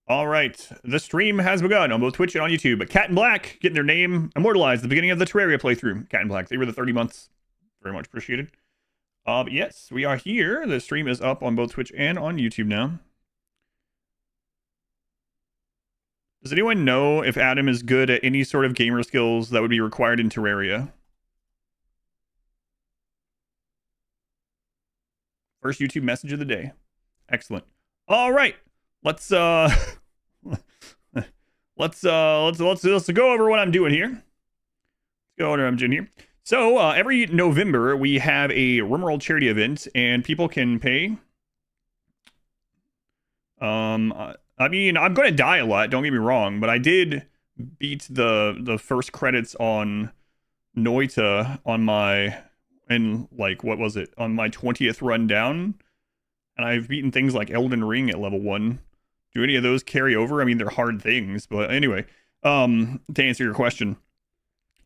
All right, the stream has begun on both Twitch and on YouTube. But Cat and Black getting their name immortalized at the beginning of the Terraria playthrough. Cat and Black, they were the 30 months. Very much appreciated. But yes, we are here. The stream is up on both Twitch and on YouTube now. Does anyone know if Adam is good at any sort of gamer skills that would be required in Terraria? First YouTube message of the day. Excellent. All right. Let's go over what I'm doing here. Let's go over what I'm doing here. So every November we have a RimWorld charity event, and people can pay. I mean, I'm going to die a lot, don't get me wrong, but I did beat the first credits on Noita on my, what was it? On my 20th run down. And I've beaten things like Elden Ring at level 1. Do any of those carry over? I mean, they're hard things, but anyway, to answer your question.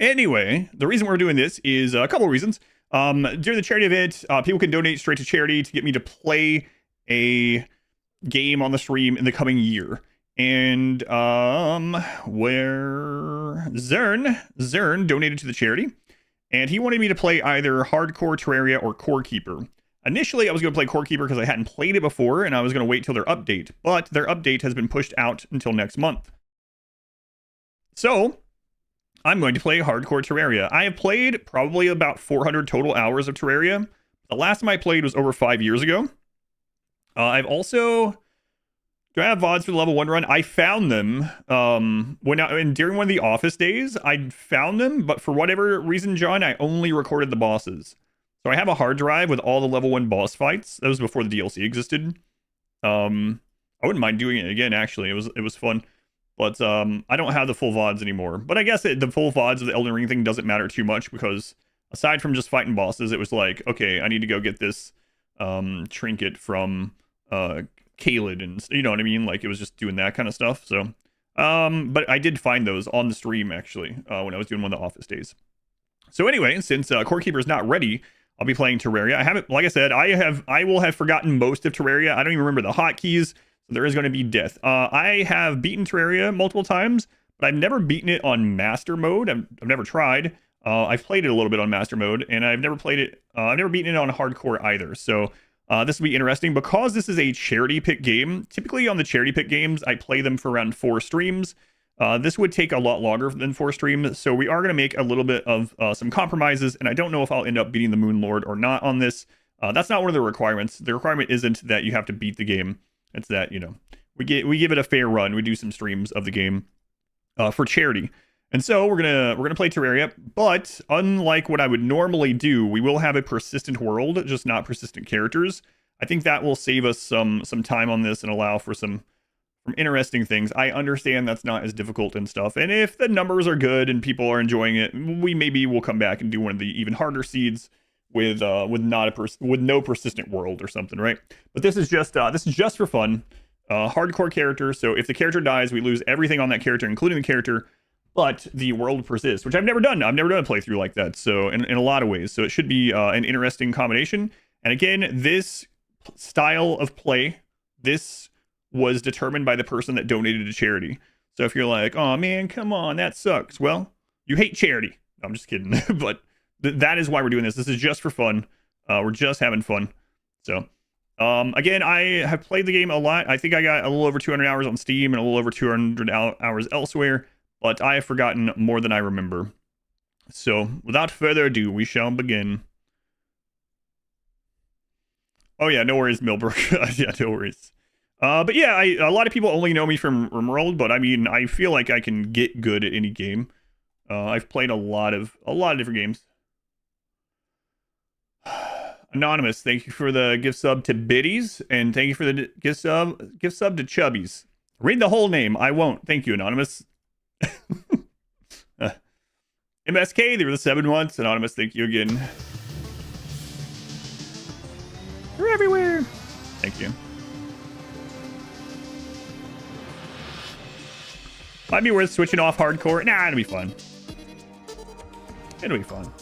Anyway, the reason we're doing this is a couple of reasons. During the charity event, people can donate straight to charity to get me to play a game on the stream in the coming year. And where Zern donated to the charity, and he wanted me to play either Hardcore Terraria or Core Keeper. Initially, I was going to play Core Keeper because I hadn't played it before, and I was going to wait till their update, but their update has been pushed out until next month. So I'm going to play Hardcore Terraria. I have played probably about 400 total hours of Terraria. The last time I played was over 5 years ago. I've also... Do I have VODs for the level 1 run? I found them during one of the office days. I found them, but for whatever reason, John, I only recorded the bosses. So I have a hard drive with all the level 1 boss fights. That was before the DLC existed. I wouldn't mind doing it again, actually. It was fun. But I don't have the full VODs anymore. But I guess the full VODs of the Elden Ring thing doesn't matter too much, because aside from just fighting bosses, it was like, okay, I need to go get this trinket from Kaled, and you know what I mean? Like, it was just doing that kind of stuff. So, but I did find those on the stream, actually, when I was doing one of the office days. So anyway, since Core Keeper is not ready, I'll be playing Terraria. I haven't, like I said, I will have forgotten most of Terraria. I don't even remember the hotkeys. So there is going to be death. I have beaten Terraria multiple times, but I've never beaten it on Master Mode. I've never tried. I've played it a little bit on Master Mode, and I've never played it. I've never beaten it on Hardcore either. So this will be interesting because this is a charity pick game. Typically on the charity pick games, I play them for around 4 streams. This would take a lot longer than 4 streams, so we are going to make a little bit of some compromises, and I don't know if I'll end up beating the Moon Lord or not on this. That's not one of the requirements. The requirement isn't that you have to beat the game. It's that, you know, we give it a fair run. We do some streams of the game for charity. And so we're gonna play Terraria, but unlike what I would normally do, we will have a persistent world, just not persistent characters. I think that will save us some time on this and allow for some interesting things. I understand that's not as difficult and stuff, and if the numbers are good and people are enjoying it, we maybe will come back and do one of the even harder seeds with no persistent world or something, right? But this is just for fun. Hardcore character, so if the character dies, we lose everything on that character, including the character, but the world persists, which I've never done. I've never done a playthrough like that, so in a lot of ways. So it should be an interesting combination. And again, this style of play, this was determined by the person that donated to charity. So if you're like, oh man, come on, that sucks. Well, you hate charity. No, I'm just kidding. But that is why we're doing this. This is just for fun. We're just having fun. So again, I have played the game a lot. I think I got a little over 200 hours on Steam and a little over 200 hours elsewhere, but I have forgotten more than I remember. So without further ado, we shall begin. Oh yeah, no worries, Millbrook. Yeah, no worries. But yeah, a lot of people only know me from RimWorld, but I mean, I feel like I can get good at any game. I've played a lot of different games. Anonymous, thank you for the gift sub to Biddies, and thank you for the gift sub to Chubbies. Read the whole name. I won't. Thank you, Anonymous. MSK, they were the 7 months. Anonymous, thank you again. You're everywhere. Thank you. Might be worth switching off hardcore. Nah, it'll be fun. It'll be fun.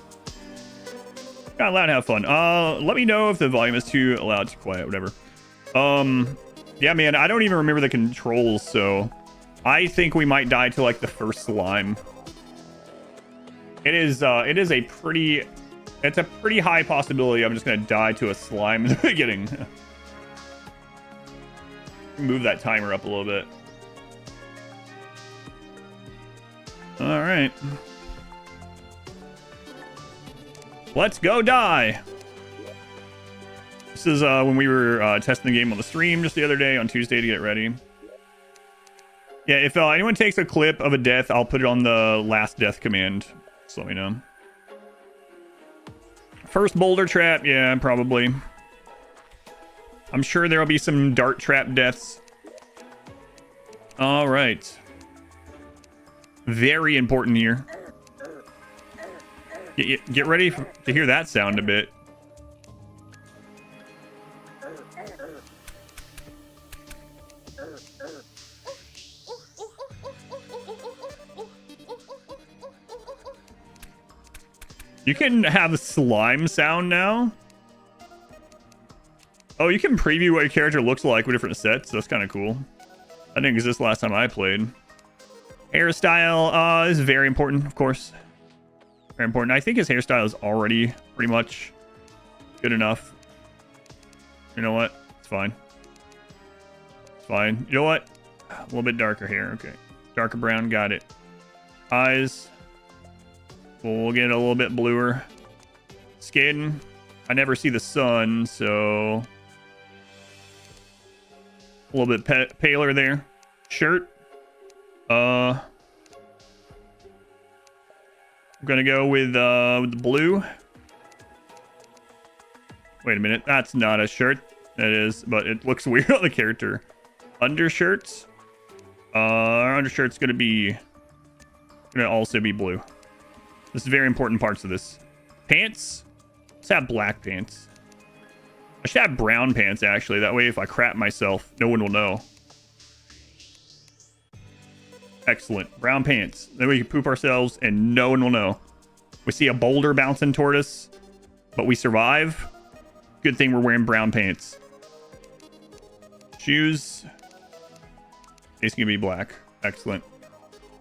Not allowed to have fun. Let me know if the volume is too loud, too quiet, whatever. Yeah, man, I don't even remember the controls, so I think we might die to like the first slime. It is a pretty high possibility I'm just gonna die to a slime in the beginning. Move that timer up a little bit. All right. Let's go die. This is when we were testing the game on the stream just the other day on Tuesday to get ready. Yeah, if anyone takes a clip of a death, I'll put it on the last death command. Just let me know. First boulder trap, yeah, probably. I'm sure there'll be some dart trap deaths. All right. Very important here. Get ready to hear that sound a bit. You can have a slime sound now. Oh, you can preview what your character looks like with different sets. That's kind of cool. That didn't exist last time I played. Hairstyle is very important, of course. Very important. I think his hairstyle is already pretty much good enough. You know what? It's fine. It's fine. You know what? A little bit darker hair. Okay. Darker brown. Got it. Eyes. We'll get a little bit bluer. Skin. I never see the sun, so a little bit paler there. Shirt. I'm gonna go with the blue. Wait a minute, that's not a shirt. That is, but it looks weird on the character. Undershirts. Our undershirt's gonna also be blue. This is very important parts of this. Pants. Let's have black pants. I should have brown pants, actually. That way, if I crap myself, no one will know. Excellent. Brown pants. Then we can poop ourselves, and no one will know. We see a boulder bouncing toward us, but we survive. Good thing we're wearing brown pants. Shoes. It's going to be black. Excellent.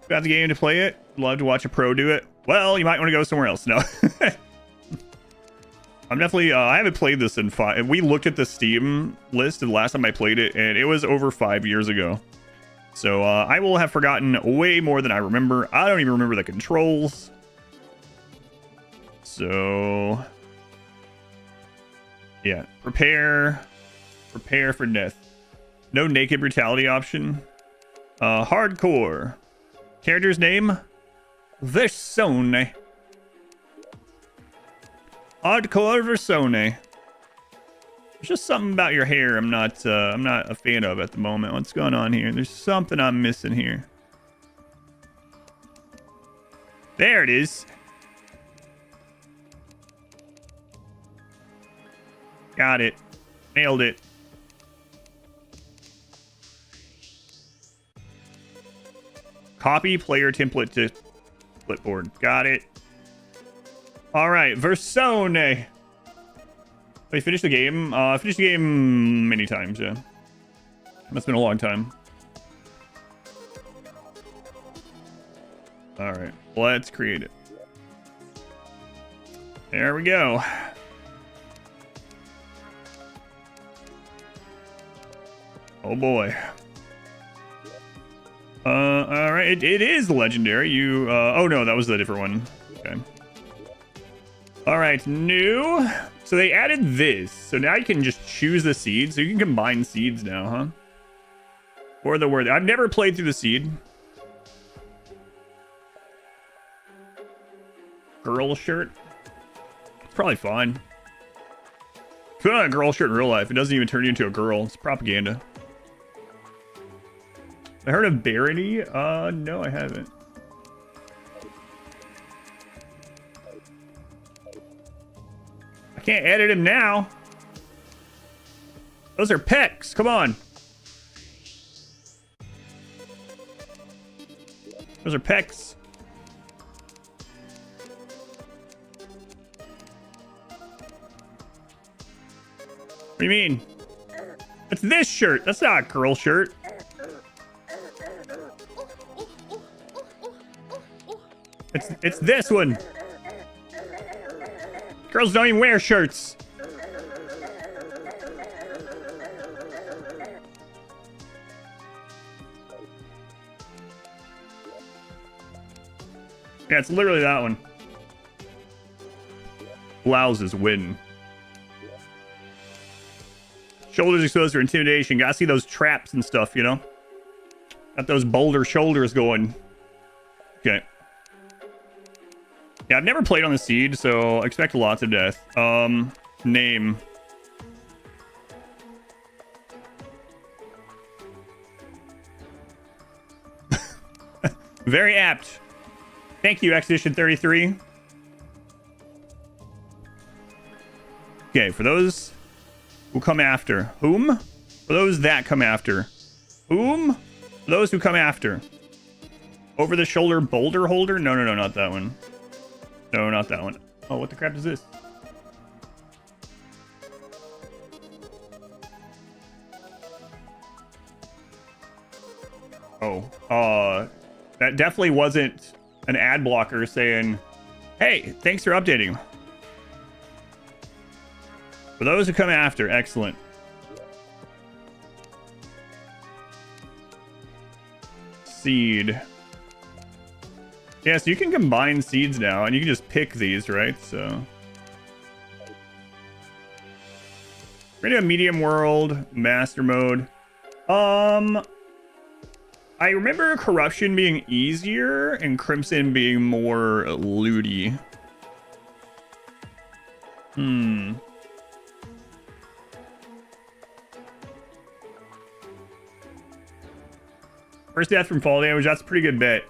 Got the game to play it. Love to watch a pro do it. Well, you might want to go somewhere else. No. I'm definitely, I haven't played this in 5. We looked at the Steam list the last time I played it, and it was over 5 years ago. So I will have forgotten way more than I remember. I don't even remember the controls. So, yeah, prepare for death. No naked brutality option. Hardcore. Character's name? Versone. Hardcore Versone. There's just something about your hair I'm not a fan of at the moment. What's going on here? There's something I'm missing here. There it is. Got it. Nailed it. Copy player template to clipboard. Got it. All right, Versone. We finished the game. Finished the game many times, yeah. That's been a long time. All right, let's create it. There we go. Oh boy. All right, it is legendary. You, oh no, that was a different one. Okay. All right, new. So they added this. So now you can just choose the seed. So you can combine seeds now, huh? Or the word. I've never played through the seed. Girl shirt. It's probably fine. Put on a girl shirt in real life. It doesn't even turn you into a girl. It's propaganda. I heard of Barony? No, I haven't. I can't edit him now. Those are pecs. Come on. Those are pecs. What do you mean? It's this shirt. That's not a girl shirt. It's this one. Girls don't even wear shirts. Yeah, it's literally that one. Blouses win. Shoulders exposed for intimidation. Gotta see those traps and stuff, you know? Got those boulder shoulders going. Okay. Yeah, I've never played on the seed, so I expect lots of death. Name. Very apt. Thank you, Expedition 33. Okay, for those who come after. Whom? For those that come after. Whom? For those who come after. Over the shoulder boulder holder? No, not that one. No, not that one. Oh, what the crap is this? Oh, that definitely wasn't an ad blocker saying, hey, thanks for updating. For those who come after, excellent. Seed. Yeah, so you can combine seeds now, and you can just pick these, right? So we're gonna do a medium world, master mode. I remember corruption being easier and crimson being more looty. First death from fall damage, that's a pretty good bet.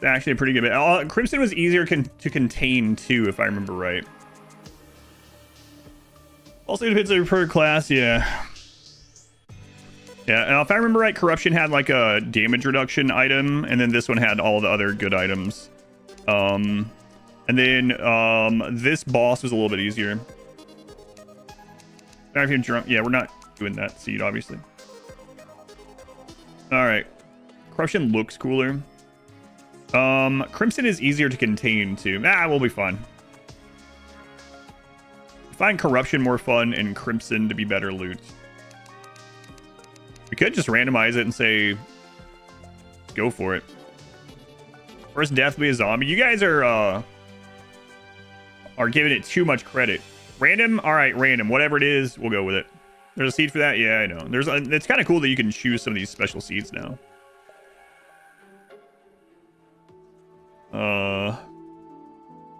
Actually a pretty good bet. Crimson was easier to contain too, if I remember right. Also depends on your per class, yeah. Yeah, and if I remember right, corruption had like a damage reduction item, and then this one had all the other good items. And then this boss was a little bit easier. Yeah, we're not doing that seed, obviously. Alright. Corruption looks cooler. Crimson is easier to contain too. We'll be fine. I find corruption more fun and crimson to be better loot. We could just randomize it and say, go for it. First death will be a zombie. You guys are giving it too much credit. Random? All right, random. Whatever it is, we'll go with it. There's a seed for that? Yeah, I know. It's kind of cool that you can choose some of these special seeds now.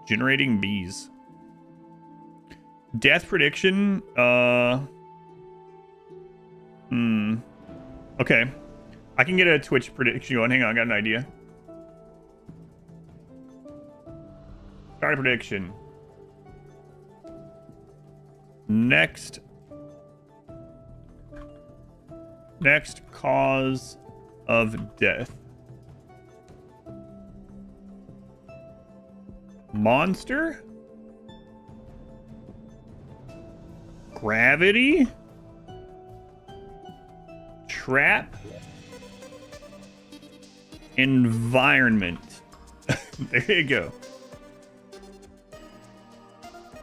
Generating bees. Death prediction. Okay. I can get a Twitch prediction going. Hang on, I got an idea. Start a prediction. Next cause of death. Monster? Gravity? Trap? Environment. There you go.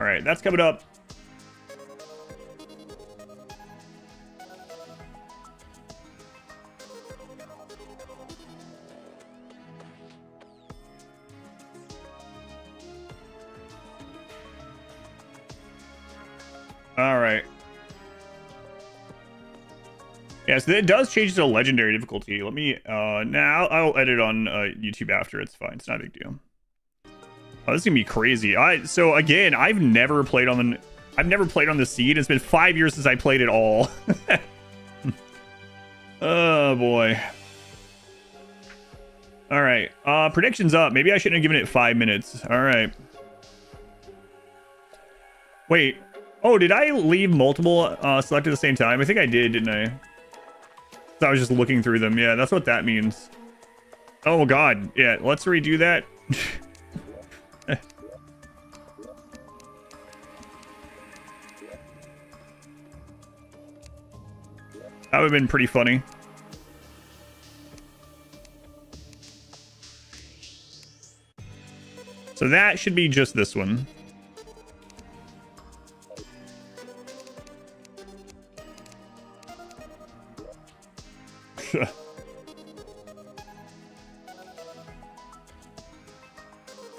All right, that's coming up. All right. Yeah, so it does change to legendary difficulty. Let me now I'll edit on YouTube after. It's fine. It's not a big deal. Oh, this is gonna be crazy. So again, I've never played on the seed. It's been 5 years since I played it all. Oh boy. All right. Predictions up. Maybe I shouldn't have given it 5 minutes. All right. Wait. Oh, did I leave multiple selected at the same time? I think I did, didn't I? So I was just looking through them. Yeah, that's what that means. Oh god. Yeah, let's redo that. That would have been pretty funny. So that should be just this one.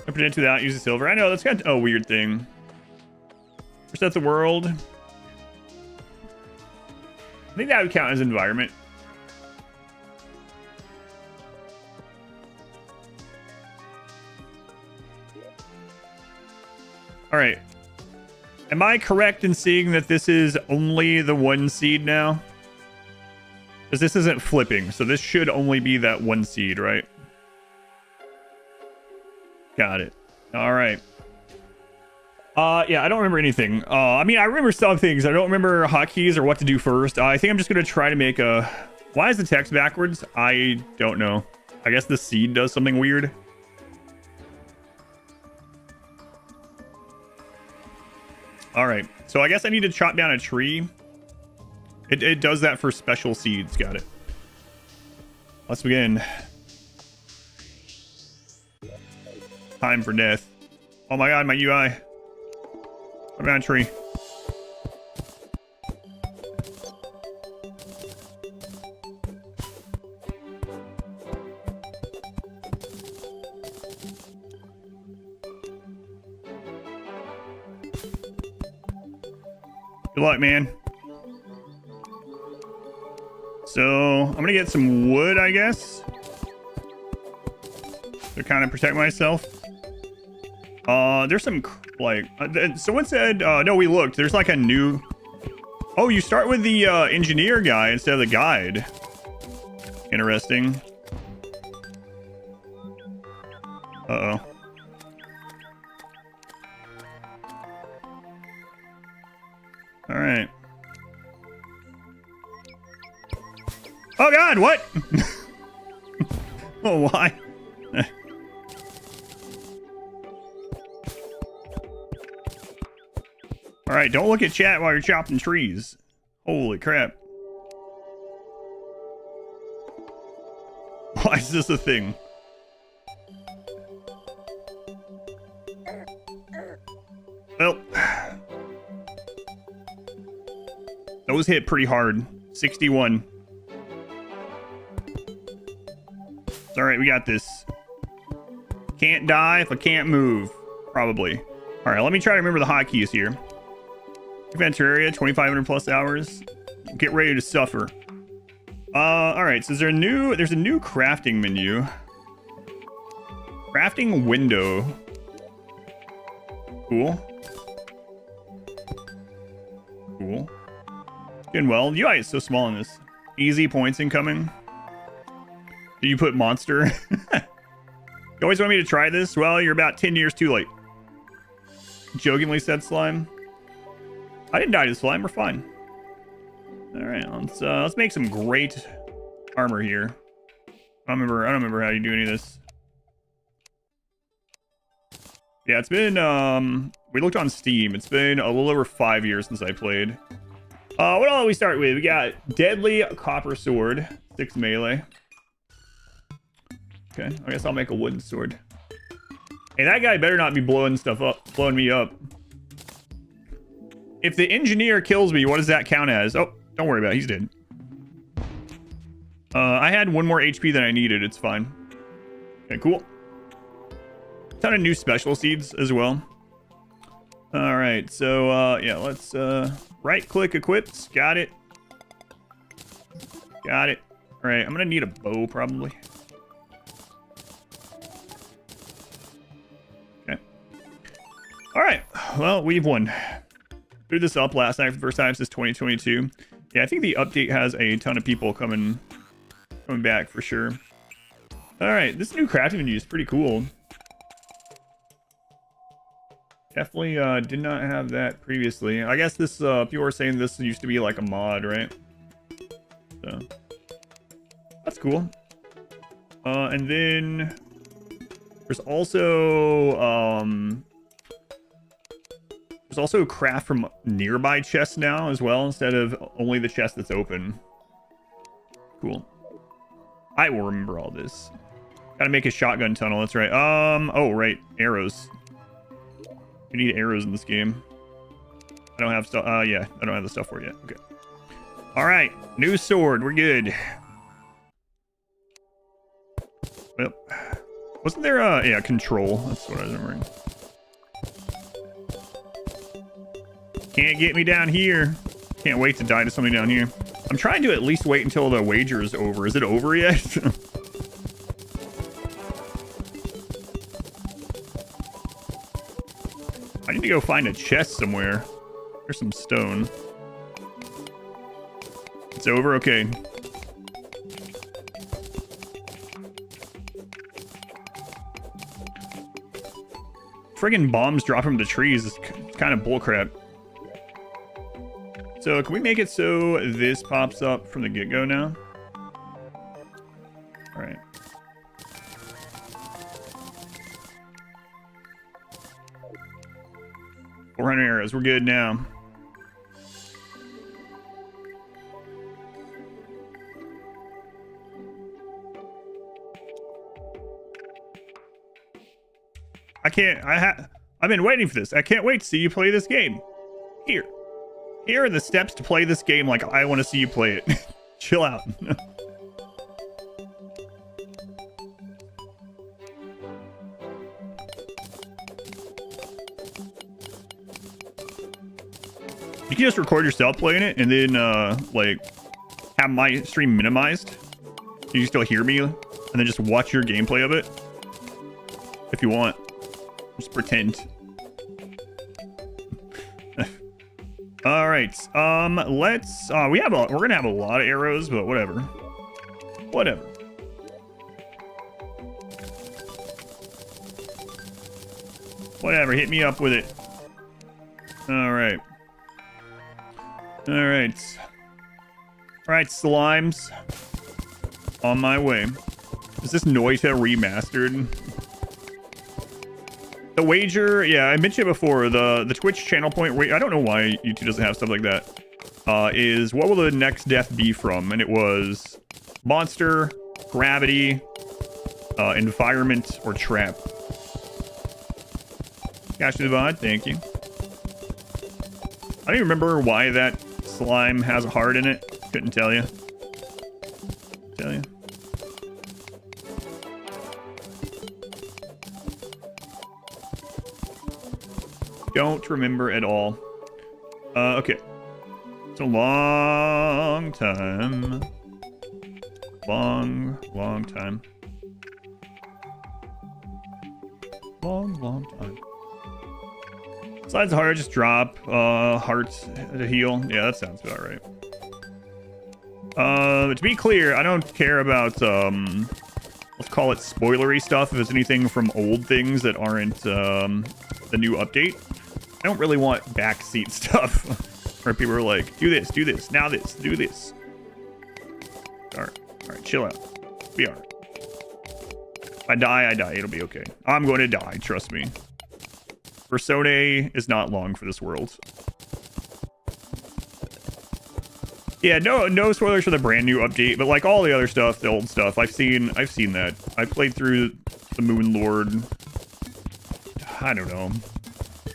Open it without using silver. I know, that's kind of a weird thing. Reset the world. I think that would count as environment. All right. Am I correct in seeing that this is only the one seed now? Because this isn't flipping, so this should only be that one seed, right? Got it. All right. Yeah, I don't remember anything. I mean, I remember some things. I don't remember hotkeys or what to do first. I think I'm just going to try to make a... Why is the text backwards? I don't know. I guess the seed does something weird. All right. So I guess I need to chop down a tree. It does that for special seeds. Got it. Let's begin. Time for death. Oh my god, my UI. I'm down a tree. Good luck, man. So, I'm gonna get some wood, I guess, to kind of protect myself. There's some, like, someone said, no, we looked. There's like a new... Oh, you start with the engineer guy instead of the guide. Interesting. Uh-oh. All right. Oh god, what? Oh, why? All right, don't look at chat while you're chopping trees. Holy crap. Why is this a thing? Well, those hit pretty hard. 61. It's all right, we got this. Can't die if I can't move. Probably. All right, let me try to remember the hotkeys here. Terraria, 2,500 plus hours. Get ready to suffer. All right. So there's a new crafting menu. Crafting window. Cool. Cool. Doing well. UI is so small in this. Easy points incoming. Do you put monster? You always want me to try this? Well, you're about 10 years too late. Jokingly said Slime. I didn't die to slime. We're fine. All right, let's make some great armor here. I don't remember how you do any of this. Yeah, it's been we looked on Steam. It's been a little over 5 years since I played. What all do we start with? We got deadly copper sword, 6 melee. Okay, I guess I'll make a wooden sword. Hey, that guy better not be blowing me up. If the engineer kills me, what does that count as? Oh, don't worry about it. He's dead. I had 1 more HP than I needed. It's fine. Okay, cool. Ton of new special seeds as well. All right, so yeah, let's right-click equips. Got it. Got it. All right, I'm gonna need a bow probably. Okay. All right. Well, we've won. Threw this up last night for the first time since 2022. Yeah, I think the update has a ton of people coming back for sure. All right, this new crafting menu is pretty cool. Definitely did not have that previously. I guess this people were saying this used to be like a mod, right? So that's cool. And then there's also craft from nearby chests now as well, instead of only the chest that's open. Cool. I will remember all this. Gotta make a shotgun tunnel. That's right. Oh, right. Arrows. We need arrows in this game. I don't have stuff. Yeah. I don't have the stuff for it yet. Okay. All right. New sword. We're good. Well, wasn't there yeah, control. That's what I was remembering. Can't get me down here. Can't wait to die to something down here. I'm trying to at least wait until the wager is over. Is it over yet? I need to go find a chest somewhere. There's some stone. It's over? Okay. Friggin' bombs drop from the trees is kind of bullcrap. So can we make it so this pops up from the get-go now? All right. $400 arrows. We're good now. I've been waiting for this. I can't wait to see you play this game. Here are the steps to play this game like I want to see you play it. Chill out. You can just record yourself playing it and then like have my stream minimized. You can still hear me and then just watch your gameplay of it if you want. Just pretend. All right. Let's. We're gonna have a lot of arrows, but whatever. Whatever. Whatever. Hit me up with it. All right. All right. All right, slimes. On my way. Is this Noita remastered? The wager, yeah, I mentioned it before. The Twitch channel point. I don't know why YouTube doesn't have stuff like that. Is what will the next death be from? And it was monster, gravity, environment, or trap. Cash to the VOD, thank you. I don't even remember why that slime has a heart in it. Couldn't tell you. Don't remember at all. Okay. It's a long time. Long time. Long time. Besides the heart, just drop heart to heal. Yeah, that sounds about right. To be clear, I don't care about let's call it spoilery stuff. If it's anything from old things that aren't the new update. I don't really want backseat stuff where people are like, do this, now this, do this. All right, chill out. Be all right. If I die, it'll be okay. I'm going to die, trust me. Persona is not long for this world. Yeah, no spoilers for the brand new update, but like all the other stuff, the old stuff, I've seen that. I played through the Moon Lord, I don't know,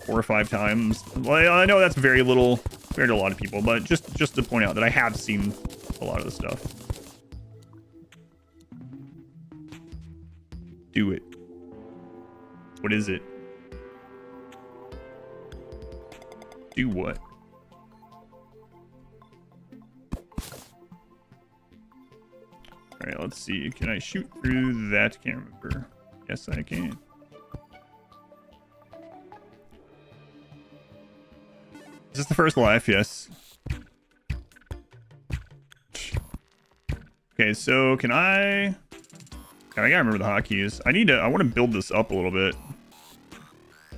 4 or 5 times. Well, I know that's very little compared to a lot of people, but just to point out that I have seen a lot of the stuff. Do it. What is it? Do what? All right, let's see. Can I shoot through that? Can't remember. Yes, I can. Is this the first life? Yes. Okay, so can I gotta remember the hotkeys. I want to build this up a little bit.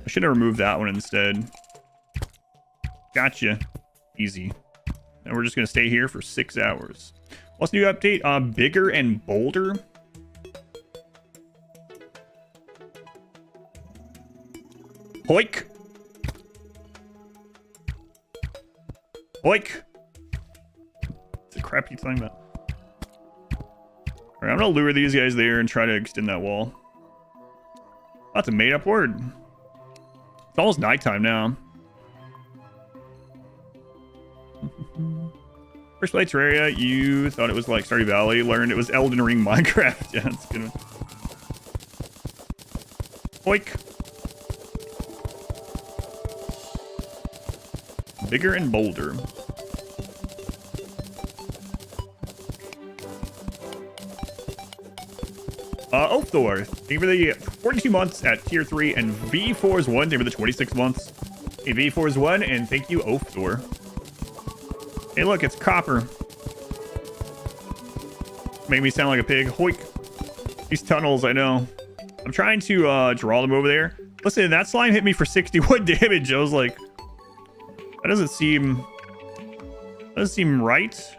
I should have removed that one instead. Gotcha. Easy. And we're just gonna stay here for 6 hours. What's the new update? Bigger and bolder. Hoik. Hoik. It's the crap you talking about. Alright, I'm gonna lure these guys there and try to extend that wall. That's a made-up word. It's almost nighttime now. First play Terraria, you thought it was like Stardew Valley. Learned it was Elden Ring Minecraft. Yeah, that's good. Oink. Bigger and bolder. Oaththor, thank you for the 42 months at tier 3, and V4 is 1, thank you for the 26 months. Hey, V4 is 1, and thank you, Oaththor. Hey, look, it's copper. Make me sound like a pig. Hoik. These tunnels, I know. I'm trying to draw them over there. Listen, that slime hit me for 61 damage. I was like, that doesn't seem right.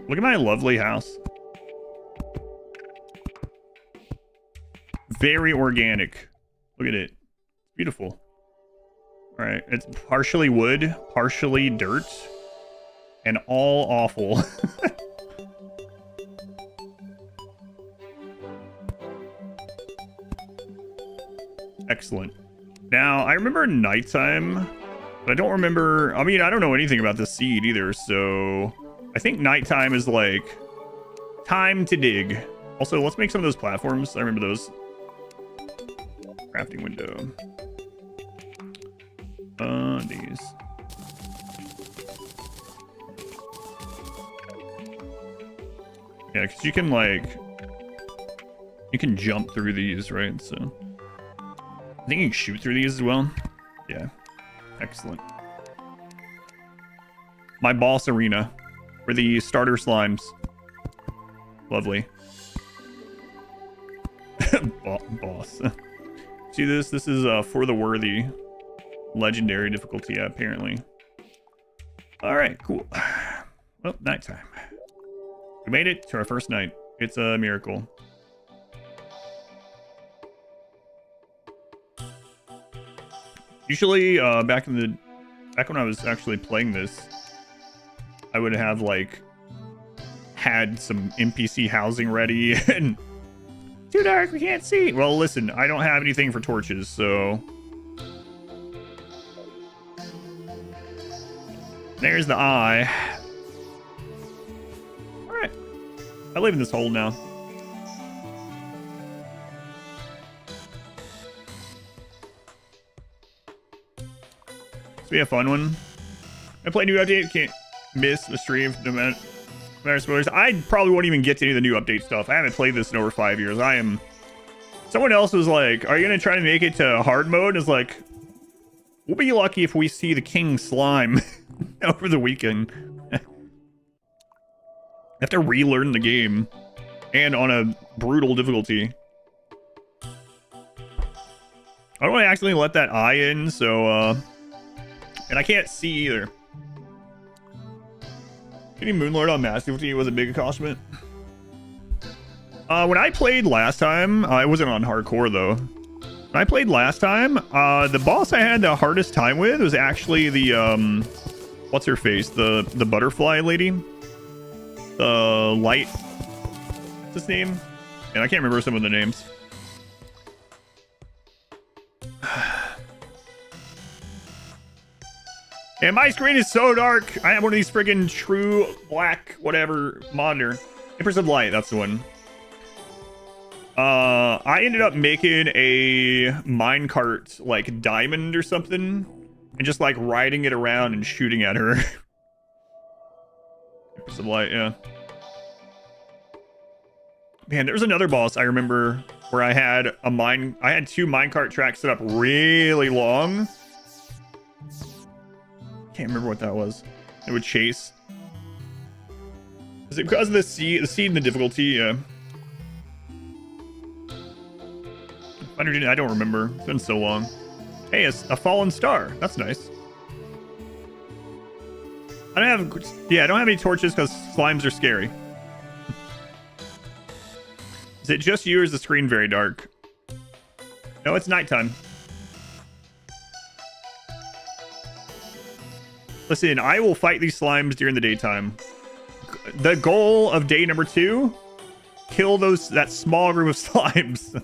Look at my lovely house. Very organic. Look at it. Beautiful. All right. It's partially wood, partially dirt, and all awful. Excellent. Now, I remember nighttime, but I don't remember... I mean, I don't know anything about the seed either, so... I think nighttime is like time to dig. Also, let's make some of those platforms. I remember those. Crafting window. These. Yeah, because you can like... You can jump through these, right? So... I think you can shoot through these as well. Yeah. Excellent. My boss arena. For the starter slimes. Lovely. Boss. See this? This is for the worthy. Legendary difficulty, yeah, apparently. Alright, cool. Well, nighttime. We made it to our first night. It's a miracle. Usually, back when I was actually playing this, I would have like had some NPC housing ready and too dark, we can't see. Well, listen, I don't have anything for torches, so there's the eye. All right, I live in this hole now. This will be a fun one. I play new update. Can't miss the stream. No matter spoilers. I probably won't even get to any of the new update stuff. I haven't played this in over 5 years. Someone else was like, are you going to try to make it to hard mode? It's like, we'll be lucky if we see the king slime over the weekend. I have to relearn the game. And on a brutal difficulty. I don't want to accidentally let that eye in, so, and I can't see either. Getting Moonlord on Mass Difficulty was a big accomplishment. When I played last time, I wasn't on hardcore though. When I played last time, the boss I had the hardest time with was actually the, what's her face? The butterfly lady? The light... What's his name? And I can't remember some of the names. And my screen is so dark. I have one of these friggin' true black whatever monitor. Empress of Light, that's the one. I ended up making a minecart like diamond or something and just like riding it around and shooting at her. Empress of Light, yeah. Man, there was another boss I remember where I had two minecart tracks set up really long. Can't remember what that was. It would chase. Is it because of the seed and the difficulty? Yeah. I don't remember. It's been so long. Hey, it's a fallen star. That's nice. I don't have any torches because slimes are scary. Is it just you or is the screen very dark? No, it's nighttime. Listen, I will fight these slimes during the daytime. The goal of day number 2, kill that small group of slimes.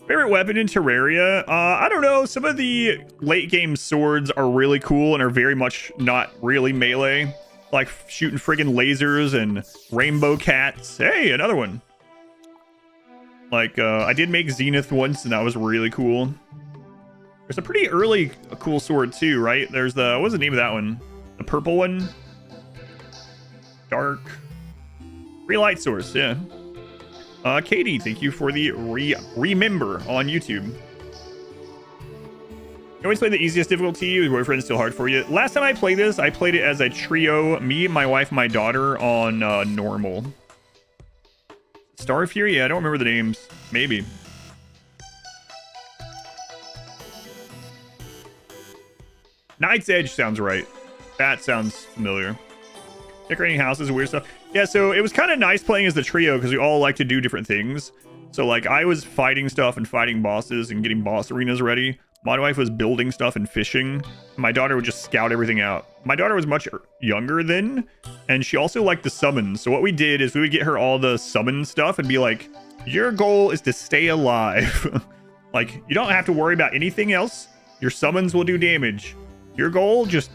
Favorite weapon in Terraria? I don't know. Some of the late game swords are really cool and are very much not really melee. Like shooting friggin' lasers and rainbow cats. Hey, another one. Like, I did make Zenith once and that was really cool. There's a pretty early cool sword too, right? There's what's the name of that one? The purple one? Dark. Free light source, yeah. Katie, thank you for the remember on YouTube. You always play the easiest difficulty. Your boyfriend's still hard for you. Last time I played this, I played it as a trio. Me, my wife, my daughter on normal. Star Fury? Yeah, I don't remember the names. Maybe. Knight's Edge sounds right. That sounds familiar. Decorating houses, weird stuff. Yeah, so it was kind of nice playing as the trio because we all like to do different things. So like I was fighting stuff and fighting bosses and getting boss arenas ready. My wife was building stuff and fishing. My daughter would just scout everything out. My daughter was much younger then, and she also liked the summons. So what we did is we would get her all the summon stuff and be like, your goal is to stay alive. Like, you don't have to worry about anything else. Your summons will do damage. Your goal, just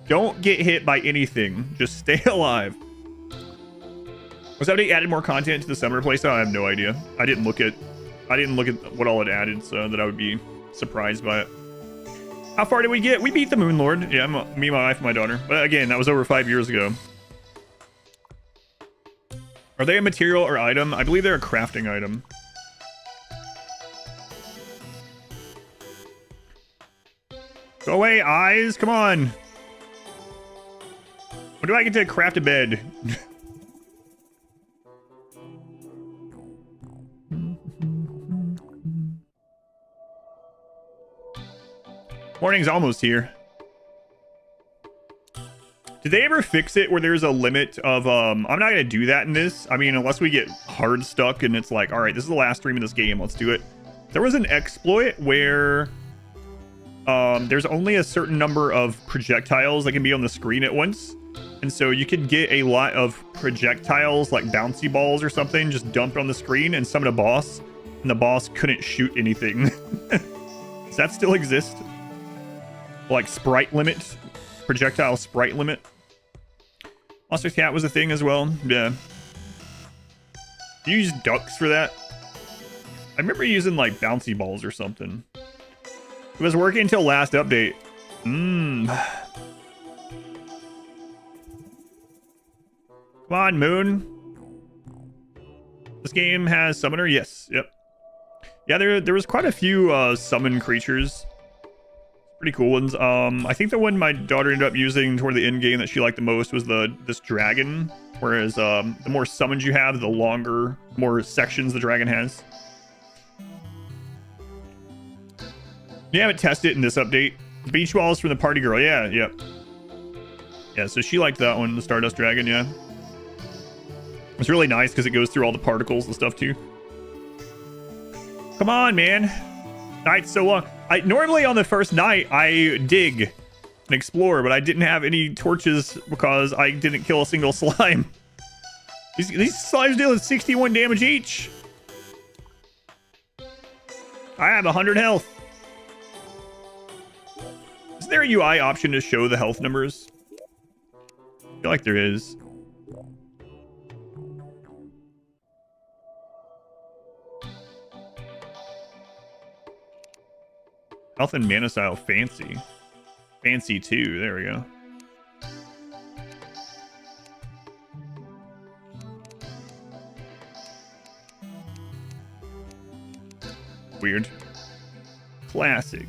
don't get hit by anything. Just stay alive. Was that they added more content to the summoner playstyle? I have no idea. I didn't look at what all it added, so that I would be surprised by it. How far did we get? We beat the Moon Lord. Yeah, me, my wife, and my daughter. But again, that was over 5 years ago. Are they a material or item? I believe they're a crafting item. Go away, eyes. Come on. When do I get to craft a bed? Morning's almost here. Did they ever fix it where there's a limit of, I'm not going to do that in this. I mean, unless we get hard stuck and it's like, all right, this is the last stream in this game. Let's do it. There was an exploit where there's only a certain number of projectiles that can be on the screen at once. And so you could get a lot of projectiles, like bouncy balls or something, just dumped on the screen and summon a boss. And the boss couldn't shoot anything. Does that still exist? Like sprite limit, projectile sprite limit. Monster Cat was a thing as well. Yeah. You use ducks for that? I remember using like bouncy balls or something. It was working until last update. Come on, Moon. This game has summoner? Yes. Yep. Yeah, there was quite a few summon creatures. Pretty cool ones. I think the one my daughter ended up using toward the end game that she liked the most was this dragon. Whereas the more summons you have, the more sections the dragon has. You haven't tested it in this update. Beach balls from the party girl. Yeah, yep. Yeah, so she liked that one, the Stardust Dragon, yeah. It's really nice because it goes through all the particles and stuff too. Come on, man. Night's so long. Normally on the first night, I dig and explore, but I didn't have any torches because I didn't kill a single slime. These slimes deal 61 damage each. I have 100 health. Is there a UI option to show the health numbers? I feel like there is. Health and mana style fancy. Fancy 2. There we go. Weird. Classic.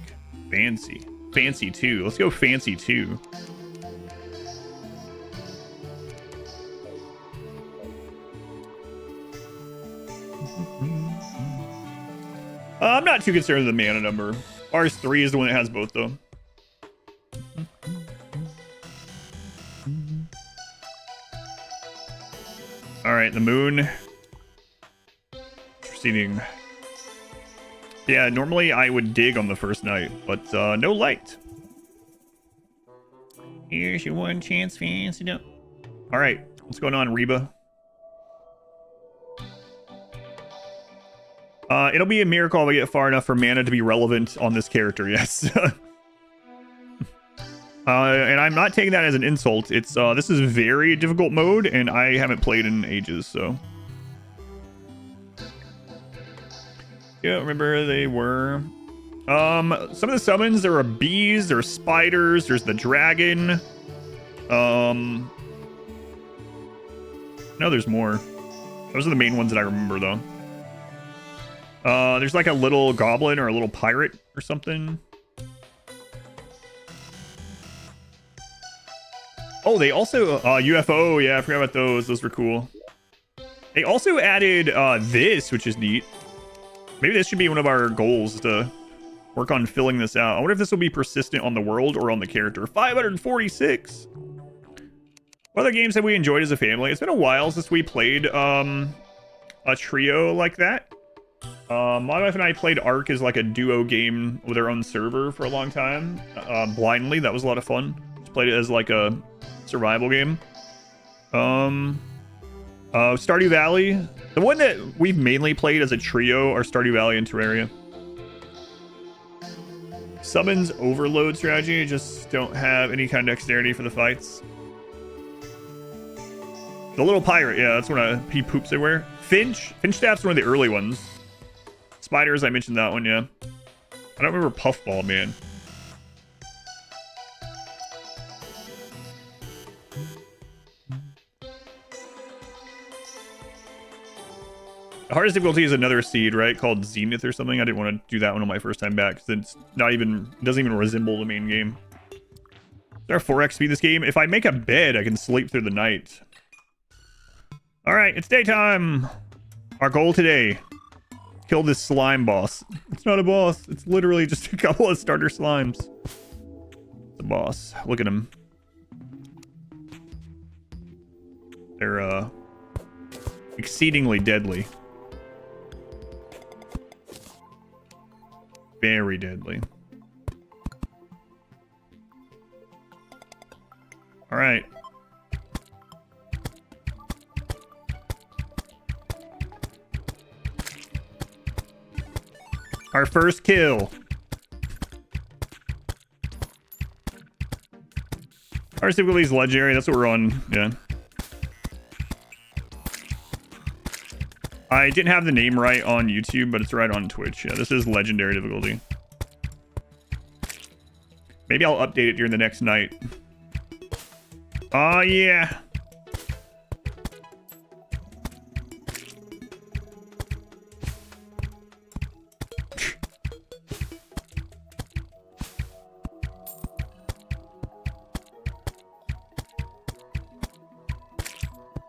Fancy. Fancy 2. Let's go fancy 2. I'm not too concerned with the mana number. Ours 3 is the one that has both, though. All right, the moon. Proceeding. Yeah, normally I would dig on the first night, but no light. Here's your one chance, fancy dope. All right, what's going on, Reba? It'll be a miracle if I get far enough for mana to be relevant on this character, yes. And I'm not taking that as an insult. It's this is very difficult mode, and I haven't played in ages, so. Yeah, remember they were. Some of the summons, there are bees, there are spiders, there's the dragon. No, there's more. Those are the main ones that I remember, though. There's like a little goblin or a little pirate or something. Oh, they also UFO. Yeah, I forgot about those. Those were cool. They also added this, which is neat. Maybe this should be one of our goals to work on filling this out. I wonder if this will be persistent on the world or on the character. 546. What other games have we enjoyed as a family? It's been a while since we played a trio like that. My wife and I played Ark as like a duo game with our own server for a long time. Blindly, that was a lot of fun. Just played it as like a survival game. Stardew Valley. The one that we've mainly played as a trio are Stardew Valley and Terraria. Summons overload strategy. Just don't have any kind of dexterity for the fights. The little pirate, yeah, that's when he poops everywhere. Finch Staff's one of the early ones. Spiders, I mentioned that one, yeah. I don't remember Puffball, man. The hardest difficulty is another seed, right? Called Zenith or something. I didn't want to do that one on my first time back because it's not even, it doesn't even resemble the main game. Is there a 4x speed this game? If I make a bed, I can sleep through the night. All right, it's daytime. Our goal today: kill this slime boss. It's not a boss. It's literally just a couple of starter slimes. The boss. Look at him. They're exceedingly deadly. Very deadly. All right. Our first kill. Our difficulty is legendary. That's what we're on. Yeah. I didn't have the name right on YouTube, but it's right on Twitch. Yeah, this is legendary difficulty. Maybe I'll update it during the next night. Oh, yeah.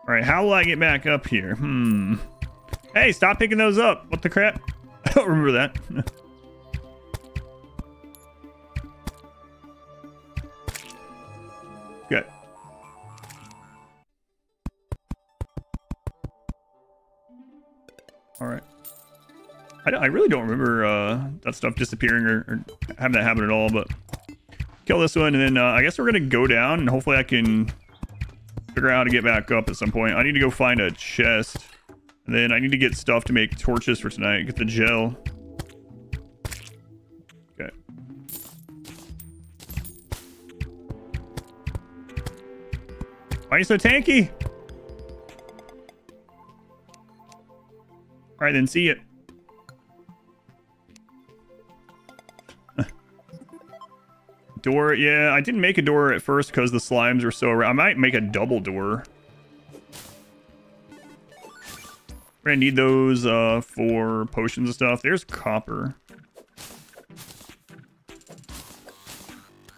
All right, how will I get back up here? Hey, stop picking those up. What the crap? I don't remember that. Good. All right. I really don't remember that stuff disappearing or having that happen at all, but kill this one, and then I guess we're going to go down, and hopefully I can figure out how to get back up at some point. I need to go find a chest. And then I need to get stuff to make torches for tonight. Get the gel. Okay. Why are you so tanky? Alright, then see it. Door, yeah, I didn't make a door at first because the slimes are so around. I might make a double door. We're gonna need those for potions and stuff. There's copper.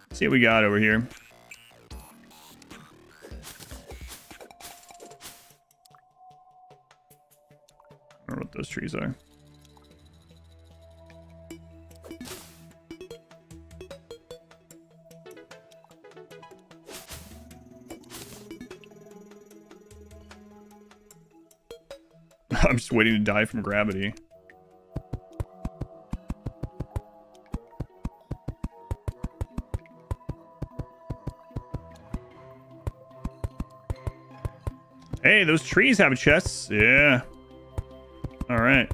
Let's see what we got over here. I don't know what those trees are. I'm just waiting to die from gravity. Hey, those trees have chests. Yeah. All right.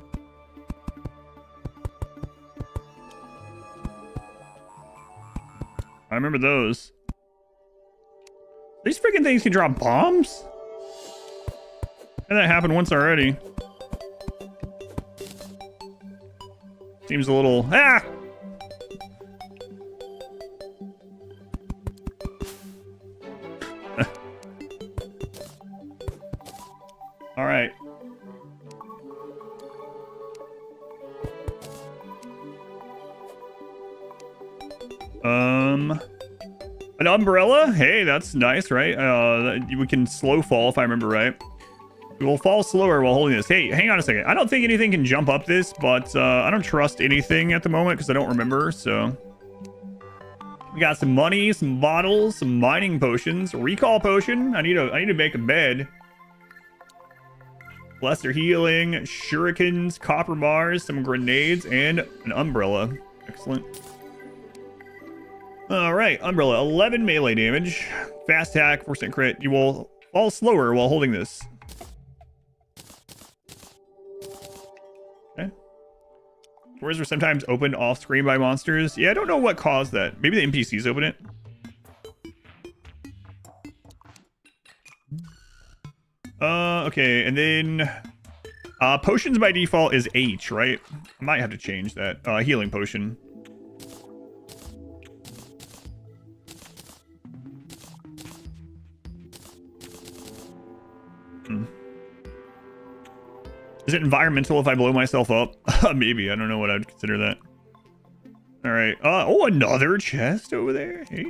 I remember those. These freaking things can drop bombs? And that happened once already. Seems a little... Ah! All right. An umbrella? Hey, that's nice, right? We can slow fall if I remember right. We will fall slower while holding this. Hey, hang on a second. I don't think anything can jump up this, but I don't trust anything at the moment because I don't remember, so... We got some money, some bottles, some mining potions, recall potion. I need to make a bed. Lesser healing, shurikens, copper bars, some grenades, and an umbrella. Excellent. All right, umbrella, 11 melee damage, fast attack, 4% crit. You will fall slower while holding this. Okay. Doors are sometimes opened off screen by monsters. Yeah, I don't know what caused that. Maybe the NPCs open it. Okay, and then potions by default is H, right? I might have to change that. Healing potion. Is it environmental if I blow myself up? Maybe. I don't know what I'd consider that. All right. Oh, another chest over there. Hey.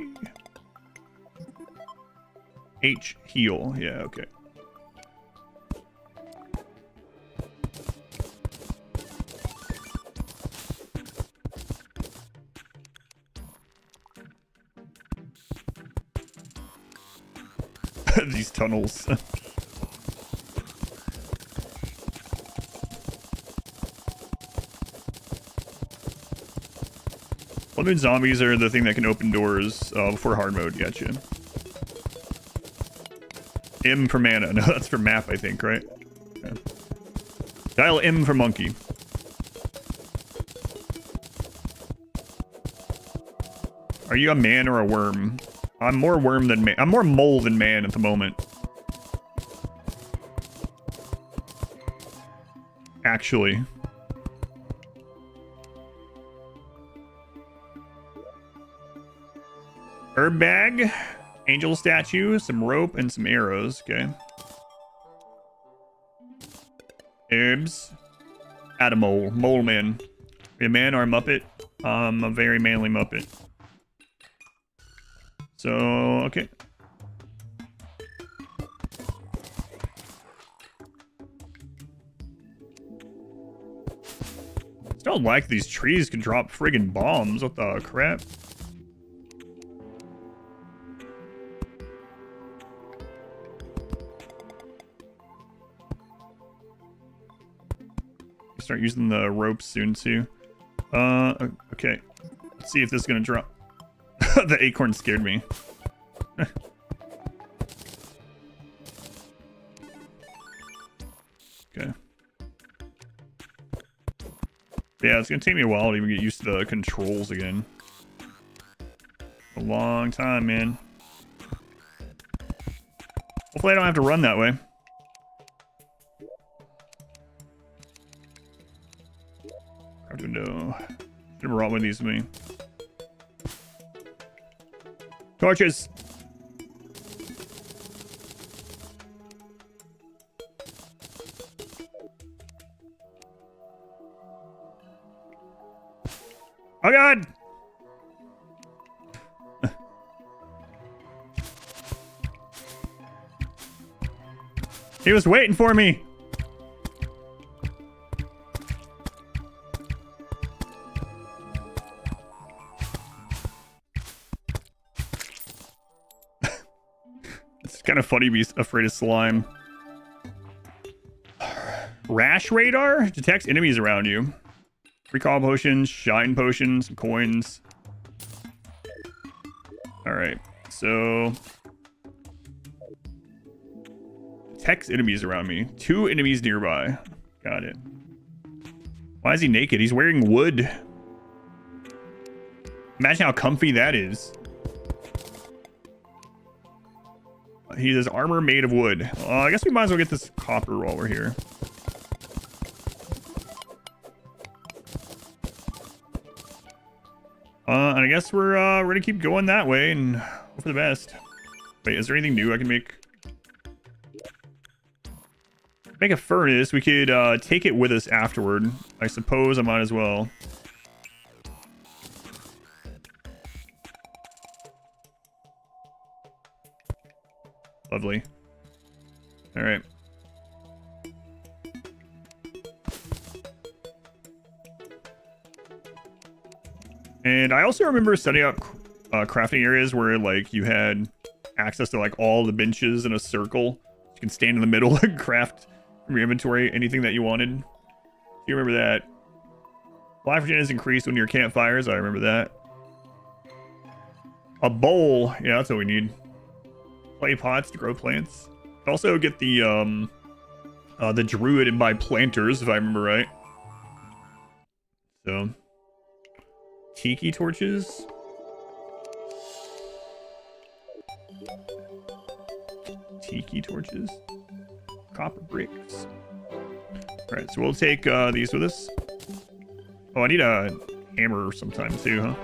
H, heal. Yeah, okay. These tunnels. Blood zombies are the thing that can open doors before hard mode. Gotcha. M for mana. No, that's for map, I think, right? Okay. Dial M for monkey. Are you a man or a worm? I'm more worm than man. I'm more mole than man at the moment. Actually. Herb bag, angel statue, some rope, and some arrows. Okay. Herbs. Add a mole. Mole man. Are you a man or a muppet? A very manly muppet. So, okay. I don't like these trees can drop friggin' bombs. What the crap? Start using the rope soon too. Okay. Let's see if this is gonna drop. The acorn scared me. Okay. Yeah, it's gonna take me a while to even get used to the controls again. A long time, man. Hopefully I don't have to run that way. Window. Should have brought one of these with me. Torches. Oh God! He was waiting for me. It's kind of funny to be afraid of slime. Rash radar detects enemies around you. Recall potions, shine potions, some coins. All right, so detects enemies around me. 2 enemies nearby. Got it. Why is he naked? He's wearing wood. Imagine how comfy that is. He has armor made of wood. I guess we might as well get this copper while we're here. And I guess we're gonna keep going that way and hope for the best. Wait, is there anything new I can make? Make a furnace. We could take it with us afterward. I suppose I might as well. Lovely. All right. And I also remember setting up crafting areas where like you had access to like all the benches in a circle. You can stand in the middle and craft from your inventory anything that you wanted. Do you remember that? Life regen is increased when near campfires. I remember that. A bowl. Yeah, that's what we need. Clay pots to grow plants. Also get the druid and buy planters if I remember right. So tiki torches. Tiki torches. Copper bricks. Alright, so we'll take these with us. Oh, I need a hammer sometime too, huh?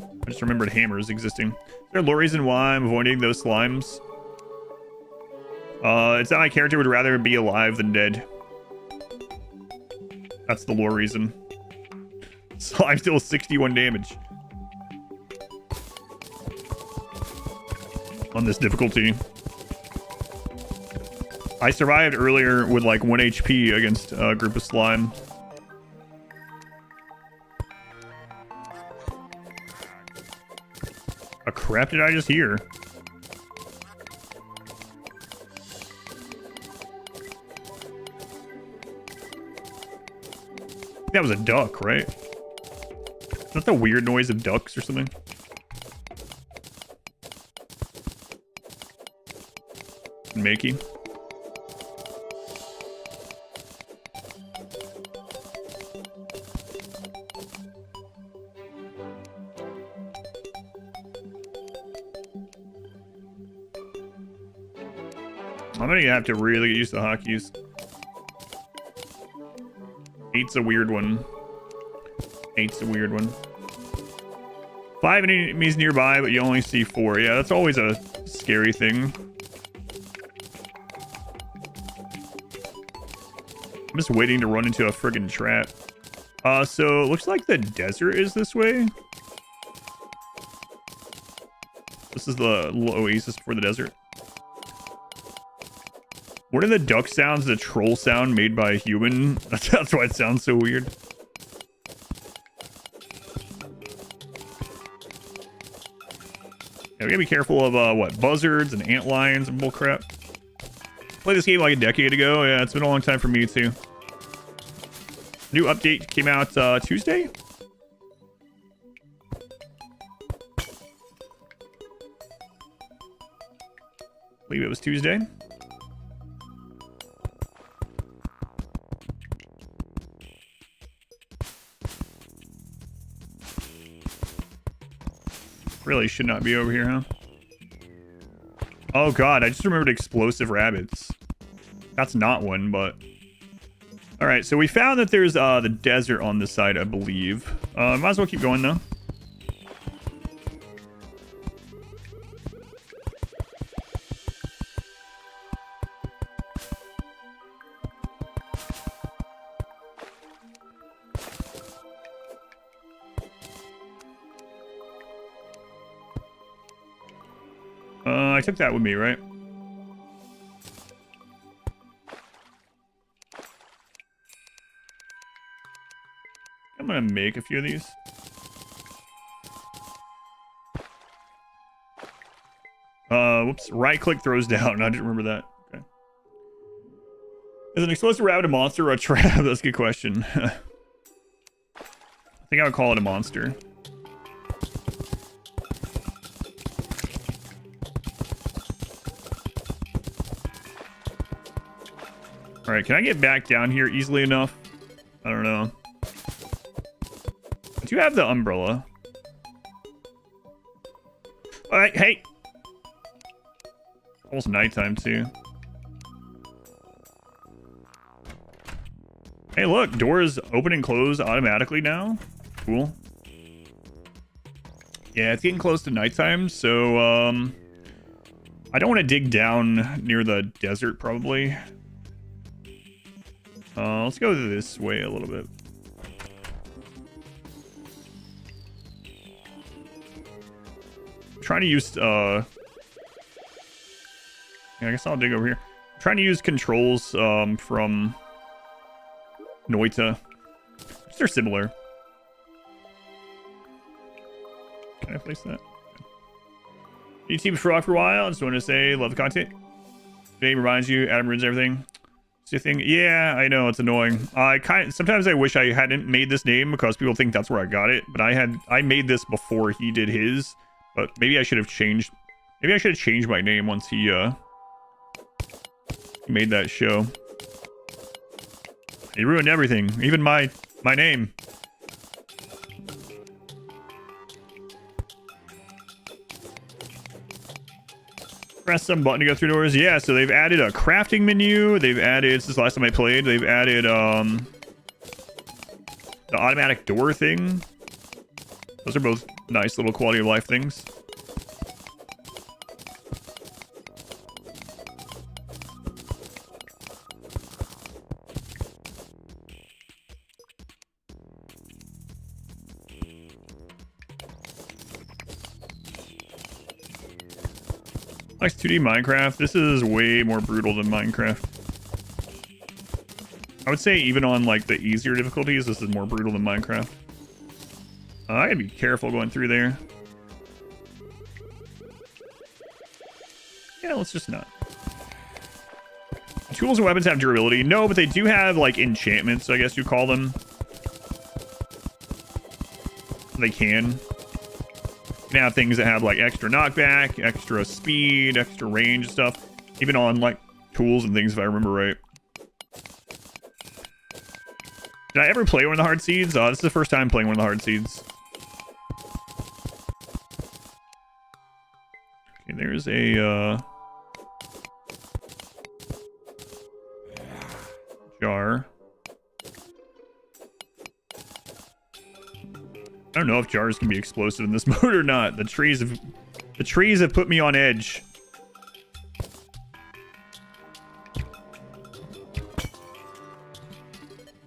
I just remembered hammers existing. Is there a reason why I'm avoiding those slimes? It's that my character would rather be alive than dead. That's the lore reason. Slime still 61 damage. On this difficulty. I survived earlier with like 1 HP against a group of slime. A crap did I just hear? That was a duck, right? Is that the weird noise of ducks or something? Makey. I'm gonna have to really get used to hotkeys. 8's a weird one. 8's a weird one. 5 enemies nearby, but you only see 4. Yeah, that's always a scary thing. I'm just waiting to run into a friggin' trap. So it looks like the desert is this way. This is the little oasis for the desert. What are the duck sounds? The troll sound made by a human? That's why it sounds so weird. Yeah, we gotta be careful of what, buzzards and antlions and bullcrap. Played this game like a decade ago. Yeah, it's been a long time for me too. New update came out Tuesday. I believe it was Tuesday. Really should not be over here, huh? Oh god, I just remembered explosive rabbits. That's not one, but... Alright, so we found that there's the desert on this side, I believe. Might as well keep going, though. I took that with me, right? I'm gonna make a few of these. Whoops. Right click throws down. I didn't remember that. Okay. Is an explosive rabbit a monster or a trap? That's a good question. I think I would call it a monster. Alright, can I get back down here easily enough? I don't know. Do you have the umbrella? Alright, hey! Almost nighttime, too. Hey, look, doors open and close automatically now. Cool. Yeah, it's getting close to nighttime, so I don't want to dig down near the desert, probably. Let's go this way a little bit. I'm trying to use yeah, I guess I'll dig over here. I'm trying to use controls from Noita. They're similar. Can I place that? You teamed for Rock for a while. I just want to say, love the content. Today reminds you, Adam ruins everything. So you think, yeah, I know it's annoying. Sometimes I wish I hadn't made this name because people think that's where I got it. But I made this before he did his. But maybe I should have changed. Maybe I should have changed my name once he made that show. He ruined everything, even my name. Press some button to go through doors. Yeah, so they've added a crafting menu. They've added, since the last time I played, they've added the automatic door thing. Those are both nice little quality of life things. Likes 2D Minecraft. This is way more brutal than Minecraft. I would say even on like the easier difficulties, this is more brutal than Minecraft. I gotta be careful going through there. Yeah, let's just not. Tools and weapons have durability. No, but they do have like enchantments, I guess you call them. They can. You can have things that have like extra knockback, extra speed, extra range stuff. Even on like tools and things, if I remember right. Did I ever play one of the hard seeds? This is the first time playing one of the hard seeds. Okay, there's a jar. I don't know if jars can be explosive in this mode or not. The trees have put me on edge.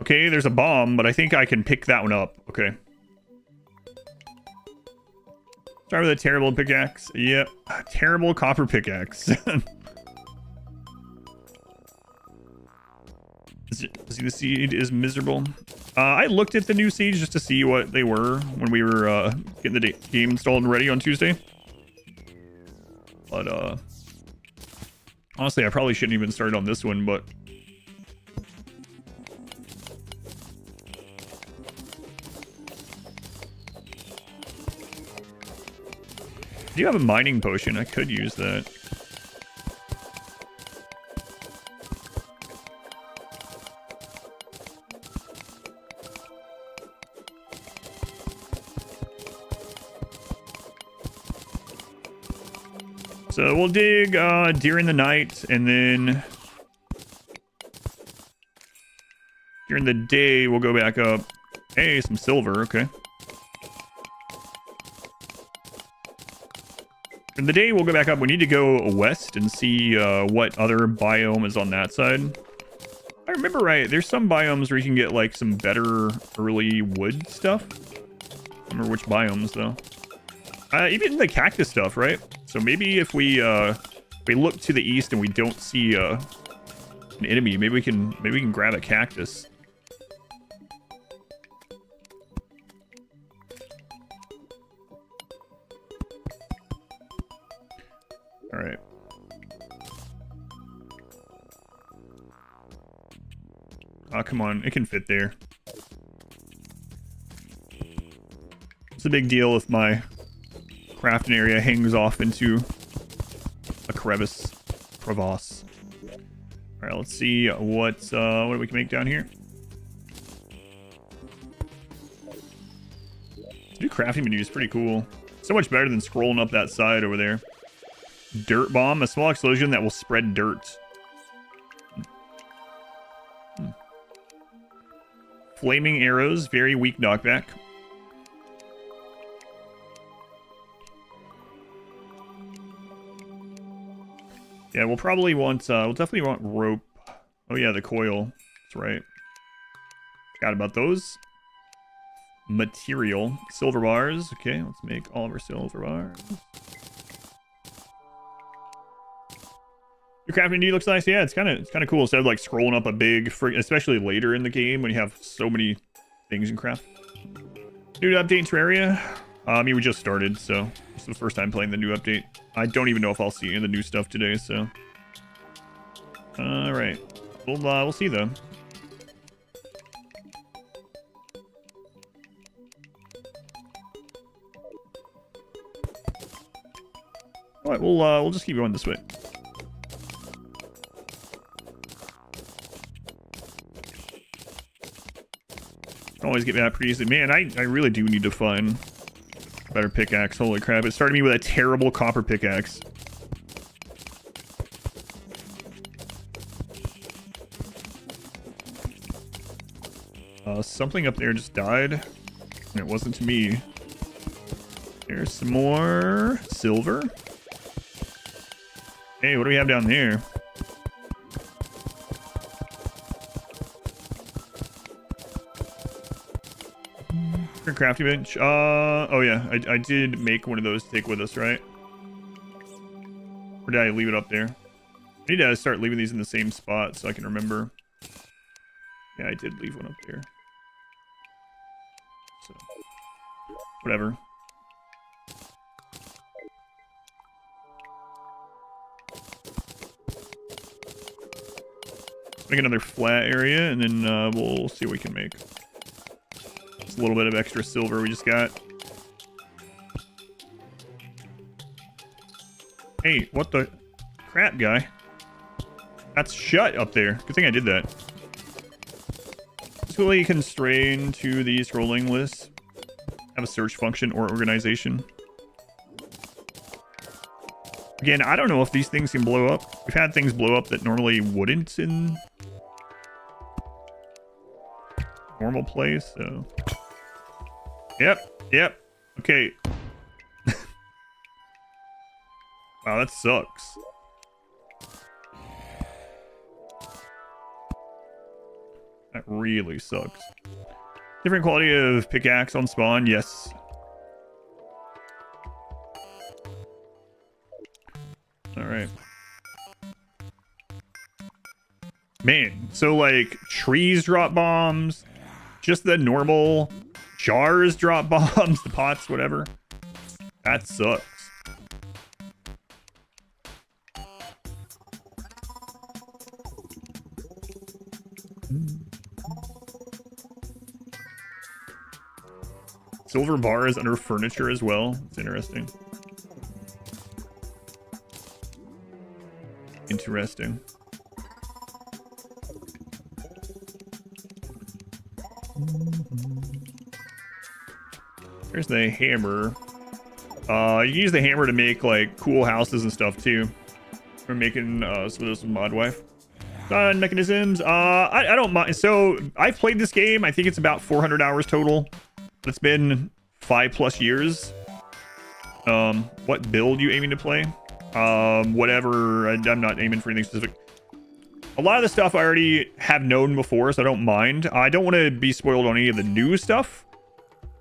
Okay, there's a bomb, but I think I can pick that one up. Okay. Start with a terrible pickaxe. Yep. Terrible copper pickaxe. The seed is miserable. I looked at the new seeds just to see what they were when we were getting the game installed and ready on Tuesday. But honestly, I probably shouldn't even start on this one, but do you have a mining potion? I could use that. So we'll dig during the night, and then during the day we'll go back up. Hey, some silver, okay. In the day we'll go back up. We need to go west and see what other biome is on that side. If I remember right, there's some biomes where you can get like some better early wood stuff. I don't remember which biomes though. Even the cactus stuff, right? So maybe if we look to the east and we don't see an enemy, maybe we can grab a cactus. All right. Oh, come on. It can fit there. It's a big deal if my crafting area hangs off into a crevasse. All right, let's see what we can make down here. This new crafting menu is pretty cool. So much better than scrolling up that side over there. Dirt bomb, a small explosion that will spread dirt. Flaming arrows, very weak knockback. Yeah, we'll probably want, we'll definitely want rope. Oh yeah, the coil. That's right. Forgot about those. Material. Silver bars. Okay, let's make all of our silver bars. Your crafting menu looks nice. Yeah, it's kind of cool. Instead of like scrolling up a big, especially later in the game when you have so many things in craft. New update Terraria. I mean, we just started, so this is the first time playing the new update. I don't even know if I'll see any of the new stuff today, so. All right, we'll see though. All right, we'll just keep going this way. Always get that pretty easily. Man, I really do need to find a better pickaxe. Holy crap, it started me with a terrible copper pickaxe. Something up there just died. And it wasn't to me. There's some more silver. Hey, what do we have down there? Crafty bench. Oh yeah, I did make one of those to take with us, right? Or did I leave it up there? I need to start leaving these in the same spot so I can remember. Yeah, I did leave one up there. So, whatever. Make another flat area, and then we'll see what we can make. Just a little bit of extra silver we just got. Hey, what the crap, guy? That's shut up there. Good thing I did that. Basically constrained to the scrolling list. Have a search function or organization. Again, I don't know if these things can blow up. We've had things blow up that normally wouldn't in normal play, so. Yep. Okay. Wow, that sucks. That really sucks. Different quality of pickaxe on spawn, yes. Alright. Man, so like trees drop bombs, just the normal jars drop bombs, the pots, whatever. That sucks. Silver bars under furniture as well. It's interesting. Interesting. There's the hammer. You use the hammer to make like cool houses and stuff too. We're making some of those with Mod Wife. Mechanisms. I don't mind. So I've played this game. I think it's about 400 hours total. It's been 5+ years. What build you aiming to play? Whatever. I'm not aiming for anything specific. A lot of the stuff I already have known before, so I don't mind. I don't want to be spoiled on any of the new stuff.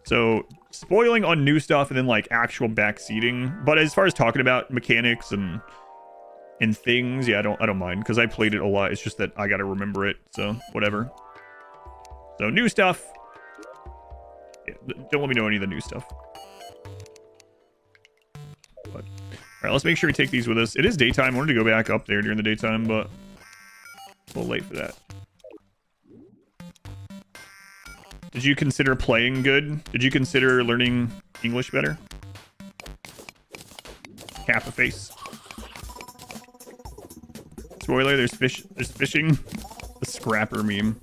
So spoiling on new stuff and then like actual backseating. But as far as talking about mechanics and things, yeah, I don't mind because I played it a lot. It's just that I gotta remember it. So whatever. So new stuff. Yeah, don't let me know any of the new stuff. But, all right, let's make sure we take these with us. It is daytime. I wanted to go back up there during the daytime, but a little late for that. Did you consider playing good? Did you consider learning English better? Kappa face. Spoiler, there's fishing. The scrapper meme.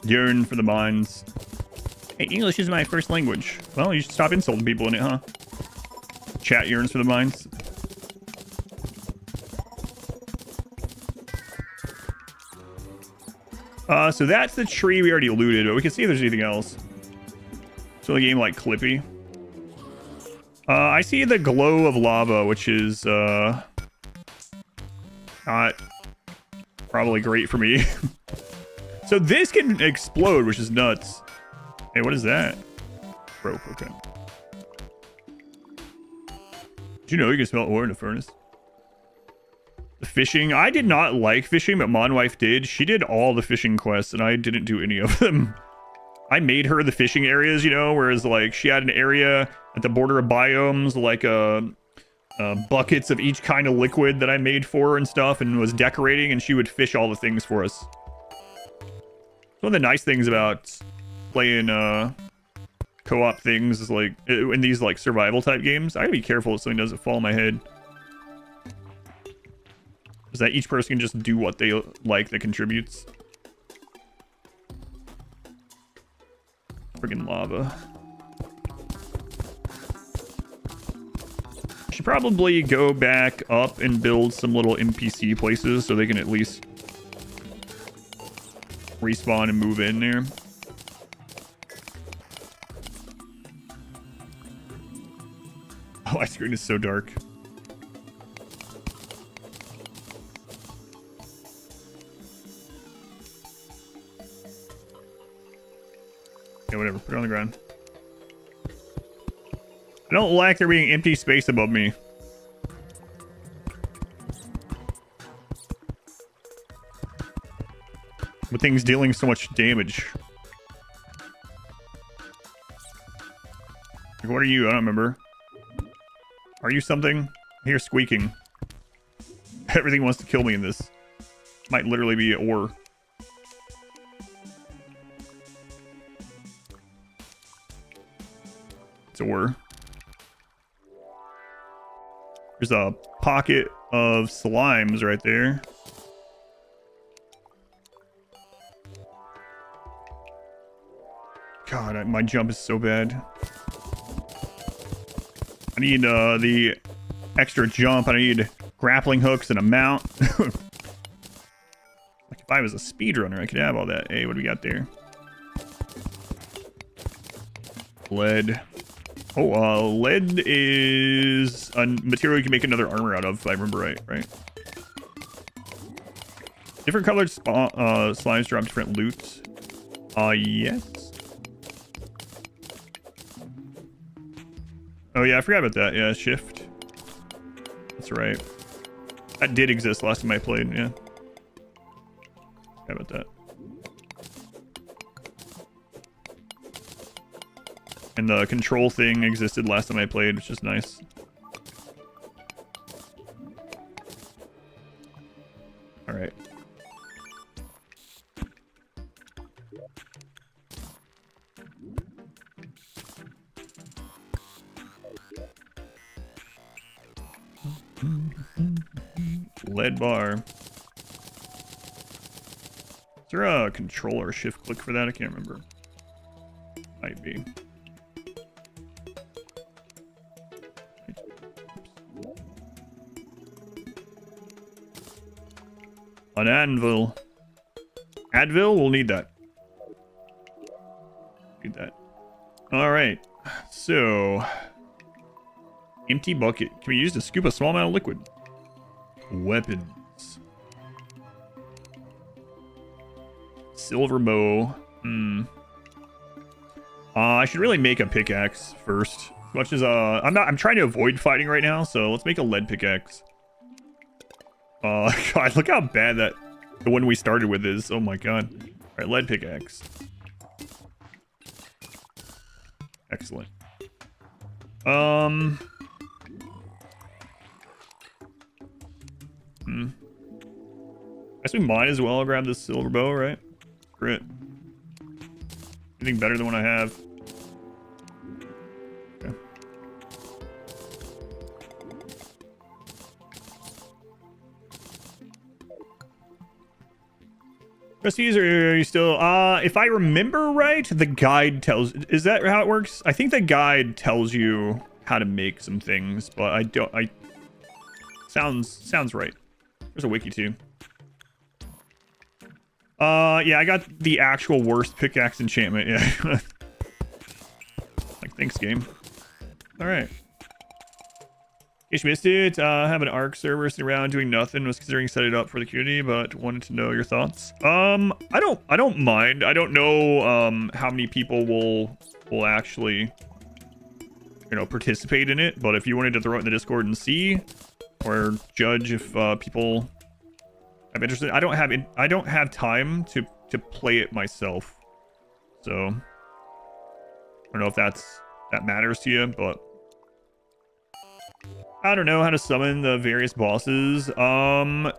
Yearn for the mines. Hey, English is my first language. Well, you should stop insulting people in it, huh? Chat yearns for the mines. So that's the tree we already looted, but we can see if there's anything else. So the game like Clippy. I see the glow of lava, which is not probably great for me. So this can explode, which is nuts. Hey, what is that? Rope, okay. Did you know you can smell ore in a furnace? The fishing. I did not like fishing, but Monwife did. She did all the fishing quests, and I didn't do any of them. I made her the fishing areas, you know, whereas like she had an area at the border of biomes, like buckets of each kind of liquid that I made for her and stuff, and was decorating, and she would fish all the things for us. One of the nice things about playing co-op things is like in these like survival type games, I gotta be careful if something doesn't fall on my head. Is that each person can just do what they like that contributes. Friggin' lava. Should probably go back up and build some little NPC places so they can at least respawn and move in there. Oh, my screen is so dark. Okay, whatever. Put it on the ground. I don't like there being empty space above me. With things dealing so much damage. Like, what are you? I don't remember. Are you something? I hear squeaking. Everything wants to kill me in this. Might literally be an ore. It's ore. There's a pocket of slimes right there. God, my jump is so bad. I need the extra jump. I need grappling hooks and a mount. Like if I was a speedrunner, I could have all that. Hey, what do we got there? Lead. Oh, lead is a material you can make another armor out of, if I remember right? Different colored slimes drop different loot. Yes. Oh yeah, I forgot about that. Yeah, shift. That's right. That did exist last time I played, yeah. Forgot about that. And the control thing existed last time I played, which is nice. Alright. Lead bar. Is there a control or shift click for that? I can't remember. Might be. An anvil. Advil? We'll need that. Need that. Alright. So. Empty bucket. Can be used to scoop a small amount of liquid. Weapons. Silver bow. I should really make a pickaxe first. As much as I'm trying to avoid fighting right now, so let's make a lead pickaxe. God, look how bad the one we started with is. Oh my god. Alright, lead pickaxe. Excellent. I Guess we might as well grab this silver bow, right? Screw it. Anything better than what I have? Okay. Trustees, are you still... if I remember right, the guide tells... Is that how it works? I think the guide tells you how to make some things, but I don't... Sounds right. There's a wiki too. Yeah, I got the actual worst pickaxe enchantment, yeah. Like, thanks, game. Alright. In case you missed it, I have an ARC server sitting around doing nothing. Was considering setting it up for the community, but wanted to know your thoughts. I don't mind. I don't know how many people will actually, you know, participate in it. But if you wanted to throw it in the Discord and see, or judge if people I'm interested, I don't have time to play it myself. So I don't know if that matters to you, but I don't know how to summon the various bosses. A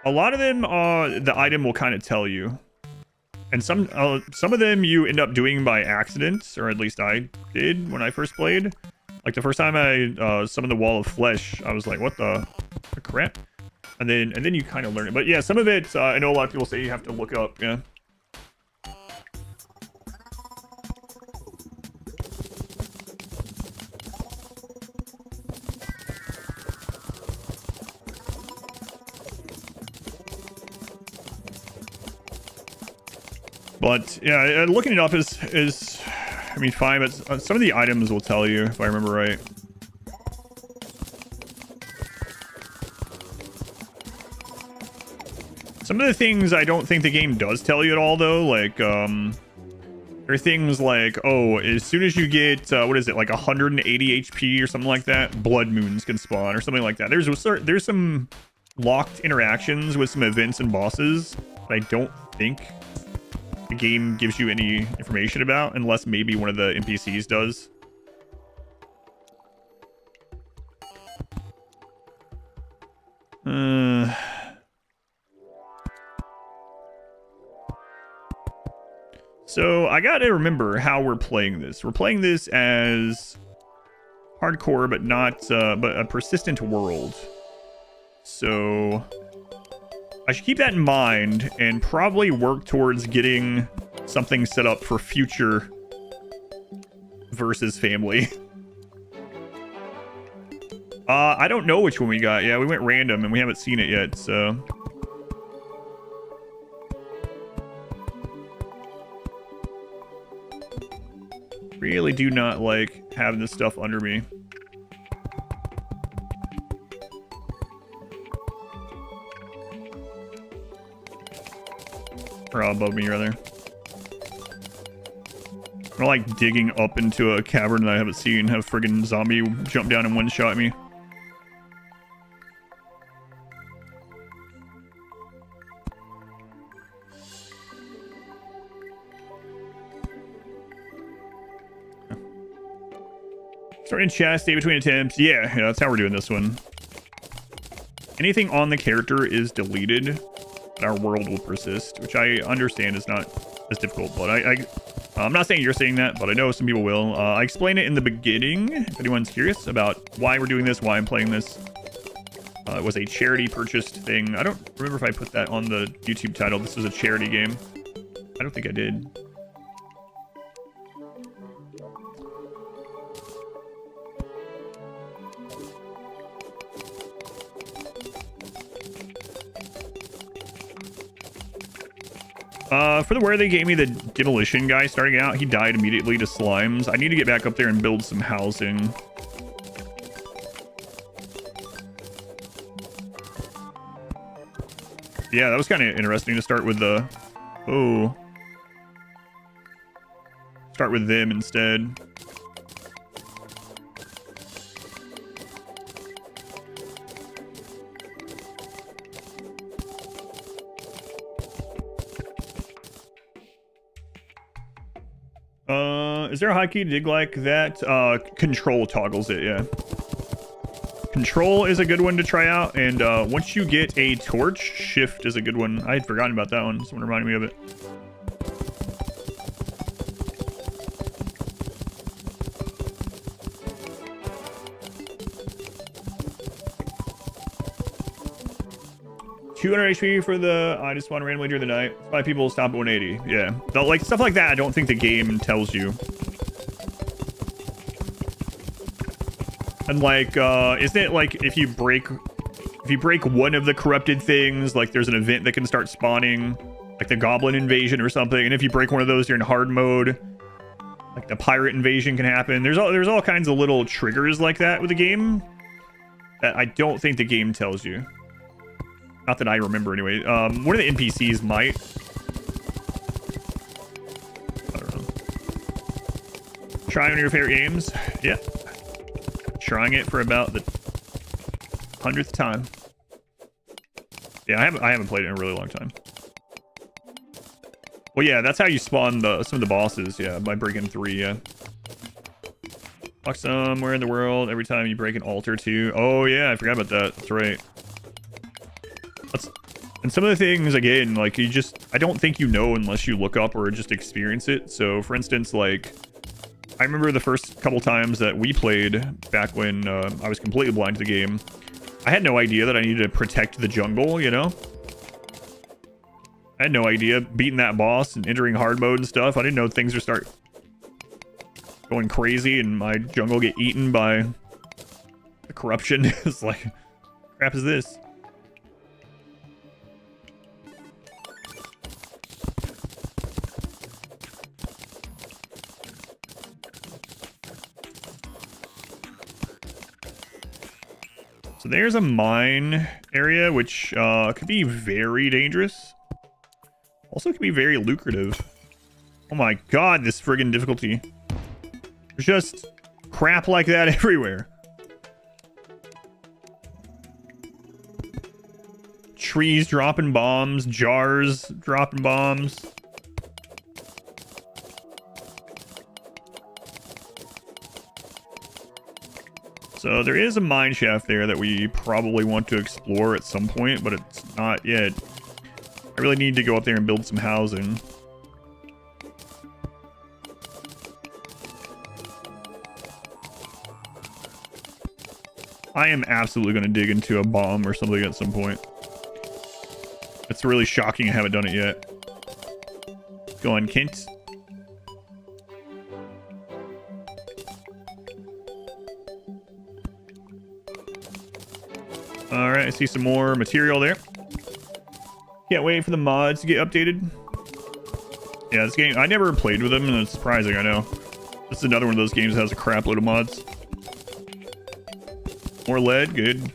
lot of them, the item will kind of tell you, and some of them you end up doing by accident, or at least I did when I first played. Like the first time I summoned the Wall of Flesh, I was like, "What the crap?" And then you kind of learn it. But yeah, some of it, I know a lot of people say you have to look up. Yeah. But yeah, looking it up is I mean, fine, but some of the items will tell you, if I remember right. Some of the things I don't think the game does tell you at all, though. Like, there are things like, oh, as soon as you get, what is it, like 180 HP or something like that, blood moons can spawn or something like that. There's some locked interactions with some events and bosses that I don't think the game gives you any information about, unless maybe one of the NPCs does. So I gotta remember how we're playing this. We're playing this as hardcore, but not, but a persistent world. So I should keep that in mind and probably work towards getting something set up for future versus family. I don't know which one we got. Yeah, we went random and we haven't seen it yet, so. Really do not like having this stuff under me. Or above me, rather. I don't like digging up into a cavern that I haven't seen, have a friggin' zombie jump down and one-shot me. Starting chat, stay between attempts. Yeah, that's how we're doing this one. Anything on the character is deleted, and our world will persist, which I understand is not as difficult, but I'm not saying you're saying that, but I know some people will. I explained it in the beginning, if anyone's curious about why we're doing this, why I'm playing this. It was a charity purchased thing. I don't remember if I put that on the YouTube title. This was a charity game. I don't think I did. For the where they gave me the demolition guy starting out, he died immediately to slimes. I need to get back up there and build some housing. Yeah, that was kind of interesting to start with the... Oh. Start with them instead. Is there a hotkey to dig like that? Control toggles it, yeah. Control is a good one to try out, and once you get a torch, shift is a good one. I had forgotten about that one. Someone reminded me of it. $200 HP for the I just spawned randomly during the night. 5 people stop at 180. Yeah, so, like stuff like that. I don't think the game tells you. And like, isn't it like if you break one of the corrupted things, like there's an event that can start spawning, like the goblin invasion or something, and if you break one of those during hard mode, like the pirate invasion can happen. There's all kinds of little triggers like that with the game that I don't think the game tells you. Not that I remember anyway. One of the NPCs might. I don't know. Try one of your favorite games. Yeah. Trying it for about the 100th time. Yeah, I haven't played it in a really long time. Well, yeah, that's how you spawn some of the bosses. Yeah, by breaking 3. Yeah. Walk somewhere in the world every time you break an altar too. Oh yeah, I forgot about that. That's right. And some of the things, again, like I don't think you know unless you look up or just experience it. So for instance, like I remember the first couple times that we played back when I was completely blind to the game, I had no idea that I needed to protect the jungle, you know? I had no idea beating that boss and entering hard mode and stuff. I didn't know things would start going crazy and my jungle get eaten by the corruption. It's like, crap is this? So there's a mine area, which could be very dangerous. Also could be very lucrative. Oh my god, this friggin' difficulty. There's just crap like that everywhere. Trees dropping bombs, jars dropping bombs. So there is a mine shaft there that we probably want to explore at some point, but it's not yet. I really need to go up there and build some housing. I am absolutely going to dig into a bomb or something at some point. It's really shocking I haven't done it yet. Go on, Kent. Alright, I see some more material there. Can't wait for the mods to get updated. Yeah, this game, I never played with them, and it's surprising, I know. This is another one of those games that has a crap load of mods. More lead, good.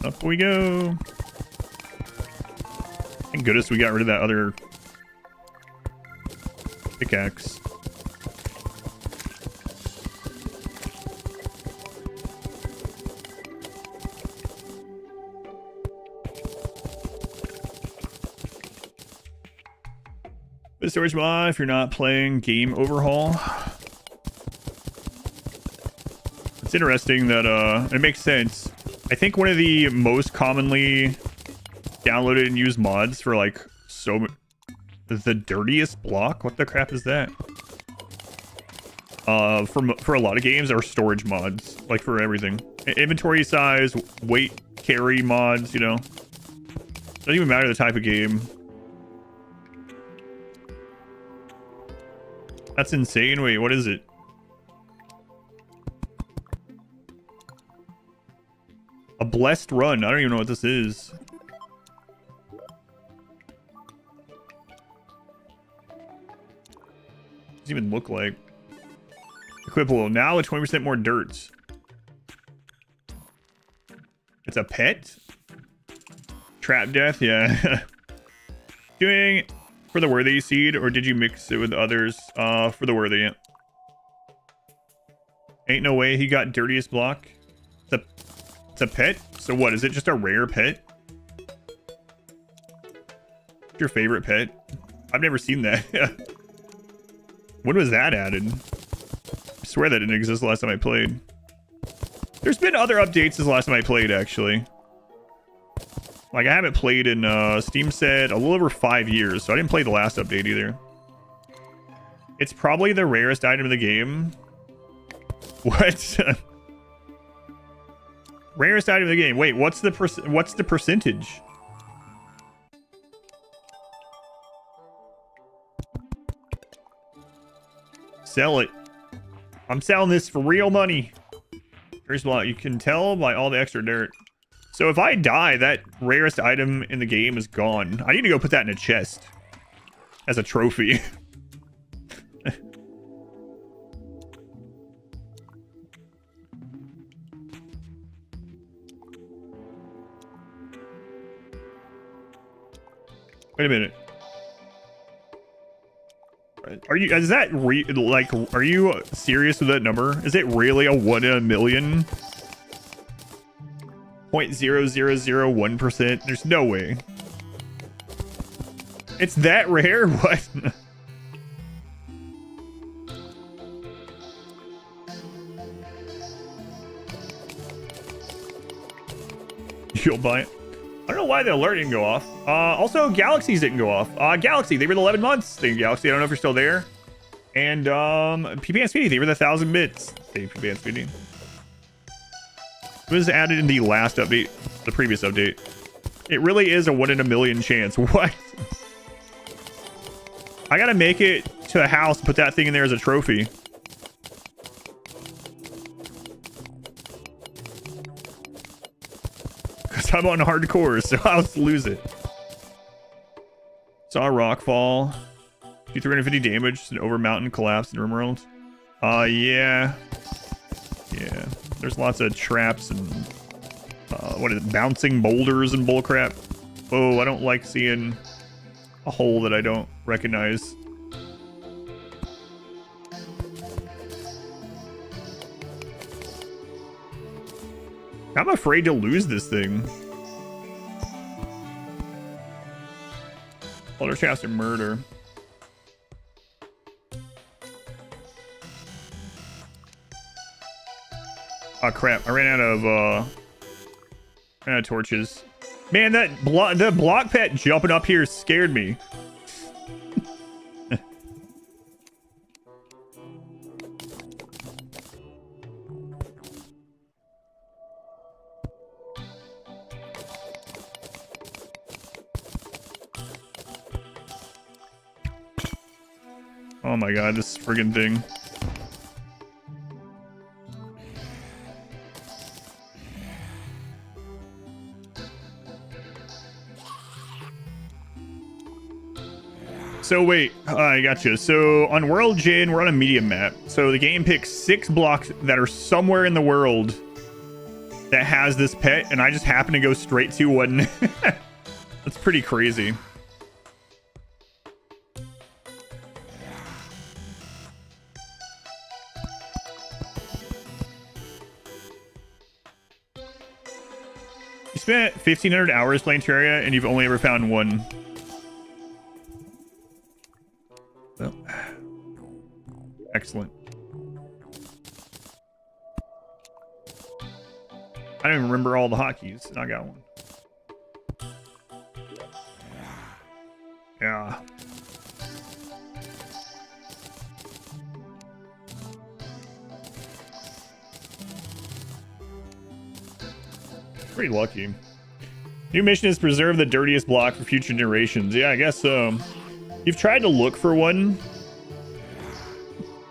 Up we go. Thank goodness we got rid of that other pickaxe. The storage mod if you're not playing game overhaul. It's interesting that it makes sense. I think one of the most commonly downloaded and used mods for like the dirtiest block. What the crap is that? For a lot of games are storage mods, like for everything. Inventory size, weight, carry mods, you know. Doesn't even matter the type of game. That's insane. Wait, what is it? A blessed run. I don't even know what this is. Doesn't even look like. Equipable. Now with 20% more dirt. It's a pet? Trap death? Yeah. Doing for the worthy seed, or did you mix it with others? For the worthy, yeah. Ain't no way he got dirtiest block. It's a pet? So what, is it just a rare pet? What's your favorite pet? I've never seen that. When was that added? I swear that didn't exist the last time I played. There's been other updates since the last time I played, actually. Like, I haven't played in, Steam said, a little over 5 years, so I didn't play the last update either. It's probably the rarest item in the game. What? Rarest item in the game. Wait, what's the percentage? Sell it. I'm selling this for real money. Here's what you can tell by all the extra dirt. So if I die, that rarest item in the game is gone. I need to go put that in a chest as a trophy. Wait a minute. Are you are you serious with that number? Is it really a 1 in a million? 0.0001%? There's no way. It's that rare? What? You'll buy it. I don't know why the alert didn't go off. Also, Galaxies didn't go off. Galaxy, they were the 11 months. Thank you, Galaxy. I don't know if you're still there. And PP and Speedy, they were the 1,000 bits. Thank you, PP and Speedy. It was added in the last update, the previous update. It really is a 1 in a million chance. What? I gotta make it to a house, put that thing in there as a trophy. I'm on hardcore, so I'll just lose it. Saw a rock fall. Do 350 damage. An over mountain collapse in RimWorld. Yeah. Yeah. There's lots of traps and what is it? Bouncing boulders and bullcrap. Oh, I don't like seeing a hole that I don't recognize. I'm afraid to lose this thing. Older chance of murder. Oh crap! I ran out of torches. Man, the block pet jumping up here scared me. Oh my god, this friggin' thing. So wait, I gotcha. So on World Gin, we're on a medium map. So the game picks 6 blocks that are somewhere in the world that has this pet, and I just happen to go straight to one. That's pretty crazy. You spent 1,500 hours playing Terraria, and you've only ever found one. Well, excellent. I don't even remember all the hotkeys, and I got one. Yeah. Pretty lucky. New mission is preserve the dirtiest block for future generations. Yeah, I guess so. You've tried to look for one,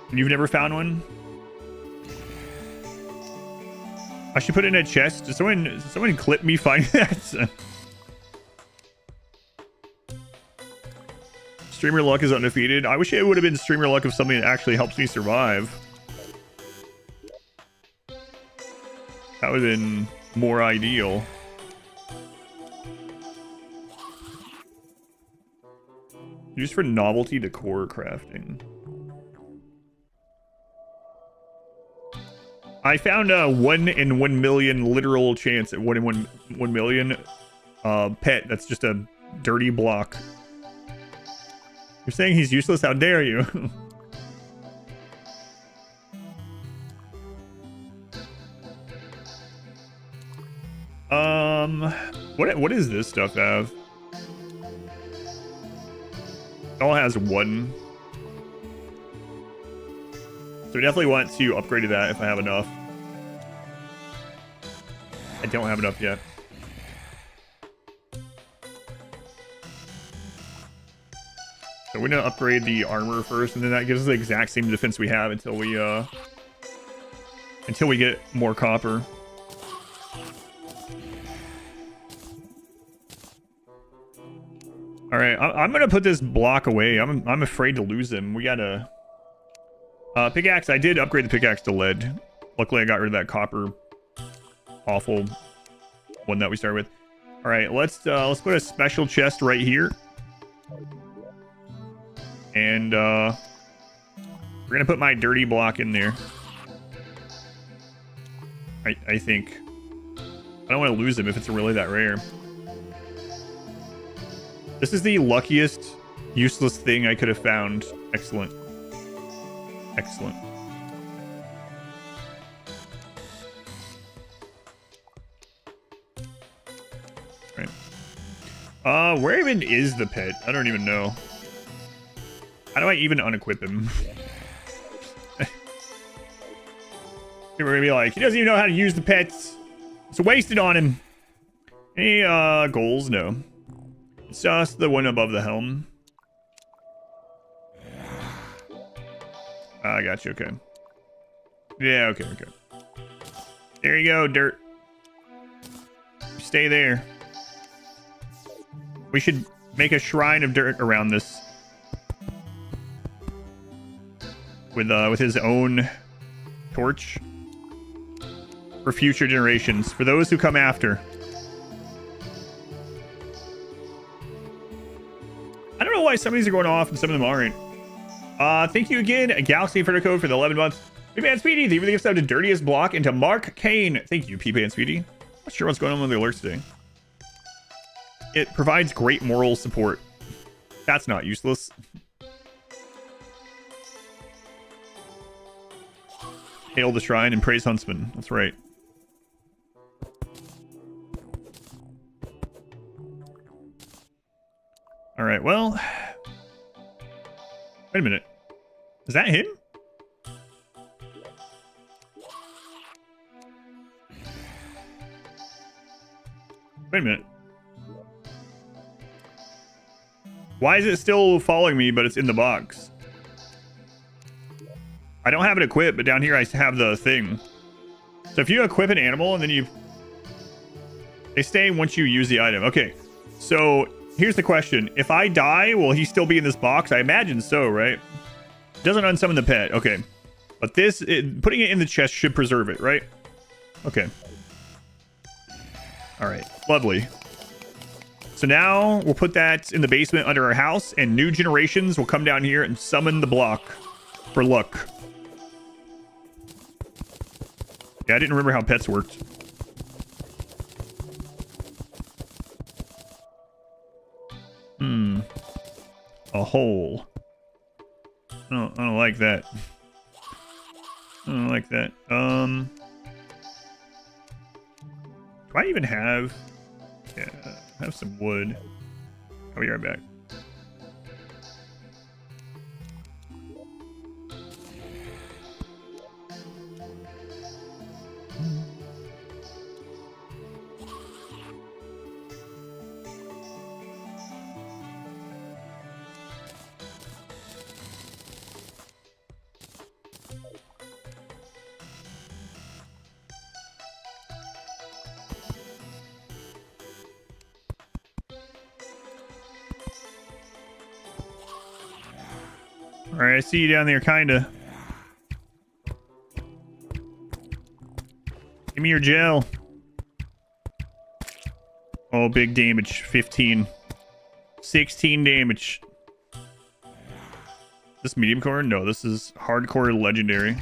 and you've never found one? I should put it in a chest. Did someone clip me finding that? Streamer luck is undefeated. I wish it would have been streamer luck of something that actually helps me survive. That would have been more ideal. Used for novelty decor crafting. I found a 1 in 1 million literal chance at 1 in 1 million pet that's just a dirty block You're saying he's useless? How dare you? What does this stuff have? It all has one. So I definitely want to upgrade to that if I have enough. I don't have enough yet. So we're gonna upgrade the armor first, and then that gives us the exact same defense we have until we get more copper. All right, I'm gonna put this block away. I'm afraid to lose him. We gotta pickaxe. I did upgrade the pickaxe to lead. Luckily, I got rid of that copper awful one that we started with. All right, let's put a special chest right here, and we're gonna put my dirty block in there. I think I don't want to lose him if it's really that rare. This is the luckiest useless thing I could have found. Excellent. Excellent. Right. Where even is the pet? I don't even know. How do I even unequip him? We're gonna be like, he doesn't even know how to use the pets. It's wasted on him. Any goals? No. It's just the one above the helm. I got you. Okay. Yeah. Okay. Okay. There you go, dirt. Stay there. We should make a shrine of dirt around this. With his own torch. For future generations. For those who come after. I don't know why some of these are going off and some of them aren't. Thank you again, Galaxy Inferno Code for the 11 months. P-Pan Speedy, thank you for the gift of the dirtiest block into Mark Kane. Thank you, P-Pan Speedy. Not sure what's going on with the alerts today. It provides great moral support. That's not useless. Hail the shrine and praise Huntsman. That's right. All right, well... Wait a minute. Is that him? Wait a minute. Why is it still following me, but it's in the box? I don't have it equipped, but down here I have the thing. So if you equip an animal and then you... They stay once you use the item. Okay, so here's the question. If I die, will he still be in this box? I imagine so, right? Doesn't unsummon the pet. Okay. But this, putting it in the chest should preserve it, right? Okay. All right. Lovely. So now we'll put that in the basement under our house, and new generations will come down here and summon the block for luck. Yeah, I didn't remember how pets worked. A hole. I don't like that. I don't like that. Do I even have... Yeah, I have some wood. I'll be right back. Alright, I see you down there, kinda. Give me your gel. Oh, big damage. 15. 16 damage. This medium core? No, this is hardcore legendary.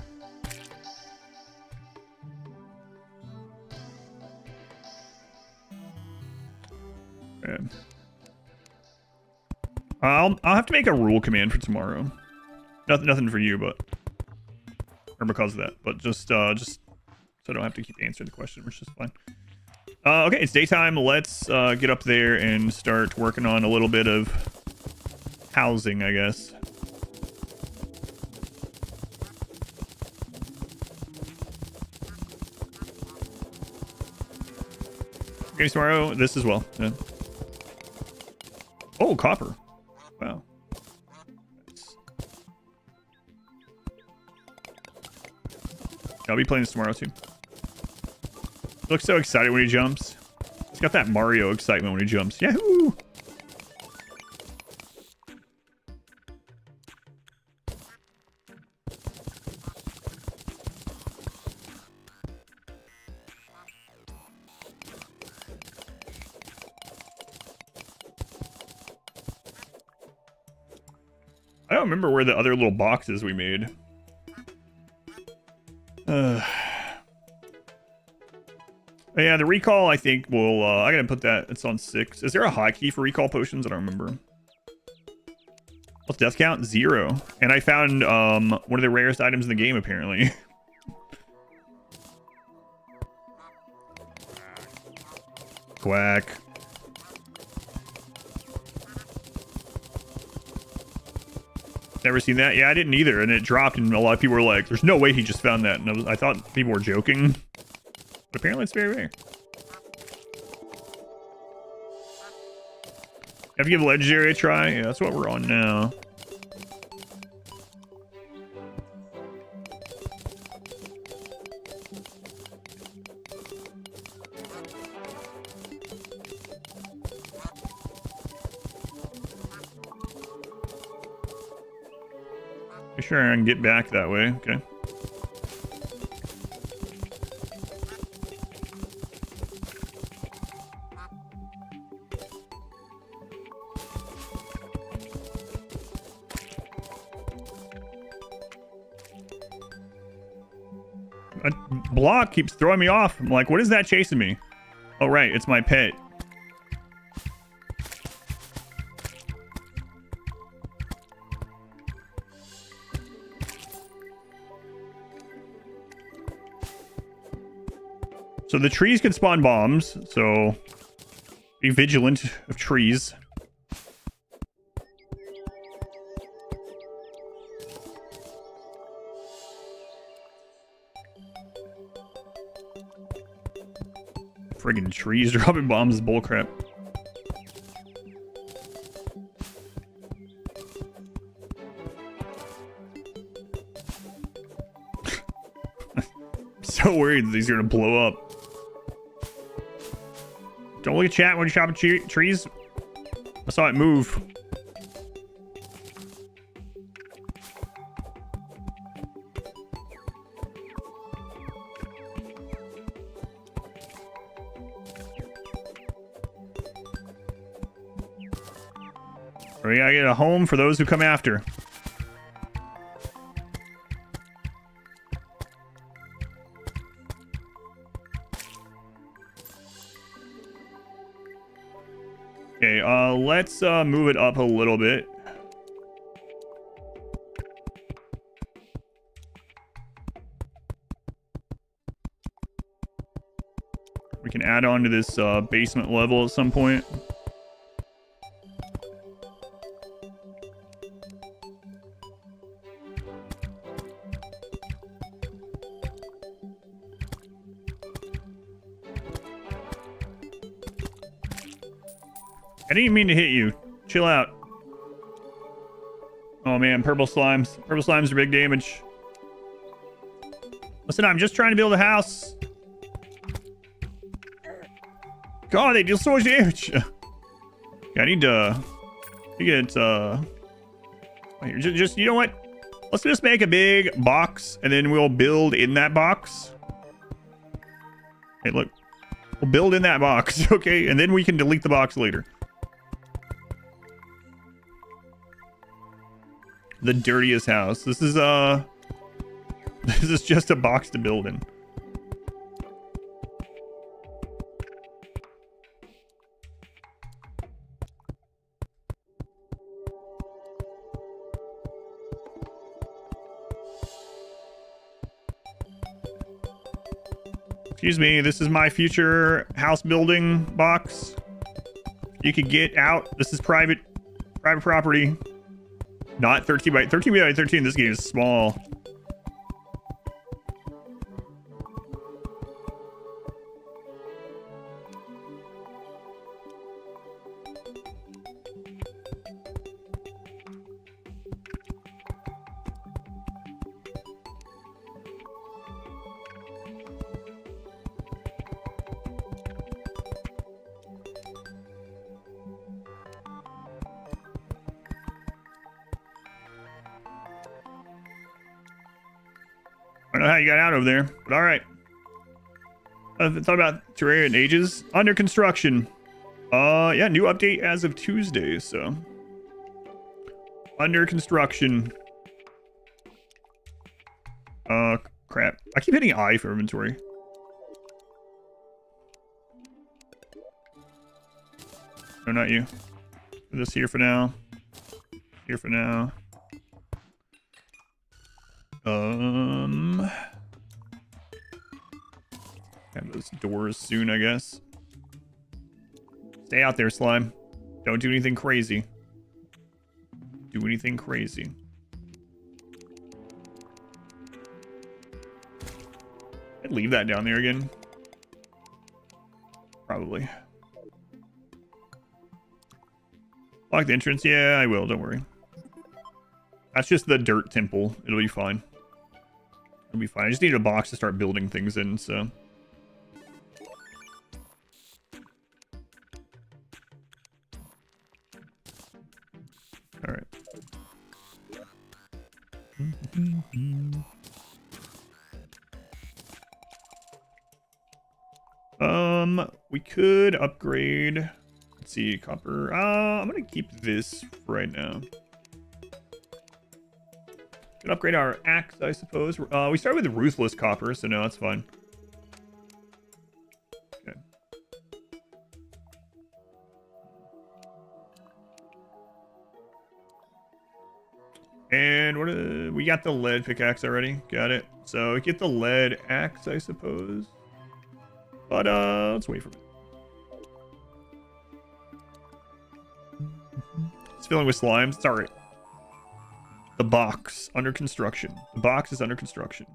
Okay. I'll have to make a rule command for tomorrow. Nothing for you, but or because of that, but just so I don't have to keep answering the question, which is fine. Okay, it's daytime. Let's get up there and start working on a little bit of housing, I guess. Okay, tomorrow. This as well. Yeah. Oh, copper. Wow. I'll be playing this tomorrow too. Looks so excited when he jumps. He's got that Mario excitement when he jumps. Yahoo! I don't remember where the other little boxes we made. Yeah, the recall, I think, will... I gotta put that... It's on 6. Is there a hotkey for recall potions? I don't remember. What's death count? 0. And I found one of the rarest items in the game, apparently. Quack. Never seen that? Yeah, I didn't either. And it dropped, and a lot of people were like, there's no way he just found that. And I thought people were joking. But apparently it's very rare. Have to give Legendary a try? Yeah, that's what we're on now. Be sure I can get back that way. Okay. A block keeps throwing me off. I'm like, what is that chasing me? Oh, right. It's my pet. So the trees can spawn bombs, so be vigilant of trees. Friggin' trees dropping bombs is bullcrap. So worried that these are gonna blow up. Don't look at chat when you're chopping trees. I saw it move. We gotta get a home for those who come after. Okay, let's move it up a little bit. We can add on to this basement level at some point. I didn't even mean to hit you. Chill out. Oh man, purple slimes. Purple slimes are big damage. Listen, I'm just trying to build a house. God, they deal so much damage. Yeah, I need to get just you know what? Let's just make a big box and then we'll build in that box. Hey, look. We'll build in that box, okay? And then we can delete the box later. The dirtiest house. This is just a box to build in. Excuse me, this is my future house building box. You could get out. This is private property. Not 13 by 13. This game is small. I don't know how you got out over there, but all right. I've thought about Terraria in ages. Under construction. Yeah, new update as of Tuesday, so. Under construction. Crap. I keep hitting I for inventory. No, not you. Put this here for now. Here for now. Have those doors soon, I guess. Stay out there, slime. Don't do anything crazy. Do anything crazy. I'd leave that down there again. Probably. Lock the entrance? Yeah, I will. Don't worry. That's just the dirt temple. It'll be fine. It'll be fine. I just need a box to start building things in, so. All right. We could upgrade. Let's see, copper. I'm gonna keep this right now. Could upgrade our axe, I suppose. We started with the ruthless copper, so no, that's fine. Okay. And what? We got the lead pickaxe already. Got it. So we get the lead axe, I suppose. But let's wait for it. It's filling with slimes. It's all right. The box under construction. The box is under construction.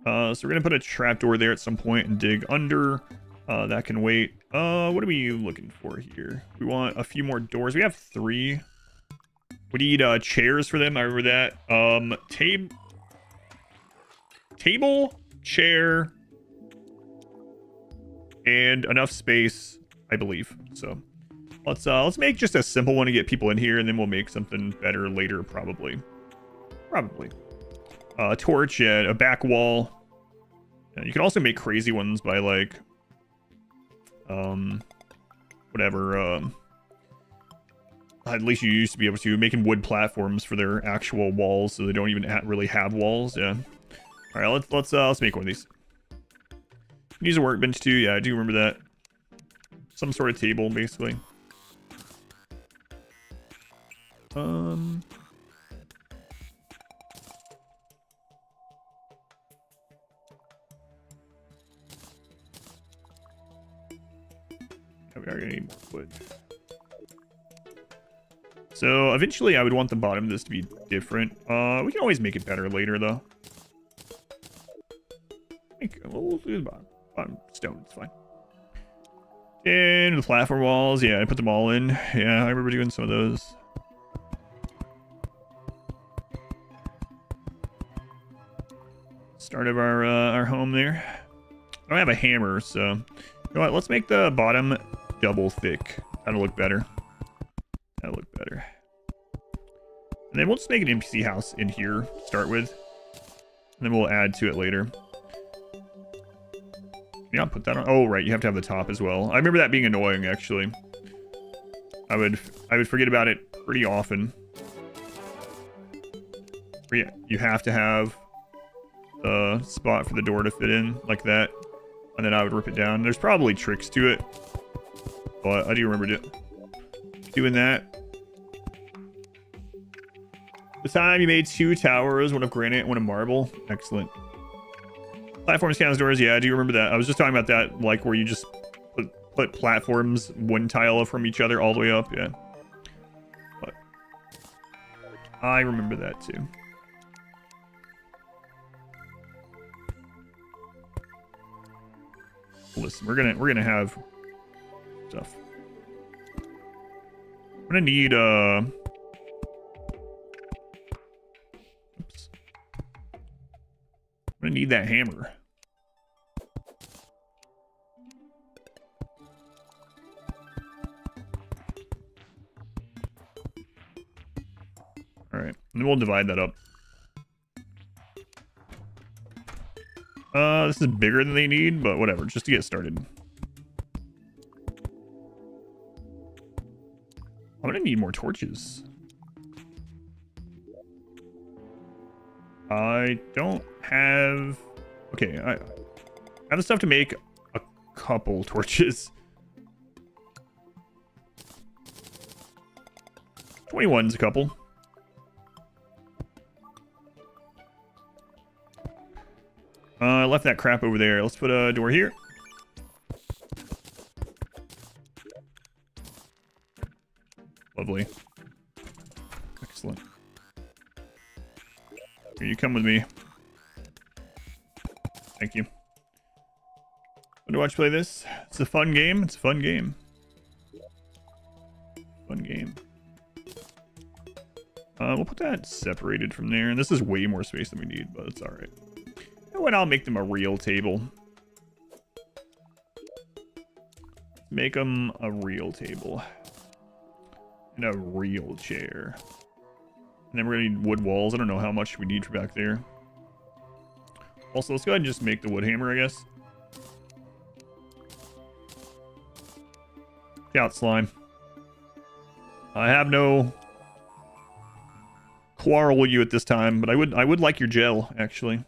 So we're gonna put a trapdoor there at some point and dig under. That can wait. What are we looking for here? We want a few more doors. We have 3. We need chairs for them. I remember that. Table, chair, and enough space, I believe. So let's make just a simple one to get people in here, and then we'll make something better later, probably. A torch and a back wall. You can also make crazy ones by like whatever at least you used to be able to, making wood platforms for their actual walls, so they don't even really have walls. Yeah. All right, let's make one of these. Use a workbench too. Yeah, I do remember that. Some sort of table, basically. We are gonna need more wood. So eventually I would want the bottom of this to be different. We can always make it better later though. We'll do the bottom stone, it's fine. And the platform walls, yeah, I put them all in. Yeah, I remember doing some of those. Start of our home there. I don't have a hammer, so you know what? Let's make the bottom double thick. That'll look better. That'll look better. And then we'll just make an NPC house in here to start with, and then we'll add to it later. Yeah, I'll put that on. Oh, right, you have to have the top as well. I remember that being annoying, actually. I would forget about it pretty often. But yeah, you have to have the spot for the door to fit in like that, and then I would rip it down. There's probably tricks to it, but I do remember doing that. The time you made 2 towers, one of granite, one of marble. Excellent. Platforms count as doors. Yeah, I do remember that. I was just talking about that, like where you just put platforms one tile from each other all the way up. Yeah. But I remember that too. Listen, we're gonna have stuff. I'm gonna need oops. I'm gonna need that hammer. All right, and then we'll divide that up. This is bigger than they need, but whatever, just to get started. I'm gonna need more torches. I don't have... Okay, I have the stuff to make a couple torches. 21's a couple. I left that crap over there. Let's put a door here. Lovely. Excellent. Here, you come with me. Thank you. Want to watch play this? It's a fun game. It's a fun game. Fun game. We'll put that separated from there. And this is way more space than we need, but it's alright. And I'll make them a real table. Make them a real table. And a real chair. And then we're gonna need wood walls. I don't know how much we need for back there. Also, let's go ahead and just make the wood hammer, I guess. Get out, slime. I have no quarrel with you at this time, but I would like your gel, actually.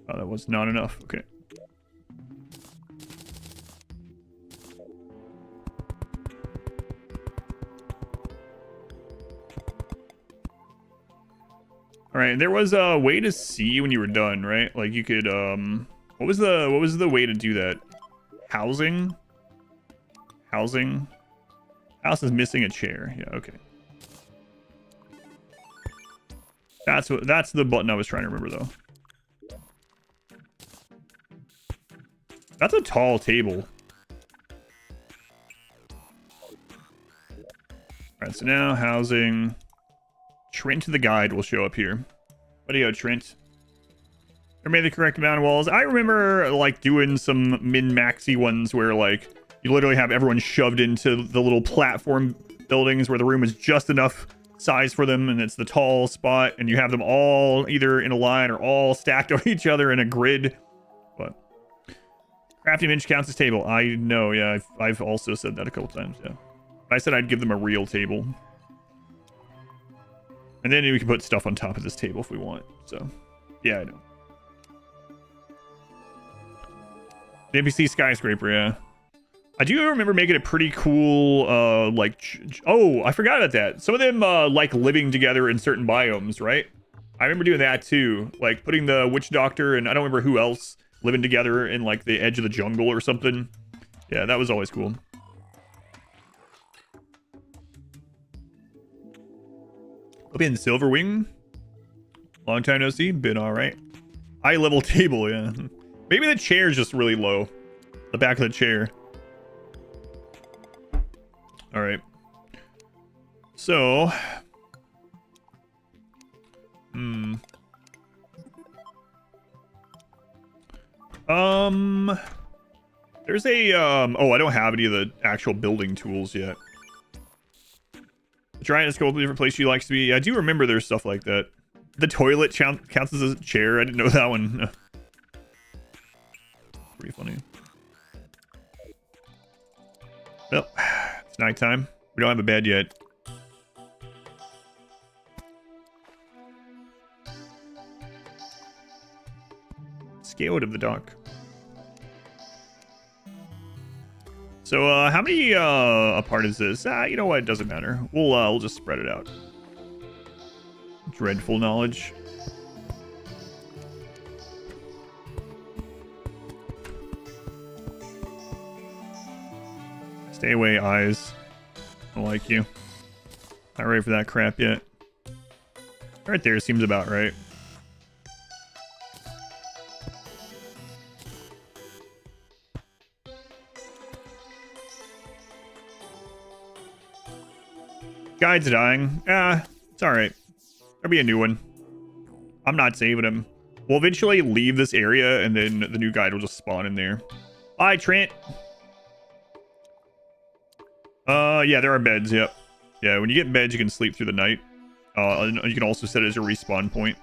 Oh, that was not enough. Okay. All right, there was a way to see when you were done, right? Like you could what was the way to do that? Housing? Housing? House is missing a chair. Yeah, okay. That's the button I was trying to remember though. That's a tall table. Alright, so now housing. Trent the guide will show up here. What do you go, Trent? I made the correct amount of walls. I remember like doing some min-maxy ones where like you literally have everyone shoved into the little platform buildings where the room is just enough size for them and it's the tall spot and you have them all either in a line or all stacked on each other in a grid. But crafting bench counts as table. I know, yeah, I've also said that a couple times, yeah. I said I'd give them a real table. And then we can put stuff on top of this table if we want. So, yeah, I know. The NPC skyscraper, yeah. I do remember making it pretty cool, oh, I forgot about that. Some of them, like living together in certain biomes, right? I remember doing that too. Like putting the witch doctor and I don't remember who else living together in like the edge of the jungle or something. Yeah, that was always cool. Been Silverwing. Long time no see. Been alright. High level table, yeah. Maybe the chair's just really low. The back of the chair. Alright. So. There's a, oh, I don't have any of the actual building tools yet. Trying to go to a different place she likes to be. I do remember there's stuff like that. The toilet counts as a chair. I didn't know that one. Pretty funny. Well, it's nighttime. We don't have a bed yet. out of the dock. So, how many apart is this? You know what? It doesn't matter. We'll just spread it out. Dreadful knowledge. Stay away, eyes. I don't like you. Not ready for that crap yet. Right there seems about right. Guide's dying. It's alright. There'll be a new one. I'm not saving him. We'll eventually leave this area, and then the new guide will just spawn in there. Bye, Trent. Yeah, there are beds, yep. Yeah, when you get beds, you can sleep through the night. And you can also set it as a respawn point.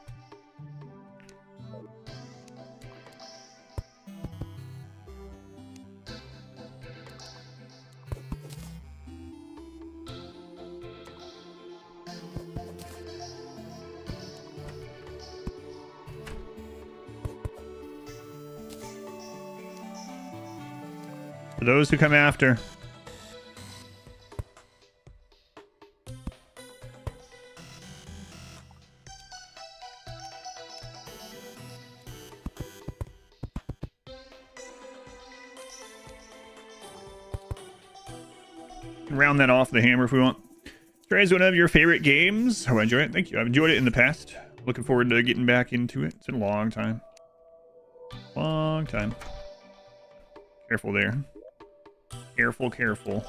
For those who come after. Round that off the hammer if we want. Terraria is one of your favorite games. I enjoy it. Thank you. I've enjoyed it in the past. Looking forward to getting back into it. It's been a long time. Long time. Careful there. Careful, careful.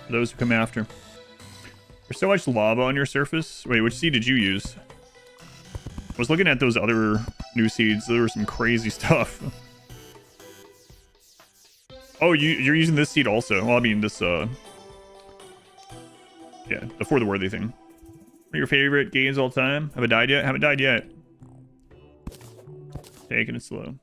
For those who come after. There's so much lava on your surface. Wait, which seed did you use? I was looking at those other new seeds. There was some crazy stuff. Oh, you're using this seed also. Well, I mean this, yeah, the For the Worthy thing. What are your favorite games all time? Haven't died yet? Haven't died yet. Taking it slow.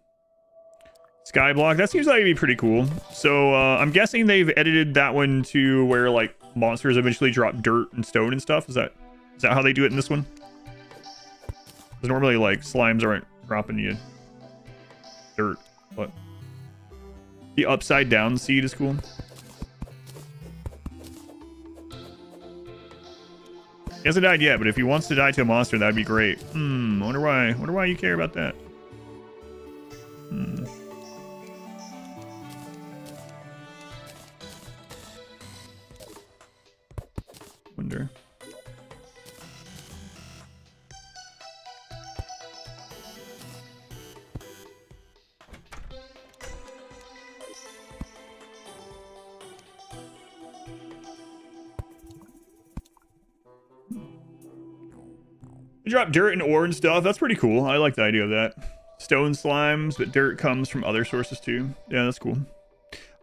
Skyblock, that seems like it'd be pretty cool. So, I'm guessing they've edited that one to where, like, monsters eventually drop dirt and stone and stuff. Is that how they do it in this one? Because normally, like, slimes aren't dropping you dirt, but the upside down seed is cool. He hasn't died yet, but if he wants to die to a monster, that'd be great. Wonder why you care about that. Wonder. You drop dirt and ore and stuff. That's pretty cool. I like the idea of that. Stone slimes, but dirt comes from other sources too. Yeah, that's cool.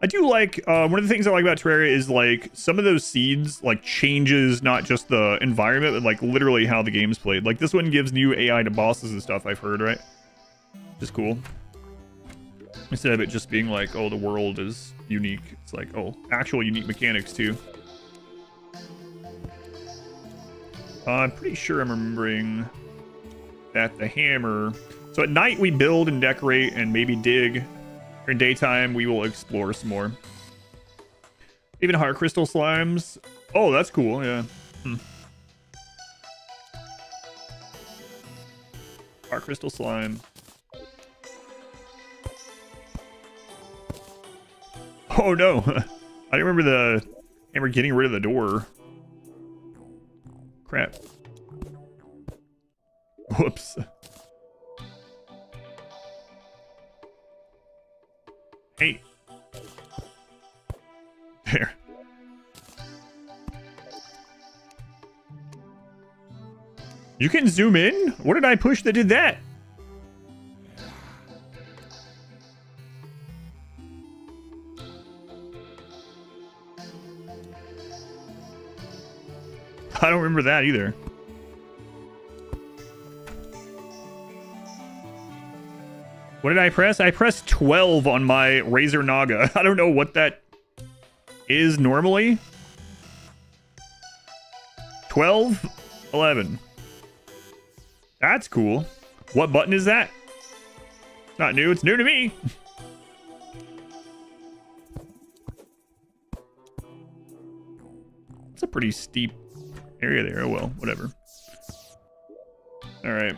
I do like, one of the things I like about Terraria is, like, some of those seeds, like, changes not just the environment, but, like, literally how the game's played. Like, this one gives new AI to bosses and stuff, I've heard, right? Just cool. Instead of it just being like, oh, the world is unique. It's like, oh, actual unique mechanics, too. I'm pretty sure I'm remembering that the hammer... So at night, we build and decorate and maybe dig. In daytime, we will explore some more. Even heart crystal slimes. Oh, that's cool. Yeah. Heart crystal slime. Oh no! I didn't remember the hammer getting rid of the door. Crap. Whoops. Hey. There. You can zoom in? What did I push that did that? I don't remember that either. What did I press? I pressed 12 on my Razor Naga. I don't know what that is normally. 12, 11. That's cool. What button is that? It's not new. It's new to me. It's a pretty steep area there. Oh, well, whatever. All right.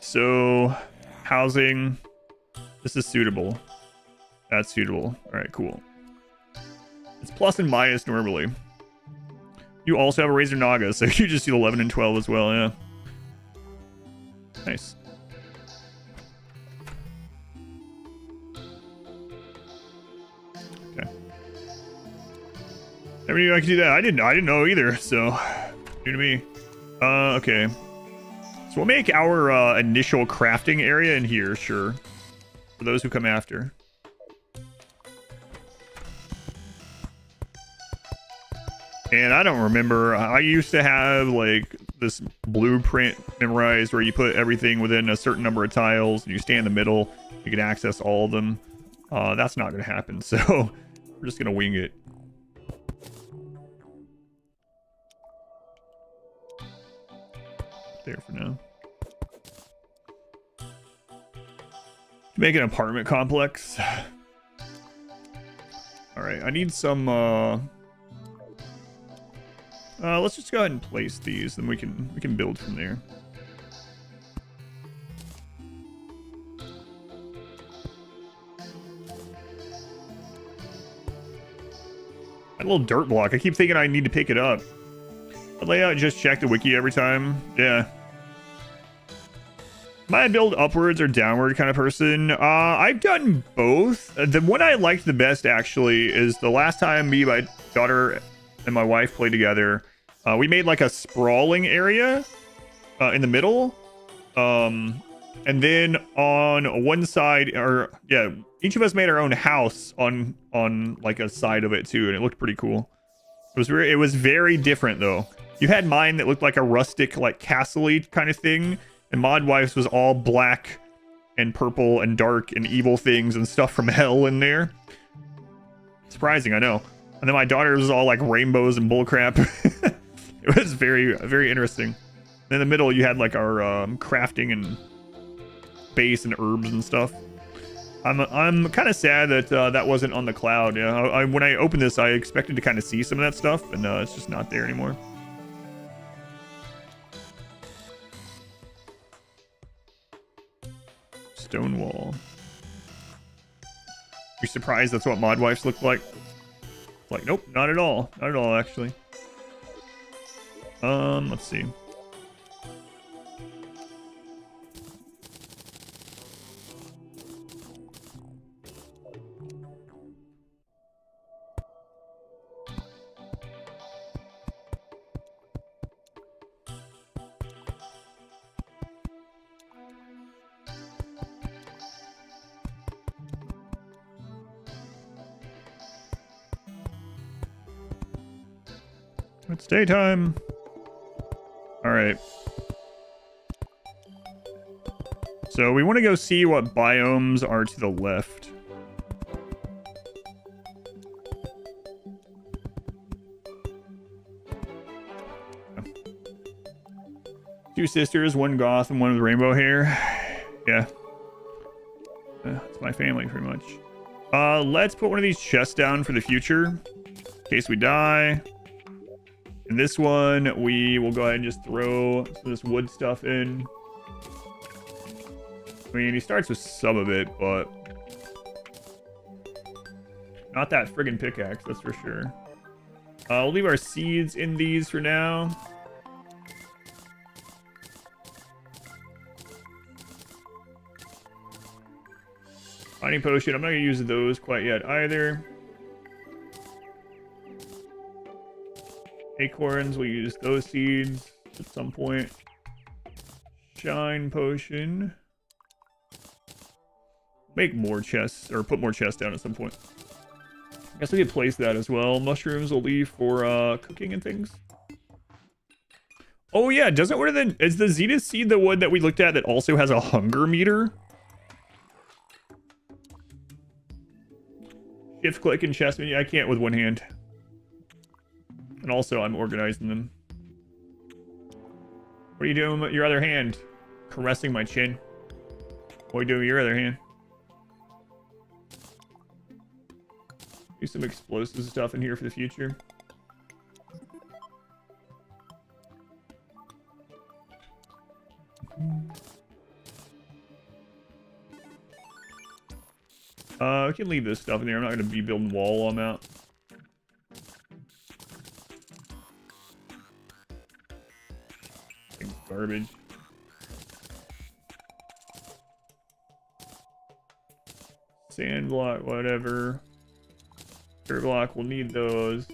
So, housing. This is suitable. That's suitable. All right, cool. It's plus and minus normally. You also have a Razor Naga, so you just see 11 and 12 as well, yeah. Nice. Okay. Never knew I could do that. I didn't know either, so new to me. Okay. So we'll make our initial crafting area in here, sure. For those who come after. And I don't remember. I used to have like this blueprint memorized where you put everything within a certain number of tiles and you stay in the middle. You can access all of them. That's not going to happen. So we're just going to wing it. There for now. Make an apartment complex. All right, I need some. Let's just go ahead and place these, then we can build from there. That little dirt block. I keep thinking I need to pick it up. The layout, just check the wiki every time. Yeah. Am I a build upwards or downward kind of person? I've done both. The one I liked the best, actually, is the last time me, my daughter, and my wife played together. We made like a sprawling area in the middle. And then on one side, or yeah, each of us made our own house on like a side of it too, and it looked pretty cool. It was very different though. You had mine that looked like a rustic, like castle-y kind of thing. And Mod Wife's was all black and purple and dark and evil things and stuff from hell in there. Surprising, I know. And then my daughter's was all like rainbows and bullcrap. It was very, very interesting. In the middle, you had like our crafting and base and herbs and stuff. I'm kind of sad that that wasn't on the cloud. Yeah, when I opened this, I expected to kind of see some of that stuff, and it's just not there anymore. Stone wall. You're surprised that's what Mod Wife's looked like? Like, nope, not at all. Not at all, actually. Let's see. It's daytime. All right. So we want to go see what biomes are to the left. Two sisters, one goth and one with rainbow hair. Yeah. It's my family pretty much. Let's put one of these chests down for the future in case we die. And this one, we will go ahead and just throw some of this wood stuff in. I mean, he starts with some of it, but not that friggin' pickaxe, that's for sure. We'll leave our seeds in these for now. Mining potion, I'm not going to use those quite yet either. Acorns, we'll use those seeds at some point. Shine potion. Make more chests, or put more chests down at some point. I guess we could place that as well. Mushrooms we'll leave for cooking and things. Oh yeah, doesn't one of the is the Zeta seed the one that we looked at that also has a hunger meter? Shift click and chest menu. I can't with one hand. And also I'm organizing them. What are you doing with your other hand? Caressing my chin. What are you doing with your other hand? Do some explosive stuff in here for the future. I can leave this stuff in there. I'm not going to be building wall while I'm out. Garbage. Sand block, whatever. Dirt block, we'll need those.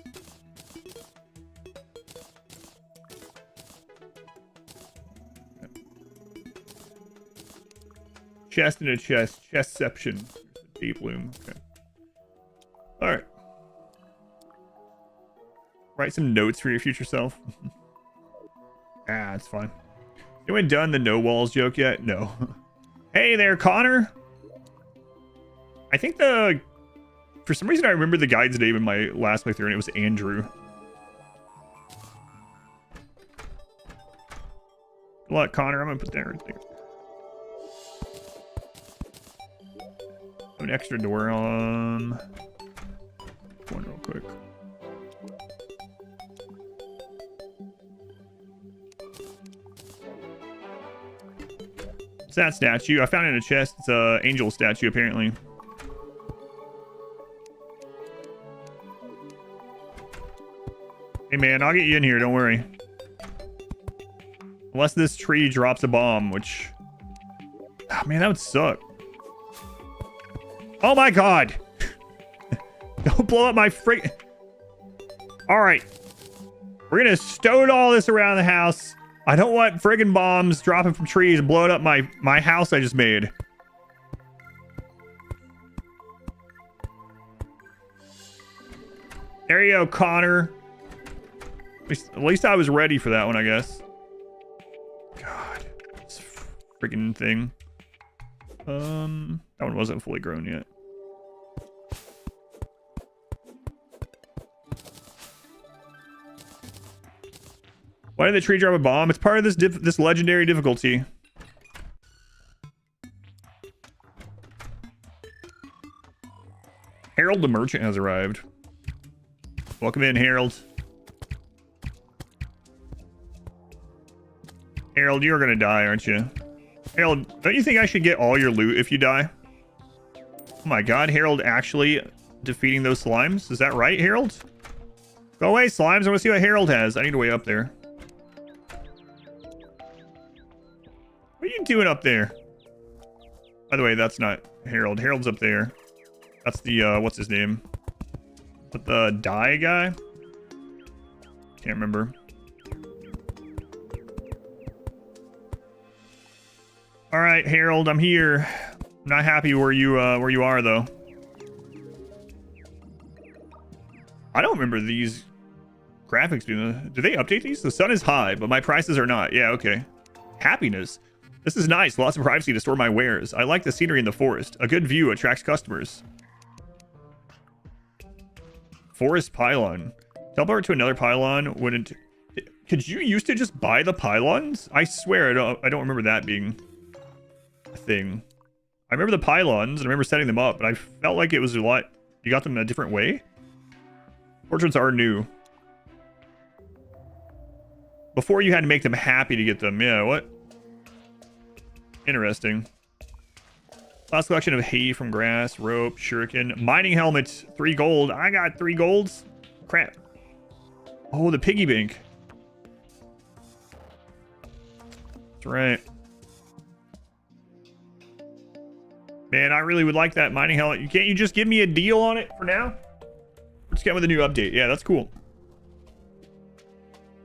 Chest and a chest. Chestception. Deep loom. Okay. Alright. Write some notes for your future self. That's fine. Anyone done the no walls joke yet? No. Hey there, Connor. I think for some reason I remember the guide's name in my last playthrough and it was Andrew. Good luck, Connor. I'm gonna put that right there. An extra door. One real quick. It's that statue. I found it in a chest. It's a angel statue, apparently. Hey, man, I'll get you in here. Don't worry. Unless this tree drops a bomb, which... Oh, man, that would suck. Oh, my God. Don't blow up my frig... All right. We're going to stone all this around the house. I don't want friggin' bombs dropping from trees and blowing up my house I just made. There you go, Connor. At least I was ready for that one, I guess. God. This friggin' thing. That one wasn't fully grown yet. Why did the tree drop a bomb? It's part of this legendary difficulty. Harold the merchant has arrived. Welcome in, Harold. Harold, you're gonna die, aren't you? Harold, don't you think I should get all your loot if you die? Oh my God, Harold actually defeating those slimes? Is that right, Harold? Go away, slimes. I want to see what Harold has. I need to way up there. What are you doing up there? By the way, that's not Harold. Harold's up there. That's the, what's his name? But the dye guy? Can't remember. All right, Harold, I'm here. I'm not happy where you are, though. I don't remember these graphics being... Do they update these? The sun is high, but my prices are not. Yeah, okay. Happiness. This is nice. Lots of privacy to store my wares. I like the scenery in the forest. A good view attracts customers. Forest pylon. Teleport to another pylon. Wouldn't... Could you used to just buy the pylons? I swear I don't remember that being a thing. I remember the pylons. I remember setting them up, but I felt like it was a lot... You got them in a different way? Portraits are new. Before you had to make them happy to get them. Yeah, what? Interesting. Last collection of hay from grass, rope, shuriken, mining helmets, 3 gold. I got 3 golds. Crap. Oh, the piggy bank. That's right. Man, I really would like that mining helmet. Can't you just give me a deal on it for now? We're just getting with a new update. Yeah, that's cool.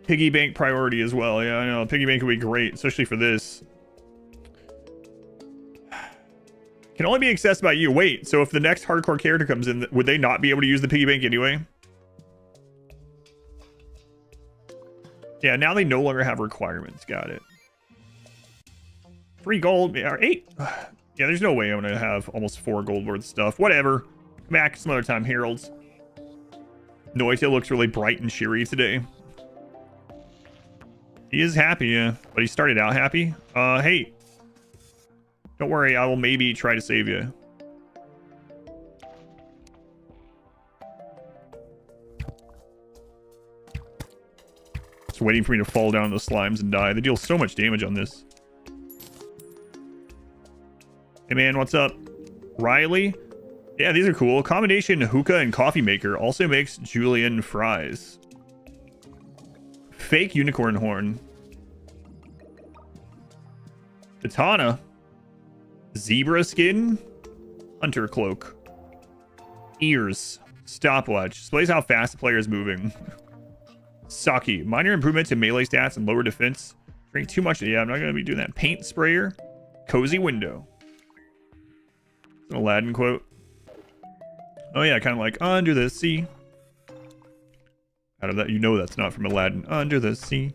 Piggy bank priority as well. Yeah, I know. Piggy bank would be great, especially for this. Can only be accessed by you. Wait, so if the next hardcore character comes in, would they not be able to use the piggy bank anyway? Yeah, now they no longer have requirements. Got it. 3 gold, or 8. Yeah, there's no way I'm gonna have almost 4 gold worth of stuff. Whatever. Come back some other time, Heralds. Noita looks really bright and cheery today. He is happy, yeah. But he started out happy. Hey. Don't worry, I will maybe try to save you. Just waiting for me to fall down the slimes and die. They deal so much damage on this. Hey man, what's up? Riley? Yeah, these are cool. Combination hookah and coffee maker also makes julienne fries. Fake unicorn horn. Katana. Zebra skin. Hunter cloak. Ears. Stopwatch. Displays how fast the player is moving. Saki. Minor improvement to melee stats and lower defense. Drink too much. Yeah, I'm not going to be doing that. Paint sprayer. Cozy window. An Aladdin quote. Oh yeah, kind of like under the sea. Out of that, you know that's not from Aladdin. Under the sea.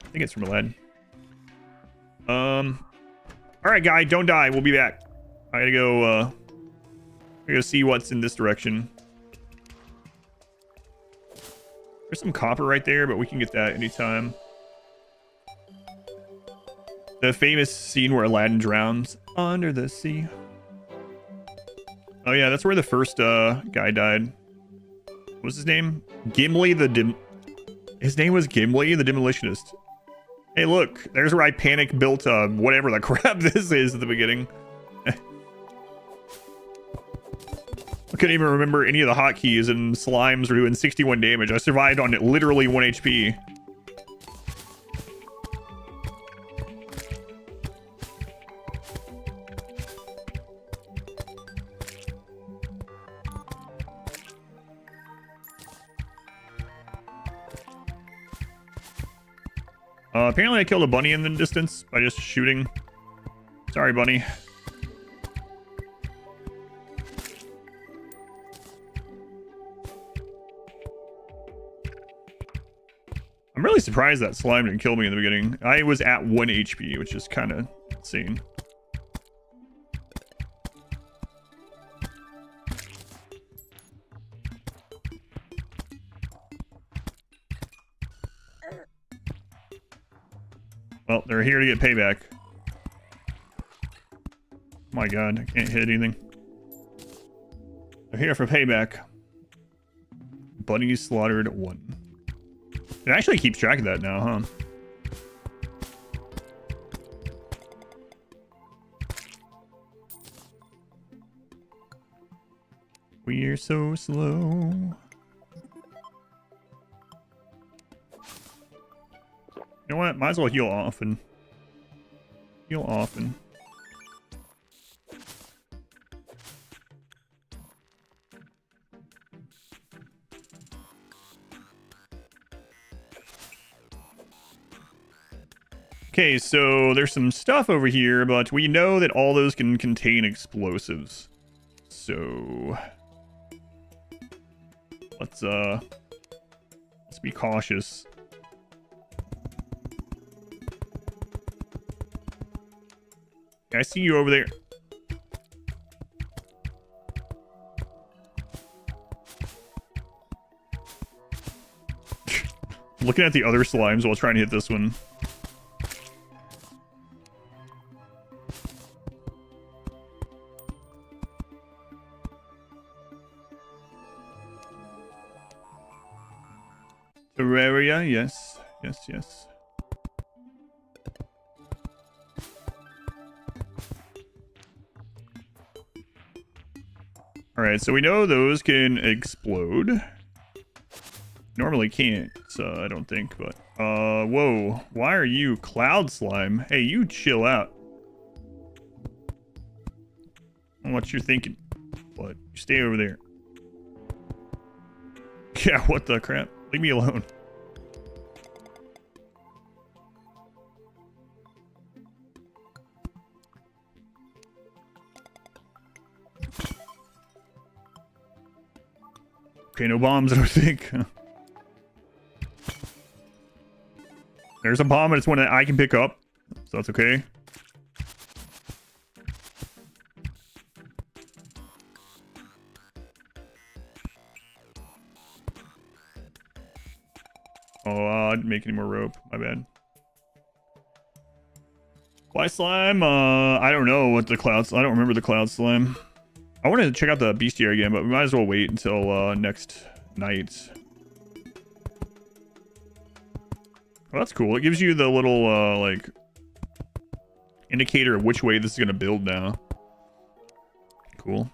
I think it's from Aladdin. All right, guy, don't die. We'll be back. I gotta go see what's in this direction. There's some copper right there, but we can get that anytime. The famous scene where Aladdin drowns under the sea. Oh yeah, that's where the first guy died. What was his name? Gimli the His name was Gimli the Demolitionist. Hey look, there's where I panic built whatever the crap this is at the beginning. I couldn't even remember any of the hotkeys, and slimes were doing 61 damage. I survived on literally 1 HP. Apparently I killed a bunny in the distance by just shooting. Sorry, bunny. I'm really surprised that slime didn't kill me in the beginning. I was at 1 HP, which is kind of insane. Well, they're here to get payback. Oh my god, I can't hit anything. They're here for payback. Bunny slaughtered 1. It actually keeps track of that now, huh? We're so slow. You know what? Might as well heal often. Heal often. Okay, so there's some stuff over here, but we know that all those can contain explosives. So let's be cautious. I see you over there. Looking at the other slimes while trying to hit this one. Terraria, yes. Yes, yes. Alright, so we know those can explode. Normally can't, so I don't think, but... whoa. Why are you cloud slime? Hey, you chill out. I don't know what you're thinking. What? You stay over there. Yeah, what the crap? Leave me alone. Okay, no bombs, I don't think. There's a bomb, and it's one that I can pick up, so that's okay. Oh, I didn't make any more rope. My bad. Why slime? I don't know what the clouds. I don't remember the cloud slime. I wanted to check out the bestiary again, but we might as well wait until next night. Well, that's cool. It gives you the little like indicator of which way this is gonna build now. Cool.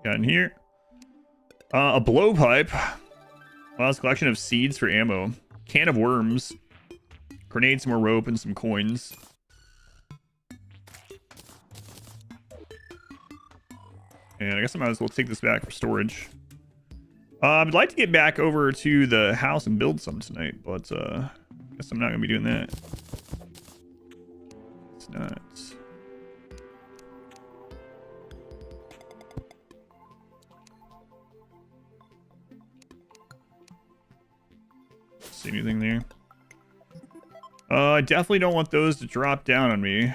Got in here. A blowpipe. Last collection of seeds for ammo. Can of worms. Grenades, some more rope, and some coins. And I guess I might as well take this back for storage. I'd like to get back over to the house and build some tonight, but I guess I'm not going to be doing that. It's not. See anything there? I definitely don't want those to drop down on me.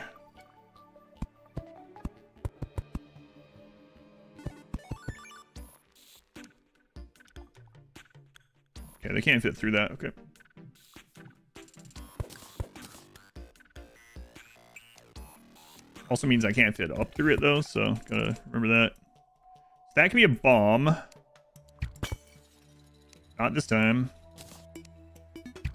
Okay, they can't fit through that. Okay. Also means I can't fit up through it though, so gotta remember that. That could be a bomb. Not this time.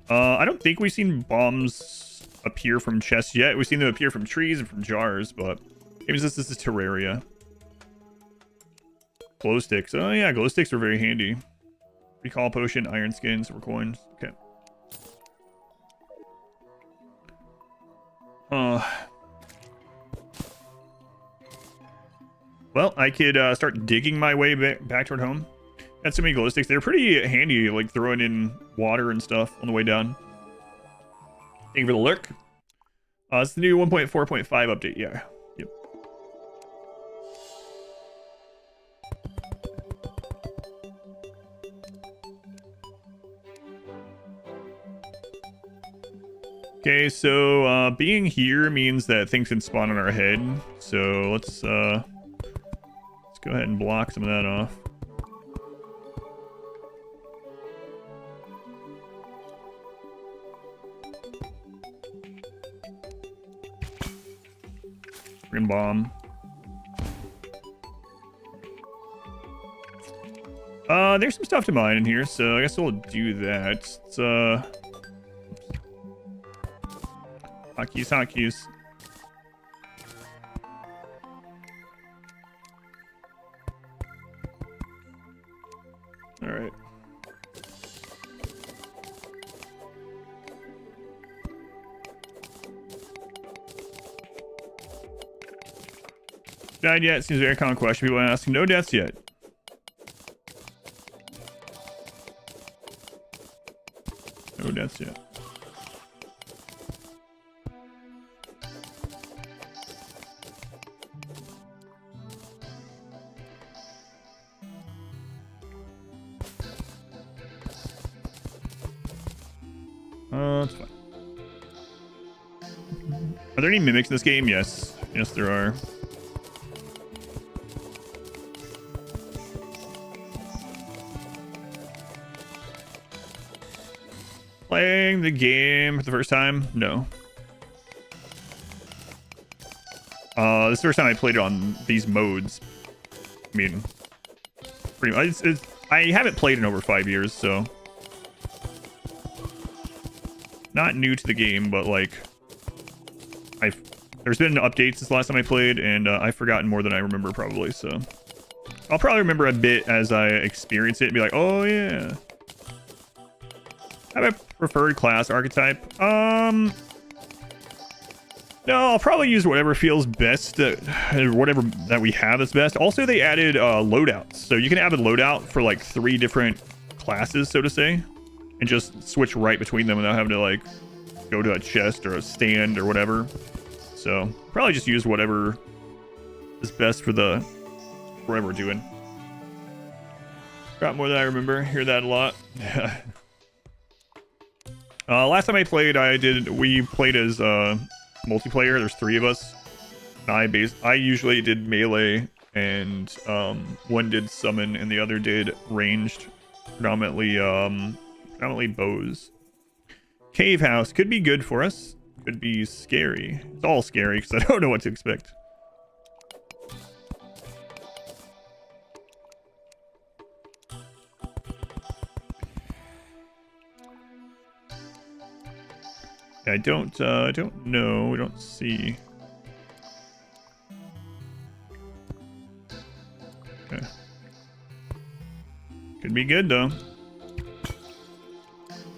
I don't think we've seen bombs appear from chests yet. We've seen them appear from trees and from jars, but maybe this is Terraria. Glow sticks. Oh yeah, glow sticks are very handy. Recall potion, iron skin, silver coins. Okay. Well, I could start digging my way back toward home. Got so many glow sticks. They're pretty handy, like throwing in water and stuff on the way down. Thank you for the lurk. It's the new 1.4.5 update. Yeah. Yep. Okay, so being here means that things can spawn on our head. So let's go ahead and block some of that off. Green bomb. There's some stuff to mine in here, so I guess we'll do that. It's hotkeys. All right. Died yet? Seems a very common question. People ask. No deaths yet. No deaths yet. That's fine. Are there any mimics in this game? Yes. Yes, there are. Playing the game for the first time? No. This is the first time I played it on these modes. I mean, pretty much. I haven't played in over 5 years, so not new to the game, but like there's been updates since the last time I played, and I've forgotten more than I remember probably. So I'll probably remember a bit as I experience it and be like, oh yeah. I have a preferred class archetype. No, I'll probably use whatever feels best, whatever that we have that's best. Also, they added loadouts, so you can have a loadout for like 3 different classes, so to say. and just switch right between them without having to like go to a chest or a stand or whatever. So probably just use whatever is best for the whatever we're doing. Got more than I remember. Hear that a lot. Last time I played, we played as multiplayer. There's 3 of us. I usually did melee, and one did summon, and the other did ranged. Predominantly bows. Cave house could be good for us. Could be scary. It's all scary because I don't know what to expect. I don't know. We don't see. Okay. Could be good though.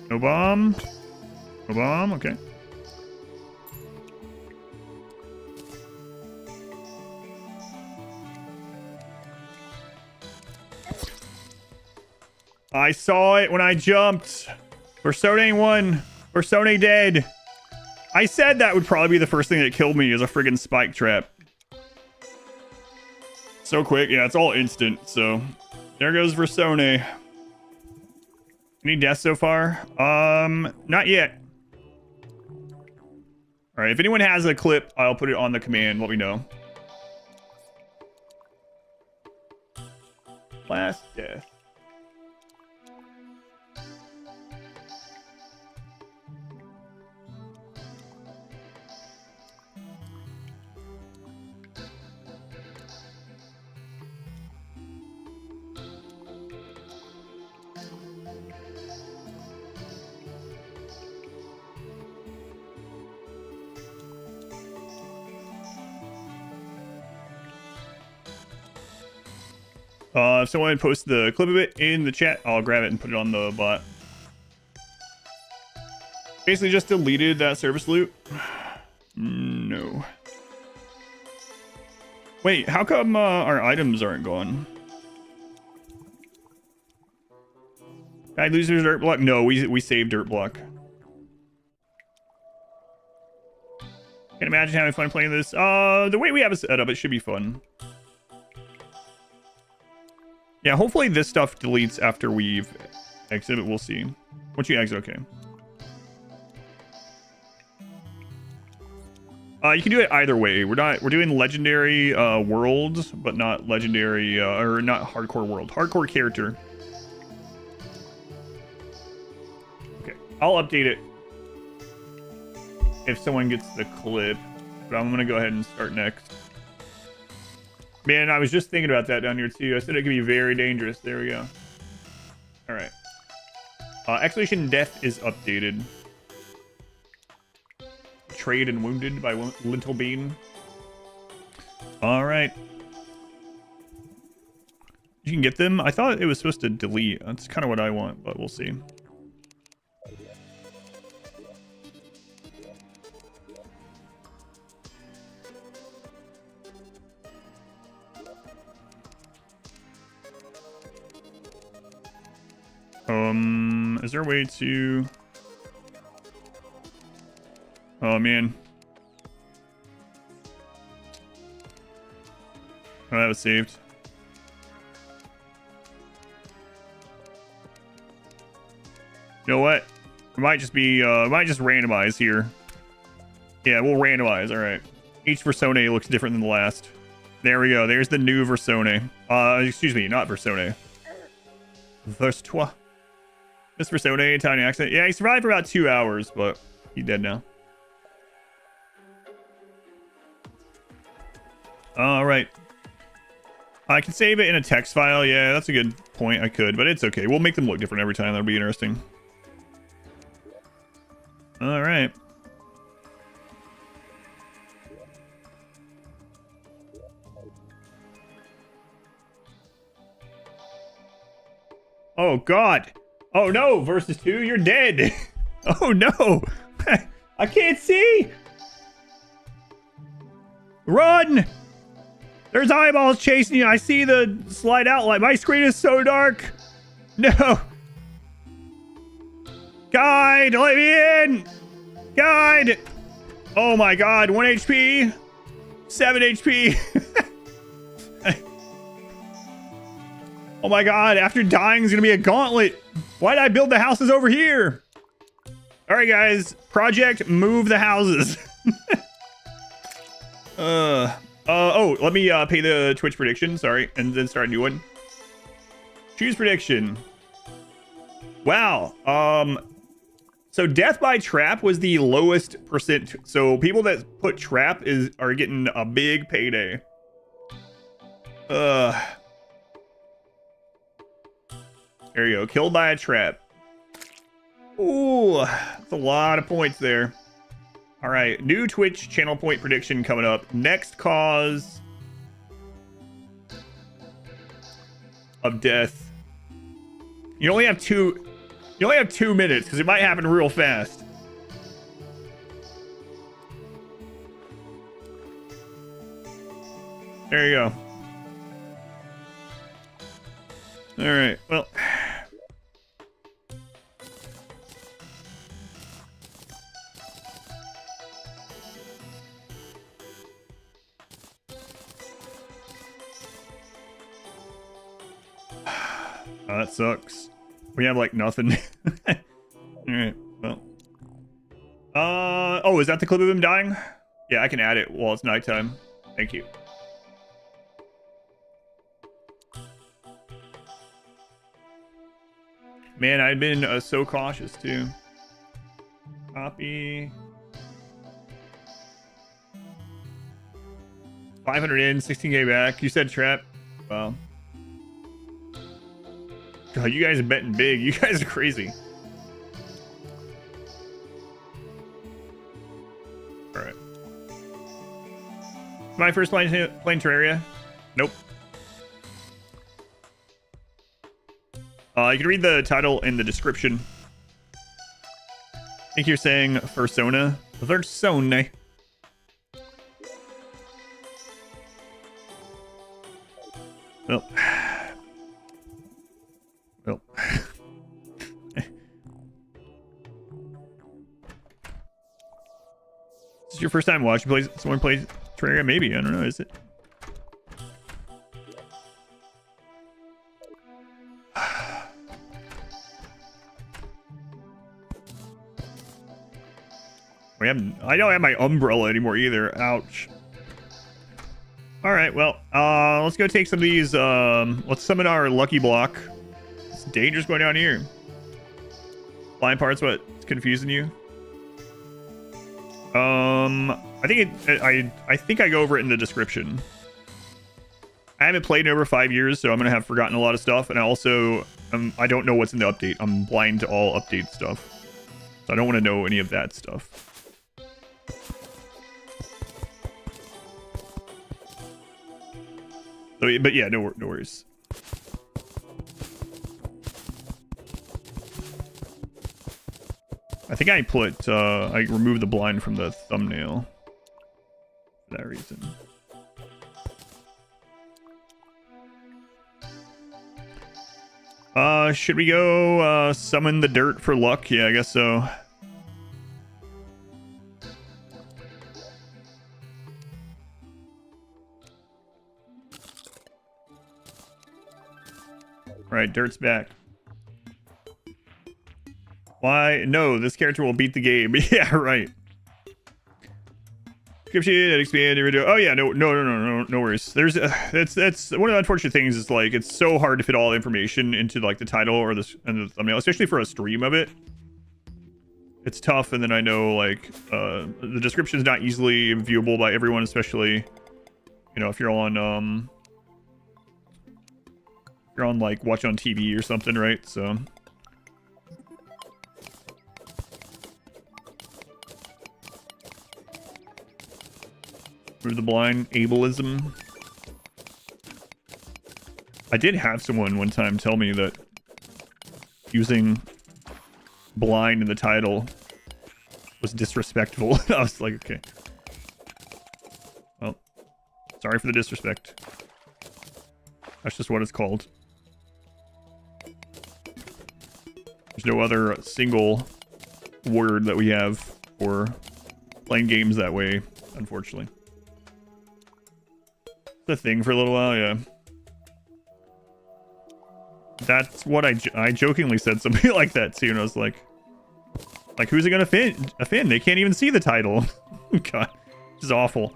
No bomb. No bomb. Okay. I saw it when I jumped. Persona 1. Persona dead. I said that would probably be the first thing that killed me is a friggin' spike trap. So quick. Yeah, it's all instant. So there goes Persona. Any deaths so far? Not yet. All right. If anyone has a clip, I'll put it on the command. Let me know. Last death. If someone posts the clip of it in the chat, I'll grab it and put it on the bot. Basically just deleted that service loot. No. Wait, how come our items aren't gone? Bad losers dirt block? No, we saved dirt block. Can't imagine having fun playing this. The way we have it set up, it should be fun. Yeah, hopefully this stuff deletes after we've exited. We'll see. Once you exit, okay. You can do it either way. We're doing legendary worlds, but not legendary or not hardcore world. Hardcore character. Okay, I'll update it if someone gets the clip. But I'm gonna go ahead and start next. Man, I was just thinking about that down here too. I said it could be very dangerous. There we go. All right. Exhalation Death is updated. Betrayed and Wounded by Lentil Bean. All right. You can get them. I thought it was supposed to delete. That's kind of what I want, but we'll see. Is there a way to... Oh, man. Oh, that was saved. You know what? It might just be, might just randomize here. Yeah, we'll randomize. All right. Each Persona looks different than the last. There we go. There's the new Persona. Excuse me, not Persona. Verse 2. This Persona, Italian accent. Yeah, he survived for about 2 hours, but he's dead now. All right. I can save it in a text file. Yeah, that's a good point. I could, but it's okay. We'll make them look different every time. That'll be interesting. All right. Oh, God. Oh, no. Versus 2, you're dead. Oh, no. I can't see. Run. There's eyeballs chasing you. I see the slight outline. My screen is so dark. No. Guide, let me in! Guide! Oh my god, 1 HP, 7 HP. Oh my god, after dying is gonna be a gauntlet. Why did I build the houses over here? All right, guys, project move the houses. Oh, let me pay the Twitch prediction, sorry, and then start a new one. Choose prediction. Wow. So death by trap was the lowest percent. So people that put trap are getting a big payday. There you go. Killed by a trap. Ooh, that's a lot of points there. All right, new Twitch channel point prediction coming up. Next cause of death. You only have 2 minutes because it might happen real fast. There you go. All right, well. Oh, that sucks. We have like nothing. All right, well. Oh, is that the clip of him dying? Yeah, I can add it while it's nighttime. Thank you. Man, I've been so cautious too. Copy. 500 in, 16k back. You said trap. Wow. God, you guys are betting big. You guys are crazy. All right. My first playing Terraria? Nope. You can read the title in the description. I think you're saying Fursona. Fursona. Well. Well. This is your first time watching someone play Terraria? Maybe. I don't know. Is it? I don't have my umbrella anymore either. Ouch. All right, well, let's go take some of these. Let's summon our lucky block. It's dangerous going down here. Flying parts, what's confusing you? I think I go over it in the description. I haven't played in over 5 years, so I'm gonna have forgotten a lot of stuff, and I also I don't know what's in the update. I'm blind to all update stuff, so I don't want to know any of that stuff. So, but yeah, no worries. I think I put I removed the blind from the thumbnail for that reason. Should we go summon the dirt for luck? Yeah, I guess so. Right, dirt's back. Why? No, this character will beat the game. Yeah, right. Description and expand. Oh yeah, no worries. There's that's one of the unfortunate things is like it's so hard to fit all the information into like the title or the thumbnail, especially for a stream of it. It's tough, and then I know like the description is not easily viewable by everyone, especially if you're on like watch on TV or something, right? So. Through the blind ableism. I did have someone one time tell me that using blind in the title was disrespectful. I was like, okay. Well, sorry for the disrespect. That's just what it's called. There's no other single word that we have for playing games that way, unfortunately. It's a thing for a little while, yeah. That's what I jokingly said something like that too, and I was like, who's it gonna offend? They can't even see the title. God, this is awful.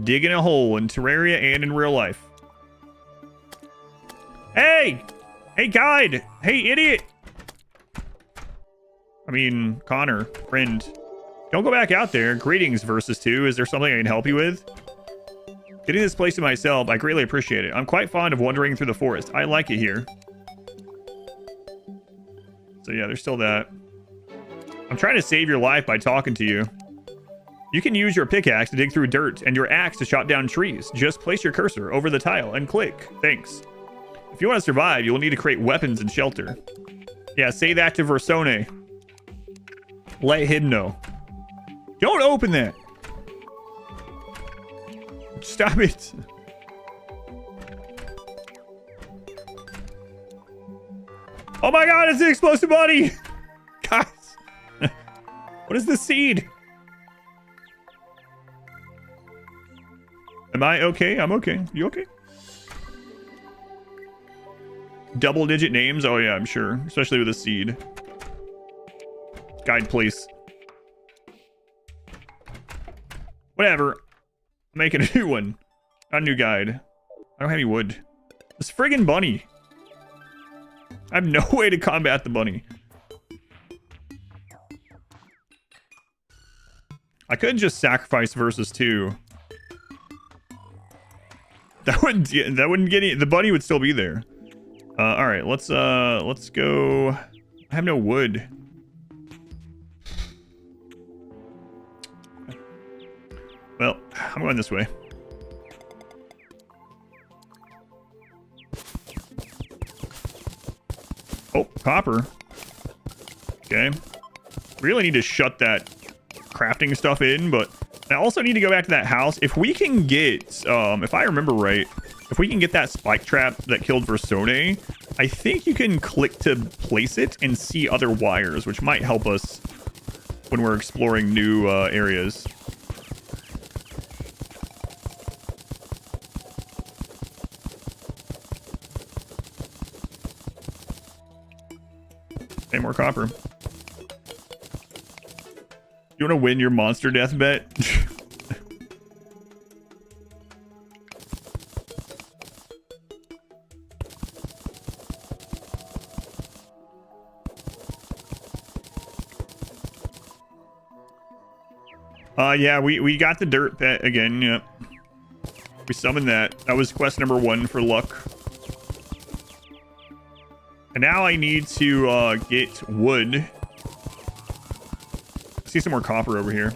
Digging a hole in Terraria and in real life. Hey! Hey, guide! Hey, idiot! I mean, Connor, friend. Don't go back out there. Greetings, Versus 2. Is there something I can help you with? Getting this place to myself, I greatly appreciate it. I'm quite fond of wandering through the forest. I like it here. So yeah, there's still that. I'm trying to save your life by talking to you. You can use your pickaxe to dig through dirt and your axe to chop down trees. Just place your cursor over the tile and click. Thanks. If you want to survive, you'll need to create weapons and shelter. Yeah, say that to Versone. Let him know. Don't open that. Stop it. Oh my god, it's an explosive body. Guys. What is the seed? Am I okay? I'm okay. You okay? Double-digit names? Oh yeah, I'm sure. Especially with a seed. Guide, please. Whatever. I'm making a new one. Not a new guide. I don't have any wood. This friggin' bunny. I have no way to combat the bunny. I could just sacrifice Versus 2. That wouldn't get any, the bunny would still be there. All right, let's go. I have no wood. Well, I'm going this way. Oh, copper. Okay. Really need to shut that crafting stuff in, but I also need to go back to that house. If we can get, if I remember right, if we can get that spike trap that killed Versone, I think you can click to place it and see other wires, which might help us when we're exploring new areas. Hey, more copper. You want to win your monster death bet? Yeah, we got the dirt pet again. Yep. We summoned that. That was quest number 1 for luck. And now I need to get wood. See some more copper over here.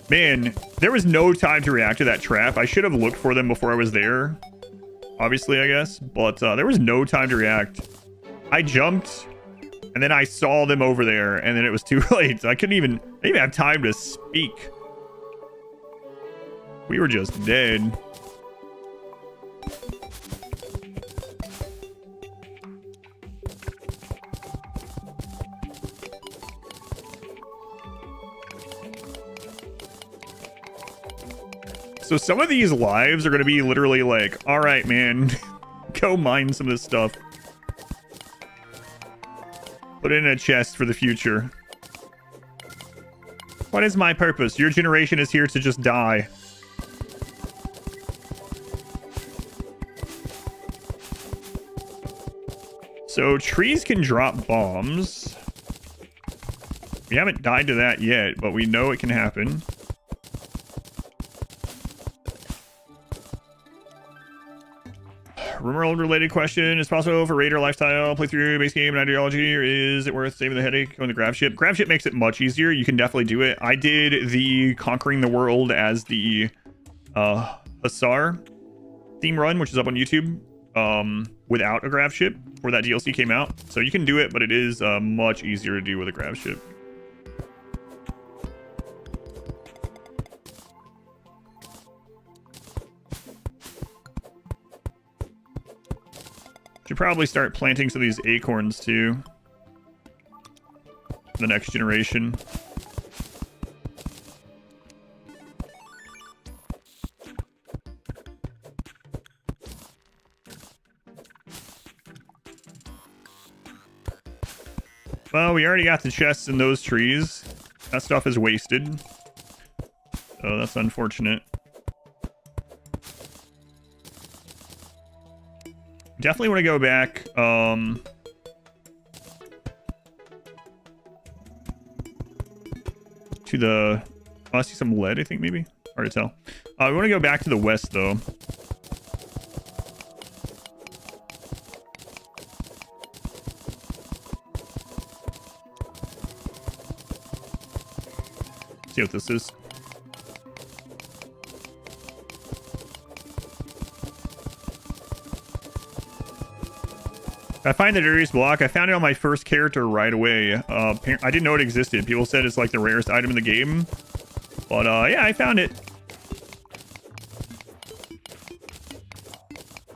Man, there was no time to react to that trap. I should have looked for them before I was there. Obviously, I guess. But there was no time to react. I jumped, and then I saw them over there, and then it was too late. I didn't even have time to speak. We were just dead. So some of these lives are going to be literally like, all right, man, go mine some of this stuff. Put it in a chest for the future. What is my purpose? Your generation is here to just die. So trees can drop bombs. We haven't died to that yet, but we know it can happen. Rumor-old related question. Is it possible for Raider lifestyle playthrough base game and ideology, or is it worth saving the headache on the grab ship? Grab ship makes it much easier. You can definitely do it. I did the Conquering the World as the Hussar theme run, which is up on YouTube, without a grab ship before that DLC came out. So you can do it, but it is much easier to do with a grab ship. Should probably start planting some of these acorns too. The next generation. Well, we already got the chests in those trees. That stuff is wasted. So that's unfortunate. Definitely want to go back. To the... Oh, I see some lead, I think, maybe? Hard to tell. We want to go back to the west, though. See what this is. I find the Darius block. I found it on my first character right away. I didn't know it existed. People said it's like the rarest item in the game. But yeah, I found it.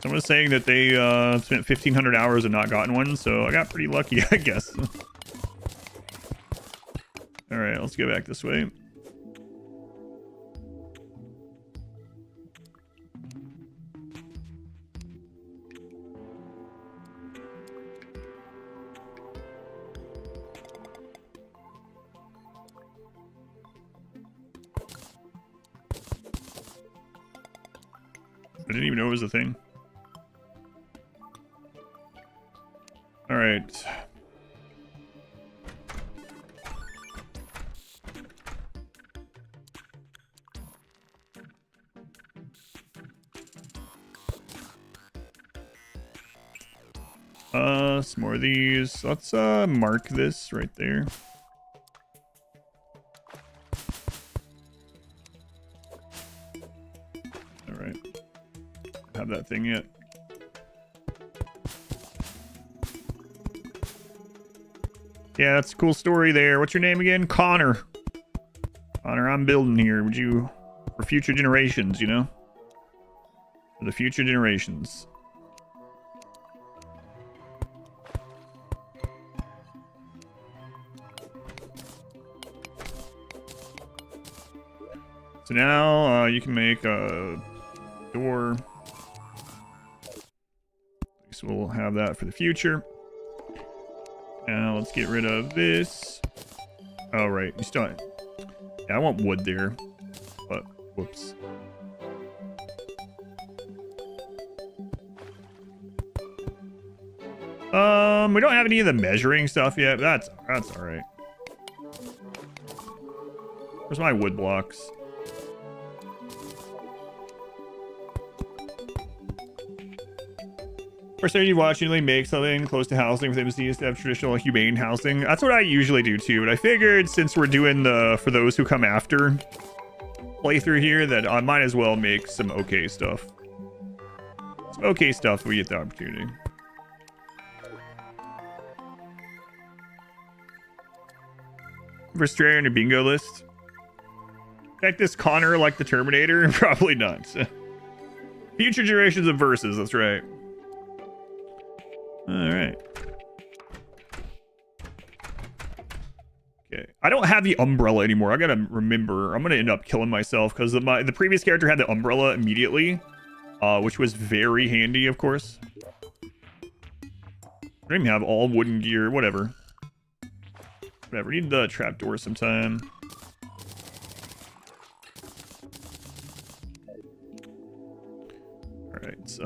Someone was saying that they spent 1,500 hours and not gotten one, so I got pretty lucky, I guess. Alright, let's go back this way. I didn't even know it was a thing. All right. Some more of these. Let's mark this right there. All right. Have that thing yet. Yeah, that's a cool story there. What's your name again? Connor. Connor, I'm building here. Would you... For future generations, you know? For the future generations. So now, you can make a door. So we'll have that for the future. Now let's get rid of this. Oh, right. You still... Yeah, I want wood there. But, whoops. We don't have any of the measuring stuff yet, but that's alright. Where's my wood blocks? First time you watch, usually make something close to housing with MCs to have traditional humane housing. That's what I usually do too, but I figured since we're doing the for those who come after playthrough here that I might as well make some okay stuff. Some okay stuff if we get the opportunity. First Terraria on your bingo list. Check this Connor like the Terminator? Probably not. Future generations of verses, that's right. Alright. Okay. I don't have the umbrella anymore. I gotta remember. I'm gonna end up killing myself because the previous character had the umbrella immediately. Which was very handy, of course. I don't even have all wooden gear. Whatever. Whatever. Need the trapdoor sometime. Alright, it's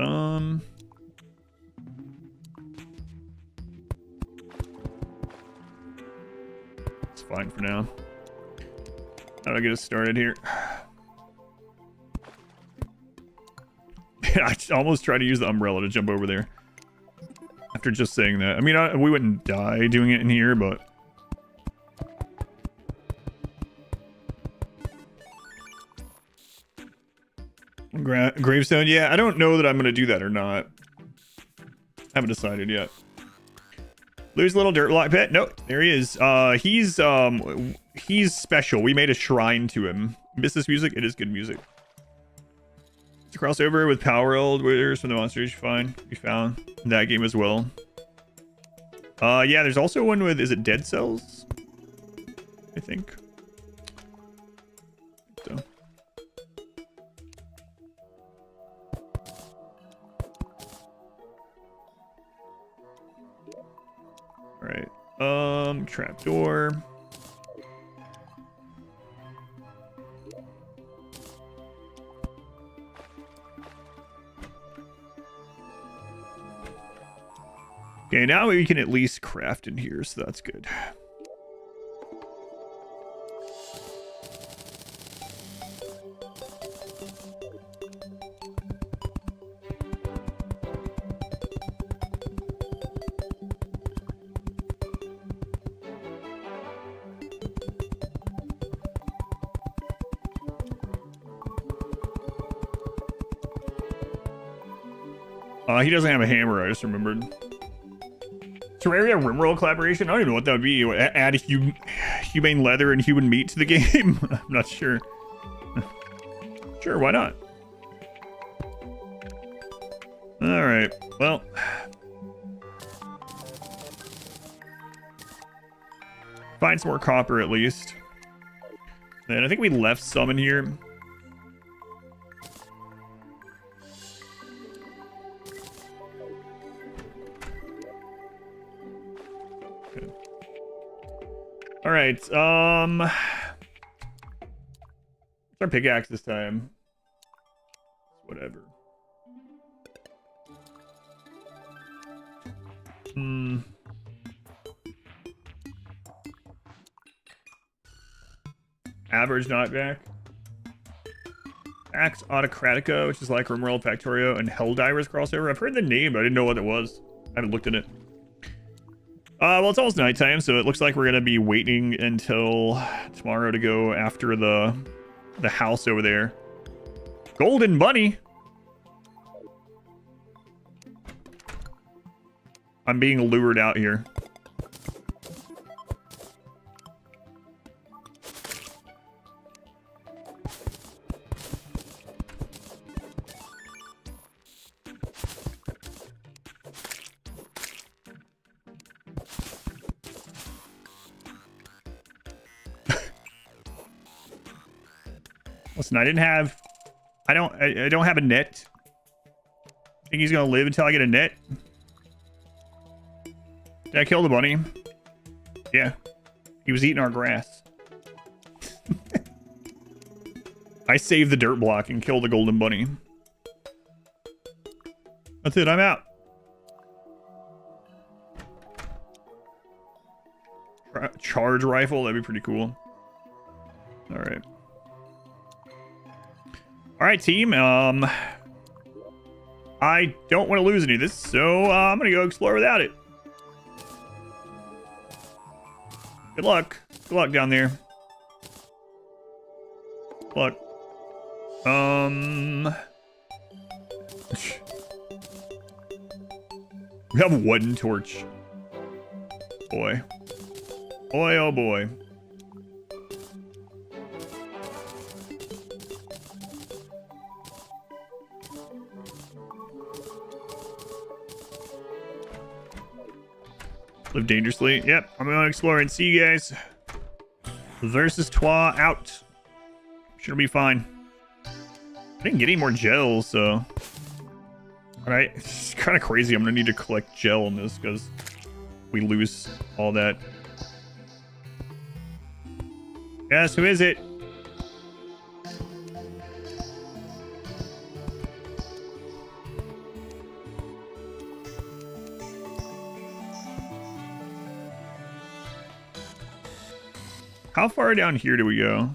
fine for now. How do I get us started here? I almost tried to use the umbrella to jump over there. After just saying that. I mean, we wouldn't die doing it in here, but... Gravestone? Yeah, I don't know that I'm going to do that or not. Haven't decided yet. Lose a little dirt block pet? Nope, there he is. He's special. We made a shrine to him. Miss this music? It is good music. to cross over with Power World, where some of the monsters you found in that game as well. Yeah, there's also one with, is it Dead Cells? I think. So. Alright. Trapdoor. Okay, now we can at least craft in here, so that's good. He doesn't have a hammer, I just remembered. Terraria Rimworld collaboration? I don't even know what that would be. Add humane leather and human meat to the game? I'm not sure. Sure, why not? Alright, well. Find some more copper at least. And I think we left some in here. All right, our pickaxe this time. Whatever. Average knockback. Axe Autocratica, which is like Rimworld Factorio and Helldivers crossover. I've heard the name, but I didn't know what it was. I haven't looked at it. Well, it's almost nighttime, so it looks like we're gonna be waiting until tomorrow to go after the house over there. Golden Bunny. I'm being lured out here. Listen, I don't have a net. I think he's gonna live until I get a net. Did I kill the bunny? Yeah. He was eating our grass. I saved the dirt block and killed the golden bunny. That's it, I'm out. Charge rifle, that'd be pretty cool. Alright. Alright, team. I don't want to lose any of this, so I'm gonna go explore without it. Good luck. Good luck down there. Good luck. We have a wooden torch. Boy. Boy, oh boy. Live dangerously. Yep, I'm going to explore and see you guys. Versus Twa out. Should be fine. I didn't get any more gels, so. Alright, it's kind of crazy. I'm going to need to collect gel in this because we lose all that. Yes, who is it? How far down here do we go?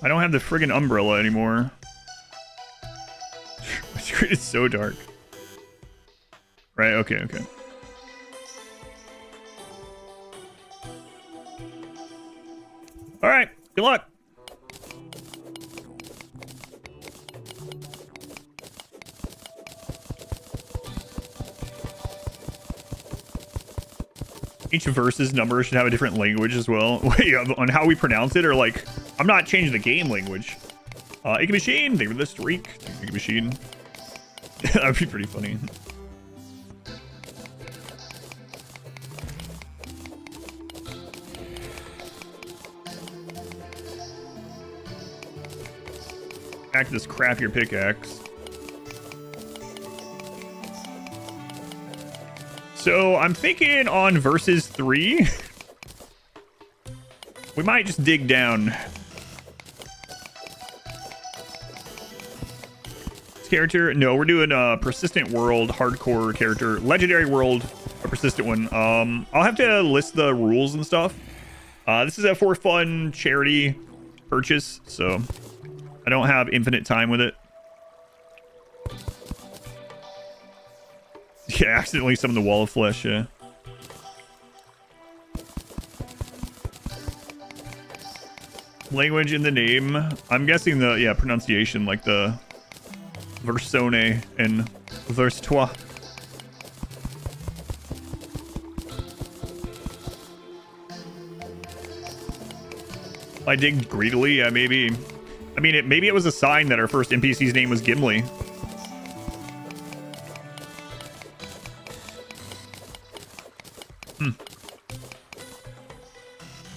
I don't have the friggin' umbrella anymore. My screen is so dark. Right, okay, okay. Alright, good luck. Each versus number should have a different language as well. Wait, on how we pronounce it, or like, I'm not changing the game language. Icky Machine, thank you for the streak. Icky Machine. That would be pretty funny. Back to this crappier pickaxe. So I'm thinking on versus 3, we might just dig down. This character, no, we're doing a persistent world, hardcore character, legendary world, a persistent one. I'll have to list the rules and stuff. This is a for fun charity purchase, so I don't have infinite time with it. Yeah, accidentally summoned the wall of flesh, yeah. Language in the name. I'm guessing the, yeah, pronunciation, like the versone and verse toi. I digged greedily, yeah, maybe. I mean, maybe it was a sign that our first NPC's name was Gimli.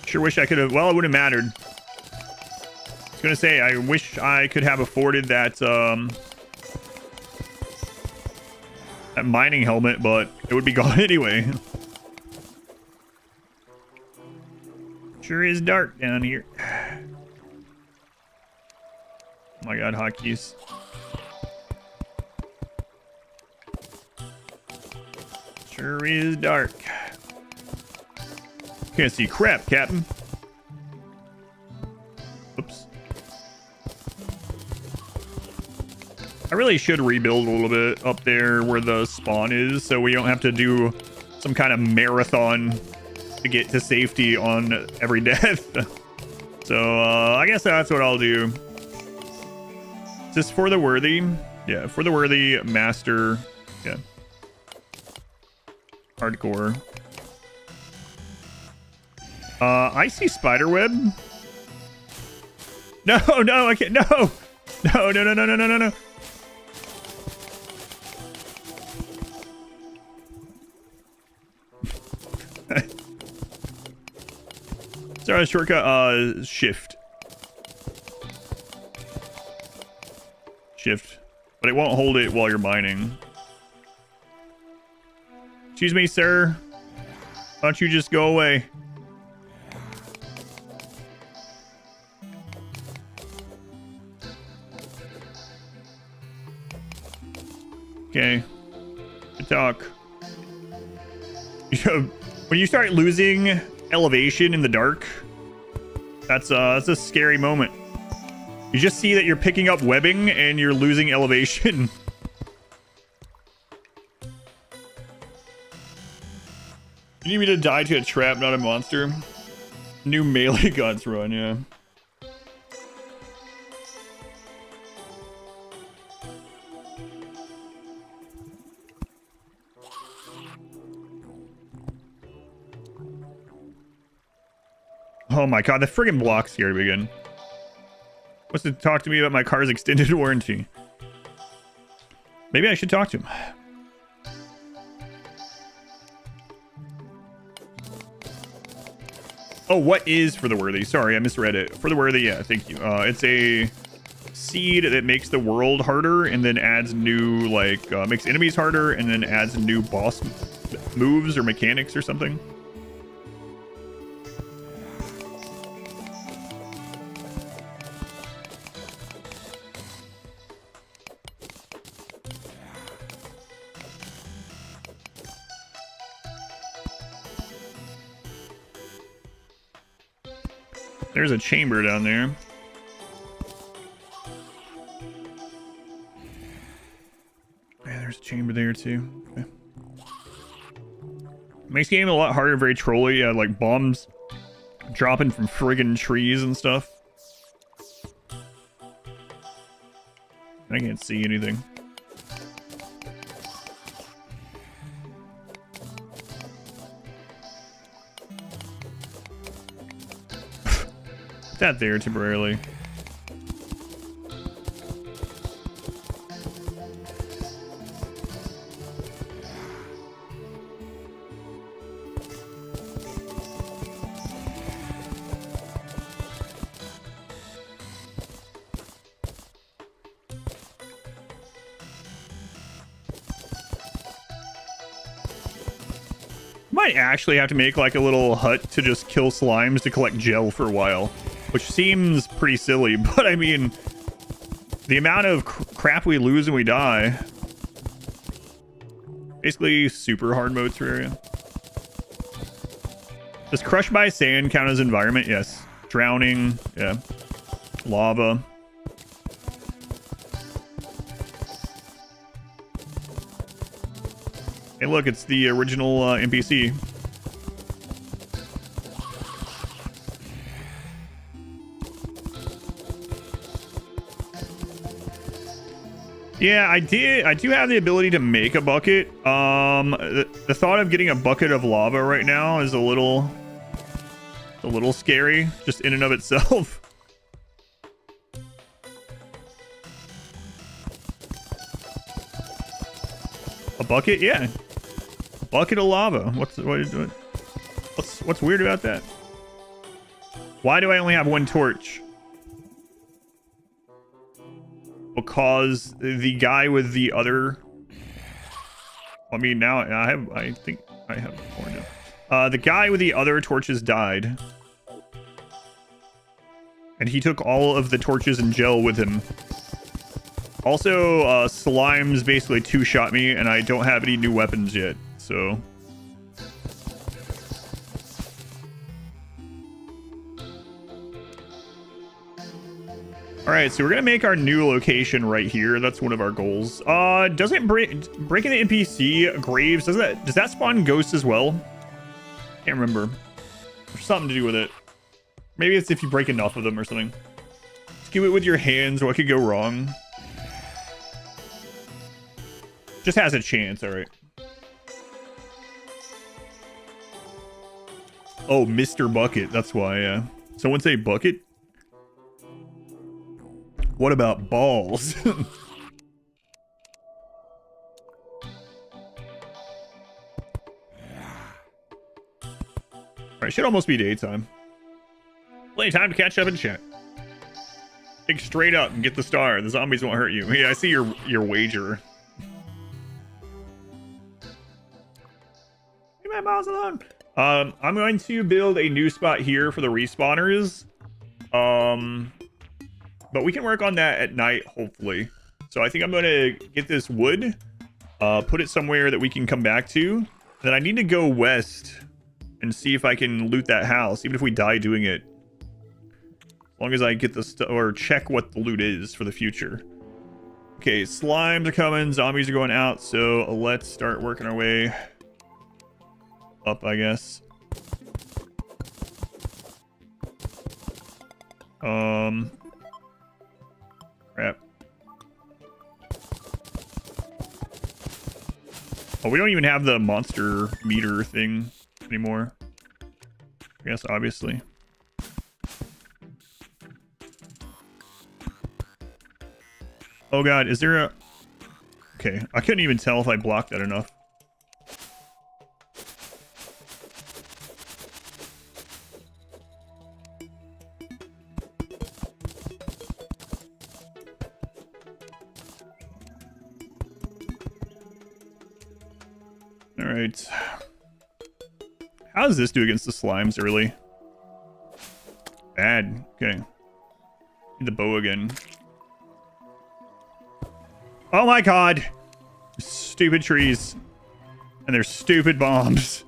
Sure wish I could have... Well, it wouldn't have mattered. I was gonna say, I wish I could have afforded that, that mining helmet, but it would be gone anyway. Sure is dark down here. Oh my god, hotkeys. Sure is dark. Can't see crap, Captain. Oops. I really should rebuild a little bit up there where the spawn is, so we don't have to do some kind of marathon to get to safety on every death. So, I guess that's what I'll do. Is this for the worthy? Yeah, for the worthy master. Yeah. Hardcore. I see spiderweb. No, no, I can't. No, no, no, no, no, no, no, no, no. Sorry, shortcut. Shift. Shift, but it won't hold it while you're mining. Excuse me, sir. Why don't you just go away? Okay. Good talk. When you start losing elevation in the dark, that's a scary moment. You just see that you're picking up webbing and you're losing elevation. You need me to die to a trap, not a monster. New melee gods run, yeah. Oh my god, the friggin' block scared me again. Wants to talk to me about my car's extended warranty. Maybe I should talk to him. Oh, what is for the worthy? Sorry, I misread it. For the worthy, yeah, thank you. It's a seed that makes the world harder and then adds new, like, makes enemies harder and then adds new boss moves or mechanics or something. There's a chamber down there. Yeah, there's a chamber there too. Okay. Makes the game a lot harder, very trolly. Yeah, like bombs dropping from friggin' trees and stuff. I can't see anything. That there temporarily. might actually have to make like a little hut to just kill slimes to collect gel for a while, which seems pretty silly, but I mean, the amount of crap we lose when we die. Basically, super hard mode Terraria. Does crushed by sand count as environment? Yes. Drowning, yeah. Lava. Hey, look, it's the original NPC. Yeah, I do have the ability to make a bucket. The thought of getting a bucket of lava right now is a little scary, just in and of itself. A bucket, yeah. Bucket of lava. What's weird about that? Why do I only have one torch? Because the guy with the other, I mean, now I think I have more. The guy with the other torches died, and he took all of the torches and gel with him. Also, slimes basically two-shot me, and I don't have any new weapons yet, so. Alright, so we're gonna make our new location right here. That's one of our goals. Doesn't breaking the NPC graves, does that spawn ghosts as well? Can't remember. There's something to do with it. Maybe it's if you break enough of them or something. Just do it with your hands. What could go wrong? Just has a chance, alright. Oh, Mr. Bucket. That's why, yeah. Someone say bucket? What about balls? Alright, should almost be daytime. Plenty of time to catch up and chat. Dig straight up and get the star. The zombies won't hurt you. Yeah, I see your wager. Leave my balls alone. I'm going to build a new spot here for the respawners. But we can work on that at night, hopefully. So I think I'm going to get this wood, put it somewhere that we can come back to. Then I need to go west and see if I can loot that house, even if we die doing it. As long as I get the or check what the loot is for the future. Okay, slimes are coming, zombies are going out, so let's start working our way up, I guess. Crap. Oh, we don't even have the monster meter thing anymore. I guess, obviously. Oh god, is there a... Okay, I couldn't even tell if I blocked that enough. Alright. How does this do against the slimes early? Bad. Okay. Need the bow again. Oh my god! Stupid trees. And their stupid bombs.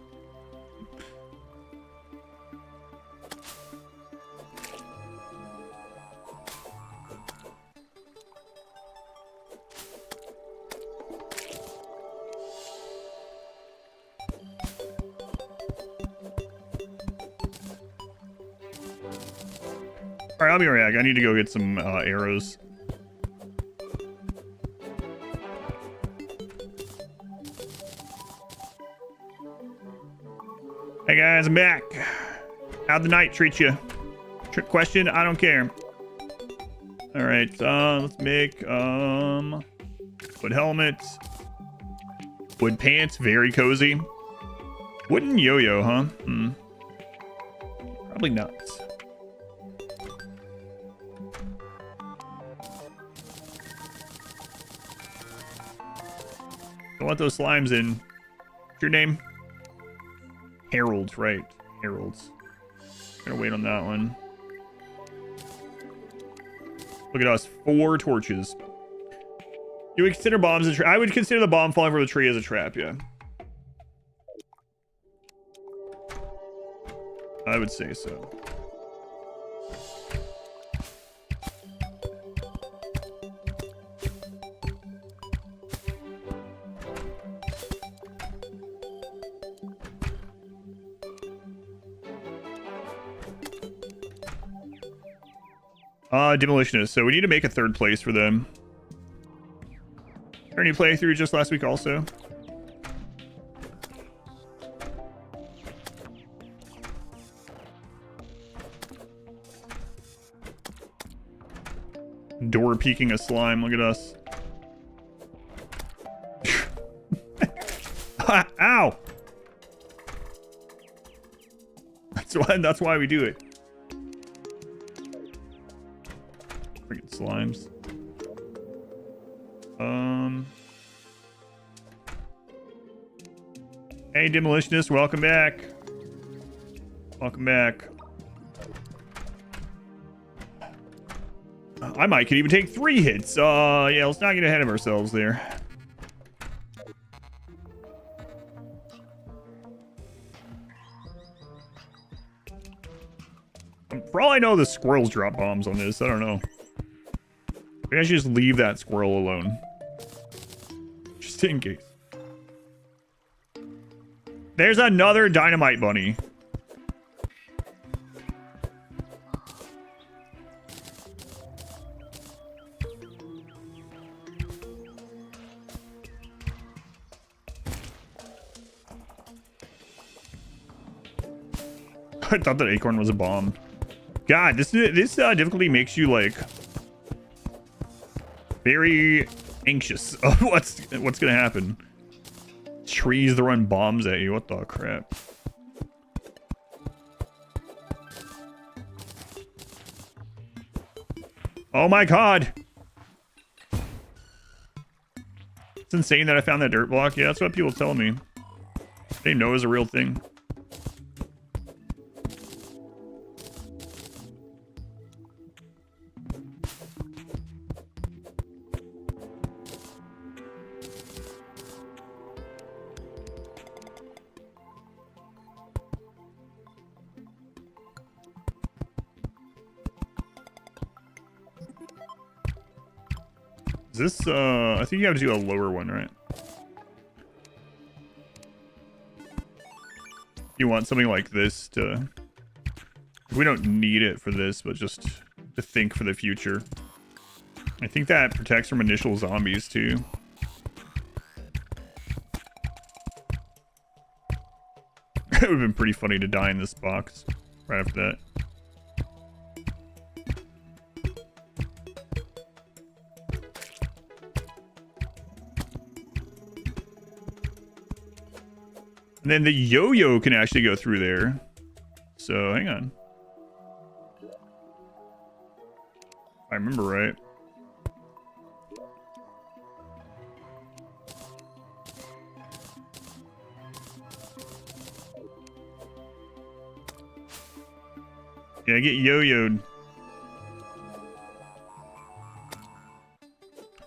Alright, I'll be right back. I need to go get some arrows. Hey guys, I'm back. How'd the night treat you? Trick question, I don't care. Alright, let's make wood helmet. Wood pants, very cozy. Wooden yo-yo, huh? Probably not. Don't want those slimes in. What's your name? Heralds, right. Heralds. Gonna wait on that one. Look at us. 4 torches. You would consider bombs a trap? I would consider the bomb falling from the tree as a trap, yeah. I would say so. Demolitionist. So we need to make a 3rd place for them. Any playthrough just last week also. Door peeking a slime. Look at us. Ow! That's why we do it. Freaking slimes. Hey, Demolitionist, welcome back. Welcome back. I might could even take 3 hits. Yeah, let's not get ahead of ourselves there. For all I know, the squirrels drop bombs on this. I don't know. Maybe I should just leave that squirrel alone. Just in case. There's another dynamite bunny. I thought that acorn was a bomb. God, this difficulty makes you like very anxious of what's gonna happen. Trees throwing bombs at you. What the crap? Oh my god! It's insane that I found that dirt block. Yeah, that's what people tell me. They know is a real thing. This, I think you have to do a lower one, right? You want something like this to... We don't need it for this, but just to think for the future. I think that protects from initial zombies, too. It would have been pretty funny to die in this box right after that. And then the yo-yo can actually go through there. So, hang on. If I remember right. Yeah, I get yo-yoed.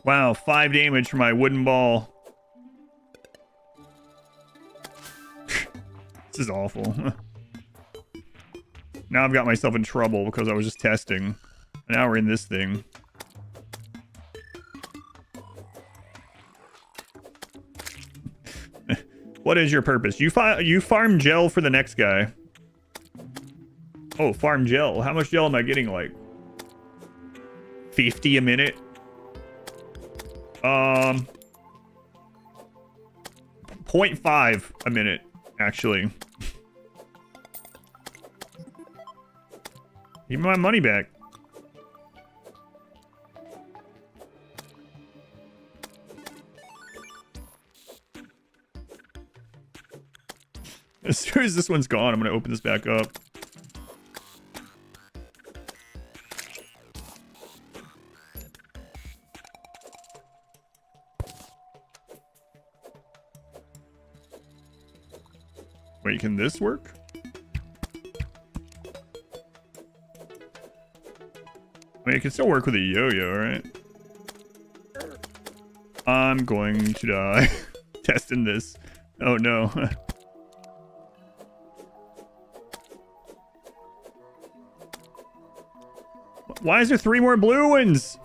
Wow, 5 damage for my wooden ball. This is awful. Now I've got myself in trouble because I was just testing. Now we're in this thing. What is your purpose? You farm gel for the next guy. Oh, farm gel. How much gel am I getting? Like 50 a minute? 0.5 a minute, actually. Give me my money back. As soon as this one's gone, I'm going to open this back up. Wait, can this work? I mean, it can still work with a yo-yo, right? I'm going to die testing this. Oh no. Why is there 3 more blue ones?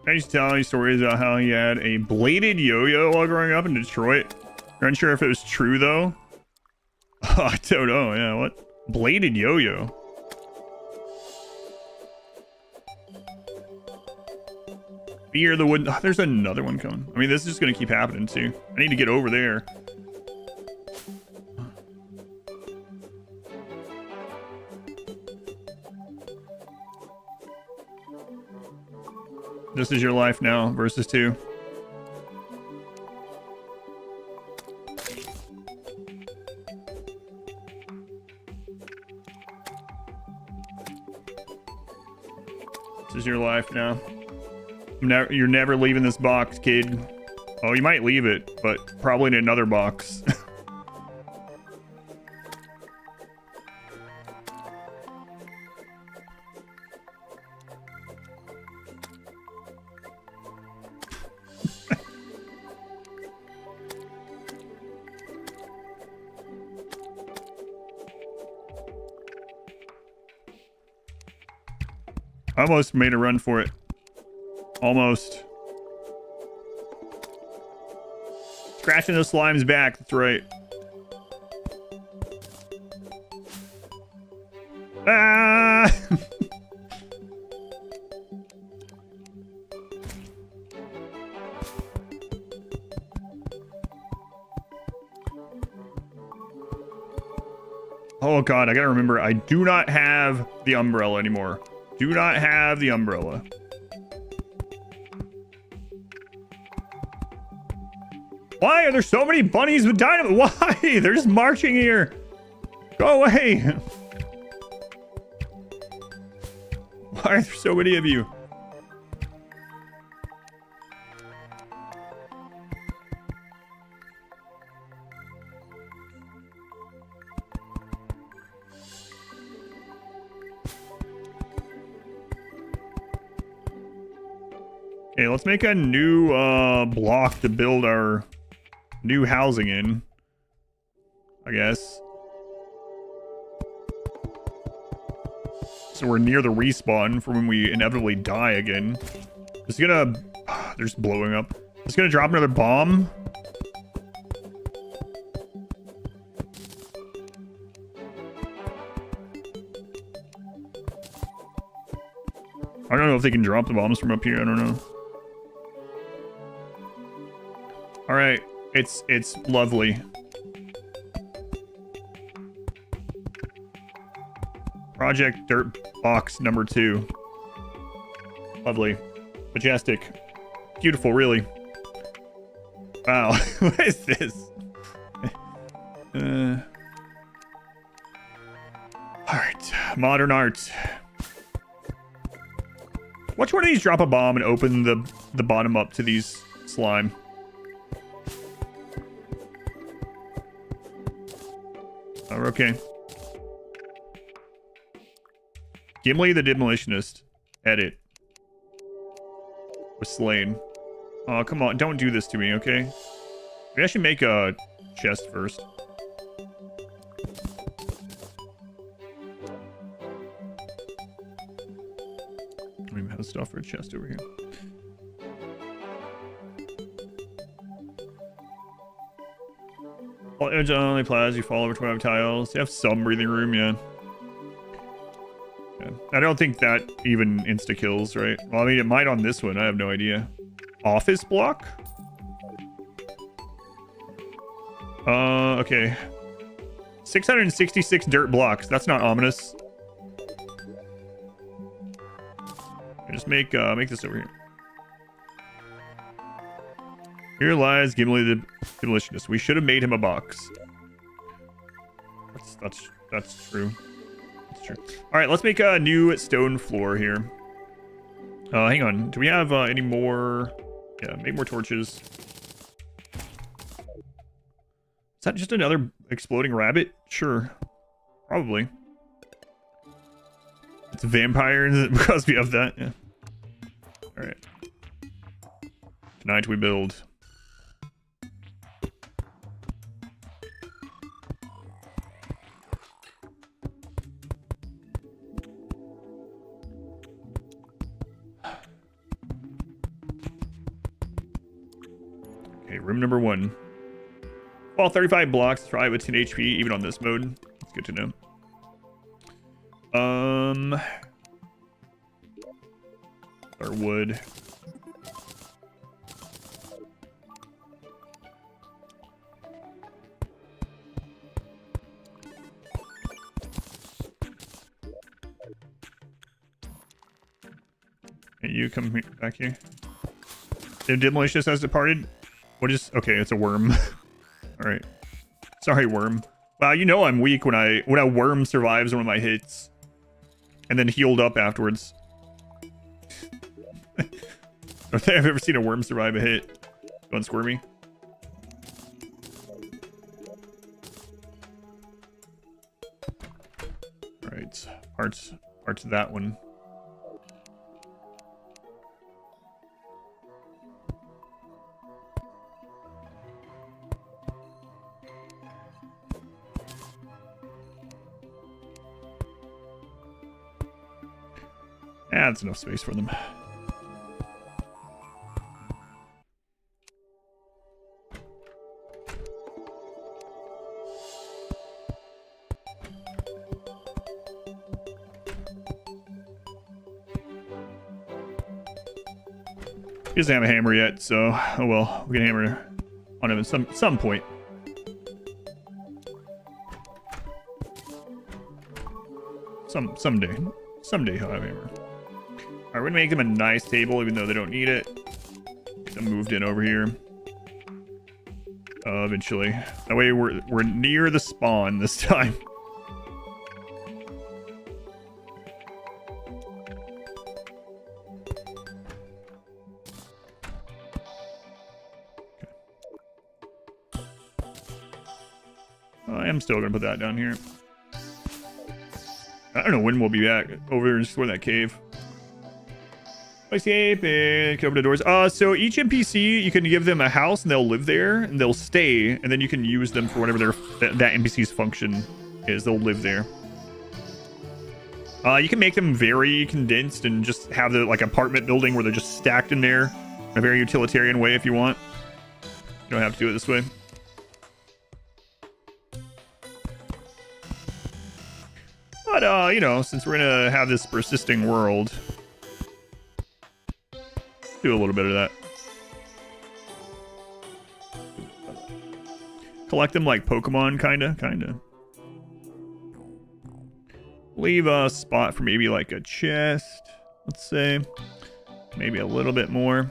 I used to tell you stories about how he had a bladed yo-yo while growing up in Detroit. You're unsure if it was true though? Oh, I don't know. Yeah, what? Bladed yo-yo. Fear the wood. Oh, there's another one coming. I mean, this is just gonna keep happening too. I need to get over there. This is your life now versus 2. This is your life now. You're never leaving this box, kid. Oh, you might leave it, but probably in another box. I almost made a run for it. Almost. Scratching the slime's back. That's right. Ah! Oh god, I gotta remember, I do not have the umbrella anymore. Do not have the umbrella. Why are there so many bunnies with dynamite? Why? They're just marching here. Go away. Why are there so many of you? Okay, let's make a new block to build our new housing in, I guess. So we're near the respawn for when we inevitably die again. It's gonna... they're just blowing up. It's gonna drop another bomb. I don't know if they can drop the bombs from up here. I don't know. All right, it's lovely. Project Dirt Box number 2. Lovely, majestic, beautiful, really. Wow, what is this? All right, modern art. Watch one of these drop a bomb and open the bottom up to these slime. Oh, okay. Gimli the Demolitionist. Edit. Was slain. Oh, come on. Don't do this to me, okay? Maybe I should make a chest first. We have stuff for a chest over here. All image only applies. You fall over 25 tiles. You have some breathing room, yeah. I don't think that even insta kills, right? Well, I mean, it might on this one. I have no idea. Office block? Okay. 666 dirt blocks. That's not ominous. Just make this over here. Here lies Gimli the Demolitionist. We should have made him a box. That's true. That's true. All right, let's make a new stone floor here. Hang on. Do we have any more Yeah, make more torches. Is that just another exploding rabbit? Sure. Probably. It's vampires because we have that. Yeah. Alright. Tonight we build. Okay, room number 1. Fall 35 blocks, try with 10 HP, even on this mode. It's good to know. Our wood. Hey, you come back here. The demolitionist has departed. What is? Okay, it's a worm. All right. Sorry, worm. Wow, you know I'm weak when a worm survives one of my hits, and then healed up afterwards. I don't think I've ever seen a worm survive a hit. Going squirmy. All right, parts of that one. Yeah, that's enough space for them. He doesn't have a hammer yet, so oh well, we can hammer on him at some point. Someday he'll have a hammer. All right, we're gonna make them a nice table, even though they don't need it. Get them moved in over here. Eventually, that way we're near the spawn this time. I am still gonna put that down here. I don't know when we'll be back over and explore that cave. Escape and open the doors. So each NPC, you can give them a house and they'll live there and they'll stay, and then you can use them for whatever that NPC's function is. They'll live there. You can make them very condensed and just have the like apartment building where they're just stacked in there in a very utilitarian way if you want. You don't have to do it this way. But you know, since we're gonna have this persisting world, do a little bit of that. Collect them like Pokemon, kinda. Leave a spot for maybe like a chest, let's say. Maybe a little bit more.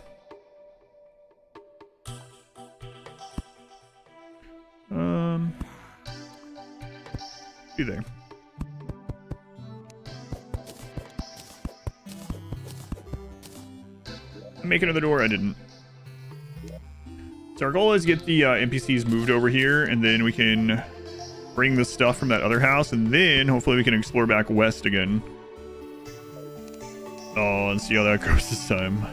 Be there. Make another door. I didn't. So our goal is get the NPCs moved over here, and then we can bring the stuff from that other house, and then hopefully we can explore back west again. Oh, and see how that goes this time.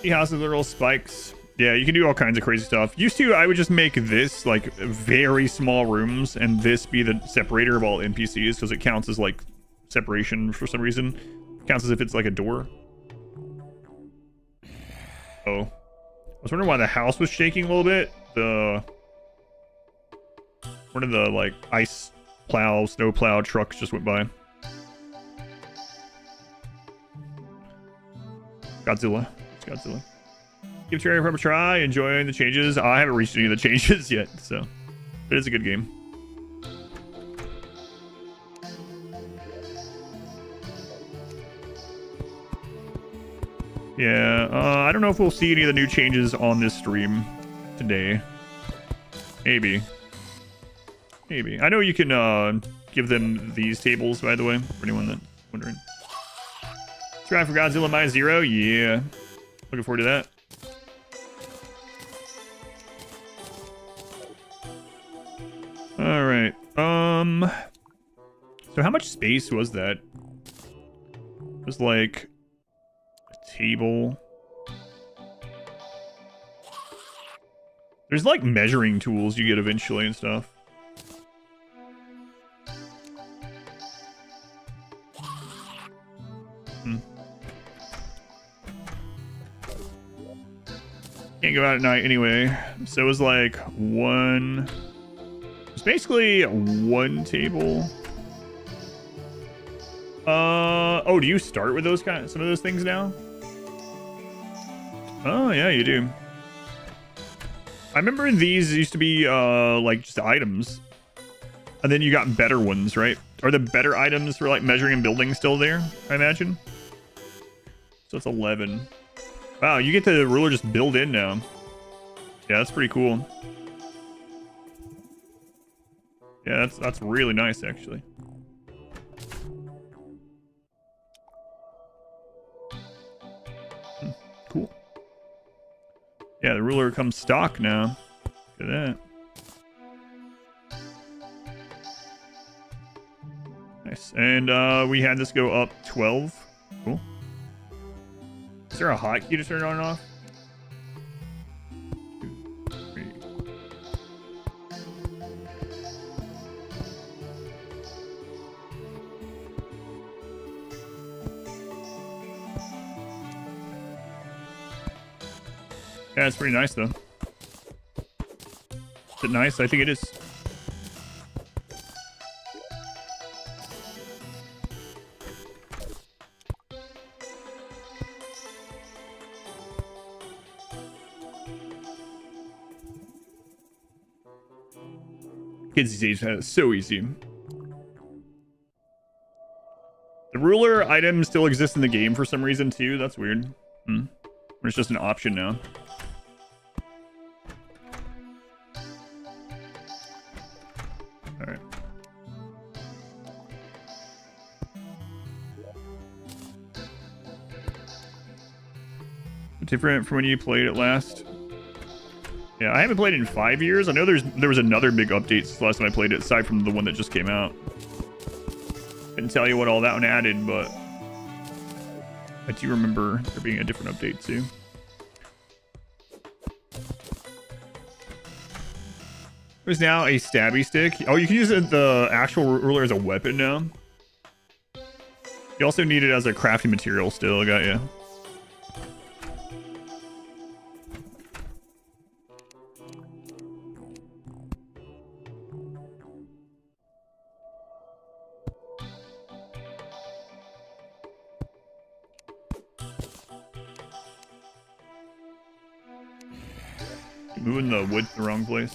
The houses are little spikes. Yeah, you can do all kinds of crazy stuff. Used to, I would just make this like very small rooms, and this be the separator of all NPCs, because it counts as like separation for some reason. It counts as if it's like a door. Oh. I was wondering why the house was shaking a little bit. One of the like ice plow, snow plow trucks just went by. Godzilla. It's Godzilla. Give Terraria a try, enjoying the changes. I haven't reached any of the changes yet, so it is a good game. Yeah, I don't know if we'll see any of the new changes on this stream today. Maybe. Maybe. I know you can give them these tables, by the way, for anyone that's wondering. Try for Godzilla minus 0. Yeah. Looking forward to that. All right. So how much space was that? It was like a table. There's like measuring tools you get eventually and stuff. Can't go out at night anyway. So it was like one. It's basically one table. Oh, do you start with those some of those things now? Oh yeah, you do. I remember these used to be like just items, and then you got better ones, right? Are the better items for like measuring and building still there? I imagine. So it's 11. Wow, you get the ruler just built in now. Yeah, that's pretty cool. Yeah, that's really nice actually. Cool. Yeah, the ruler comes stock now. Look at that. Nice. And we had this go up 12. Cool. Is there a hotkey to turn it on and off? 2, 3. Yeah, it's pretty nice though. Is it nice? I think it is. Kids these days have it so easy. The ruler item still exists in the game for some reason too. That's weird. It's just an option now. All right. Different from when you played it last. Yeah, I haven't played it in 5 years. I know there was another big update since the last time I played it, aside from the one that just came out. Couldn't tell you what all that one added, but I do remember there being a different update too. There's now a stabby stick. Oh, you can use the actual ruler as a weapon now. You also need it as a crafting material still. I got you. Moving the wood to the wrong place.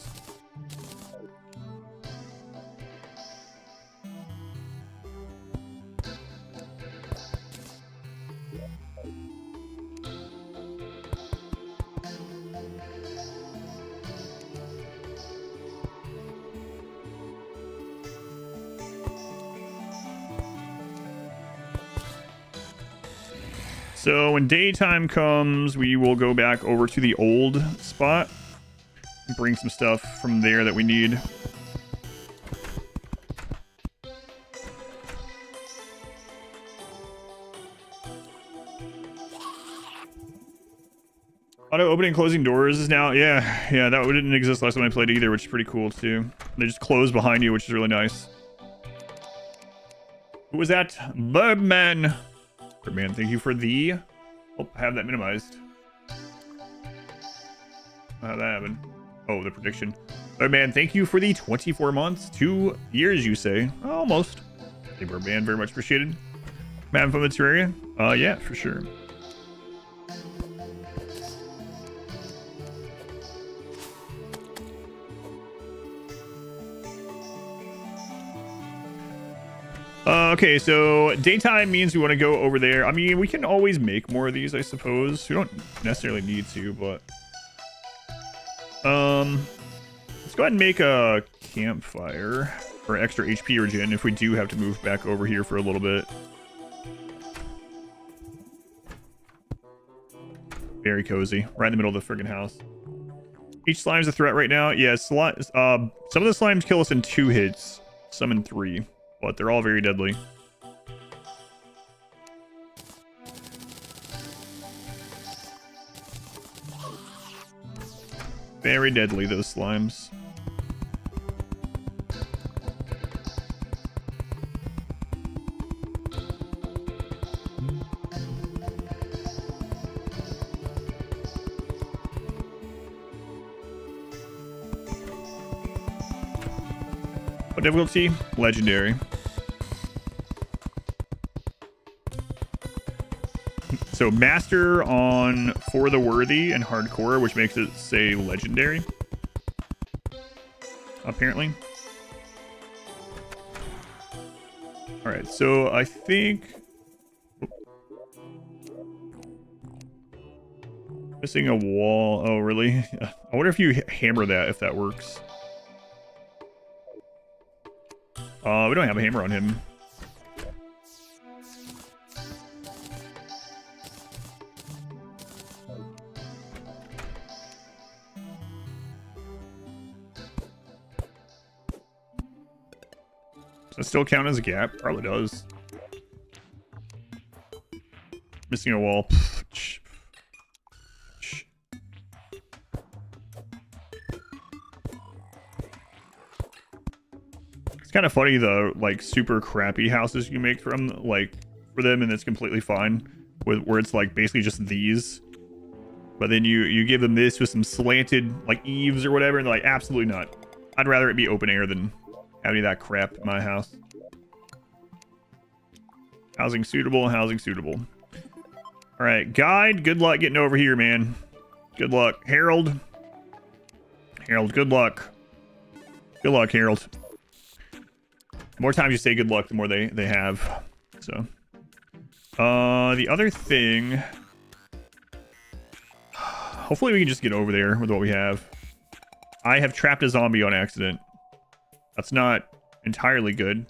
So when daytime comes, we will go back over to the old spot. Bring some stuff from there that we need. Auto opening and closing doors is now, yeah, that didn't exist last time I played either, which is pretty cool too. They just close behind you, which is really nice. Who was that? Birdman. Birdman, thank you for the... Oh, I have that minimized. How'd that happen? Oh, the prediction. Birdman, thank you for the 24 months. 2 years, you say. Almost. Hey, Birdman, very much appreciated. Man from the Terraria? Yeah, for sure. Okay, so daytime means we want to go over there. I mean, we can always make more of these, I suppose. We don't necessarily need to, but... Let's go ahead and make a campfire for extra HP regen if we do have to move back over here for a little bit. Very cozy. Right in the middle of the friggin' house. Each slime is a threat right now. Yeah, some of the slimes kill us in 2 hits. Some in 3. But they're all very deadly. Very deadly, those slimes. What difficulty? Legendary. So master on For the Worthy and hardcore, which makes it say legendary. Apparently. Alright, so I think... Missing a wall. Oh, really? I wonder if you hammer that, if that works. We don't have a hammer on him. Does that still count as a gap? Probably does. Missing a wall. It's kind of funny, the like super crappy houses you make from like for them, and it's completely fine with where it's like basically just these, but then you give them this with some slanted like eaves or whatever, and they're like, absolutely not. I'd rather it be open air than have any of that crap in my house. Housing suitable, housing suitable. All right, guide. Good luck getting over here, man. Good luck, Harold. Harold, good luck. Good luck, Harold. The more times you say good luck, the more they have. So, the other thing, hopefully we can just get over there with what we have. I have trapped a zombie on accident. That's not entirely good.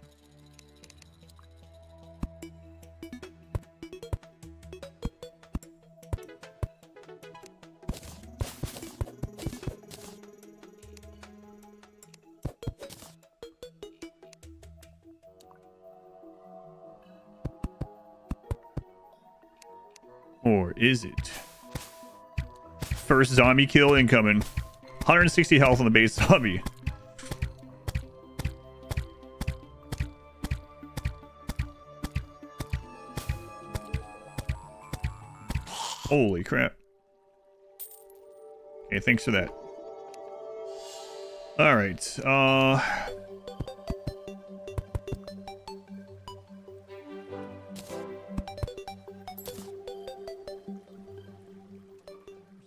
Or is it? First zombie kill incoming. 160 health on the base zombie. Holy crap. Okay, thanks for that. Alright,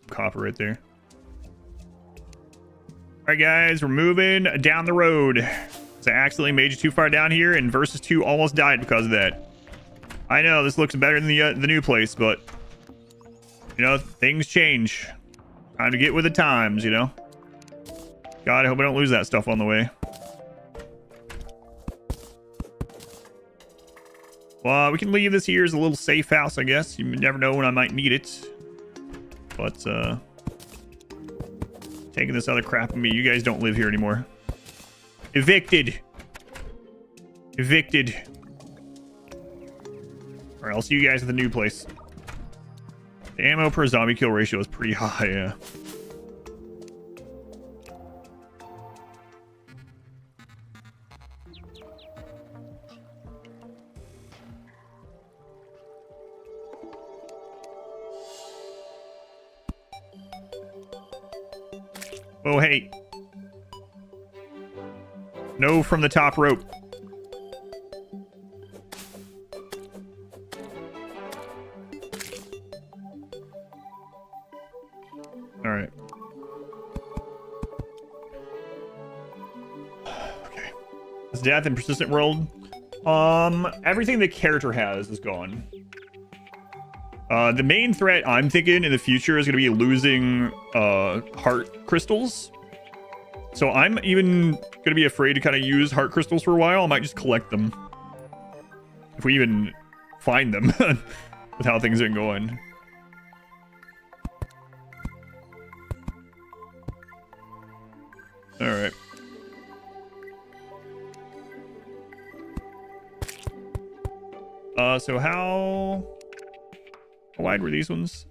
copper right there. Alright guys, we're moving down the road. So I accidentally made you too far down here, and Versus 2 almost died because of that. I know, this looks better than the new place, but you know, things change. Time to get with the times, you know. God, I hope I don't lose that stuff on the way. Well, we can leave this here as a little safe house, I guess. You never know when I might need it. But, taking this other crap of me. You guys don't live here anymore. Evicted. Evicted. Alright, I'll see you guys at the new place. The ammo per zombie kill ratio is pretty high, yeah. Oh, hey. No from the top rope. All right. Okay. Is death in persistent world? Everything the character has is gone. The main threat I'm thinking in the future is going to be losing heart crystals. So I'm even gonna be afraid to kind of use heart crystals for a while. I might just collect them. If we even find them with how things are going. Alright. So how wide were these ones?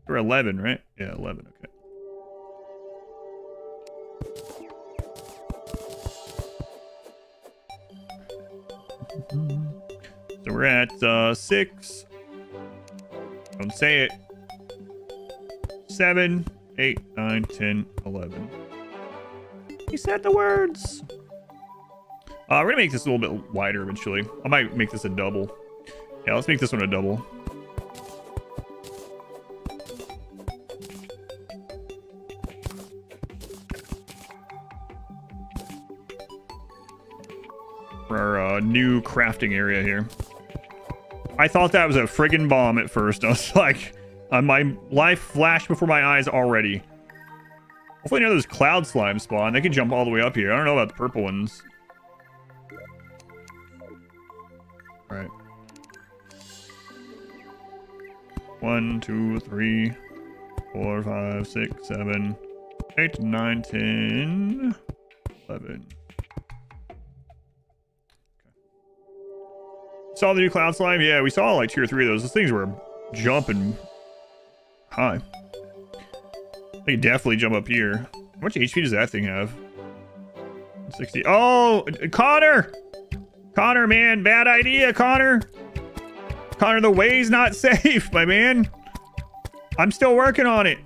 They're 11, right? Yeah, 11, okay. So we're at 6. Don't say it. 7, 8, 9, 10, 11. He said the words. We're gonna make this a little bit wider eventually. I might make this a double. Yeah, let's make this one a double. For our new crafting area here. I thought that was a friggin' bomb at first. I was like, my life flashed before my eyes already. Hopefully none of those cloud slimes spawn. They can jump all the way up here. I don't know about the purple ones. Alright. 1, 2, 3, 4, 5, 6, 7, 8, 9, 10, 11. Saw the new cloud slime? Yeah, we saw like 2 or 3 of those. Those things were jumping high. They can definitely jump up here. How much HP does that thing have? 60. Oh, Connor! Connor, man, bad idea, Connor. Connor, the way's not safe, my man. I'm still working on it.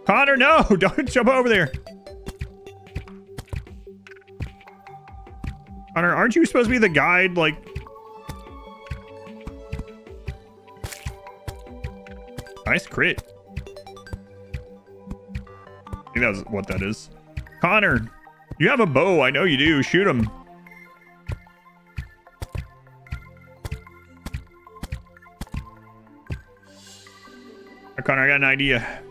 Connor, no! Don't jump over there. Connor, aren't you supposed to be the guide, like... Nice crit. I think that was what that is. Connor, you have a bow. I know you do. Shoot him. Connor, I got an idea.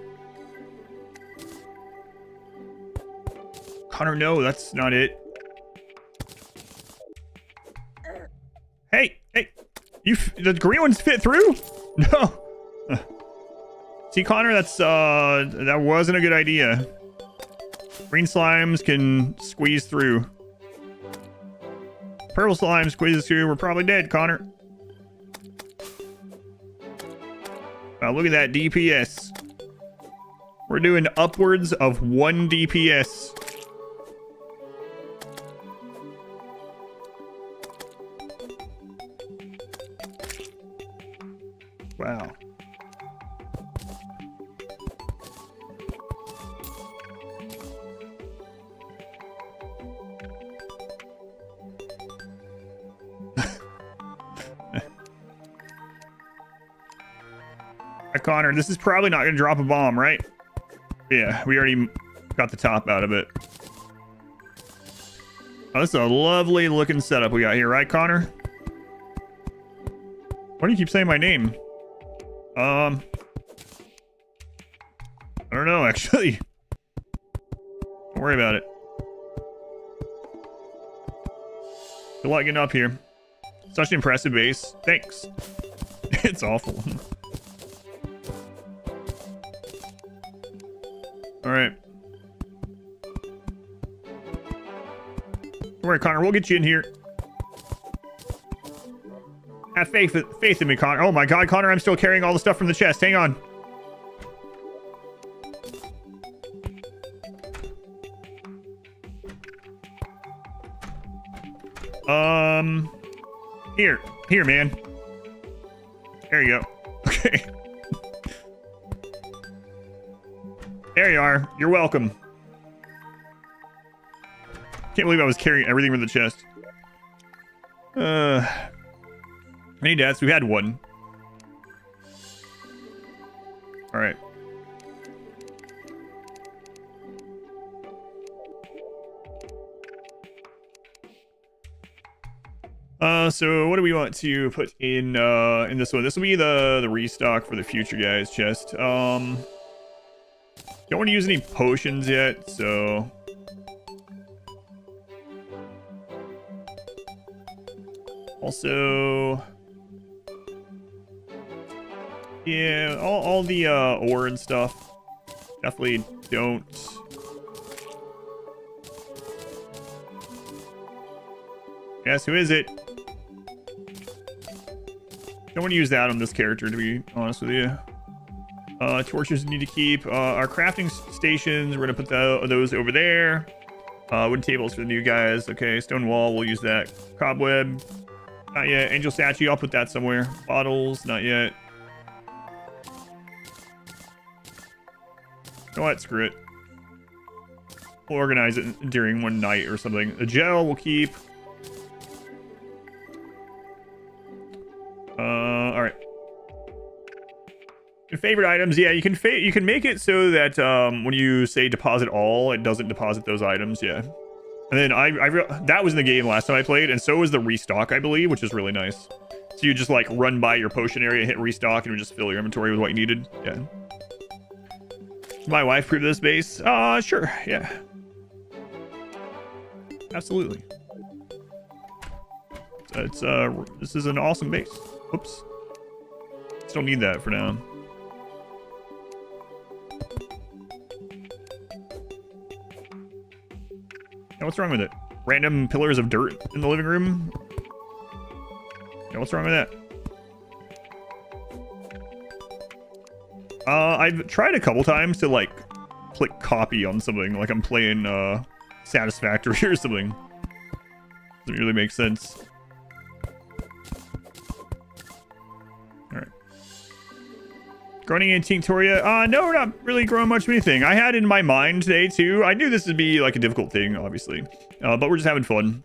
Connor, no, that's not it. Hey, the green ones fit through? No. See, Connor, that wasn't a good idea. Green slimes can squeeze through. Purple slime squeezes through. We're probably dead, Connor. Wow, look at that DPS. We're doing upwards of 1 DPS. Wow. Connor, this is probably not going to drop a bomb, right? Yeah, we already got the top out of it. Oh, this is a lovely looking setup we got here, right, Connor? Why do you keep saying my name? I don't know, actually. Don't worry about it. Good luck getting up here. Such an impressive base. Thanks. It's awful. Alright. Don't worry, Connor. We'll get you in here. Have faith in me, Connor. Oh my god, Connor, I'm still carrying all the stuff from the chest. Hang on. Here, man. There you go. Okay. There you are. You're welcome. Can't believe I was carrying everything from the chest. Many deaths. We had 1. All right. So what do we want to put in this one? This will be the restock for the future guys chest. Don't want to use any potions yet, so also yeah, all the ore and stuff definitely don't. Yes, who is it? Don't want to use that on this character, to be honest with you. Torches need to keep. Our crafting stations, we're going to put those over there. Wooden tables for the new guys. Okay, stone wall, we'll use that. Cobweb, not yet. Angel statue, I'll put that somewhere. Bottles, not yet. You know what? Screw it. We'll organize it during one night or something. The gel we'll keep. All right. Your favorite items, yeah, you can make it so that when you say deposit all, it doesn't deposit those items, yeah. And then that was in the game last time I played, and so was the restock, I believe, which is really nice. So you just like run by your potion area, hit restock, and it would just fill your inventory with what you needed. Yeah. Does my wife prove this base? Sure, yeah. Absolutely. So this is an awesome base. Oops. Still need that for now. Yeah, what's wrong with it? Random pillars of dirt in the living room? Yeah, what's wrong with that? I've tried a couple times to like click copy on something, like I'm playing Satisfactory or something. Doesn't really make sense. Alright. Growing in Tinctoria? No, we're not really growing much of anything. I had in my mind today too. I knew this would be like a difficult thing, obviously. But we're just having fun.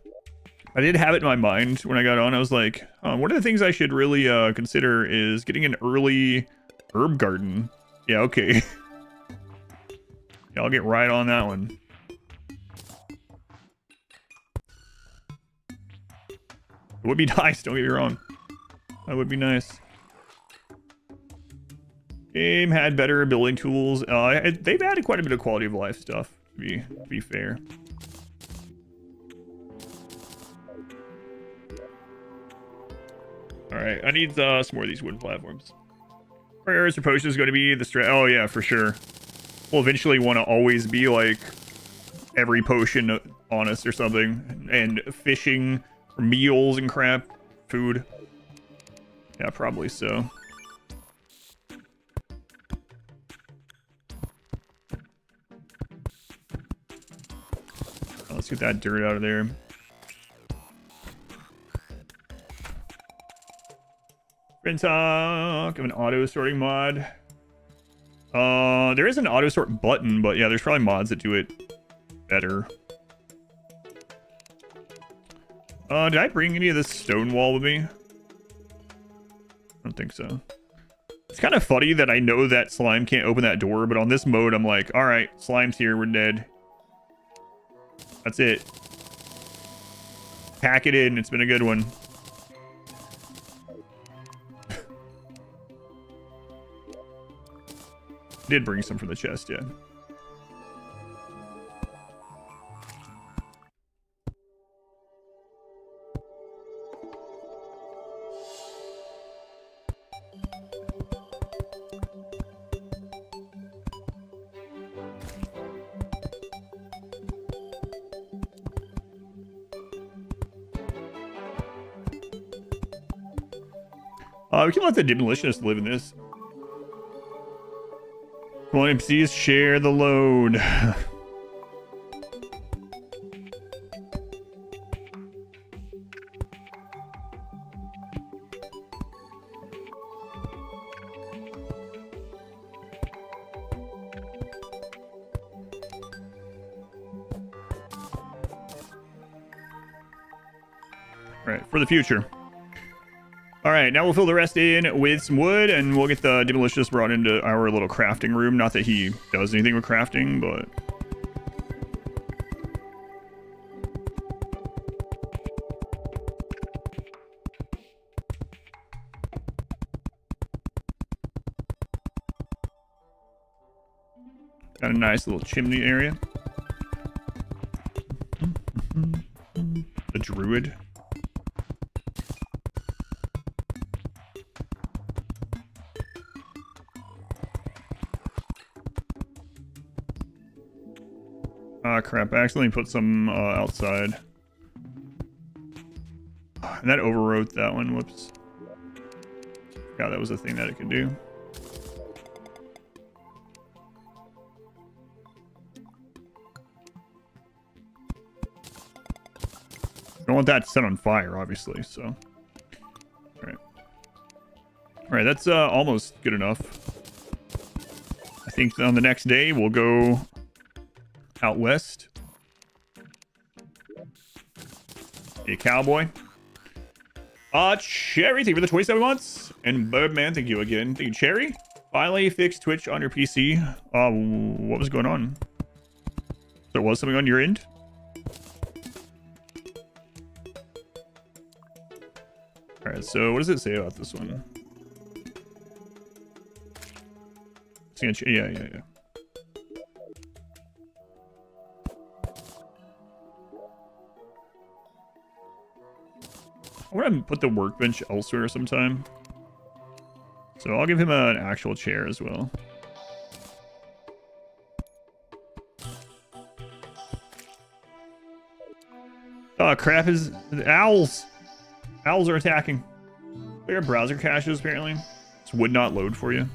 I did have it in my mind when I got on. I was like, one of the things I should really consider is getting an early herb garden. Yeah, okay. Yeah, I'll get right on that one. It would be nice, don't get me wrong. That would be nice. Game had better building tools. They've added quite a bit of quality of life stuff, to be fair. Alright, I need some more of these wooden platforms. Prayers or potions going to be the strat. Oh yeah, for sure. We'll eventually want to always be like every potion on us or something. And fishing for meals and crap. Food. Yeah, probably so. Let's get that dirt out of there. Talk of an auto sorting mod. There is an auto sort button, but yeah, there's probably mods that do it better. Did I bring any of this stone wall with me? I don't think so. It's kind of funny that I know that slime can't open that door, but on this mode, I'm like, all right, slime's here, we're dead. That's it. Pack it in. It's been a good one. Did bring some from the chest, yeah. We can let the demolitionists live in this. Come on, MCs, share the load. Alright, for the future. Alright, now we'll fill the rest in with some wood, and we'll get the demolitionist brought into our little crafting room. Not that he does anything with crafting, but... Got a nice little chimney area. The druid. Ah, crap. I accidentally put some outside. And that overwrote that one. Whoops. Forgot that was a thing that it could do. Don't want that set on fire, obviously, so. Alright. Alright, that's almost good enough. I think on the next day, we'll go out west. Be a cowboy. Cherry, thank you for the 27 months. And Birdman, thank you again. Thank you, Cherry. Finally fixed Twitch on your PC. What was going on? There was something on your end? Alright, so what does it say about this one? Yeah. I want to put the workbench elsewhere sometime. So I'll give him an actual chair as well. Oh, crap. Owls. Owls are attacking. There are browser caches, apparently. This would not load for you.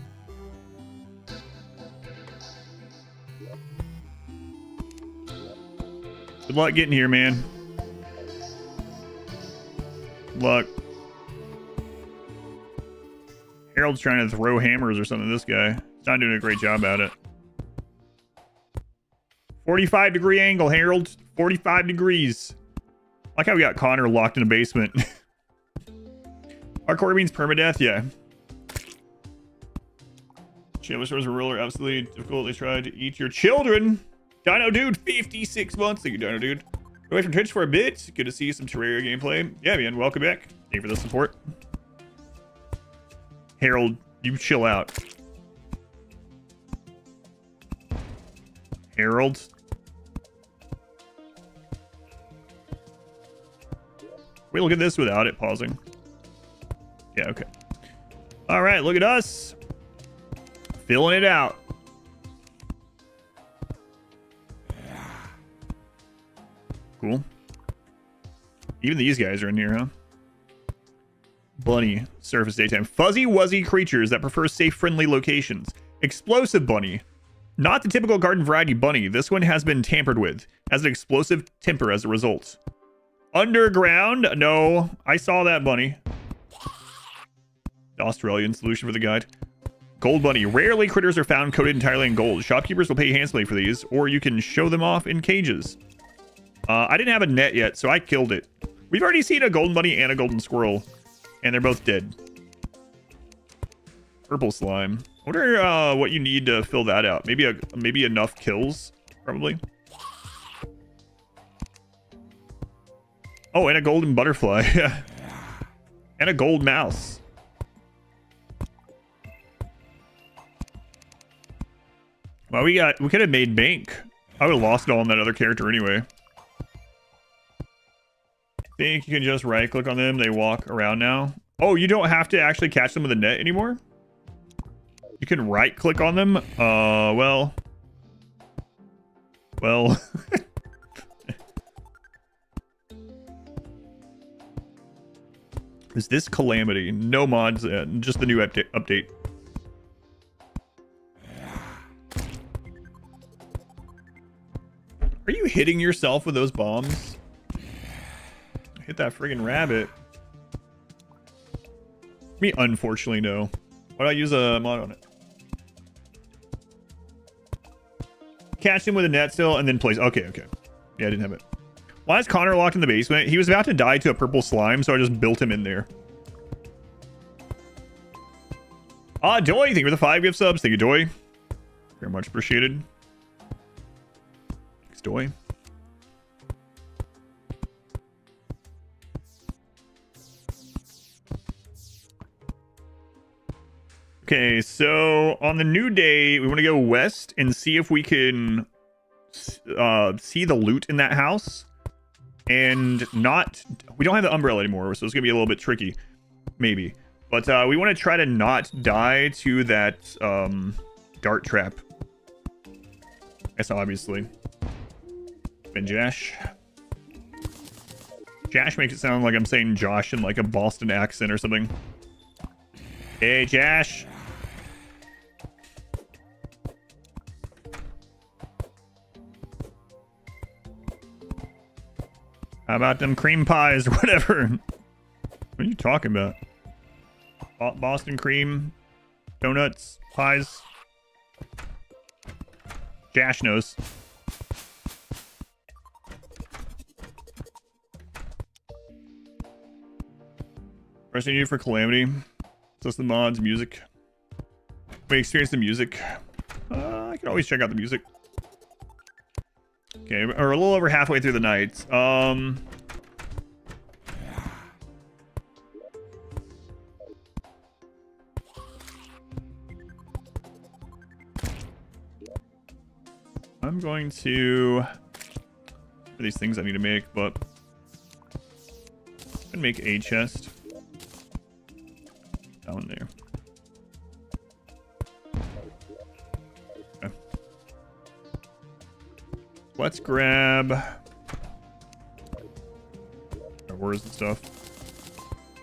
Good luck getting here, man. Good luck. Harold's trying to throw hammers or something. This guy. He's not doing a great job at it. 45-degree angle, Harold. 45 degrees. Like how we got Connor locked in a basement. Hardcore means permadeath, yeah. Chandler stores a ruler, absolutely difficult. They tried to eat your children. Dino Dude, 56 months. Thank you, Dino Dude. Away from Twitch for a bit. Good to see some Terraria gameplay. Yeah, man, welcome back. Thank you for the support. Harold, you chill out. Harold. Wait, look at this without it pausing. Yeah, okay. All right, look at us. Filling it out. Cool. Even these guys are in here, huh? Bunny, surface daytime. Fuzzy wuzzy creatures that prefer safe, friendly locations. Explosive bunny. Not the typical garden variety bunny. This one has been tampered with. Has an explosive temper as a result. Underground? No. I saw that bunny. The Australian solution for the guide. Gold bunny. Rarely critters are found coated entirely in gold. Shopkeepers will pay handsomely for these, or you can show them off in cages. I didn't have a net yet, so I killed it. We've already seen a golden bunny and a golden squirrel, and they're both dead. Purple slime. I wonder what you need to fill that out. Maybe enough kills, probably. Oh, and a golden butterfly. And a gold mouse. Well, we could have made bank. I would have lost it all on that other character anyway. I think you can just right click on them. They walk around now. Oh, you don't have to actually catch them with a net anymore? You can right click on them. Well. Is this calamity? No mods, just the new update. Are you hitting yourself with those bombs? Hit that friggin' rabbit. Me, unfortunately, no. Why don't I use a mod on it? Catch him with a net still and then place. Okay. Yeah, I didn't have it. Why is Connor locked in the basement? He was about to die to a purple slime, so I just built him in there. Doy, thank you for the 5 gift subs. Thank you, Doy. Very much appreciated. Thanks, Doy. Okay, so on the new day, we want to go west and see if we can see the loot in that house. And we don't have the umbrella anymore, so it's going to be a little bit tricky, maybe. But we want to try to not die to that dart trap. That's obviously. And Josh. Josh makes it sound like I'm saying Josh in like a Boston accent or something. Hey, Josh. How about them cream pies or whatever? What are you talking about? Boston cream, donuts, pies. Josh knows. Pressing you for Calamity. Plus the mods, music. We experience the music. I can always check out the music. Okay, we're a little over halfway through the night. I'm going to... For these things I need to make, but... I'm gonna make a chest. Down there. Okay. Let's grab ores and stuff.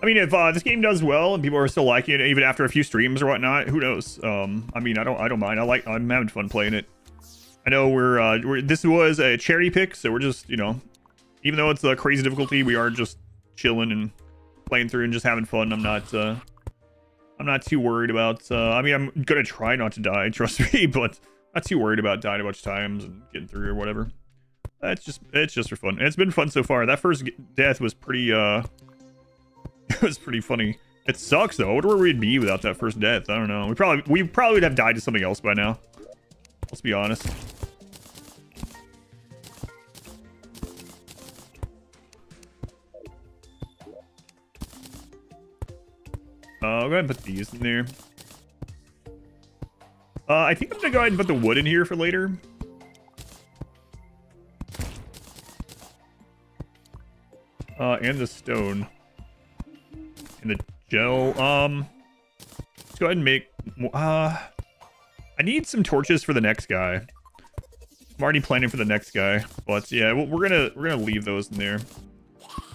I mean, if this game does well and people are still liking it, even after a few streams or whatnot, who knows? I mean, I don't mind. I'm having fun playing it. I know this was a charity pick, so we're just, you know, even though it's a crazy difficulty, we are just chilling and playing through and just having fun. I'm not too worried about, I mean, I'm gonna try not to die, trust me, but not too worried about dying a bunch of times and getting through or whatever. It's just for fun. And it's been fun so far. That first death was pretty, it was pretty funny. It sucks though. I wonder where we'd be without that first death. I don't know. We probably would have died to something else by now. Let's be honest. I'll go ahead and put these in there. I think I'm gonna go ahead and put the wood in here for later. And the stone. And the gel. Let's go ahead and make... I need some torches for the next guy. I'm already planning for the next guy. But yeah, we're gonna leave those in there.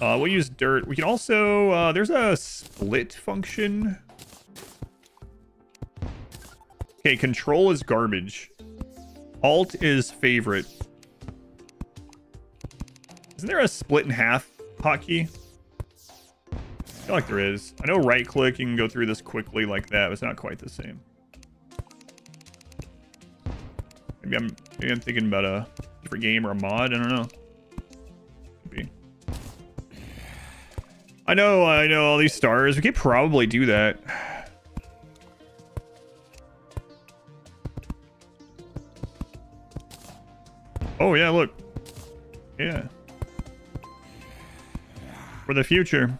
We'll use dirt. We can also, there's a split function. Okay, control is garbage. Alt is favorite. Isn't there a split in half hotkey? I feel like there is. I know right click, you can go through this quickly like that, but it's not quite the same. Maybe I'm thinking about a different game or a mod, I don't know. Maybe. I know all these stars. We could probably do that. Oh yeah, look. Yeah. For the future.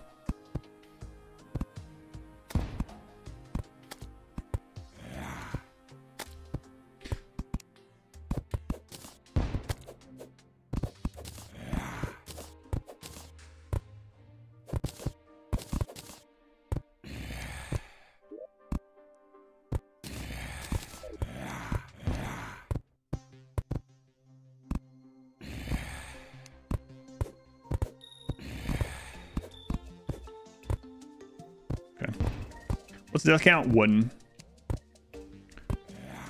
What's the death count? 1.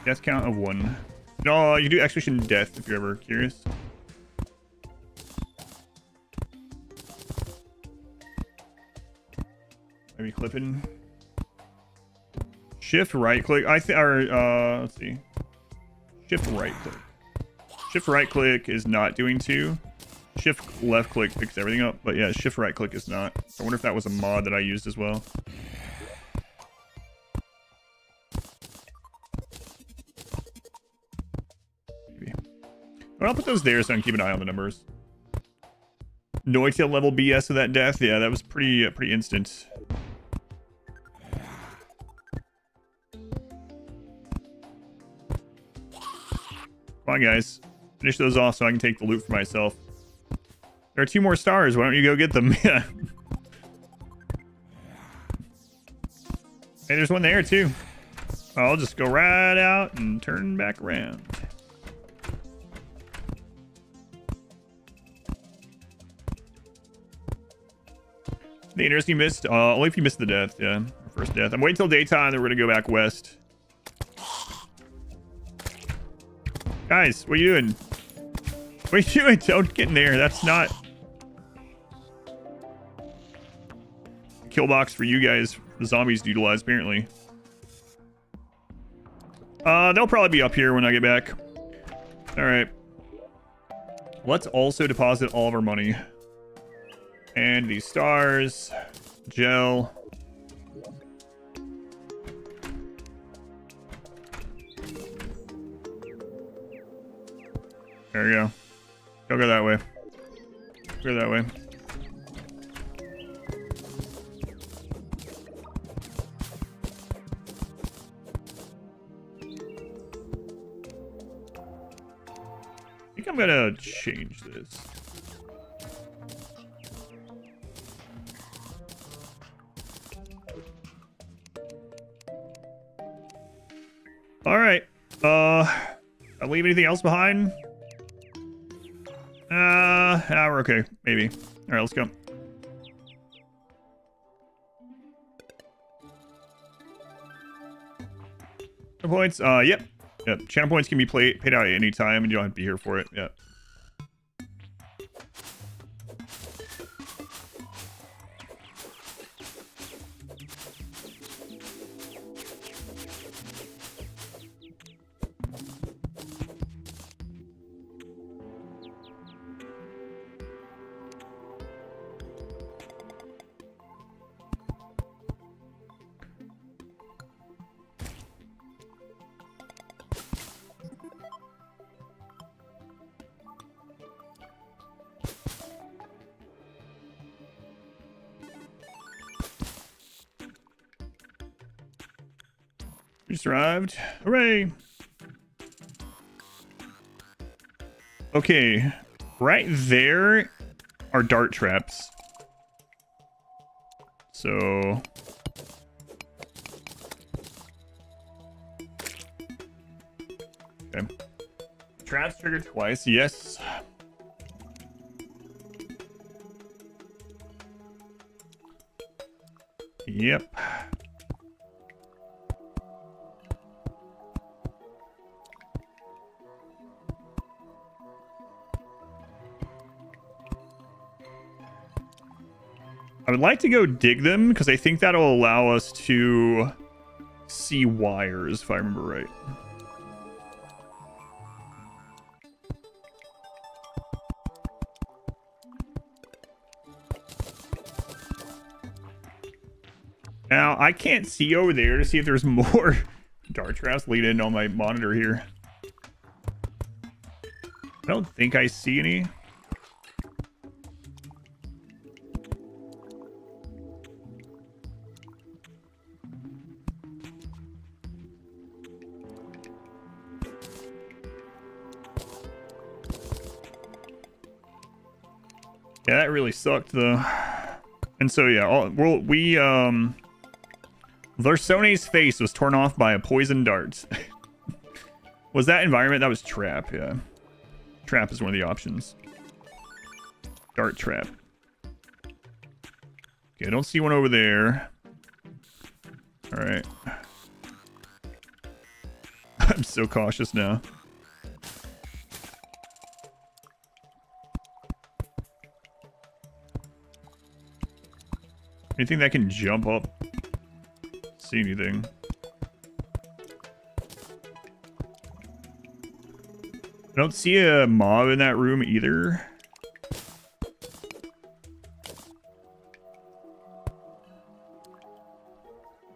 Death count of 1. No, you do execution death if you're ever curious. Maybe clipping. Shift right click. Let's see. Shift right click. Shift right click is not doing 2. Shift left click picks everything up, but yeah, shift right click is not. I wonder if that was a mod that I used as well. I'll put those there so I can keep an eye on the numbers. Noitel level BS of that death. Yeah, that was pretty instant. Come on, guys. Finish those off so I can take the loot for myself. There are 2 more stars. Why don't you go get them? Yeah. Hey, there's one there, too. I'll just go right out and turn back around. The interesting missed. Only if you missed the death. Yeah. First death. I'm waiting till daytime, then we're going to go back west. Guys, what are you doing? What are you doing? Don't get in there. That's not... Kill box for you guys. The zombies to utilize, apparently. They'll probably be up here when I get back. Alright. Let's also deposit all of our money. And these stars. Gel. There we go. Don't go that way. Go that way. I think I'm gonna change this. All right. I'll leave anything else behind. We're okay. Maybe. All right, let's go. Channel points. Yep. Yep. Channel points can be paid out at any time, and you don't have to be here for it. Yep. We just arrived. Hooray! Okay, right there are dart traps. So... Okay. Traps triggered twice, yes. Yep. I would like to go dig them because I think that'll allow us to see wires, if I remember right. Now, I can't see over there to see if there's more dart traps leading on my monitor here. I don't think I see any. Yeah, that really sucked though. And so yeah, Larsone's face was torn off by a poison dart. Was that environment? That was trap, yeah. Trap is one of the options. Dart trap. Okay, I don't see one over there. Alright. I'm so cautious now. Anything that can jump up? See anything? I don't see a mob in that room either.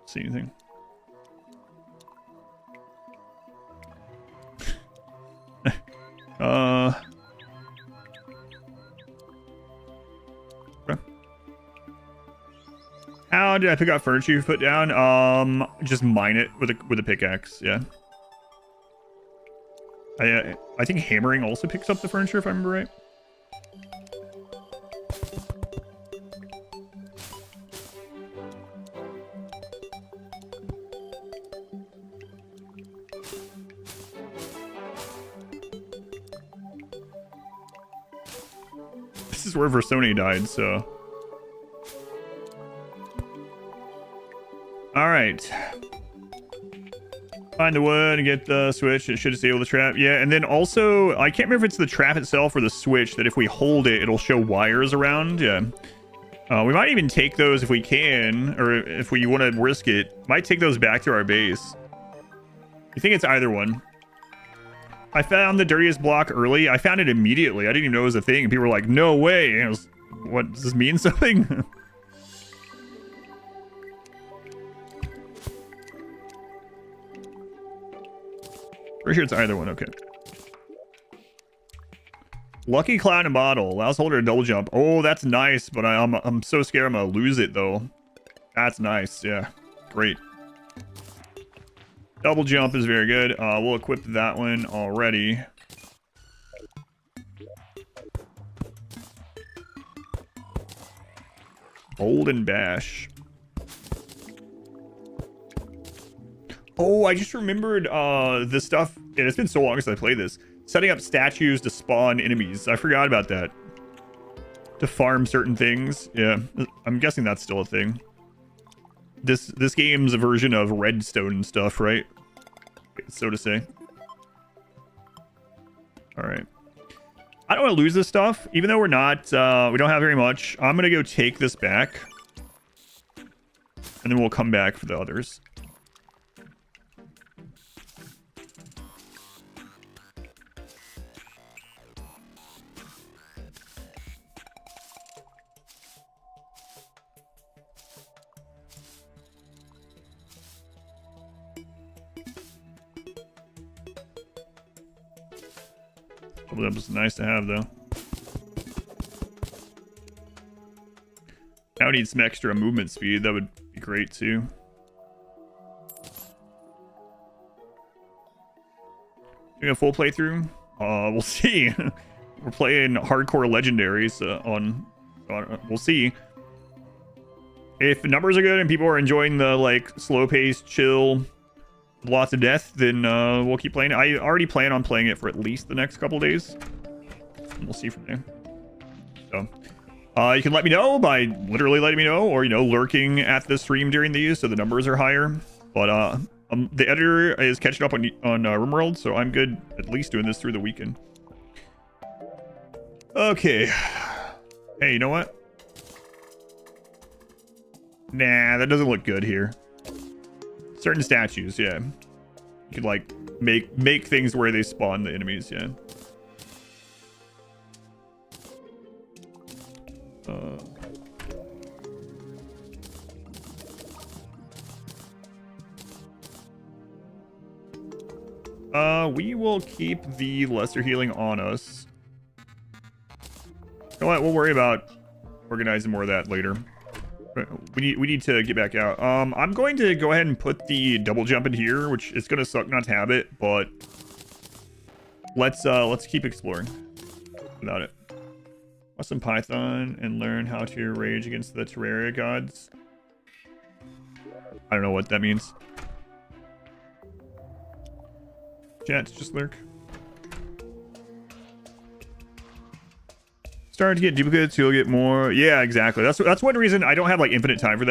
See anything? How did I pick up furniture you put down? Just mine it with a pickaxe, yeah. I think hammering also picks up the furniture, if I remember right. This is where Versoni died, so... Alright. Find the wood and get the switch. It should disable the trap. Yeah, and then also, I can't remember if it's the trap itself or the switch that if we hold it, it'll show wires around. Yeah. We might even take those if we can, or if we want to risk it. Might take those back to our base. I think it's either one. I found the dirtiest block early. I found it immediately. I didn't even know it was a thing. And people were like, no way. And I was, what, does this mean something? Pretty sure it's either one. Okay. Lucky Cloud and Bottle. Allows holder to double jump. Oh, that's nice. But I'm so scared I'm going to lose it, though. That's nice. Yeah. Great. Double jump is very good. We'll equip that one already. Bold and Bash. Oh, I just remembered the stuff. And it's been so long since I played this. Setting up statues to spawn enemies. I forgot about that. To farm certain things. Yeah, I'm guessing that's still a thing. This game's a version of Redstone stuff, right? So to say. All right. I don't want to lose this stuff, even though we're not. We don't have very much. I'm gonna go take this back, and then we'll come back for the others. That was nice to have, though. Now we need some extra movement speed. That would be great, too. Doing a full playthrough? We'll see. We're playing hardcore legendaries on... We'll see. If the numbers are good and people are enjoying the, like, slow-paced, chill... lots of death, then we'll keep playing it. I already plan on playing it for at least the next couple days. And we'll see from there. So you can let me know by literally letting me know, or, you know, lurking at the stream during these so the numbers are higher. But the editor is catching up on RimWorld, so I'm good at least doing this through the weekend. Okay. Hey, you know what? Nah, that doesn't look good here. Certain statues, yeah. You could, like, make things where they spawn the enemies, yeah. We will keep the lesser healing on us. You know what? We'll worry about organizing more of that later. We need to get back out. I'm going to go ahead and put the double jump in here, which is gonna suck not to have it, but let's keep exploring without it. Watch some Python and learn how to rage against the Terraria gods. I don't know what that means. Chat, just lurk. Start to get duplicates, you'll get more. Yeah, exactly. That's one reason I don't have like infinite time for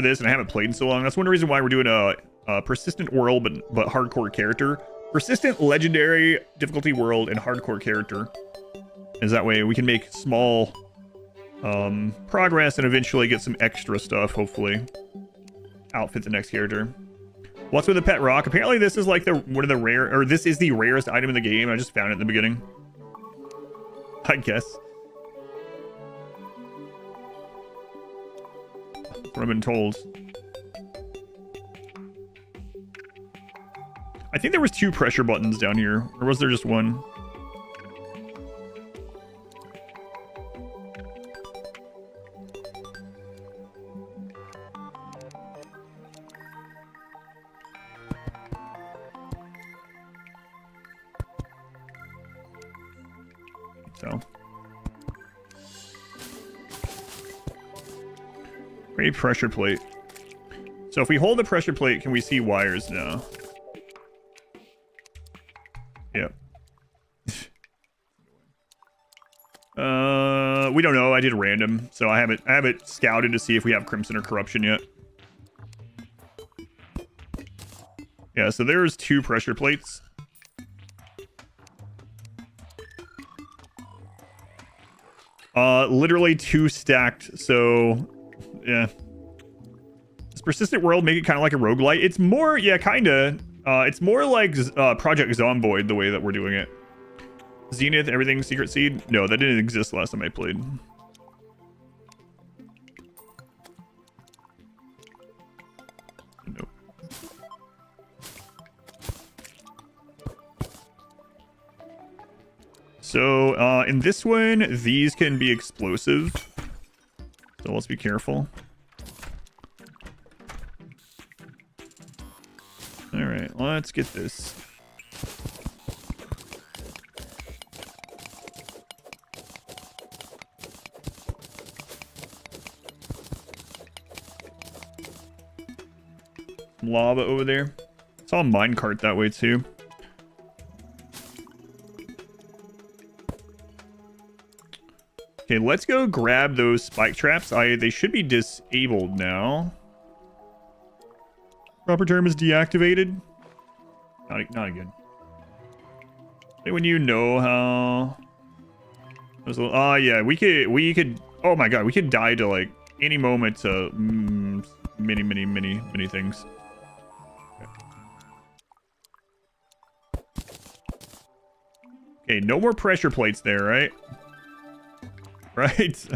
this, and I haven't played in so long. That's one reason why we're doing a persistent world, but hardcore character. Persistent legendary difficulty world and hardcore character. Is that way we can make small progress and eventually get some extra stuff, hopefully. Outfit the next character. What's with the pet rock? Apparently this is like one of the rare, or this is the rarest item in the game. I just found it in the beginning. I guess. That's what I've been told. I think there was 2 pressure buttons down here, or was there just one? So. Great pressure plate. So if we hold the pressure plate, can we see wires now? Yep. We don't know. I did random, so I haven't scouted to see if we have crimson or corruption yet. Yeah, so there's 2 pressure plates. Literally 2 stacked, so yeah. Does Persistent World make it kind of like a roguelite? It's more, yeah, kinda. It's more like Project Zomboid, the way that we're doing it. Zenith, everything, Secret Seed? No, that didn't exist last time I played. Nope. So, in this one, these can be explosive. So let's be careful. Alright, let's get this. Lava over there. Saw a minecart that way too. Okay, let's go grab those spike traps. They should be disabled now. Proper term is deactivated. Not again. When you know how. Oh yeah, we could. Oh my god, we could die to like any moment to many things. Okay, no more pressure plates there, right? Right.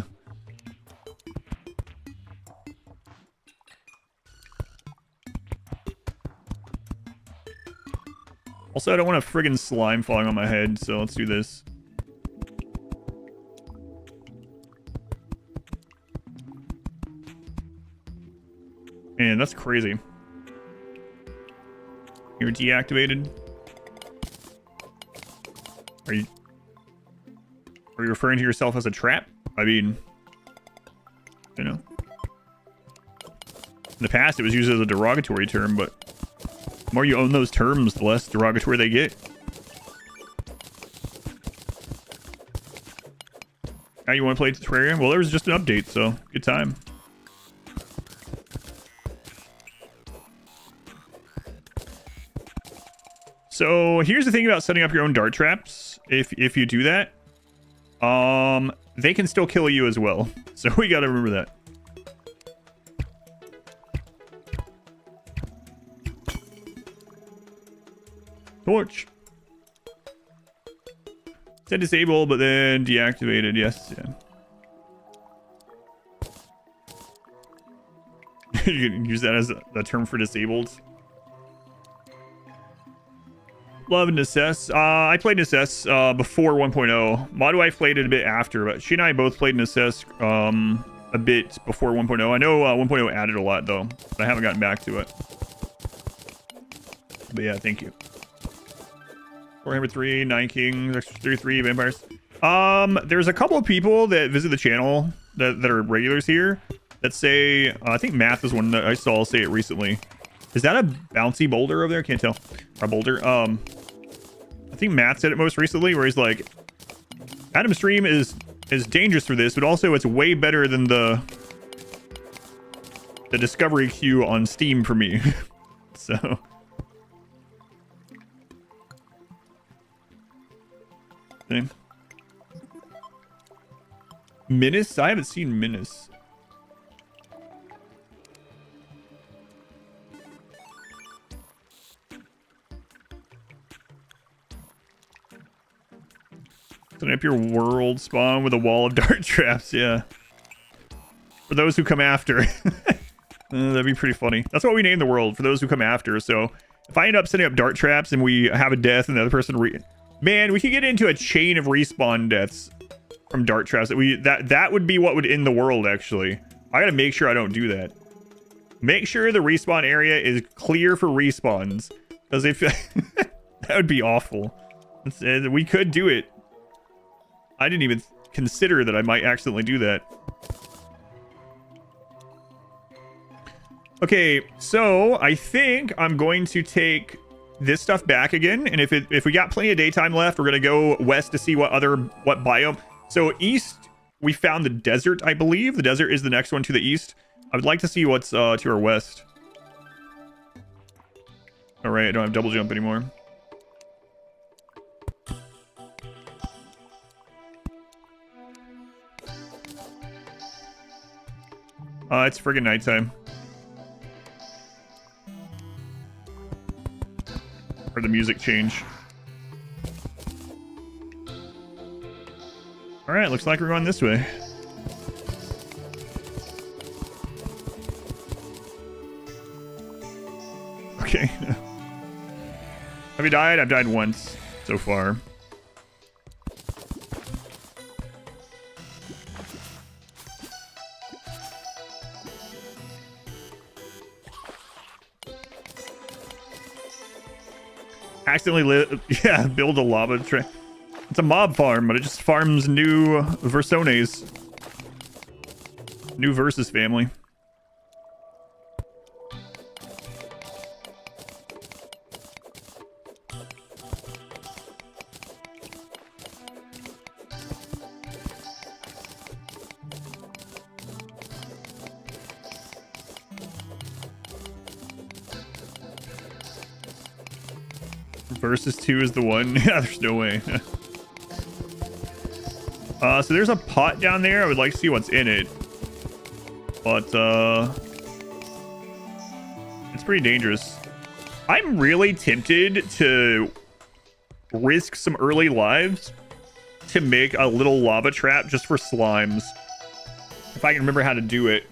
Also, I don't want a friggin' slime falling on my head, so let's do this. Man, that's crazy. You're deactivated. Are you referring to yourself as a trap? I mean, you know. In the past, it was used as a derogatory term, but the more you own those terms, the less derogatory they get. Now you want to play Terraria? Well, there was just an update, so good time. So here's the thing about setting up your own dart traps. If you do that, they can still kill you as well. So we gotta remember that. Torch. Said disable, but then deactivated. Yes, yeah. You can use that as a term for disabled. Love and Necess. I played Necess before 1.0. Modwife played it a bit after, but she and I both played Necess a bit before 1.0. I know 1.0 added a lot, though, but I haven't gotten back to it. But yeah, thank you. Warhammer 3, Nine Kings, Extra 3 Vampires. There's a couple of people that visit the channel that are regulars here that say, I think Math is one that I saw say it recently. Is that a bouncy boulder over there? Can't tell. A boulder. I think Matt said it most recently, where he's like, Adam's stream is dangerous for this, but also it's way better than the discovery queue on Steam for me. So. Okay. Menace? I haven't seen Menace. Setting up your world spawn with a wall of dart traps, yeah. For those who come after. That'd be pretty funny. That's what we named the world, for those who come after. So if I end up setting up dart traps and we have a death and the other person man, we could get into a chain of respawn deaths from dart traps. That would be what would end the world, actually. I gotta make sure I don't do that. Make sure the respawn area is clear for respawns. Because if that would be awful. We could do it. I didn't even consider that I might accidentally do that. Okay, so I think I'm going to take this stuff back again, and if we got plenty of daytime left, we're gonna go west to see what biome. So east, we found the desert, I believe. The desert is the next one to the east. I would like to see what's to our west. All right, I don't have double jump anymore. It's friggin' nighttime. Or the music change. All right, looks like we're going this way. Okay. Have you died? I've died once so far. Accidentally build a lava train. It's a mob farm, but it just farms new Versones. New Versus family. Versus 2 is the one. Yeah, there's no way. So there's a pot down there. I would like to see what's in it. But, it's pretty dangerous. I'm really tempted to risk some early lives to make a little lava trap just for slimes. If I can remember how to do it.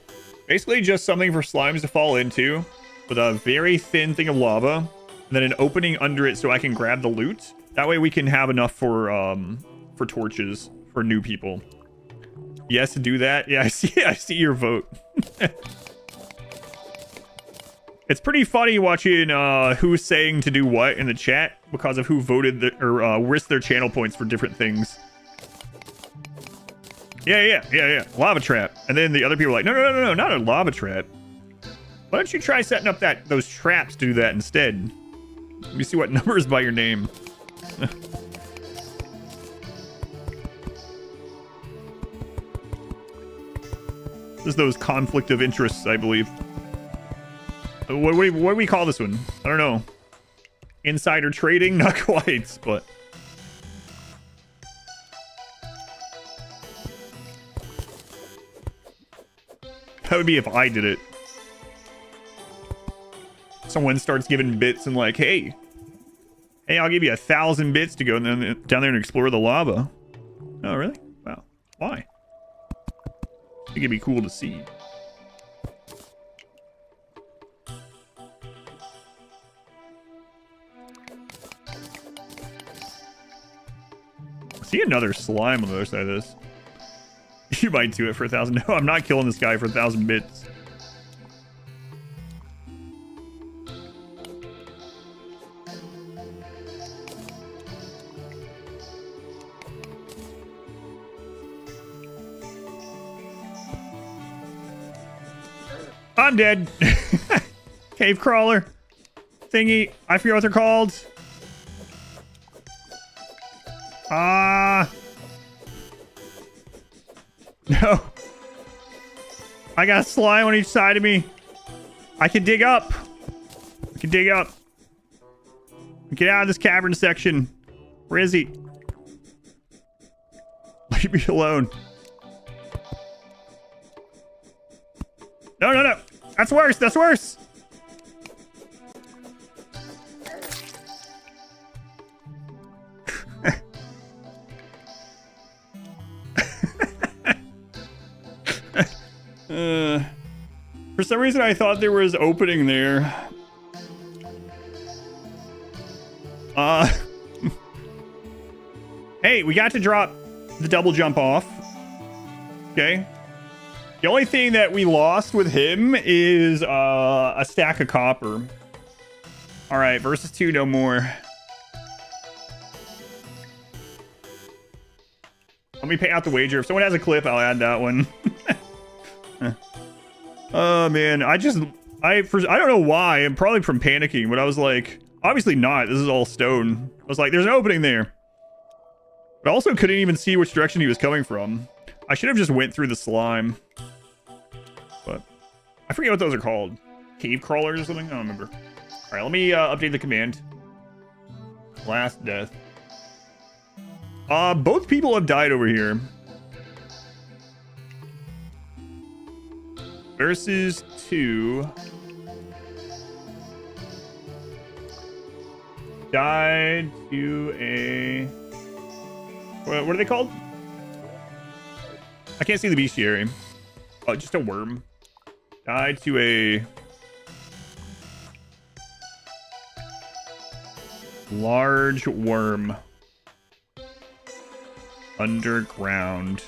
Basically just something for slimes to fall into with a very thin thing of lava. And then an opening under it so I can grab the loot. That way we can have enough for torches for new people. Yes, to do that. Yeah, I see your vote. It's pretty funny watching who's saying to do what in the chat because of who voted or risked their channel points for different things. Yeah. Lava trap. And then the other people are like, no, not a lava trap. Why don't you try setting up those traps to do that instead? Let me see what numbers by your name. This is those conflict of interests, I believe. What do we call this one? I don't know. Insider trading? Not quite, but... That would be if I did it. Someone starts giving bits and like, hey, I'll give you 1,000 bits to go down there and explore the lava. Oh, really? Wow. Why? I think it'd be cool to see. I see another slime on the other side of this. You might do it for 1,000. No, I'm not killing this guy for 1,000 bits. I'm dead. Cave crawler thingy. I forget what they're called. No. I got a slime on each side of me. I can dig up. Get out of this cavern section. Where is he? Leave me alone. No. That's worse. For some reason, I thought there was opening there. Hey, we got to drop the double jump off. Okay. The only thing that we lost with him is a stack of copper. All right, versus 2, no more. Let me pay out the wager. If someone has a clip, I'll add that one. Oh, man. I don't know why. I'm probably from panicking, but I was like, obviously not. This is all stone. I was like, there's an opening there. But I also couldn't even see which direction he was coming from. I should have just went through the slime. But I forget what those are called. Cave crawlers or something? I don't remember. All right, let me update the command. Last death. Both people have died over here. Versus 2. Died to a... What are they called? I can't see the bestiary. Oh, just a worm. Died to a... large worm. Underground.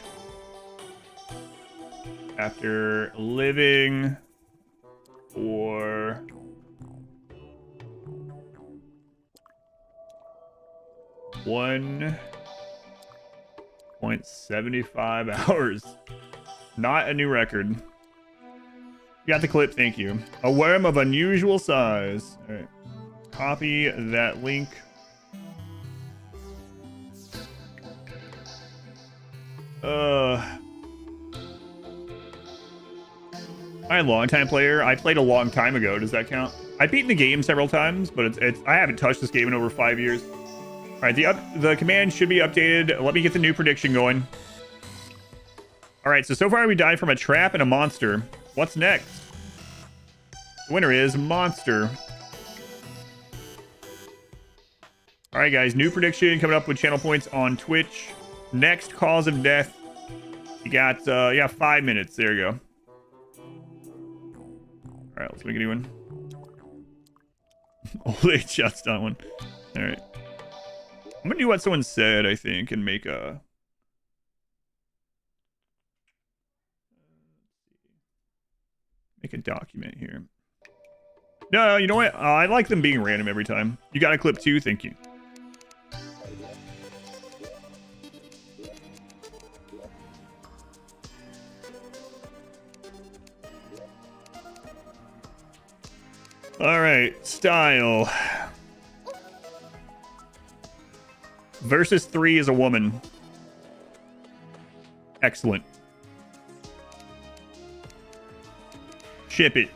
After living for 1.75 hours. Not a new record. You got the clip, thank you. A worm of unusual size. All right. Copy that link. I'm a long-time player. I played a long time ago. Does that count? I've beaten the game several times, but I haven't touched this game in over 5 years. All right, the command should be updated. Let me get the new prediction going. All right, so far we died from a trap and a monster. What's next? The winner is monster. All right, guys, new prediction coming up with channel points on Twitch. Next cause of death. You got, 5 minutes. There you go. All right, let's make a new one. Old age shots, that one. All right. I'm gonna do what someone said, I think, and make a... make a document here. No, you know what? I like them being random every time. You got a clip too? Thank you. All right, style. Versus 3 is a woman. Excellent. Ship it.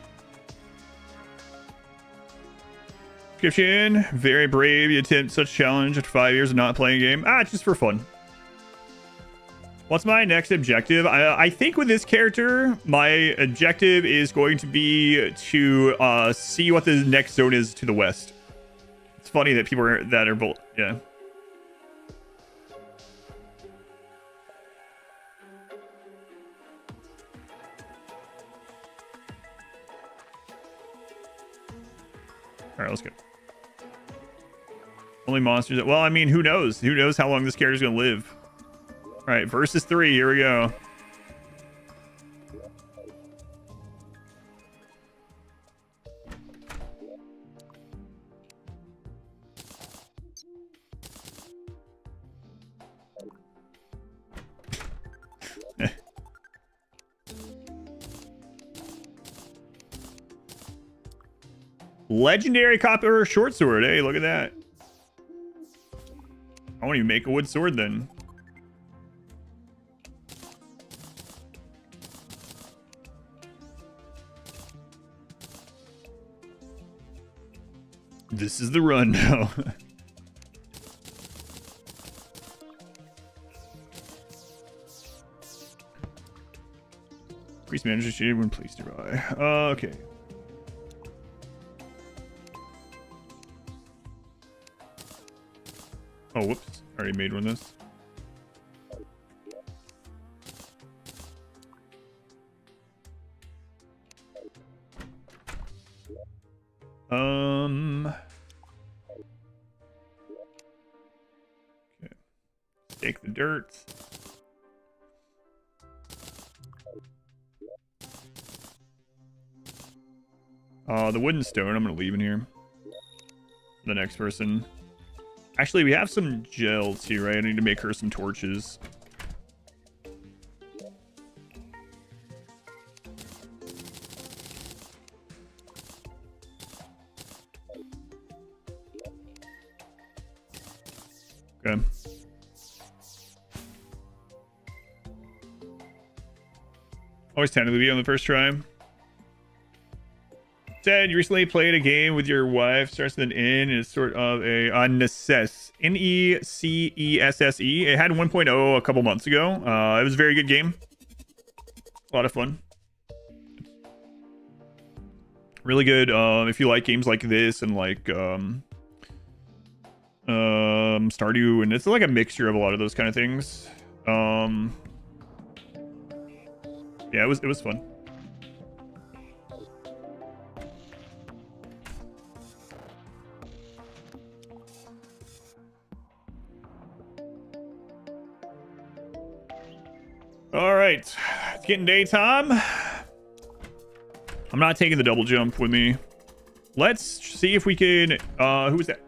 Description. Very brave. You attempt such challenge after 5 years of not playing a game. It's just for fun. What's my next objective? I think with this character, my objective is going to be to see what the next zone is to the west. It's funny that people are both... Yeah. All right, let's go. Only monsters. Well, I mean, who knows? Who knows how long this character's gonna live? All right, versus 3. Here we go. Legendary copper short sword. Hey, look at that. I won't even make a wood sword then. This is the run now. Increase manager shade when placed nearby. Okay. Oh, whoops. Already made one of those. Okay. Take the dirt. The wooden stone I'm gonna leave in here. The next person. Actually, we have some gel too, right? I need to make her some torches. Okay. Always tend to be on the first try. Said you recently played a game with your wife, starts with an N, and it's sort of a necess. Necesse. It had 1.0 a couple months ago. It was a very good game. A lot of fun. Really good if you like games like this and like Stardew, and it's like a mixture of a lot of those kind of things. Yeah, it was fun. All right, it's getting daytime. I'm not taking the double jump with me. Let's see if we can. Who is that?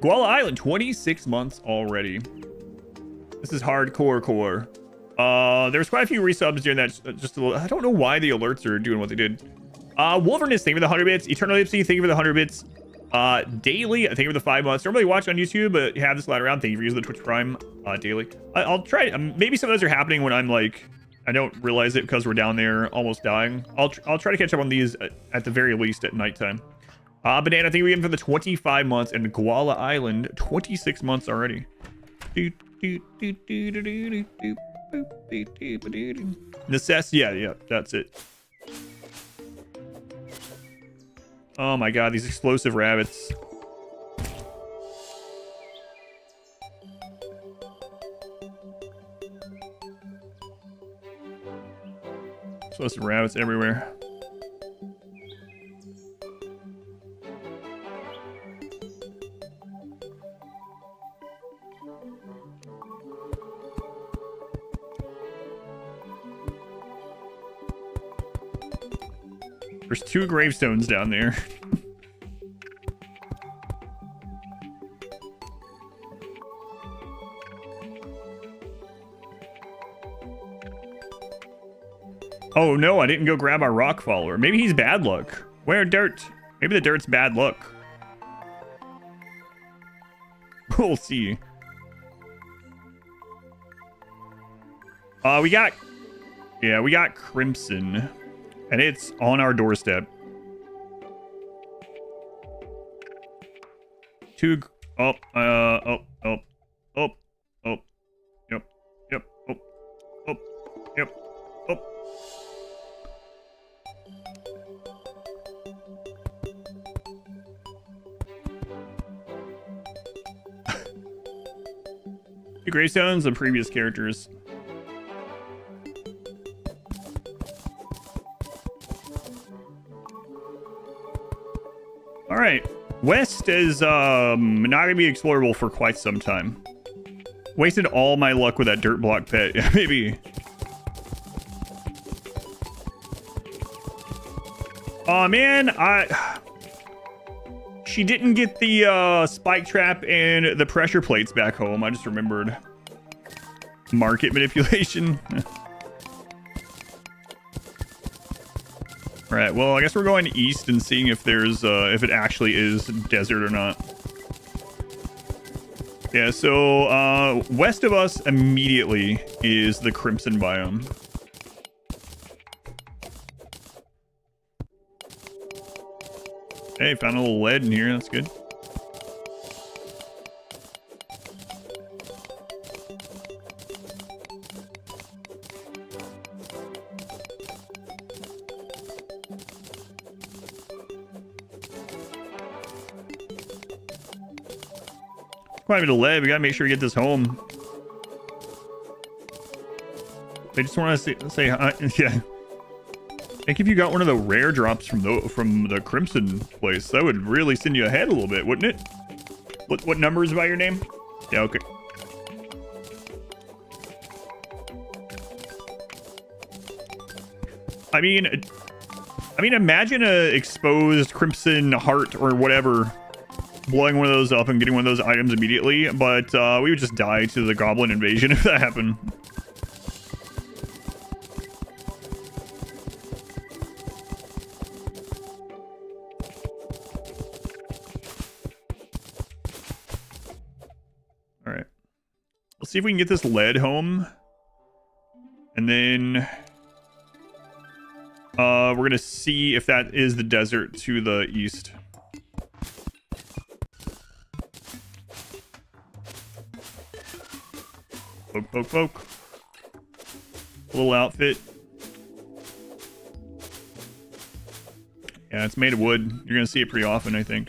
Guala Island, 26 months already. This is hardcore core. There's quite a few resubs during that. Just a little, I don't know why the alerts are doing what they did. Wolverness, thank you for the 100 bits. Eternal Ipsy, thank you for the 100 bits. Daily, thank you for the 5 months. Don't really watch on YouTube, but you have this ladder around. Thank you for using the Twitch Prime daily. I'll try. Maybe some of those are happening when I'm like, I don't realize it because we're down there almost dying. I'll try to catch up on these at the very least at nighttime. Banana, thank you again for the 25 months, and Guala Island, 26 months already. Necess, yeah, that's it. Oh my god, these explosive rabbits. Explosive rabbits everywhere. There's 2 gravestones down there. Oh no, I didn't go grab our rock follower. Maybe he's bad luck. Where dirt? Maybe the dirt's bad luck. We'll see. We got Crimson. And it's on our doorstep. 2. Oh. Yep. Yep. 2 gravestones of previous characters. All right, west is not gonna be explorable for quite some time. Wasted all my luck with that dirt block pet. Maybe. Oh man, she didn't get the spike trap and the pressure plates back home. I just remembered. Market manipulation. All right, well, I guess we're going east and seeing if there's if it actually is desert or not. Yeah, so west of us immediately is the Crimson biome. Hey, found a little lead in here. That's good. Quite a bit of lead. We gotta make sure we get this home. They just want to say hi. Yeah. I think if you got one of the rare drops from the Crimson place, that would really send you ahead a little bit, wouldn't it? What number is by your name? Yeah, okay. I mean, imagine a exposed Crimson heart or whatever, blowing one of those up and getting one of those items immediately, but we would just die to the goblin invasion if that happened. Let's see if we can get this lead home. And then we're going to see if that is the desert to the east. Poke, poke, poke. A little outfit. Yeah, it's made of wood. You're going to see it pretty often, I think.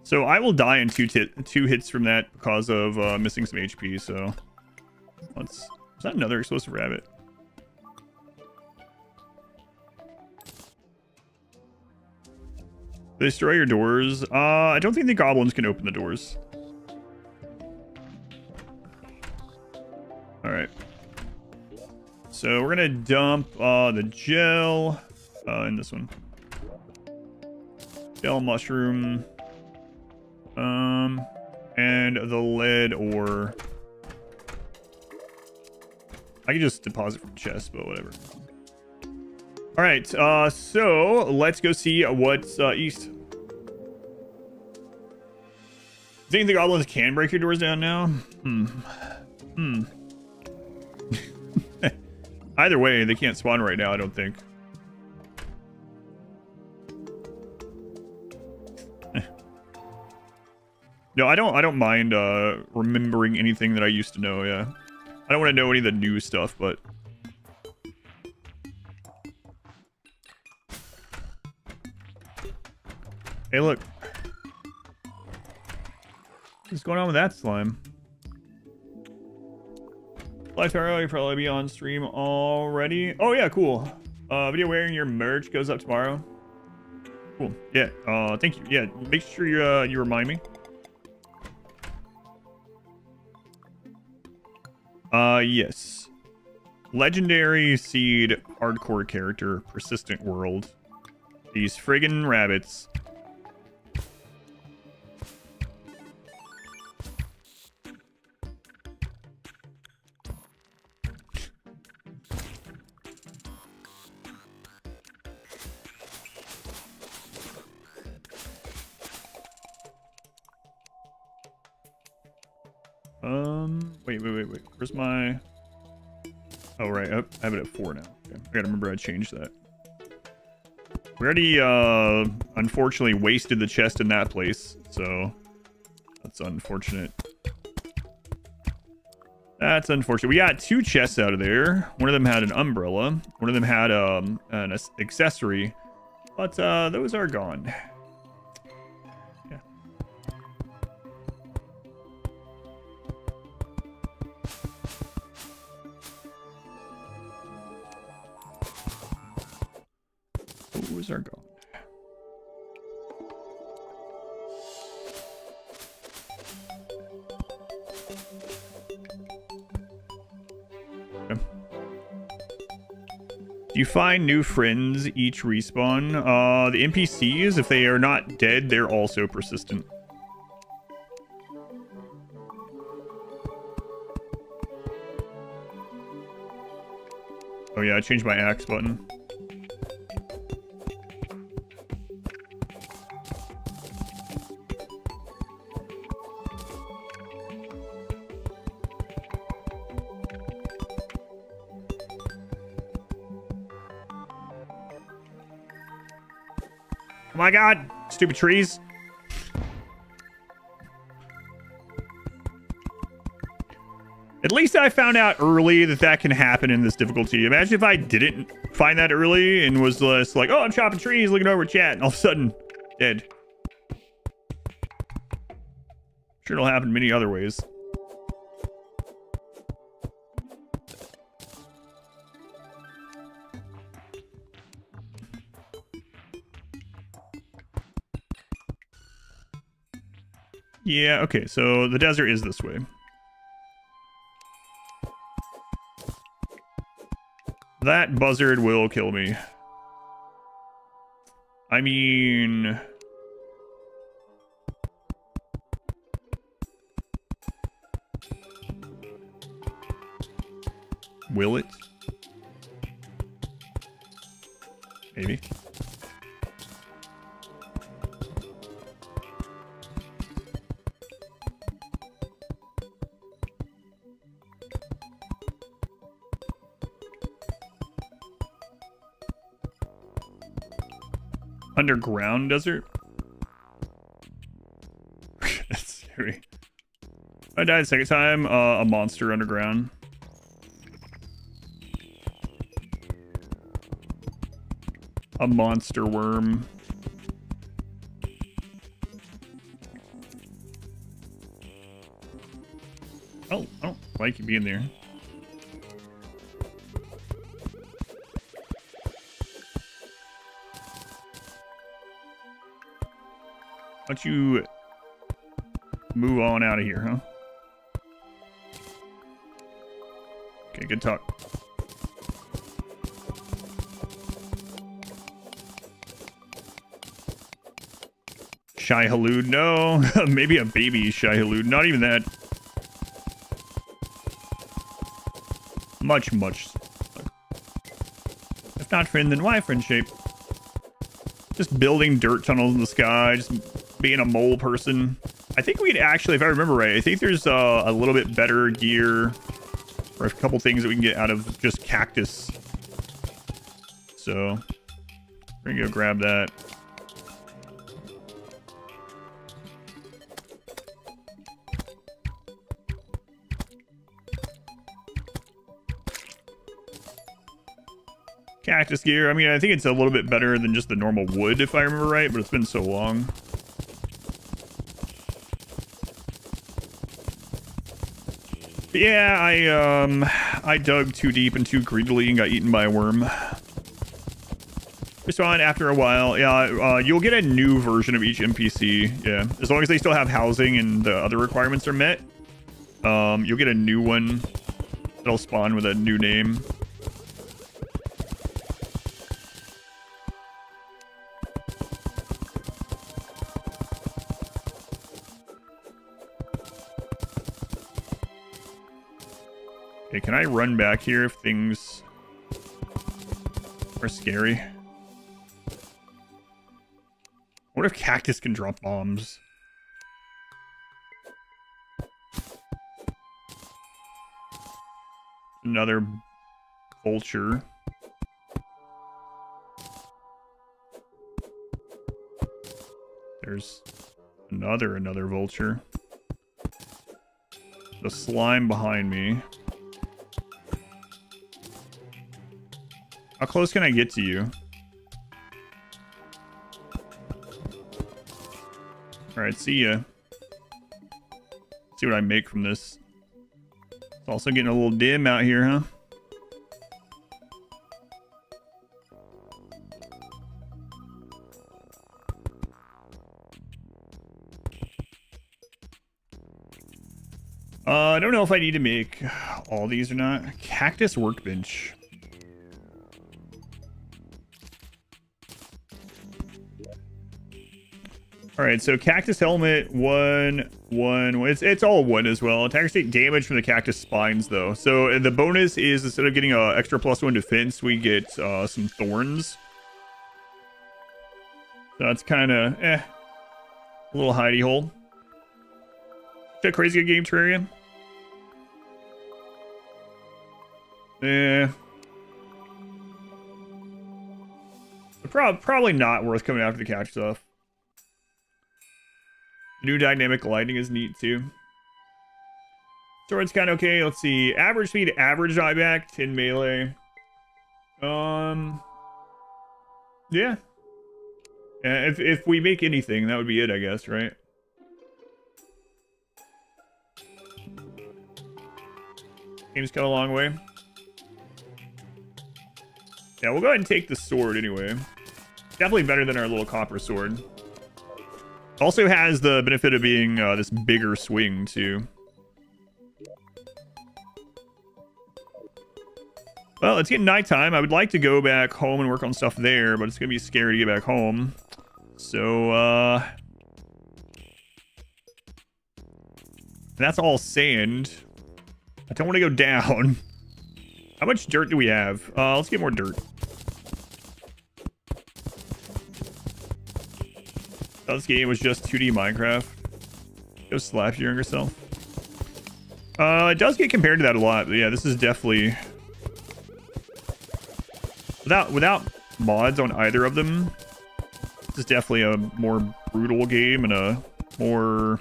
So I will die in two hits from that because of missing some HP, so... Is that another explosive rabbit? They destroy your doors. I don't think the goblins can open the doors. Alright. So we're gonna dump the gel in this one. Gel mushroom. And the lead ore. I can just deposit from chest, but whatever. All right, so let's go see what's east. Do you think the goblins can break your doors down now? Either way, they can't spawn right now, I don't think. No, I don't mind remembering anything that I used to know, yeah. I don't want to know any of the new stuff, but... Hey, look. What's going on with that slime? Live Terraria probably be on stream already. Oh, yeah, cool. Video wearing your merch goes up tomorrow. Cool. Yeah, thank you. Yeah, make sure you remind me. Yes. Legendary seed, hardcore character, persistent world. These friggin' rabbits. Wait. Where's my... Oh, right. I have it at 4 now. Okay. I gotta remember I changed that. We already, unfortunately wasted the chest in that place, so that's unfortunate. That's unfortunate. We got 2 chests out of there. One of them had an umbrella. One of them had an accessory, but those are gone. Yeah. Those are gone. Do you find new friends each respawn? The NPCs, if they are not dead, they're also persistent. Oh yeah, I changed my axe button. Oh my god! Stupid trees. At least I found out early that that can happen in this difficulty. Imagine if I didn't find that early and was just like, oh, I'm chopping trees, looking over chat, and all of a sudden, dead. Sure it'll happen many other ways. Yeah, okay, so the desert is this way. That buzzard will kill me. I mean... Will it? Maybe. Underground desert? That's scary. I died a second time. A monster underground. A monster worm. Oh, I don't like you being there. Why don't you move on out of here, huh? Okay, good talk. Shy Halud, no. Maybe a baby Shy Halud, not even that. Much. If not friend, then why friend shape? Just building dirt tunnels in the sky, just being a mole person. I think we'd actually, if I remember right, I think there's a little bit better gear or a couple things that we can get out of just cactus. So we're gonna go grab that. Cactus gear. I mean, I think it's a little bit better than just the normal wood, if I remember right, but it's been so long. But yeah, I dug too deep and too greedily and got eaten by a worm. It's fine after a while. Yeah, you'll get a new version of each NPC. Yeah, as long as they still have housing and the other requirements are met. You'll get a new one that'll spawn with a new name. Okay, can I run back here if things are scary? What if cactus can drop bombs? Another vulture. There's another vulture. The slime behind me. How close can I get to you? Alright, see ya. See what I make from this. It's also getting a little dim out here, huh? I don't know if I need to make all these or not. Cactus workbench. All right, so cactus helmet, one. It's all one as well. Attackers take damage from the cactus spines, though. So the bonus is instead of getting an extra +1 defense, we get some thorns. So that's kind of a little hidey hole. Is that crazy good game, Terraria? Probably not worth coming after the cactus stuff. New dynamic lighting is neat too. Sword's kind of okay. Let's see. Average speed, average dieback, 10 melee. Yeah. If we make anything, that would be it, I guess, right? Game's got a long way. Yeah, we'll go ahead and take the sword anyway. Definitely better than our little copper sword. Also has the benefit of being this bigger swing, too. Well, it's getting nighttime. I would like to go back home and work on stuff there, but it's going to be scary to get back home. So, that's all sand. I don't want to go down. How much dirt do we have? Let's get more dirt. This game was just 2D Minecraft. Go slap your younger self. It does get compared to that a lot, but yeah, this is definitely without mods on either of them. This is definitely a more brutal game and a more,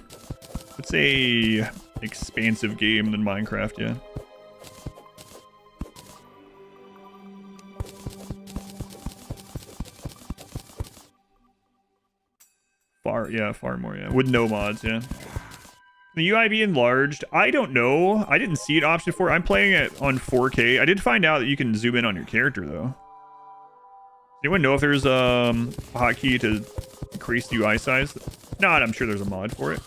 let's say, expansive game than Minecraft, yeah. Far more, yeah. With no mods, yeah. The UI be enlarged. I don't know. I didn't see it option for. I'm playing it on 4K. I did find out that you can zoom in on your character though. Anyone know if there's a hotkey to increase the UI size? Not. I'm sure there's a mod for it.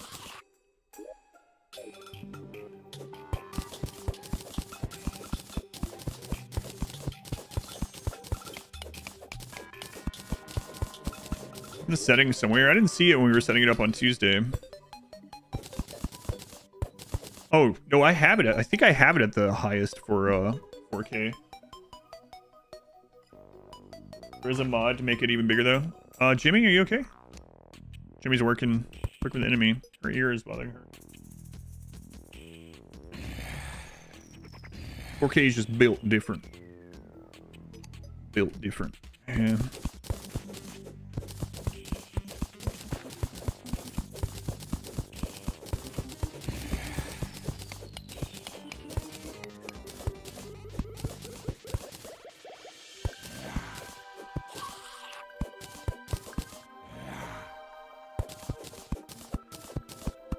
The settings somewhere. I didn't see it when we were setting it up on Tuesday. Oh, no, I have it. I think I have it at the highest for 4K. There's a mod to make it even bigger, though. Jimmy, are you okay? Jimmy's working with the enemy. Her ear is bothering her. 4K is just built different. Built different. Yeah.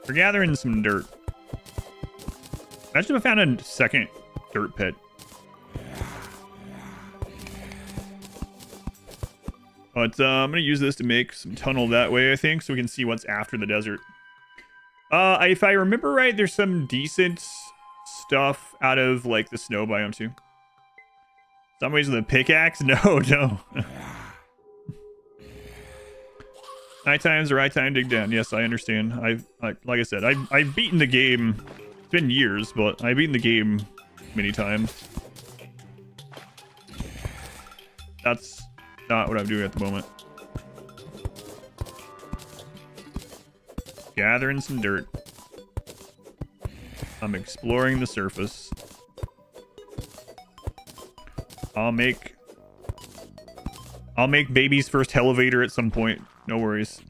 We're gathering some dirt. Imagine if I found a second dirt pit. But I'm going to use this to make some tunnel that way, I think, so we can see what's after the desert. If I remember right, there's some decent stuff out of, like, the snow biome, too. Some ways with a pickaxe? No, no. Nighttime's the right time to dig down. Yes, I understand. Like I said, I've beaten the game. It's been years, but I've beaten the game many times. That's not what I'm doing at the moment. Gathering some dirt. I'm exploring the surface. I'll make baby's first elevator at some point. No worries.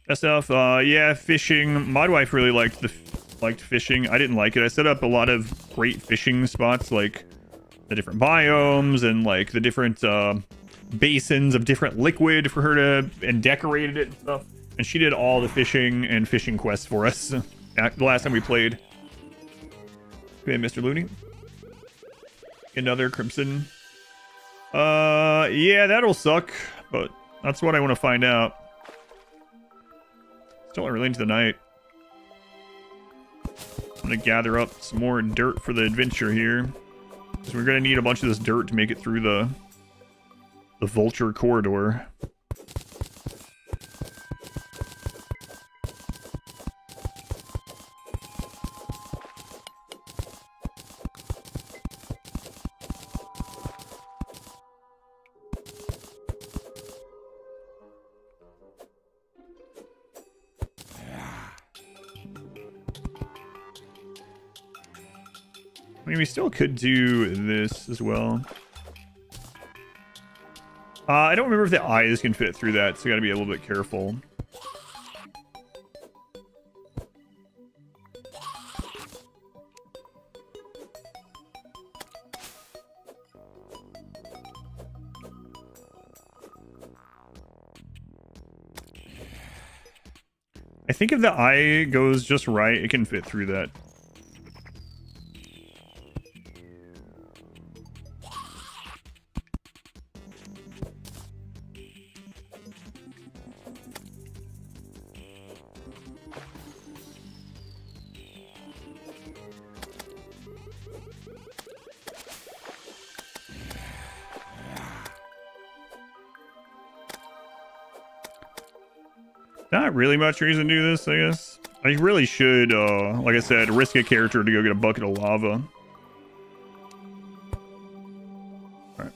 That stuff, yeah, fishing. My wife really liked fishing. I didn't like it. I set up a lot of great fishing spots, like the different biomes and like the different basins of different liquid for her to, and decorated it and stuff. And she did all the fishing and fishing quests for us the last time we played. Okay, Mr. Looney. Another Crimson. Yeah, that'll suck, but that's what I want to find out. Still not relating to the night. I'm gonna gather up some more dirt for the adventure here, because we're gonna need a bunch of this dirt to make it through the vulture corridor. I mean, we still could do this as well. I don't remember if the eyes can fit through that, so we gotta be a little bit careful. I think if the eye goes just right, it can fit through that. Not really much reason to do this, I guess. I really should, like I said, risk a character to go get a bucket of lava. Alright.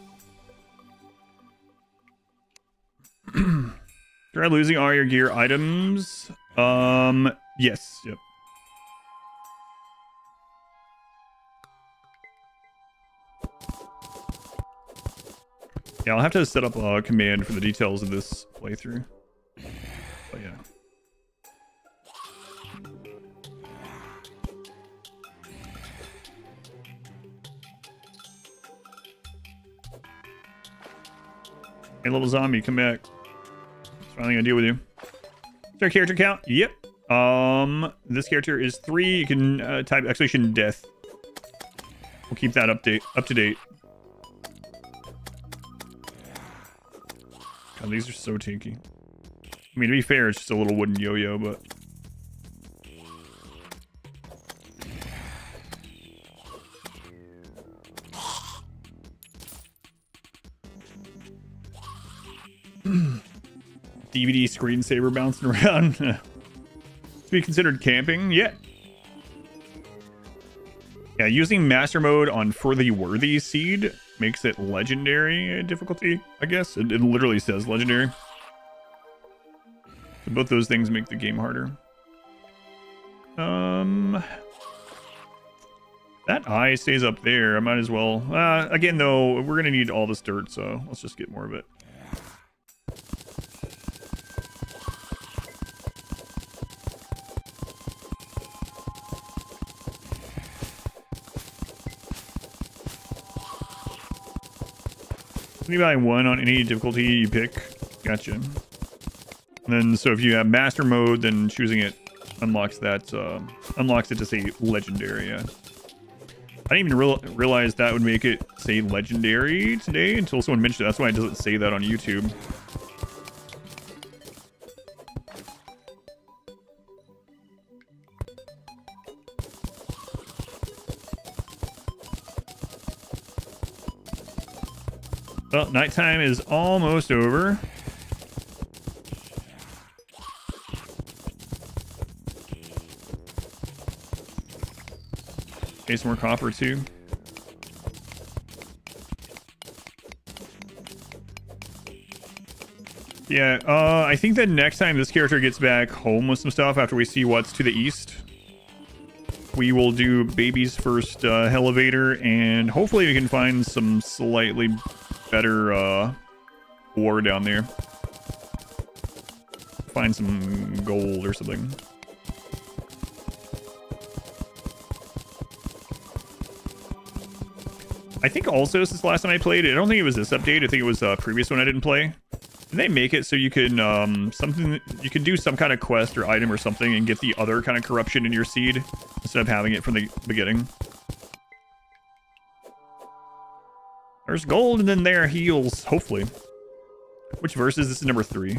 Try losing all your gear items. Yes, yep. Yeah, I'll have to set up a command for the details of this playthrough. But yeah. Hey, little zombie, come back. What's finally gonna deal with you? Is there a character count? Yep. This character is 3. You can type exclamation death. We'll keep that up to date. God, these are so tanky. I mean, to be fair, it's just a little wooden yo-yo, but... DVD screensaver bouncing around. To be considered camping? Yeah. Yeah, using master mode on For the Worthy seed makes it legendary difficulty, I guess. It literally says legendary. So both those things make the game harder. That eye stays up there. I might as well. Again, though, we're going to need all this dirt, so let's just get more of it. You buy 1 on any difficulty you pick. Gotcha. And then, so if you have master mode, then choosing it unlocks that, unlocks it to say legendary. Yeah. I didn't even realize that would make it say legendary today until someone mentioned it. That's why it doesn't say that on YouTube. Well, nighttime is almost over. Okay, some more copper too. Yeah, I think that next time this character gets back home with some stuff after we see what's to the east, we will do baby's first elevator, and hopefully we can find some slightly better ore down there. Find some gold or something. I think also since last time I played, I don't think it was this update. I think it was a previous one I didn't play. And they make it so you can you can do some kind of quest or item or something and get the other kind of corruption in your seed instead of having it from the beginning. There's gold, and then there heals, hopefully. Which verse is this? Is number 3.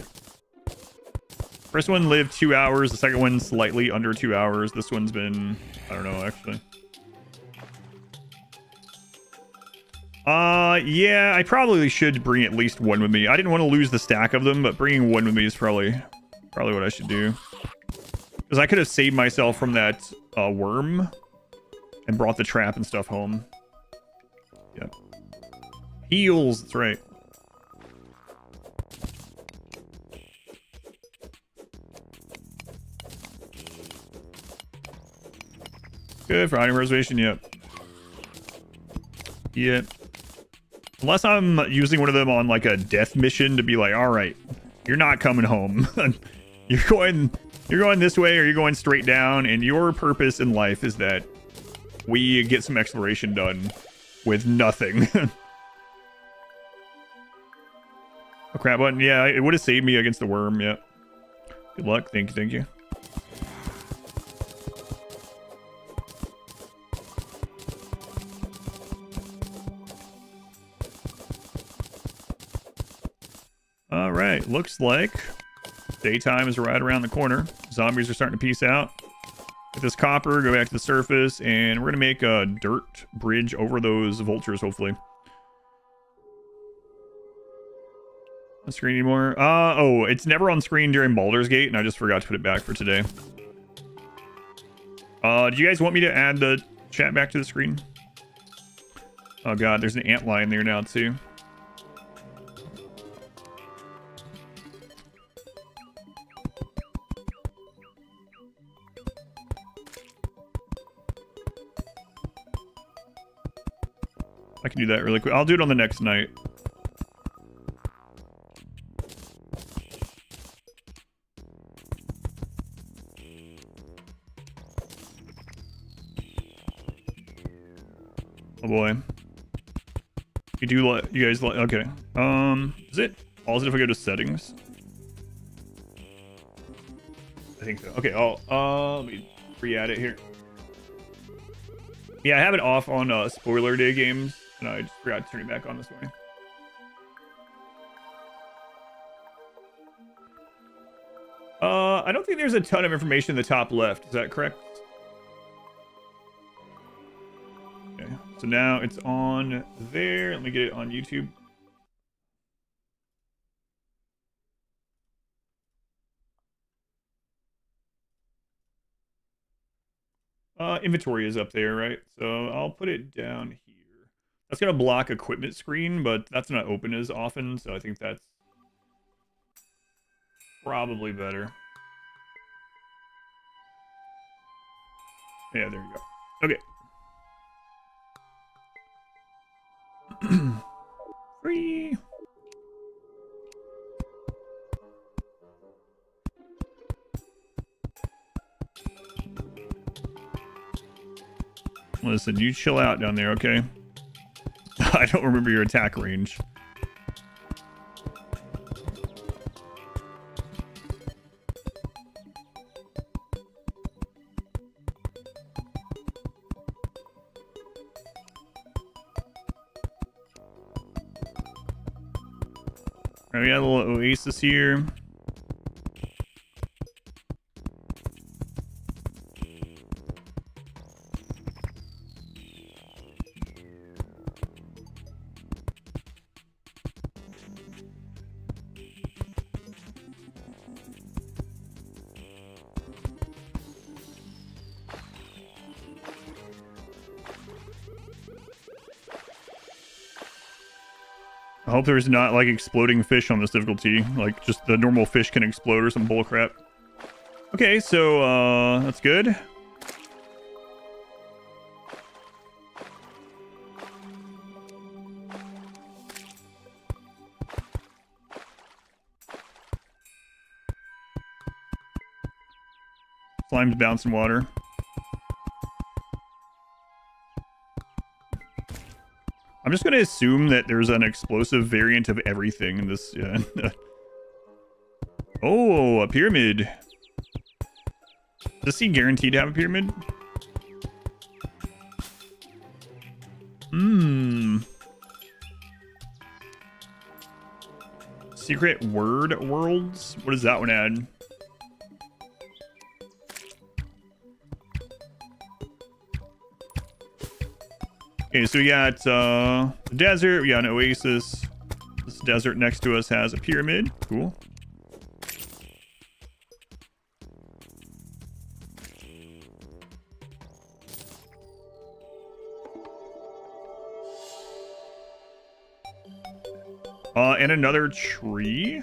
First one lived 2 hours. The second one slightly under 2 hours. This one's been, I don't know, actually. Yeah, I probably should bring at least 1 with me. I didn't want to lose the stack of them, but bringing 1 with me is probably what I should do. Because I could have saved myself from that worm and brought the trap and stuff home. Yep. Heals, that's right. Good for item reservation, yep. Yep. Unless I'm using one of them on like a death mission to be like, all right, you're not coming home. you're going this way, or you're going straight down, and your purpose in life is that we get some exploration done with nothing. Oh, crap button. Yeah, it would have saved me against the worm. Yeah. Good luck. Thank you. Thank you. All right. Looks like daytime is right around the corner. Zombies are starting to peace out. Get this copper, go back to the surface, and we're going to make a dirt bridge over those vultures, hopefully. On screen anymore? Oh, it's never on screen during Baldur's Gate, and I just forgot to put it back for today. Do you guys want me to add the chat back to the screen? Oh god, there's an antlion there now too. I can do that really quick. I'll do it on the next night. Oh boy. You do let you guys let okay. Is it positive if I go to settings? I think so. Okay, let me re-add it here. Yeah, I have it off on spoiler day games, and I just forgot to turn it back on this way. I don't think there's a ton of information in the top left. Is that correct? Okay, so now it's on there. Let me get it on YouTube. Inventory is up there, right? So I'll put it down here. That's gonna block equipment screen, but that's not open as often, so I think that's probably better. Yeah, there you go. Okay. Free. Listen, you chill out down there, okay? I don't remember your attack range. All right, we got a little oasis here. I hope there's not like exploding fish on this difficulty. Like just the normal fish can explode or some bullcrap. Okay, so that's good. Slime's bouncing water. I'm just going to assume that there's an explosive variant of everything in this. Oh, a pyramid. Does he guaranteed to have a pyramid? Secret word worlds? What does that one add? Okay, so we got the desert, we got an oasis. This desert next to us has a pyramid. Cool. And another tree.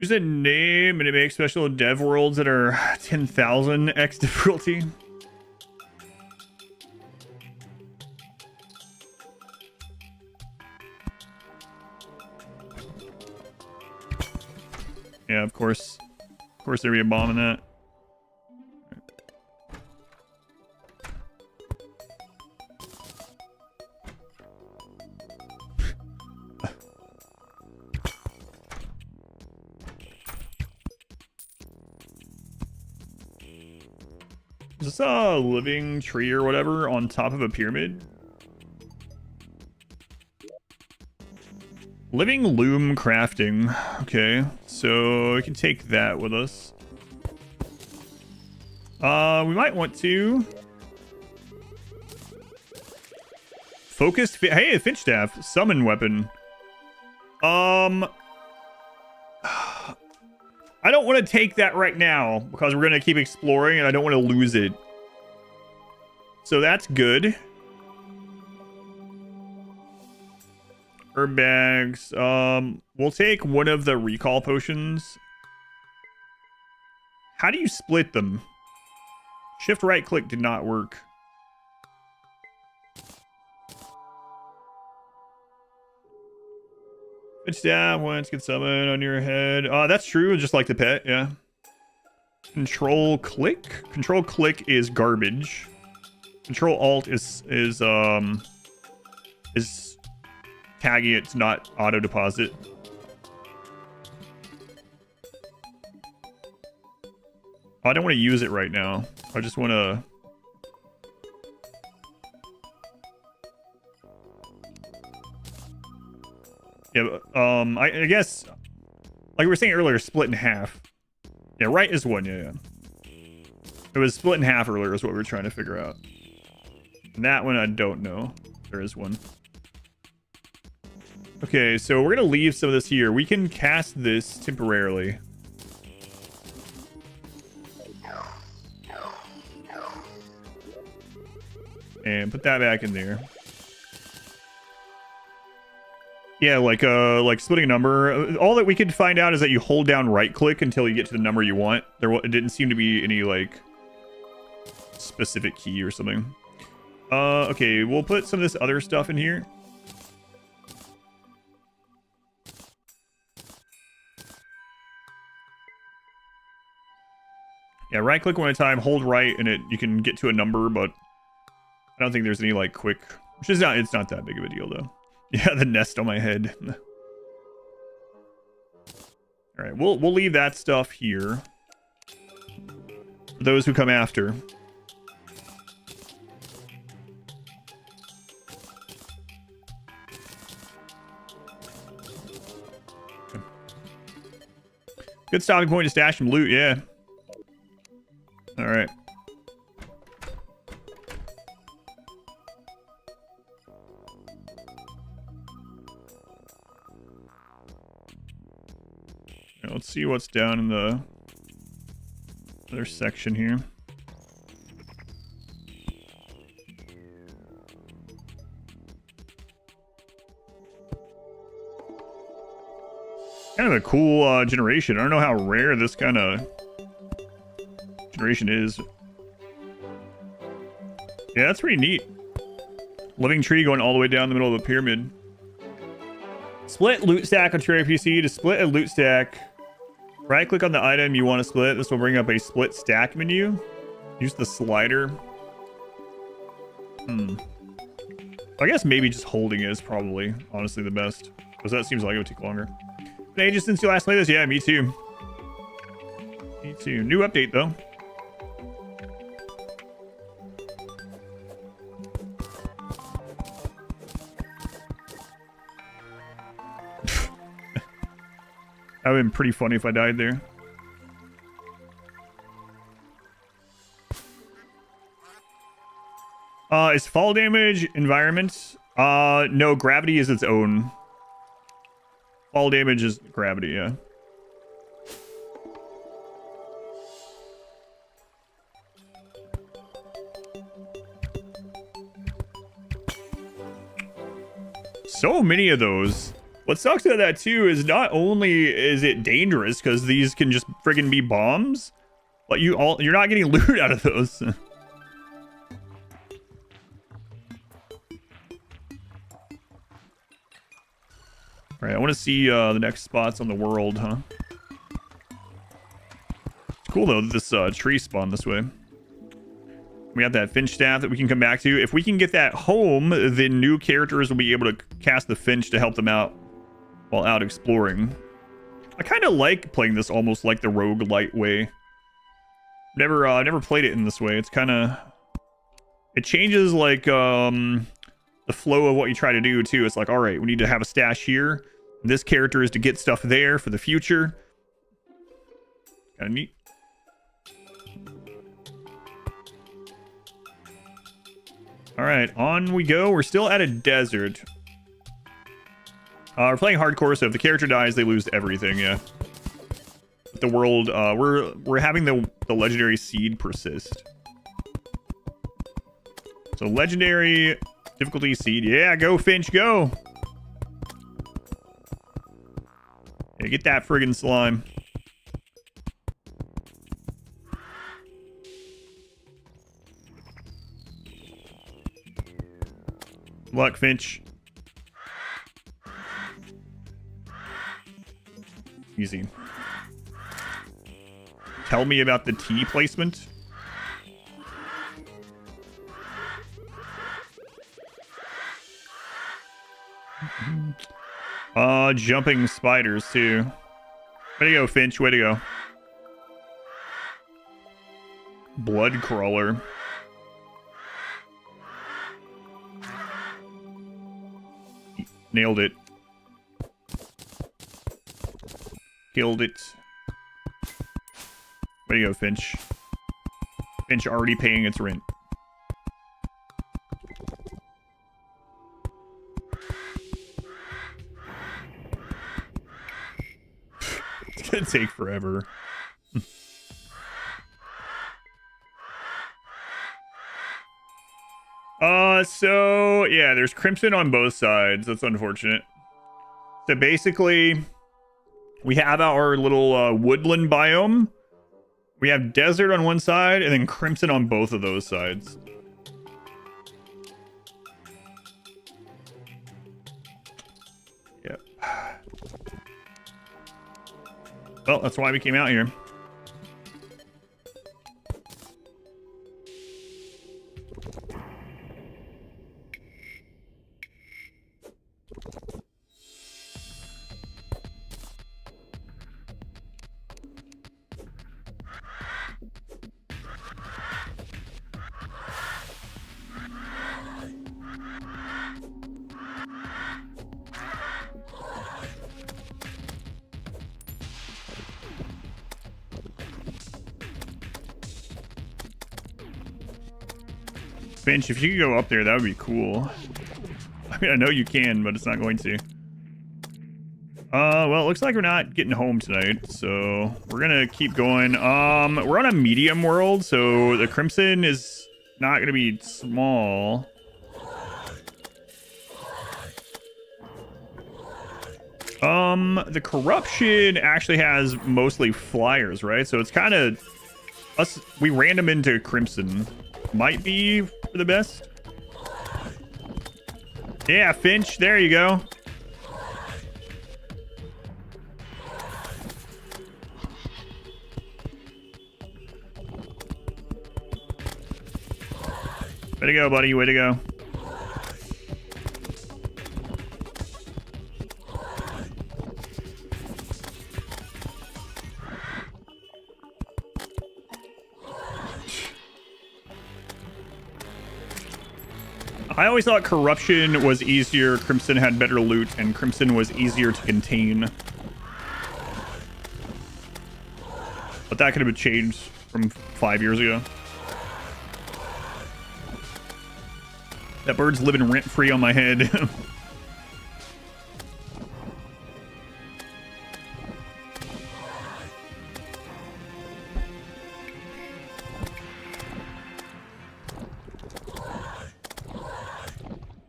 Use a name and it makes special dev worlds that are 10,000 X difficulty. Yeah, of course. Of course there'd be a bomb in that. Is this a living tree or whatever on top of a pyramid? Living loom crafting. Okay, so we can take that with us. We might want to focus. Hey, a finch staff, summon weapon. I don't want to take that right now because we're gonna keep exploring and I don't want to lose it. So that's good. Herb bags. We'll take one of the recall potions. How do you split them? Shift right click did not work. Pitch down once, get summon on your head. That's true, just like the pet, yeah. Control click? Control click is garbage. Control alt is tagging it to not auto deposit. I don't want to use it right now. I just want to... Yeah, I guess, like we were saying earlier, split in half. Yeah, right is one, yeah. It was split in half earlier is what we were trying to figure out. And that one, I don't know. There is one. Okay, so we're going to leave some of this here. We can cast this temporarily. And put that back in there. Yeah, like splitting a number. All that we could find out is that you hold down right click until you get to the number you want. It didn't seem to be any like specific key or something. Okay, we'll put some of this other stuff in here. Yeah, right click one at a time, hold right, and you can get to a number, but I don't think there's any like quick, it's not that big of a deal though. Yeah, the nest on my head. All right, we'll leave that stuff here for those who come after. Okay. Good stopping point to stash some loot, yeah. All right. Let's see what's down in the other section here. Kind of a cool generation. I don't know how rare this kind of generation is. Yeah, that's pretty neat. Living tree going all the way down the middle of the pyramid. Split loot stack on Terraria PC. To split a loot stack, right click on the item you want to split. This will bring up a split stack menu. Use the slider. I guess maybe just holding it is probably honestly the best, because that seems like it would take longer. Been ages since you last played this. Yeah, me too. Me too. New update though. That would have been pretty funny if I died there. Is fall damage environment? No, gravity is its own. Fall damage is gravity, yeah. So many of those. What sucks about that too is not only is it dangerous because these can just friggin' be bombs, but you're not getting loot out of those. All right, I want to see the next spots on the world, huh? It's cool though that this tree spawned this way. We have that finch staff that we can come back to. If we can get that home, then new characters will be able to cast the finch to help them out while out exploring. I kind of like playing this almost like the roguelite way. Never played it in this way. It's kind of... It changes like the flow of what you try to do too. It's like, all right, we need to have a stash here. This character is to get stuff there for the future. Kind of neat. All right, on we go. We're still at a desert. We're playing hardcore, so if the character dies, they lose everything, yeah. But the world, we're having the legendary seed persist. So legendary difficulty seed. Yeah, go Finch, go! Yeah, get that friggin' slime. Luck, Finch. Easy. Tell me about the T placement. Jumping spiders too. Way to go, Finch. Way to go. Blood crawler. Nailed it. Killed it. Way to go, Finch. Finch already paying its rent. It's gonna take forever. So yeah, there's crimson on both sides. That's unfortunate. So basically, we have our little woodland biome. We have desert on one side and then crimson on both of those sides. Yep. Well, that's why we came out here. Finch, if you could go up there, that would be cool. I mean, I know you can, but it's not going to. Well, it looks like we're not getting home tonight, so we're gonna keep going. We're on a medium world, so the crimson is not gonna be small. The corruption actually has mostly flyers, right? So it's kind of us. We random into crimson. Might be for the best. Yeah, Finch, there you go. Way to go, buddy. Way to go. I always thought corruption was easier, crimson had better loot, and crimson was easier to contain. But that could have been changed from 5 years ago. That bird's living rent-free on my head.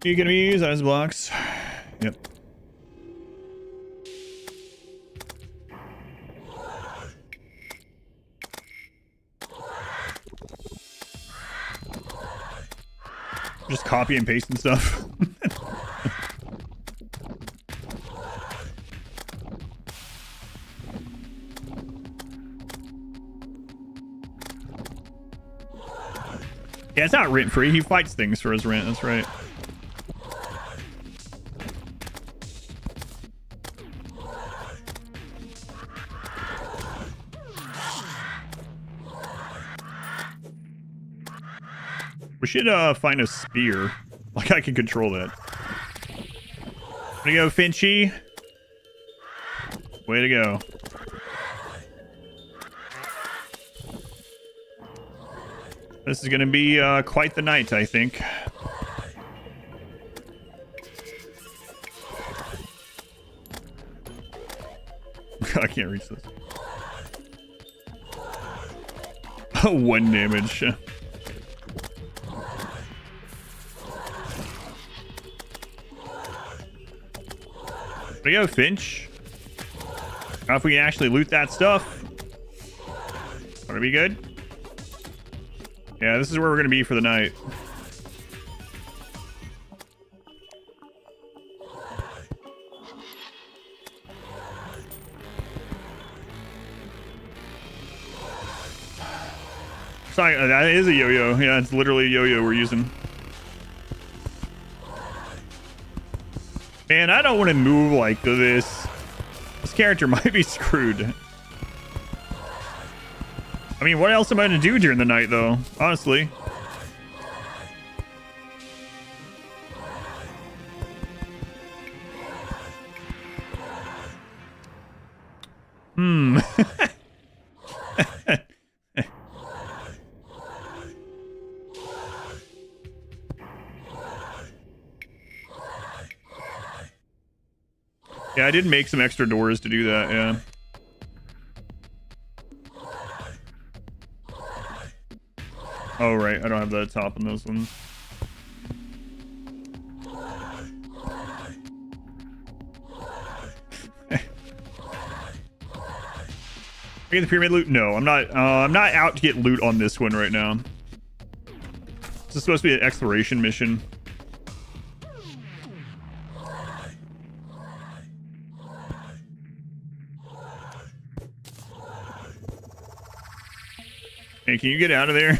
You gonna use ice blocks? Yep. Just copy and paste and stuff. Yeah, it's not rent free. He fights things for his rent. That's right. We should find a spear. Like I can control that. Way to go, Finchy. Way to go. This is gonna be quite the night, I think. I can't reach this. Oh, 1 damage. There you go, Finch. Now if we can actually loot that stuff, that'll be good. Yeah, this is where we're gonna be for the night. talking, that is a yo-yo. Yeah, it's literally a yo-yo we're using. Man, I don't want to move like this. This character might be screwed. I mean, what else am I going to do during the night, though? Honestly. Yeah, I did make some extra doors to do that, yeah. Oh, right. I don't have the top on those ones. Get the pyramid loot? No, I'm not out to get loot on this one right now. This is supposed to be an exploration mission. Hey, can you get out of there?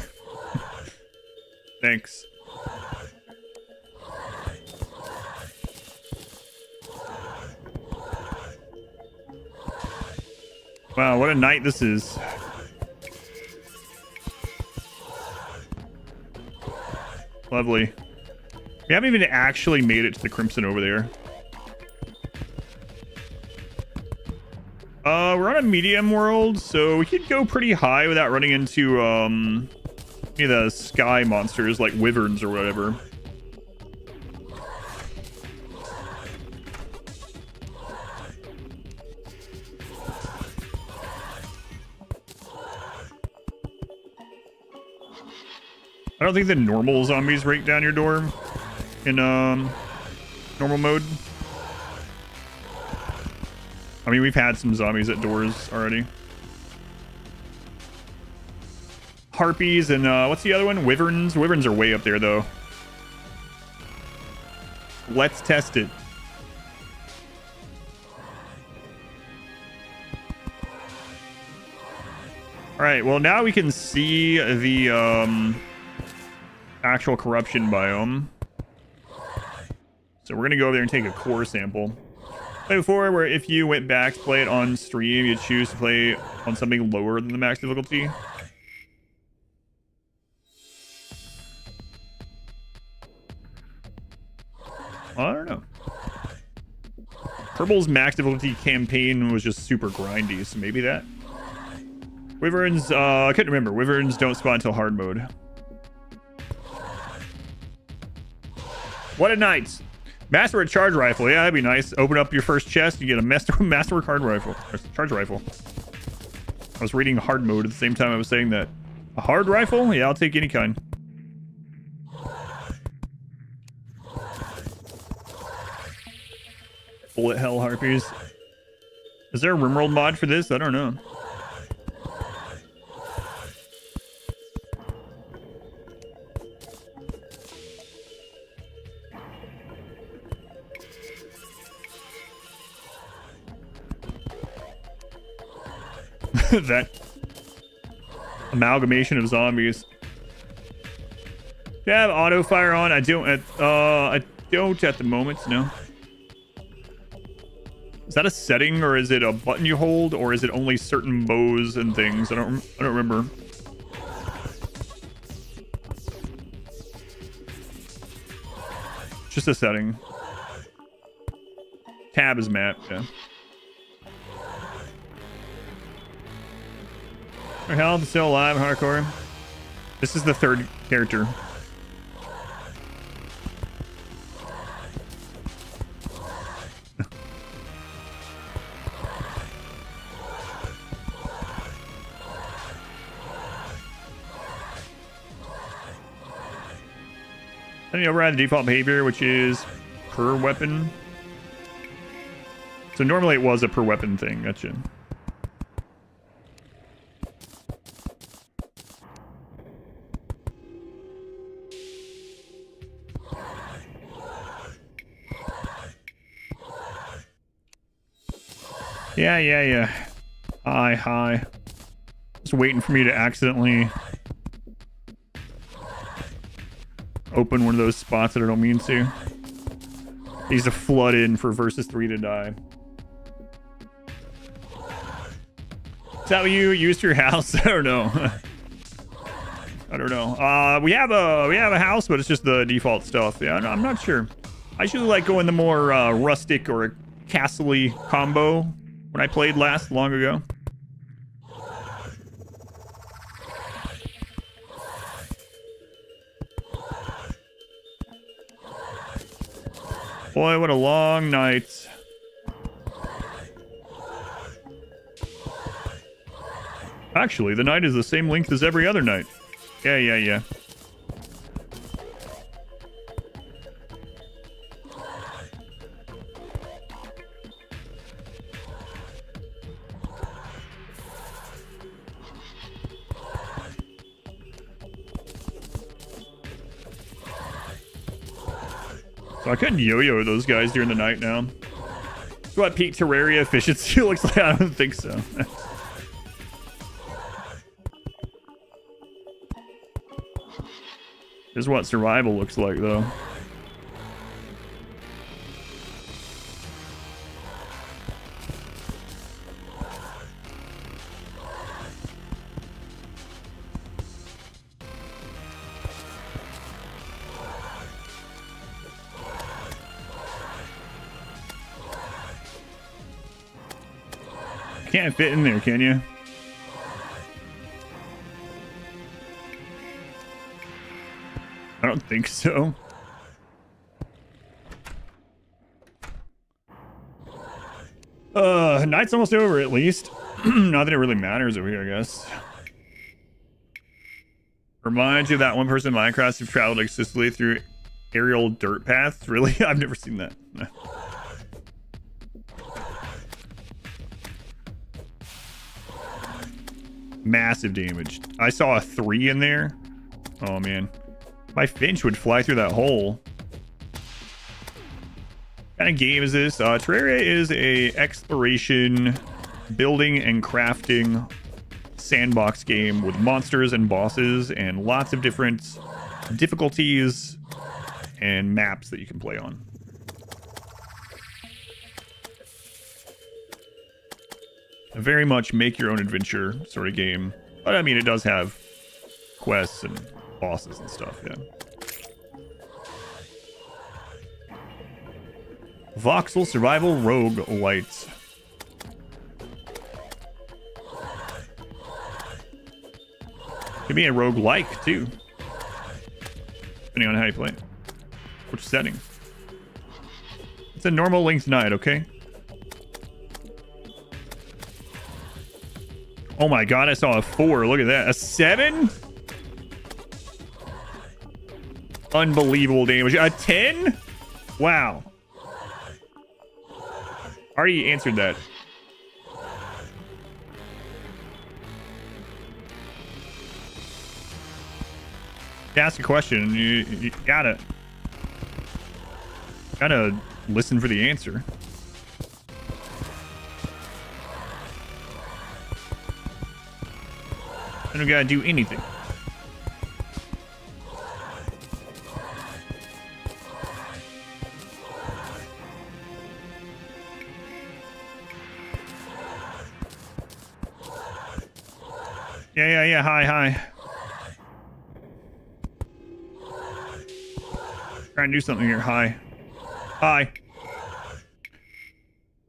Thanks. Wow, what a night this is. Lovely. We haven't even actually made it to the Crimson over there. We're on a medium world, so we could go pretty high without running into any of the sky monsters like wyverns or whatever. I don't think the normal zombies break down your door in normal mode. I mean, we've had some zombies at doors already. Harpies and what's the other one? Wyverns. Wyverns are way up there though. Let's test it. All right, well now we can see the actual corruption biome. So we're gonna go over there and take a core sample. Like before, where if you went back to play it on stream, you'd choose to play on something lower than the max difficulty. I don't know. Purple's max difficulty campaign was just super grindy, so maybe that. Wyverns, I couldn't remember. Wyverns don't spawn until hard mode. What a night! Masterwork charge rifle, yeah, that'd be nice. Open up your first chest, you get a masterwork hard rifle, charge rifle. I was reading hard mode at the same time I was saying that. A hard rifle? Yeah, I'll take any kind. Bullet hell harpies. Is there a rimworld mod for this? I don't know. That amalgamation of zombies. Do you have auto fire on? I don't at the moment, no. Is that a setting or is it a button you hold or is it only certain bows and things? I don't remember. Just a setting. Tab is map, yeah. Our health is still alive, hardcore. This is the third character. Then you override the default behavior, which is per weapon. So normally it was a per weapon thing. Gotcha. Yeah. Hi. Just waiting for me to accidentally open one of those spots that I don't mean to. Needs to flood in for versus 3 to die. Is that what you used your house? I don't know. I don't know. We have a house, but it's just the default stuff. Yeah, I'm not sure. I usually like going the more rustic or castle-y combo when I played last long ago. Boy, what a long night. Actually, the night is the same length as every other night. Yeah. So I couldn't yo-yo those guys during the night now. That's what peak Terraria efficiency looks like. I don't think so. This is what survival looks like, though. Can't fit in there, can you? I don't think so. Night's almost over at least. Not that it really matters over here, I guess. Reminds you of that one person in Minecraft who traveled excessively through aerial dirt paths? Really? I've never seen that. Massive damage. I saw a 3 in there. Oh, man. My Finch would fly through that hole. What kind of game is this? Terraria is a exploration, building and crafting sandbox game with monsters and bosses and lots of different difficulties and maps that you can play on. A very much make your own adventure sort of game. But I mean, it does have quests and bosses and stuff, yeah. Voxel Survival Rogue Lights. Could be a rogue-like, too. Depending on how you play it. Which setting. It's a normal length night, okay? Oh my god, I saw a 4. Look at that. A 7? Unbelievable damage. A 10? Wow. Already answered that. You ask a question, you gotta listen for the answer. I don't gotta do anything. Yeah. Hi. Trying to do something here. Hi.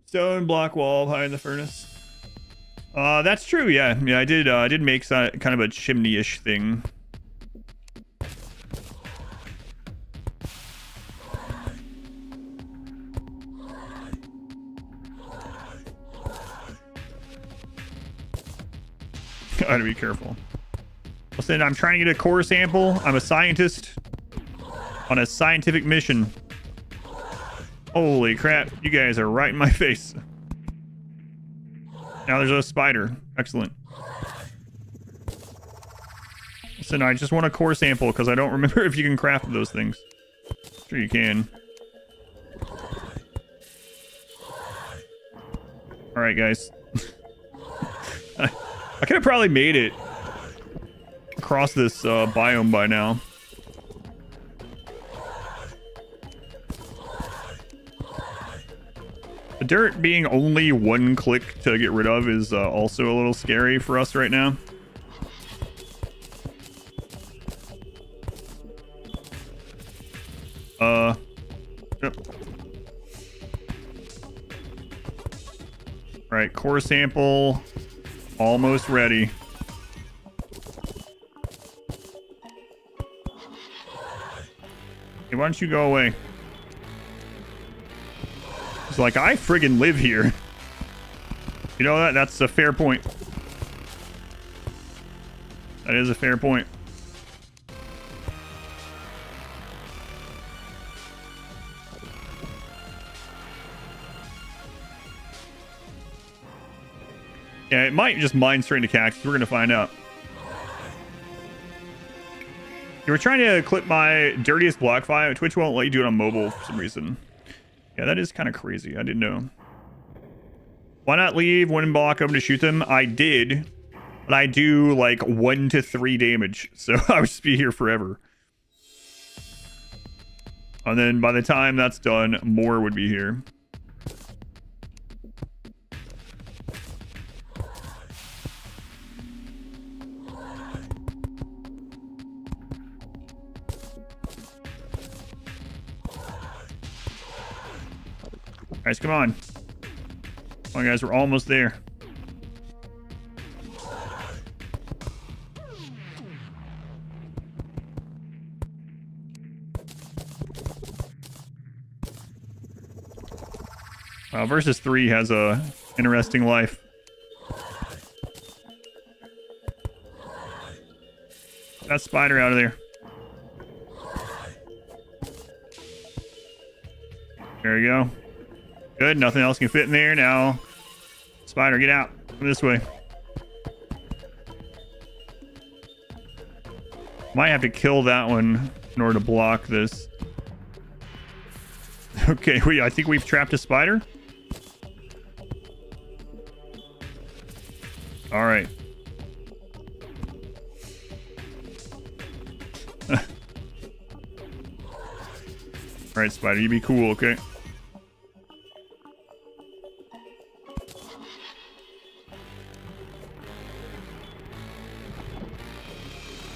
Stone block wall behind the furnace. That's true. Yeah. I did make kind of a chimney-ish thing. Gotta be careful. Listen, I'm trying to get a core sample. I'm a scientist on a scientific mission. Holy crap, you guys are right in my face. Now there's a spider. Excellent. Listen, I just want a core sample because I don't remember if you can craft those things. Sure you can. Alright, guys. I could have probably made it across this biome by now. dirt being only one click to get rid of is also a little scary for us right now. Yep. All right, core sample almost ready. Hey, why don't you go away? It's like, I friggin' live here. You know that? That's a fair point. That is a fair point. Yeah, it might just mine straight into cactus. We're going to find out. You were trying to clip my dirtiest block file. Twitch won't let you do it on mobile for some reason. Yeah, that is kind of crazy. I didn't know. Why not leave one block open to shoot them? I did. But I do like 1 to 3 damage. So I would just be here forever. And then by the time that's done, more would be here. Guys, come on. Come on, guys, we're almost there. Wow, versus 3 has a interesting life. That spider out of there. There you go. Good, nothing else can fit in there now. Spider, get out. Come this way. Might have to kill that one in order to block this. Okay, I think we've trapped a spider. All right. All right, spider, you be cool, okay?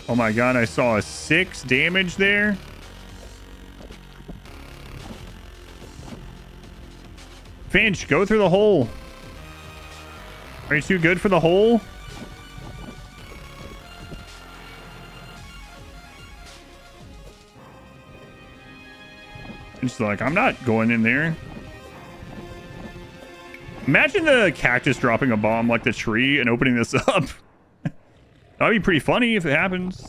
Oh my god, I saw a 6 damage there. Finch, go through the hole. Are you too good for the hole? It's like, I'm not going in there. Imagine the cactus dropping a bomb like the tree and opening this up. That'd be pretty funny if it happens.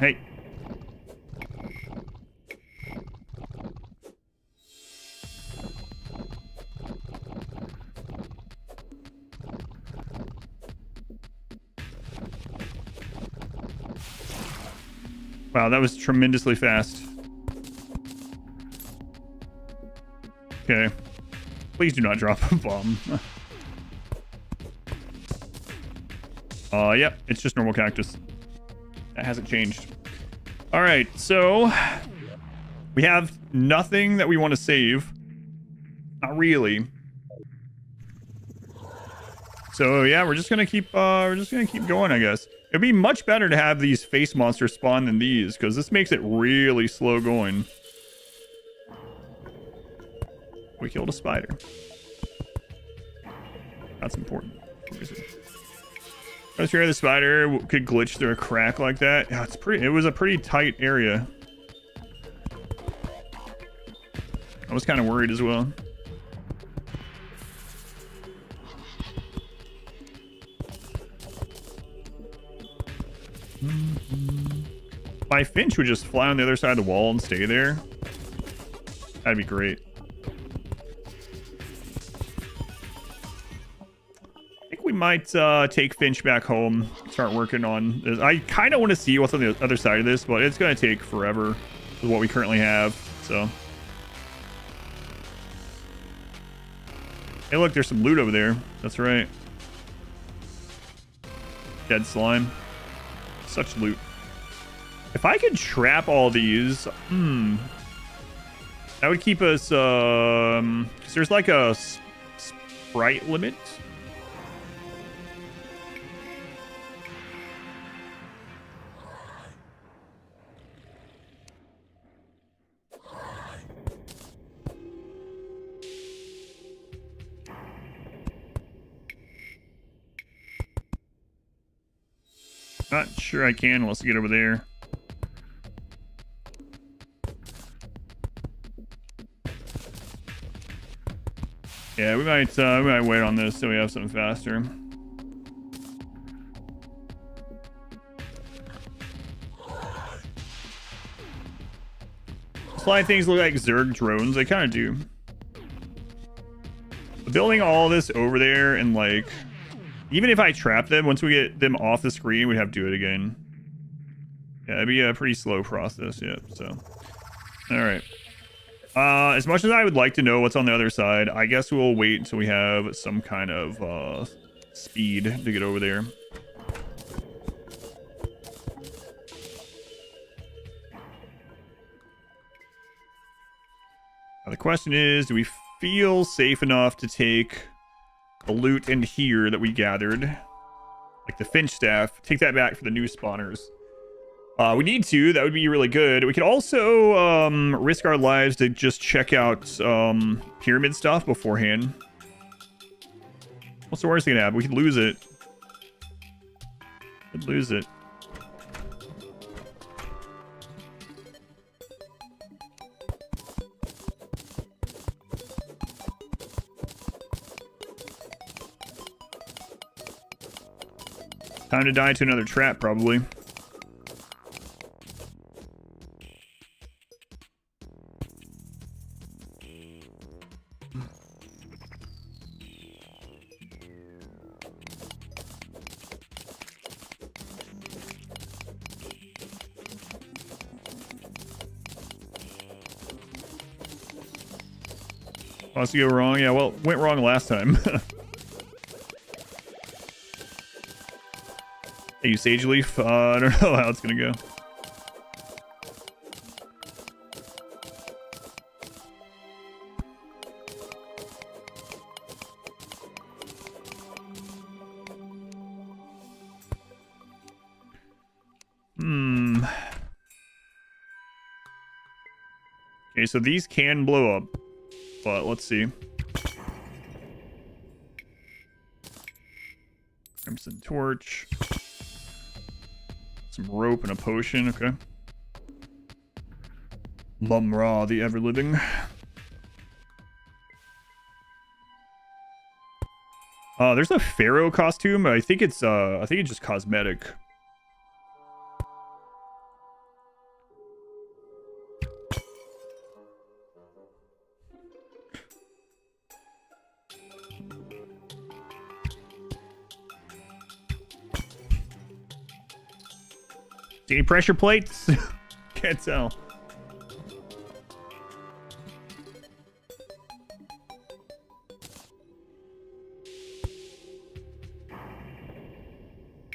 Hey. Wow, that was tremendously fast. Okay. Please do not drop a bomb. Yep, it's just normal cactus. That hasn't changed. All right, so we have nothing that we want to save. Not really. So yeah, we're just gonna keep going, I guess. It'd be much better to have these face monsters spawn than these, because this makes it really slow going. We killed a spider. That's important. I was sure the spider could glitch through a crack like that. Yeah, it was a pretty tight area. I was kind of worried as well. My finch would just fly on the other side of the wall and stay there. That'd be great. I think we might take Finch back home, start working on this. I kind of want to see what's on the other side of this, but it's going to take forever with what we currently have, so. Hey, look, there's some loot over there. That's right. Dead slime. Such loot. If I could trap all these, That would keep us, 'cause there's like a sprite limit. Not sure I can unless I get over there. Yeah, we might wait on this so we have something faster. Flying things look like Zerg drones. They kind of do. But building all this over there and like, even if I trap them, once we get them off the screen, we'd have to do it again. Yeah, it'd be a pretty slow process. Yeah. So, all right. As much as I would like to know what's on the other side, I guess we'll wait until we have some kind of speed to get over there. Now the question is, do we feel safe enough to take the loot in here that we gathered? Like the Finch staff, take that back for the new spawners. We need to. That would be really good. We could also risk our lives to just check out pyramid stuff beforehand. What's the worst thing to happen? We could lose it. Could lose it. Time to die to another trap, probably. Wants to go wrong? Yeah, well, went wrong last time. Hey, you Sage Leaf? I don't know how it's gonna go. Okay, so these can blow up. But let's see. Crimson Torch. Some rope and a potion, okay. Mum-Ra, the ever-living. There's a Pharaoh costume. I think it's just cosmetic. Any pressure plates? Can't tell.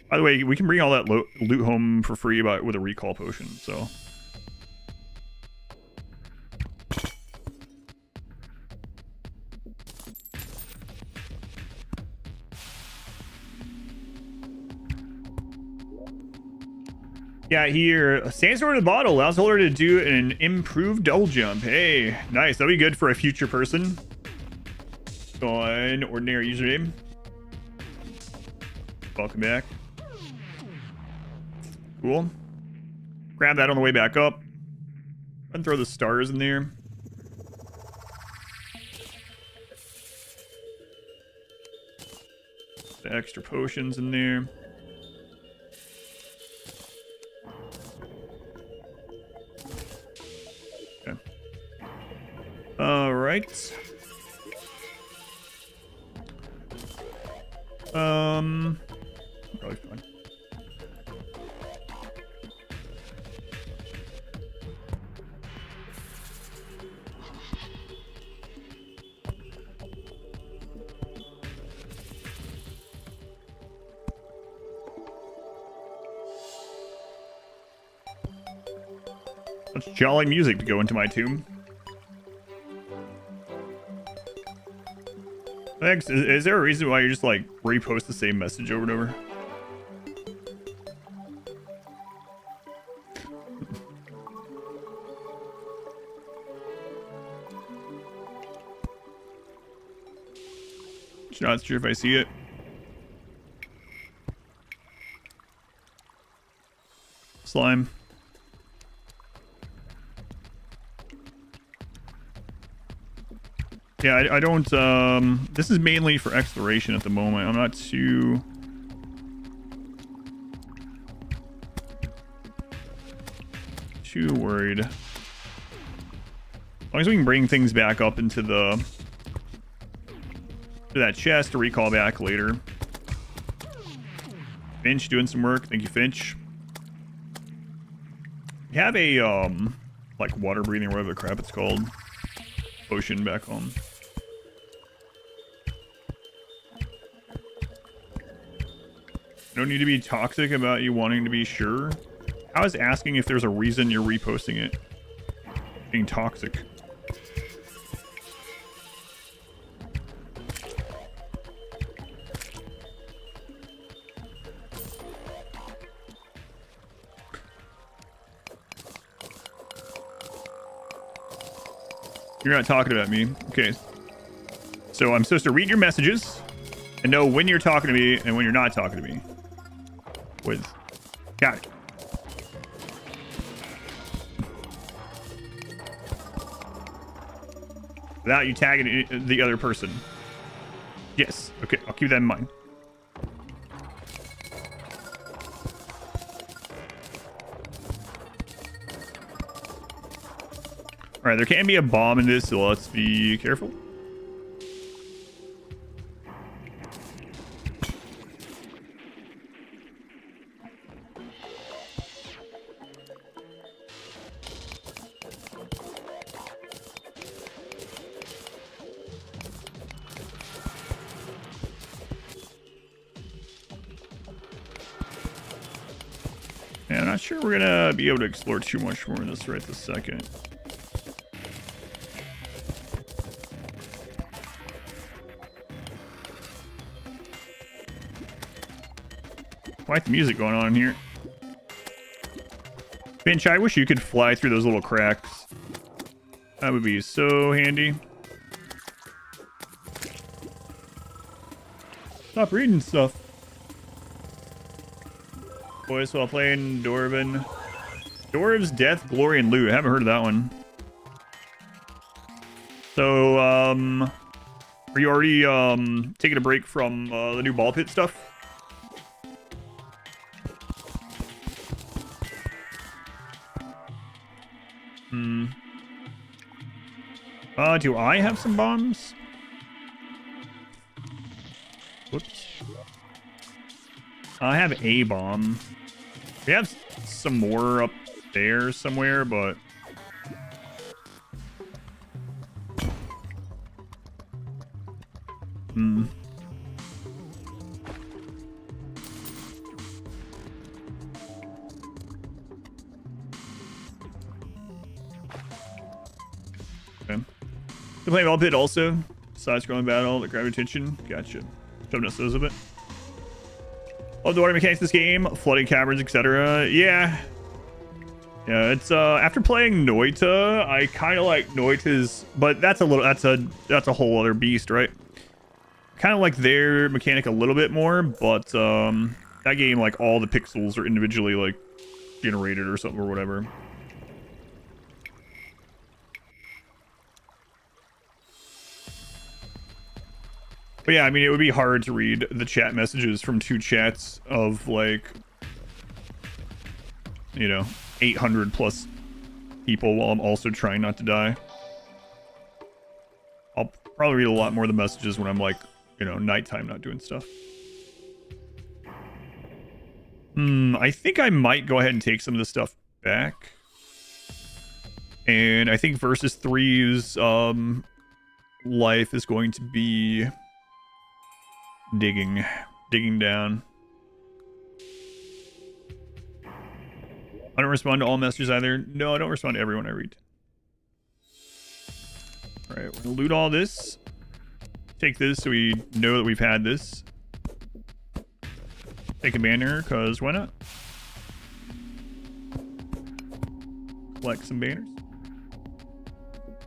By the way, we can bring all that loot home for free with a recall potion, so. Yeah, here, Sandstorm in the bottle allows the holder to do an improved double jump. Hey, nice. That'll be good for a future person. On ordinary username. Welcome back. Cool. Grab that on the way back up. And throw the stars in there. The extra potions in there. All right. Probably fine. That's jolly music to go into my tomb. Thanks. Is there a reason why you just like repost the same message over and over? Not sure if I see it. Slime. Yeah, I don't, this is mainly for exploration at the moment. I'm not too worried. As long as we can bring things back up into to that chest to recall back later. Finch doing some work. Thank you, Finch. We have a, like water breathing or whatever the crap it's called. Potion back home. No need to be toxic about you wanting to be sure. I was asking if there's a reason you're reposting it. Being toxic. You're not talking about me. Okay. So I'm supposed to read your messages and know when you're talking to me and when you're not talking to me. Got it. Without you tagging the other person. Yes. Okay, I'll keep that in mind. All right, there can be a bomb in this, so let's be careful. Yeah, I'm not sure we're gonna be able to explore too much more in this right this second. Quite the music going on here. Finch, I wish you could fly through those little cracks. That would be so handy. Stop reading stuff. Boys, while playing Dwarven. Dwarves, Death, Glory, and Loot. I haven't heard of that one. So, are you already taking a break from the new ball pit stuff? Do I have some bombs? Whoops. I have a bomb. We have some more up there somewhere, but... Okay. To play Ball Pit also. Side-scrolling battle that grab attention. Gotcha. Shoving us those a bit. Love the water mechanics of this game. Flooding caverns, etc. Yeah. Yeah, it's after playing Noita, I kind of like Noita's, but that's a whole other beast, right? Kind of like their mechanic a little bit more, but that game, like, all the pixels are individually like generated or something or whatever. But yeah, I mean, it would be hard to read the chat messages from two chats of, like, you know, 800 plus people while I'm also trying not to die. I'll probably read a lot more of the messages when I'm, like, you know, nighttime, not doing stuff. I think I might go ahead and take some of this stuff back. And I think Versus 3's life is going to be... digging down. I don't respond to all messages either. No, I don't respond to everyone I read. All right, we're gonna loot all this. take this so we know that we've had this. Take a banner, because why not? Collect some banners.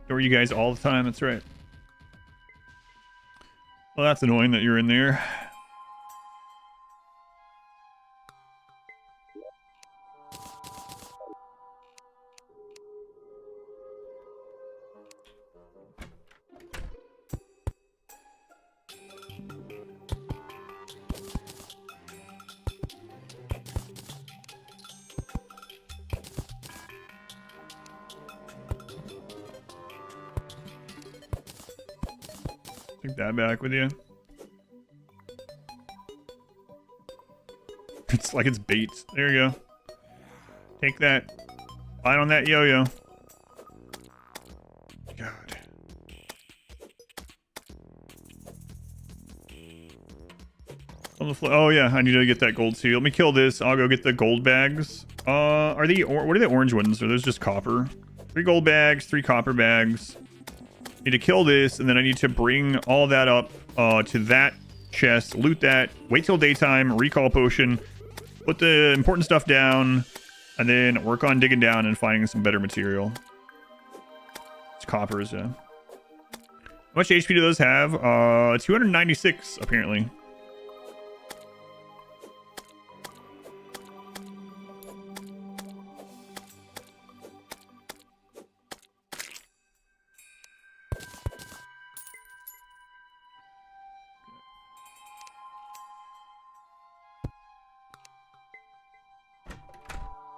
Or you guys all the time, that's right. Well, that's annoying that you're in there. Take that back with you. It's like it's bait. There you go. Take that. Bite on that yo-yo. God. On the oh yeah, I need to get that gold seal. Let me kill this. I'll go get the gold bags. Are they what are the orange ones? Are those just copper? 3 gold bags, 3 copper bags. Need to kill this, and then I need to bring all that up to that chest, loot that, wait till daytime, recall potion, put the important stuff down, and then work on digging down and finding some better material. It's coppers, yeah. How much HP do those have? 296 apparently.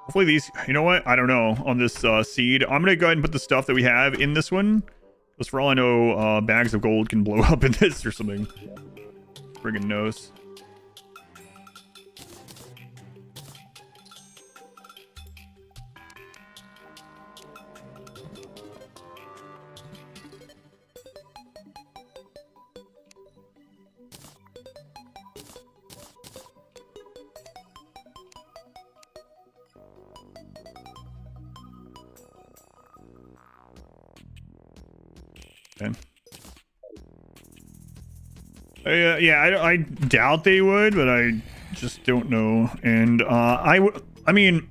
Hopefully these, you know what? I don't know on this seed. I'm going to go ahead and put the stuff that we have in this one. Because for all I know, bags of gold can blow up in this or something. Friggin' knows. Okay. Yeah, I doubt they would, but I just don't know. And I mean,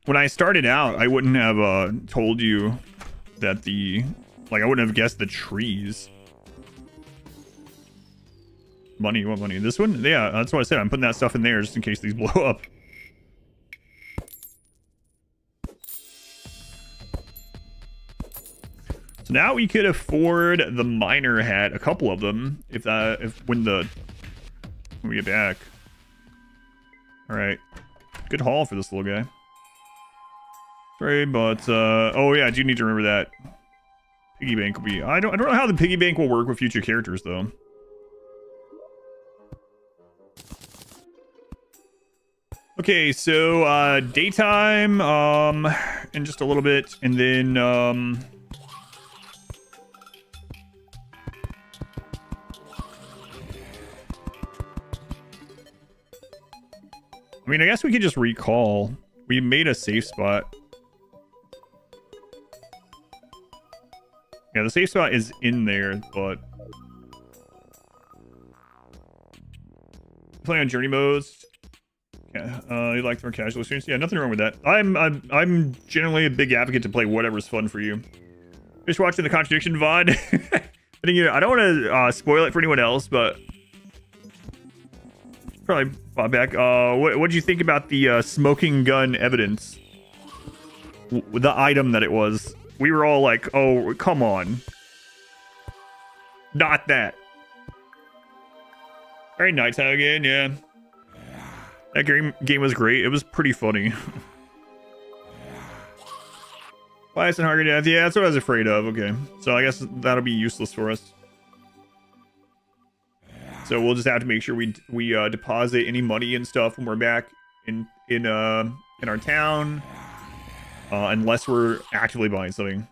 when I started out, I wouldn't have told you that I wouldn't have guessed the trees. Money, what money? This one? Yeah, that's what I said. I'm putting that stuff in there just in case these blow up. So now we could afford the miner hat, a couple of them, when we get back. All right, good haul for this little guy. Sorry, but oh yeah, I do need to remember that piggy bank will be. I don't know how the piggy bank will work with future characters though. Okay, so daytime in just a little bit, and then I mean, I guess we could just recall. We made a safe spot. Yeah, the safe spot is in there, but playing on journey modes. Yeah, you like more casual experience? Yeah, nothing wrong with that. I'm generally a big advocate to play whatever's fun for you. Just watching the contradiction VOD. I don't want to spoil it for anyone else, but probably Bob back. What do you think about the smoking gun evidence? The item that it was. We were all like, "Oh, come on, not that." All right, nighttime again. Yeah, that game was great. It was pretty funny. Bias and hunger death. Yeah, that's what I was afraid of. Okay, so I guess that'll be useless for us. So we'll just have to make sure we deposit any money and stuff when we're back in our town, unless we're actively buying something.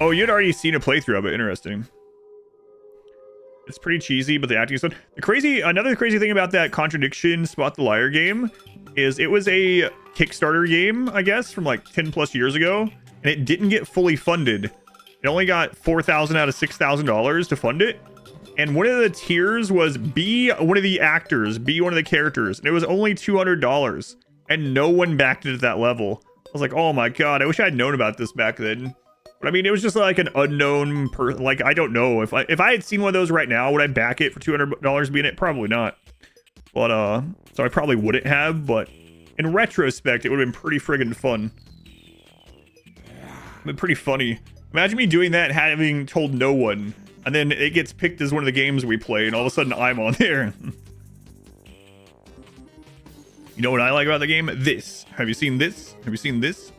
Oh, you'd already seen a playthrough of it. Interesting. It's pretty cheesy, but the acting is fun. Another crazy thing about that contradiction Spot the Liar game is it was a Kickstarter game, I guess, from like 10 plus years ago, and it didn't get fully funded. It They only got $4,000 out of $6,000 to fund it. And one of the tiers was be one of the actors, be one of the characters. And it was only $200. And no one backed it at that level. I was like, oh my god, I wish I had known about this back then. But I mean, it was just like an unknown person. Like, I don't know. If I had seen one of those right now, would I back it for $200 being it? Probably not. But, so I probably wouldn't have. But in retrospect, it would have been pretty friggin' fun. Been pretty funny. Imagine me doing that, having told no one. And then it gets picked as one of the games we play, and all of a sudden I'm on there. You know what I like about the game? This. Have you seen this? Have you seen this?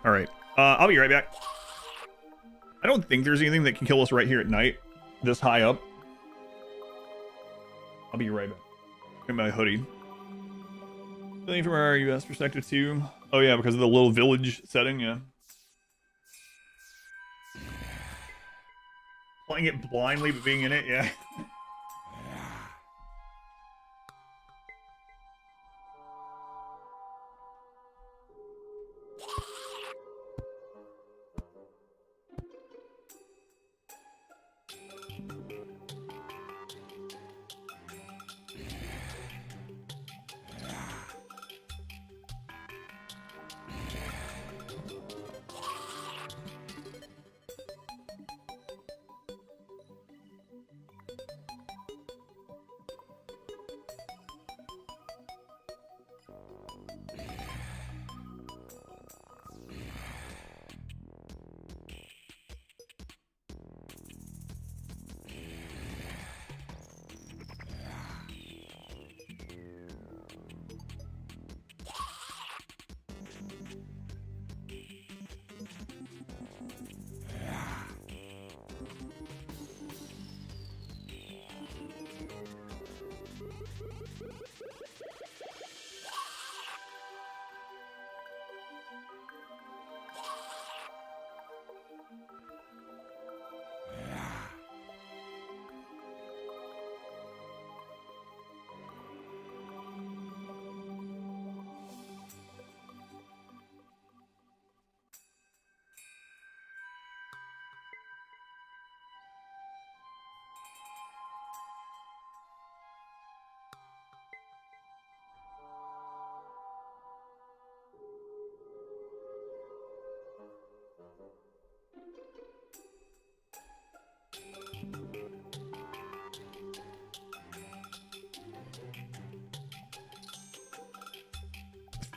Alright. I'll be right back. I don't think there's anything that can kill us right here at night. This high up. I'll be right back. Get my hoodie. Something from our US perspective too. Oh yeah, because of the little village setting, yeah. Playing it blindly but being in it, yeah.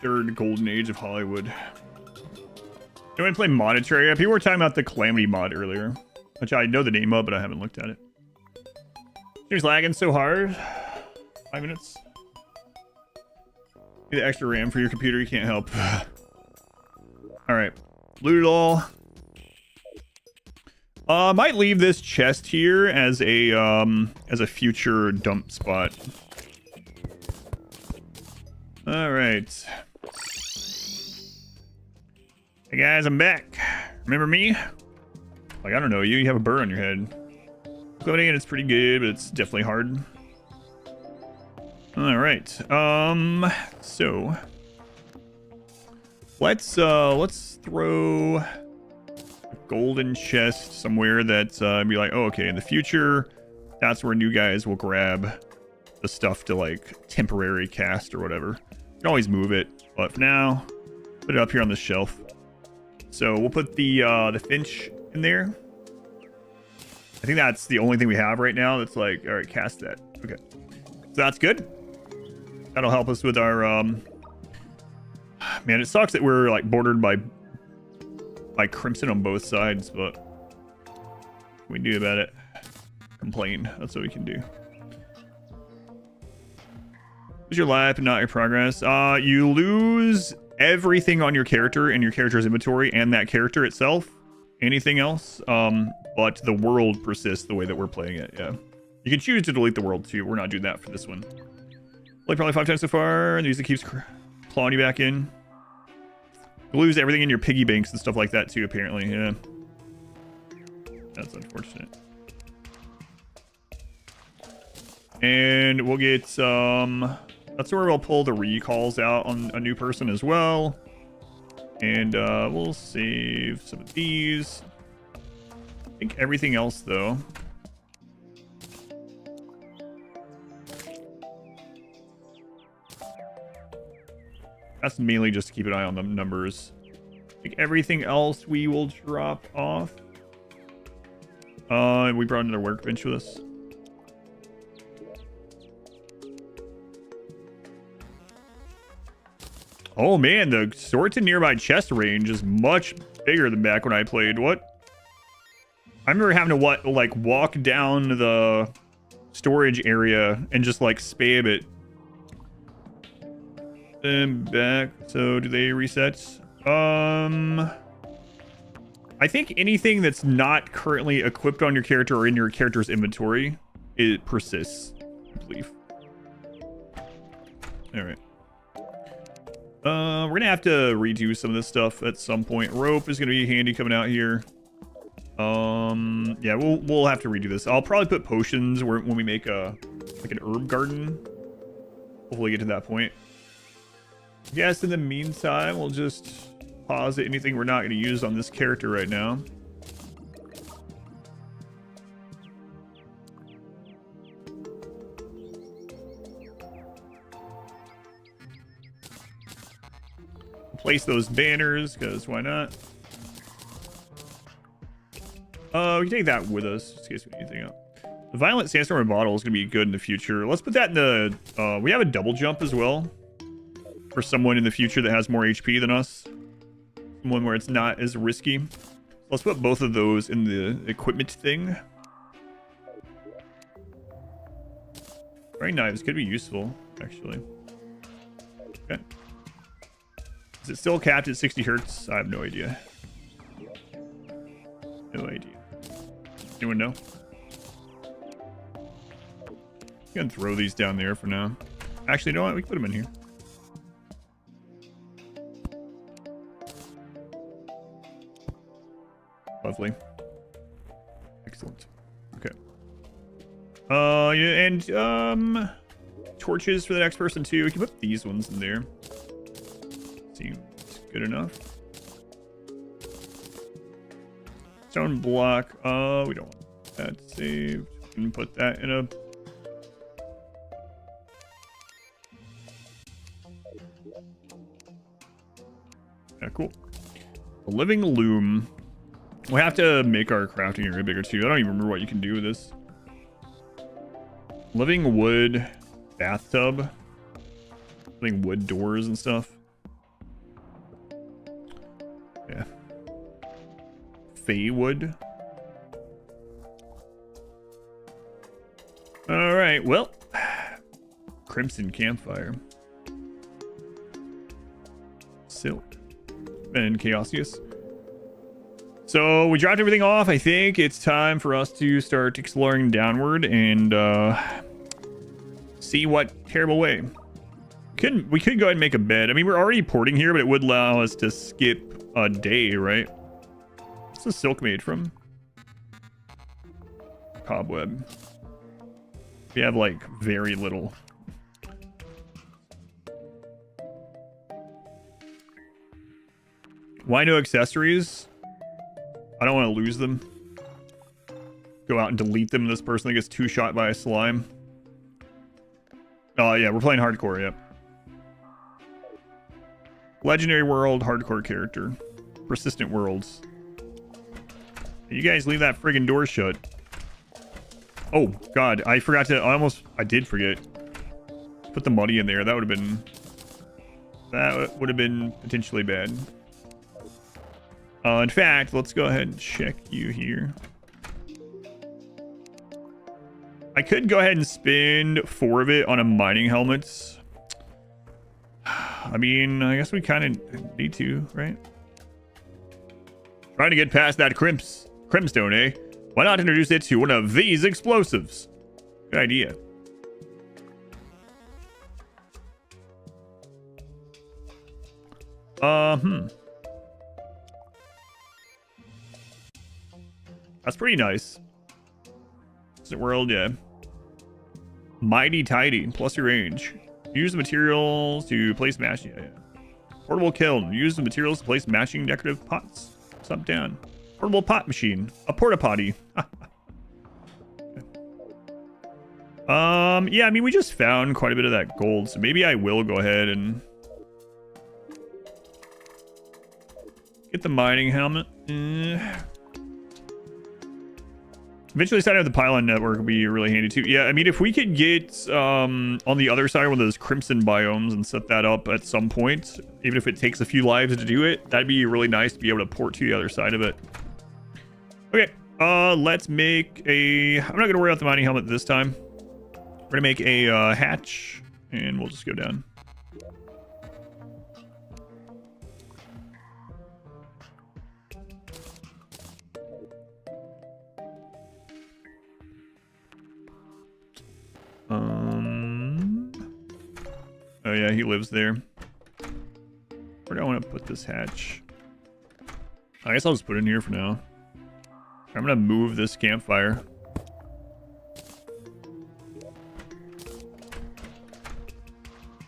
Third golden age of Hollywood. You want to play modded Terraria? People were talking about the Calamity mod earlier, which I know the name of, but I haven't looked at it. Stream's lagging so hard. 5 minutes. Need the extra RAM for your computer, you can't help. Alright. Loot it all. Might leave this chest here as a future dump spot. Alright. Hey guys, I'm back. Remember me? Like, I don't know you. You have a burr on your head. Coding it's pretty good, but it's definitely hard. Alright. So let's throw a golden chest somewhere that's be like, oh, okay, in the future, that's where new guys will grab the stuff to like temporary cast or whatever. You can always move it, but for now, put it up here on the shelf. So we'll put the finch in there. I think that's the only thing we have right now that's like, all right, cast that. Okay, so that's good. That'll help us with our man, it sucks that we're like bordered by crimson on both sides, but what can we do about it? Complain. That's what we can do. Lose your life and not your progress. You lose everything on your character in your character's inventory and that character itself. Anything else, but the world persists the way that we're playing it. Yeah, you can choose to delete the world too. We're not doing that for this one. Played probably 5 times so far. The music keeps clawing you back in. You lose everything in your piggy banks and stuff like that too, apparently. Yeah, that's unfortunate. And we'll get some That's where we'll pull the recalls out on a new person as well. And we'll save some of these. I think everything else, though. That's mainly just to keep an eye on the numbers. I think everything else we will drop off. We brought another workbench with us. Oh man, the sort to nearby chest range is much bigger than back when I played. What? I remember having to like walk down the storage area and just like spam it. And back. So do they reset? I think anything that's not currently equipped on your character or in your character's inventory, it persists, I believe. All right. We're gonna have to redo some of this stuff at some point. Rope is gonna be handy coming out here. Yeah, we'll have to redo this. I'll probably put potions when we make like an herb garden. Hopefully get to that point. Yes, in the meantime, we'll just pause anything we're not going to use on this character right now. Place those banners, because why not? We can take that with us, just in case we need anything up. The Violent Sandstorm bottle is going to be good in the future. Let's put that in the... we have a double jump as well. For someone in the future that has more HP than us. Someone where it's not as risky. Let's put both of those in the equipment thing. Throwing knives could be useful, actually. Okay. Is it still capped at 60 hertz? I have no idea. No idea. Anyone know? I'm gonna throw these down there for now. Actually, you know what? We can put them in here. Lovely. Excellent. Okay. Yeah, and torches for the next person too. We can put these ones in there. Seems good enough. Stone block. We don't want that saved. We can put that in a... Yeah, cool. A living loom. We'll have to make our crafting area bigger too. I don't even remember what you can do with this. Living wood bathtub. Living wood doors and stuff. Yeah. Fey wood. Alright, well. Crimson campfire. Silk. And Chaosius. So we dropped everything off. I think it's time for us to start exploring downward and see what terrible way. We could go ahead and make a bed. I mean, we're already porting here, but it would allow us to skip a day, right? What's the silk made from? Cobweb. We have like very little. Why no accessories? I don't want to lose them. Go out and delete them. This person that gets two-shot by a slime. Oh, yeah. We're playing hardcore, yep. Legendary world, hardcore character. Persistent worlds. You guys leave that friggin' door shut. Oh, God. I forgot to... I did forget. Put the muddy in there. That would have been... That would have been potentially bad. In fact, let's go ahead and check you here. I could go ahead and spend 4 of it on a mining helmet. I mean, I guess we kind of need to, right? Trying to get past that crimstone, eh? Why not introduce it to one of these explosives? Good idea. That's pretty nice. Is it world? Yeah. Mighty tidy. Plus your range. Use the materials to place matching. Yeah. Portable kiln. Use the materials to place matching decorative pots. Up down. Portable pot machine. A porta potty. Yeah, I mean, we just found quite a bit of that gold, so maybe I will go ahead and get the mining helmet. Eventually setting up the pylon network would be really handy too. Yeah, I mean, if we could get on the other side one of those crimson biomes and set that up at some point, even if it takes a few lives to do it, that'd be really nice to be able to port to the other side of it. Okay, let's make a... I'm not going to worry about the mining helmet this time. We're going to make a hatch, and we'll just go down. Oh yeah, he lives there. Where do I want to put this hatch? I guess I'll just put it in here for now. I'm gonna move this campfire.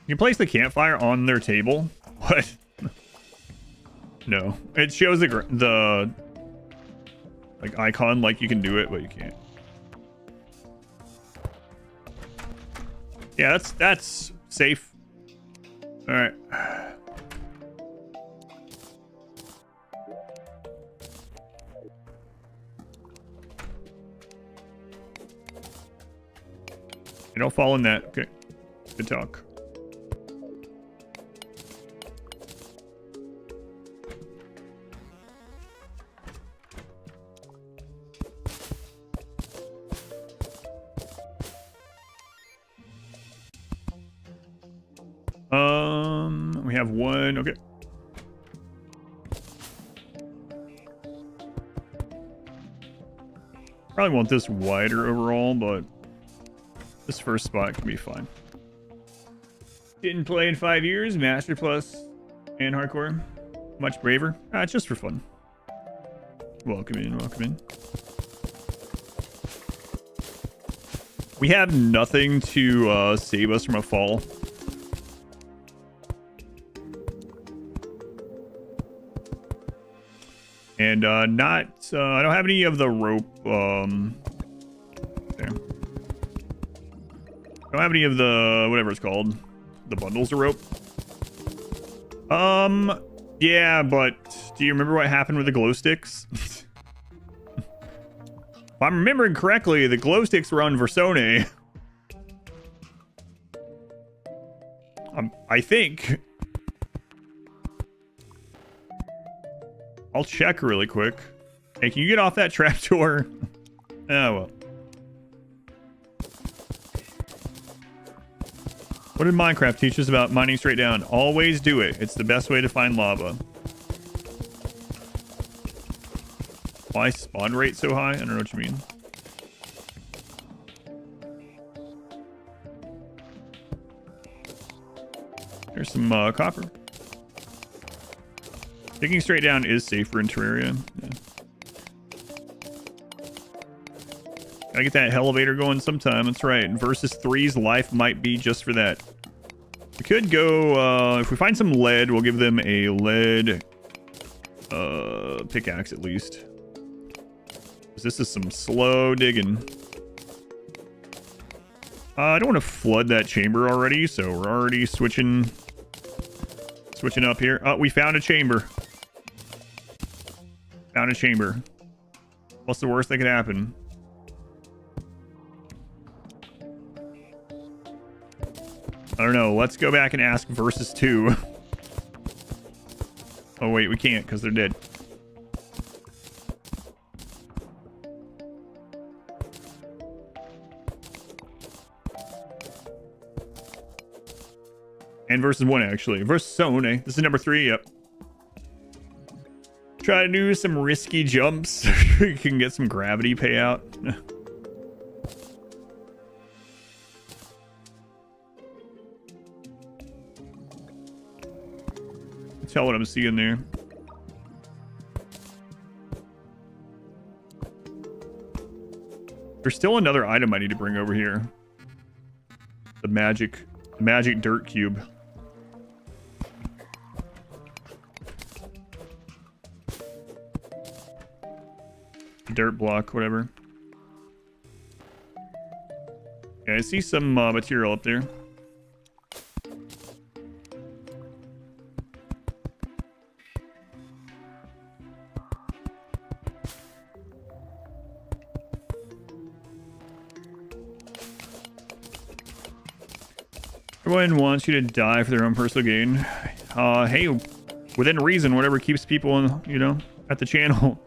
You can place the campfire on their table. What? No, it shows the like icon like you can do it, but you can't. Yeah, that's safe. All right. You don't fall in that. Okay. Good talk. We have one. Okay. Probably want this wider overall, but this first spot can be fine. Didn't play in 5 years. Master Plus and Hardcore. Much braver. It's just for fun. Welcome in. Welcome in. We have nothing to save us from a fall. And I don't have any of the rope. There. I don't have any of the whatever it's called, the bundles of rope. Yeah, but do you remember what happened with the glow sticks? If I'm remembering correctly, the glow sticks were on Versone. I think. I'll check really quick. Hey, can you get off that trapdoor? Oh, well. What did Minecraft teach us about mining straight down? Always do it. It's the best way to find lava. Why spawn rate so high? I don't know what you mean. There's some copper. Digging straight down is safer in Terraria. Yeah. Gotta get that elevator going sometime. That's right. Versus 3's life might be just for that. We could go... if we find some lead, we'll give them a lead pickaxe at least. This is some slow digging. I don't want to flood that chamber already, so we're already switching up here. Oh, we found a chamber. Found a chamber. What's the worst that could happen? I don't know. Let's go back and ask versus 2. Oh, wait. We can't because they're dead. And versus 1, actually. Versus Sone. This is number 3. Yep. Try to do some risky jumps. You can get some gravity payout. Tell what I'm seeing there. There's still another item I need to bring over here. The magic The magic dirt cube. Dirt block, whatever. Okay, I see some material up there. Everyone wants you to die for their own personal gain. Hey, within reason, whatever keeps people, you know, at the channel.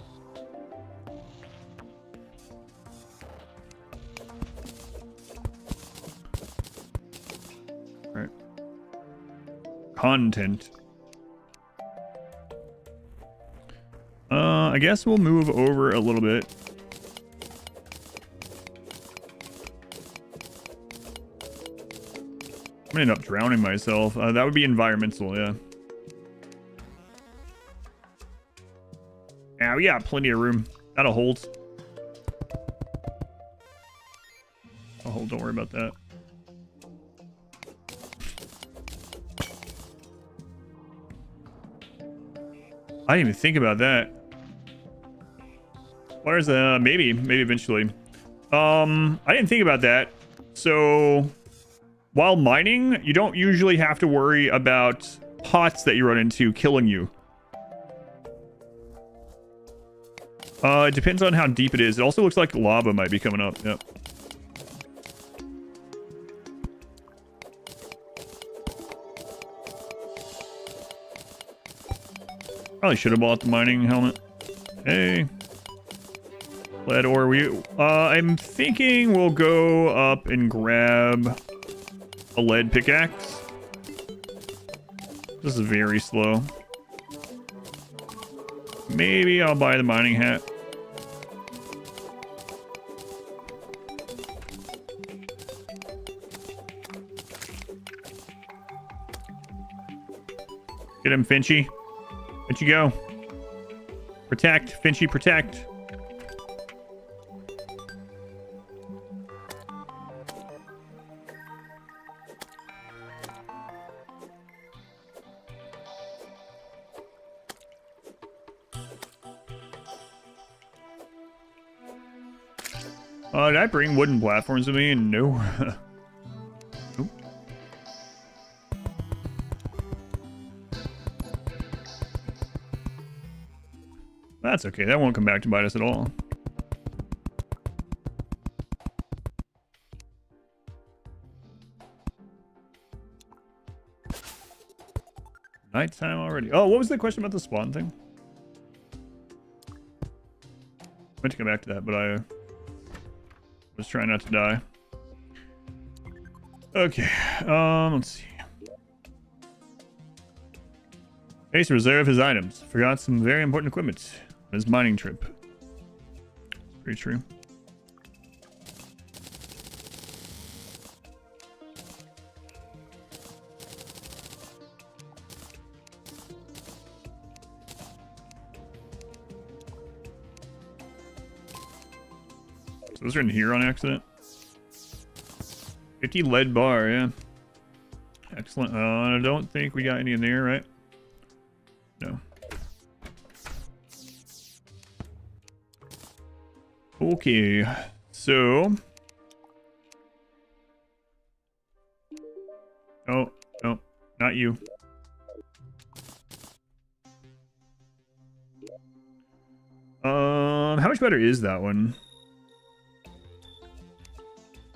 Right. Content. I guess we'll move over a little bit. I'm gonna end up drowning myself. That would be environmental, yeah. Ow, yeah, plenty of room. That'll hold. I'll hold, don't worry about that. I didn't even think about that. Where's maybe eventually. I didn't think about that. So while mining, you don't usually have to worry about pots that you run into killing you. It depends on how deep it is. It also looks like lava might be coming up. Yep. Probably should have bought the mining helmet. Hey. Lead ore. I'm thinking we'll go up and grab a lead pickaxe. This is very slow. Maybe I'll buy the mining hat. Get him, Finchy. Finchy, go. Protect, Finchy, protect. Did I bring wooden platforms with me? No. Nope. That's okay. That won't come back to bite us at all. Nighttime already. Oh, what was the question about the spawn thing? I meant to come back to that, but I was trying not to die. Okay, let's see. Ace reserve his items. Forgot some very important equipment on his mining trip. Pretty true. Those are in here on accident. 50 lead bar, yeah. Excellent. I don't think we got any in there, right? No. Okay, so... Oh, no, not you. How much better is that one?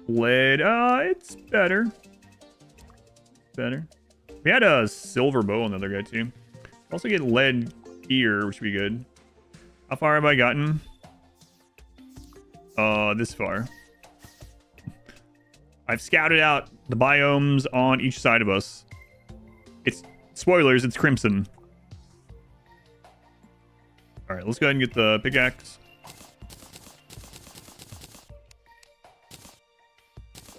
Lead, it's better. Better. We had a silver bow on the other guy too. Also get lead here, which would be good. How far have I gotten? This far. I've scouted out the biomes on each side of us. It's spoilers, it's crimson. Alright, let's go ahead and get the pickaxe.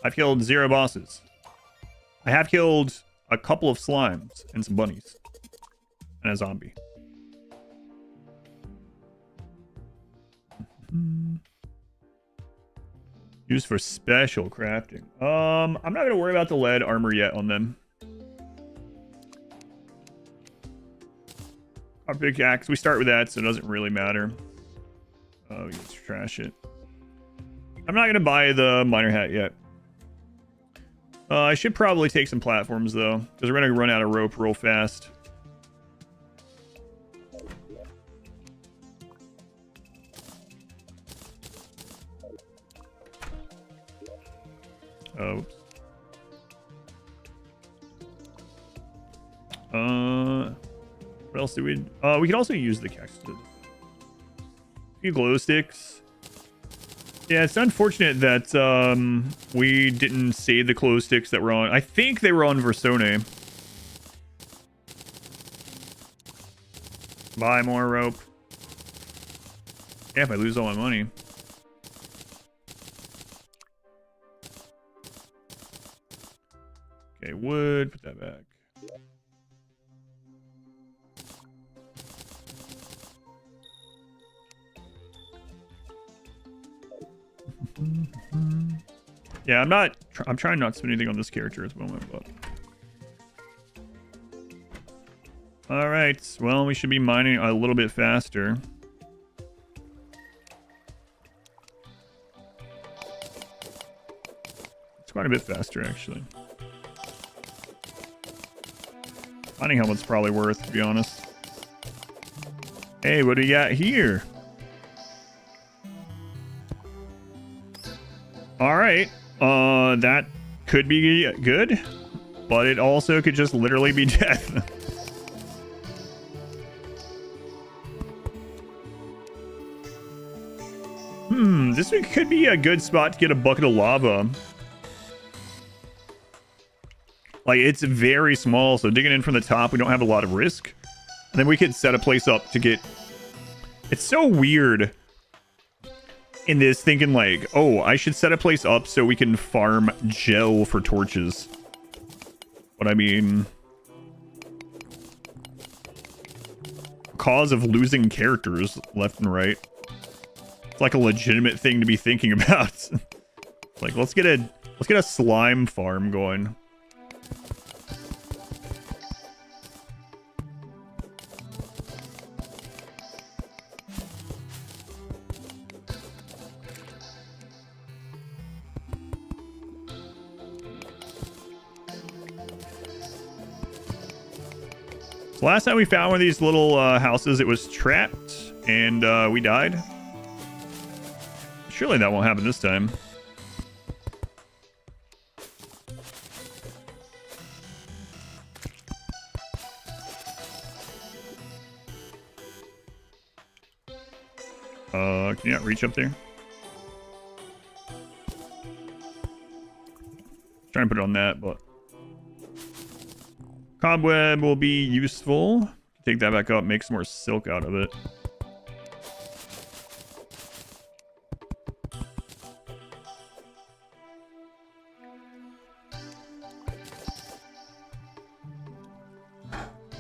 I've killed 0 bosses. I have killed a couple of slimes and some bunnies. And a zombie. Used for special crafting. I'm not gonna worry about the lead armor yet on them. Our pickaxe, we start with that, so it doesn't really matter. Oh, we just trash it. I'm not gonna buy the miner hat yet. I should probably take some platforms though, because we're gonna run out of rope real fast. Oh. What else do we? We could also use the cactus. A few glow sticks. Yeah, it's unfortunate that we didn't save the glow sticks that were on. I think they were on Versone. Buy more rope. Yeah, if I lose all my money. Okay, wood. Put that back. Yeah, I'm trying not to spend anything on this character at the moment, but all right, well, we should be mining a little bit faster. It's quite a bit faster, actually. Mining helmet's probably worth, to be honest. Hey, what do we got here? All right, that could be good, but it also could just literally be death. This could be a good spot to get a bucket of lava. Like, it's very small, so digging in from the top, we don't have a lot of risk. And then we could set a place up to get... It's so weird in this, thinking like, oh, I should set a place up so we can farm gel for torches. But I mean... Cause of losing characters left and right. It's like a legitimate thing to be thinking about. Like, let's get a slime farm going. So last time we found one of these little houses, it was trapped, and we died. Surely that won't happen this time. Can you not reach up there? Trying to put it on that, but cobweb will be useful. Take that back up, make some more silk out of it.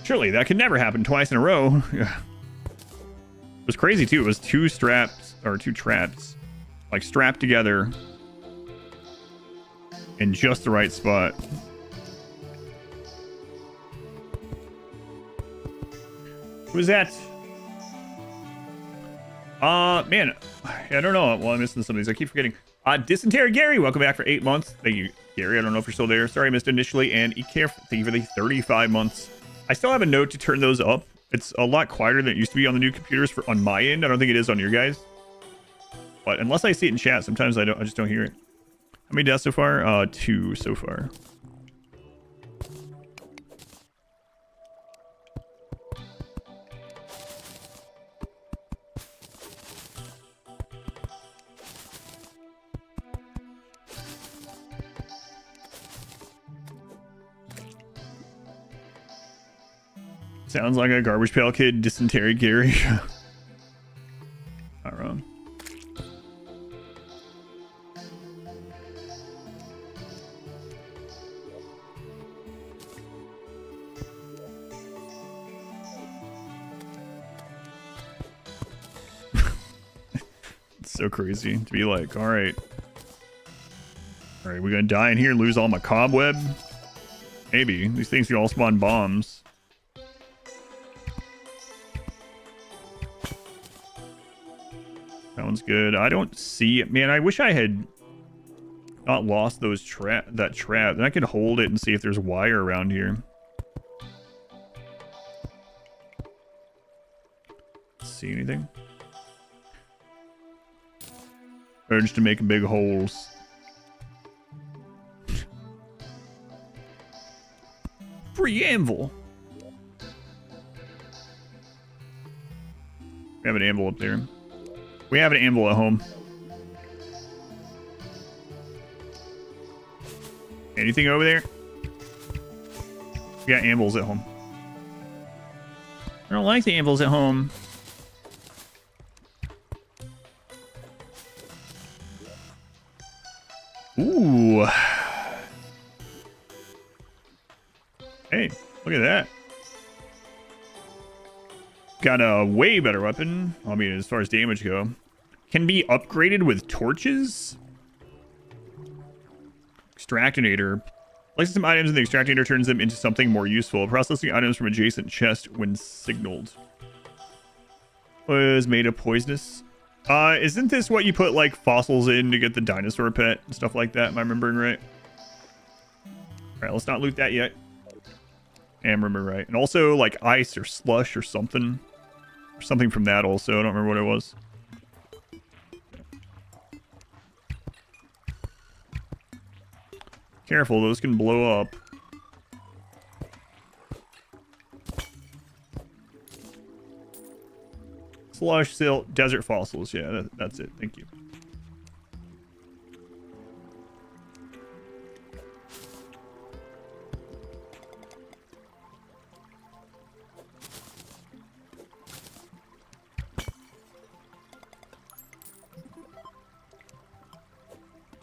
Surely that could never happen twice in a row. It was crazy too. It was two traps, like strapped together in just the right spot. Who's that? Man, I don't know. Well, I'm missing some of these. I keep forgetting. Dysentery Gary, welcome back for 8 months. Thank you, Gary. I don't know if you're still there. Sorry I missed it initially. And Ecare, thank you for the 35 months. I still have a note to turn those up. It's a lot quieter than it used to be on the new computers on my end. I don't think it is on your guys. But unless I see it in chat, sometimes I just don't hear it. How many deaths so far? 2 so far. Sounds like a Garbage Pail Kid, Dysentery Gary. Not wrong. It's so crazy to be like, all right, All right, we gonna die in here, lose all my cobweb? Maybe. These things can all spawn bombs. Sounds good. I don't see it. Man, I wish I had not lost those that trap. Then I could hold it and see if there's wire around here. See anything? Urge to make big holes. Free anvil. We have an anvil up there. We have an anvil at home. Anything over there? We got anvils at home. I don't like the anvils at home. Ooh. Hey, look at that. Got a way better weapon. I mean, as far as damage go. Can be upgraded with torches. Extractinator. Places some items and the extractinator turns them into something more useful. Processing items from adjacent chest when signaled. Was made of poisonous. Isn't this what you put like fossils in to get the dinosaur pet and stuff like that? Am I remembering right? Alright, let's not loot that yet. I am remember right. And also like ice or slush or something. Or something from that also. I don't remember what it was. Careful, those can blow up. Slush, silt, desert fossils. Yeah, that's it. Thank you.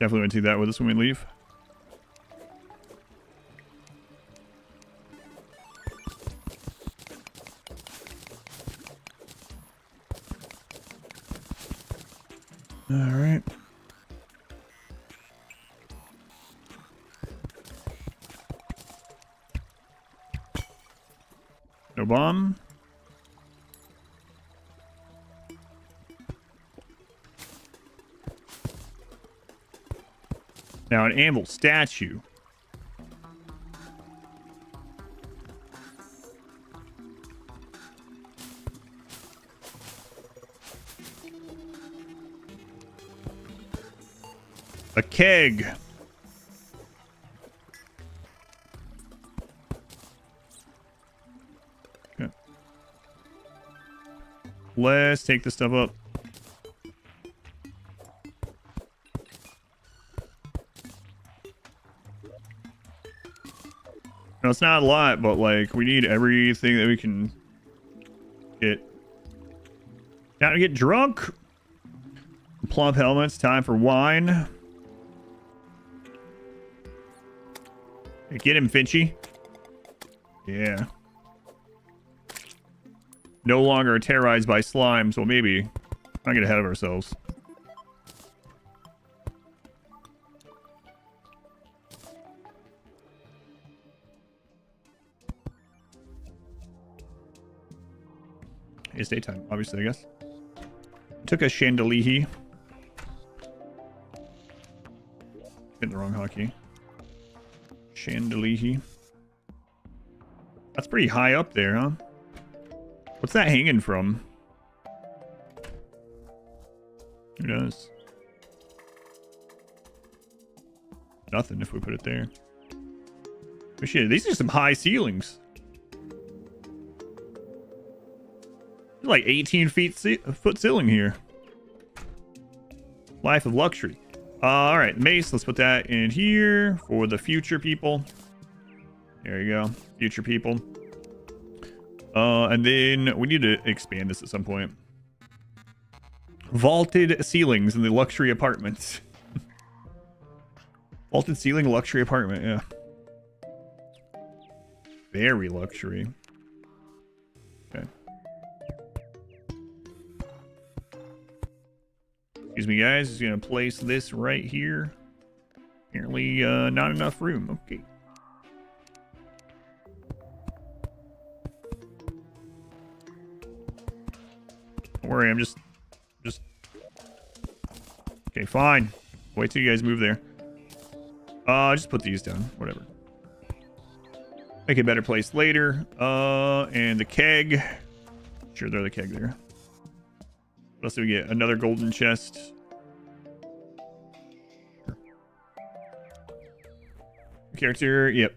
Definitely want to do that with us when we leave. All right. No bomb. Now an anvil statue. A keg. Okay. Let's take this stuff up. No, it's not a lot, but like we need everything that we can get. Time to get drunk. Plump helmets. Time for wine. Get him, Finchy. Yeah. No longer terrorized by slimes. Well, maybe. Not get ahead of ourselves. It's daytime, obviously, I guess. Took a chandelier. Getting the wrong hotkey. Chandelier. That's pretty high up there, huh? What's that hanging from? Who knows? Nothing if we put it there. Oh shit, these are some high ceilings. Like 18 foot ceiling here. Life of luxury. All right, mace. Let's put that in here for the future people. There you go, future people. And then we need to expand this at some point. Vaulted ceilings in the luxury apartments. Vaulted ceiling luxury apartment. Yeah. Very luxury. Okay. Excuse me, guys. Just gonna place this right here. Apparently, not enough room. Okay. Don't worry, I'm just... Okay, fine. Wait till you guys move there. Just put these down. Whatever. Make a better place later. And the keg. Sure, throw the keg there. What else do we get? Another golden chest. Character, yep.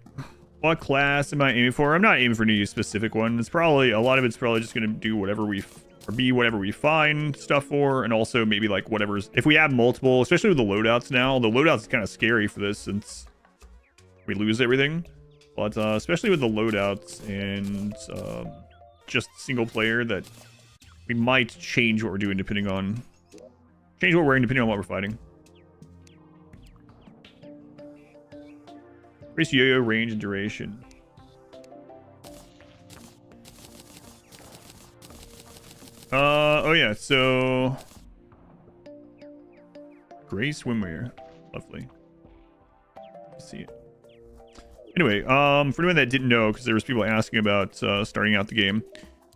What class am I aiming for? I'm not aiming for any specific one. It's probably, a lot of it's probably just going to do whatever whatever we find stuff for, and also maybe like whatever's, if we have multiple, especially with the loadouts now, the loadouts is kind of scary for this since we lose everything. But especially with the loadouts and just single player, that we might change what we're doing depending on, change what we're wearing depending on what we're fighting. Increase yo-yo range and duration. Oh yeah, so gray swimwear. Lovely. Let's see it. Anyway, for anyone that didn't know, because there was people asking about starting out the game,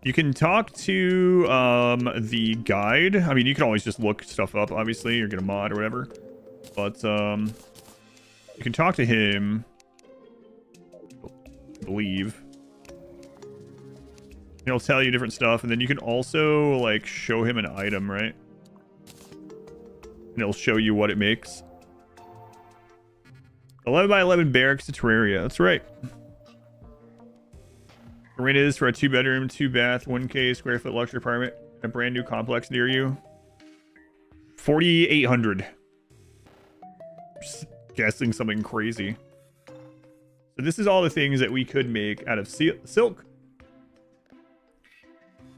you can talk to the guide. I mean, you can always just look stuff up, obviously, or get a mod or whatever. But you can talk to him, I believe. He'll tell you different stuff, and then you can also like show him an item, right? And it'll show you what it makes. 11 by 11 barracks to Terraria. That's right. The rent is for a 2-bedroom, 2-bath, 1K square foot luxury apartment, a brand new complex near you. 4,800. Just guessing something crazy. So this is all the things that we could make out of silk.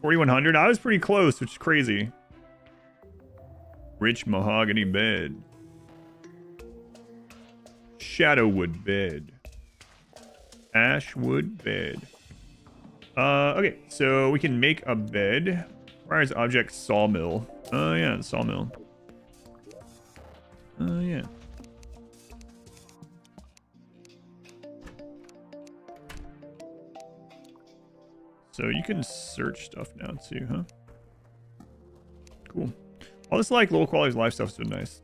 4,100. I was pretty close, which is crazy. Rich mahogany bed. Shadowwood bed. Ashwood bed. Okay, so we can make a bed. Requires object sawmill. Oh yeah, the sawmill. Oh yeah. So you can search stuff now too, huh? Cool. All this like low quality life stuff's been nice.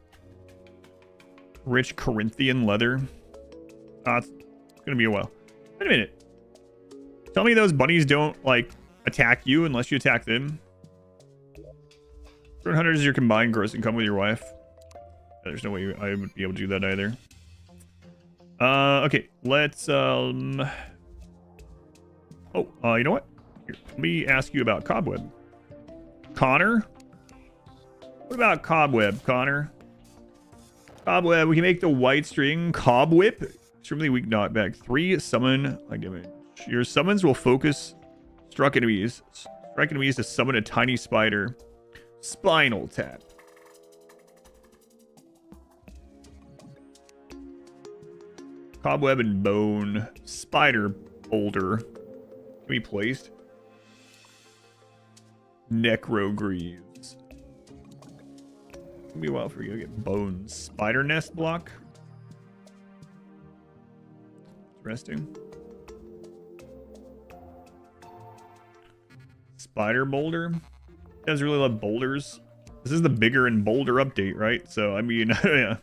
Rich Corinthian leather. It's gonna be a while. Wait a minute. Tell me those bunnies don't like attack you unless you attack them. 700 is your combined gross income with your wife. There's no way I would be able to do that either. Okay, let's Oh, you know what? Here, let me ask you about Cobweb. Connor? What about Cobweb, Connor? Cobweb, we can make the white string Cobweb. Extremely weak knockback. 3 summon like damage. Your summons will focus struck enemies. Strike enemies to summon a tiny spider. Spinal tap. Cobweb and bone. Spider boulder. Can be placed. Necro greaves. It'll be a while for you to get bones. Spider nest block. Interesting. Spider boulder. You guys really love boulders. This is the bigger and bolder update, right? So I mean, yeah.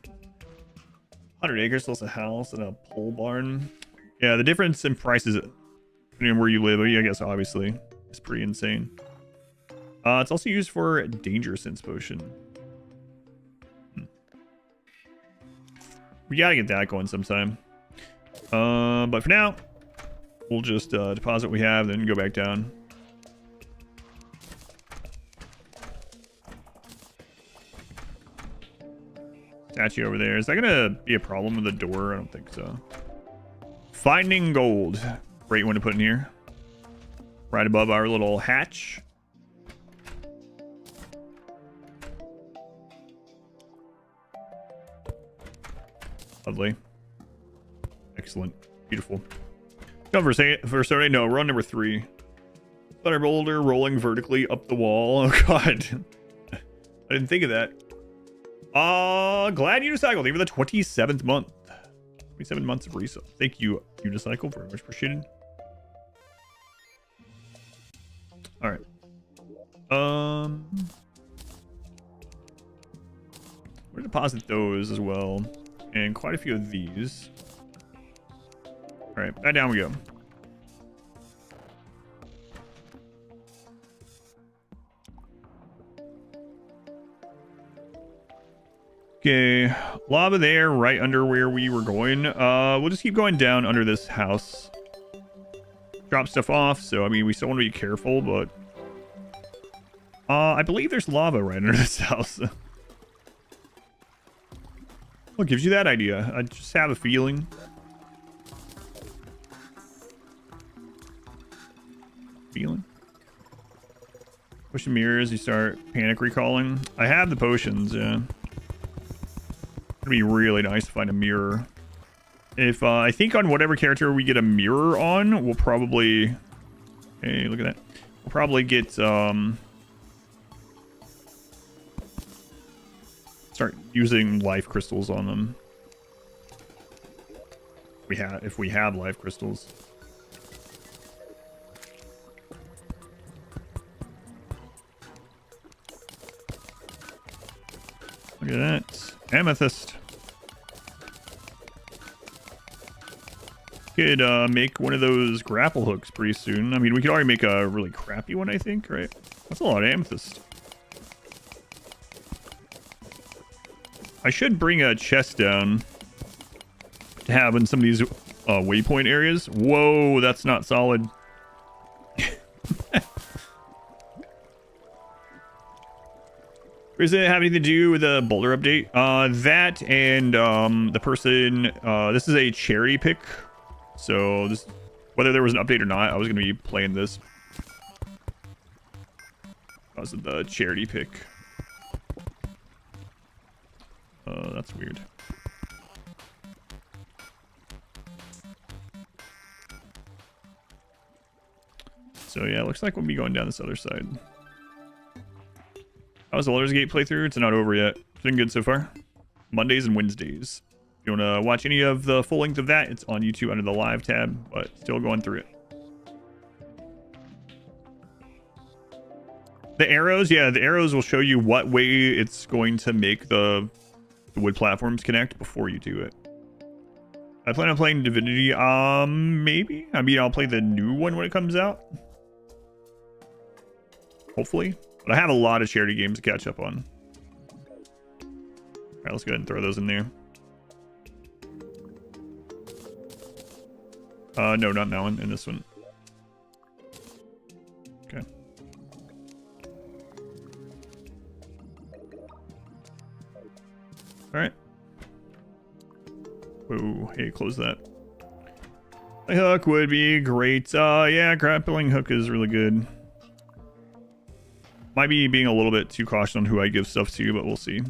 100 acres plus a house and a pole barn. Yeah, the difference in prices depending on where you live, I guess obviously, is pretty insane. It's also used for danger sense potion. We gotta get that going sometime. But for now, we'll just deposit what we have, then go back down. Statue over there. Is that gonna be a problem with the door? I don't think so. Finding gold. Great one to put in here. Right above our little hatch. Lovely. Excellent. Beautiful. Come for Saturday. No, we're on number 3. Thunder boulder rolling vertically up the wall. Oh god. I didn't think of that. Glad unicycle. Thank you for the 27th month. 27 months of resale. Thank you, Unicycle, very much appreciated. All right. I'm gonna deposit those as well, and quite a few of these. All right, back down we go. Okay, lava there, right under where we were going. We'll just keep going down under this house. Drop stuff off, so I mean, we still want to be careful, but I believe there's lava right under this house. What gives you that idea? I just have a feeling. Push the mirrors, you start panic recalling. I have the potions, yeah. It'd be really nice to find a mirror. If I think on whatever character we get a mirror on, we'll probably... Hey, look at that. We'll probably get start using life crystals on them. If we have life crystals. Look at that. Amethyst. Could make one of those grapple hooks pretty soon. I mean, we could already make a really crappy one, I think, right? That's a lot of amethyst. I should bring a chest down to have in some of these waypoint areas. Whoa, that's not solid. Does it have anything to do with the boulder update? That and the person, this is a charity pick. So this, whether there was an update or not, I was going to be playing this because of the charity pick. That's weird. So yeah, it looks like we'll be going down this other side. How's the Baldur's Gate playthrough? It's not over yet. It's been good so far. Mondays and Wednesdays. If you want to watch any of the full length of that, it's on YouTube under the live tab, but still going through it. The arrows, yeah, the arrows will show you what way it's going to make the wood platforms connect before you do it. I plan on playing Divinity, maybe. I mean, I'll play the new one when it comes out. Hopefully. But I have a lot of charity games to catch up on. Alright, let's go ahead and throw those in there. No, not in that one. In this one. Okay. Alright. Whoa, hey, close that. A hook would be great. Yeah, grappling hook is really good. Might be being a little bit too cautious on who I give stuff to, but we'll see.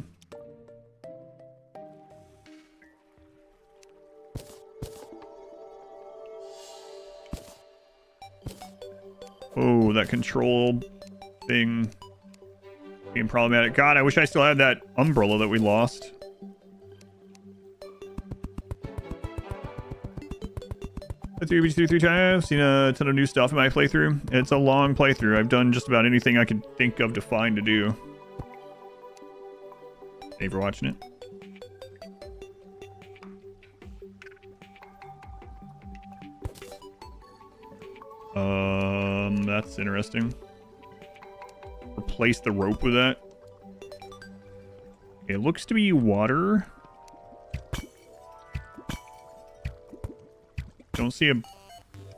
Oh, that control thing being problematic. God, I wish I still had that umbrella that we lost. Through three times, seen a ton of new stuff in my playthrough. It's a long playthrough. I've done just about anything I could think of to find to do. Thank you for watching it. That's interesting. Replace the rope with that. It looks to be water. Don't see a...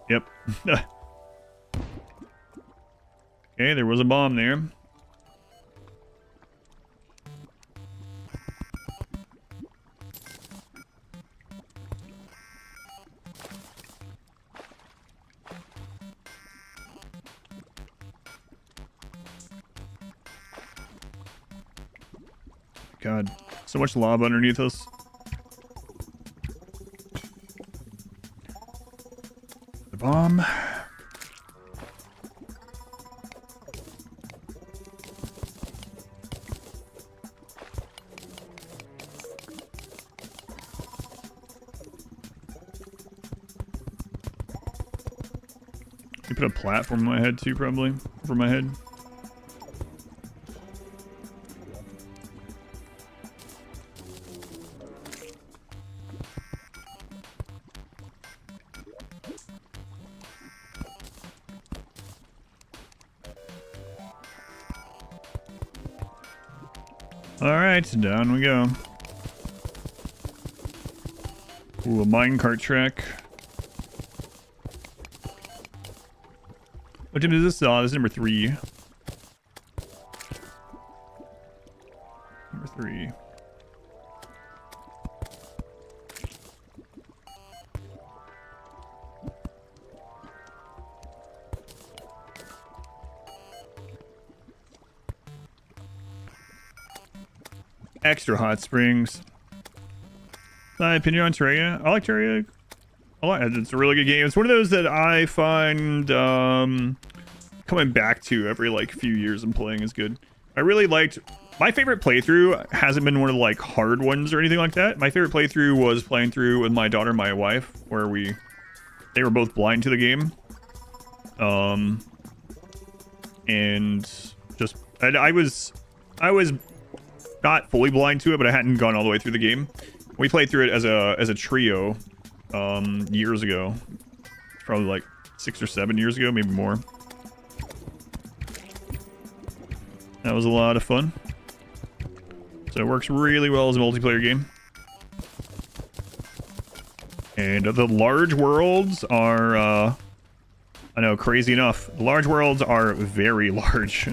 Yep. Okay, there was a bomb there. God, so much lava underneath us. The bomb. You put a platform on my head too, probably. Over my head. Alright, down we go. Ooh, a minecart track. What gym is this? This is number 3. Number 3. Extra hot springs. My opinion on Terraria. I like Terraria. It's a really good game. It's one of those that I find coming back to every like few years and playing is good. I really liked my favorite playthrough hasn't been one of the like hard ones or anything like that. My favorite playthrough was playing through with my daughter and my wife, where they were both blind to the game. And just I was not fully blind to it, but I hadn't gone all the way through the game. We played through it as a trio years ago. Probably like 6 or 7 years ago, maybe more. That was a lot of fun. So it works really well as a multiplayer game. And the large worlds are I know, crazy enough. The large worlds are very large.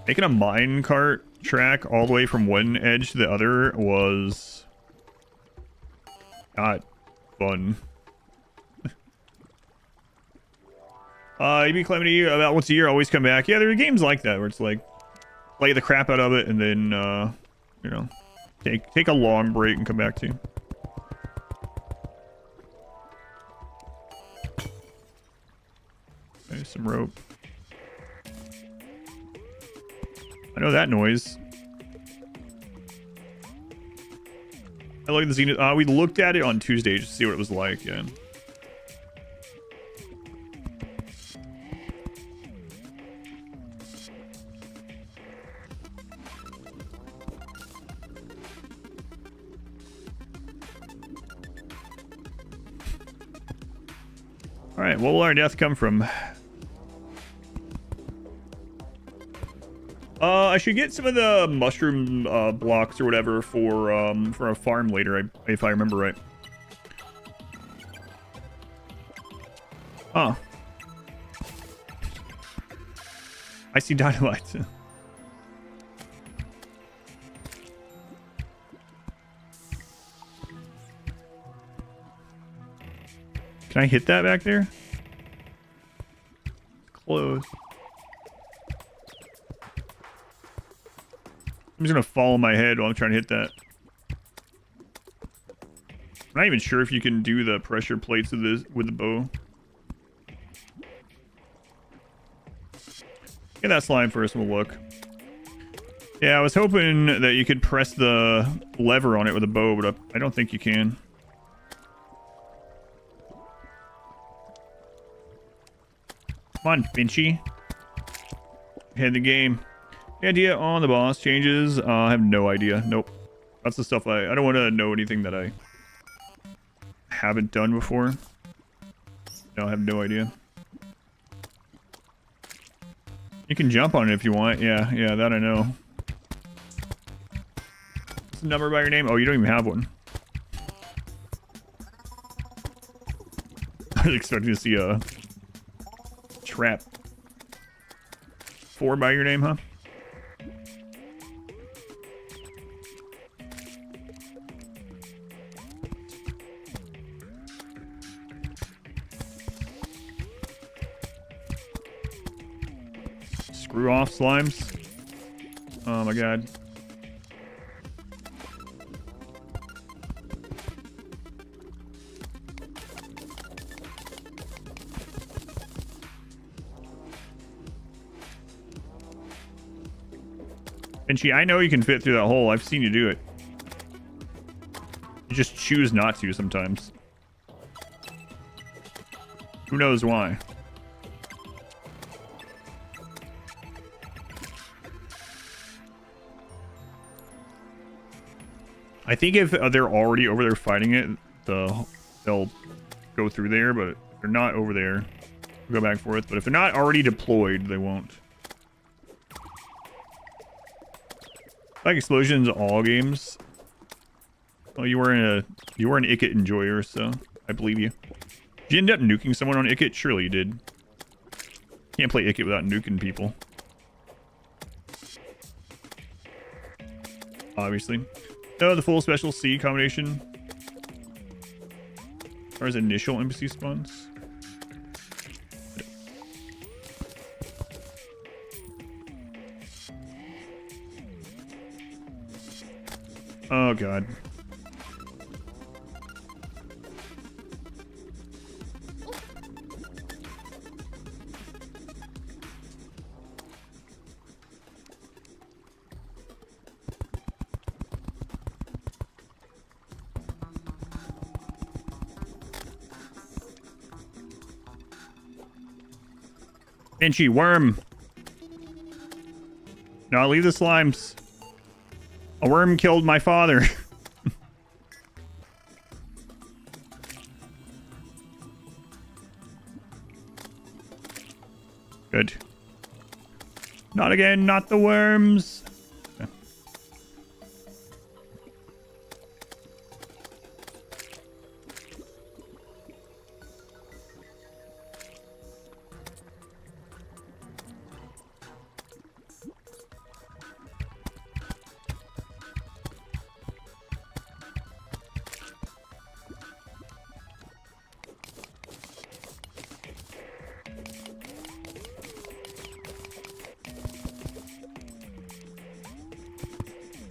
Making a minecart track all the way from one edge to the other was not fun. You be Calamity about once a year, always come back. Yeah, there are games like that where it's like play the crap out of it and then you know, take a long break and come back to. There's some rope. I know that noise. I like the Zenith. We looked at it on Tuesday just to see what it was like. Yeah. All right. What will our death come from? I should get some of the mushroom blocks or whatever for a farm later, if I remember right. Huh. I see dynamite. Can I hit that back there? Close. I'm just gonna fall on my head while I'm trying to hit that. I'm not even sure if you can do the pressure plates with the bow. Get that slime first and we'll look. Yeah, I was hoping that you could press the lever on it with a bow, but I don't think you can. Come on, Finchy. Head the game. The idea on the boss changes. I have no idea. Nope. That's the stuff I don't want to know anything that I haven't done before. No, I have no idea. You can jump on it if you want. Yeah, that I know. What's the number by your name? Oh, you don't even have one. I was expecting to see a trap. 4 by your name, huh? Screw off, slimes. Oh my god. Finchy, I know you can fit through that hole. I've seen you do it. You just choose not to sometimes. Who knows why? I think if they're already over there fighting it, they'll go through there, but if they're not over there, we'll go back and forth. But if they're not already deployed, they won't. Like explosions, all games. Oh, you were an Icket enjoyer, so I believe you. Did you end up nuking someone on Icket? Surely you did. Can't play Icket without nuking people. Obviously. No, the full special C combination. As far as initial NPC spawns. Oh god. Pinchy worm. No, leave the slimes. A worm killed my father. Good. Not again, not the worms. Okay.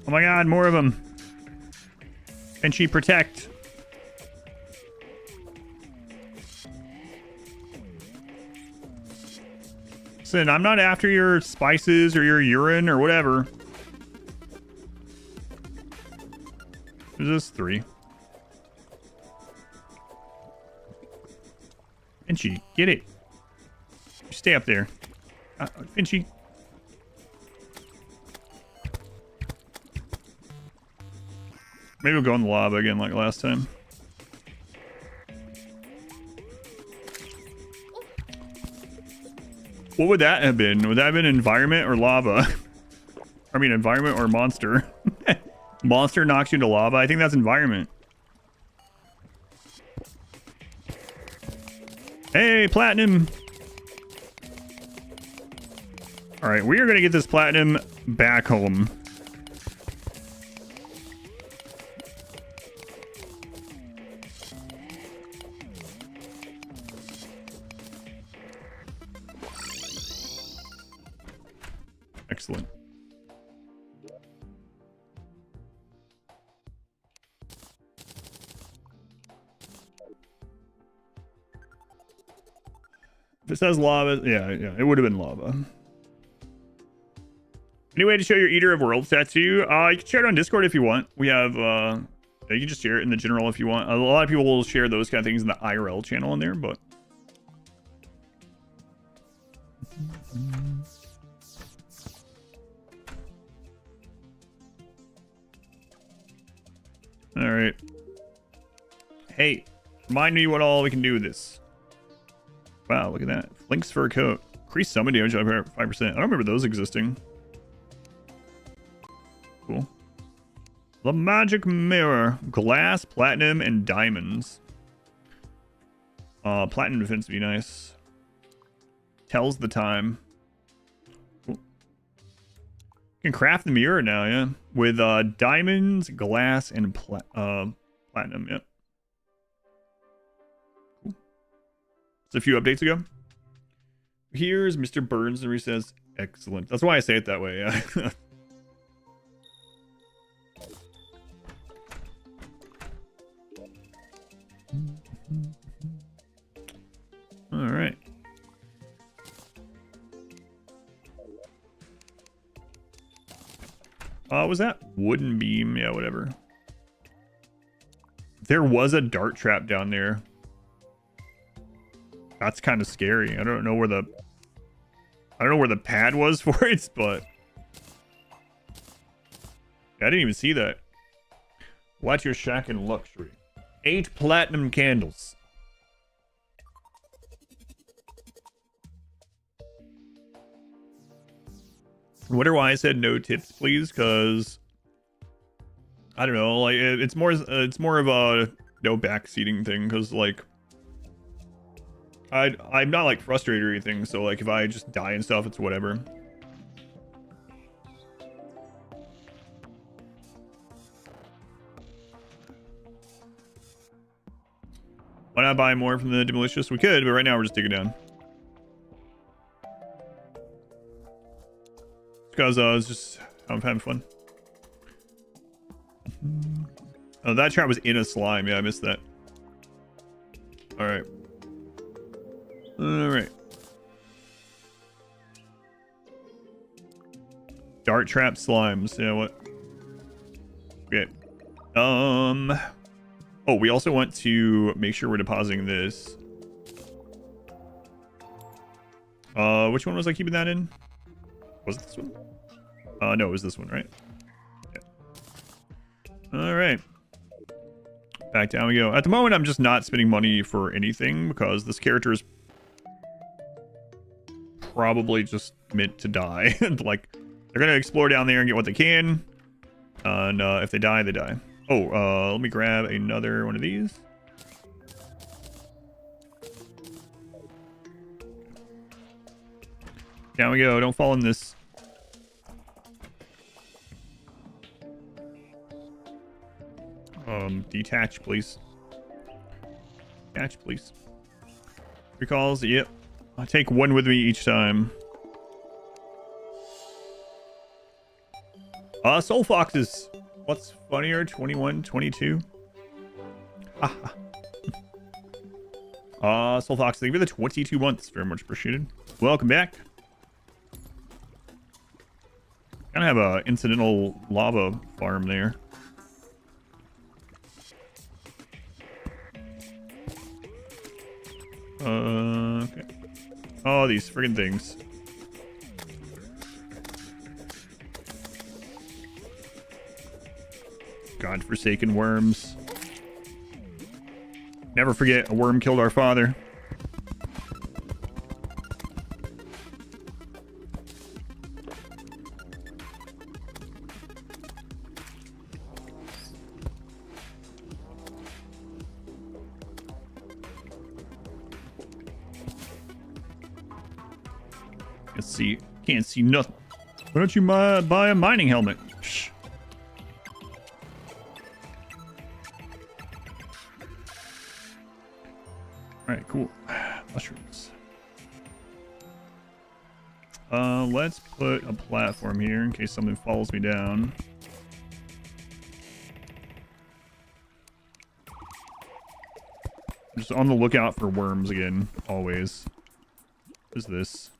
Oh my god, more of them. And she protect. Listen, I'm not after your spices or your urine or whatever. Is this 3? Finchy, get it. Stay up there. Finchy. Maybe we'll go in the lava again like last time. What would that have been? Would that have been environment or lava? I mean, environment or monster. Monster knocks you into lava. I think that's environment. Hey, platinum. All right, we are going to get this platinum back home. Excellent. If it says lava, yeah, it would have been lava. Any way to show your Eater of Worlds tattoo? You can share it on Discord if you want. We have, you can just share it in the general if you want. A lot of people will share those kind of things in the IRL channel in there, but. All right. Hey, remind me what all we can do with this. Wow, look at that. Flink's fur coat. Increase summon damage by 5%. I don't remember those existing. Cool. The magic mirror. Glass, platinum, and diamonds. Platinum defense would be nice. Tells the time. Cool. You can craft the mirror now, yeah. With diamonds, glass, and platinum, yep. Cool. It's a few updates ago. Here's Mr. Burns, and he says, excellent. That's why I say it that way, yeah. All right. Was that wooden beam? Yeah, whatever. There was a dart trap down there. That's kind of scary. I don't know where the pad was for it, but I didn't even see that. Watch your shack in luxury. 8 platinum candles. I wonder why I said no tips, please, because I don't know, like it's more of a no backseating thing, because like I'm not like frustrated or anything, so like if I just die and stuff, it's whatever. Why not buy more from the Demolicious? We could, but right now we're just digging down. Because it's just I'm having fun. Oh, that trap was in a slime. Yeah, I missed that. All right. All right. Dart trap slimes. Yeah, what? Okay. Oh, we also want to make sure we're depositing this. Which one was I keeping that in? Was it this one? No, it was this one, right? Yeah. All right. Back down we go. At the moment, I'm just not spending money for anything because this character is probably just meant to die. Like, they're gonna explore down there and get what they can. And if they die, they die. Oh, let me grab another one of these. Down we go. Don't fall in this. Detach, please. Detach, please. Recalls, yep. I'll take one with me each time. Soul Foxes. What's funnier? 21, 22? Soul Fox, thank you for the 22 months. Very much appreciated. Welcome back. Kind of have a incidental lava farm there. Okay. Oh, these friggin' things. God-forsaken worms. Never forget, a worm killed our father. Can't see nothing. Why don't you buy a mining helmet? Psh. All right, cool. Mushrooms. Let's put a platform here in case something follows me down. Just on the lookout for worms again, always. What is this?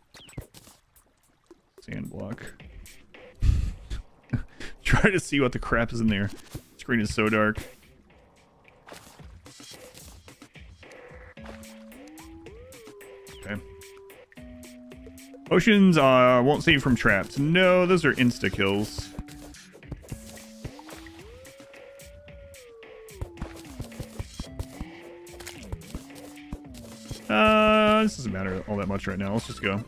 Sand block. Try to see what the crap is in there. Screen is so dark. Okay. Potions won't save from traps. No, those are insta kills. This doesn't matter all that much right now. Let's just go.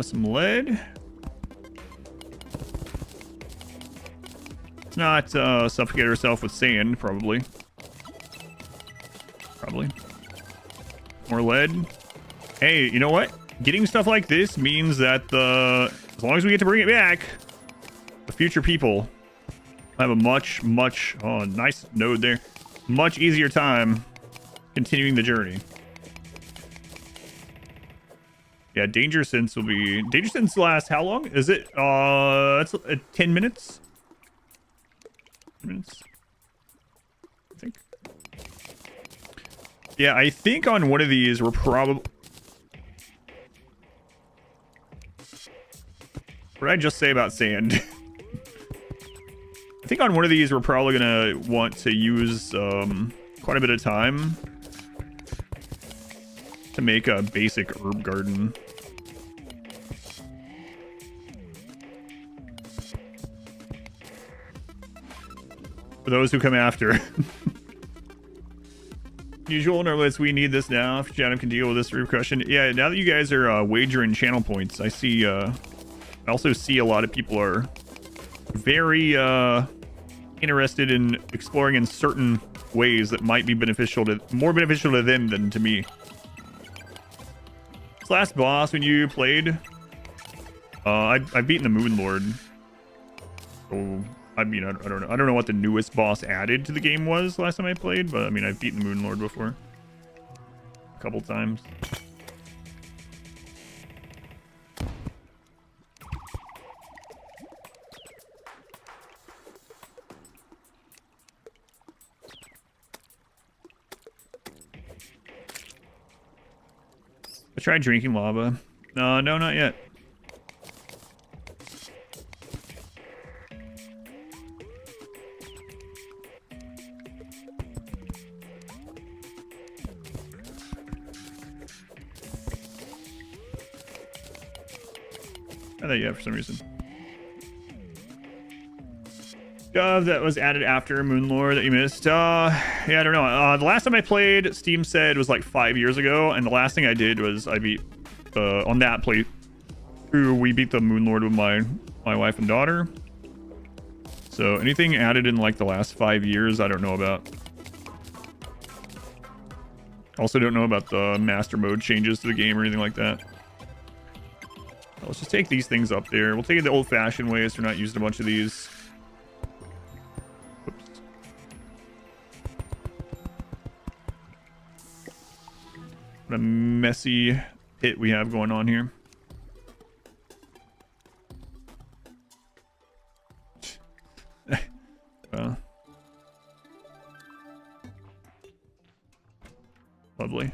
Some lead. Let's not suffocate ourselves with sand, probably. More lead. Hey, you know what? Getting stuff like this means that as long as we get to bring it back, the future people have a much, nice node there. Much easier time continuing the journey. Yeah, Danger Sense will be... Danger Sense lasts how long? Is it, that's 10 minutes? 10 minutes? I think. Yeah, I think on one of these we're probably... What did I just say about sand? I think on one of these, we're probably going to want to use quite a bit of time to make a basic herb garden. For those who come after. Usual, Nerlitz, we need this now. If Jadam can deal with this repercussion. Yeah, now that you guys are wagering channel points, I see, I also see a lot of people are very interested in exploring in certain ways that might be beneficial to, more beneficial to them than to me. This last boss, when you played, I've beaten the Moon Lord. So, I mean, I don't know what the newest boss added to the game was last time I played, but I mean, I've beaten the Moon Lord before. A couple times. I tried drinking lava. No, not yet. I thought you have for some reason. That was added after Moonlord that you missed. Yeah, I don't know. The last time I played, Steam said was like 5 years ago, and the last thing I did was I beat on that playthrough. We beat the Moonlord with my wife and daughter. So anything added in like the last 5 years, I don't know about. Also, don't know about the master mode changes to the game or anything like that. Let's just take these things up there. We'll take it the old-fashioned way, so we're not using a bunch of these. Oops. What a messy pit we have going on here. Lovely.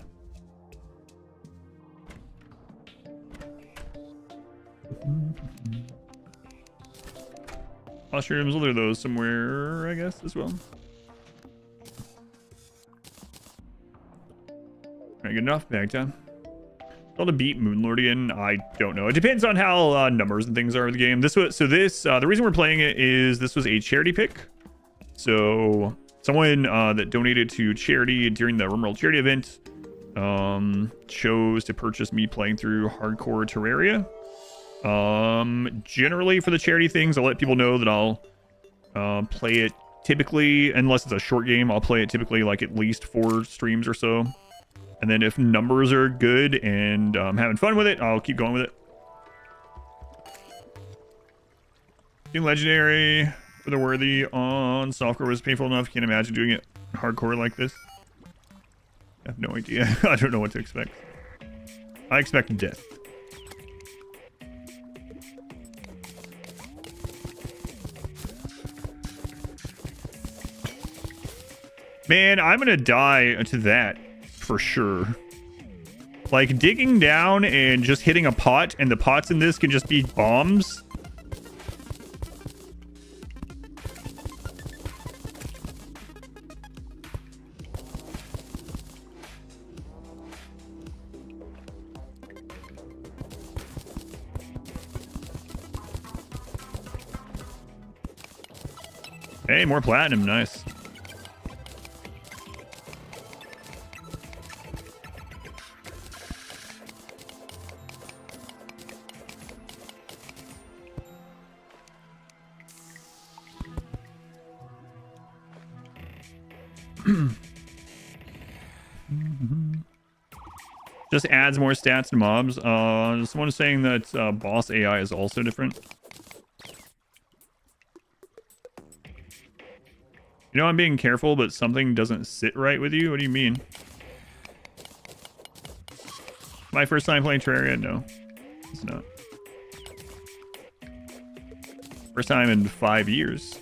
Mushrooms, well, there are those somewhere, I guess, as well. Alright, good enough. Bag time. How to beat Moonlord again? I don't know. It depends on how numbers and things are in the game. The reason we're playing it is this was a charity pick. So someone that donated to charity during the Rimworld charity event chose to purchase me playing through hardcore Terraria. Generally for the charity things, I'll let people know that I'll play it typically, unless it's a short game, I'll play it typically like at least 4 streams or so. And then if numbers are good and having fun with it, I'll keep going with it. Doing legendary for the worthy on softcore was painful enough. Can't imagine doing it hardcore like this. I have no idea. I don't know what to expect. I expect death. Man, I'm gonna die to that for sure. Like digging down and just hitting a pot, and the pots in this can just be bombs. Hey, more platinum, nice. Just adds more stats to mobs. Someone is saying that boss AI is also different. You know, I'm being careful, but something doesn't sit right with you. What do you mean? My first time playing Terraria? No, it's not. First time in 5 years.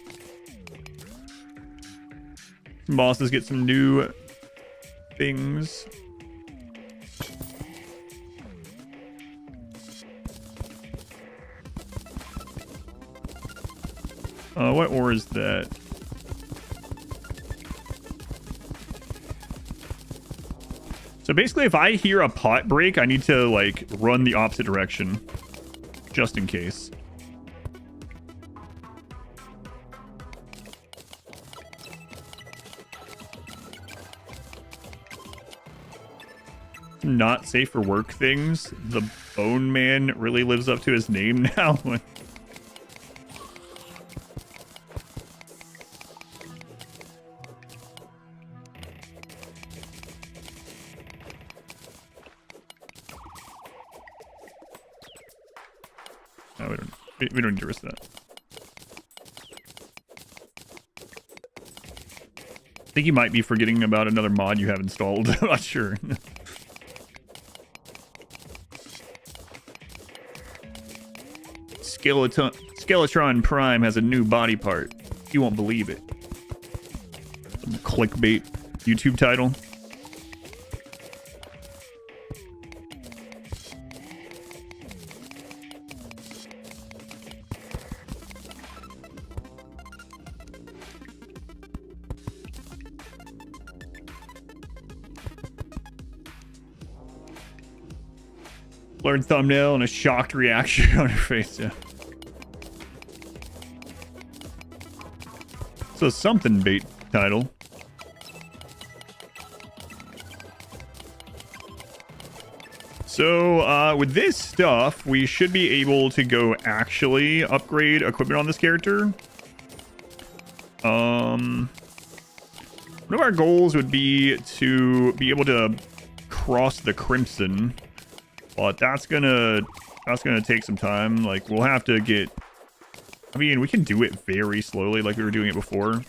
Some bosses get some new things. What ore is that? So basically, if I hear a pot break, I need to, like, run the opposite direction. Just in case. Not safe for work things. The Bone Man really lives up to his name now. No, we don't need to risk that. I think you might be forgetting about another mod you have installed. I'm not sure. Skeletron Prime has a new body part. You won't believe it. Some clickbait YouTube title. Blurred thumbnail and a shocked reaction on her face. Yeah. So something bait title. So with this stuff, we should be able to go actually upgrade equipment on this character. One of our goals would be to be able to cross the Crimson, but that's gonna take some time. Like, we'll have to get. I mean, we can do it very slowly like we were doing it before.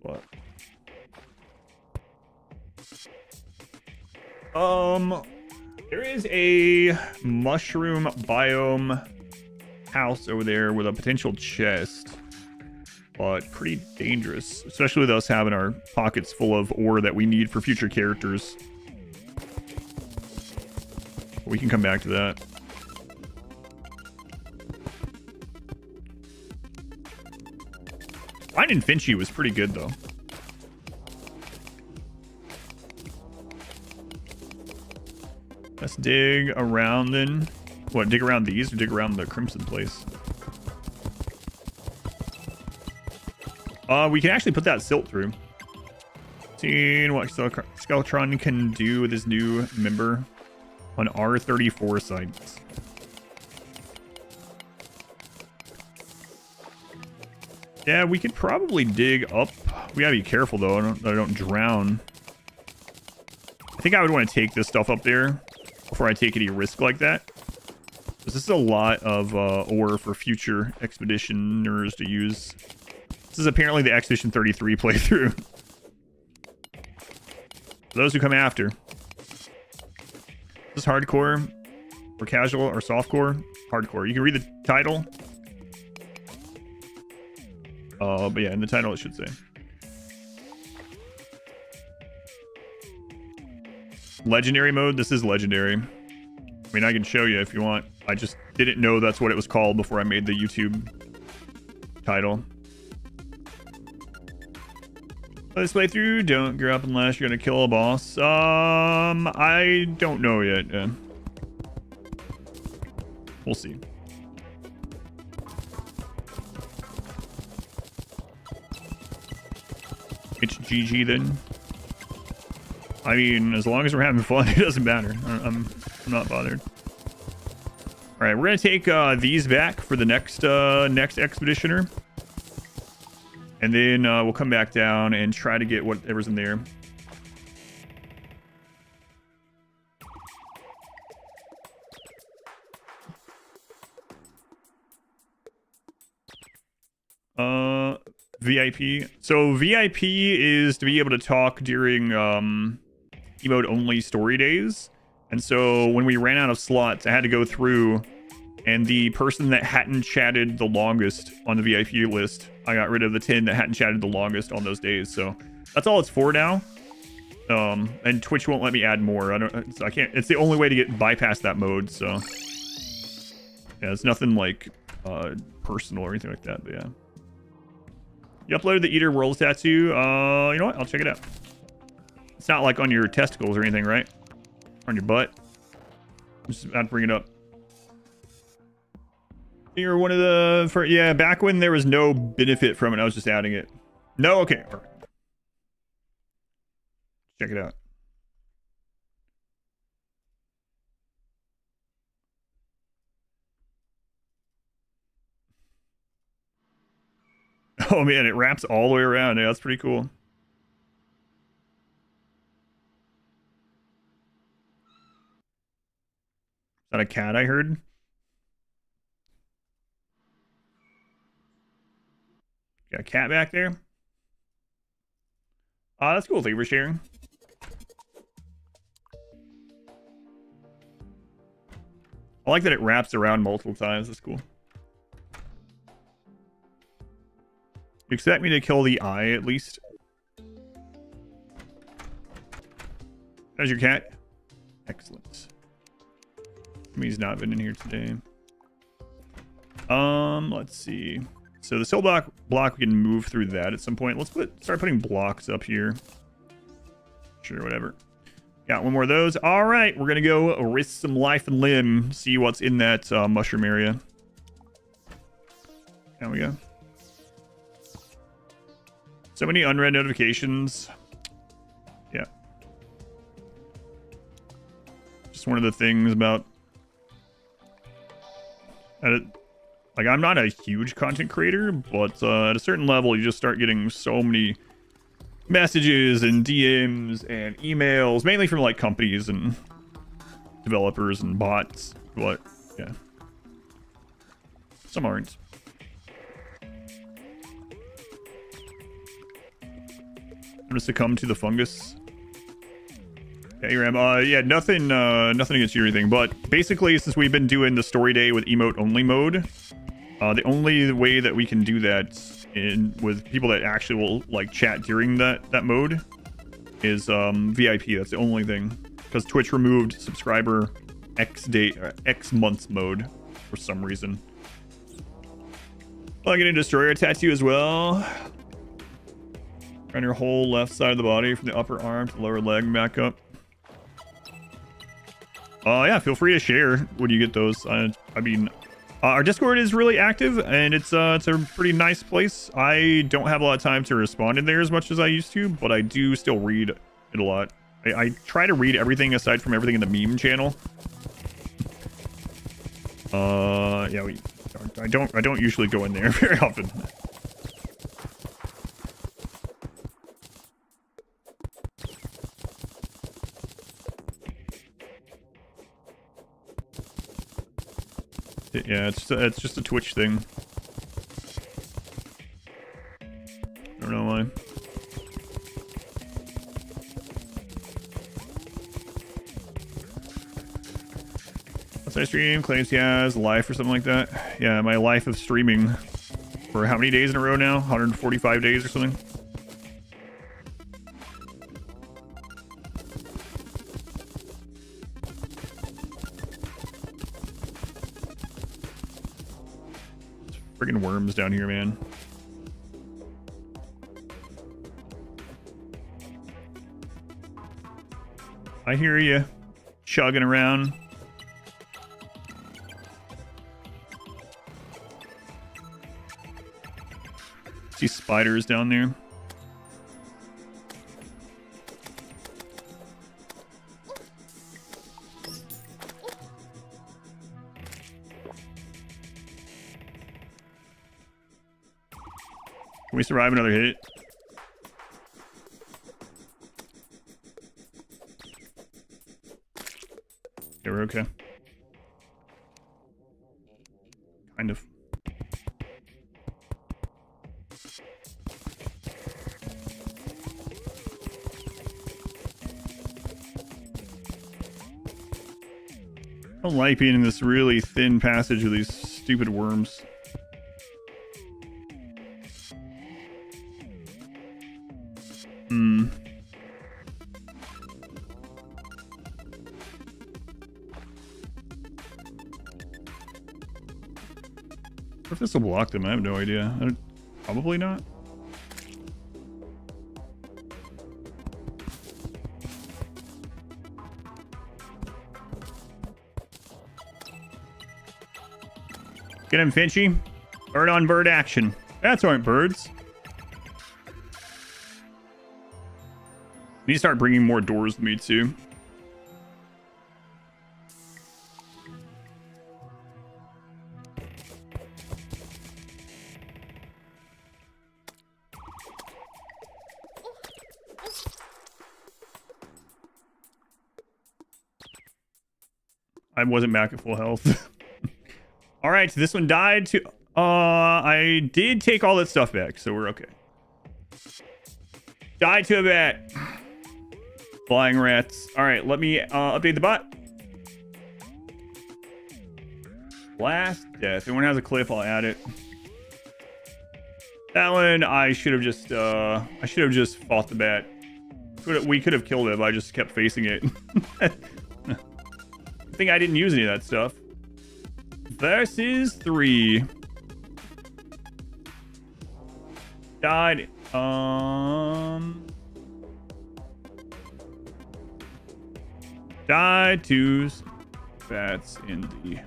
What? There is a mushroom biome house over there with a potential chest. But pretty dangerous, especially with us having our pockets full of ore that we need for future characters. We can come back to that. Finding Finchy was pretty good, though. Let's dig around then. What, dig around these or dig around the Crimson place? We can actually put that silt through. Seeing what Skeletron can do with his new member on R34 sites. Yeah, we could probably dig up. We gotta be careful though, that I don't drown. I think I would want to take this stuff up there before I take any risk like that. Because this is a lot of ore for future expeditioners to use. This is apparently the Expedition 33 playthrough. For those who come after. Is this hardcore or casual or softcore? Hardcore. You can read the title. But yeah, in the title it should say. Legendary mode? This is legendary. I mean, I can show you if you want. I just didn't know that's what it was called before I made the YouTube title. This playthrough, don't gear up unless you're gonna kill a boss. I don't know yet. Yeah. We'll see. It's GG then. I mean, as long as we're having fun, it doesn't matter. I'm not bothered. All right, we're gonna take these back for the next expeditioner. And then we'll come back down and try to get whatever's in there. VIP. So VIP is to be able to talk during emote only story days. And so when we ran out of slots, I had to go through, and the person that hadn't chatted the longest on the VIP list, I got rid of the 10 that hadn't chatted the longest on those days. So that's all it's for now. And Twitch won't let me add more. I can't. It's the only way to get bypass that mode. So yeah, it's nothing like personal or anything like that. But yeah, you uploaded the Eater World tattoo. You know what? I'll check it out. It's not like on your testicles or anything, right? On your butt. I'm just about to bring it up. You're one of the yeah. Back when there was no benefit from it, I was just adding it. No, okay. All right. Check it out. Oh man, it wraps all the way around. Yeah, that's pretty cool. Is that a cat I heard? Got a cat back there? That's cool. Thank you for sharing. I like that it wraps around multiple times. That's cool. You expect me to kill the eye at least? How's your cat? Excellent. He's not been in here today. Let's see. So the cell block we can move through that at some point. Let's start putting blocks up here. Sure, whatever. Got one more of those. All right, we're gonna go risk some life and limb. See what's in that mushroom area. There we go. So many unread notifications. Yeah. Just one of the things about like, I'm not a huge content creator, but at a certain level, you just start getting so many messages and DMs and emails, mainly from like companies and developers and bots. But yeah, some aren't. I'm gonna succumb to the fungus. Hey Ram, yeah, nothing against you or anything, but basically, since we've been doing the story day with emote only mode, the only way that we can do that with people that actually will like chat during that mode is VIP. That's the only thing, because Twitch removed subscriber X months mode for some reason. I'll get a destroyer tattoo as well. On your whole left side of the body, from the upper arm to the lower leg, back up. Yeah, feel free to share when you get those. I mean, our Discord is really active, and it's a pretty nice place. I don't have a lot of time to respond in there as much as I used to, but I do still read it a lot. I try to read everything aside from everything in the meme channel. Yeah, I don't usually go in there very often. Yeah, it's just a Twitch thing. I don't know why. What's my stream? Claims he has life or something like that. Yeah, my life of streaming for how many days in a row now? 145 days or something. Friggin' worms down here, man. I hear you chugging around. See spiders down there. Can we survive another hit? Yeah, we're okay. Kind of. I don't like being in this really thin passage with these stupid worms. If this will block them, I have no idea. Probably not. Get him, Finchy. Bird on bird action. That's aren't birds. Need to start bringing more doors with me too. I wasn't back at full health. All right, this one died to... I did take all that stuff back, so we're okay. Died to a bat. Flying rats. All right, let me update the bot. Last death. If anyone has a clip, I'll add it. That one, I should have just fought the bat. We could have killed it, but I just kept facing it. I think I didn't use any of that stuff. Versus 3. Died. Died to bats in the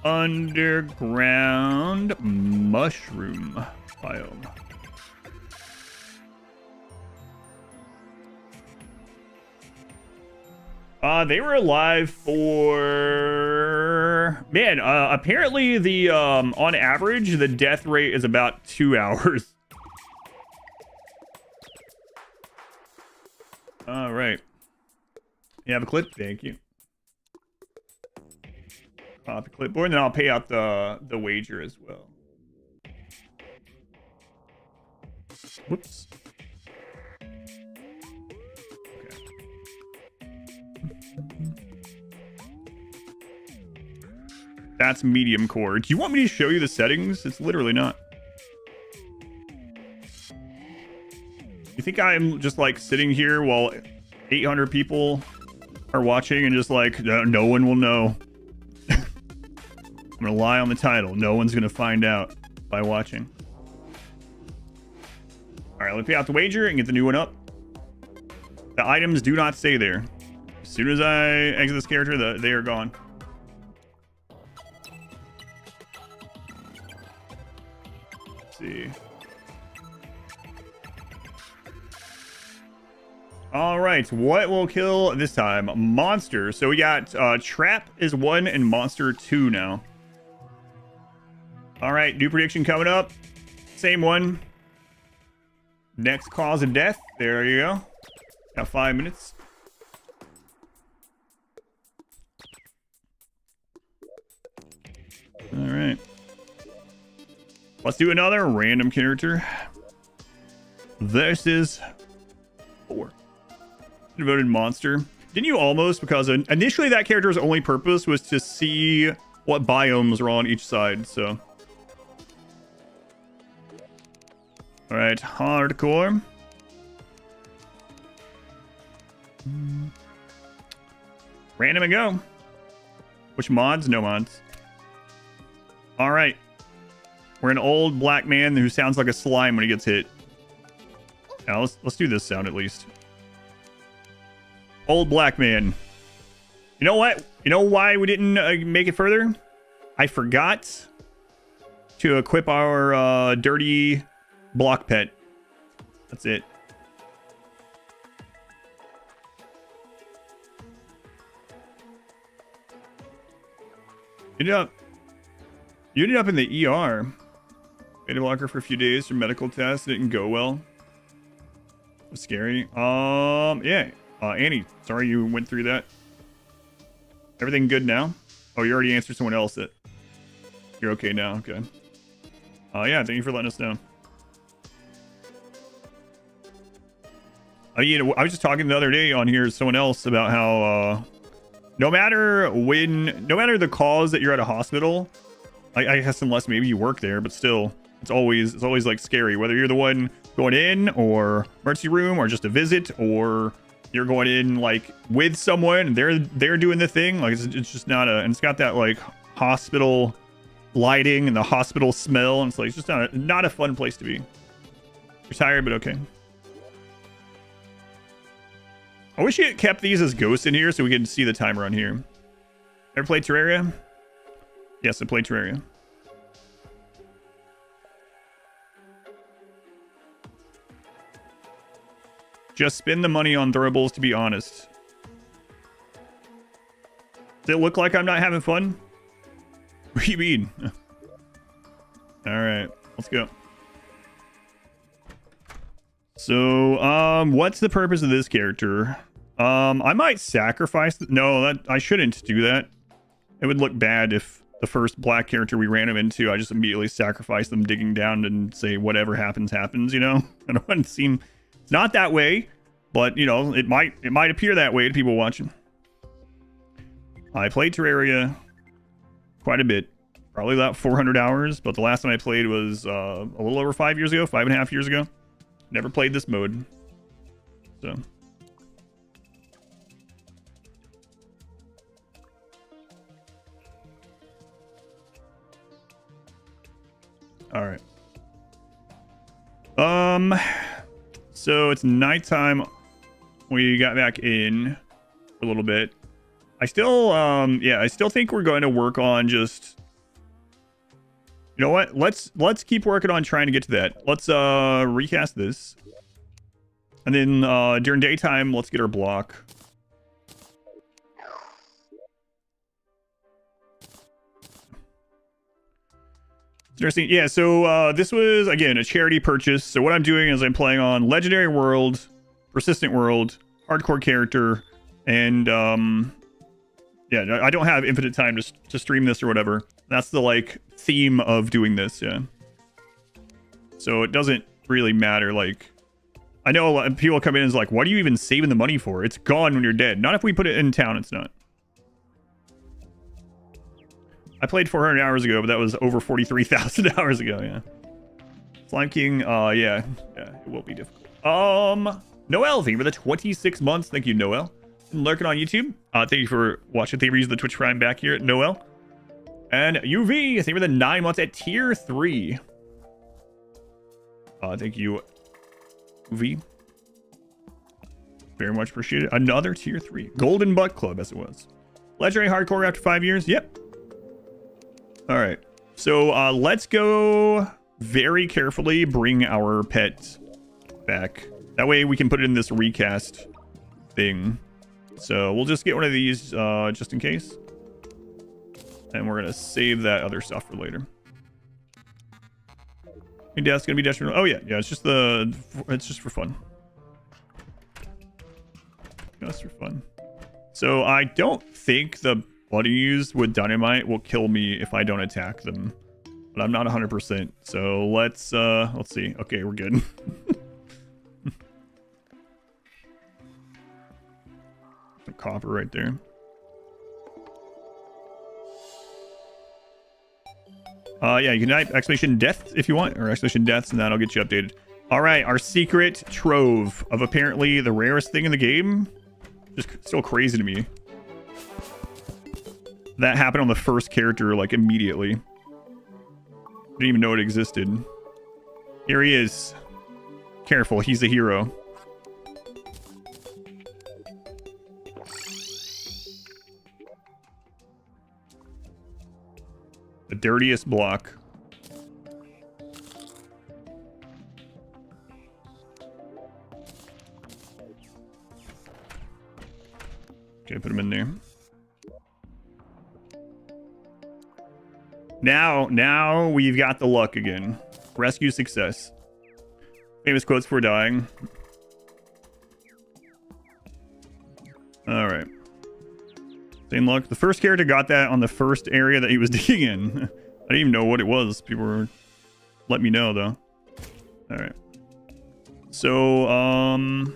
underground mushroom biome. They were alive for... Man, apparently the, on average, the death rate is about 2 hours. All right. You have a clip? Thank you. Copy clipboard, and then I'll pay out the wager as well. Whoops. That's medium core. Do you want me to show you the settings? It's literally not. You think I'm just like sitting here while 800 people are watching and just like, no one will know. I'm gonna lie on the title. No one's gonna find out by watching. All right, let me pay out the wager and get the new one up. The items do not stay there. As soon as I exit this character, they are gone. See. All right, what will kill this time? Monster. So we got Trap is 1 and Monster 2 now. All right, new prediction coming up. Same one. Next cause of death. There you go. Got 5 minutes. All right. Let's do another random character. Versus 4. Devoted monster. Didn't you almost? Because initially that character's only purpose was to see what biomes are on each side, so. Alright, hardcore. Random and go. Which mods? No mods. Alright. We're an old black man who sounds like a slime when he gets hit. Now let's do this sound at least. Old black man. You know what? You know why we didn't make it further? I forgot to equip our dirty block pet. That's it. You ended up in the ER. Beta blocker for a few days for medical tests. It didn't go well. It was scary. Yeah. Annie, sorry you went through that. Everything good now? Oh, you already answered someone else that you're okay now. Okay. Yeah, thank you for letting us know. You know, I was just talking the other day on here to someone else about how no matter the cause that you're at a hospital, I guess unless maybe you work there, but still, it's always like scary, whether you're the one going in or emergency room or just a visit, or you're going in like with someone and they're doing the thing. Like it's just not and it's got that like hospital lighting and the hospital smell. And it's like, it's just not a fun place to be. You're tired, but okay. I wish you kept these as ghosts in here so we could see the timer on here. Ever played Terraria? Yes, I played Terraria. Just spend the money on throwables, to be honest. Does it look like I'm not having fun? What do you mean? Alright, let's go. So, what's the purpose of this character? I might sacrifice... No, I shouldn't do that. It would look bad if the first black character we ran him into, I just immediately sacrifice them digging down and say whatever happens, happens, you know? I don't want to seem... It's not that way, but, you know, it might appear that way to people watching. I played Terraria quite a bit. Probably about 400 hours, but the last time I played was a little over 5 years ago, 5.5 years ago. Never played this mode. So... All right. So it's nighttime. We got back in for a little bit. I still, I still think we're going to work on just, you know what? Let's keep working on trying to get to that. Let's recast this, and then during daytime, let's get our block. Interesting. Yeah, so this was, again, a charity purchase. So what I'm doing is I'm playing on Legendary World, Persistent World, Hardcore Character, and, yeah, I don't have infinite time to stream this or whatever. That's the, like, theme of doing this, yeah. So it doesn't really matter, like... I know a lot of people come in and is like, what are you even saving the money for? It's gone when you're dead. Not if we put it in town, it's not. I played 400 hours ago, but that was over 43,000 hours ago, yeah. Slime King, yeah, it will be difficult. Noel, thank you for the 26 months. Thank you, Noel. And lurking on YouTube. Thank you for watching. Thank you for using the Twitch Prime back here at Noel. And UV, thank you for the 9 months at tier 3. Thank you, UV. Very much appreciated. Another tier 3. Golden Butt Club, as it was. Legendary Hardcore after 5 years. Yep. All right, so let's go very carefully bring our pet back. That way we can put it in this recast thing. So we'll just get one of these just in case. And we're going to save that other stuff for later. Your death's going to be detrimental. Oh, yeah, it's just for fun. Just for fun. So I don't think the... Buddies with dynamite will kill me if I don't attack them, but I'm not 100%. So let's see. Okay, we're good. Some copper right there. Yeah, you can type exclamation death if you want, or exclamation deaths, and that'll get you updated. All right, our secret trove of apparently the rarest thing in the game. Just still crazy to me. That happened on the first character, like, immediately. Didn't even know it existed. Here he is. Careful, he's a hero. The dirtiest block. Okay, put him in there. Now we've got the luck again. Rescue success. Famous quotes before dying. All right. Same luck. The first character got that on the first area that he was digging in. I didn't even know what it was. People were letting me know though. All right. So, oh, man.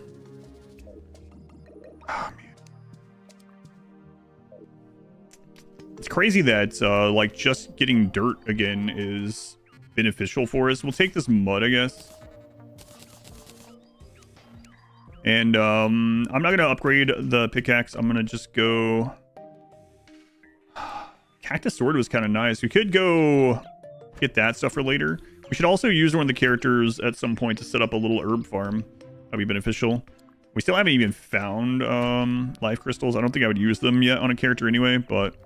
It's crazy that, like, just getting dirt again is beneficial for us. We'll take this mud, I guess. And, I'm not gonna upgrade the pickaxe. I'm gonna just go... Cactus Sword was kind of nice. We could go get that stuff for later. We should also use one of the characters at some point to set up a little herb farm. That'd be beneficial. We still haven't even found life crystals. I don't think I would use them yet on a character anyway, but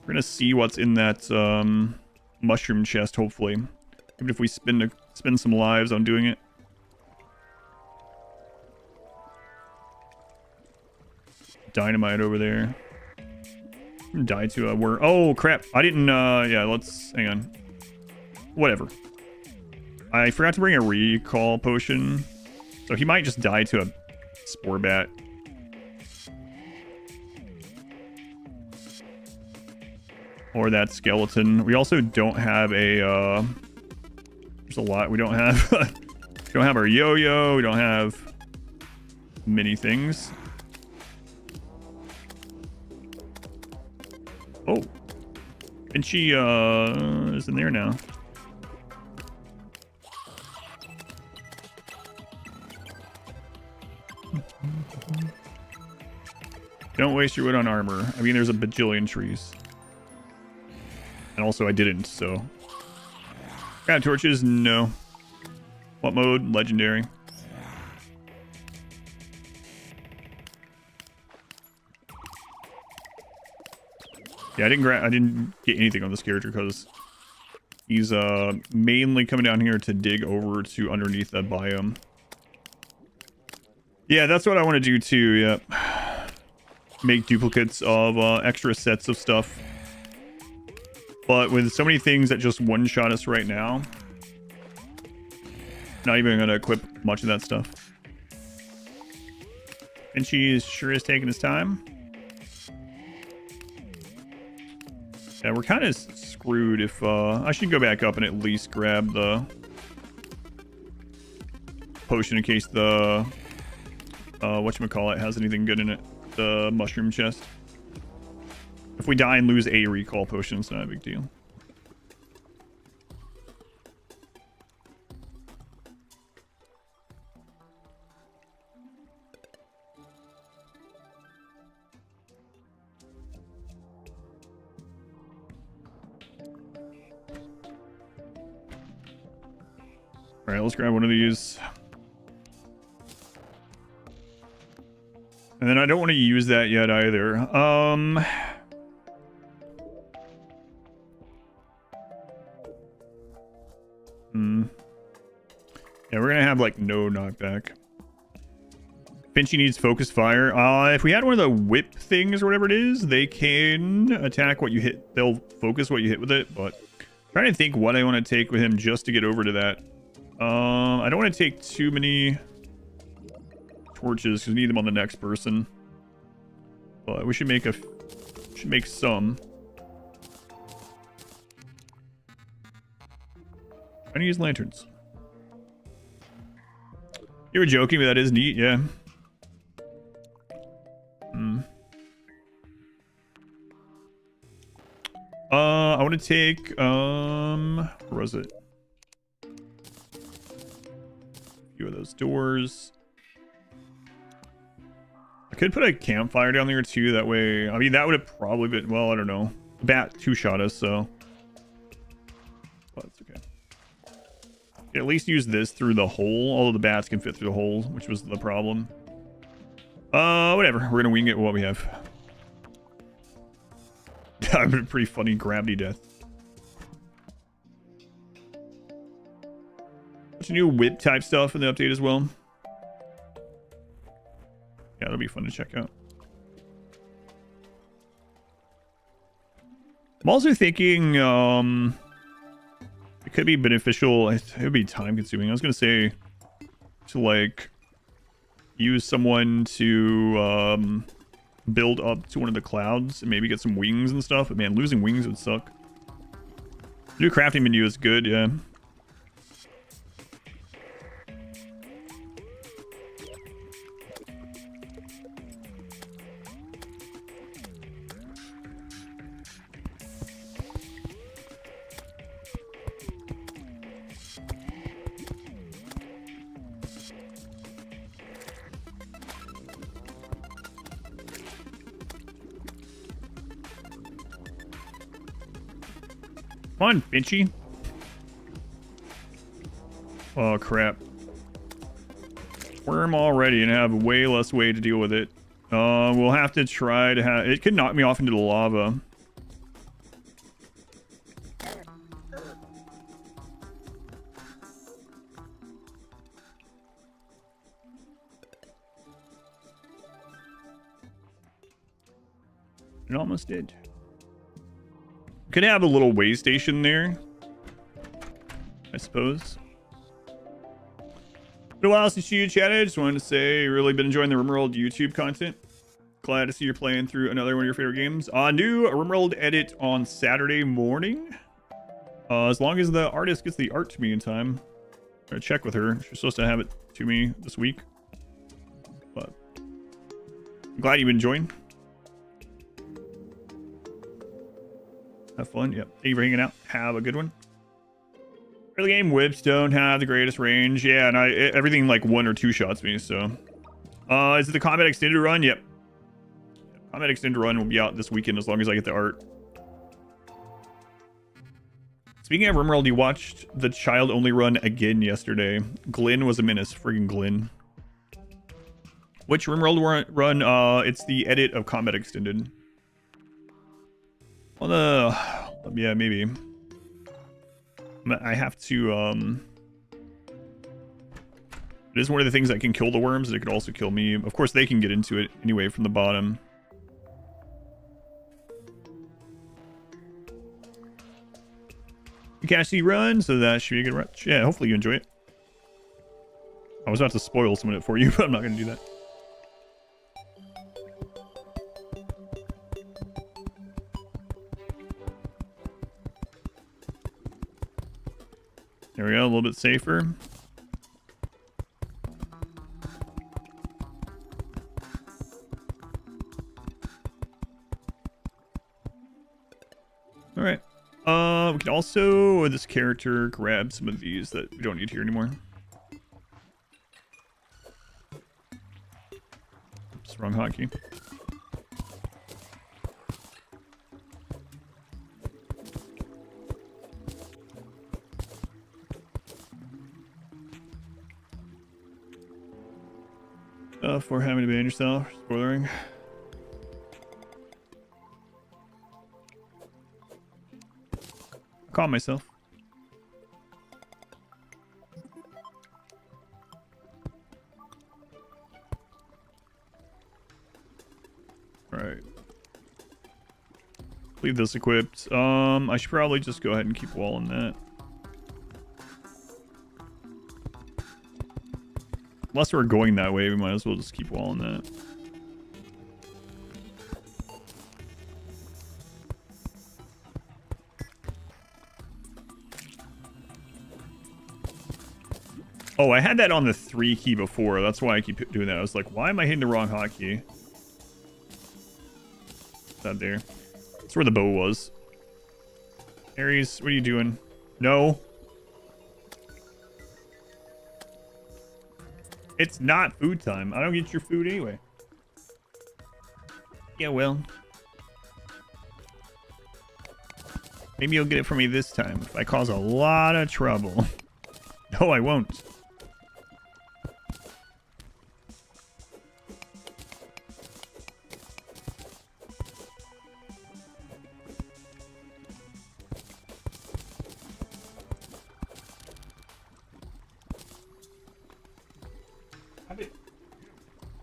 we're gonna see what's in that mushroom chest, hopefully. Even if we spend some lives on doing it. Dynamite over there. Die to a worm. Oh crap! I didn't. Yeah, let's hang on. Whatever. I forgot to bring a recall potion, so he might just die to a spore bat. Or that skeleton. We also don't have a. There's a lot we don't have. We don't have our yo-yo. We don't have many things. Oh, and she is in there now. Don't waste your wood on armor. I mean, there's a bajillion trees. And also I didn't, so. Got torches? No. What mode? Legendary. Yeah, I didn't get anything on this character because he's mainly coming down here to dig over to underneath that biome. Yeah, that's what I want to do too. Yep. Make duplicates of extra sets of stuff. But with so many things that just one-shot us right now, not even gonna equip much of that stuff. And she sure is taking his time. Yeah, we're kind of screwed if I should go back up and at least grab the potion in case the whatchamacallit has anything good in it. The mushroom chest. If we die and lose a recall potion, it's not a big deal. All right, let's grab one of these. And then I don't want to use that yet either. Yeah, we're gonna have like no knockback. Pinchy needs focus fire. If we had one of the whip things or whatever it is, they can attack what you hit. They'll focus what you hit with it, but I'm trying to think what I want to take with him just to get over to that. I don't want to take too many torches because we need them on the next person. But we should make some. I'm gonna use lanterns. You were joking, but that is neat, yeah. I want to take where was it? A few of those doors. I could put a campfire down there too, that way. I mean, that would have probably been, well, I don't know. The bat two-shot us, so. But it's okay. At least use this through the hole, although the bats can fit through the hole, which was the problem. Whatever. We're gonna wing it with what we have. That would be pretty funny gravity death. Bunch of new whip type stuff in the update as well. Yeah, that'll be fun to check out. I'm also thinking it could be beneficial. It would be time consuming. I was gonna say to like use someone to build up to one of the clouds and maybe get some wings and stuff, but man, losing wings would suck. New crafting menu is good, yeah. Come on, Finchy. Oh, crap. Worm already and have way less way to deal with it. We'll have to try to have... It could knock me off into the lava. It almost did. Could have a little way station there, I suppose. Been a while since you chatted. Just wanted to say, really been enjoying the RimWorld YouTube content. Glad to see you're playing through another one of your favorite games. New RimWorld edit on Saturday morning. As long as the artist gets the art to me in time. I'm gonna check with her. She's supposed to have it to me this week. But I'm glad you've been enjoying. Have fun. Yep. Thank you for hanging out. Have a good one. Early game whips don't have the greatest range. Yeah, and everything like 1 or 2 shots me, so. Is it the Combat Extended Run? Yep. Combat Extended Run will be out this weekend as long as I get the art. Speaking of RimWorld, you watched the child-only run again yesterday. Glenn was a menace. Friggin' Glenn. Which RimWorld run? It's the edit of Combat Extended. Well, yeah, maybe. I have to, it is one of the things that can kill the worms, and it could also kill me. Of course, they can get into it anyway from the bottom. You can't see run, so that should be a good run. Yeah, hopefully you enjoy it. I was about to spoil some of it for you, but I'm not going to do that. There we go, a little bit safer. All right. We can also, with this character, grab some of these that we don't need here anymore. Oops, wrong hotkey. For having to ban yourself, spoilering. Calm myself. Alright. Leave this equipped. I should probably just go ahead and keep walling that. Unless we're going that way, we might as well just keep walling that. Oh, I had that on the 3 key before. That's why I keep doing that. I was like, why am I hitting the wrong hotkey? Not there. That's where the bow was. Ares, what are you doing? No. It's not food time. I don't get your food anyway. Yeah, well. Maybe you'll get it for me this time if I cause a lot of trouble. No, I won't.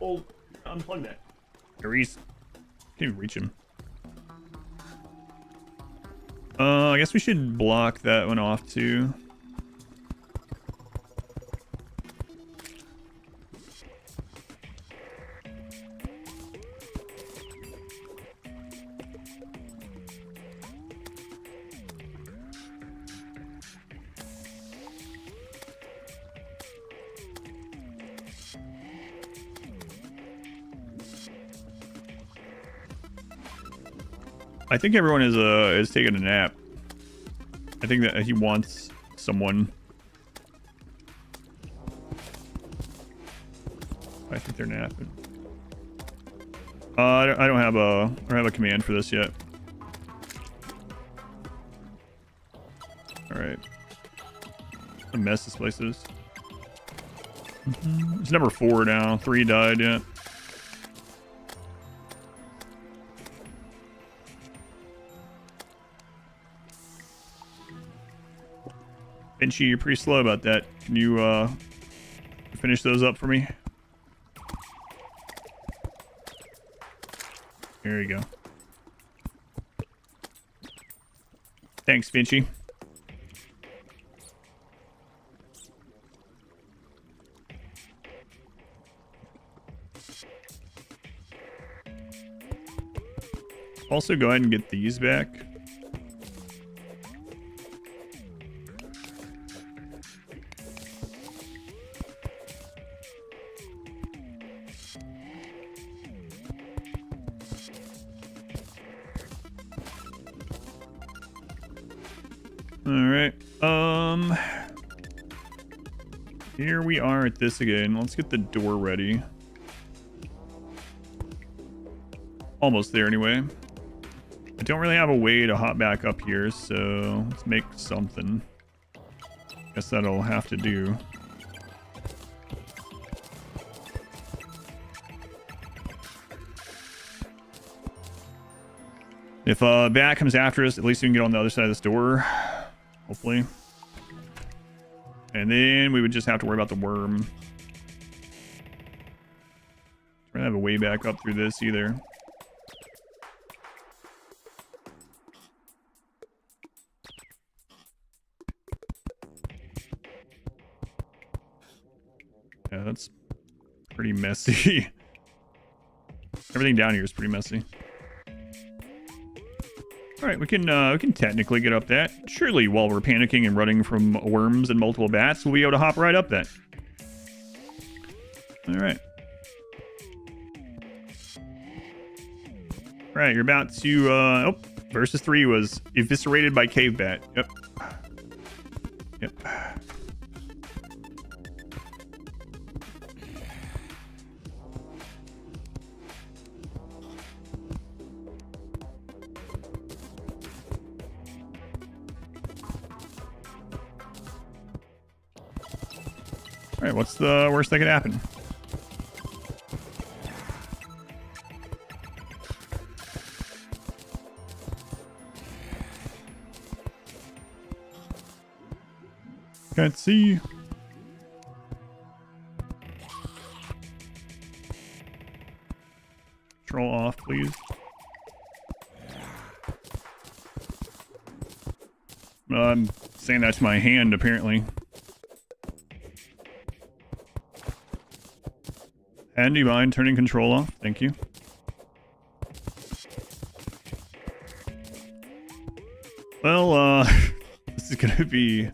Oh, unplug that. Ares. Can't even reach him. I guess we should block that one off too. I think everyone is taking a nap. I think that he wants someone. I think they're napping. I don't have a command for this yet. Alright. What a mess this place is. It's number 4 now. 3 died, yeah. Benchy, you're pretty slow about that. Can you finish those up for me? There you go. Thanks, Benchy. Also, go ahead and get these back. Alright, here we are at this again. Let's get the door ready. Almost there anyway. I don't really have a way to hop back up here, so let's make something. Guess that'll have to do. If bat comes after us, at least we can get on the other side of this door. Hopefully. And then we would just have to worry about the worm. I don't have a way back up through this either. Yeah, that's pretty messy. Everything down here is pretty messy. Alright, we can technically get up that. Surely while we're panicking and running from worms and multiple bats, we'll be able to hop right up that. Alright. Alright, you're about to, oh, versus 3 was eviscerated by cave bat. Yep. Yep. Alright, what's the worst that could happen? Can't see. Control off, please. I'm saying that to my hand, apparently. And do you mind turning control off? Thank you. Well, this is gonna be...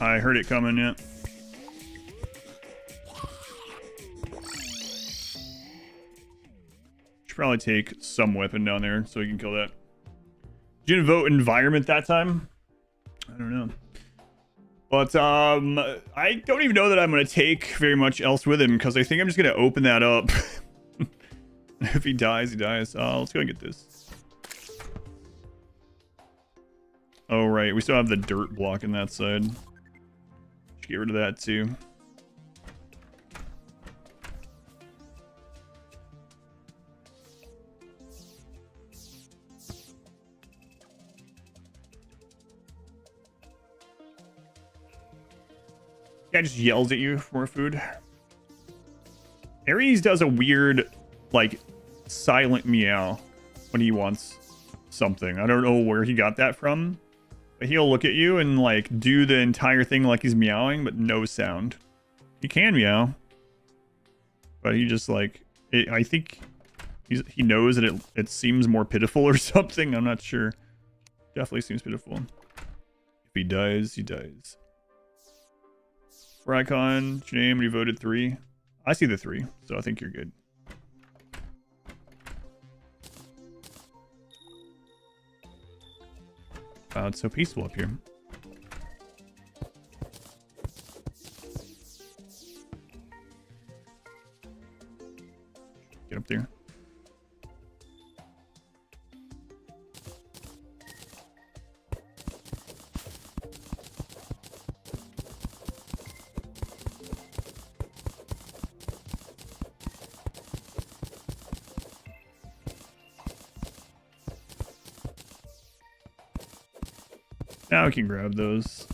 I heard it coming, yeah. Should probably take some weapon down there so we can kill that. Did you vote environment that time? I don't know. But, I don't even know that I'm going to take very much else with him, because I think I'm just going to open that up. If he dies, he dies. Let's go and get this. Oh, right. We still have the dirt block in that side. Should get rid of that, too. Guy just yells at you for more food. Aries does a weird, like, silent meow when he wants something. I don't know where he got that from, but he'll look at you and, like, do the entire thing like he's meowing, but no sound. He can meow, but he just, like, I think he knows that it seems more pitiful or something. I'm not sure. Definitely seems pitiful. If he dies, he dies. For icon, what's your name? You voted 3. I see the 3, so I think you're good. Wow, it's so peaceful up here. Get up there. Now we can grab those.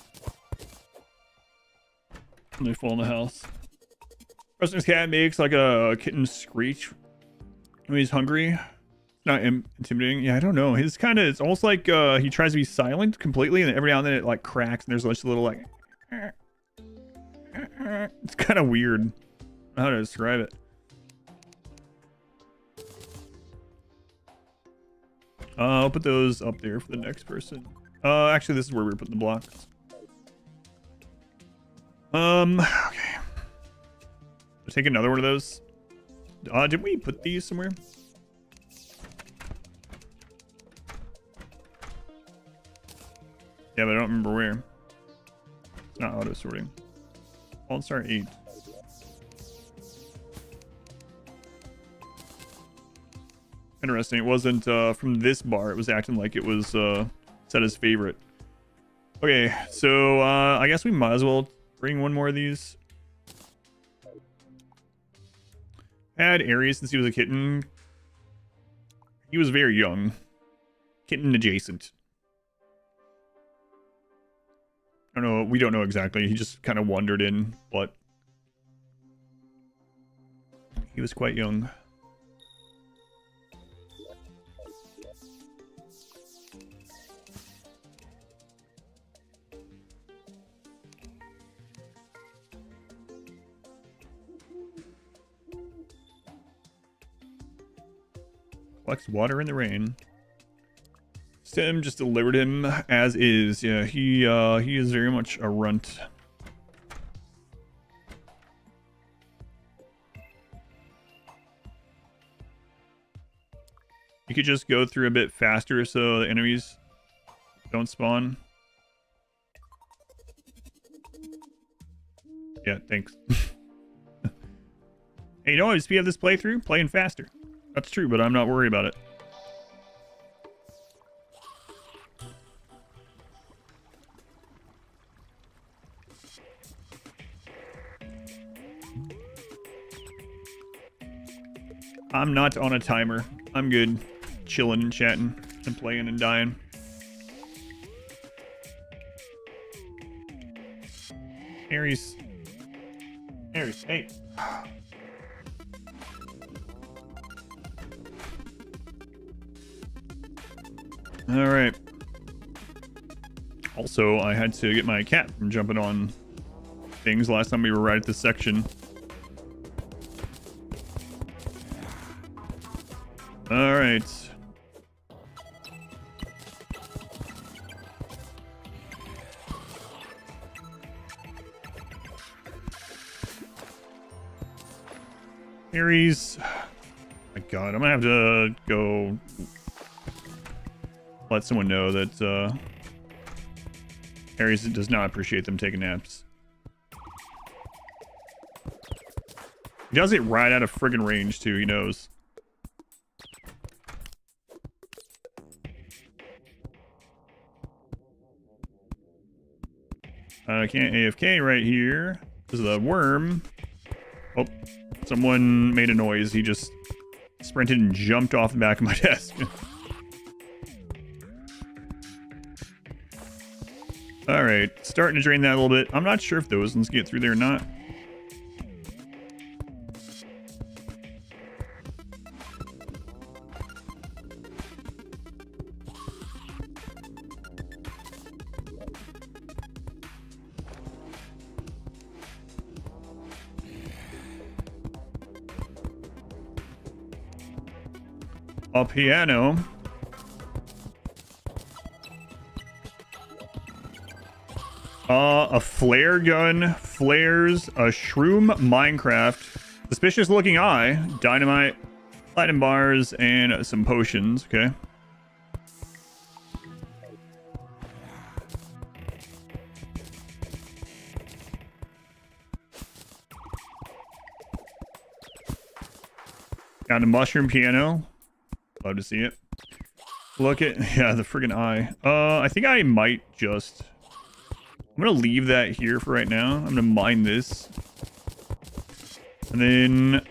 And they fall in the house. President's cat makes like a kitten screech when he's hungry. It's not intimidating. Yeah, I don't know. His kind of, it's almost like he tries to be silent completely, and every now and then it like cracks, and there's just a little like. It's kind of weird. I don't know how to describe it. I'll put those up there for the next person. Actually, this is where we're putting the blocks. Okay. Let's take another one of those. Did we put these somewhere? Yeah, but I don't remember where. It's not auto sorting. Alt star 8. Interesting. It wasn't from this bar. It was acting like it was set as favorite. Okay, so I guess we might as well bring one more of these. Had Aries since he was a kitten. He was very young. Kitten adjacent. I don't know. We don't know exactly. He just kind of wandered in, but he was quite young. Collects water in the rain. Stem just delivered him as is. Yeah, he is very much a runt. You could just go through a bit faster so the enemies don't spawn. Yeah, thanks. Hey, you know what? Just have this playthrough playing faster. That's true, but I'm not worried about it. I'm not on a timer. I'm good. Chilling and chatting and playing and dying. Aries. Aries, hey. All right. Also, I had to get my cat from jumping on things last time we were right at this section. All right. Aries. Oh my God, I'm gonna have to go let someone know that Aries does not appreciate them taking naps. He does it right out of friggin' range too, he knows. I can't AFK right here. This is a worm. Oh, someone made a noise. He just sprinted and jumped off the back of my desk. Alright, starting to drain that a little bit. I'm not sure if those ones get through there or not. A piano. A flare gun, flares, a shroom, Minecraft, suspicious looking eye, dynamite, platinum bars, and some potions. Okay. Got a mushroom piano. Love to see it. Look at, yeah, the friggin' eye. I think I might just... I'm gonna leave that here for right now. I'm gonna mine this. And then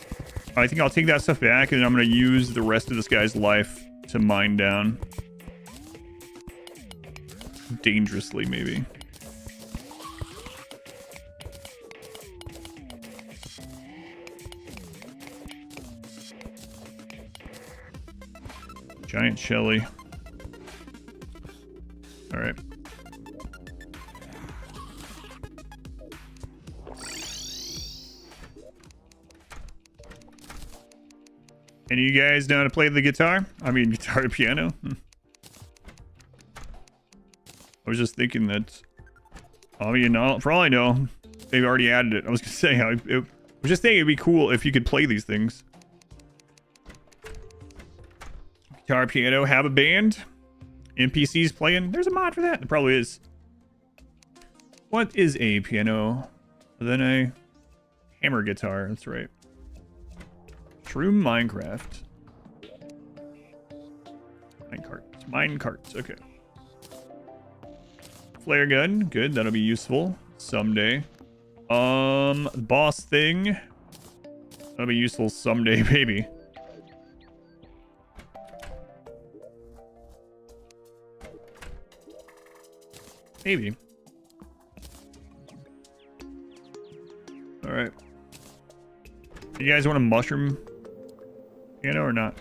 I think I'll take that stuff back, and I'm gonna use the rest of this guy's life to mine down. dangerously, maybe. Giant Shelly. All right. Any of you guys know how to play the guitar? I mean, guitar and piano? I was just thinking that, oh, you know, for all I know, they've already added it. I was going to say, I was just thinking it'd be cool if you could play these things. Guitar, piano, have a band. NPCs playing. There's a mod for that. There probably is. What is a piano? Then a hammer guitar. That's right. True Minecraft. Minecarts. Okay. Flare gun. Good. That'll be useful someday. Boss thing. That'll be useful someday, baby. Maybe. All right. You guys want a mushroom piano or not?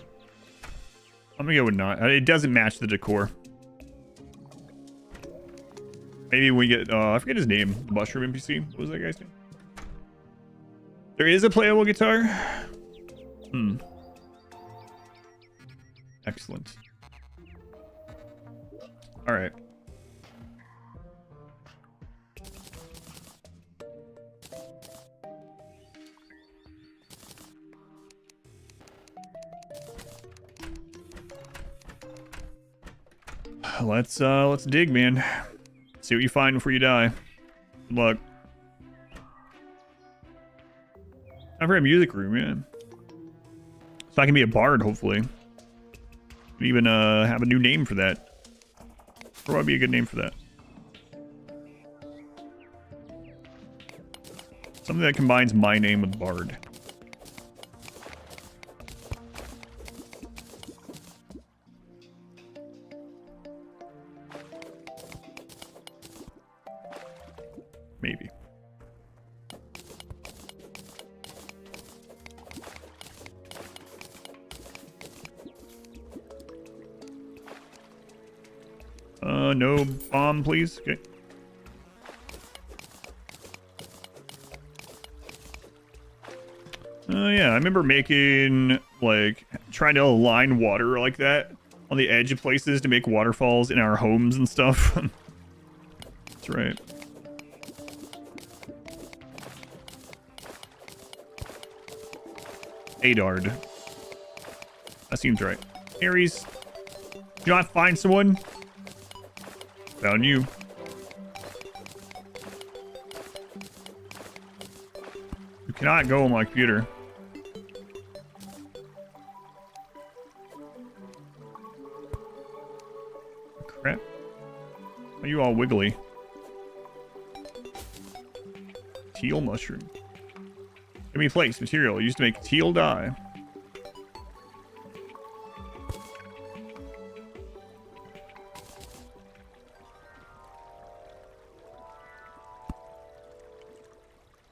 I'm gonna go with not. It doesn't match the decor. Maybe we get, I forget his name. Mushroom NPC. What was that guy's name? There is a playable guitar. Excellent. All right. Let's dig, man. See what you find before you die. Good luck. Time for a music room, yeah. So I can be a bard, hopefully. Could even have a new name for that. What would be a good name for that? Something that combines my name with bard. Maybe. No bomb, please. Okay. Yeah, I remember making, like, trying to align water like that on the edge of places to make waterfalls in our homes and stuff. That's right. Adard. That seems right. Aries. Did you not find someone? Found you. You cannot go on my computer. Crap. Why are you all wiggly? Teal mushroom. Give me flakes, material used to make teal dye.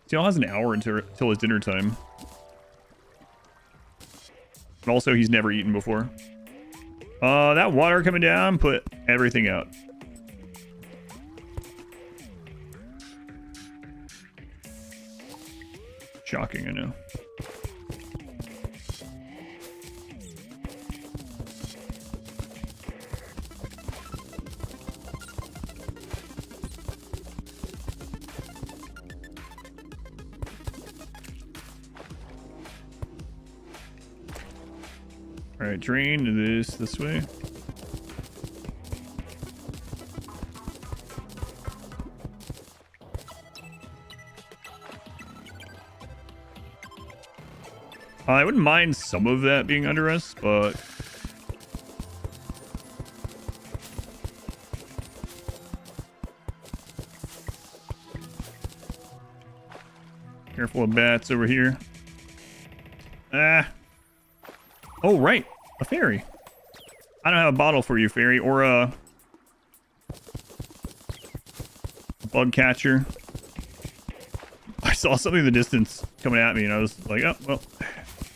Teal has an hour until his dinner time. But also, he's never eaten before. That water coming down, put everything out. Shocking, I know. All right, drain this way. I wouldn't mind some of that being under us, but careful of bats over here. Ah. Oh, right. A fairy. I don't have a bottle for you, fairy, or a bug catcher. I saw something in the distance coming at me, and I was like, oh, well,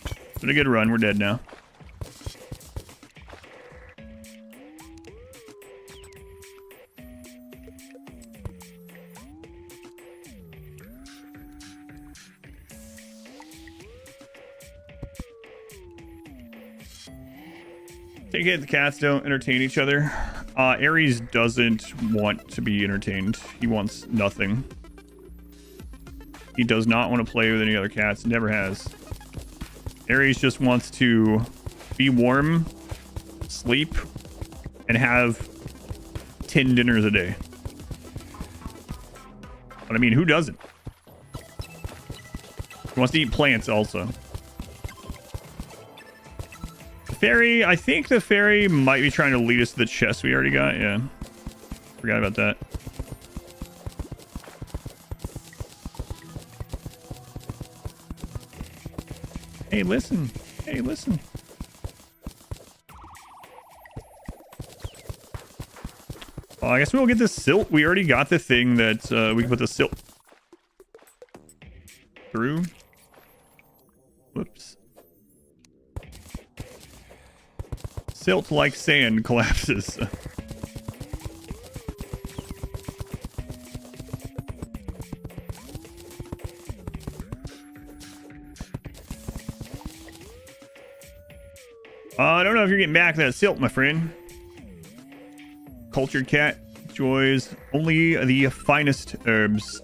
it's been a good run. We're dead now. Take it, the cats don't entertain each other. Ares doesn't want to be entertained. He wants nothing. He does not want to play with any other cats. Never has. Ares just wants to be warm, sleep, and have 10 dinners a day. But I mean, who doesn't? He wants to eat plants also. Fairy, I think the fairy might be trying to lead us to the chest we already got. Yeah. Forgot about that. Hey, listen. Hey, listen. Well, I guess we'll get the silt. We already got the thing that we can put the silt through. Whoops. Silt like sand collapses. I don't know if you're getting back that silt, my friend. Cultured cat enjoys only the finest herbs.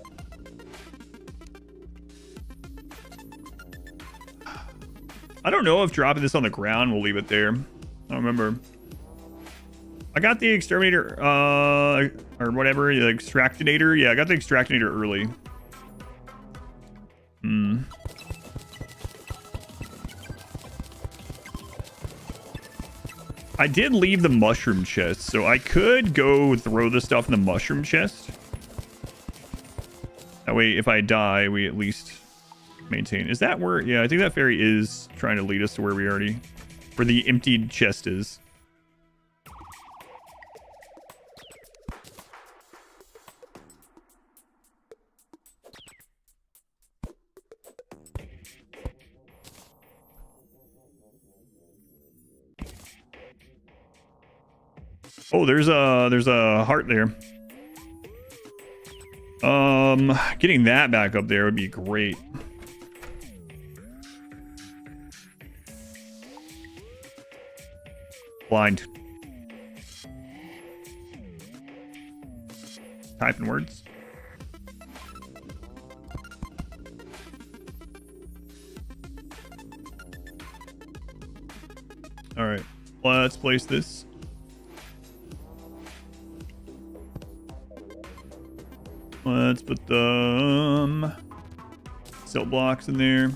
I don't know if dropping this on the ground will leave it there. I don't remember. I got the exterminator, or whatever, the extractinator. Yeah, I got the extractinator early. I did leave the mushroom chest, so I could go throw the stuff in the mushroom chest. That way, if I die, we at least maintain. Is that where? Yeah, I think that fairy is trying to lead us to where we already... where the emptied chest is. Oh, there's a heart there. Getting that back up there would be great. Blind. Typing words. All right, let's place this. Let's put the silt blocks in there.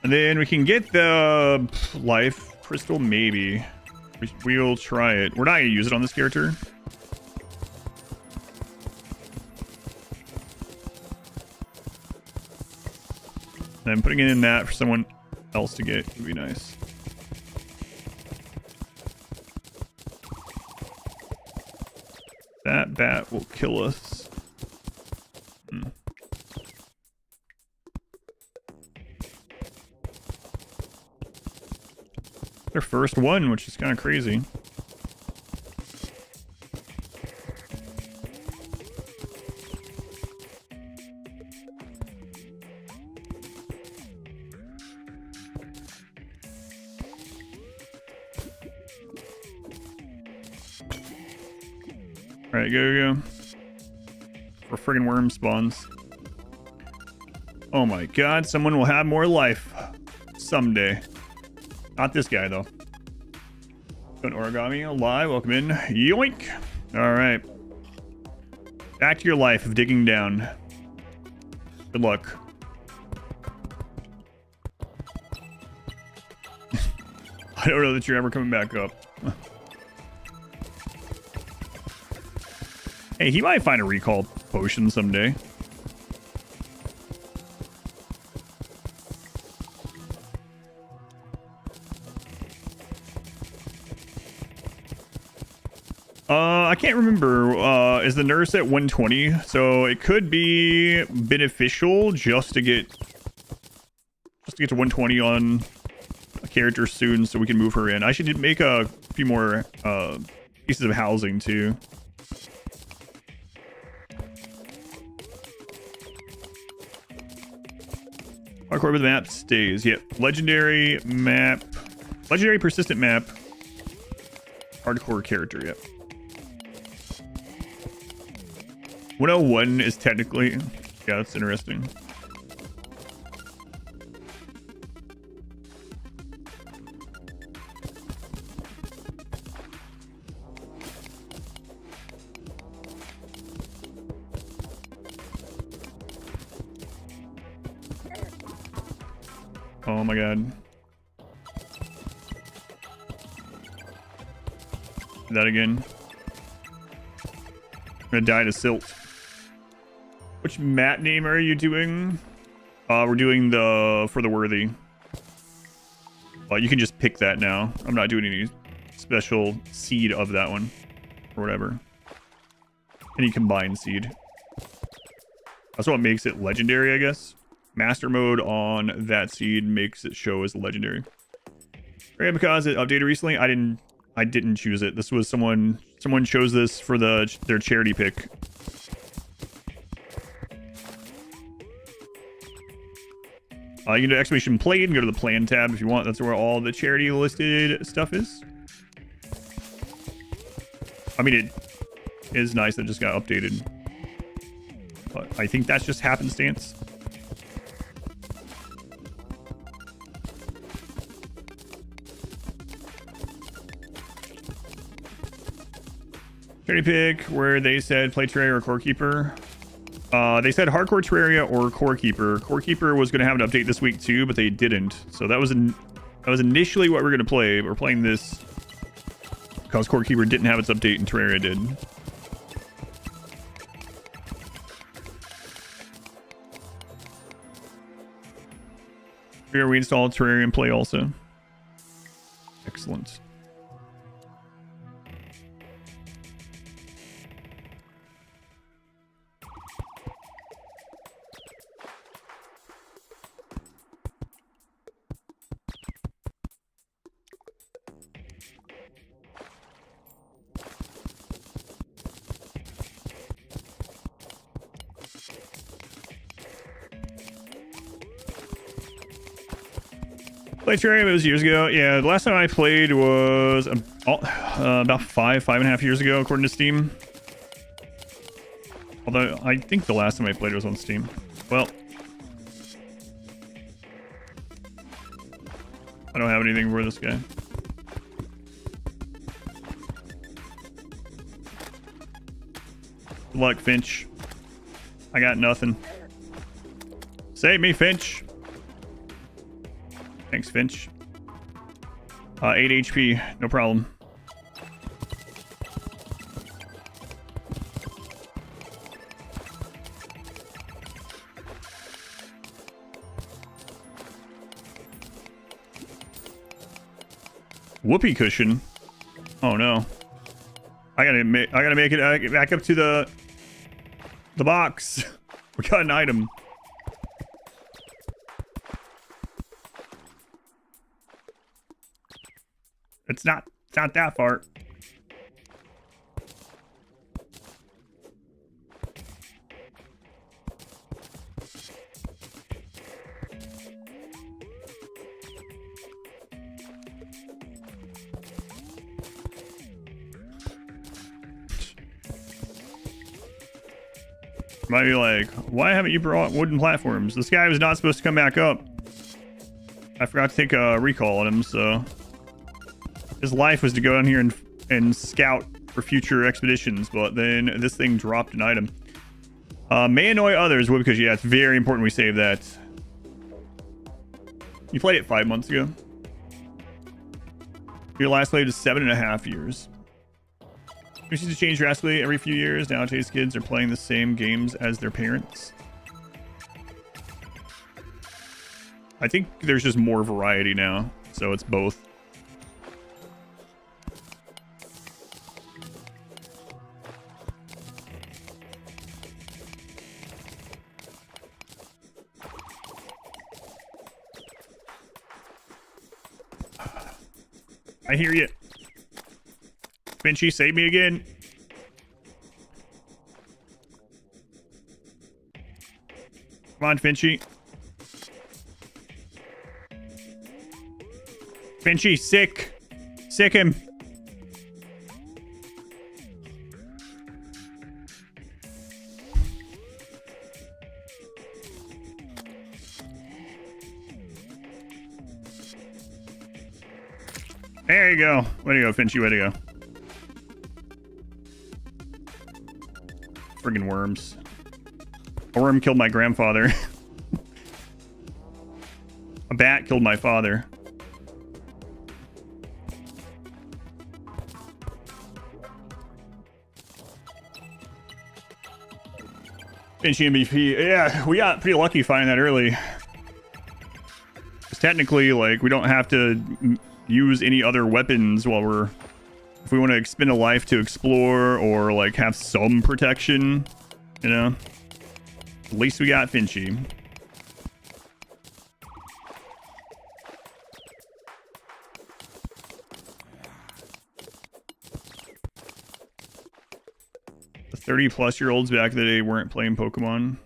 And then we can get the life crystal, maybe. We'll try it. We're not going to use it on this character. And putting it in that for someone else to get would be nice. That bat will kill us. Their first one, which is kind of crazy. Alright, go. For friggin' worm spawns. Oh my god, someone will have more life. Someday. Not this guy, though. An origami, alive, welcome in. Yoink! Alright. Back to your life of digging down. Good luck. I don't know that you're ever coming back up. Hey, he might find a recall potion someday. I can't remember. Is the nurse at 120? So it could be beneficial just to get to 120 on a character soon, so we can move her in. I should make a few more pieces of housing too. Hardcore with the map stays. Yep. Legendary map. Legendary persistent map. Hardcore character. Yep. 101 is technically... Yeah, that's interesting. Oh my god. That again. I'm gonna die to silt. Which mat name are you doing? We're doing the for the worthy. You can just pick that now. I'm not doing any special seed of that one or whatever. Any combined seed. That's what makes it legendary, I guess. Master mode on that seed makes it show as legendary. Right, because it updated recently, I didn't choose it. This was someone chose this for their charity pick. You can do exclamation played and go to the plan tab if you want. That's where all the charity listed stuff is. I mean, it is nice that it just got updated. But I think that's just happenstance. Charity pick where they said play Terraria or Core Keeper. They said hardcore Terraria or Core Keeper. Core Keeper was going to have an update this week too, but they didn't. So that was initially what we were going to play. We're playing this because Core Keeper didn't have its update and Terraria did. Here we installed Terraria and play also. Excellent. Played Terraria, it was years ago. Yeah, the last time I played was about 5.5 years ago, according to Steam. Although, I think the last time I played was on Steam. Well, I don't have anything for this guy. Good luck, Finch. I got nothing. Save me, Finch. Thanks, Finch. 8 HP, no problem. Whoopee cushion. Oh no. I gotta make it back up to the box. We got an item. It's not that far. Might be like, why haven't you brought wooden platforms? This guy was not supposed to come back up. I forgot to take a recall on him, so his life was to go down here and scout for future expeditions, but then this thing dropped an item. May annoy others, well, because yeah, it's very important we save that. You played it 5 months ago. Your last play was 7.5 years. It used to change drastically every few years. Nowadays, kids are playing the same games as their parents. I think there's just more variety now, so it's both. I hear you. Finchy, save me again. Come on, Finchy. Finchy, sick. Sick him. There you go. Way to go, Finchy. Way to go. Friggin' worms. A worm killed my grandfather. A bat killed my father. Finchy MVP. Yeah, we got pretty lucky finding that early. 'Cause technically, like, we don't have to use any other weapons while we're... If we want to expend a life to explore or, like, have some protection, you know? At least we got Finchy. The 30-plus-year-olds back in the day weren't playing Pokemon.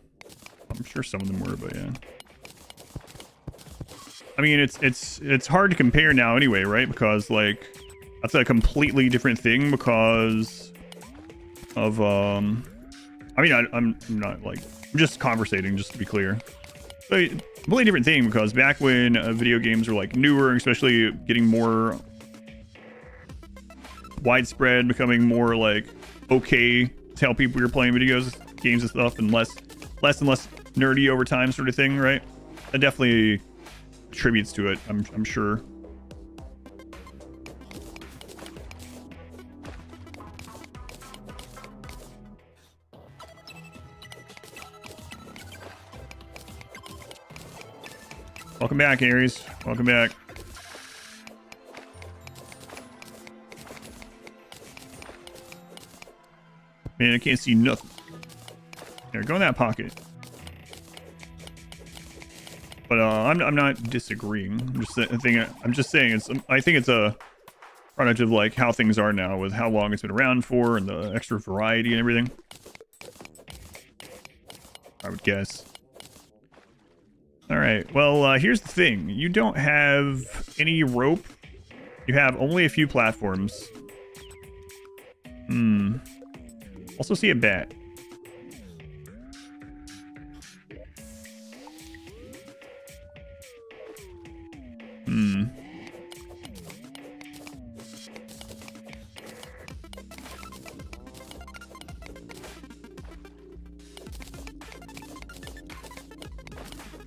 I'm sure some of them were, but yeah. I mean, it's hard to compare now anyway, right? Because, like, that's a completely different thing because of, I mean, I'm not, like, I'm just conversating, just to be clear. But a completely different thing because back when video games were, like, newer, especially getting more widespread, becoming more, like, okay to tell people you're playing games and stuff, and less and less nerdy over time sort of thing, right? That definitely attributes to it, I'm sure. Welcome back, Aries. Welcome back. Man, I can't see nothing. There, go in that pocket. But I'm not disagreeing. I'm just saying I think it's a product of like how things are now with how long it's been around for and the extra variety and everything. I would guess. All right. Well, here's the thing. You don't have any rope. You have only a few platforms. Also see a bat.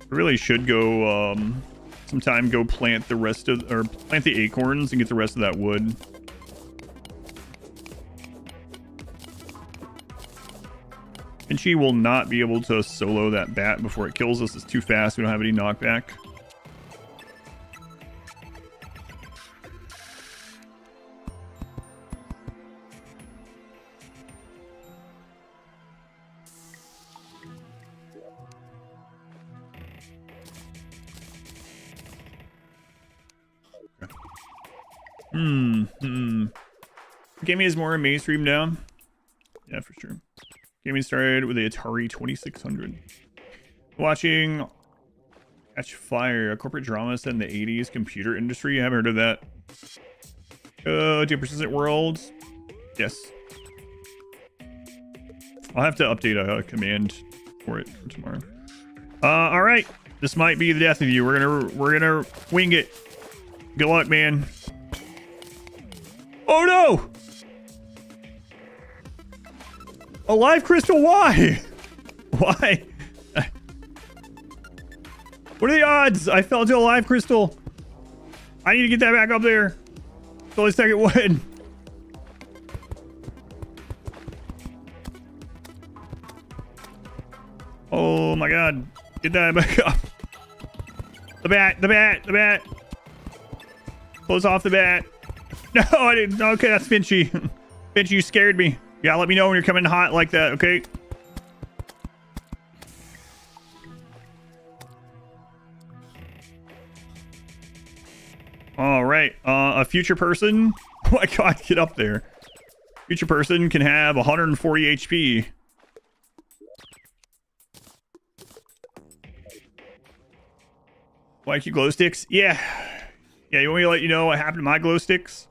Really should go sometime go plant the rest of plant the acorns and get the rest of that wood. Finchy will not be able to solo that bat before it kills us. It's too fast. We don't have any knockback. Gaming is more mainstream now. Yeah, for sure. Gaming started with the Atari 2600. Watching Catch Fire, a corporate drama set in the 80s computer industry. I haven't heard of that. Do Persistent Worlds? Yes. I'll have to update a command for it for tomorrow. All right. This might be the death of you. We're gonna wing it. Good luck, man. Oh no! A live crystal, why? Why? What are the odds? I fell into a live crystal. I need to get that back up there. It's only second wood. Oh my god. Get that back up. The bat. Close off the bat. No, I didn't. Okay, that's Finchy. Finchy, you scared me. Yeah, let me know when you're coming hot like that, okay? All right. A future person. Oh my god, get up there. Future person can have 140 HP. Why keep glow sticks? Yeah. Yeah, you want me to let you know what happened to my glow sticks?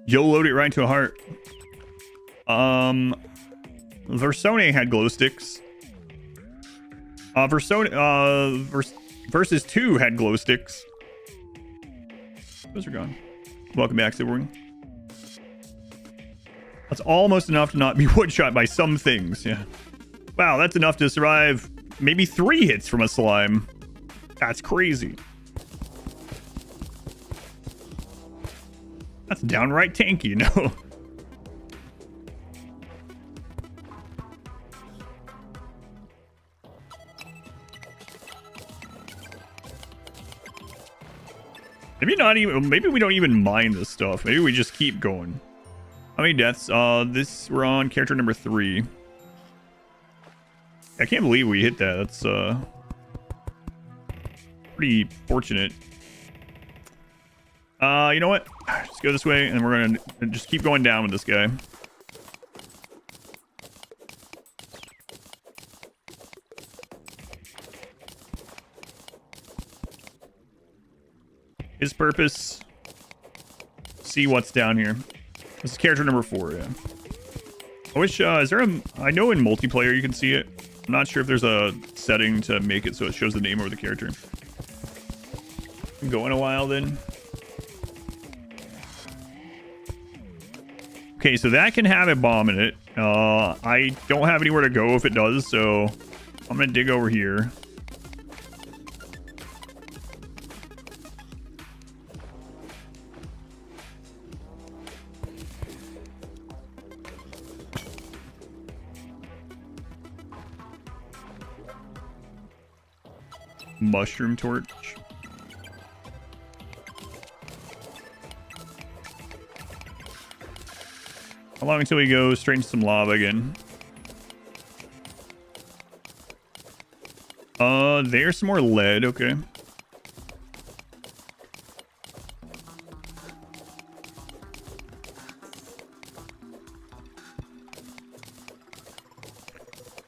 You'll load it right into a heart. Versone had glow sticks. Versus 2 had glow sticks. Those are gone. Welcome back, Silverwing. That's almost enough to not be one-shot by some things, yeah. Wow, that's enough to survive maybe 3 hits from a slime. That's crazy. That's downright tanky, you know? Maybe we don't even mind this stuff. Maybe we just keep going. How many deaths? We're on character number 3. I can't believe we hit that. That's pretty fortunate. You know what? Just go this way, and we're gonna just keep going down with this guy. His purpose. See what's down here. This is character number 4, yeah. I wish, is there a... I know in multiplayer you can see it. I'm not sure if there's a setting to make it so it shows the name over the character. Go in a while then. Okay, so that can have a bomb in it. I don't have anywhere to go if it does, so I'm gonna dig over here. Mushroom torch. How long until we go straight into some lava again? There's some more lead, okay.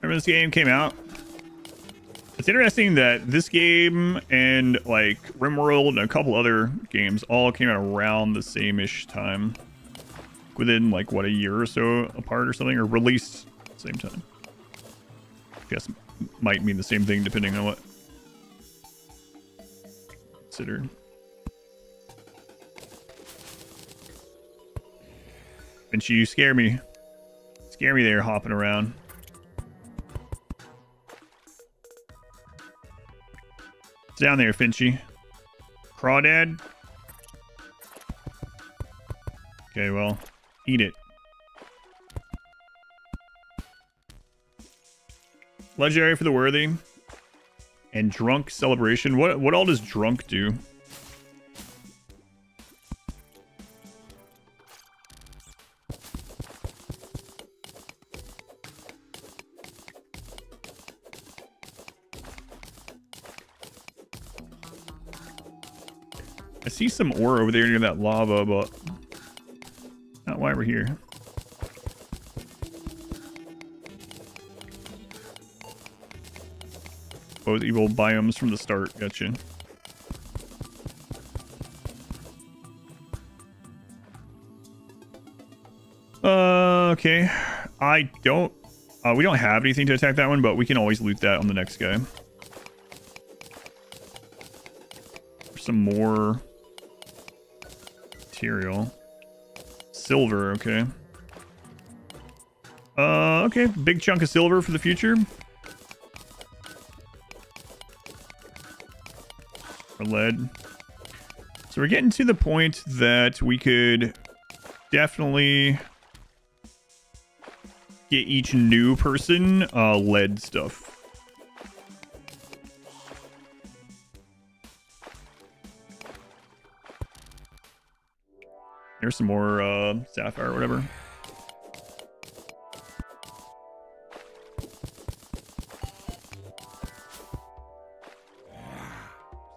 Remember this game came out? It's interesting that this game and like RimWorld and a couple other games all came out around the same-ish time. Within like what, a year or so apart or something, or released at the same time. I guess might mean the same thing depending on what considered. And you scare me there hopping around. It's down there, Finchy. Crawdad. Okay, well, eat it. Legendary for the worthy. And drunk celebration. What all does drunk do? I see some ore over there near that lava, but not why we're here. Both evil biomes from the start. Gotcha. Okay. We don't have anything to attack that one, but we can always loot that on the next guy. Some more material. Silver, okay. Okay, big chunk of silver for the future. Or lead. So we're getting to the point that we could definitely get each new person lead stuff. Here's some more sapphire or whatever.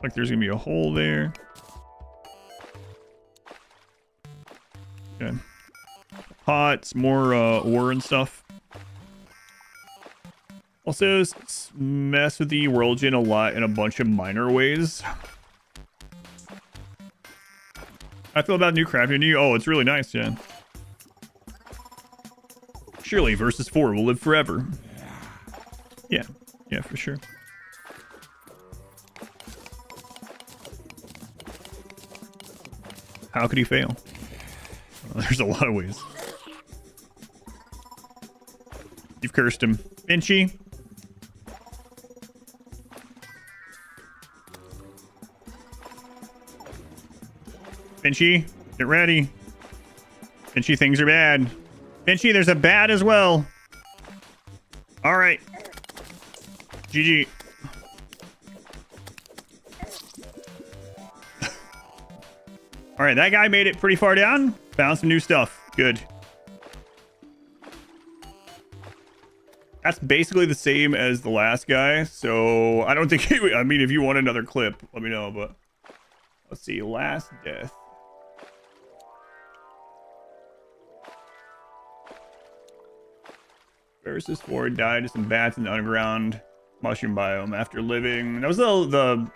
Like there's gonna be a hole there. Okay. Pots, more ore and stuff. Also, mess with the world gen a lot in a bunch of minor ways. I feel about new crafting. Oh, it's really nice, yeah. Surely versus 4 will live forever. Yeah, yeah, for sure. How could he fail? There's a lot of ways. You've cursed him. Finchy. Finchy, get ready. Finchy, things are bad. Finchy, there's a bad as well. All right. GG. All right, that guy made it pretty far down. Found some new stuff. Good. That's basically the same as the last guy, so I don't think... I mean, if you want another clip, let me know, but... Let's see, last death. Versus 4 died to some bats in the underground mushroom biome after living. That was the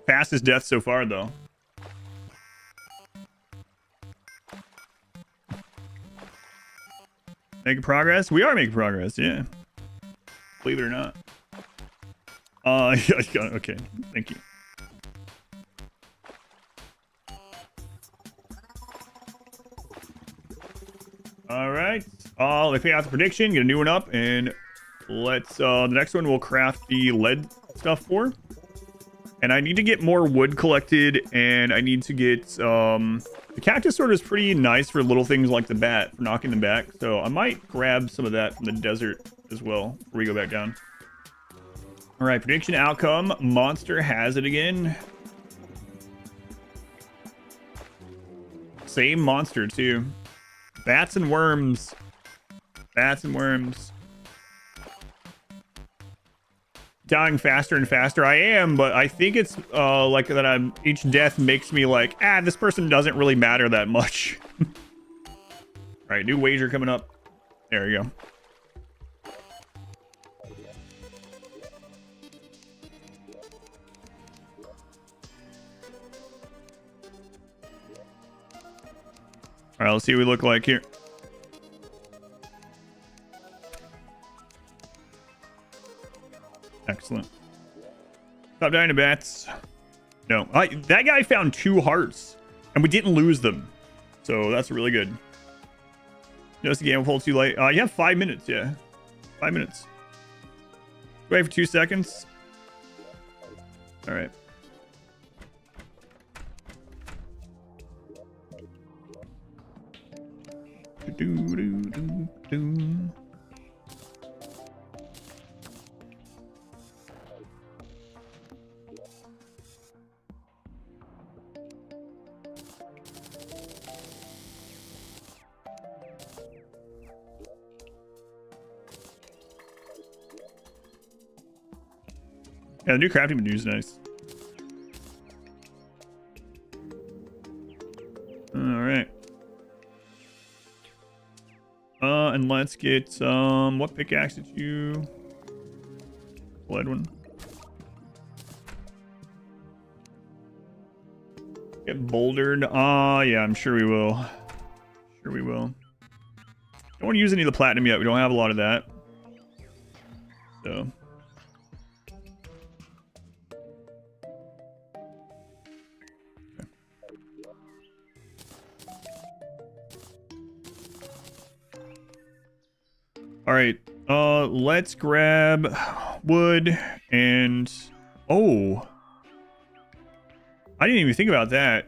fastest death so far, though. Making progress? We are making progress, yeah. Believe it or not. Okay, thank you. All right. They pay out the prediction, get a new one up, and let's the next one we'll craft the lead stuff for. And I need to get more wood collected, and I need to get the cactus sword is pretty nice for little things like the bat, for knocking them back. So I might grab some of that from the desert as well before we go back down. All right, prediction outcome. Monster has it again. Same monster too. Bats and worms. Bats and worms. Dying faster and faster. I am, but I think it's like that each death makes me like, this person doesn't really matter that much. All right, new wager coming up. There we go. All right, let's see what we look like here. Excellent. Stop dying to bats. No, that guy found 2 hearts, and we didn't lose them, so that's really good. Notice the game will hold too late. You have 5 minutes, yeah, 5 minutes. Wait for 2 seconds. All right. Yeah, the new crafting menu is nice. All right. And let's get what pickaxe did you? Lead one. Get bouldered. Yeah, I'm sure we will. Sure we will. Don't want to use any of the platinum yet. We don't have a lot of that. So. All right, let's grab wood and... Oh. I didn't even think about that.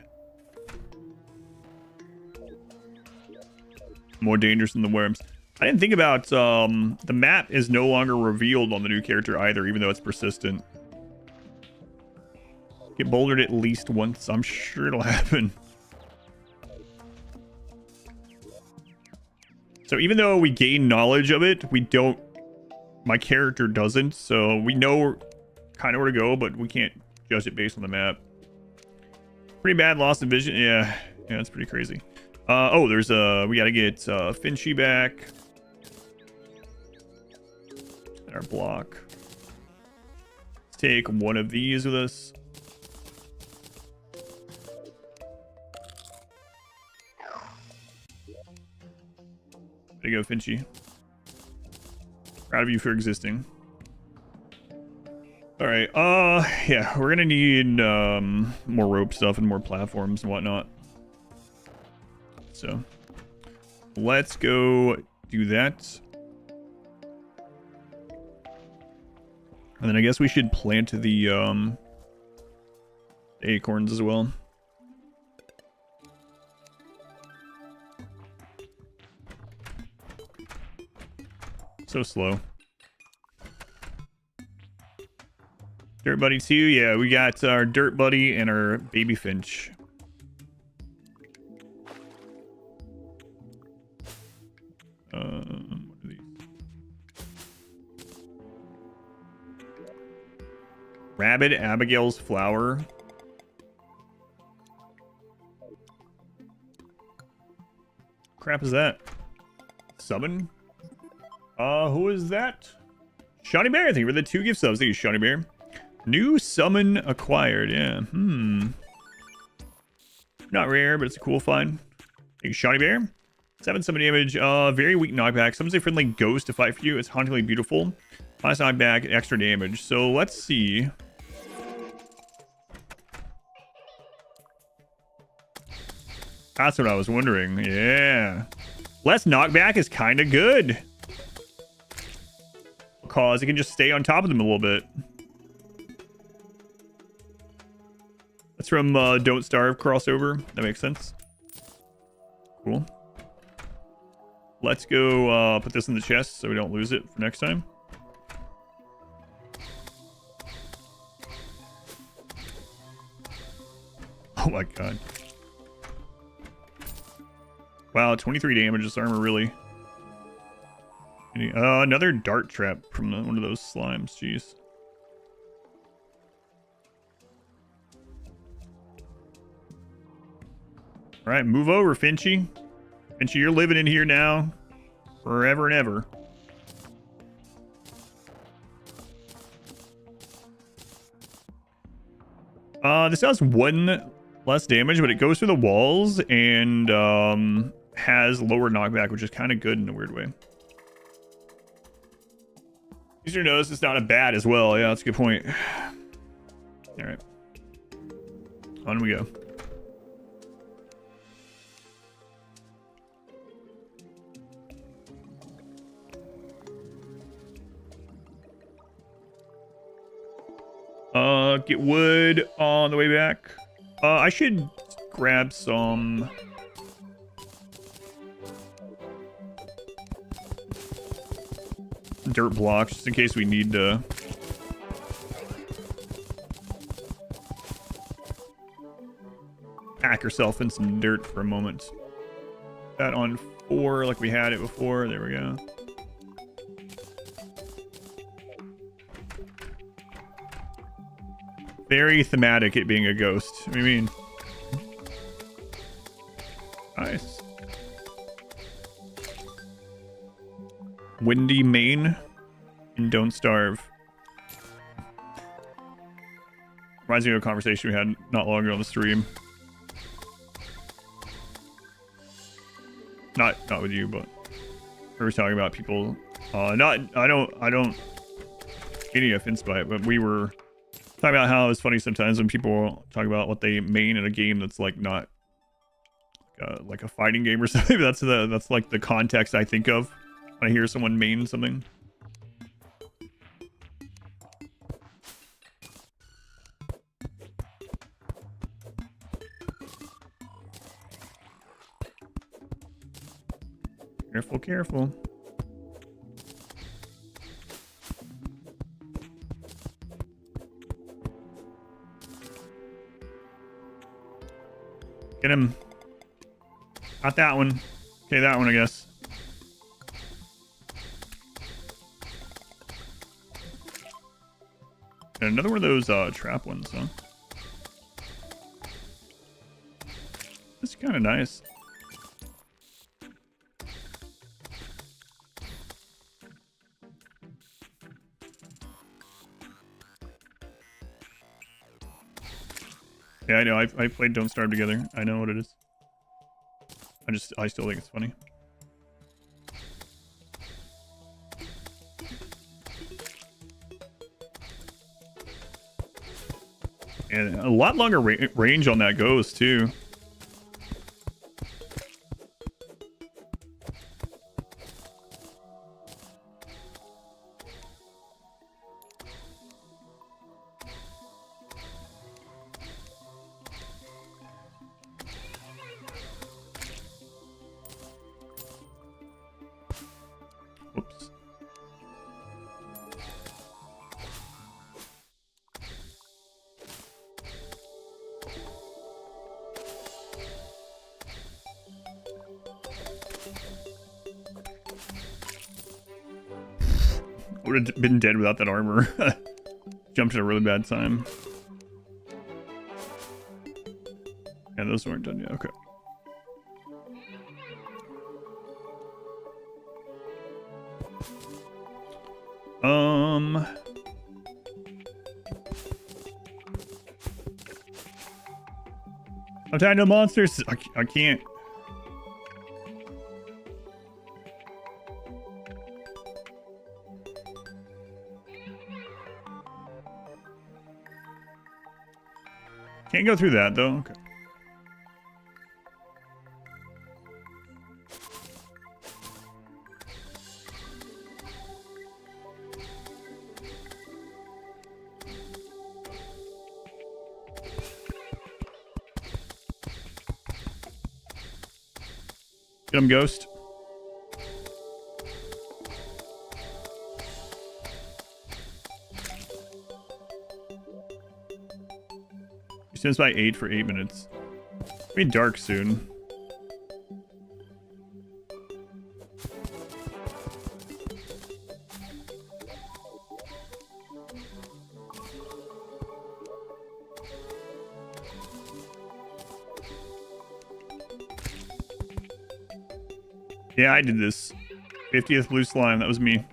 More dangerous than the worms. I didn't think about, the map is no longer revealed on the new character either, even though it's persistent. Get bouldered at least once. I'm sure it'll happen. So even though we gain knowledge of it, we don't... My character doesn't, so we know kind of where to go, but we can't judge it based on the map. Pretty bad loss of vision. Yeah, that's pretty crazy. Oh, there's we gotta get Finchy back. And our block. Let's take one of these with us. There you go, Finchy. Proud of you for existing. All right. Yeah, we're gonna need more rope stuff and more platforms and whatnot. So let's go do that. And then I guess we should plant the acorns as well. So slow. Dirt Buddy 2, yeah, we got our Dirt Buddy and our Baby Finch. What are these? Rabbit Abigail's Flower. Crap is that? Summon? Who is that? Shawnee Bear, thank you for the 2 gift subs. Thank you, Shawnee Bear. New summon acquired, yeah. Not rare, but it's a cool find. Thank you, Shawnee Bear. 7 summon damage, very weak knockback. Summons a friendly ghost to fight for you. It's hauntingly beautiful. Last knockback, extra damage. So let's see. That's what I was wondering. Yeah. Less knockback is kind of good. Because it can just stay on top of them a little bit. That's from Don't Starve crossover. That makes sense. Cool. Let's go put this in the chest so we don't lose it for next time. Oh my god. Wow, 23 damage this armor, really. Another dart trap from one of those slimes. Jeez. All right, move over, Finchy. Finchy, you're living in here now. Forever and ever. This does 1 less damage, but it goes through the walls and has lower knockback, which is kind of good in a weird way. Use your nose, it's not a bad as well. Yeah, that's a good point. All right. On we go. Get wood on the way back. I should grab some dirt blocks just in case we need to pack yourself in some dirt for a moment. That on 4 like we had it before. There we go. Very thematic, it being a ghost. What do you mean? Nice. Windy Main and Don't Starve. Reminds me of a conversation we had not long ago on the stream. Not with you, but we were talking about people. I don't get any offense by it, but we were talking about how it's funny sometimes when people talk about what they main in a game that's like not like a fighting game or something. That's like the context I think of when I hear someone main something. Careful, careful. Get him. Not that one. Okay, that one, I guess. And another one of those trap ones, huh? That's kind of nice. Yeah, I know. I played Don't Starve together. I know what it is. I still think it's funny. And a lot longer range on that ghost too. Whoops. Would have been dead without that armor. Jumped at a really bad time. Yeah, those weren't done yet. Okay. I'm tired of monsters. I can't. Can't go through that though. Okay. Get him, Ghost. He stands by 8 for 8 minutes. It'll be dark soon. Yeah, I did this. 50th blue slime, that was me.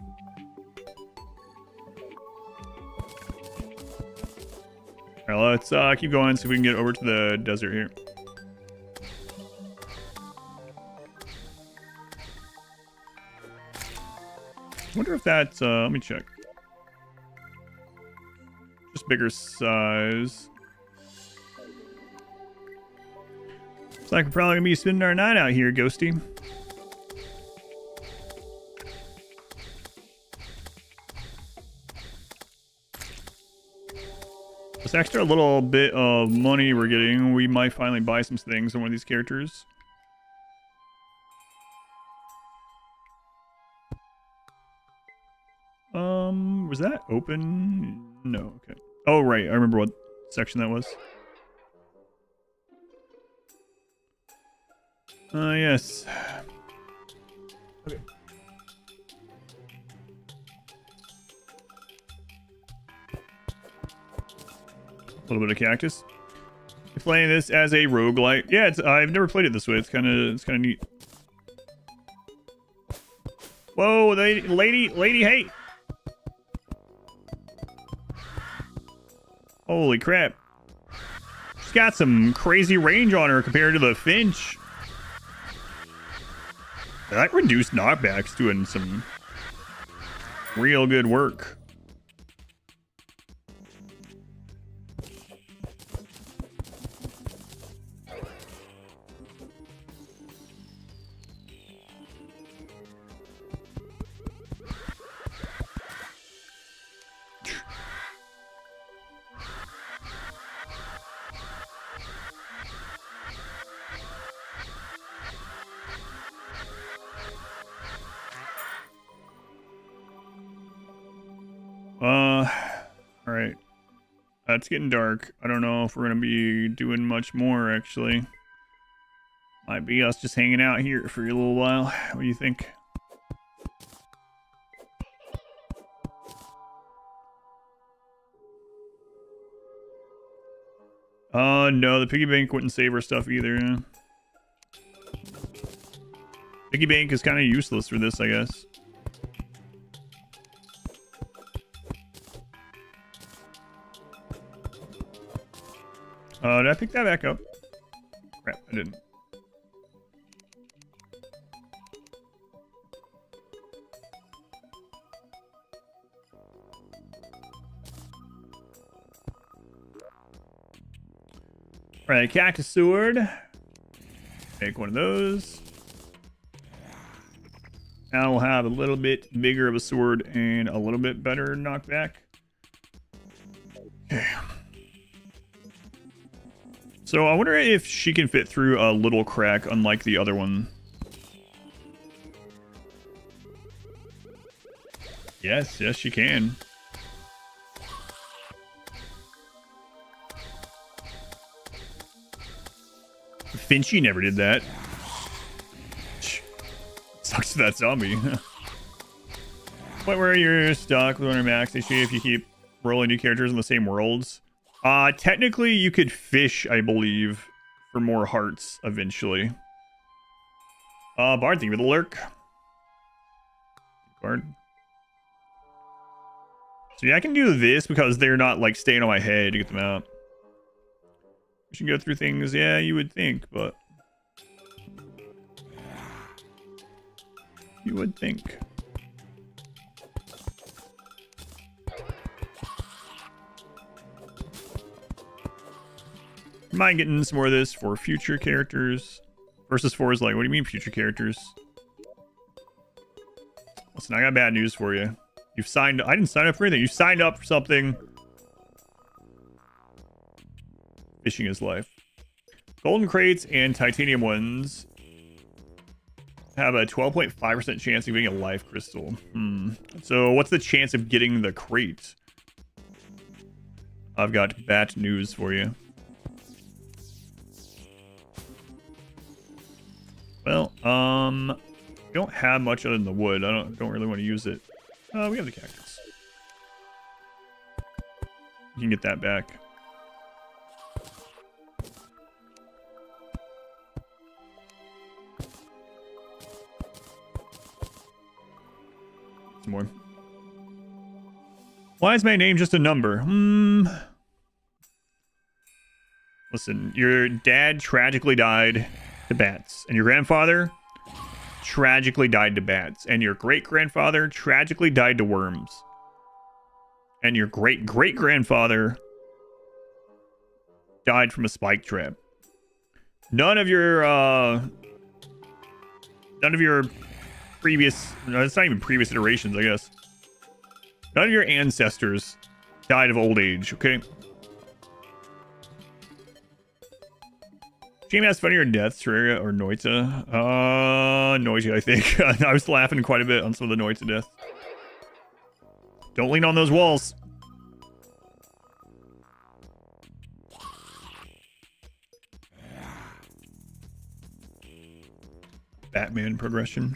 Alright, let's keep going, see if we can get over to the desert here. I wonder if that's, let me check. Just bigger size. Looks like we're probably gonna be spending our night out here, Ghosty. This extra little bit of money we're getting, we might finally buy some things on one of these characters. Was that open? No, okay. Oh, right, I remember what section that was. Yes. Okay. A little bit of cactus. You're playing this as a roguelite. Yeah, I've never played it this way. It's kind of neat. Whoa, lady, hey! Holy crap! She's got some crazy range on her compared to the Finch. That reduced knockback's doing some real good work. Alright. It's getting dark. I don't know if we're gonna be doing much more, actually. Might be us just hanging out here for a little while. What do you think? No, the piggy bank wouldn't save our stuff either. Piggy bank is kind of useless for this, I guess. Did I pick that back up? Crap, I didn't. Alright, cactus sword. Take one of those. Now we'll have a little bit bigger of a sword and a little bit better knockback. Okay. So I wonder if she can fit through a little crack unlike the other one. Yes, yes she can. Finchy never did that. Sucks to that zombie. Point where you're stuck with 100 max issue if you keep rolling new characters in the same worlds. Technically you could fish, I believe, for more hearts eventually. Bard, thank you for the lurk. Bard. So yeah, I can do this because they're not like staying on my head to get them out. We should go through things, yeah, you would think, but you would think. Mind getting some more of this for future characters. Versus 4 is like, what do you mean future characters? Listen, I got bad news for you. You've signed, I didn't sign up for anything. You signed up for something. Fishing is life. Golden crates and titanium ones have a 12.5% chance of getting a life crystal. So what's the chance of getting the crate? I've got bad news for you. Well, we don't have much other than the wood. I don't really want to use it. We have the cactus. You can get that back. Some more. Why is my name just a number? Listen, your dad tragically died to bats, and your grandfather tragically died to bats, and your great-grandfather tragically died to worms, and your great-great-grandfather died from a spike trap. None of your previous, no, it's not even previous iterations, I guess. None of your ancestors died of old age, okay? Jamie has funnier deaths, Terraria or Noita? Noita, I think. I was laughing quite a bit on some of the Noita deaths. Don't lean on those walls. Batman progression.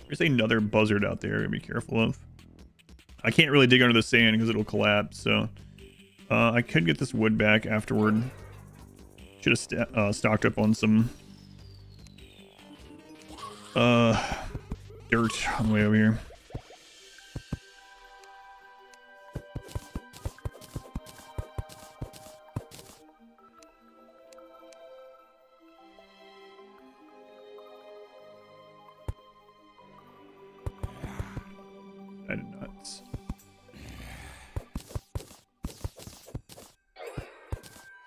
There's another buzzard out there to be careful of. I can't really dig under the sand because it'll collapse, so I could get this wood back afterward. Should have stocked up on some dirt on the way over here. I did nuts.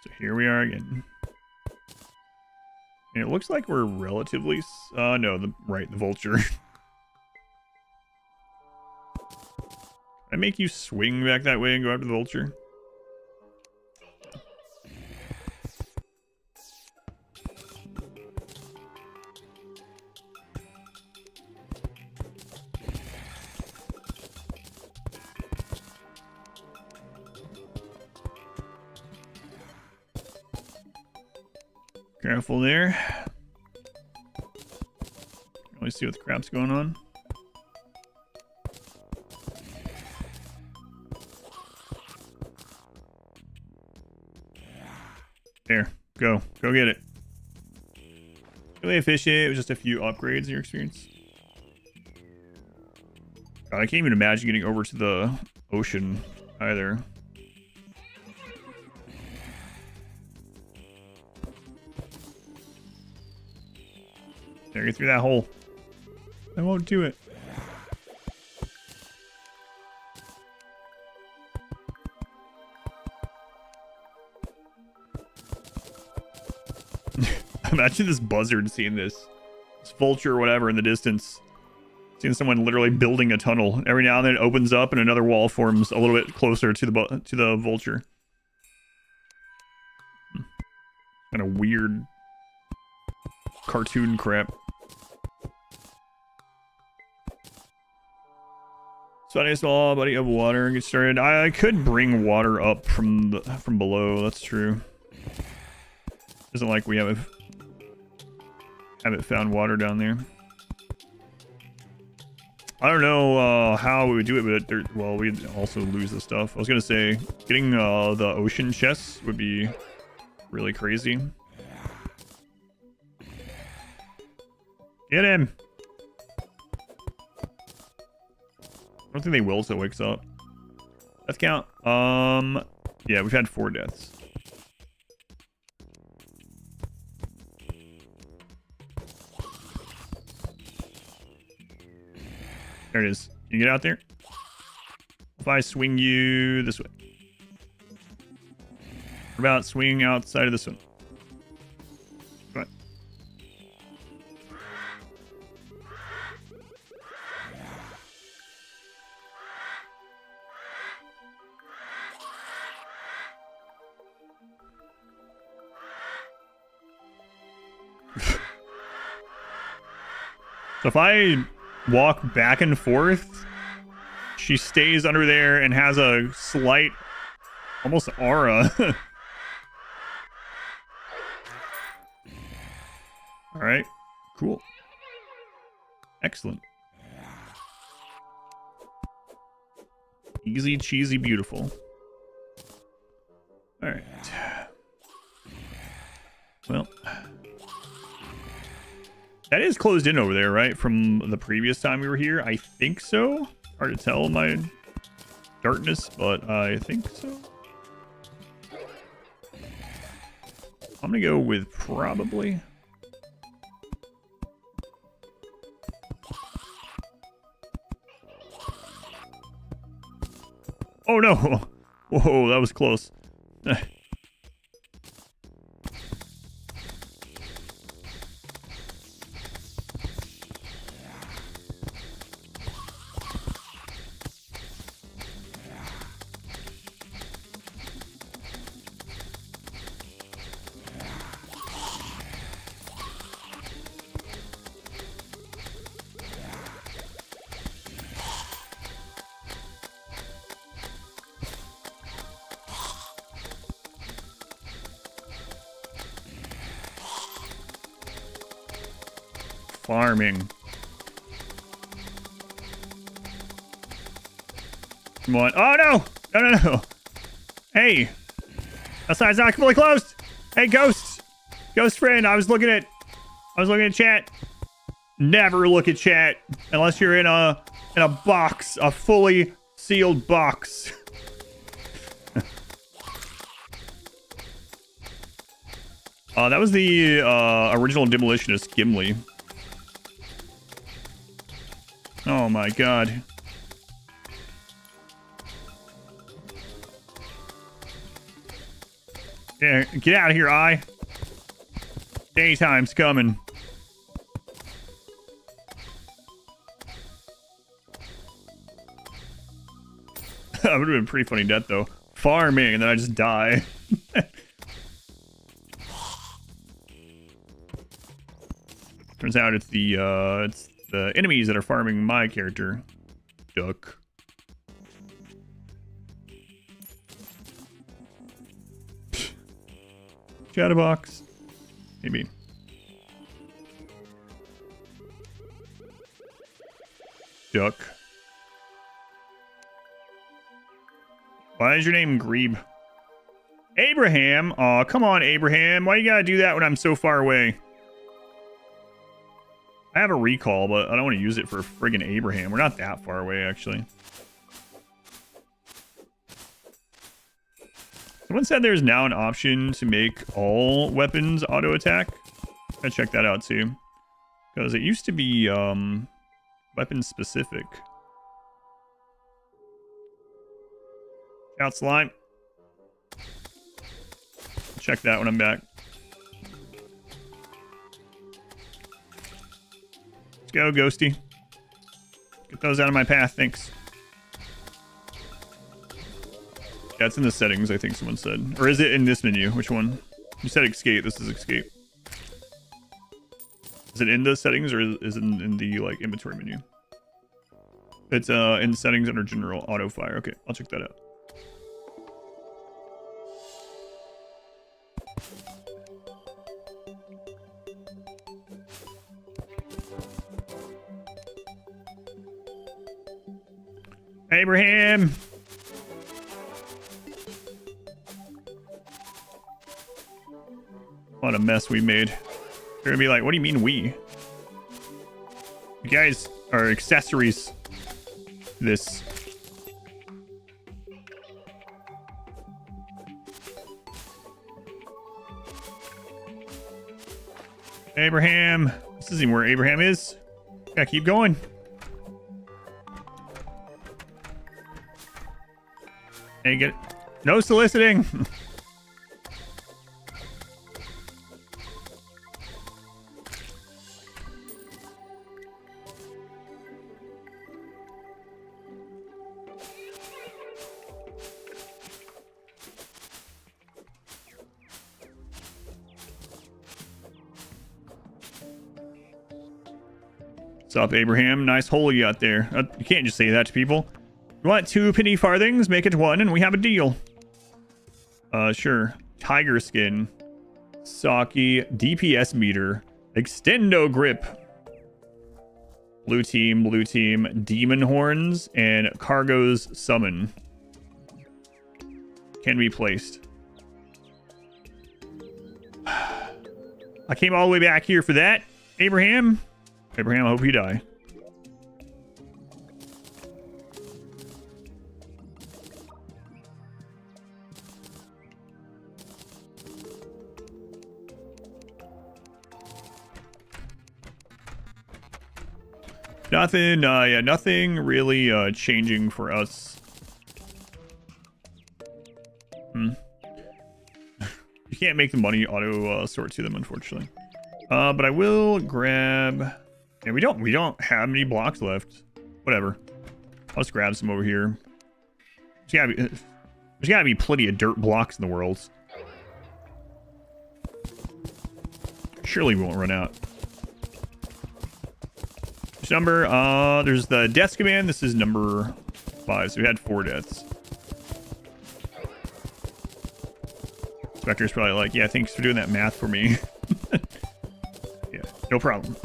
So here we are again. And it looks like we're relatively... no, the vulture. I make you swing back that way and go after the vulture? Careful there. Let me see what the crap's going on. Go get it. Really efficient. It was just a few upgrades in your experience. God, I can't even imagine getting over to the ocean either. There, get through that hole. I won't do it. Imagine this buzzard seeing this vulture or whatever in the distance. Seeing someone literally building a tunnel. Every now and then it opens up and another wall forms a little bit closer to the vulture. Kind of weird cartoon crap. So I small body of water. Get started. I could bring water up from below. That's true. Isn't like we haven't found water down there. I don't know how we would do it, but well, we'd also lose the stuff. I was gonna say getting the ocean chests would be really crazy. Get him! I don't think they will till it wakes up. Death count. Yeah, we've had 4 deaths. There it is. Can you get out there? If I swing you this way. What about swinging outside of this one? Come on. So if I walk back and forth, she stays under there and has a slight, almost aura. All right, cool. Excellent. Easy, cheesy, beautiful. All right. Well, that is closed in over there, right? From the previous time we were here. I think so. Hard to tell in my darkness, but I think so. I'm gonna go with probably. Oh no! Whoa, that was close. Farming. Come on. Oh no! No. Hey! That side's not fully closed! Hey, Ghost! Ghost friend, I was looking at chat. Never look at chat unless you're in a box, a fully sealed box. That was the original demolitionist Gimli. Oh my god. Yeah, get out of here, Eye. Daytime's coming. That would have been a pretty funny death, though. Farming, and then I just die. Turns out it's the enemies that are farming my character. Duck. Chatterbox. Maybe. Duck. Why is your name Grebe? Abraham. Aw, come on, Abraham. Why you gotta do that when I'm so far away? I have a recall, but I don't want to use it for friggin' Abraham. We're not that far away, actually. Someone said there's now an option to make all weapons auto-attack. Gotta check that out, too. Because it used to be, weapon-specific. Out slime. Check that when I'm back. Let's go, Ghosty. Get those out of my path, thanks. Yeah, it's in the settings, I think someone said. Or is it in this menu? Which one? You said escape. This is escape. Is it in the settings or is it in the like inventory menu? It's in settings under general auto fire. Okay, I'll check that out. Abraham. What a mess we made. They're gonna be like, what do you mean we? You guys are accessories to this. Abraham. This isn't where Abraham is. Gotta keep going. Hey, get it. No soliciting. What's up, Abraham? Nice hole you got there. You can't just say that to people. You want 2 penny farthings? Make it 1 and we have a deal. Sure. Tiger skin. Saki. DPS meter. Extendo grip. Blue team. Demon horns. And Cargo's summon. Can be placed. I came all the way back here for that, Abraham. Abraham, I hope you die. Nothing, yeah, nothing really changing for us. You can't make the money auto sort to them, unfortunately. But I will grab. Yeah, we don't have any blocks left. Whatever. I'll just grab some over here. There's gotta be plenty of dirt blocks in the world. Surely we won't run out. Which number? There's the deaths command. This is number 5. So we had 4 deaths. Spectre's probably like, yeah, thanks for doing that math for me. Yeah, no problem.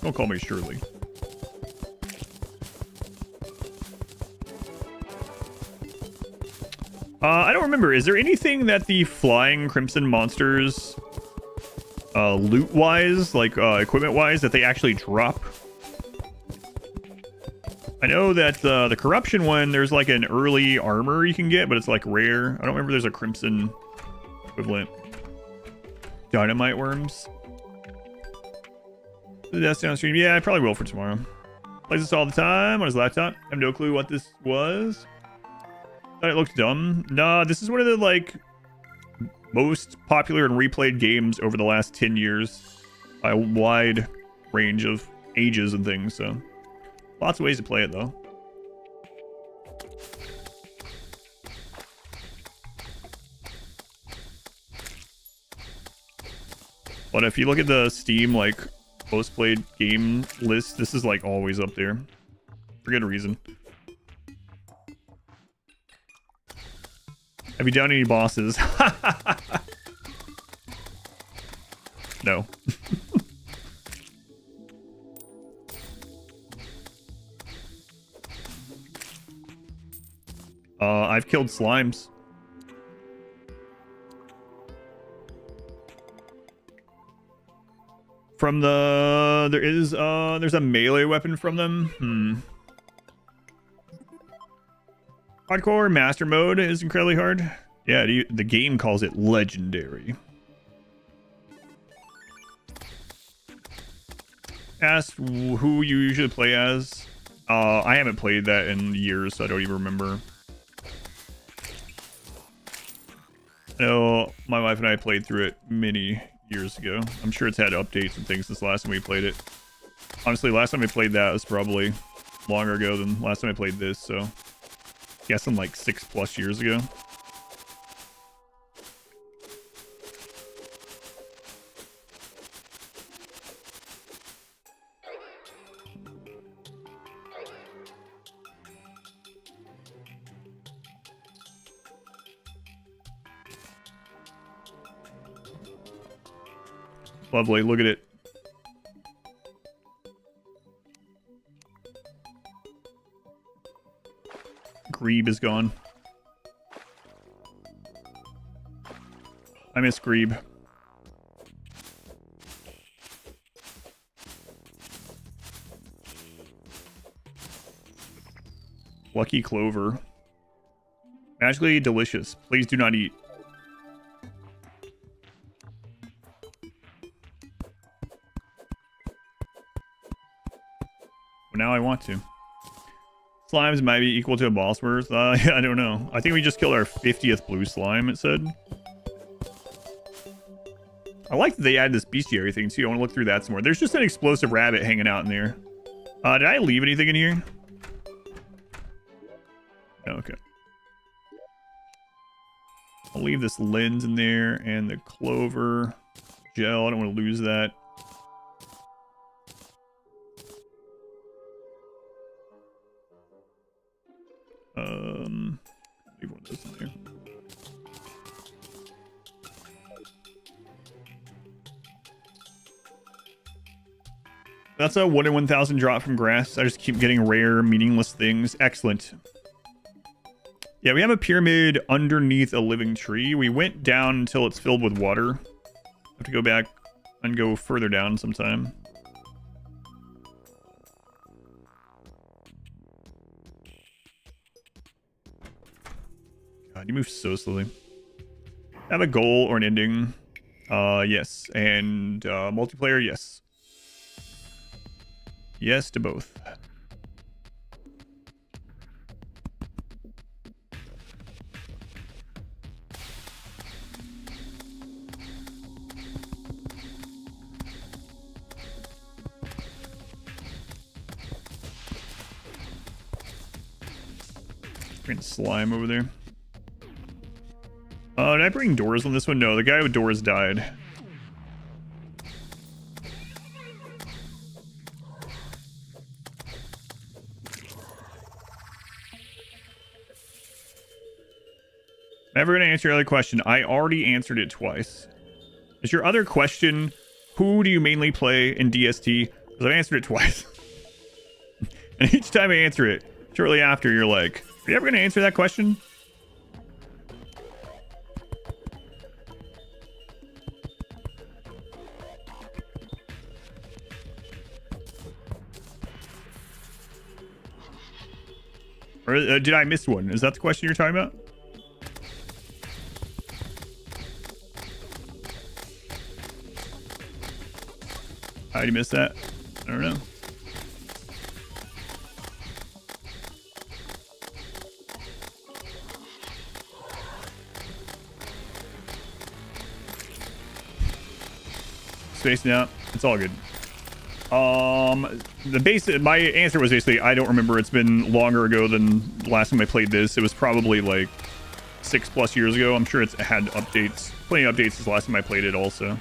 Don't call me Shirley. I don't remember. Is there anything that the flying crimson monsters, loot-wise, like equipment-wise, that they actually drop? I know that the corruption one, there's like an early armor you can get, but it's like rare. I don't remember there's a crimson equivalent. Dynamite worms. That's downstream. Yeah, I probably will for tomorrow. Plays this all the time on his laptop. I have no clue what this was. Thought it looked dumb. Nah, this is one of the like most popular and replayed games over the last 10 years by a wide range of ages and things. So lots of ways to play it though. But if you look at the Steam like most played game list, this is like always up there for good reason. Have you done any bosses? No. I've killed slimes. From the... there's a melee weapon from them. Hardcore master mode is incredibly hard. Yeah, the game calls it legendary. Asked who you usually play as. I haven't played that in years, so I don't even remember. I know my wife and I played through it many years ago. I'm sure it's had updates and things since the last time we played it. Honestly, last time I played that was probably longer ago than last time I played this, so guessing like 6+ years ago. Lovely, look at it. Grebe is gone. I miss Grebe. Lucky Clover. Magically delicious. Please do not eat. Now I want to. Slimes might be equal to a boss worth. Yeah, I don't know. I think we just killed our 50th blue slime, it said. I like that they added this bestiary thing too. I want to look through that some more. There's just an explosive rabbit hanging out in there. Did I leave anything in here? No, okay. I'll leave this lens in there and the clover gel. I don't want to lose that. Leave one of those in there. That's a 1 in 1,000 drop from grass. I just keep getting rare, meaningless things. Excellent. Yeah, we have a pyramid underneath a living tree. We went down until it's filled with water. Have to go back and go further down sometime. God, you move so slowly. Have a goal or an ending? Yes. And multiplayer, yes. Yes to both. Bring slime over there. Did I bring doors on this one? No, the guy with doors died. Never gonna answer your other question. I already answered it twice. Is your other question, who do you mainly play in DST? Because I've answered it twice. And each time I answer it, shortly after, you're like, are you ever gonna answer that question? Or did I miss one? Is that the question you're talking about? How did you miss that? I don't know. Spacing out. It's all good. My answer was basically I don't remember. It's been longer ago than the last time I played this. It was probably like 6+ years ago. I'm sure it's had updates. Plenty of updates since the last time I played it also.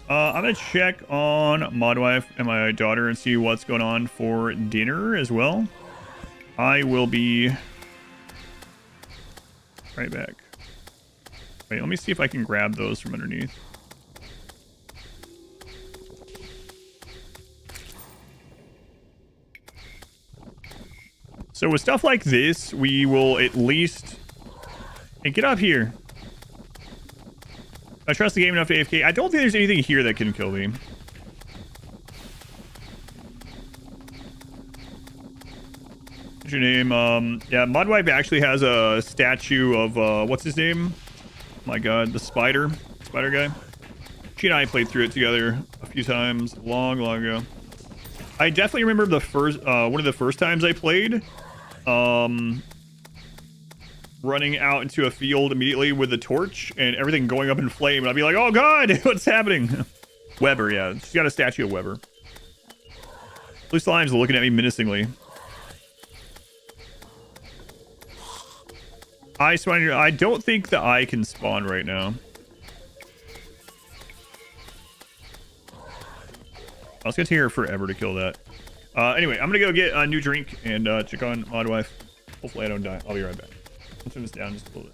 I'm gonna check on my wife and my daughter and see what's going on for dinner as well. I will be right back. Wait, let me see if I can grab those from underneath. So with stuff like this, we will at least... Hey, get up here. I trust the game enough to AFK. I don't think there's anything here that can kill me. What's your name? Yeah, Mudwipe actually has a statue of, what's his name? My god, the spider guy. She and I played through it together a few times, long ago. I definitely remember the first, one of the first times I played, running out into a field immediately with a torch and everything going up in flame, and I'd be like, oh god, what's happening? Weber, yeah, she's got a statue of Weber. At least the lime's looking at me menacingly. Eye spawning. I don't think the eye can spawn right now. I was gonna take her forever to kill that. Anyway, I'm gonna go get a new drink and check on Modwife. Hopefully I don't die. I'll be right back. I'll turn this down just a little bit.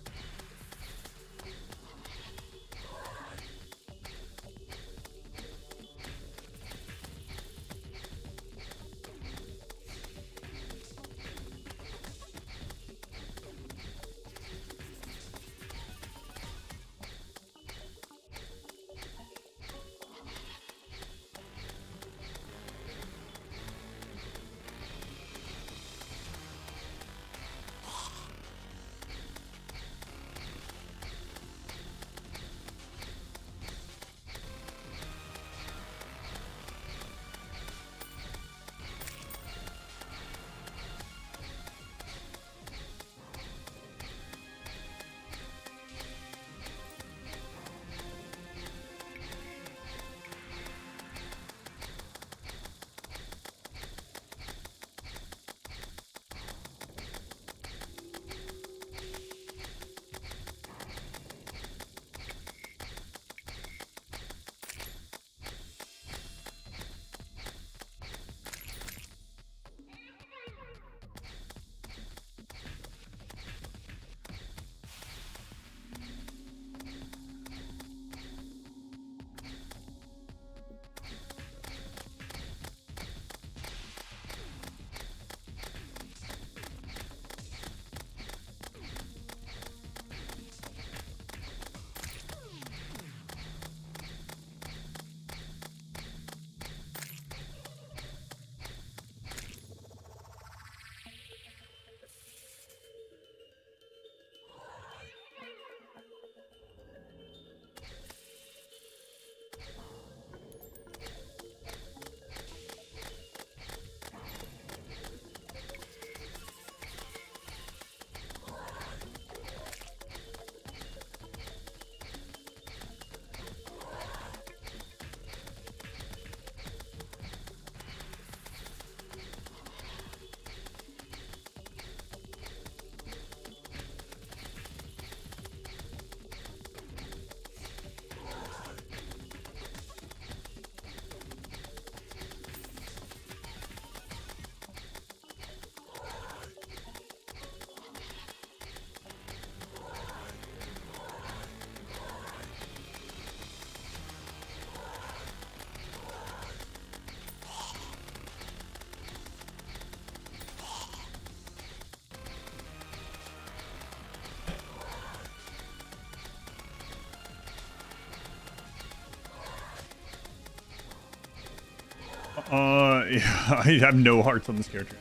Yeah, I have no hearts on this character.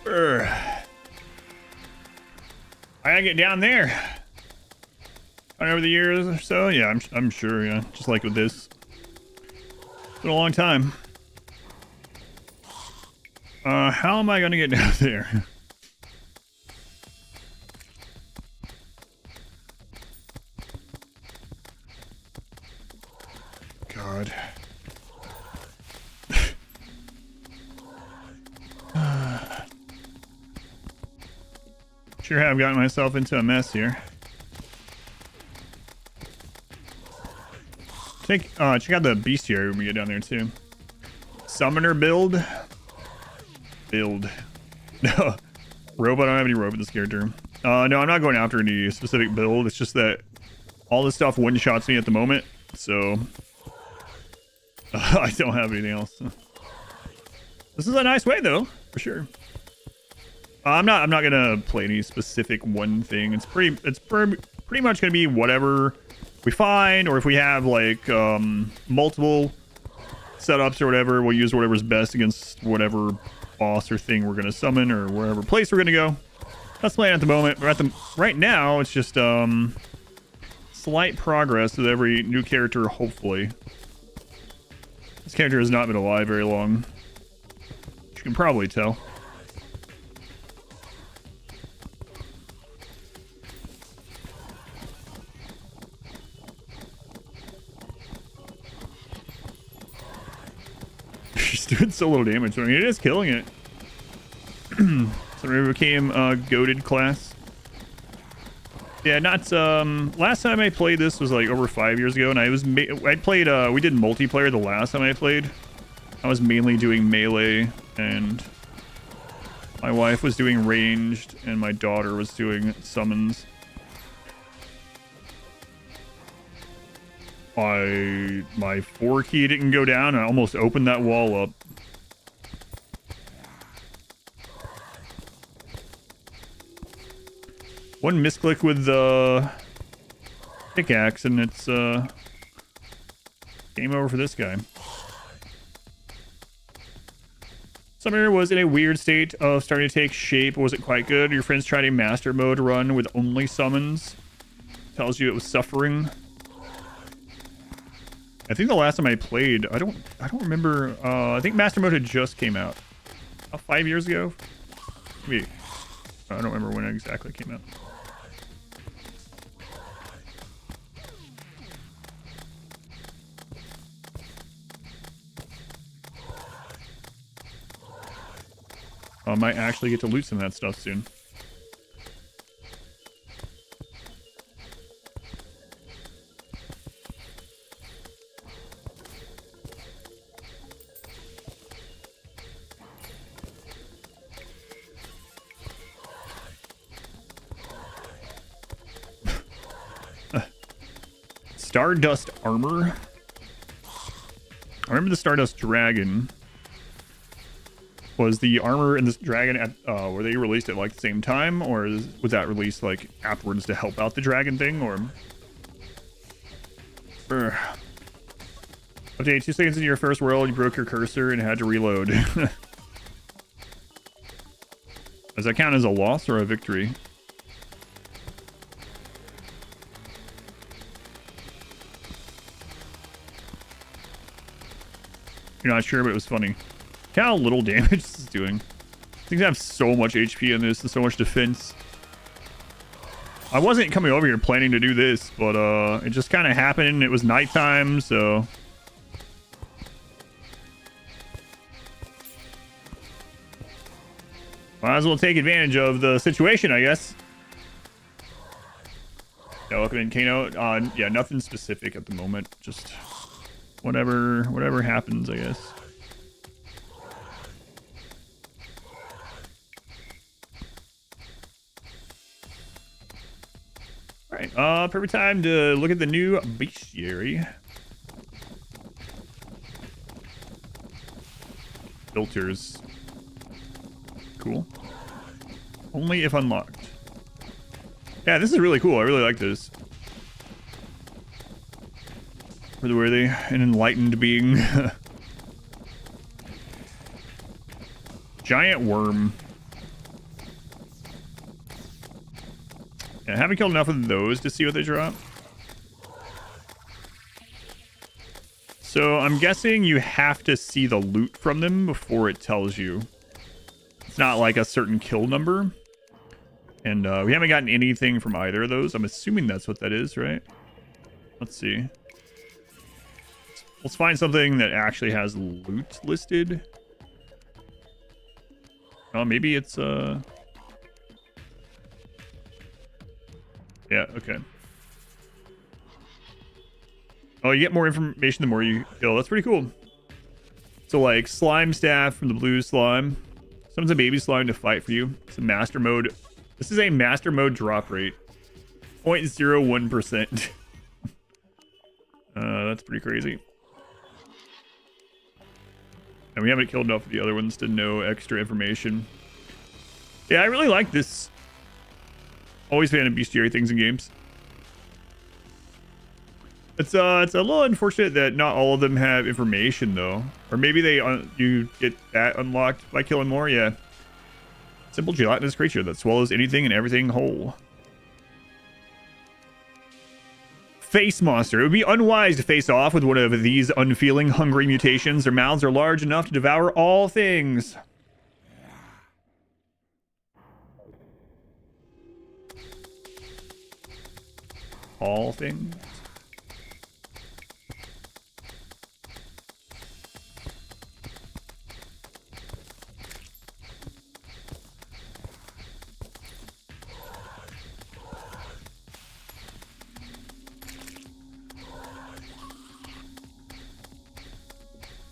I gotta get down there. Over the years or so, yeah, I'm sure, yeah. Just like with this, it's been a long time. How am I gonna get down there? God. Sure have gotten myself into a mess here. Check out the bestiary when we get down there too. Summoner build. No. Robot, I don't have any robot in this character. No, I'm not going after any specific build. It's just that all this stuff one-shots me at the moment. So I don't have anything else. This is a nice way though, for sure. I'm not gonna play any specific one thing. It's pretty much gonna be whatever we find, or if we have like multiple setups or whatever, we'll use whatever's best against whatever boss or thing we're gonna summon, or wherever place we're gonna go. That's the plan at the moment. But right now, it's just slight progress with every new character. Hopefully, this character has not been alive very long. You can probably tell. She's doing so little damage. I mean, it is killing it. So we became a goated class. Yeah, not last time I played this was like over 5 years ago, and I played we did multiplayer the last time I played. I was mainly doing melee, and my wife was doing ranged, and my daughter was doing summons. My 4 key didn't go down, and I almost opened that wall up. One misclick with the pickaxe, and it's game over for this guy. Summoner was in a weird state of starting to take shape. Was it quite good? Your friends tried a master mode run with only summons. Tells you it was suffering. I think the last time I played, I don't remember. I think master mode had just came out. 5 years ago? Maybe. I don't remember when it exactly came out. I might actually get to loot some of that stuff soon. Stardust armor. I remember the Stardust Dragon was the armor in this dragon at were they released at like the same time, or was that released like afterwards to help out the dragon thing, or okay, 2 seconds into your first world you broke your cursor and had to reload. Does that count as a loss or a victory? You're not sure, but it was funny. Look how little damage this is doing. Things have so much HP in this and so much defense. I wasn't coming over here planning to do this, but it just kind of happened. It was nighttime, so might as well take advantage of the situation, I guess. Yeah, welcome in, Kano. Yeah, nothing specific at the moment. Just whatever happens, I guess. Alright, perfect time to look at the new bestiary. Filters. Cool. Only if unlocked. Yeah, this is really cool. I really like this. Were they an enlightened being? Giant worm. Yeah, I haven't killed enough of those to see what they drop. So I'm guessing you have to see the loot from them before it tells you. It's not like a certain kill number. And we haven't gotten anything from either of those. I'm assuming that's what that is, right? Let's see. Let's find something that actually has loot listed. Oh, maybe it's yeah, okay. Oh, you get more information the more you kill. That's pretty cool. So like slime staff from the blue slime. Summons a baby slime to fight for you. It's a master mode. This is a master mode drop rate. 0.01%. That's pretty crazy. And we haven't killed enough of the other ones to know extra information. Yeah, I really like this. Always fan of bestiary things in games. It's a little unfortunate that not all of them have information though, or maybe they you get that unlocked by killing more. Yeah, simple gelatinous creature that swallows anything and everything whole. Face monster. It would be unwise to face off with one of these unfeeling, hungry mutations. Their mouths are large enough to devour all things. All things.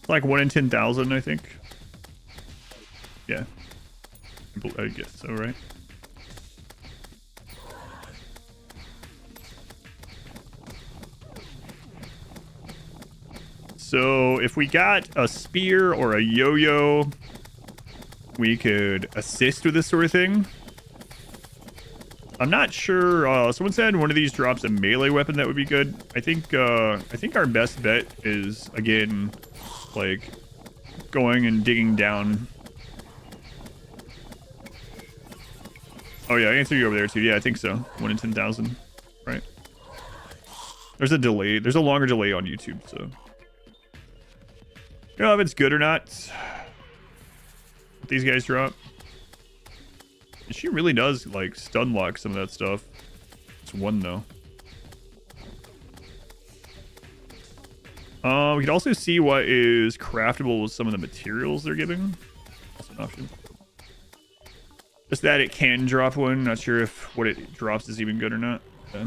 Like 1 in 10,000, I think. Yeah. I guess so, right? So if we got a spear or a yo-yo, we could assist with this sort of thing. I'm not sure. Someone said one of these drops a melee weapon that would be good. I think our best bet is, again, like going and digging down. Oh yeah, I answered you over there too. Yeah, I think so. 1 in 10,000, right? There's a delay. There's a longer delay on YouTube, so you know if it's good or not. What these guys drop. She really does like stun lock some of that stuff. It's 1 though. We can also see what is craftable with some of the materials they're giving. That's an option. Just that it can drop 1. Not sure if what it drops is even good or not. Okay.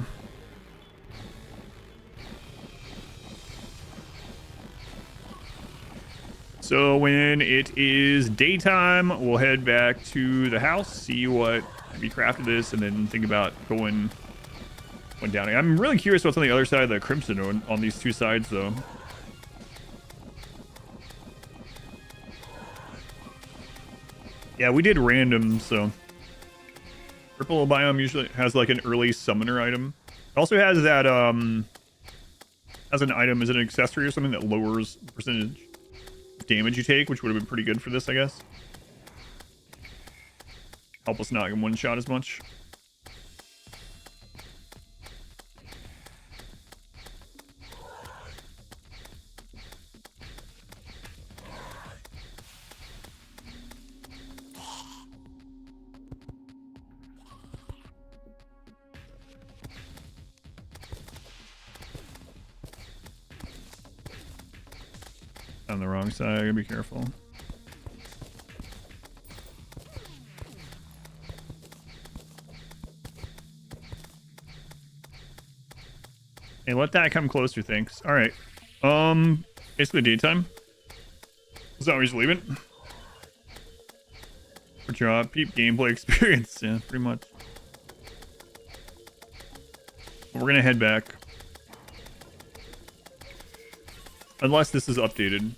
So when it is daytime, we'll head back to the house, see what we crafted this, and then think about going down. I'm really curious what's on the other side of the crimson on these two sides, though. Yeah, we did random, so purple biome usually has like an early summoner item. It also has that as an item, is it an accessory or something that lowers the percentage of damage you take, which would have been pretty good for this, I guess. Help us not get one shot as much. On the wrong side, I gotta be careful. Hey, let that come closer, thanks. All right. Basically daytime. Is that where he's leaving? Good job. Peep gameplay experience. Yeah, pretty much. We're gonna head back. Unless this is updated.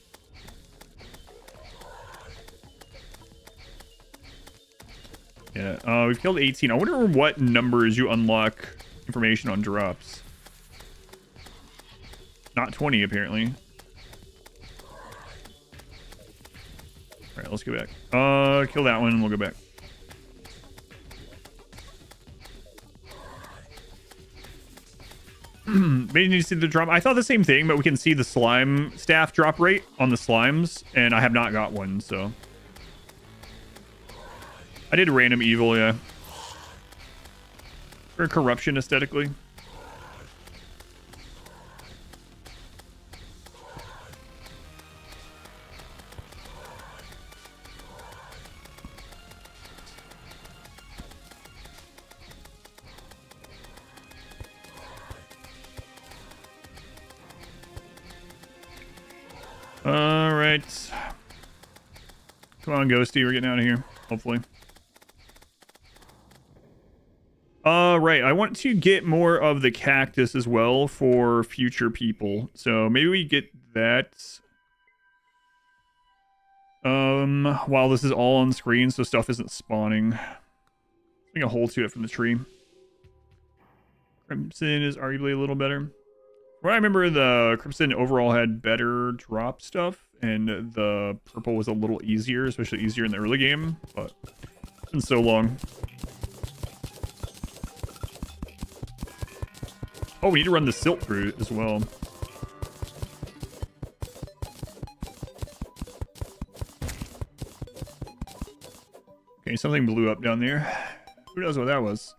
Yeah, we've killed 18. I wonder what numbers you unlock information on drops. Not 20, apparently. Alright, let's go back. Kill that one and we'll go back. Maybe you need to see the drop. I thought the same thing, but we can see the slime staff drop rate on the slimes, and I have not got one, so. I did random evil, yeah. For corruption aesthetically. All right. Come on, Ghosty. We're getting out of here, hopefully. Right. I want to get more of the cactus as well for future people. So maybe we get that. While this is all on screen, so stuff isn't spawning. Putting a hole to it from the tree. Crimson is arguably a little better. Well, I remember the Crimson overall had better drop stuff, and the purple was a little easier, especially easier in the early game, but it's been so long. Oh, we need to run the silt through as well. Okay, something blew up down there. Who knows what that was?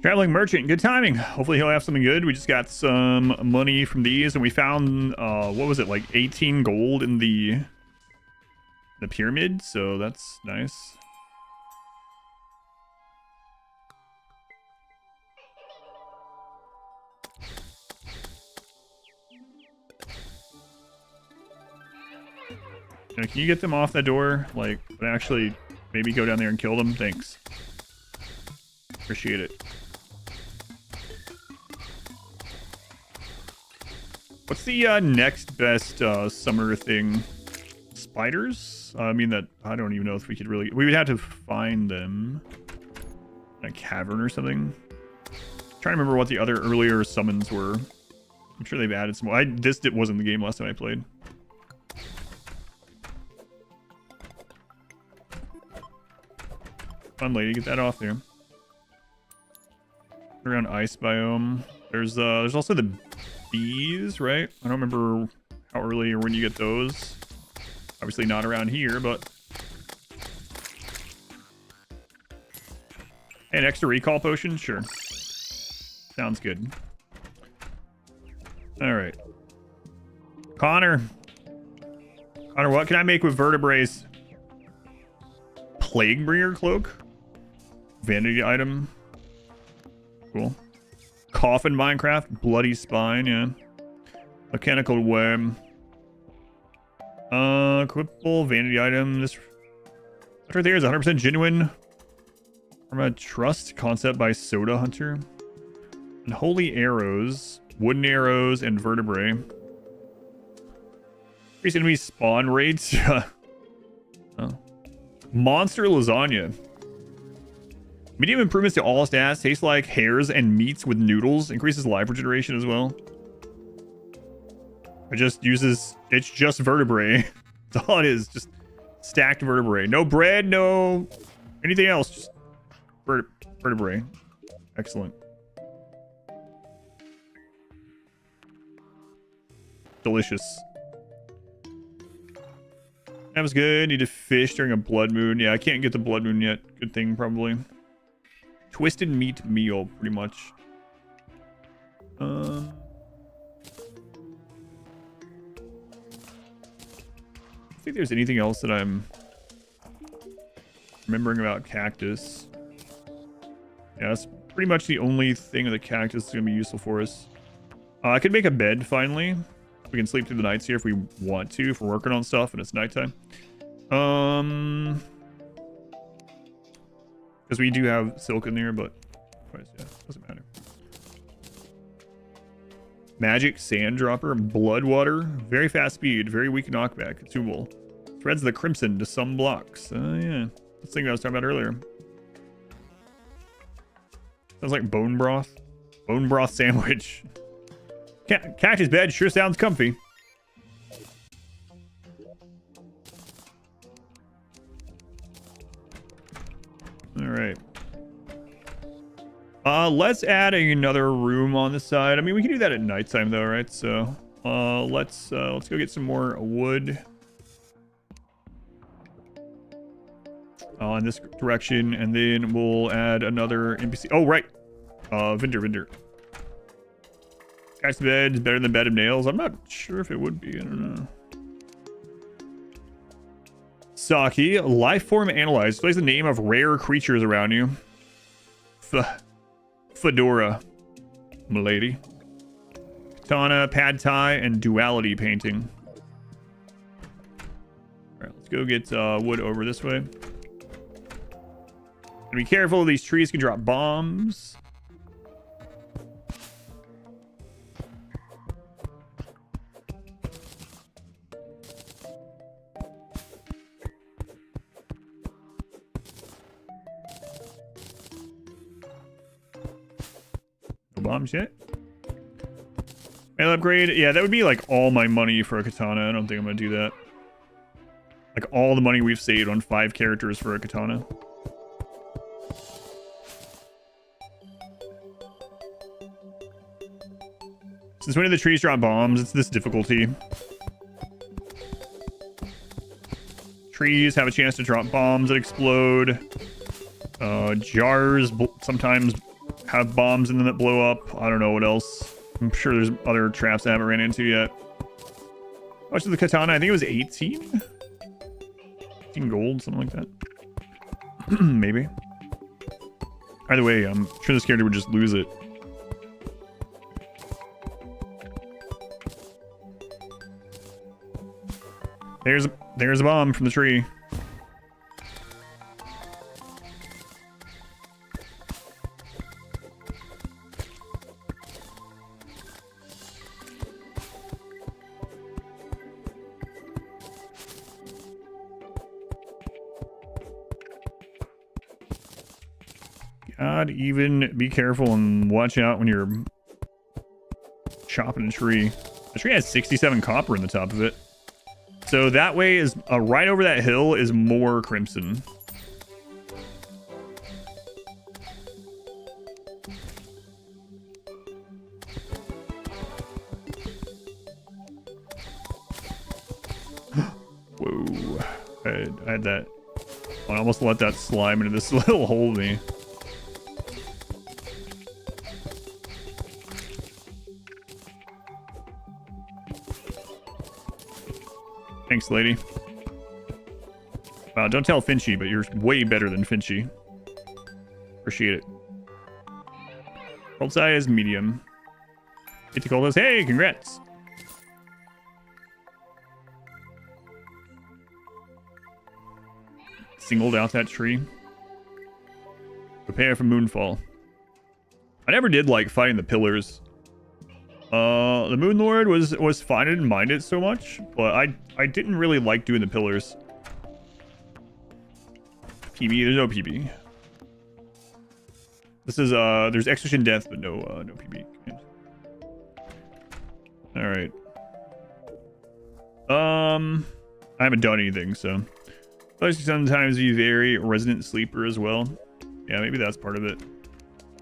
Traveling merchant, good timing. Hopefully he'll have something good. We just got some money from these, and we found what was it, like 18 gold in the pyramid, so that's nice. Now, can you get them off that door? Like, actually, maybe go down there and kill them? Thanks. Appreciate it. What's the next best summer thing? Spiders? I mean, that I don't even know if we could really... We would have to find them in a cavern or something. I'm trying to remember what the other earlier summons were. I'm sure they've added some more. This wasn't the game last time I played. Fun lady, get that off there. Around ice biome. There's also the bees, right? I don't remember how early or when you get those. Obviously not around here, but an extra recall potion, sure. Sounds good. All right, Connor, what can I make with vertebraes? Plague bringer cloak, vanity item. Cool. Coffin Minecraft, bloody spine, yeah. Mechanical worm. Equipable vanity item. This right there is 100% genuine. From a trust concept by Soda Hunter. And holy arrows, wooden arrows, and vertebrae. Increase enemy spawn rates. Oh. Monster lasagna. Medium improvements to all stats. Tastes like hairs and meats with noodles. Increases life regeneration as well. It's just vertebrae. That's all it is. Just stacked vertebrae. No bread, no anything else. Just vertebrae. Excellent. Delicious. That was good. Need to fish during a blood moon. Yeah, I can't get the blood moon yet. Good thing, probably. Twisted meat meal, pretty much. I think there's anything else that I'm remembering about cactus. Yeah, that's pretty much the only thing of the cactus that's going to be useful for us. I could make a bed, finally. We can sleep through the nights here if we want to, if we're working on stuff and it's nighttime. Because we do have silk in there, but yeah, doesn't matter. Magic sand dropper, blood water, very fast speed, very weak knockback, consumable. Threads the crimson to some blocks. Yeah, that's the thing I was talking about earlier. Sounds like bone broth. Bone broth sandwich. Cactus bed sure sounds comfy. All right. Let's add another room on the side. I mean, we can do that at nighttime though, right? So, let's go get some more wood. In this direction, and then we'll add another NPC. Oh, right. Vendor. Cactus bed is better than bed of nails. I'm not sure if it would be. I don't know. Saki, life form analyzed. Displays the name of rare creatures around you. Fedora, milady. Katana, pad thai, and duality painting. Alright, let's go get wood over this way. And be careful, these trees can drop bombs. No bombs yet. Mail upgrade. Yeah, that would be like all my money for a katana. I don't think I'm going to do that. Like all the money we've saved on 5 characters for a katana. Since when did the trees drop bombs? It's this difficulty. Trees have a chance to drop bombs that explode. Jars sometimes have bombs in them that blow up. I don't know what else. I'm sure there's other traps I haven't ran into yet. How much is the katana? I think it was 18? 18 gold, something like that. Maybe. Either way, I'm sure this character would just lose it. There's a bomb from the tree. God, even be careful and watch out when you're chopping a tree. The tree has 67 copper in the top of it. So that way is right over that hill is more crimson. Whoa. I had that. I almost let that slime into this little hole me. Thanks, lady. Wow, don't tell Finchy, but you're way better than Finchy. Appreciate it. World size, medium. Get to call this. Hey, congrats. Singled out that tree. Prepare for moonfall. I never did like fighting the pillars. The Moon Lord was fine. I didn't mind it so much, but I didn't really like doing the pillars. PB, there's no PB. This is there's execution death, but no PB. All right. I haven't done anything, so I sometimes be very resident sleeper as well. Yeah, maybe that's part of it.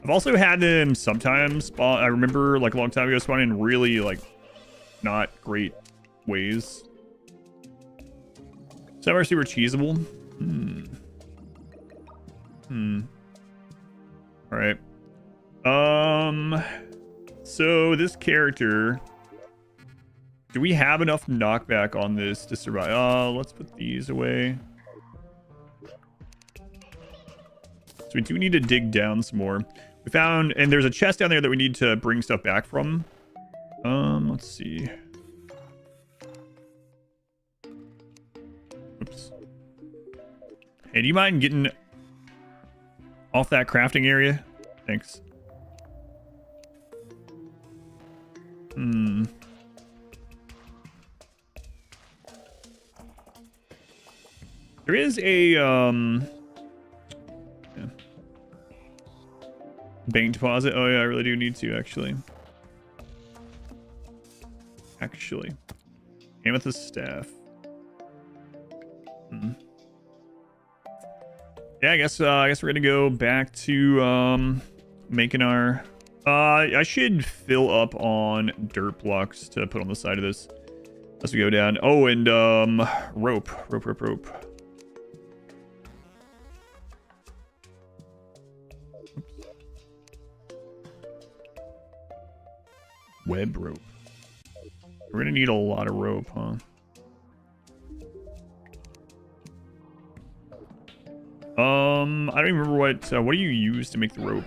I've also had them sometimes spawn. I remember like a long time ago spawning in really like not great ways. Some are super cheesable. All right. So this character, do we have enough knockback on this to survive? Let's put these away. So we do need to dig down some more. We found, and there's a chest down there that we need to bring stuff back from. Let's see. Oops. Hey, do you mind getting off that crafting area? Thanks. There is a, bank deposit. Oh yeah, I really do need to actually. Amethyst staff. Yeah, I guess we're gonna go back to making our. I should fill up on dirt blocks to put on the side of this as we go down. Oh, and rope. Web rope. We're gonna need a lot of rope, huh? I don't even remember what do you use to make the rope?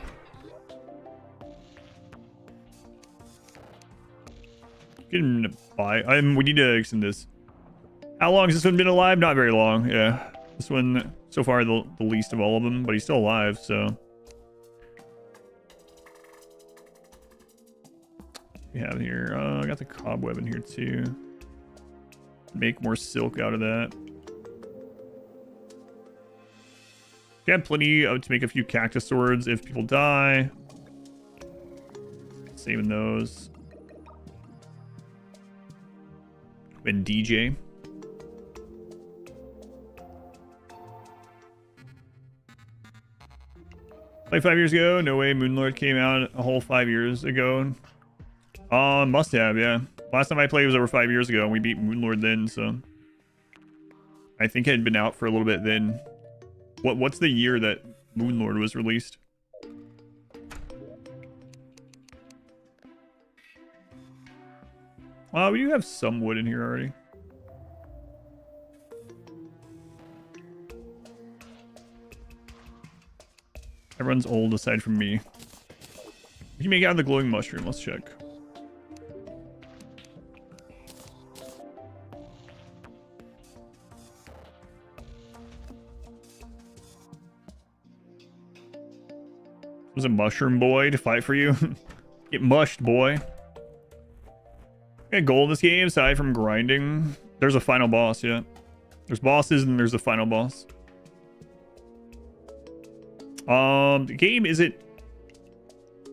Get him to buy. We need to extend this. How long has this one been alive? Not very long. Yeah. This one, so far, the least of all of them, but he's still alive, so. We have here. I got the cobweb in here too. Make more silk out of that. We have plenty to make a few cactus swords if people die. Saving those. And DJ. Like 5 years ago? No way. Moonlord came out a whole 5 years ago. Must have, yeah. Last time I played was over 5 years ago, and we beat Moonlord then, so. I think it had been out for a little bit then. What's the year that Moonlord was released? We do have some wood in here already. Everyone's old aside from me. We can make out of the glowing mushroom. Let's check. Was a mushroom boy to fight for you? Get mushed, boy. Got goal in this game aside from grinding. There's a final boss, yeah. There's bosses and there's a final boss. The game isn't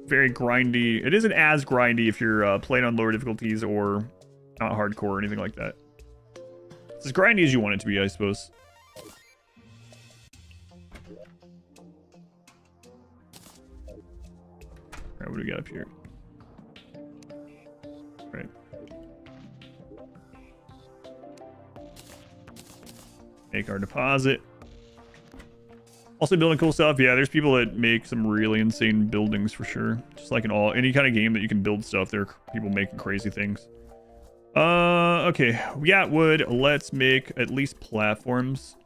very grindy. It isn't as grindy if you're playing on lower difficulties or not hardcore or anything like that. It's as grindy as you want it to be, I suppose. Alright, what do we got up here? Right. Make our deposit. Also building cool stuff. Yeah, there's people that make some really insane buildings for sure. Just like in any kind of game that you can build stuff, there are people making crazy things. Okay. We got wood. Let's make at least platforms.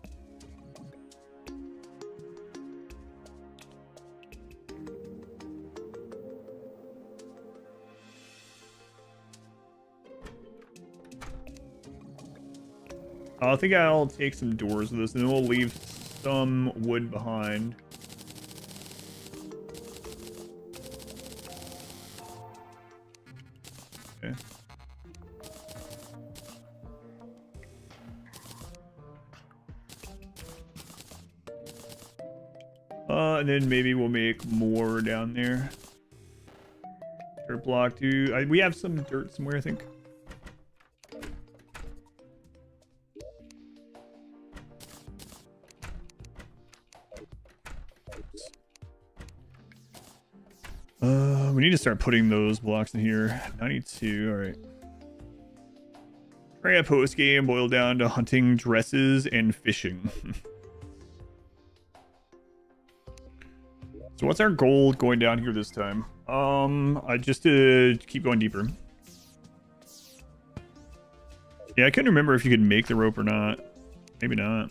I think I'll take some doors with this, and then we'll leave some wood behind. Okay. And then maybe we'll make more down there. Dirt block, too. We have some dirt somewhere, I think. We need to start putting those blocks in here. 92, alright. Terraria post game boiled down to hunting, dresses, and fishing. So what's our goal going down here this time? Just to keep going deeper. Yeah, I couldn't remember if you could make the rope or not. Maybe not.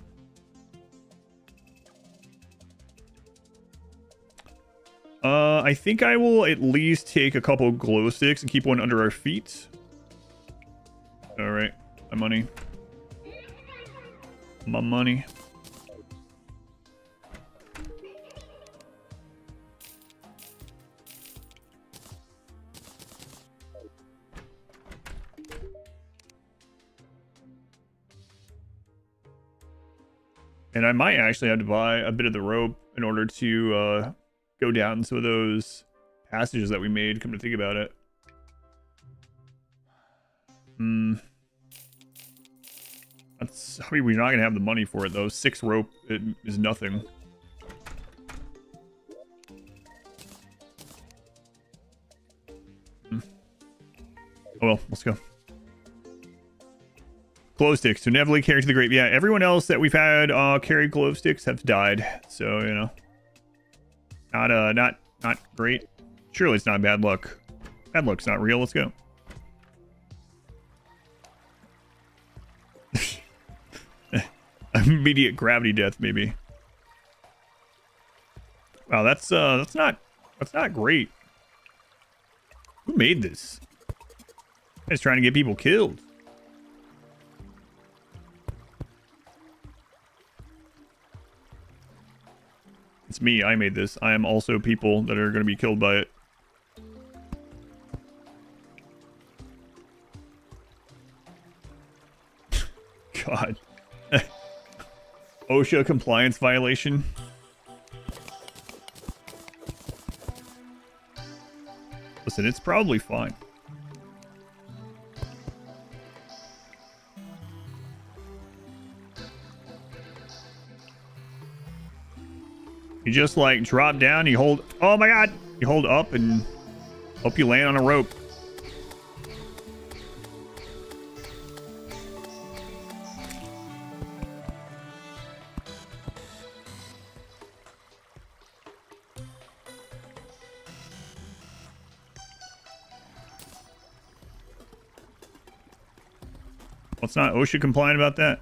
I think I will at least take a couple glow sticks and keep one under our feet. All right, my money. My money. And I might actually have to buy a bit of the rope in order to go down some of those passages that we made, come to think about it. That's, I mean, we're not gonna have the money for it though. 6 rope is nothing. Oh well, let's go. Glow sticks to inevitably carry to the grave. Yeah, everyone else that we've had carry glow sticks have died. So, you know. Not great. Surely it's not bad luck. Bad luck's not real. Let's go. Immediate gravity death, maybe. Wow, that's not great. Who made this? He's trying to get people killed. It's me. I made this. I am also people that are going to be killed by it. God. OSHA compliance violation. Listen, it's probably fine. You just like drop down, you hold, oh my god, you hold up and hope you land on a rope. What's not OSHA compliant about that?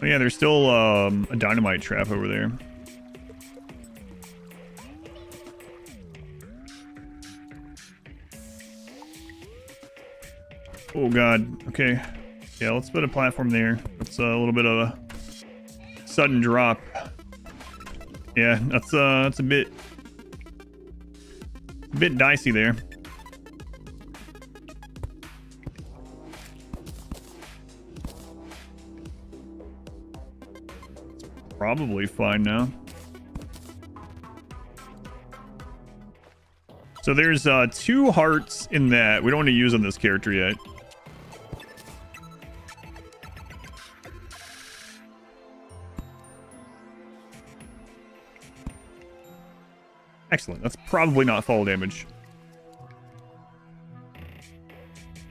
Oh yeah, there's still a dynamite trap over there. Oh god. Okay. Yeah, let's put a platform there. That's a little bit of a sudden drop. Yeah, that's a bit dicey there. Probably fine now. So there's 2 hearts in that we don't want to use on this character yet. Excellent. That's probably not fall damage.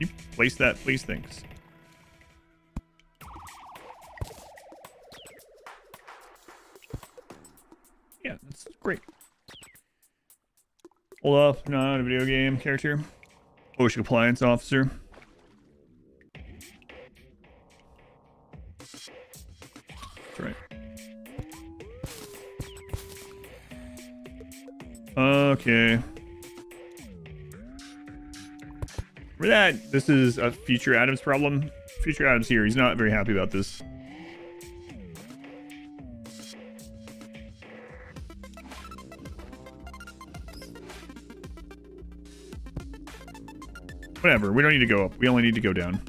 You place that, please. Thanks. Yeah, that's great. Hold up, not a video game character. OSHA compliance officer. That's right. Okay. For that, this is a Future Adam's problem. Future Adam's here. He's not very happy about this. Whatever, we don't need to go up. We only need to go down.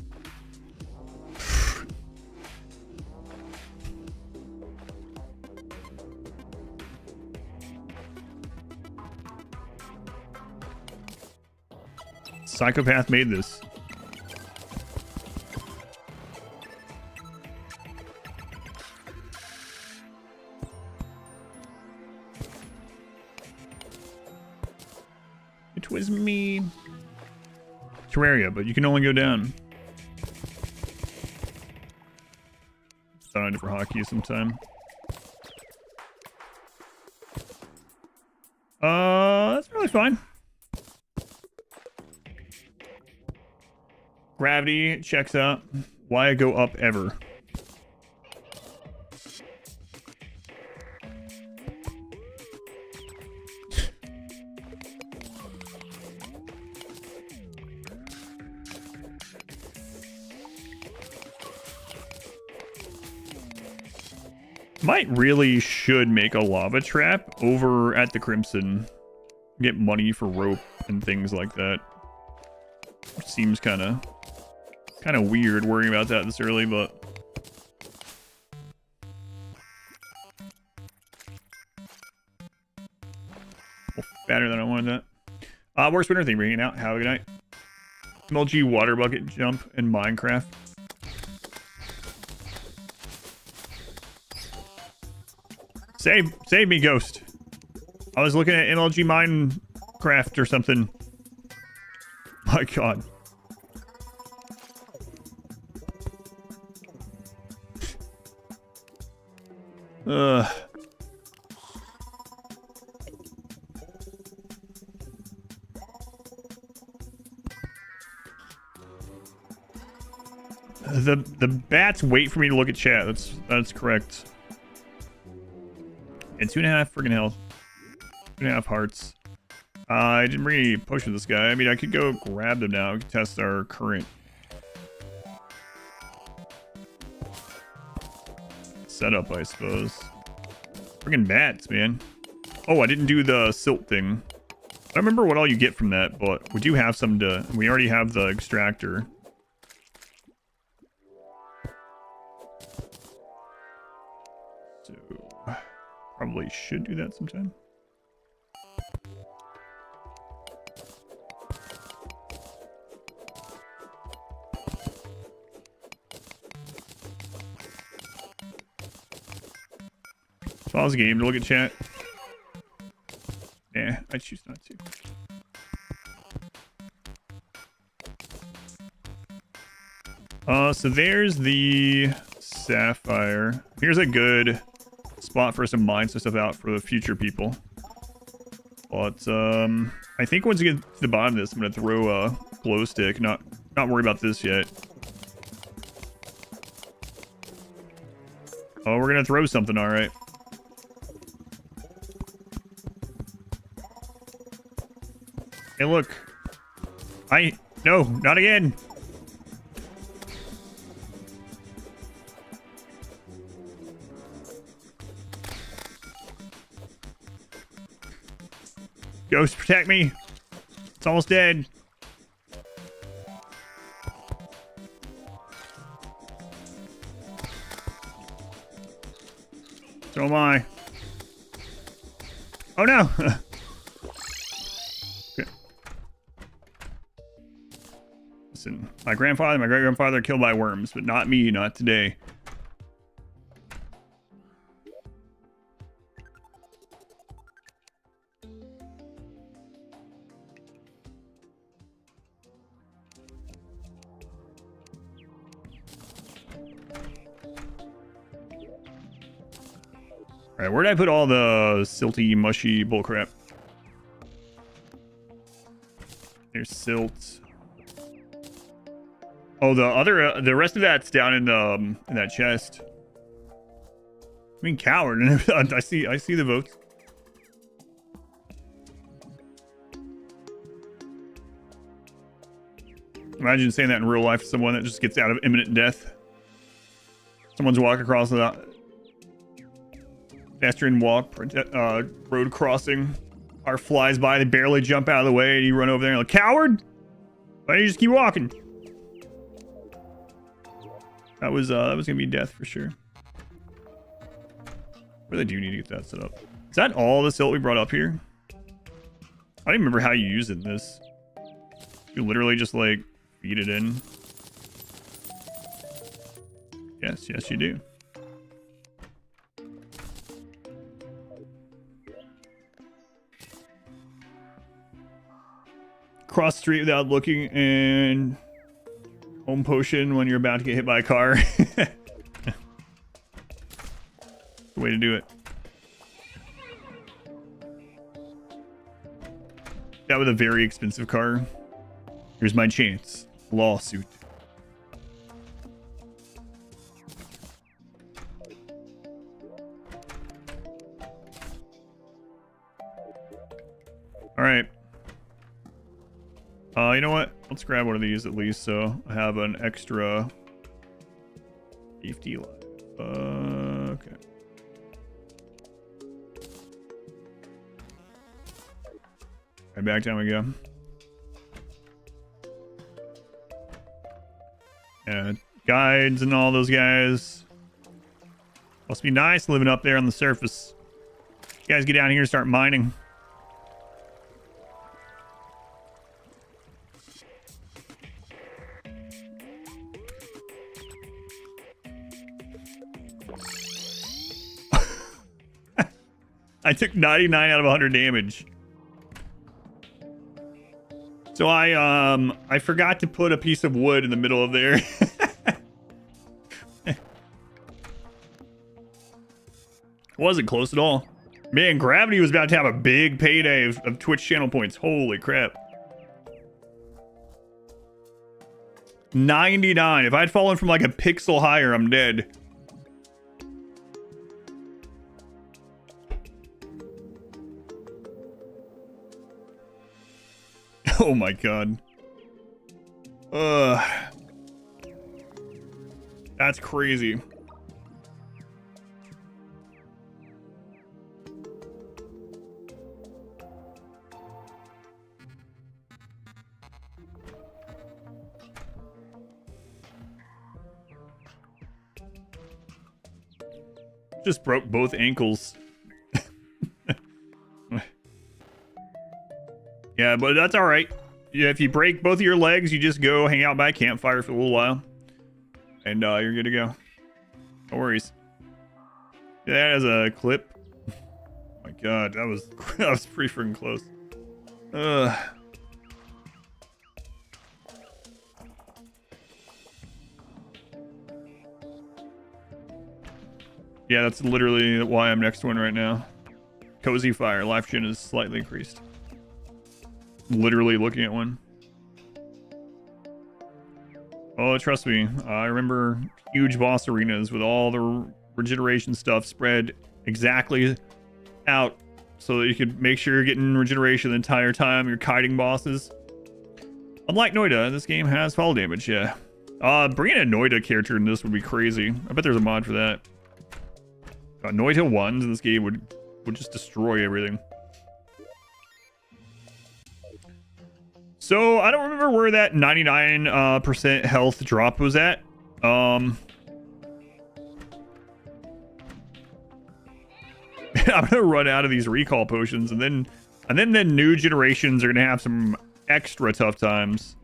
Psychopath made this. It was me. Terraria, but you can only go down. Signed for hockey sometime. That's really fine. Gravity checks out. Why go up ever? Might really should make a lava trap over at the Crimson. Get money for rope and things like that. Seems kind of weird worrying about that this early, but better than I wanted that. Worst winter thing bringing out. Have a good night. MLG water bucket jump in Minecraft. Save me, Ghost. I was looking at MLG Minecraft or something. My god. The bats wait for me to look at chat. That's correct. And 2.5 friggin' health. 2.5 hearts. I didn't bring any potion with this guy. I mean, I could go grab them now. We could test our current setup, I suppose. Friggin' bats, man. Oh, I didn't do the silt thing. I don't remember what all you get from that, but we do have some to... We already have the extractor. So, probably should do that sometime. Pause the game to look at chat. Yeah, I choose not to. So there's the sapphire. Here's a good spot for us to mine some stuff out for the future people. But I think once we get to the bottom of this, I'm gonna throw a glow stick. Not worry about this yet. Oh, we're gonna throw something, all right. Hey, look. No, not again. Ghost, protect me. It's almost dead. So am I. Oh no. Listen, my grandfather and my great-grandfather killed by worms, but not me, not today. Alright, where did I put all the silty, mushy bullcrap? There's silt. Oh, the rest of that's down in that chest. I mean, coward. I see the votes. Imagine saying that in real life to someone that just gets out of imminent death. Someone's walking across the pedestrian walk, road crossing. Car flies by, they barely jump out of the way, and you run over there and like, coward! Why don't you just keep walking? That was gonna be death for sure. Really do need to get that set up. Is that all the silt we brought up here? I don't even remember how you use it in this. You literally just like feed it in. Yes, you do. Cross the street without looking and home potion when you're about to get hit by a car. The way to do it. That with a very expensive car. Here's my chance. Lawsuit. All right. You know what? Let's grab one of these at least, so I have an extra safety light. Okay. Right, back down we go. Yeah, guides and all those guys. Must be nice living up there on the surface. You guys get down here and start mining. I took 99 out of 100 damage. So I forgot to put a piece of wood in the middle of there. Wasn't close at all. Man, Gravity was about to have a big payday of Twitch channel points. Holy crap. 99. If I'd fallen from like a pixel higher, I'm dead. Oh my god. That's crazy. Just broke both ankles. Yeah, but that's all right. Yeah, if you break both of your legs, you just go hang out by a campfire for a little while, and you're good to go. No worries. Yeah, that as a clip. Oh my god, that was pretty freaking close. Yeah, that's literally why I'm next to one right now. Cozy fire. Life gen is slightly increased. Literally looking at one. Oh, trust me. I remember huge boss arenas with all the regeneration stuff spread exactly out so that you could make sure you're getting regeneration the entire time you're kiting bosses. Unlike Noida, this game has fall damage, yeah. Bringing a Noida character in this would be crazy. I bet there's a mod for that. Noida ones in this game would just destroy everything. So I don't remember where that 99% health drop was at. I'm gonna run out of these recall potions, and then the new generations are gonna have some extra tough times.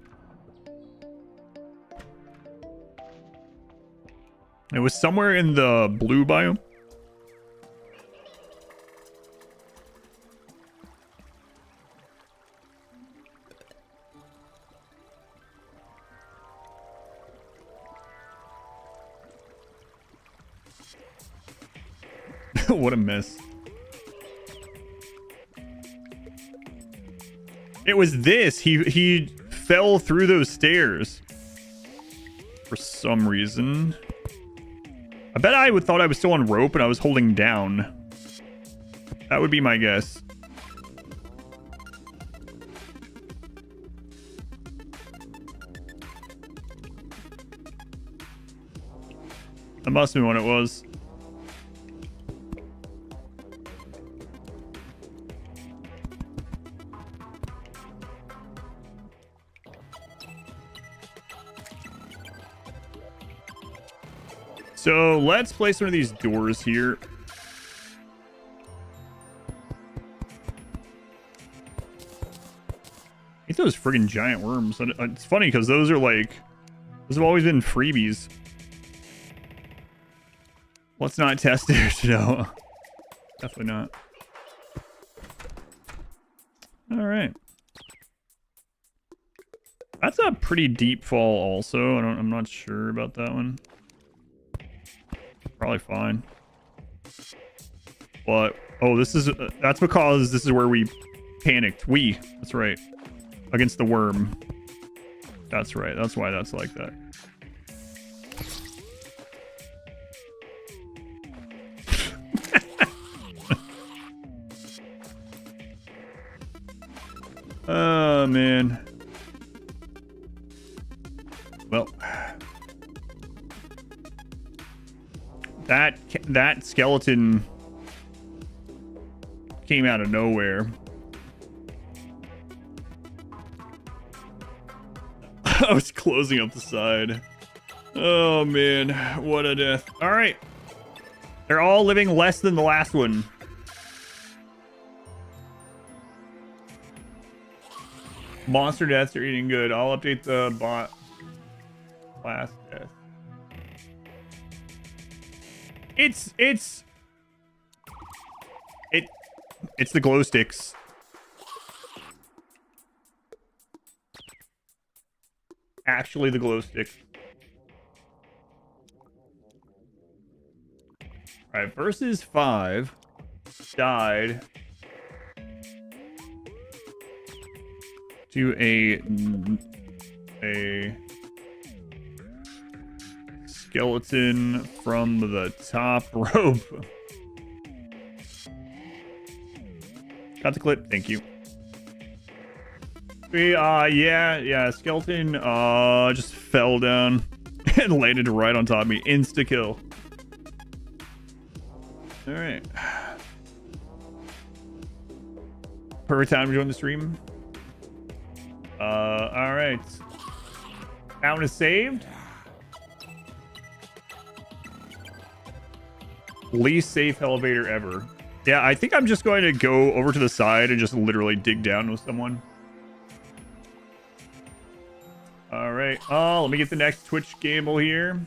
It was somewhere in the blue biome. What a mess. It was this. He fell through those stairs for some reason. I bet I thought I was still on rope and I was holding down. That would be my guess. That must have been what it was. So let's place one of these doors here. I think those friggin' giant worms. It's funny because those have always been freebies. Let's not test it. No, definitely not. All right. That's a pretty deep fall also. I'm not sure about that one. Probably fine. But oh, that's because this is where we panicked. That's right. Against the worm. That's right. That's why that's like that. Oh man. Well, that skeleton came out of nowhere. I was closing up the side. Oh man, what a death. All right. They're all living less than the last one. Monster deaths are eating good. I'll update the bot. Last death. It's the glow sticks. Actually, the glow stick. All right, versus 5 died to a skeleton from the top rope. Got the clip. Thank you. Yeah, skeleton just fell down and landed right on top of me. Insta kill. All right. Perfect time to join the stream. All right. Town is saved. Least safe elevator ever. Yeah, I think I'm just going to go over to the side and just literally dig down with someone. All right. Oh, let me get the next Twitch gamble here.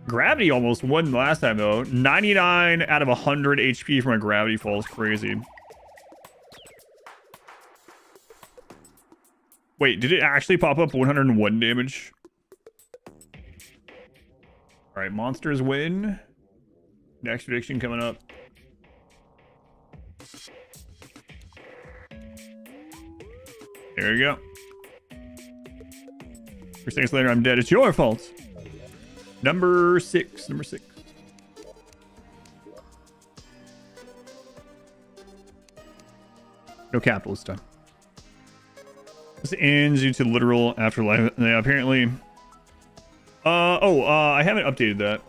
Gravity almost won last time, though. 99 out of 100 HP from a gravity fall is crazy. Wait, did it actually pop up 101 damage? All right, monsters win. Next prediction coming up. There you go. 3 seconds later, I'm dead. It's your fault. Number 6. Number 6. No capitalist time. This ends due to literal afterlife. Yeah, apparently. I haven't updated that.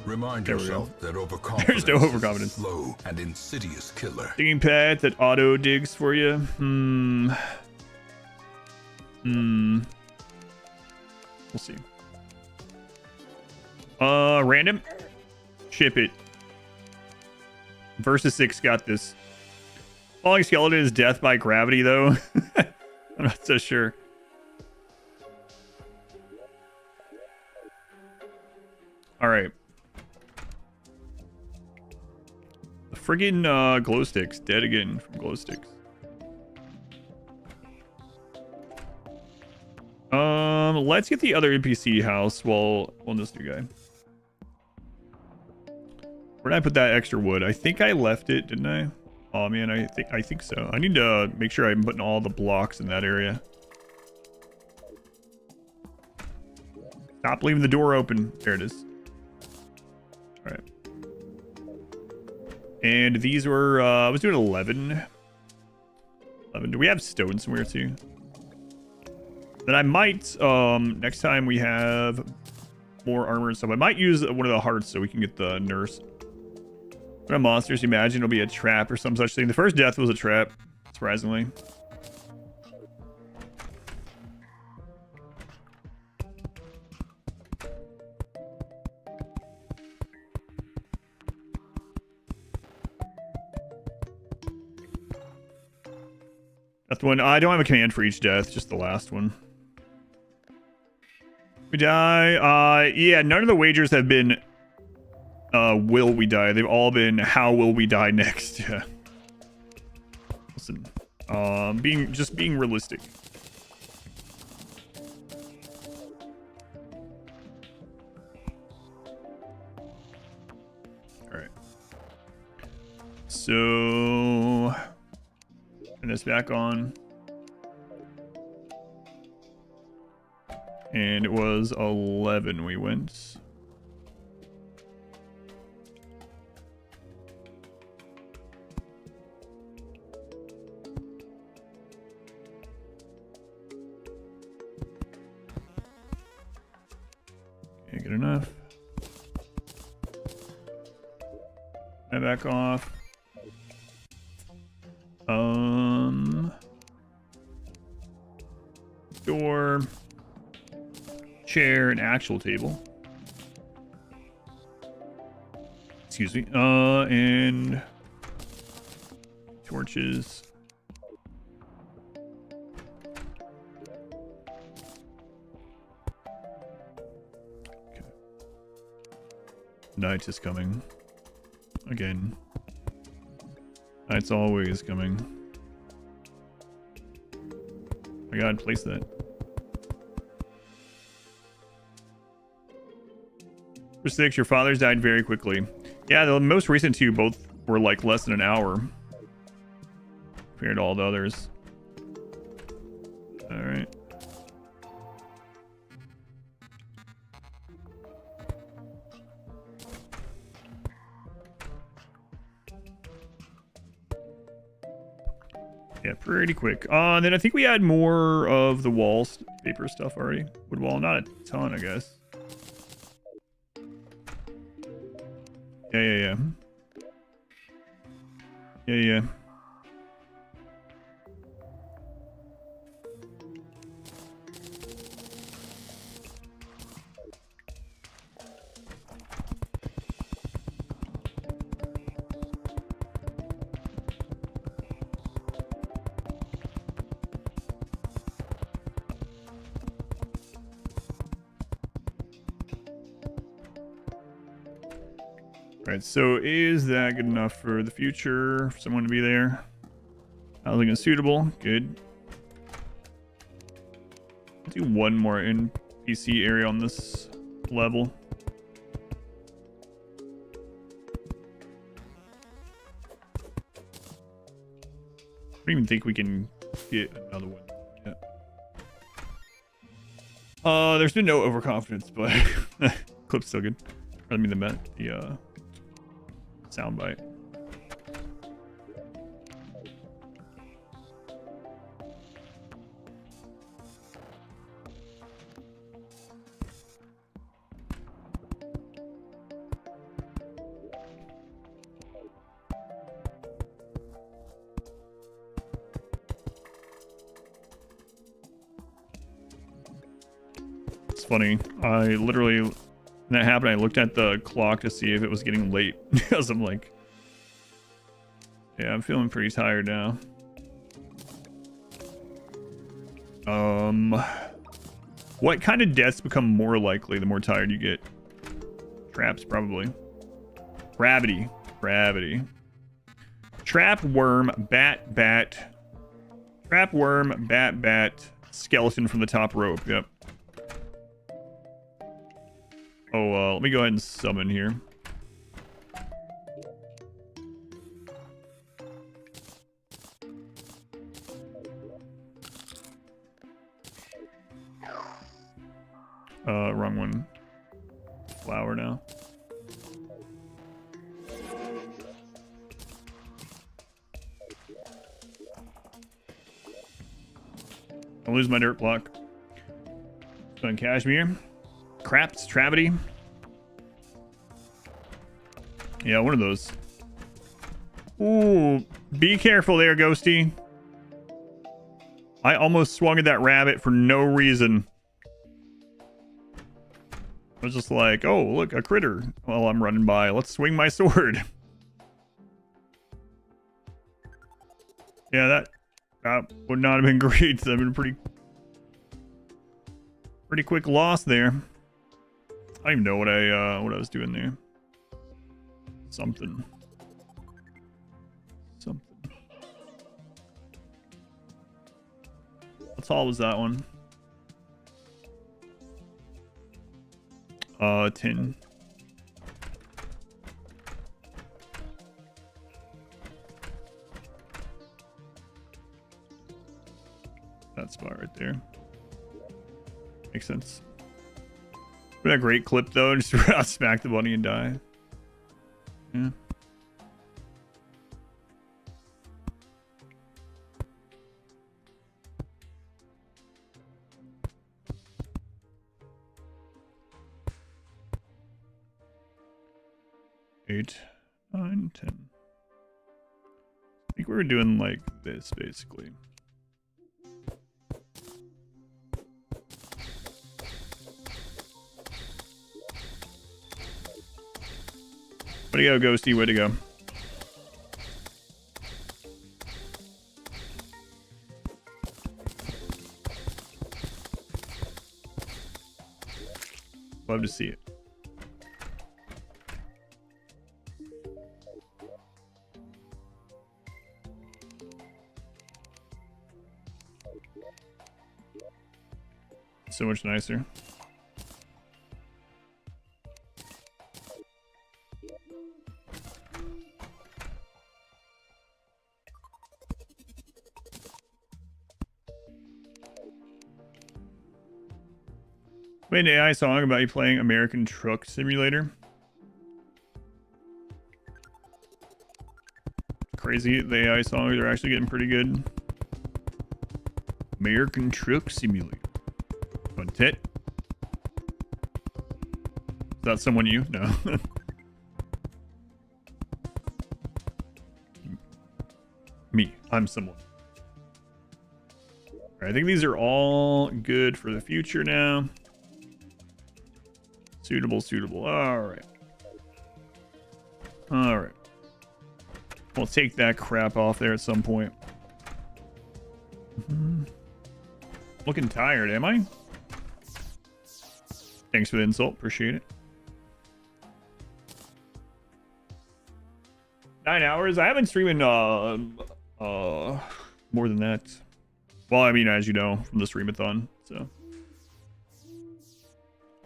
Remind yourself that overconfidence There's no overconfidence. is a slow and insidious killer. Digging pad that auto digs for you. We'll see. Random. Ship it. Versus 6 got this. Falling skeleton is death by gravity, though. I'm not so sure. All right. The friggin' glow sticks dead again from glow sticks. Let's get the other NPC house while this new guy. Where did I put that extra wood? I think I left it, didn't I? Oh man, I think so. I need to make sure I'm putting all the blocks in that area. Stop leaving the door open. There it is. All right. And these were I was doing 11. 11. Do we have stone somewhere too? Then I might next time we have more armor and stuff, I might use one of the hearts so we can get the nurse. What a monsters, you imagine it'll be a trap or some such thing. The first death was a trap, surprisingly. That's the one. I don't have a command for each death, just the last one. We die. Yeah, none of the wagers have been will we die. They've all been how will we die next. Yeah. Listen. Being realistic. Alright. So turn this back on. And it was 11 we went. Okay, good enough. And back off. Door. Chair, an actual table. Excuse me. And torches. Okay. Night is coming. Again. Night's always coming. My God, place that. For 6, your fathers died very quickly. Yeah, the most recent 2 both were like less than an hour compared to all the others. All right. Yeah, pretty quick. And then I think we had more of the paper stuff already. Wood wall, not a ton, I guess. Yeah. Right, so is that good enough for the future? For someone to be there? Housing is suitable. Good. Let's do one more NPC area on this level. I don't even think we can get another one yet. There's been no overconfidence, but clip's still good. I mean the soundbite. It's funny. I literally, when that happened, I looked at the clock to see if it was getting late because I'm like, yeah, I'm feeling pretty tired now. What kind of deaths become more likely the more tired you get? Traps, probably. Gravity. Trap, worm, bat. Trap, worm, bat, skeleton from the top rope. Yep. Oh, let me go ahead and summon here. Wrong one. Flower now. I'll lose my dirt block. Done cashmere. Craps, Travity. Yeah, one of those. Ooh, be careful there, Ghosty. I almost swung at that rabbit for no reason. I was just like, oh, look, a critter. While I'm running by, let's swing my sword. Yeah, that would not have been great. That would have been pretty quick loss there. I don't even know what I was doing there. Something. How tall was that one? 10. That spot right there. Makes sense. What a great clip though, just smack the bunny and die. Yeah. Eight, 9, 10. I think we were doing like this basically. Way to go, Ghosty. Way to go. Love to see it. So much nicer. Made an AI song about you playing American Truck Simulator. Crazy, the AI songs are actually getting pretty good. American Truck Simulator. Tit. Is that someone you? No. Me. I'm someone. Alright, I think these are all good for the future now. Suitable, suitable. Alright. Alright. We'll take that crap off there at some point. Looking tired, am I? Thanks for the insult. Appreciate it. 9 hours? I haven't been streaming more than that. Well, I mean, as you know, from the streamathon, so.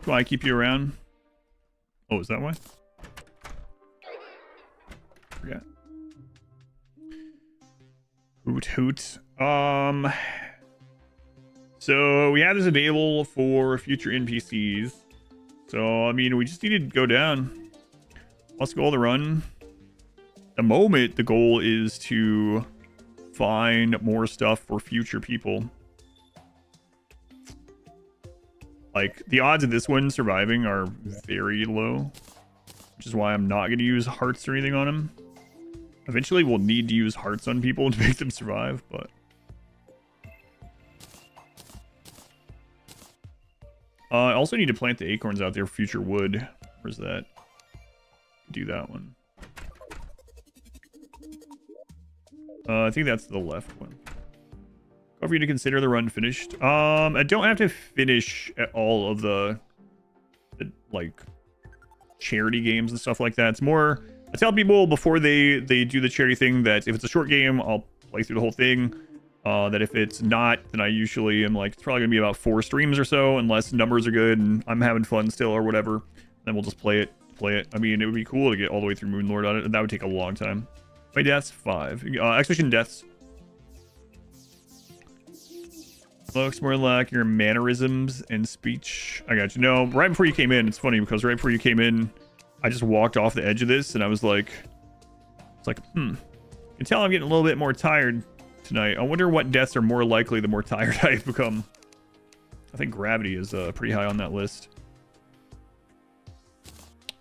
Why I keep you around? Oh, is that why? Forgot. Hoot hoot. So we have this available for future NPCs. So I mean, we just need to go down. Let's go on the run. At the moment, the goal is to find more stuff for future people. Like, the odds of this one surviving are very low, which is why I'm not going to use hearts or anything on him. Eventually, we'll need to use hearts on people to make them survive, but... I also need to plant the acorns out there for future wood. Where's that? Do that one. I think that's the left one. Go for you to consider the run finished. I don't have to finish at all of the like charity games and stuff like that. It's more, I tell people before they do the charity thing that if it's a short game, I'll play through the whole thing. That if it's not, then I usually am like, it's probably gonna be about 4 streams or so, unless numbers are good and I'm having fun still or whatever. Then we'll just play it. I mean, it would be cool to get all the way through Moonlord on it, and that would take a long time. My deaths 5. Expedition deaths. Looks more like your mannerisms and speech. I got you. No, right before you came in, it's funny because right before you came in, I just walked off the edge of this and I was like, you can tell I'm getting a little bit more tired tonight. I wonder what deaths are more likely the more tired I've become. I think gravity is pretty high on that list.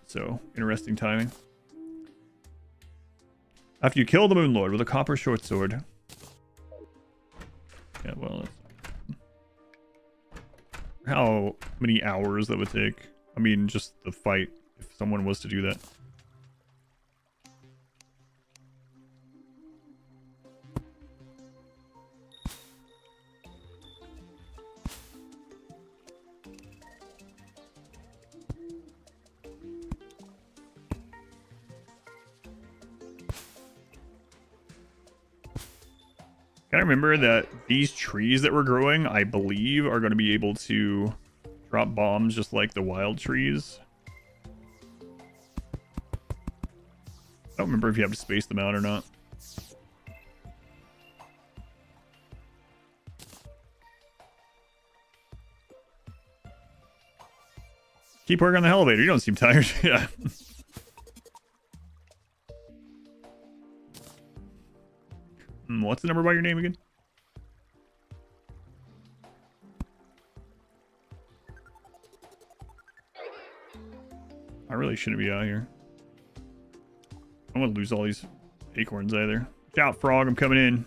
So, interesting timing. After you kill the Moonlord with a copper short sword. Yeah, well, how many hours that would take? I mean, just the fight, if someone was to do that. I remember that these trees that we're growing, I believe, are going to be able to drop bombs just like the wild trees. I don't remember if you have to space them out or not. Keep working on the elevator. You don't seem tired. Yeah. What's the number by your name again? I really shouldn't be out here. I don't want to lose all these acorns either. Watch out, frog. I'm coming in.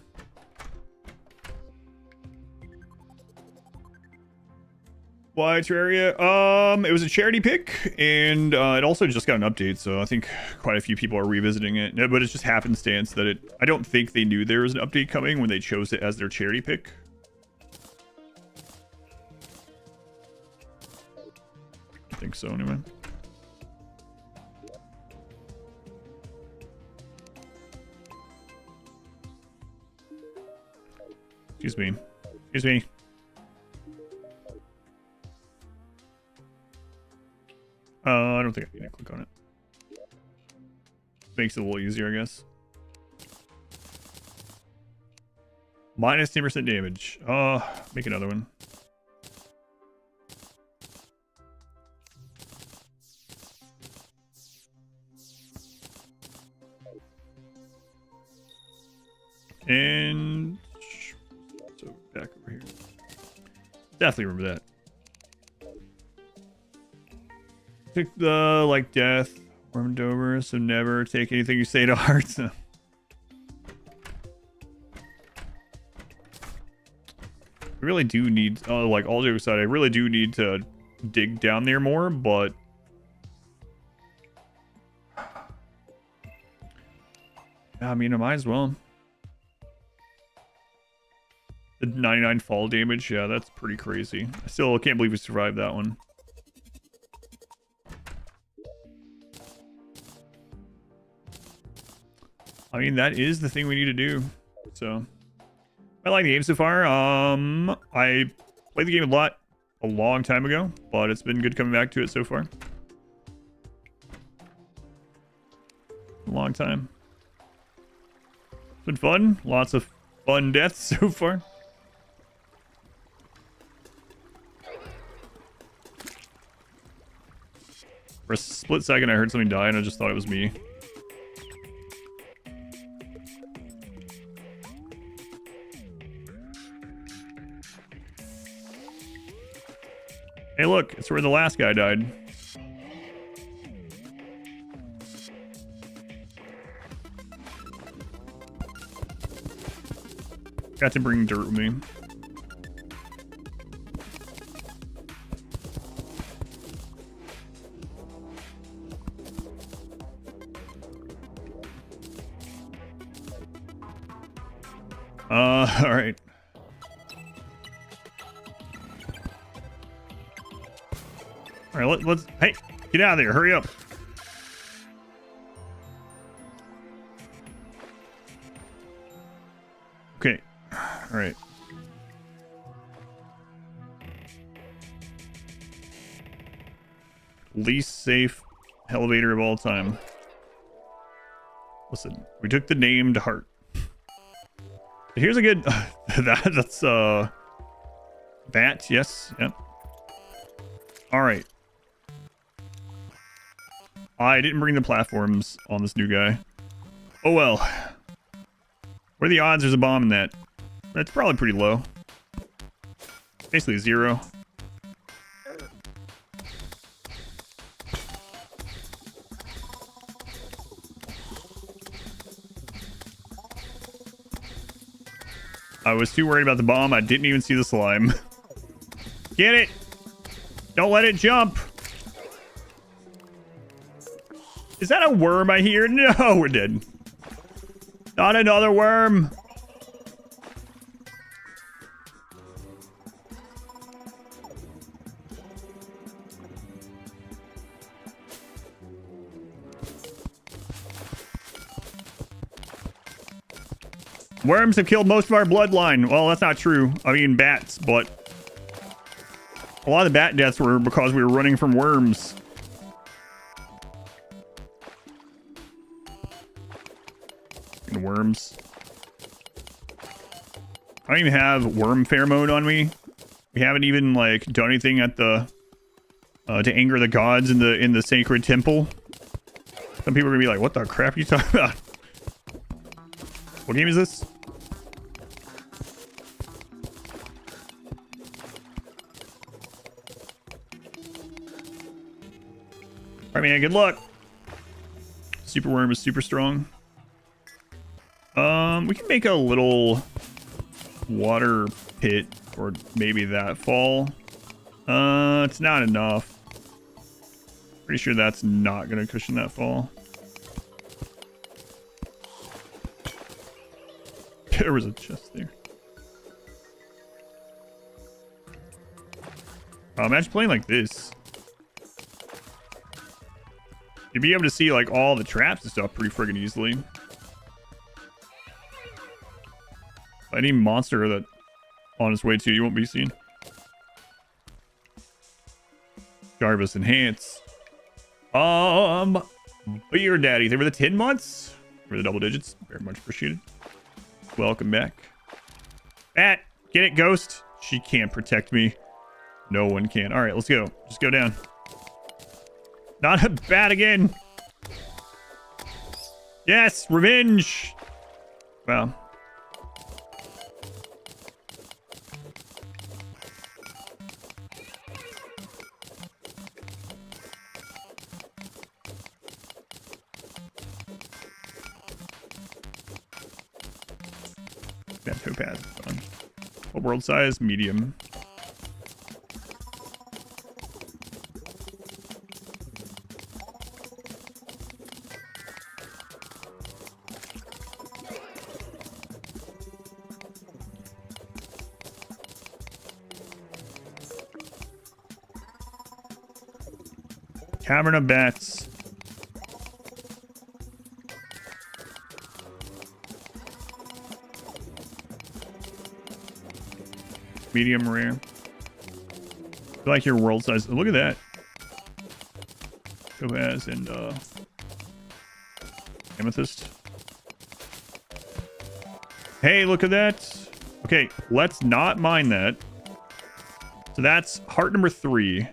Why Terraria? It was a charity pick, and it also just got an update, so I think quite a few people are revisiting it. But it's just happenstance that I don't think they knew there was an update coming when they chose it as their charity pick. I think so, anyway. Excuse me. Excuse me. I don't think I need to click on it. Makes it a little easier, I guess. Minus 10% damage. Make another one. And so back over here. Definitely remember that. Took the, like, death. Warmed over, so never take anything you say to heart. I really do need, like, all jokes aside, I really do need to dig down there more, but I mean, I might as well. The 99 fall damage, yeah, that's pretty crazy. I still can't believe we survived that one. I mean, that is the thing we need to do. So, I like the game so far. I played the game a long time ago, but it's been good coming back to it so far. A long time. It's been fun. Lots of fun deaths so far. For a split second, I heard something die, and I just thought it was me. Hey, look, it's where the last guy died. Got to bring dirt with me. All right. All right, let's, hey, get out of there. Hurry up. Okay. All right. Least safe elevator of all time. Listen, we took the name to heart. Here's a good, that's, bat, yes, yep. All right. I didn't bring the platforms on this new guy. Oh well. What are the odds there's a bomb in that? That's probably pretty low. Basically 0. I was too worried about the bomb, I didn't even see the slime. Get it! Don't let it jump! Is that a worm I hear? No, we're dead. Not another worm! Worms have killed most of our bloodline. Well, that's not true. I mean, bats, but a lot of the bat deaths were because we were running from worms. Worms. I don't even have worm pheromone on me. We haven't even like done anything at the to anger the gods in the sacred temple. Some people are gonna be like, "What the crap are you talking about?" What game is this? All right, man. Good luck. Super worm is super strong. We can make a little water pit, or maybe that fall. It's not enough. Pretty sure that's not gonna cushion that fall. There was a chest there. Imagine playing like this. You'd be able to see like all the traps and stuff pretty friggin' easily. Any monster that on its way to you won't be seen. Jarvis enhance. Beer Daddy. They were the 10 months. For the double digits. Very much appreciated. Welcome back. Bat, get it, Ghost. She can't protect me. No one can. All right, let's go. Just go down. Not a bat again. Yes, revenge. Wow. Yeah, topaz. What world size? Medium. Cavern of Bats. Medium rare. I like your world size. Look at that. Topaz and amethyst. Hey, look at that. Okay, let's not mine that. So that's heart number 3.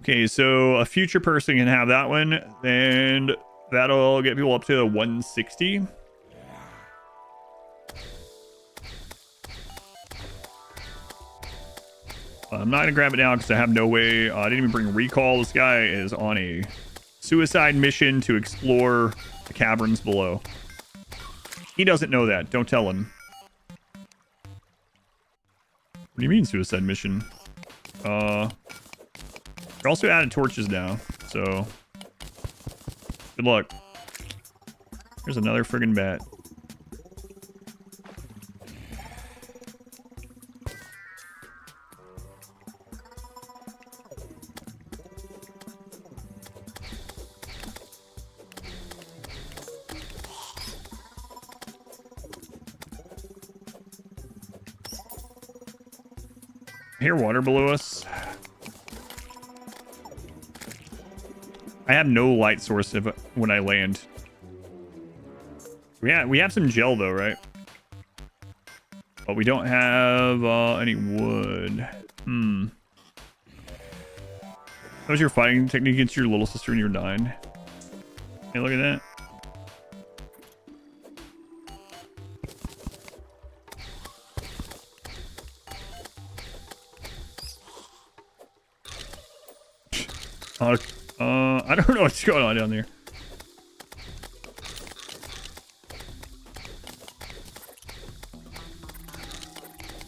Okay, so a future person can have that one, and that'll get people up to 160. I'm not gonna grab it now because I have no way. I didn't even bring recall. This guy is on a suicide mission to explore the caverns below. He doesn't know that. Don't tell him. What do you mean suicide mission? We're also added torches now, so good luck. There's another friggin' bat. I hear water below us. I have no light source when I land. Yeah, we have some gel though, right? But we don't have any wood. That was your fighting technique against your little sister when you were 9. Hey, look at that. I don't know what's going on down there.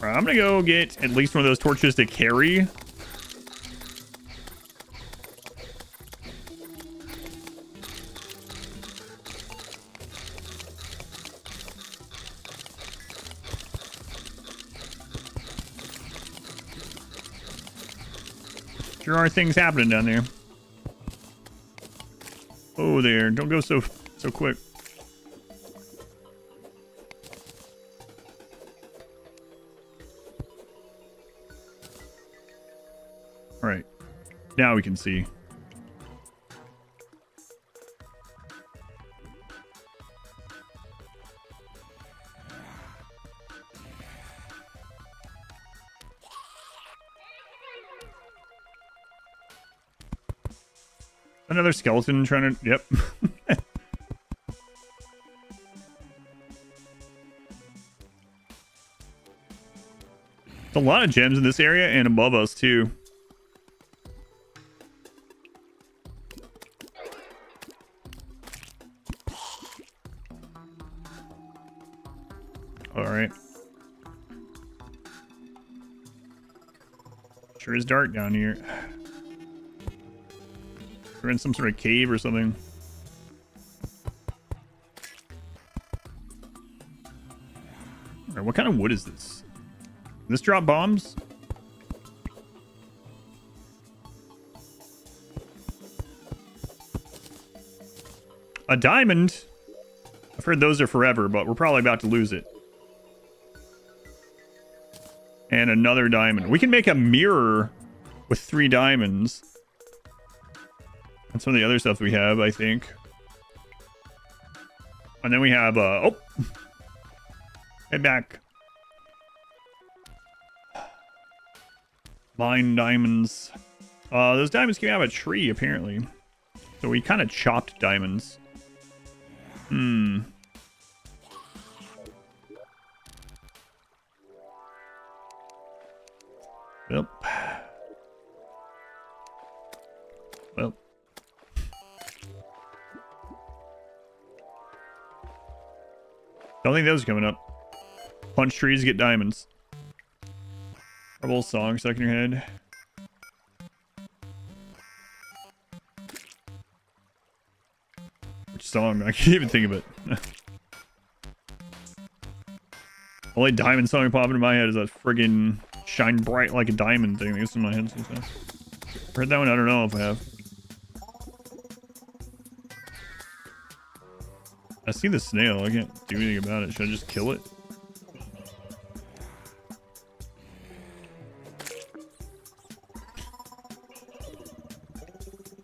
All right, I'm gonna go get at least one of those torches to carry. Sure are things happening down there. Oh, there. Don't go so quick. All right. Now we can see. Another skeleton trying to... Yep. There's a lot of gems in this area and above us, too. Alright. Sure is dark down here. We're in some sort of cave or something. Alright, what kind of wood is this? Does this drop bombs? A diamond? I've heard those are forever, but we're probably about to lose it. And another diamond. We can make a mirror with 3 diamonds. And some of the other stuff we have, I think. And then we have, oh! Head back. Mine diamonds. Those diamonds came out of a tree, apparently. So we kind of chopped diamonds. Yep. Well. Don't think those are coming up. Punch trees, get diamonds. Trouble song stuck in your head. Which song? I can't even think of it. Only diamond song popping in my head is that friggin' shine bright like a diamond thing that's in my head sometimes. Heard that one? I don't know if I have. I see the snail. I can't do anything about it. Should I just kill it?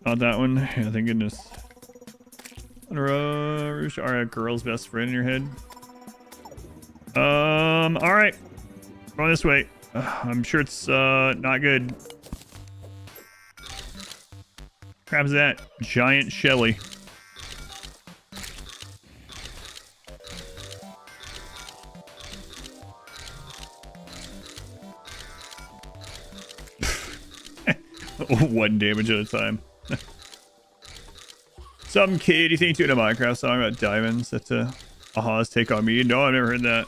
Not that one. Yeah, thank goodness. Alright, girl's best friend in your head. Alright. Going this way. I'm sure it's not good. Crap's that? Giant Shelly. One damage at a time. Some kid, you think doing a Minecraft song about diamonds? That's a Aha's take on me. No, I've never heard that.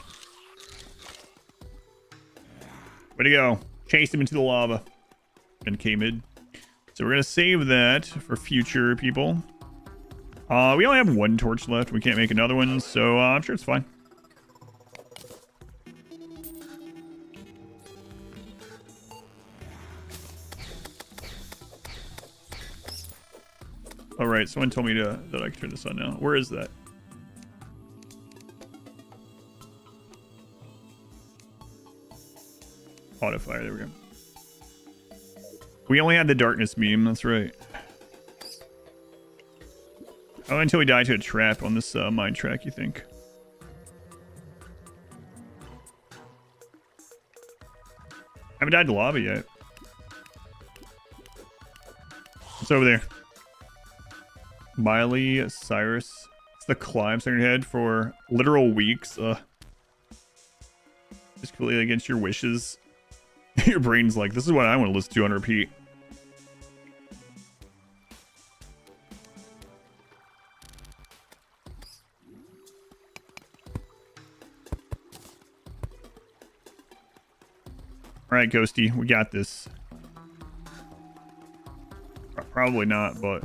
Way to go. Chased him into the lava. And came in. So we're going to save that for future people. We only have one torch left. We can't make another one, so I'm sure it's fine. Alright, someone told me that I can turn this on now. Where is that? Auto fire, there we go. We only had the darkness meme, that's right. Oh, until we die to a trap on this mine track, you think? Haven't died to lava yet. It's over there. Miley Cyrus. It's the climbs on your head for literal weeks. Just completely against your wishes. Your brain's like, this is what I want to listen to on repeat. Alright, Ghosty, we got this. Probably not, but...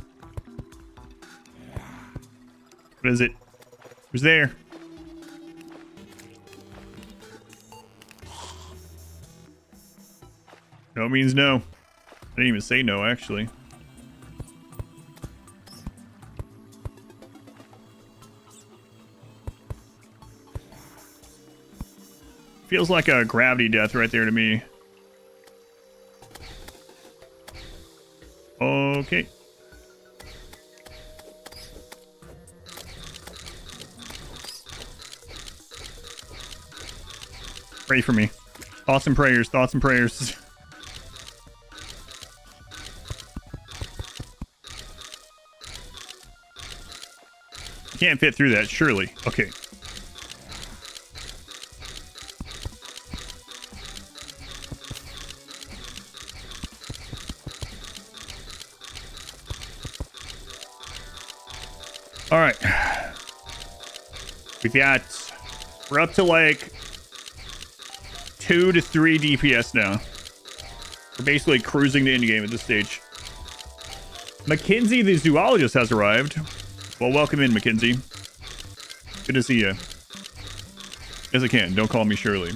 What is it? Who's there? No means no. I didn't even say no, actually. Feels like a gravity death right there to me. Okay. Pray for me. Thoughts and prayers, thoughts and prayers. Can't fit through that, surely. Okay. All right. We're up to like 2 to 3 DPS now. We're basically cruising to endgame at this stage. Mackenzie the zoologist has arrived. Well, welcome in, Mackenzie. Good to see you. Yes, I can. Don't call me Shirley.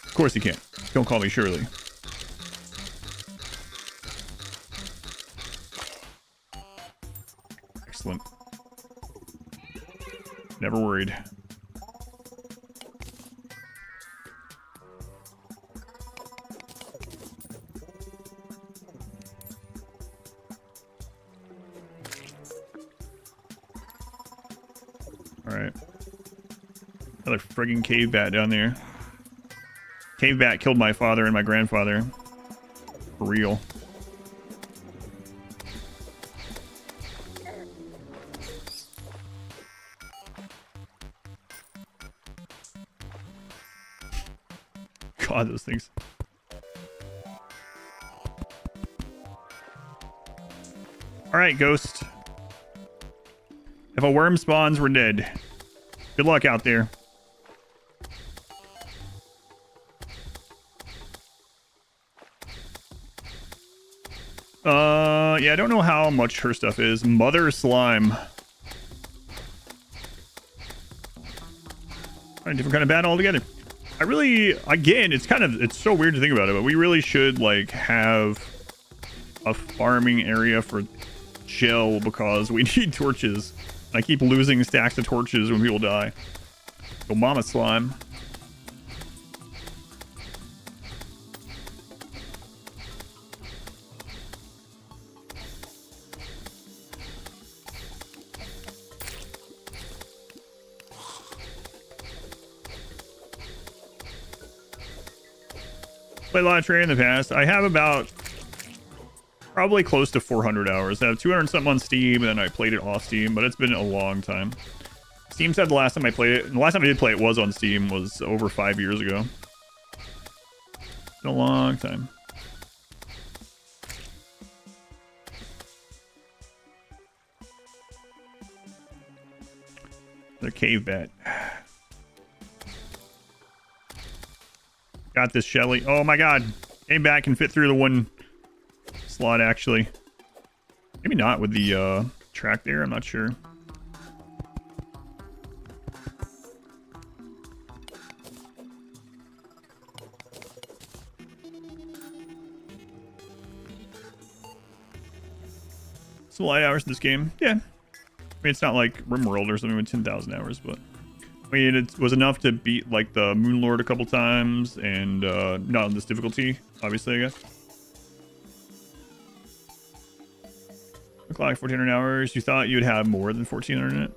Of course you can. Don't call me Shirley. Excellent. Never worried. Alright. Another friggin' cave bat down there. Cave bat killed my father and my grandfather. For real. God, those things. Alright, Ghost. If a worm spawns, we're dead. Good luck out there. Yeah, I don't know how much her stuff is. Mother slime. A different kind of bat altogether. I really, again, it's so weird to think about it, but we really should like have a farming area for gel because we need torches. I keep losing stacks of torches when people die. Go mama slime. Played a lot of Terraria in the past. I have about probably close to 400 hours. I have 200 something on Steam, and then I played it off Steam, but it's been a long time. Steam said the last time I played it, and the last time I did play it was on Steam, was over 5 years ago. Been a long time. The cave bat. Got this, Shelly. Oh my god. Came back and fit through the one slot, actually. Maybe not with the track there. I'm not sure. Some light hours in this game. Yeah. I mean, it's not like RimWorld or something with 10,000 hours, but I mean, it was enough to beat like the Moonlord a couple times, and not on this difficulty, obviously, I guess. Look like 1,400 hours. You thought you'd have more than 1,400 in it?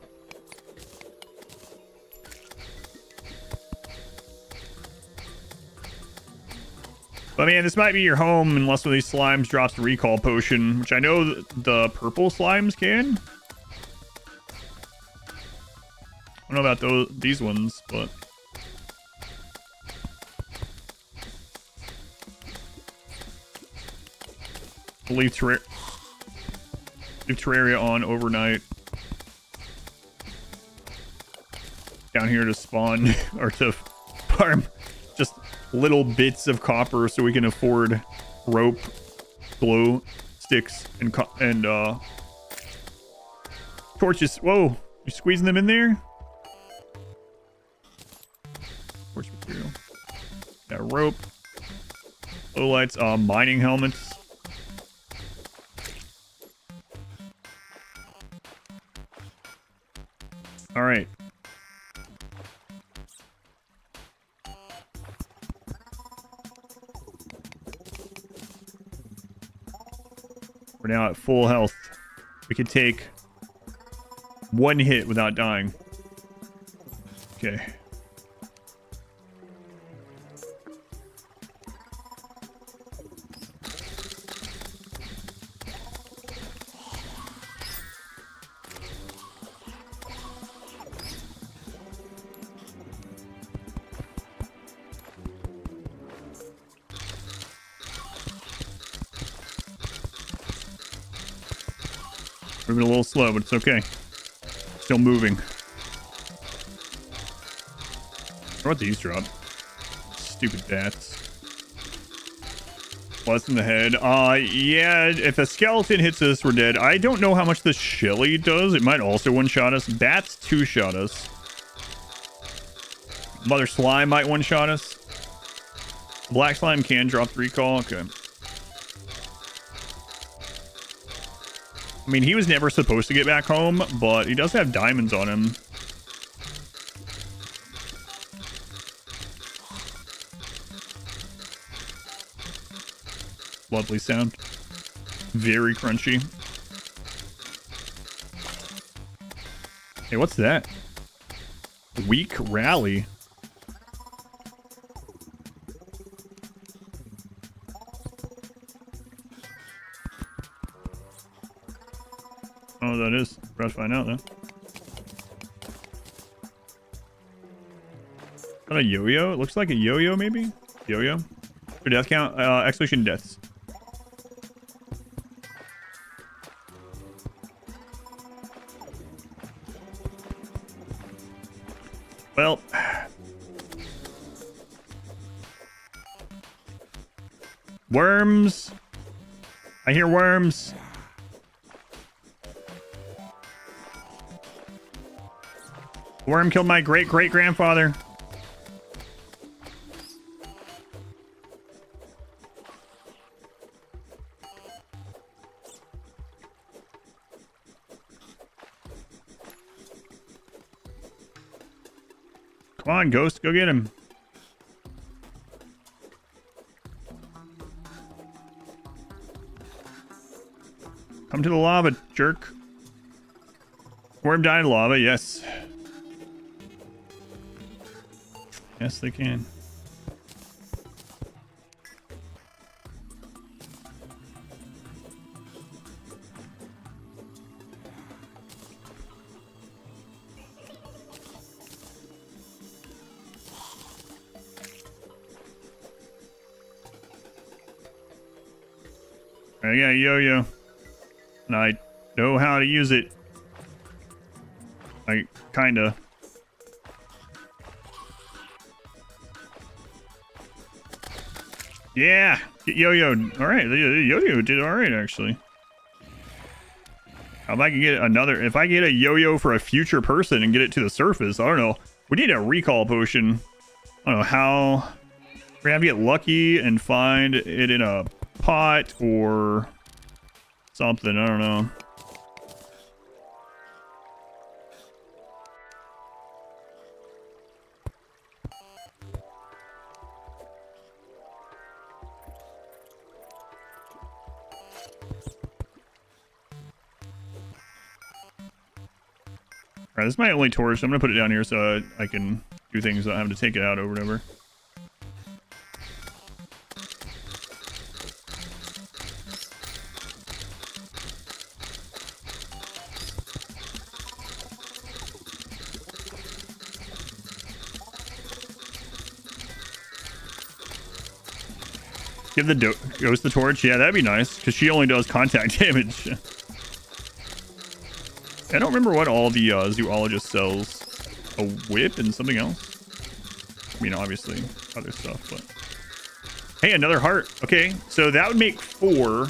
But man, this might be your home unless one of these slimes drops the recall potion, which I know the purple slimes can. I don't know about these ones, but I'll leave Terraria on overnight. Down here to spawn or to farm just little bits of copper so we can afford rope, glow sticks, and torches. Whoa, you squeezing them in there? Torch material. Got rope. Low lights. Mining helmets. All right. We're now at full health. We could take one hit without dying. Okay. Moving a little slow, but it's okay. Still moving. What these drop? Stupid bats. Plus in the head. Yeah, if a skeleton hits us, we're dead. I don't know how much the Shelly does. It might also one-shot us. Bats two-shot us. Mother Slime might one-shot us. Black Slime can drop the recall. Okay. I mean, he was never supposed to get back home, but he does have diamonds on him. Lovely sound. Very crunchy. Hey, what's that? Weak rally. Oh, that is. We're about to find out, though. Is that a yo-yo? It looks like a yo-yo, maybe? Yo-yo? For death count? Exclamation deaths. Well, worms. I hear worms. Worm killed my great-great-grandfather. Come on, Ghost, go get him. Come to the lava, jerk. Worm died in lava, yes. Yes, they can. I got a yo-yo, and I know how to use it. I kinda. Yeah, get yo-yoed. All right, the yo-yo did all right actually. How if I can get another? If I get a yo-yo for a future person and get it to the surface, I don't know. We need a recall potion. I don't know how. We're gonna have to get lucky and find it in a pot or something. I don't know. Alright, this is my only torch. I'm gonna put it down here so I can do things without having to take it out or whatever. Give the ghost the torch. Yeah, that'd be nice because she only does contact damage. I don't remember what all the zoologist sells. A whip and something else. I mean, obviously other stuff, but hey, another heart. Okay, so that would make 4.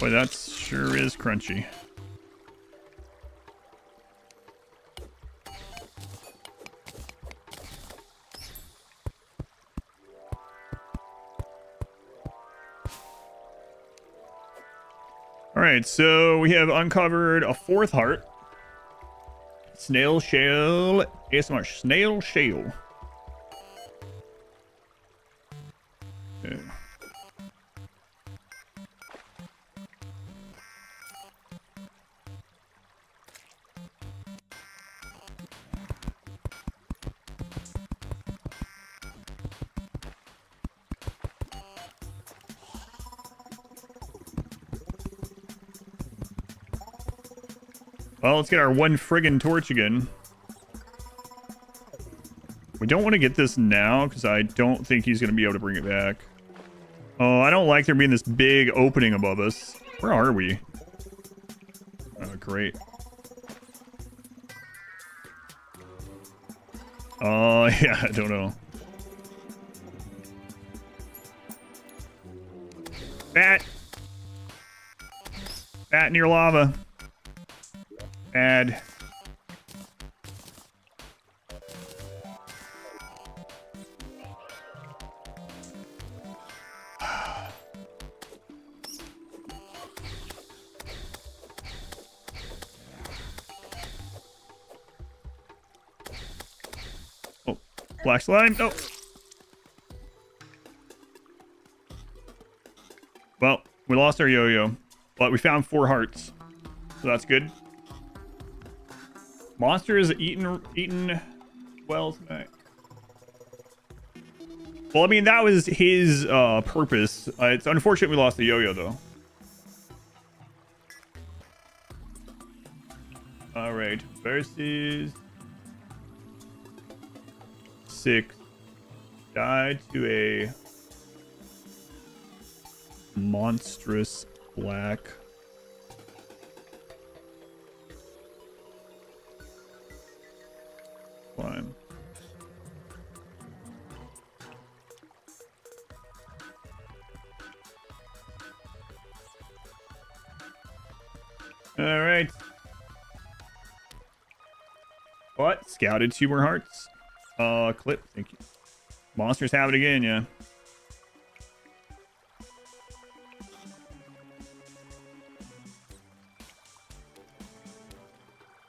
Boy, that sure is crunchy. All right, so we have uncovered a 4th heart. Snail shell. ASMR. Snail shell. Okay. Well, let's get our one friggin' torch again. We don't want to get this now because I don't think he's going to be able to bring it back. Oh, I don't like there being this big opening above us. Where are we? Oh, great. Oh, yeah, I don't know. Bat! Bat near lava. Bad. Oh, black slime. No. Well, we lost our yo-yo, but we found 4 hearts, so that's good. Monster is eaten well tonight. Well, I mean, that was his purpose. It's unfortunate we lost the yo-yo, though. All right, versus 6. Die to a monstrous black. Climb. All right. What? Scouted 2 more hearts. Clip. Thank you. Monsters have it again, yeah.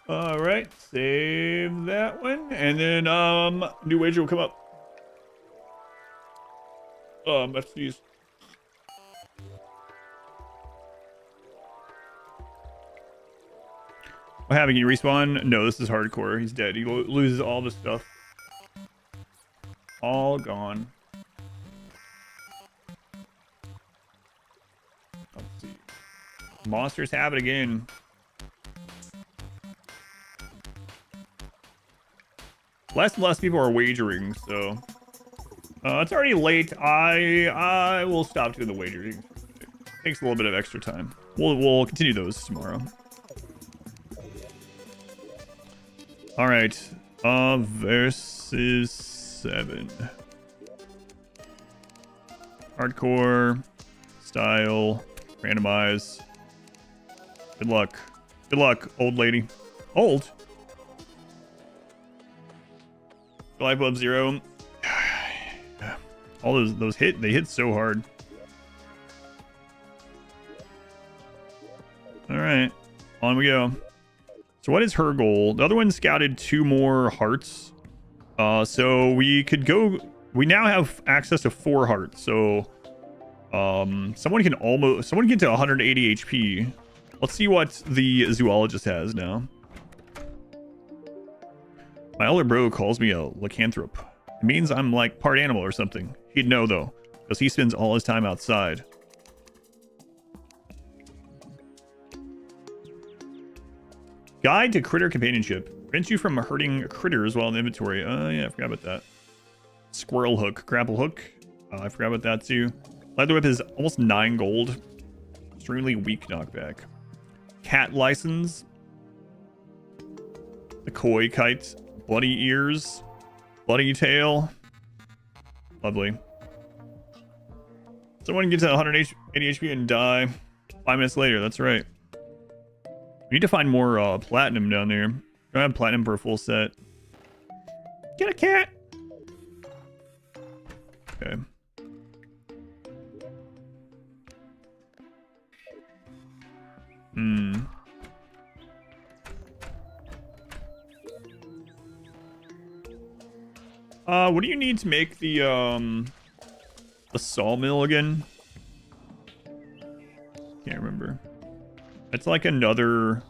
All right, save that one, and then new wager will come up. FCs. What happened? Can you respawn? No, this is hardcore. He's dead. He loses all this stuff. All gone. Let's see. Monsters have it again. Less and less people are wagering, so it's already late. I will stop doing the wagering. It takes a little bit of extra time. We'll continue those tomorrow. All right, versus 7. Hardcore, style, randomize. Good luck. Good luck, old lady. Old? Life above 0. All those they hit so hard. All right, on we go. So what is her goal? The other one scouted 2 more hearts. So we could go. We now have access to 4 hearts. So someone can get to 180 HP. Let's see what the zoologist has now. My older bro calls me a lycanthrope. It means I'm like part animal or something. He'd know though, because he spends all his time outside. Guide to critter companionship. Prevents you from hurting critters while in inventory. Oh yeah, I forgot about that. Squirrel hook, grapple hook. I forgot about that too. Leather whip is almost 9 gold. Extremely weak knockback. Cat license. The koi kite. Bloody ears. Bloody tail. Lovely. Someone gets to 180 HP and die 5 minutes later. That's right. We need to find more platinum down there. I don't have platinum for a full set. Get a cat. Okay. What do you need to make the sawmill again? Can't remember. It's like another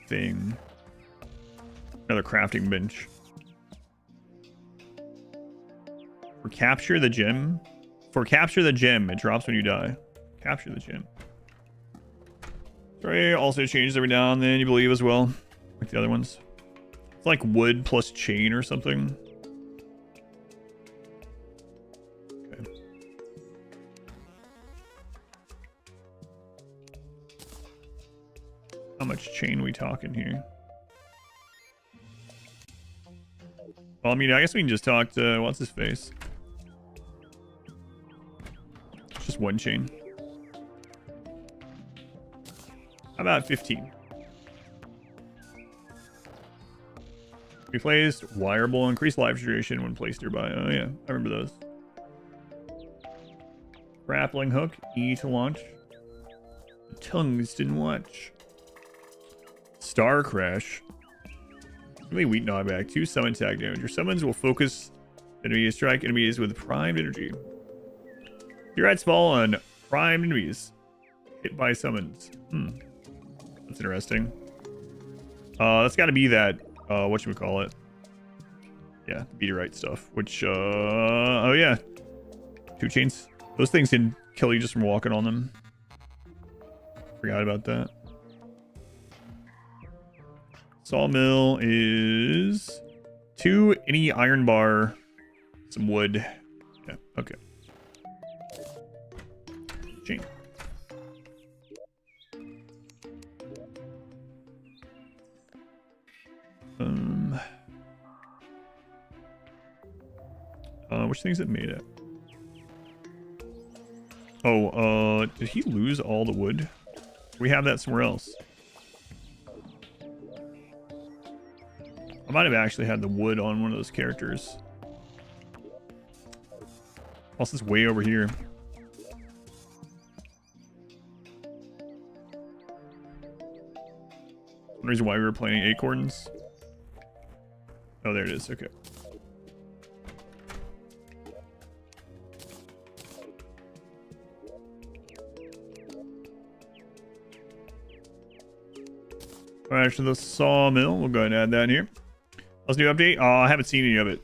thing. Another crafting bench. For capture the gem. For capture the gem, it drops when you die. Capture the gem. Sorry, also changes every now and then, you believe, as well. Like the other ones. It's like wood plus chain or something. Okay. How much chain we talking here? Well, I mean, I guess we can just talk to what's his face. It's just 1 chain. How about 15? Replaced wireable, increased life duration when placed nearby. Oh yeah, I remember those. Grappling hook, E to launch. Tungsten watch. Star crash. Really weak knockback. 2 summon tag damage. Your summons will focus enemies, strike enemies with primed energy. Your rats fall on primed enemies hit by summons. That's interesting. That's got to be that. Whatchamacallit. Yeah, meteorite stuff. Which, oh yeah. 2 chains. Those things can kill you just from walking on them. Forgot about that. Sawmill is 2 any iron bar, some wood. Yeah, okay. Chain. Which thing's it made at? Oh, did he lose all the wood? We have that somewhere else. I might have actually had the wood on one of those characters. Also, it's way over here. One reason why we were playing acorns. Oh, there it is. Okay. Alright, to the sawmill. We'll go ahead and add that in here. Let's do update. Oh, I haven't seen any of it.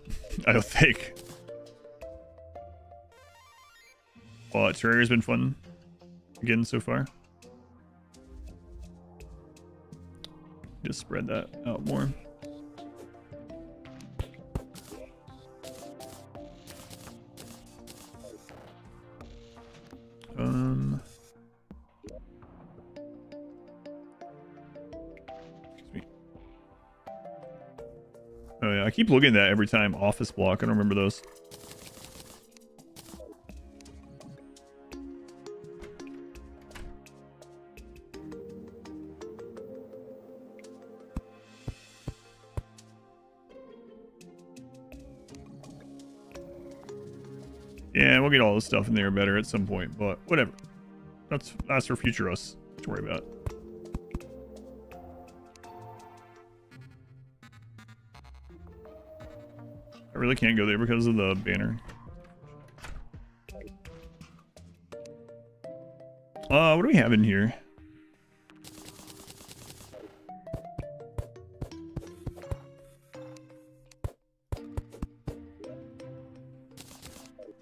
I don't think. Well, Terraria's been fun again so far. Just spread that out more. Excuse me. Oh yeah, I keep looking at that every time. Office block. I don't remember those. Yeah, we'll get all this stuff in there better at some point, but whatever. That's for future us to worry about. I really can't go there because of the banner. What do we have in here?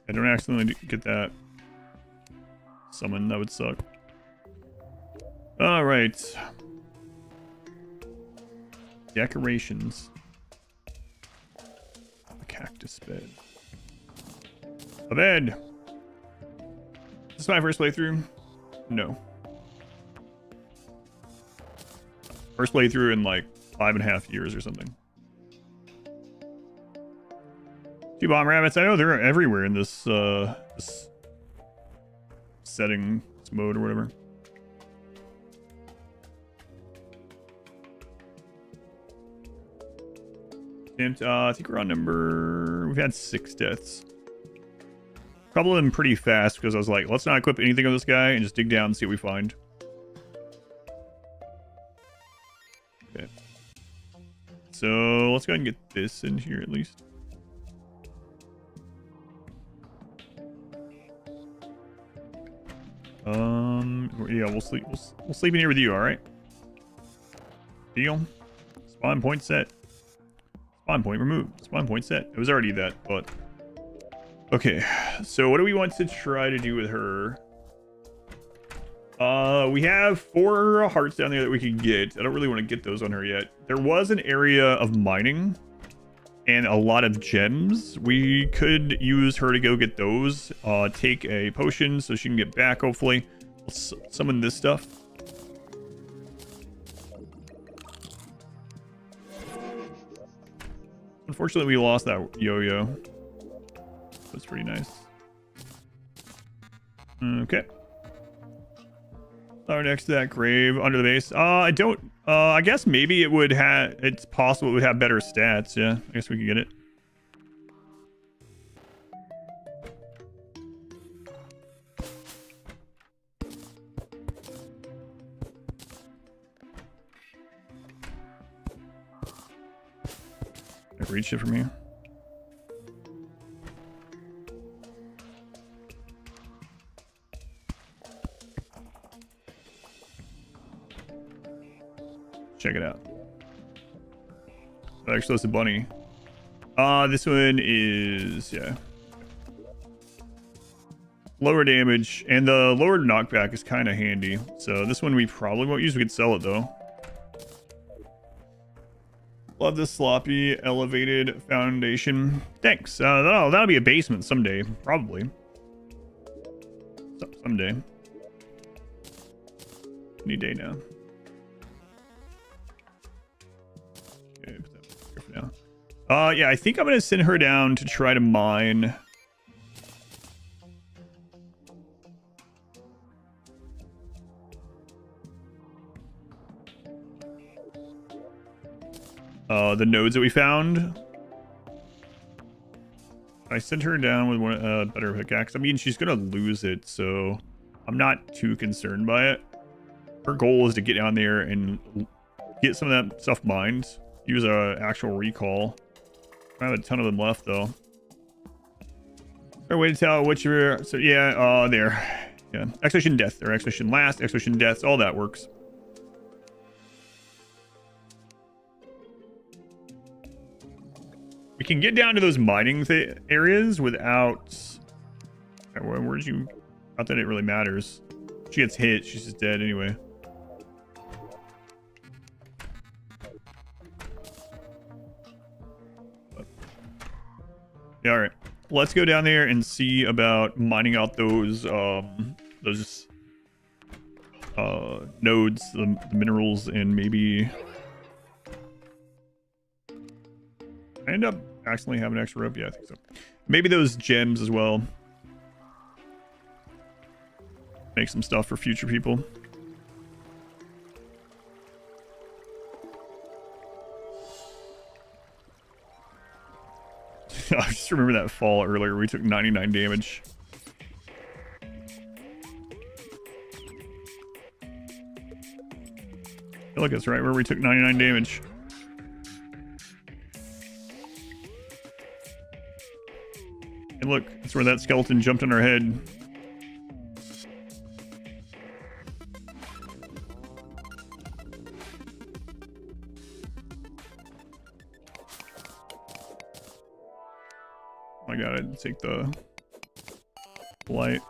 I don't accidentally get that summon. That would suck. All right. Decorations. A cactus bed. A bed. Is this my first playthrough? No. First playthrough in like 5.5 years or something. 2 bomb rabbits. I know they're everywhere in this this setting, this mode or whatever. And I think we're on number. We've had 6 deaths. Couple of them pretty fast because I was like, let's not equip anything on this guy and just dig down and see what we find. Okay. So let's go ahead and get this in here at least. Yeah, we'll sleep. We'll sleep in here with you. All right. Deal. Spawn point set. Spawn point removed. Spawn point set. It was already that, but okay. So what do we want to try to do with her? We have 4 hearts down there that we can get. I don't really want to get those on her yet. There was an area of mining and a lot of gems. We could use her to go get those. Take a potion so she can get back, hopefully. Let's summon this stuff. Unfortunately, we lost that yo-yo. That's pretty nice. Okay. Oh, next to that grave under the base. I don't. I guess maybe it would have. It's possible it would have better stats. Yeah, I guess we could get it. Can I reach it from here? Check it out. Actually, that's a bunny. This one is, yeah. Lower damage, and the lower knockback is kind of handy. So this one we probably won't use. We could sell it, though. Love the sloppy elevated foundation. Thanks. That'll be a basement someday, probably. Someday. Any day now. Okay, put that here for now. Yeah, I think I'm gonna send her down to try to mine. The nodes that we found. I sent her down with one better pickaxe. I mean, she's gonna lose it, so I'm not too concerned by it. Her goal is to get down there and get some of that stuff mined. Use a actual recall. I have a ton of them left though. Fair way to tell what you're. So yeah, there. Yeah, expedition death or expedition last, expedition deaths, all that works. We can get down to those mining areas without... Where'd you... Not that it really matters. She gets hit, she's just dead anyway. Yeah, alright. Let's go down there and see about mining out those nodes, the minerals, and maybe... I end up accidentally having an extra rope. Yeah, I think so. Maybe those gems as well. Make some stuff for future people. I just remember that fall earlier. We took 99 damage. I feel like that's right where we took 99 damage. And look, that's where that skeleton jumped on our head. I gotta take the light.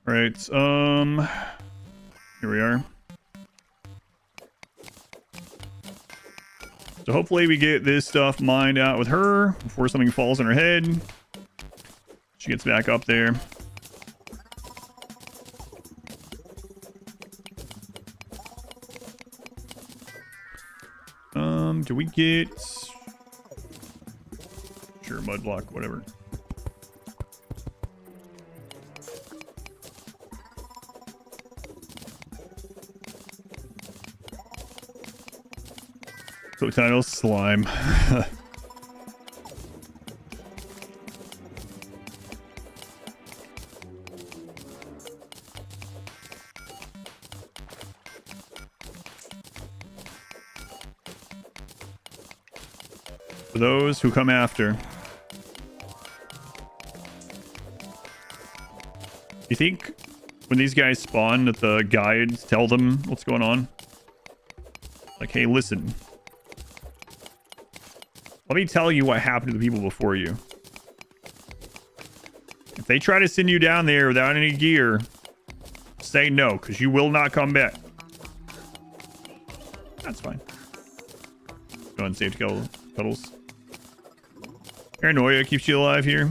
All right, here we are. So hopefully we get this stuff mined out with her before something falls on her head. She gets back up there. Do we get... Sure, mud block, whatever. So title slime. For those who come after. You think when these guys spawn that the guides tell them what's going on? Like, hey, listen. Let me tell you what happened to the people before you. If they try to send you down there without any gear, say no, because you will not come back. That's fine. Go on, save puddles. Paranoia keeps you alive here.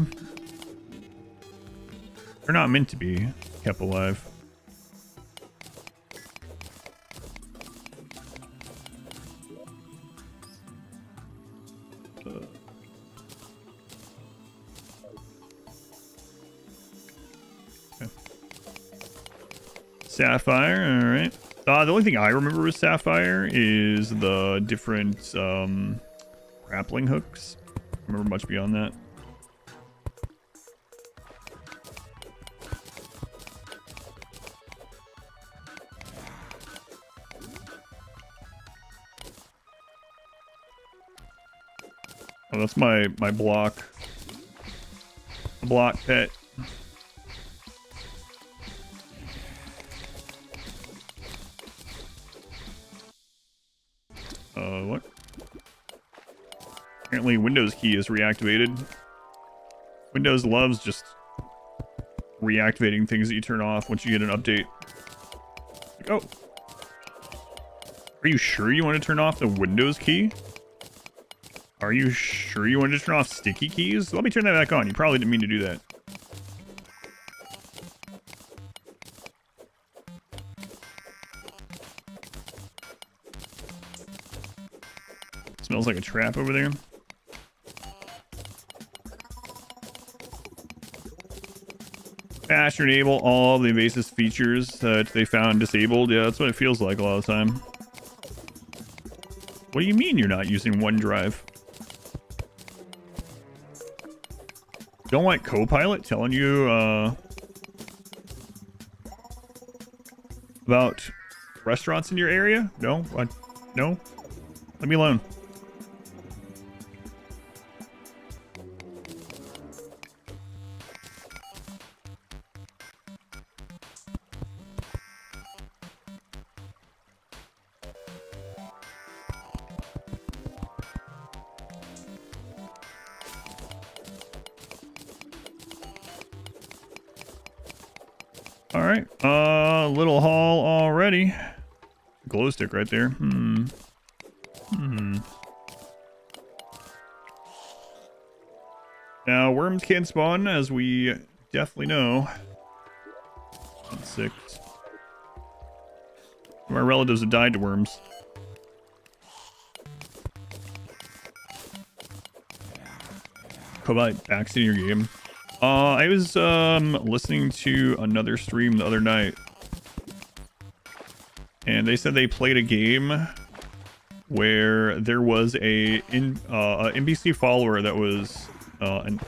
They're not meant to be kept alive. Sapphire, all right. The only thing I remember with Sapphire is the different grappling hooks. I don't remember much beyond that. Oh, that's my block pet. What? Apparently Windows key is reactivated. Windows loves just reactivating things that you turn off once you get an update. Like, oh. Are you sure you want to turn off the Windows key? Are you sure you want to turn off sticky keys? Let me turn that back on. You probably didn't mean to do that. Smells like a trap over there. Patch or enable all the invasive features that they found disabled. Yeah, that's what it feels like a lot of the time. What do you mean you're not using OneDrive? Don't like Copilot telling you about restaurants in your area? No? What? No? Let me alone. All right, little haul already. Glow stick right there. Now, worms can spawn, as we definitely know. 6. Our relatives have died to worms. Cobalt backs in your game. I was listening to another stream the other night, and they said they played a game where there was a NPC follower that was an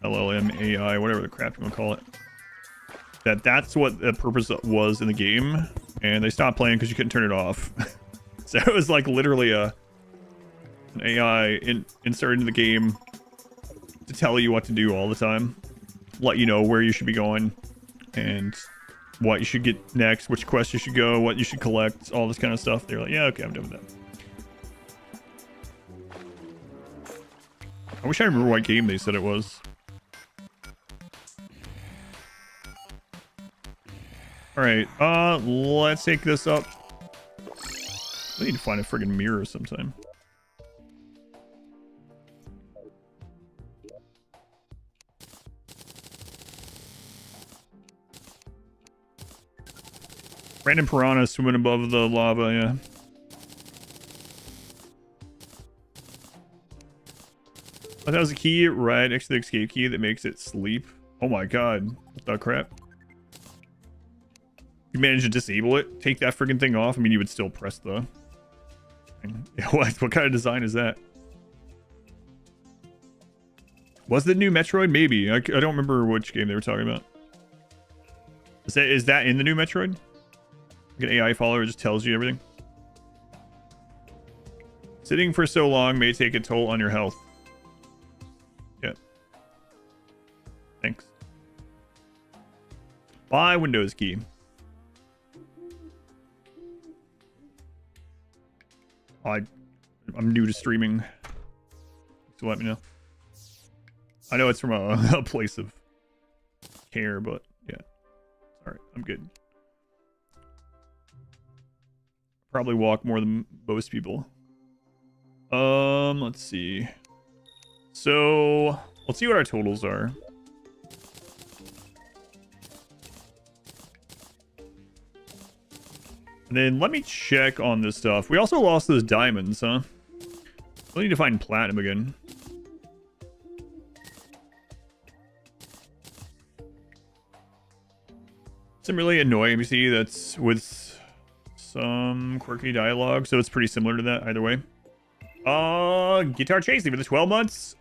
LLM AI, whatever the crap you want to call it. That's what the purpose was in the game, and they stopped playing because you couldn't turn it off. So it was like literally an AI inserted into the game to tell you what to do all the time, let you know where you should be going and what you should get next, which quest you should go, what you should collect, all this kind of stuff. They're like, yeah, okay, I'm done with that. I wish I remember what game they said it was. All right, let's take this up. I need to find a friggin' mirror sometime. Random piranha swimming above the lava, yeah. Oh, that was a key right next to the escape key that makes it sleep. Oh my god. What the crap? You managed to disable it? Take that friggin' thing off? I mean, you would still press the... What kind of design is that? Was the new Metroid? Maybe. I don't remember which game they were talking about. Is that in the new Metroid? Like an AI follower just tells you everything. Sitting for so long may take a toll on your health. Yeah. Thanks. Buy Windows key. I'm new to streaming, so let me know. I know it's from a place of care, but yeah. Alright, I'm good. Probably walk more than most people. Let's see. So, let's see what our totals are. And then let me check on this stuff. We also lost those diamonds, huh? We'll need to find platinum again. Some really annoying NPC that's with some quirky dialogue, so it's pretty similar to that either way. Guitar Chasing for the 12 months.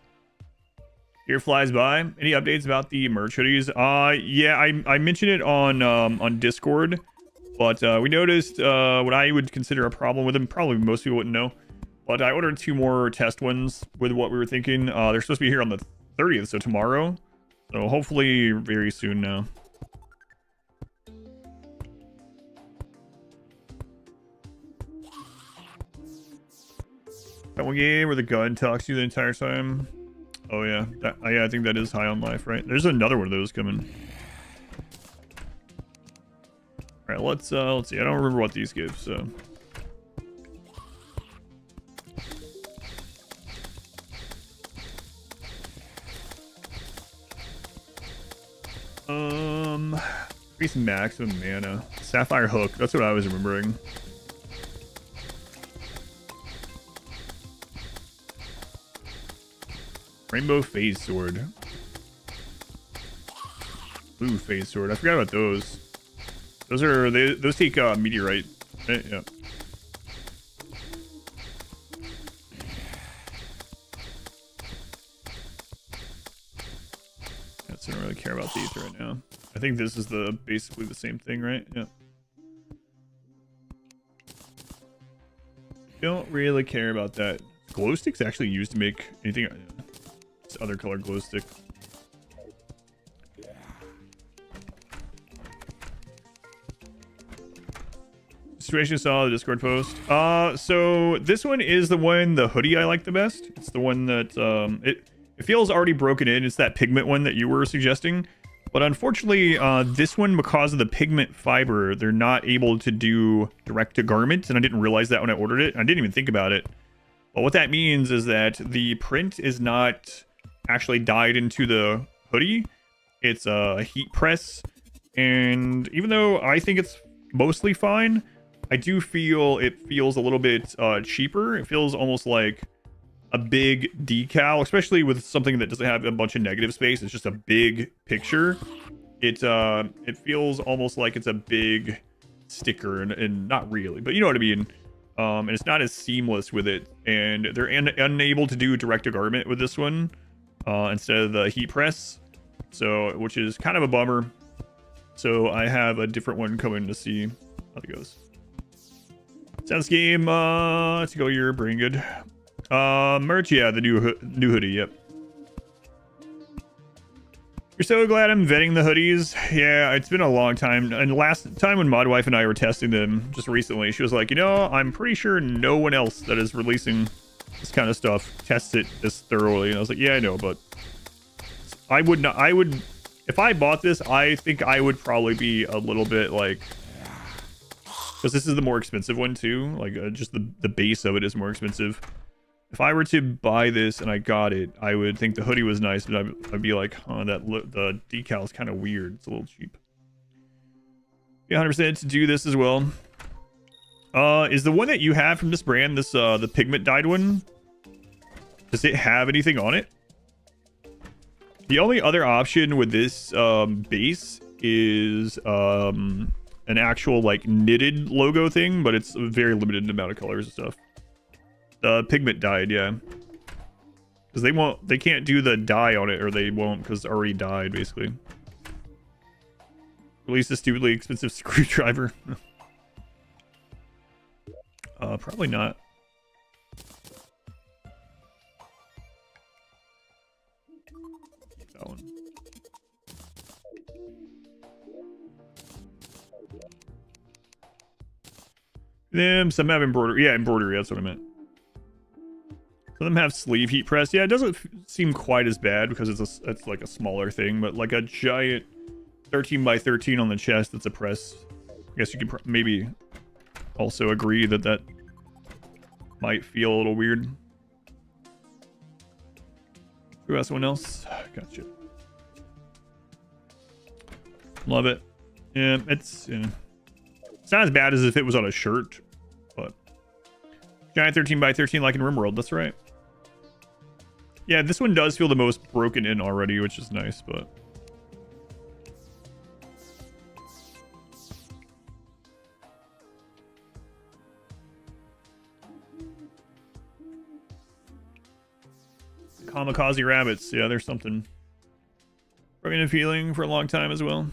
Here flies by. Any updates about the merch hoodies? Yeah, I mentioned it on Discord, but we noticed what I would consider a problem with them. Probably most people wouldn't know, but I ordered 2 more test ones with what we were thinking. They're supposed to be here on the 30th, so tomorrow. So hopefully very soon now. That one game where the gun talks to you the entire time. Oh yeah, yeah, I think that is high on life, right? There's another one of those coming. All right, let's see. I don't remember what these give, so. Increase maximum mana. Sapphire Hook. That's what I was remembering. Rainbow Phase Sword. Blue Phase Sword. I forgot about those. Those take meteorite. Right? Yeah. I don't really care about these right now. I think this is basically the same thing, right? Yeah. Don't really care about that. Glow stick's actually used to make anything. This other color glow stick. Situation saw the Discord post. So this one is the hoodie I like the best. It's the one that it feels already broken in. It's that pigment one that you were suggesting. But unfortunately, this one, because of the pigment fiber, they're not able to do direct to garment. And I didn't realize that when I ordered it. I didn't even think about it. But what that means is that the print is not actually dyed into the hoodie. It's a heat press. And even though I think it's mostly fine, I do feel it feels a little bit cheaper. It feels almost like a big decal, especially with something that doesn't have a bunch of negative space. It's just a big picture. It feels almost like it's a big sticker, and not really, but you know what I mean. And it's not as seamless with it, and they're unable to do direct to garment with this one instead of the heat press, so which is kind of a bummer. So I have a different one coming to see how it goes. Sounds game. Let's go. You're brain good. Merch, yeah, the new hoodie. Yep. You're so glad I'm vetting the hoodies. Yeah, it's been a long time. And last time when Modwife and I were testing them just recently, she was like, you know, I'm pretty sure no one else that is releasing this kind of stuff tests it this thoroughly. And I was like, yeah, I know, but I would not. If I bought this, I think I would probably be a little bit like, because this is the more expensive one too. Like just the base of it is more expensive. If I were to buy this and I got it, I would think the hoodie was nice, but I'd be like, huh, the decal is kind of weird. It's a little cheap. Yeah, 100% to do this as well. Is the one that you have from this brand, this the pigment dyed one, does it have anything on it? The only other option with this base is an actual like knitted logo thing, but it's a very limited amount of colors and stuff. The pigment dyed, yeah, because they can't do the dye on it, or they won't, because it's already dyed basically. Release a stupidly expensive screwdriver. Probably not. That one. Some have embroidery. Yeah, embroidery. That's what I meant. Some of them have sleeve heat press. Yeah, it doesn't seem quite as bad because it's like a smaller thing, but like a giant 13 by 13 on the chest that's a press. I guess you could maybe also agree that might feel a little weird. Who has someone else? Gotcha. Love it. Yeah, it's not as bad as if it was on a shirt, but giant 13 by 13 like in RimWorld. That's right. Yeah, this one does feel the most broken in already, which is nice, but kamikaze rabbits. Yeah, there's something broken in feeling for a long time as well.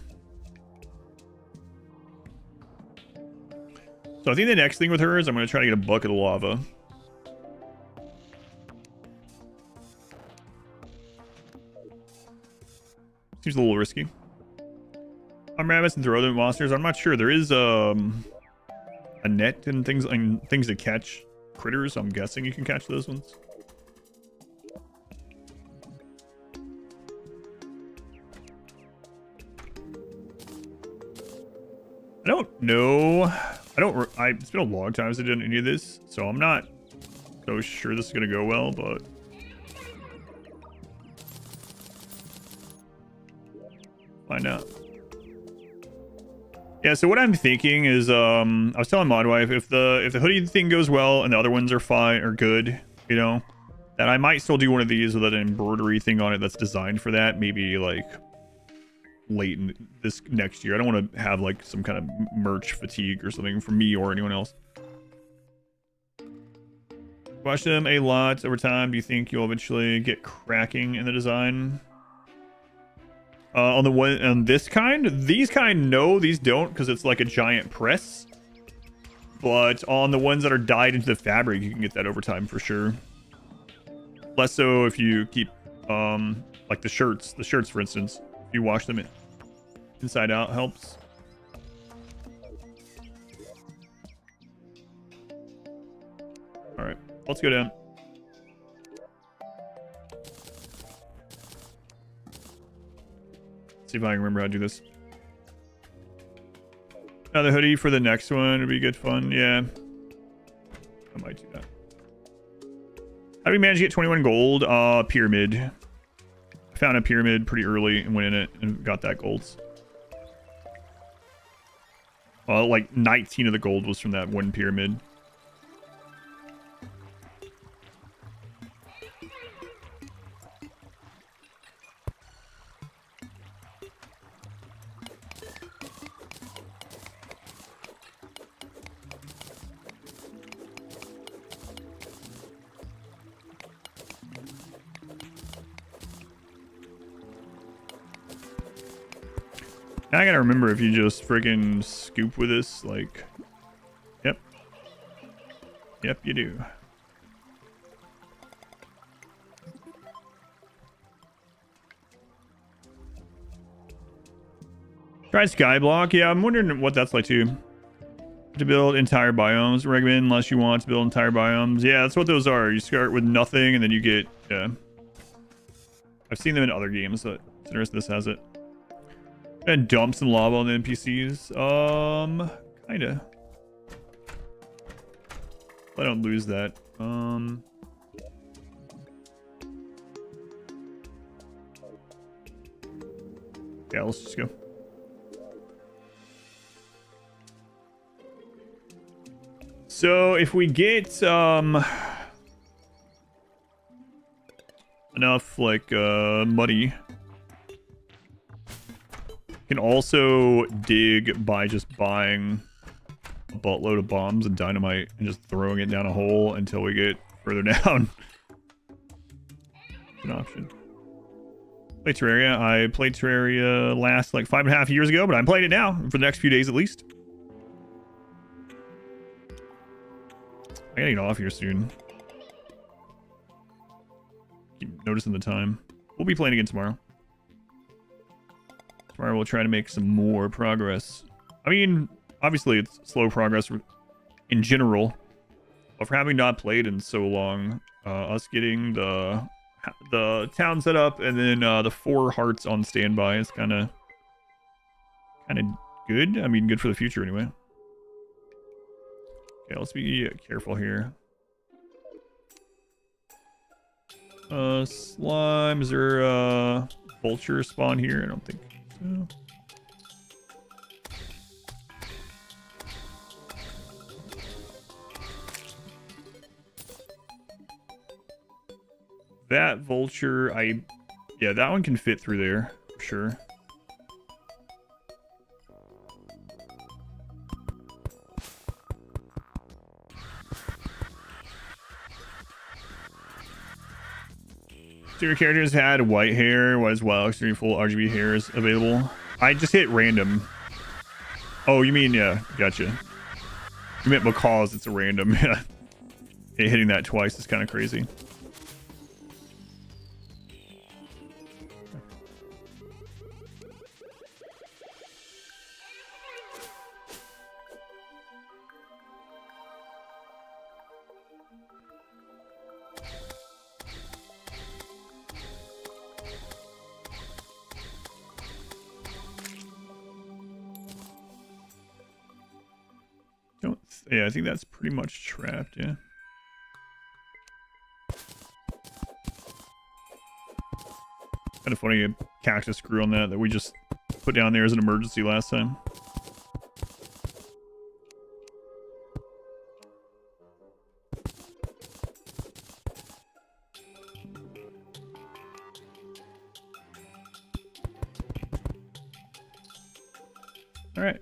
So I think the next thing with her is I'm going to try to get a bucket of lava. Seems a little risky. Rabbits and throw them at monsters. I'm not sure. There is a net and things to catch critters. I'm guessing you can catch those ones. I don't know. It's been a long time since I did any of this, so I'm not so sure this is gonna go well, but find out. Yeah, so what I'm thinking is, I was telling Modwife, if the hoodie thing goes well and the other ones are fine or good, you know, that I might still do one of these with an embroidery thing on it that's designed for that, maybe like late in this next year. I don't want to have like some kind of merch fatigue or something for me or anyone else. Watch them a lot over time. Do you think you'll eventually get cracking in the design? On the one on this kind, these kind, no, these don't, because it's like a giant press. But on the ones that are dyed into the fabric, you can get that over time for sure. Less so if you keep like the shirts for instance, if you wash them inside out, helps. All right, let's go down. See if I can remember how to do this. Another hoodie for the next one would be good fun. Yeah, I might do that. How do we manage to get 21 gold? Pyramid. I found a pyramid pretty early and went in it and got that gold. Like 19 of the gold was from that one pyramid. Now I gotta remember if you just friggin' scoop with this, like... Yep. Yep, you do. Try Skyblock. Yeah, I'm wondering what that's like too. To build entire biomes. Recommend unless you want to build entire biomes. Yeah, that's what those are. You start with nothing and then you get... Yeah. I've seen them in other games, but it's interesting this has it. And dump some lava on the NPCs. Kinda. I don't lose that. Yeah, let's just go. So if we get enough like muddy, can also dig by just buying a buttload of bombs and dynamite and just throwing it down a hole until we get further down. An option. Play Terraria. I played Terraria last like 5.5 years ago, but I'm playing it now for the next few days at least. I gotta get off here soon. Keep noticing the time. We'll be playing again tomorrow. Tomorrow we'll try to make some more progress. I mean, obviously it's slow progress in general, but for having not played in so long, us getting the town set up and then the 4 hearts on standby is kind of good. I mean, good for the future anyway. Okay, let's be careful here. Slime, is there a vulture spawn here? I don't think so. That vulture, yeah, that one can fit through there for sure. Your characters had white hair as well. Extreme full RGB hairs available. I just hit random. Oh, you mean, yeah, gotcha. You meant because it's a random. Yeah. Hitting that twice is kind of crazy. Yeah, I think that's pretty much trapped, yeah. Kind of funny, a cactus grew on that we just put down there as an emergency last time. All right.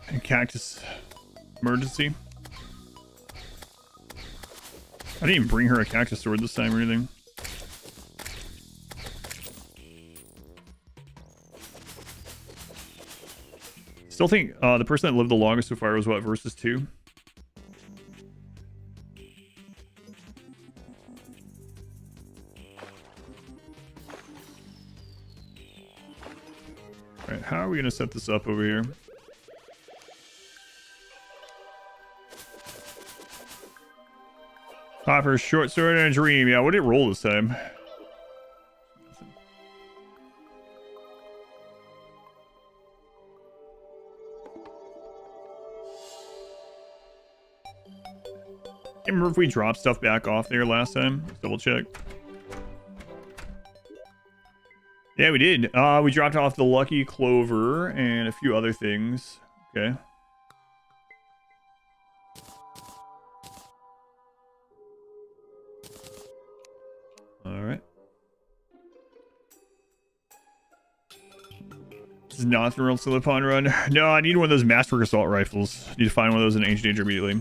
And cactus emergency. I didn't even bring her a cactus sword this time or anything. Still think the person that lived the longest so far was what, versus 2? Alright, how are we going to set this up over here? Hopper, short sword, and a dream. Yeah, what did it roll this time? I can't remember if we dropped stuff back off there last time. Let's double check. Yeah, we did. We dropped off the lucky clover and a few other things. Okay. All right. This is not the real Silipon run. No, I need one of those Master Assault rifles. Need to find one of those in Ancient Danger immediately.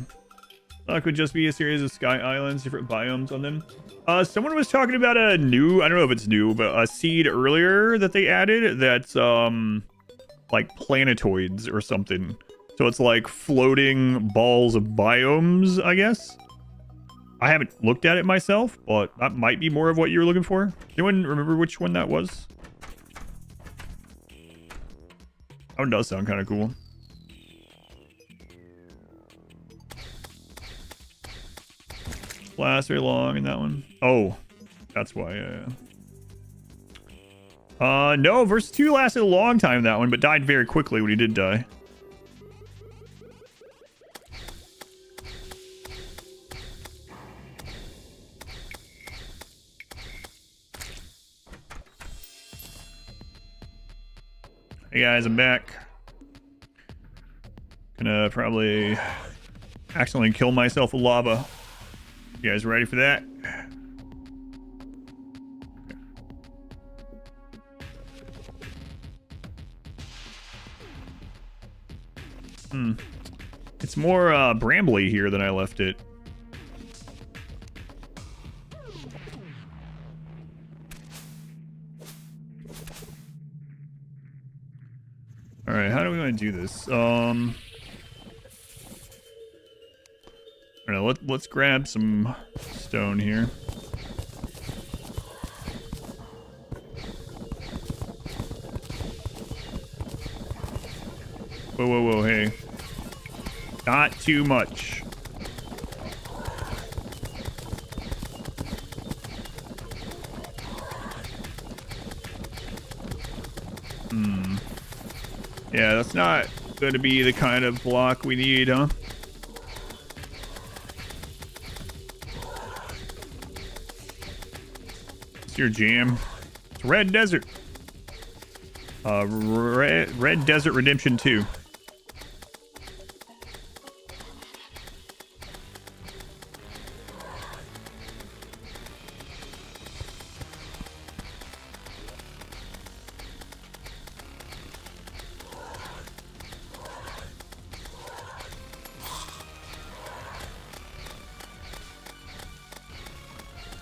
That could just be a series of sky islands, different biomes on them. Someone was talking about a new, I don't know if it's new, but a seed earlier that they added that's like planetoids or something. So it's like floating balls of biomes, I guess. I haven't looked at it myself, but that might be more of what you're looking for. Anyone remember which one that was? That one does sound kind of cool. Lasts very long in that one. Oh, that's why. No, versus 2 lasted a long time in that one, but died very quickly when he did die. Hey guys, I'm back. Gonna probably accidentally kill myself with lava. You guys ready for that? It's more brambly here than I left it. All right, how do we want to do this? I don't know, let's grab some stone here. Whoa, whoa, whoa, hey. Not too much. Yeah, that's not going to be the kind of block we need, huh? It's your jam. It's Red Desert. Red Desert Redemption 2.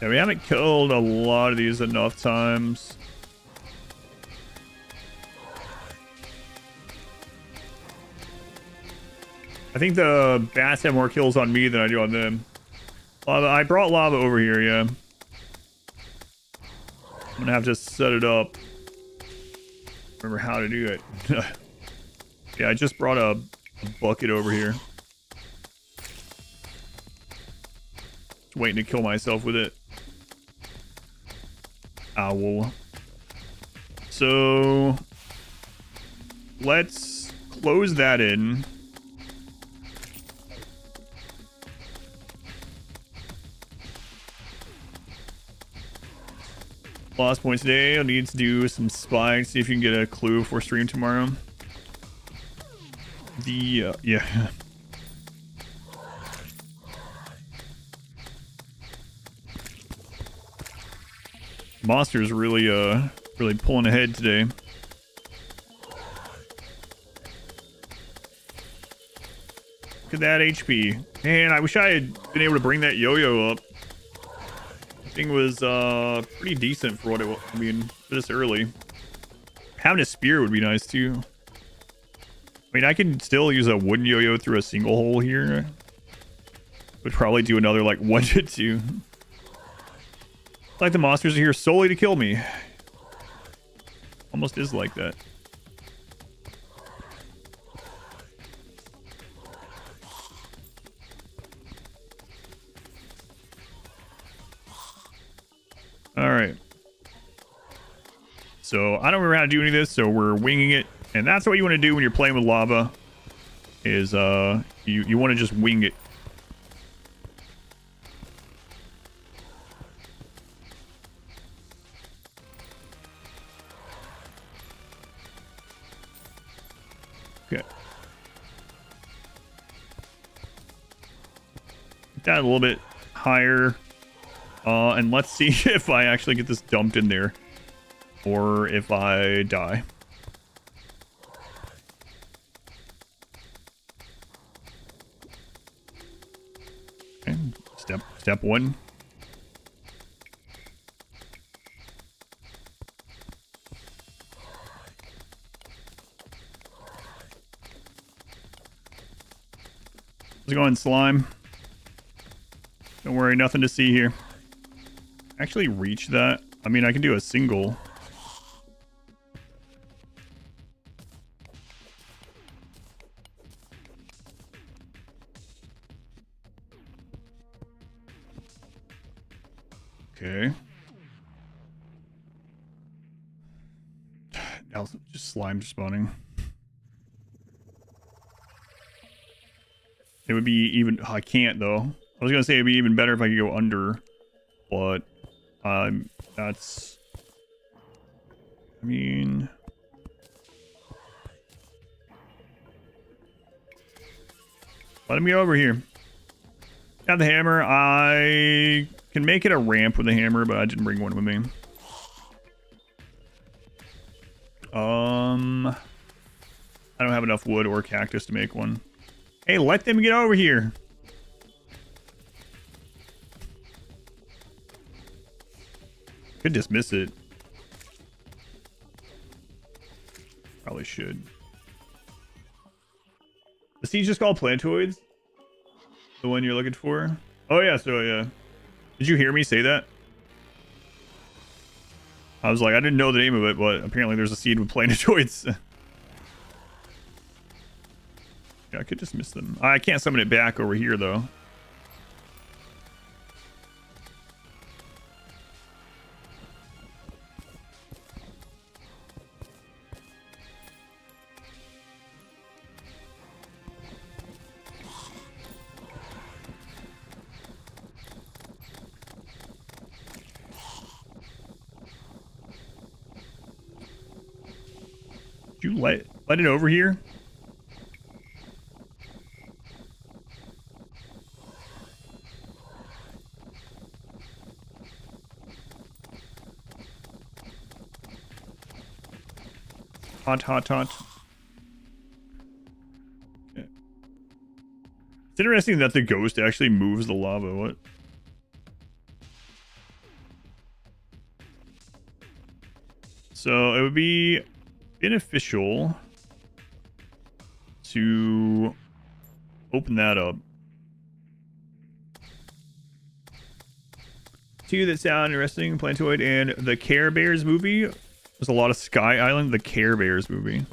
Yeah, we haven't killed a lot of these enough times. I think the bats have more kills on me than I do on them. Lava, I brought lava over here, yeah. I'm gonna have to set it up. Remember how to do it. Yeah, I just brought a bucket over here. Just waiting to kill myself with it. Owl. So let's close that in. Lost points today. I'll need to do some spying, see if you can get a clue for stream tomorrow. Yeah. Monster's really pulling ahead today. Look at that HP. Man, I wish I had been able to bring that yo-yo up. Thing was pretty decent for what it was. I mean, this early. Having a spear would be nice too. I mean, I can still use a wooden yo-yo through a single hole here. Would probably do another like 1 to 2. Like the monsters are here solely to kill me. Almost is like that. Alright. So, I don't remember how to do any of this, so we're winging it. And that's what you want to do when you're playing with lava. Is, you want to just wing it. Okay. Get that a little bit higher. And let's see if I actually get this dumped in there. Or if I die. Okay. Step 1. Let's go in slime. Don't worry, nothing to see here. Actually reach that. I mean, I can do a single. Okay. Now just slime spawning. It would be even... I can't, though. I was going to say it'd be even better if I could go under. But... that's... I mean... Let him get over here. Got the hammer. I can make it a ramp with a hammer, but I didn't bring one with me. I don't have enough wood or cactus to make one. Hey, let them get over here. Could dismiss it. Probably should. The seed's just called plantoids? The one you're looking for? Oh yeah, so yeah. Did you hear me say that? I was like, I didn't know the name of it, but apparently there's a seed with plantoids. Yeah, I could dismiss them. I can't summon it back over here though. You let it over here? Hot. Okay. It's interesting that the ghost actually moves the lava. What? So it would be beneficial to open that up. Two that sound interesting, Plantoid and the Care Bears movie. There's a lot of Sky Island, the Care Bears movie.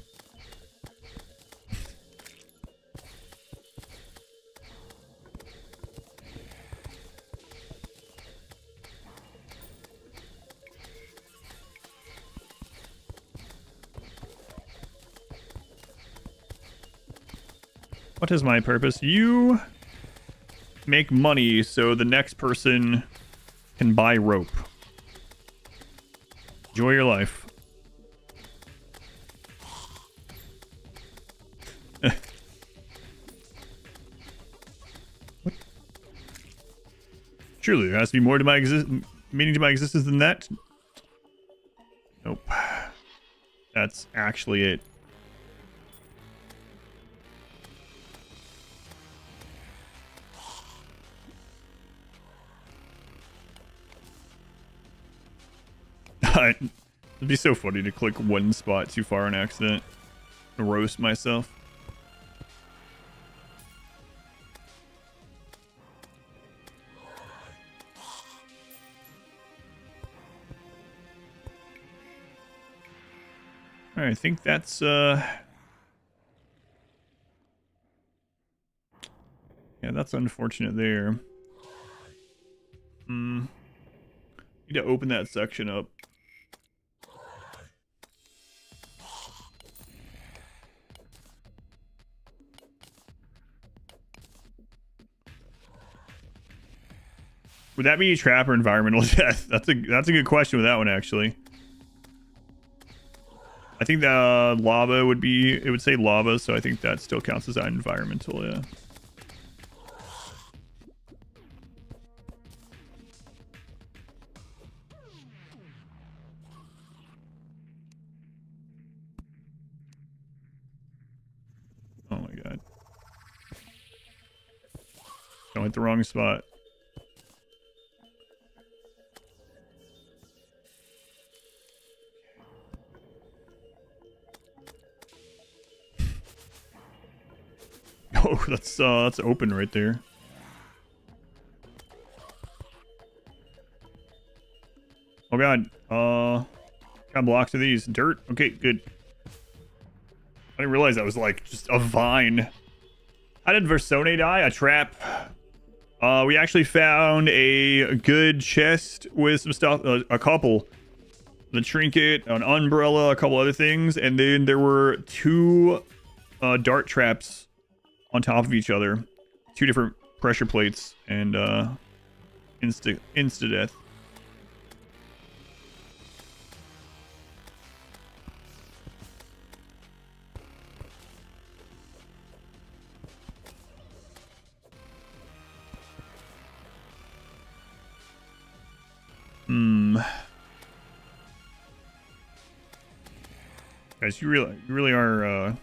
What is my purpose? You make money so the next person can buy rope. Enjoy your life. What? Surely there has to be more to my meaning to my existence than that. Nope. That's actually it. It'd be so funny to click one spot too far on accident and roast myself. All right, I think that's yeah, that's unfortunate there. Need to open that section up. Would that be trap or environmental death? That's a good question with that one, actually. I think the lava would be, it would say lava, so I think that still counts as environmental, yeah. Oh my god. Don't hit the wrong spot. Oh, that's open right there. Oh god. Got blocks of these. Dirt. Okay, good. I didn't realize that was like just a vine. How did Versone die? A trap. We actually found a good chest with some stuff, a couple. The trinket, an umbrella, a couple other things, and then there were two dart traps on top of each other, two different pressure plates, and insta death. Guys, you really are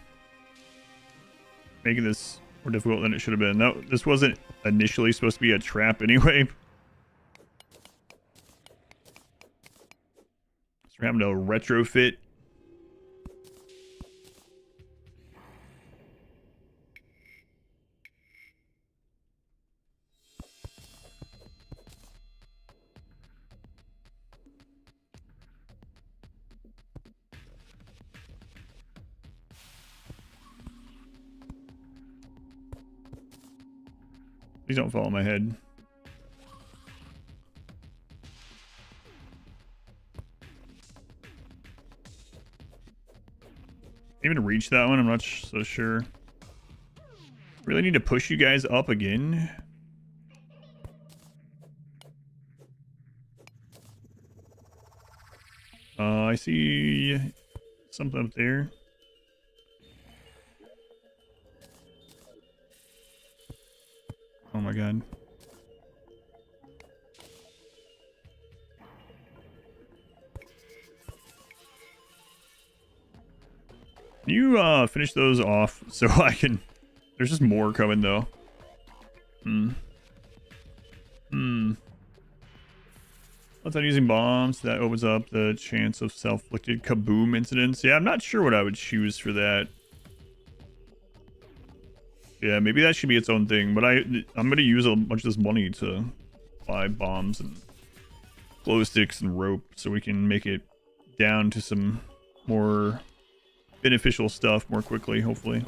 making this more difficult than it should have been. No, this wasn't initially supposed to be a trap anyway. So we're having to retrofit. Please don't fall on my head. Even reach that one, I'm not so sure. Really need to push you guys up again. I see something up there. Oh my god. Can you finish those off so I can... There's just more coming though. Once I'm using bombs, that opens up the chance of self-inflicted kaboom incidents. Yeah, I'm not sure what I would choose for that. Yeah, maybe that should be its own thing, but I'm going to use a bunch of this money to buy bombs and glow sticks and rope so we can make it down to some more beneficial stuff more quickly, hopefully.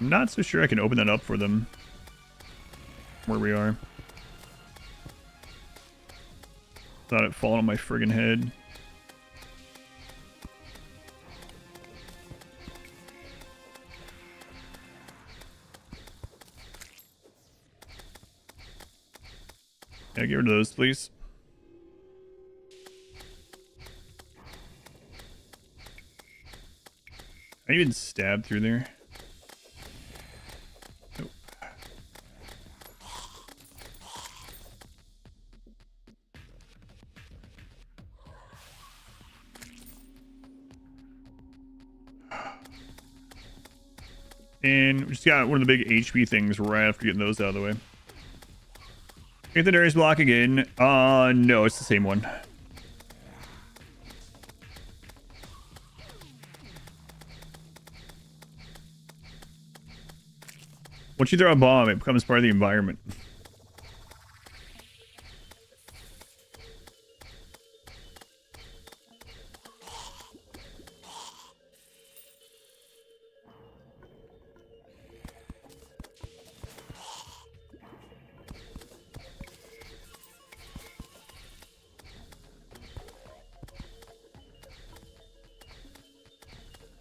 I'm not so sure I can open that up for them. from where we are. Thought it fallen on my friggin' head. Yeah, get rid of those, please. I even stabbed through there. Nope. And we just got one of the big HP things right after getting those out of the way. Get the Darius block again. No, it's the same one. Once you throw a bomb, it becomes part of the environment.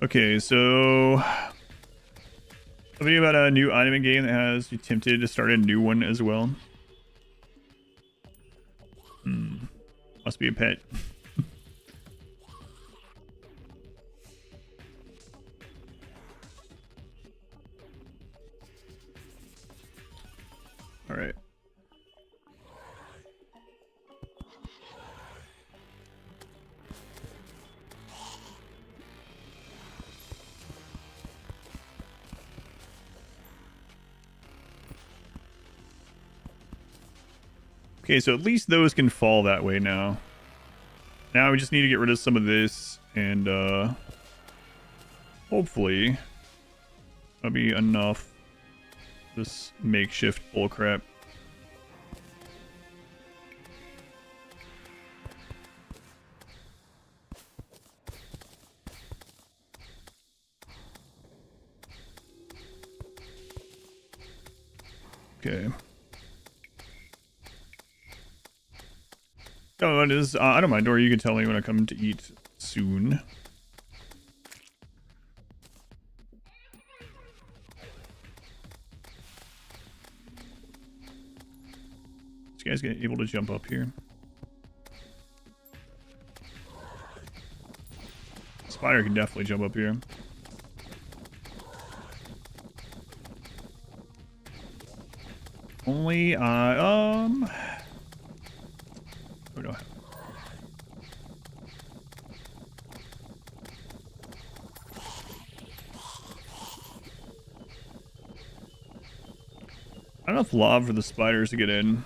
Okay, so a video about a new item game that has you tempted to start a new one as well. Must be a pet. All right. Okay, so at least those can fall that way now. Now we just need to get rid of some of this, and hopefully that'll be enough. This makeshift bullcrap. Okay. Oh, it is. I don't mind, or you can tell me when I come to eat soon. This guy's able to jump up here. Spider can definitely jump up here. Only we don't have. Not enough lava for the spiders to get in.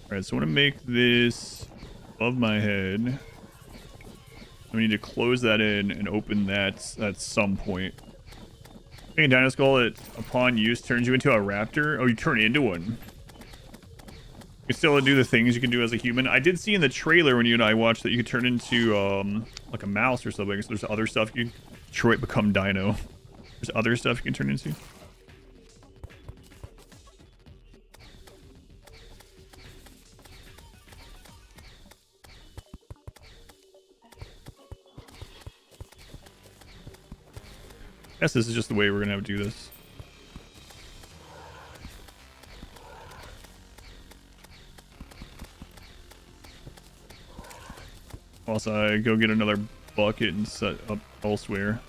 Alright, so I want to make this above my head. We need to close that in and open that at some point. I think a dino skull, it upon use turns you into a raptor. Oh, you turn into one. You can still do the things you can do as a human. I did see in the trailer when you and I watched that you could turn into like a mouse or something. So there's other stuff you can Detroit become dino. There's other stuff you can turn into. I guess this is just the way we're gonna have to do this. Whilst I go get another bucket and set up elsewhere.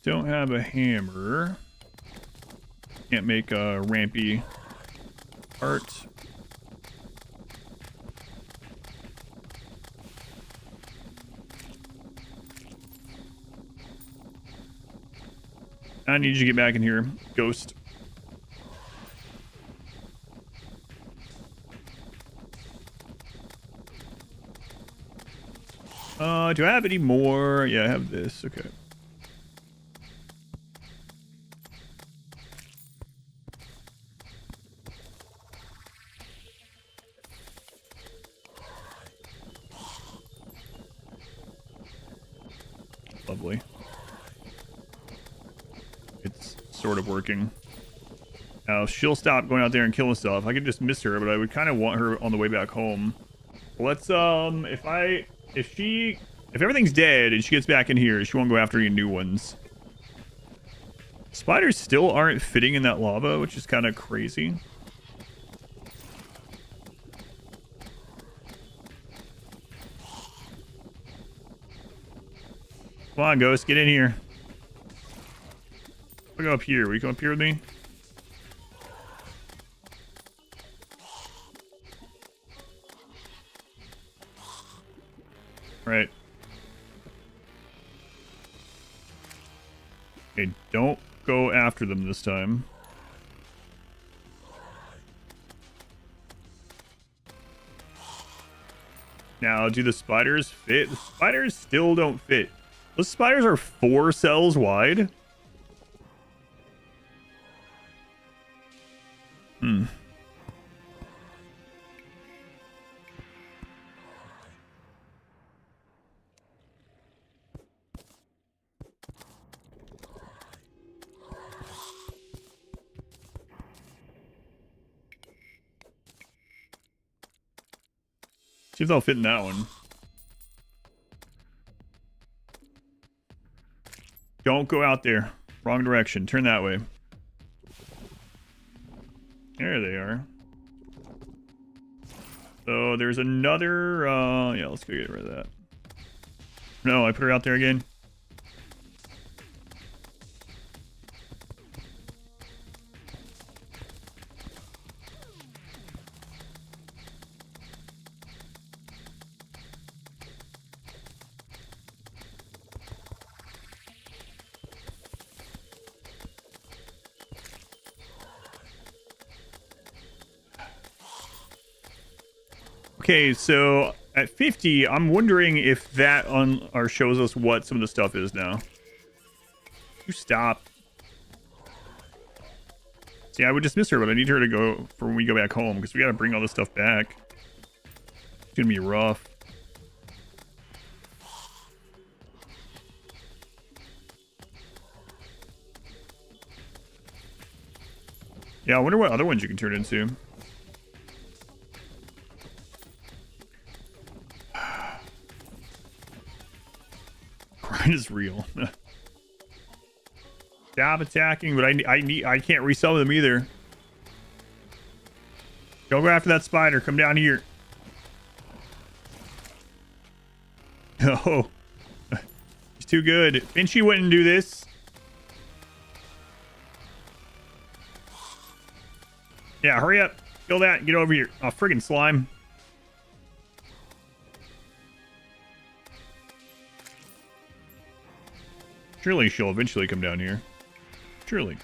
Don't have a hammer. Can't make a rampy art. I need you to get back in here, ghost. Do I have any more? Yeah, I have this. Okay. Lovely. It's sort of working. Now, she'll stop going out there and killing stuff. I could just miss her, but I would kind of want her on the way back home. Let's, if everything's dead and she gets back in here, she won't go after any new ones. Spiders still aren't fitting in that lava, which is kind of crazy. Come on, Ghost, get in here. We'll go up here. Will you come up here with me? Right. Okay, don't go after them this time. Now, do the spiders fit? The spiders still don't fit. Those spiders are 4 cells wide. Hmm. See if they'll fit in that one. Don't go out there. Wrong direction. Turn that way. There they are. So there's another... yeah, let's go get rid of that. No, I put her out there again. Okay, so at 50, I'm wondering if that on or shows us what some of the stuff is now. You stop. See, I would dismiss her, but I need her to go for when we go back home because we got to bring all this stuff back. It's gonna be rough. Yeah, I wonder what other ones you can turn into. Grind is real. Stop attacking, but I can't resell them either. Don't go after that spider. Come down here. Oh, he's too good. Finchy wouldn't do this. Yeah, hurry up. Kill that and get over here. Oh, friggin' slime. Surely she'll eventually come down here. Surely.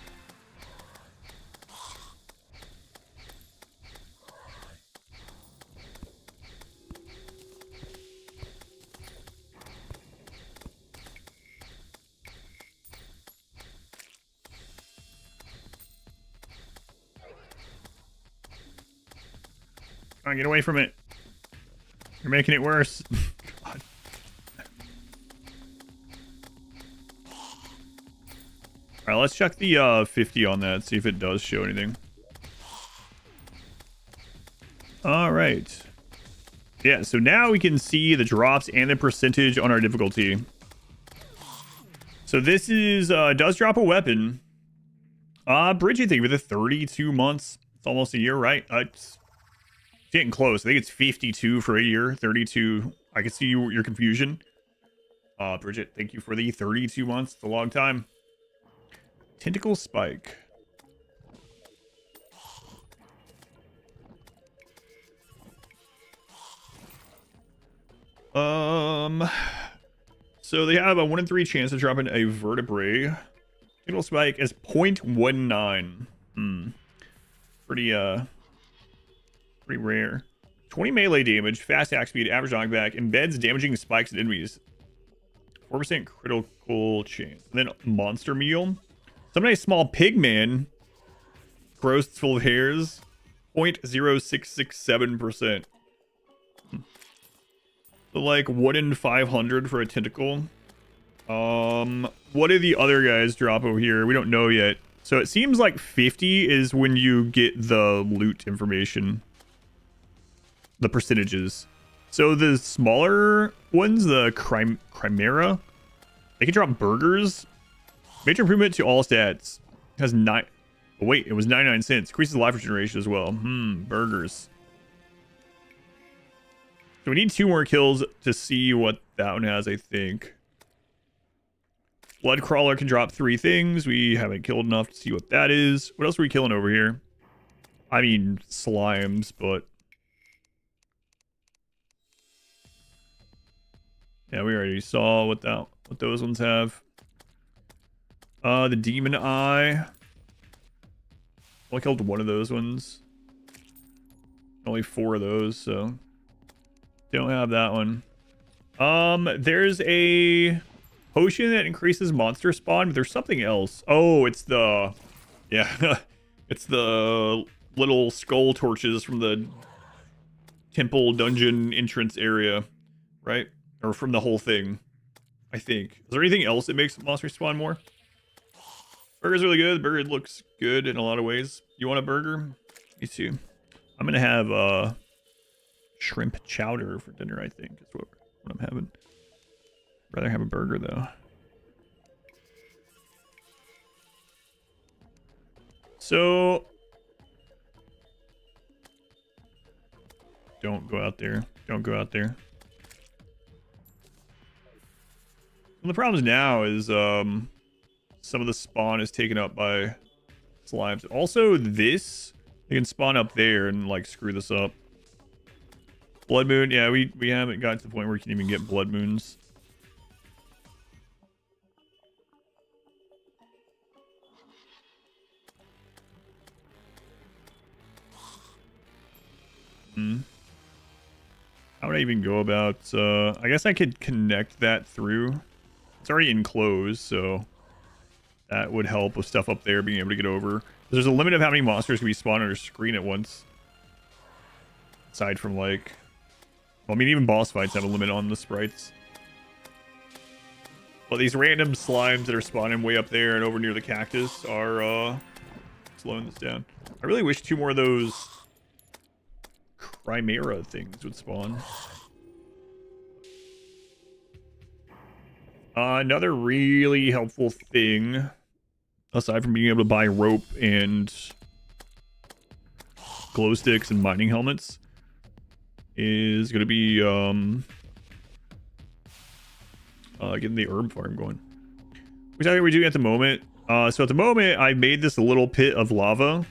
Come on, get away from it. You're making it worse. God. All right, let's check the 50 on that, see if it does show anything. All right. Yeah, so now we can see the drops and the percentage on our difficulty. So this is does drop a weapon. Bridget, thank you for the 32 months. It's almost a year, right? It's getting close. I think it's 52 for a year. 32. I can see your confusion. Bridget, thank you for the 32 months. It's a long time. Tentacle spike. So they have a 1 in 3 chance of dropping a vertebrae. Tentacle spike is 0.19. Pretty rare. 20 melee damage, fast attack speed, average knockback, embeds damaging spikes and enemies. 4% critical chance. And then monster meal. Some nice small pig man. Gross full of hairs. 0.0667%. So like 1 in 500 for a tentacle. What do the other guys drop over here? We don't know yet. So it seems like 50 is when you get the loot information. The percentages. So the smaller ones, the Chimera, they can drop burgers. Major improvement to all stats. It has 9. Oh, wait, it was 99 cents. Increases life regeneration as well. Burgers. So we need 2 more kills to see what that one has, I think. Blood Crawler can drop 3 things. We haven't killed enough to see what that is. What else are we killing over here? I mean, slimes, but... yeah, we already saw what those ones have. The Demon Eye. I killed 1 of those ones. Only 4 of those, so... don't have that one. There's a potion that increases monster spawn, but there's something else. Oh, it's the... yeah, it's the little skull torches from the temple dungeon entrance area, right? Or from the whole thing, I think. Is there anything else that makes monsters spawn more? Burger's really good. The burger looks good in a lot of ways. You want a burger? Me too. I'm gonna have shrimp chowder for dinner, I think. Is what I'm having. Rather have a burger though. So don't go out there. Don't go out there. Well, the problem now is some of the spawn is taken up by slimes. Also, this they can spawn up there and like screw this up. Blood moon, yeah, we haven't gotten to the point where we can even get blood moons. How would I even go about I guess I could connect that through. It's already enclosed, so that would help with stuff up there being able to get over. There's a limit of how many monsters can be spawned on your screen at once. Aside from like, well, I mean, even boss fights have a limit on the sprites. Well, these random slimes that are spawning way up there and over near the cactus are slowing this down. I really wish 2 more of those Chimera things would spawn. Another really helpful thing, aside from being able to buy rope and glow sticks and mining helmets, is going to be getting the herb farm going. Which I think we're doing at the moment. So at the moment, I made this little pit of lava,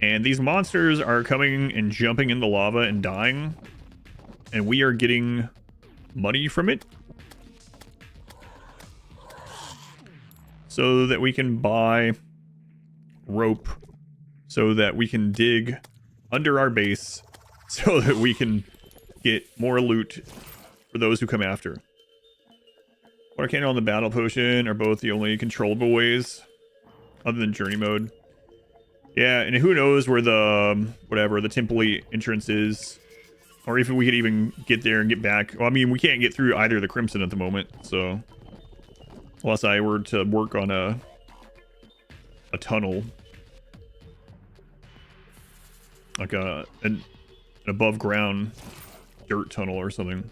and these monsters are coming and jumping in the lava and dying, and we are getting money from it, so that we can buy rope, so that we can dig under our base, so that we can get more loot for those who come after. Water cannon and the battle potion are both the only controllable ways, other than journey mode. Yeah, and who knows where the, whatever, the temple entrance is, or if we could even get there and get back. Well, I mean, we can't get through either of the Crimson at the moment, so... unless I were to work on a tunnel. Like an above ground dirt tunnel or something.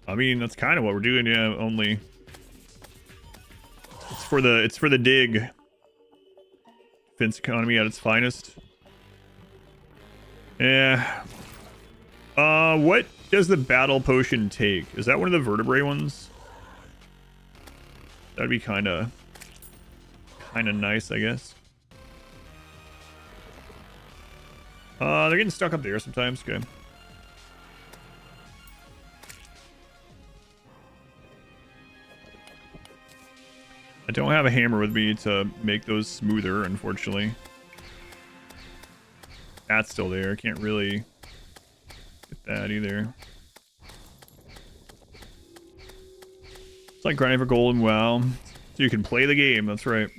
I mean, that's kind of what we're doing, yeah, only it's for the dig. Defense economy at its finest. Yeah. What does the battle potion take? Is that one of the vertebrae ones? That'd be kind of nice, I guess. They're getting stuck up there sometimes. Okay. I don't have a hammer with me to make those smoother, unfortunately. That's still there. Can't really get that either. It's like grinding for gold and WoW. So you can play the game, that's right.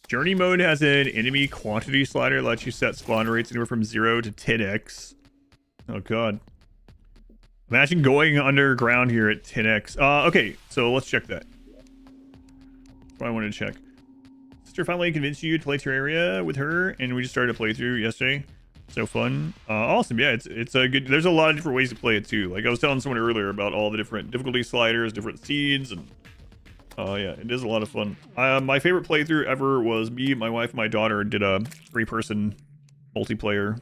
Journey mode has an enemy quantity slider that lets you set spawn rates anywhere from 0 to 10x. Oh god. Imagine going underground here at 10x. Okay, so let's check that. That's what I wanted to check. Sister finally convinced you to play Terraria with her, and we just started a playthrough yesterday. So fun. Awesome. Yeah, it's a good. There's a lot of different ways to play it too. Like I was telling someone earlier about all the different difficulty sliders, different seeds, and yeah, it is a lot of fun. My favorite playthrough ever was me, my wife, and my daughter did a 3-person multiplayer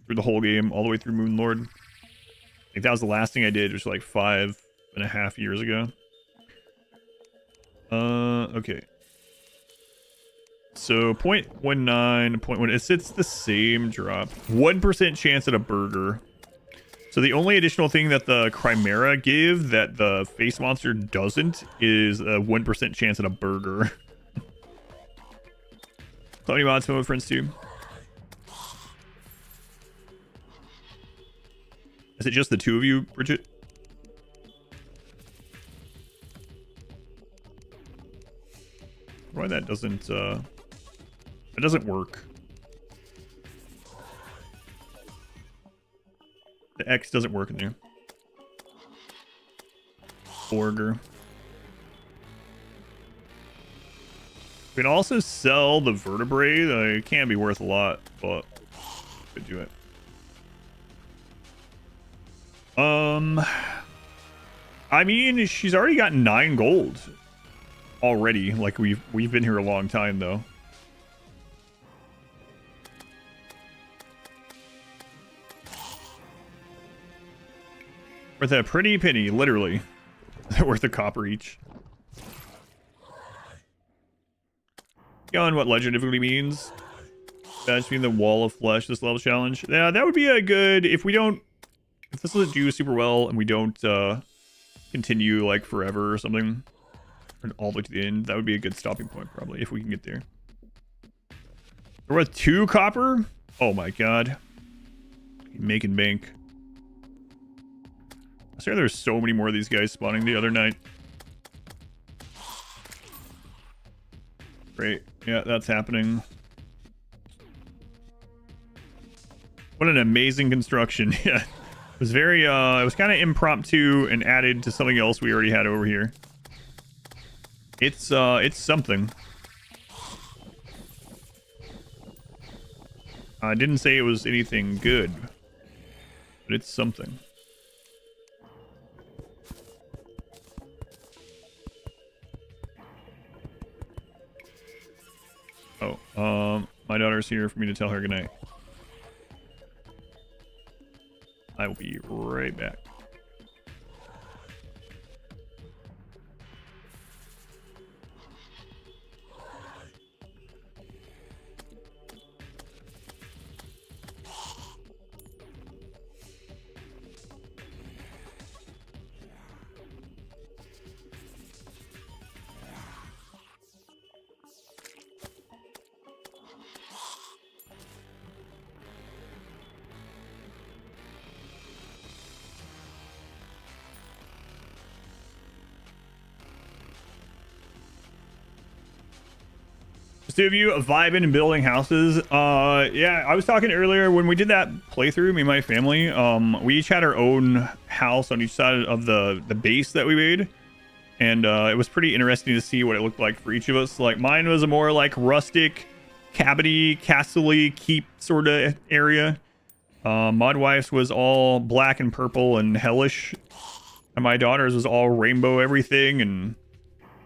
through the whole game, all the way through Moonlord. I think that was the last thing I did, which was like 5.5 years ago. Okay. So 0.19, 0.1, it's the same drop. 1% chance at a burger. So the only additional thing that the Chimera give that the face monster doesn't is a 1% chance at a burger. Plenty of mods with friends too. Is it just the two of you, Bridget? Why that doesn't it doesn't work. The X doesn't work in there. Burger. We can also sell the vertebrae. It can be worth a lot, but could do it. I mean, she's already got 9 gold already. Like we've been here a long time though. Worth a pretty penny, literally. They're worth a copper each. Beyond what legend difficulty means. That's being the wall of flesh, this level challenge. Yeah, that would be a good, if this doesn't do super well and we don't continue like forever or something, or all the way to the end, that would be a good stopping point probably, if we can get there. We're worth 2 copper? Oh my god. Making bank. I swear there's so many more of these guys spawning the other night. Great. Yeah, that's happening. What an amazing construction. Yeah. It was very, it was kind of impromptu and added to something else we already had over here. It's something. I didn't say it was anything good, but it's something. Oh, my daughter's here for me to tell her goodnight. I will be right back. Two of you vibing and building houses. Yeah, I was talking earlier when we did that playthrough, me and my family. We each had our own house on each side of the base that we made, and it was pretty interesting to see what it looked like for each of us. Like mine was a more like rustic, cabiny, castle-y, keep sort of area. My wife's was all black and purple and hellish, and my daughter's was all rainbow everything and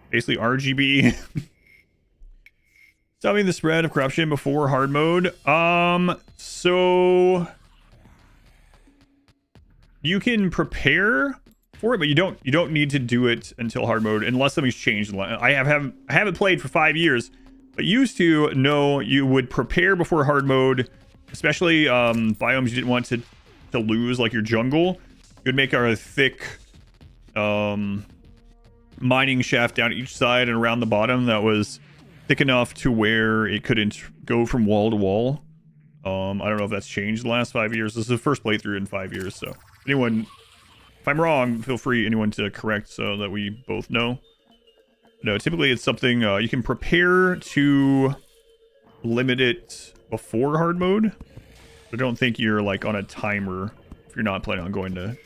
basically RGB. Stopping the spread of corruption before hard mode. So you can prepare for it, but you don't need to do it until hard mode unless something's changed. I haven't played for 5 years, but used to know you would prepare before hard mode, especially biomes you didn't want to lose, like your jungle. You would make a thick mining shaft down each side and around the bottom that was thick enough to where it couldn't go from wall to wall. I don't know if that's changed in the last 5 years. This is the first playthrough in 5 years, so anyone, if I'm wrong, feel free anyone to correct so that we both know. No, typically it's something you can prepare to limit it before hard mode. I don't think you're like on a timer if you're not planning on going to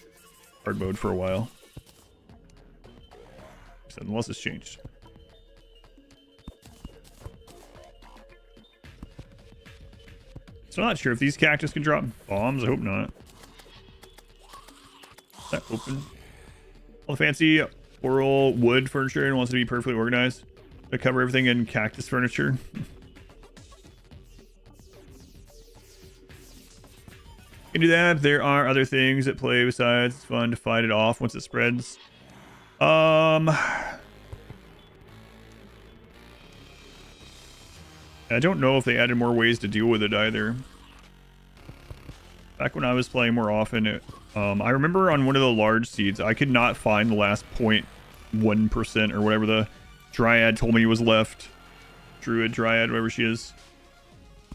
hard mode for a while. Unless it's changed. So I'm not sure if these cactus can drop bombs. I hope not. Is that open? All the fancy oral wood furniture and wants to be perfectly organized. I cover everything in cactus furniture. Can do that. There are other things at play besides. It's fun to fight it off once it spreads. I don't know if they added more ways to deal with it either. Back when I was playing more often, I remember on one of the large seeds, I could not find the last 0.1% or whatever the dryad told me was left. Druid, dryad, whatever she is.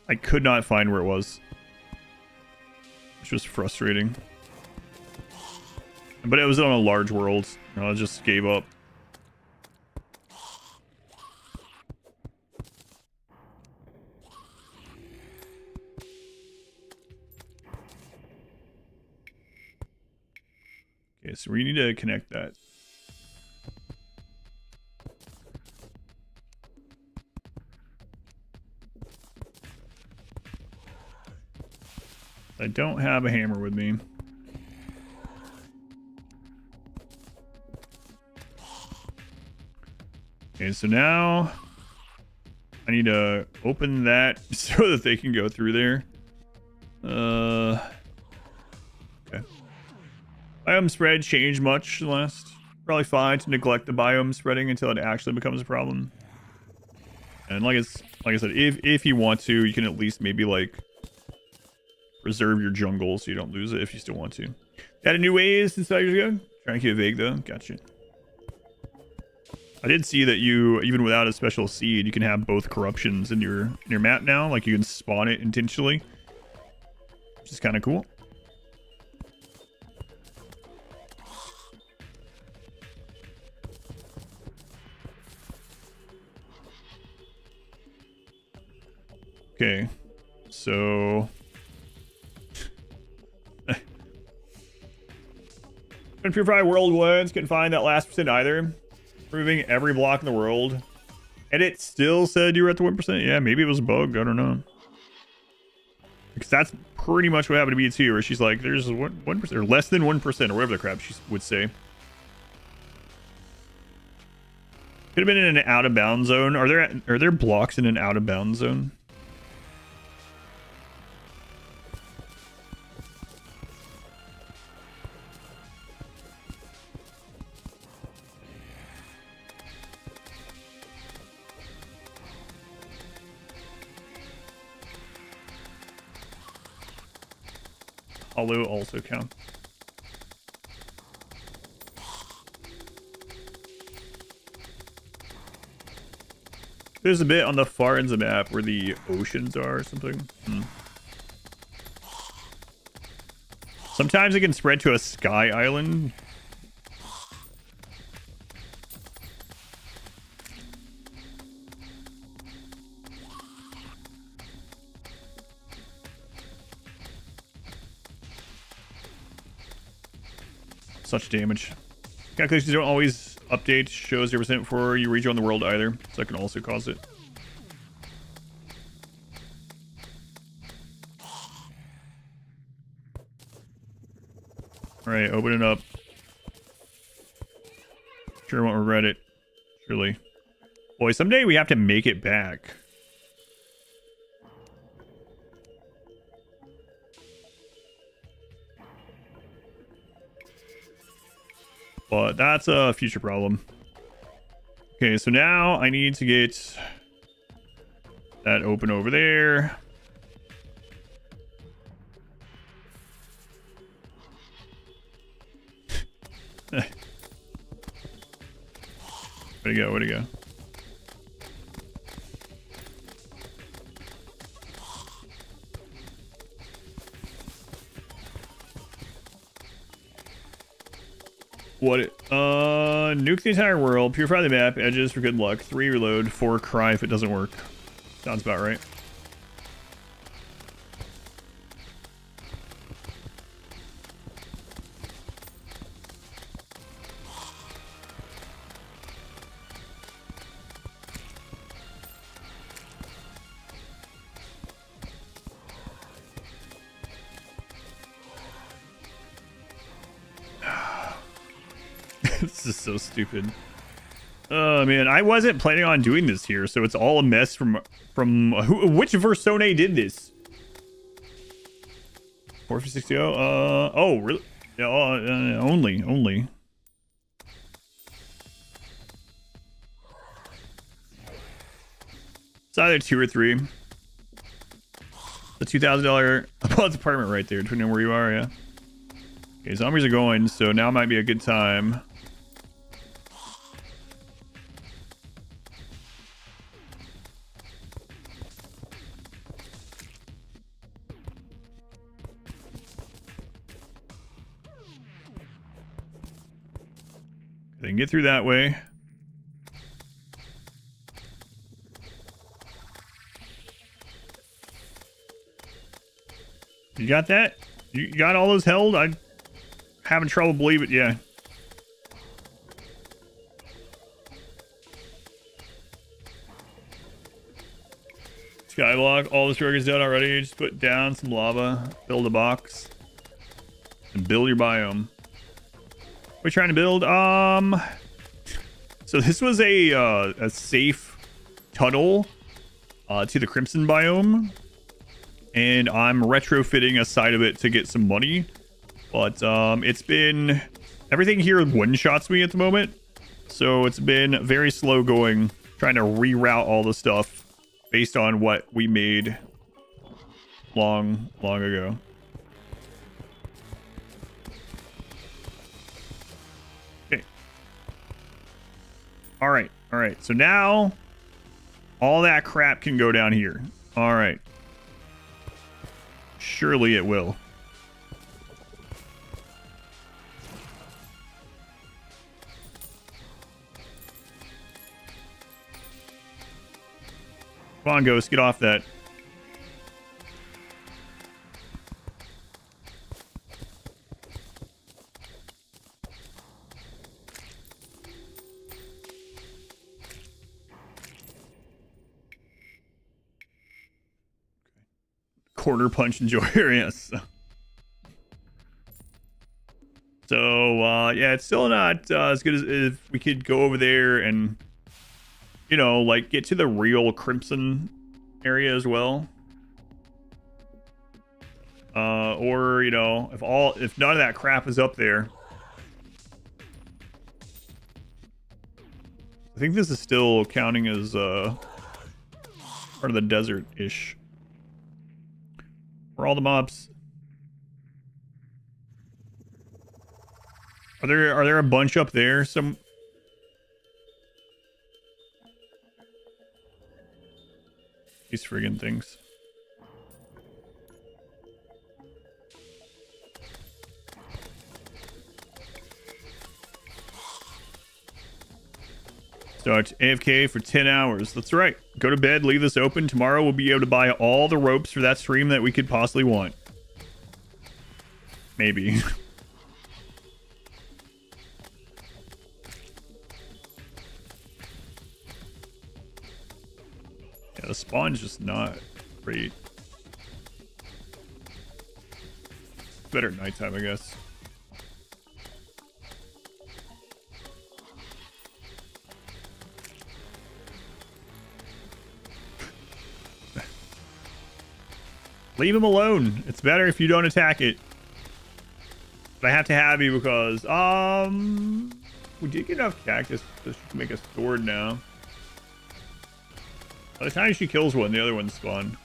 I could not find where it was. Which was frustrating. But it was on a large world. I just gave up. Okay, so we need to connect that. I don't have a hammer with me. Okay, so now I need to open that so that they can go through there. Okay. Biome spread changed much in the last. Probably fine to neglect the biome spreading until it actually becomes a problem. And like I said, if you want to, you can at least maybe like preserve your jungle so you don't lose it if you still want to. Added new ways since 5 years ago. Trying to keep it vague though. Gotcha. I did see that you, even without a special seed, you can have both corruptions in your map now. Like you can spawn it intentionally, which is kind of cool. Okay, so couldn't purify world woods, couldn't find that last percent either. Proving every block in the world. And it still said you were at the 1%. Yeah, maybe it was a bug. I don't know. Because that's pretty much what happened to me too, where she's like, there's 1% or less than 1% or whatever the crap she would say. Could have been in an out of bounds zone. Are there blocks in an out of bounds zone? Hollow also count. There's a bit on the far ends of the map where the oceans are or something. Sometimes it can spread to a sky island. Such damage. Calculations don't always update shows 0% before you rejoin the world either, so that can also cause it. Alright, open it up. Sure won't regret it. Surely. Boy, someday we have to make it back. But that's a future problem. Okay, so now I need to get that open over there. Where'd he go? Where'd he go? What? Nuke the entire world, purify the map, edges for good luck, 3 reload, 4 cry if it doesn't work. Sounds about right. This is so stupid. Oh man, I wasn't planning on doing this here, so it's all a mess from which Versone did this? 460. Oh really? Only. It's either 2 or 3. The $2,000 apartment right there, depending on where you are. Yeah. Okay, zombies are going, so now might be a good time. They can get through that way. You got that? You got all those held? I'm having trouble believing it. Yeah. Skyblock. All this work is done already. Just put down some lava, build a box, and build your biome. We're trying to build. So this was a safe tunnel to the Crimson biome, and I'm retrofitting a side of it to get some money. But it's been everything here one-shots me at the moment, so it's been very slow going, trying to reroute all the stuff based on what we made long ago. All right. So now all that crap can go down here. All right. Surely it will. Come on, Ghost, get off that. Quarter punch enjoyer, yes. So yeah, it's still not as good as if we could go over there and, you know, like get to the real Crimson area as well. Or, you know, if none of that crap is up there. I think this is still counting as part of the desert-ish. Where are all the mobs? Are there a bunch up there? These friggin' things. Start AFK for 10 hours. That's right. Go to bed, leave this open. Tomorrow we'll be able to buy all the ropes for that stream that we could possibly want. Maybe. Yeah, the spawn's just not great. Better at nighttime, I guess. Leave him alone. It's better if you don't attack it. But I have to have you because we did get enough cactus to make a sword now. By the time she kills one, the other ones spawn.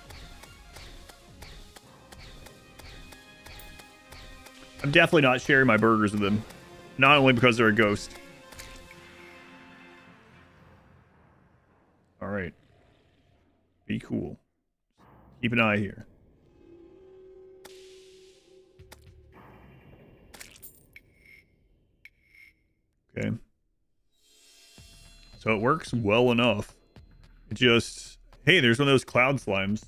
I'm definitely not sharing my burgers with them. Not only because they're a ghost. Keep an eye here. Okay. So it works well enough. It just... Hey, there's one of those cloud slimes.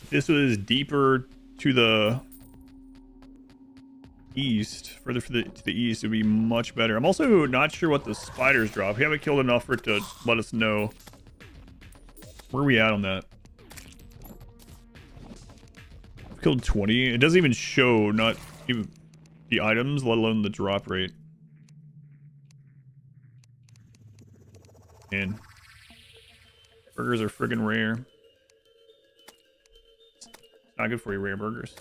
If this was deeper to the east, further to the east, it would be much better. I'm also not sure what the spiders drop. We haven't killed enough for it to let us know. Where are we at on that? I've killed 20. It doesn't even show, not even the items, let alone the drop rate. And burgers are friggin' rare. Not good for you, rare burgers.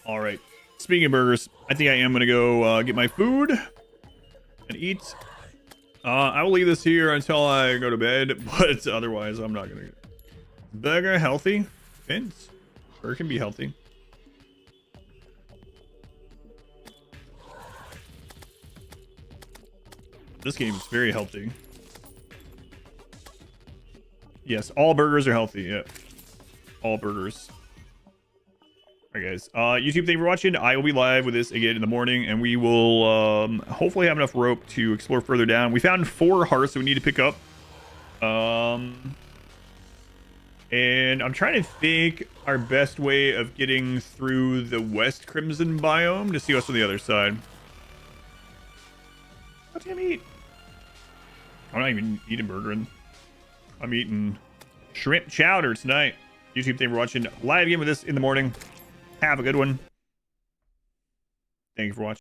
All right. Speaking of burgers, I think I am gonna go get my food and eat. I will leave this here until I go to bed, but otherwise I'm not gonna. Burger healthy? Fins? Burger can be healthy. This game is very healthy. Yes, all burgers are healthy. Yeah, all burgers. All right, guys. YouTube, thank you for watching. I will be live with this again in the morning, and we will hopefully have enough rope to explore further down. We found 4 hearts that we need to pick up. And I'm trying to think our best way of getting through the West Crimson biome to see what's on the other side. What did I eat? I'm not even eating burger. I'm eating shrimp chowder tonight. YouTube, thank you for watching. Live again with this in the morning. Have a good one. Thank you for watching.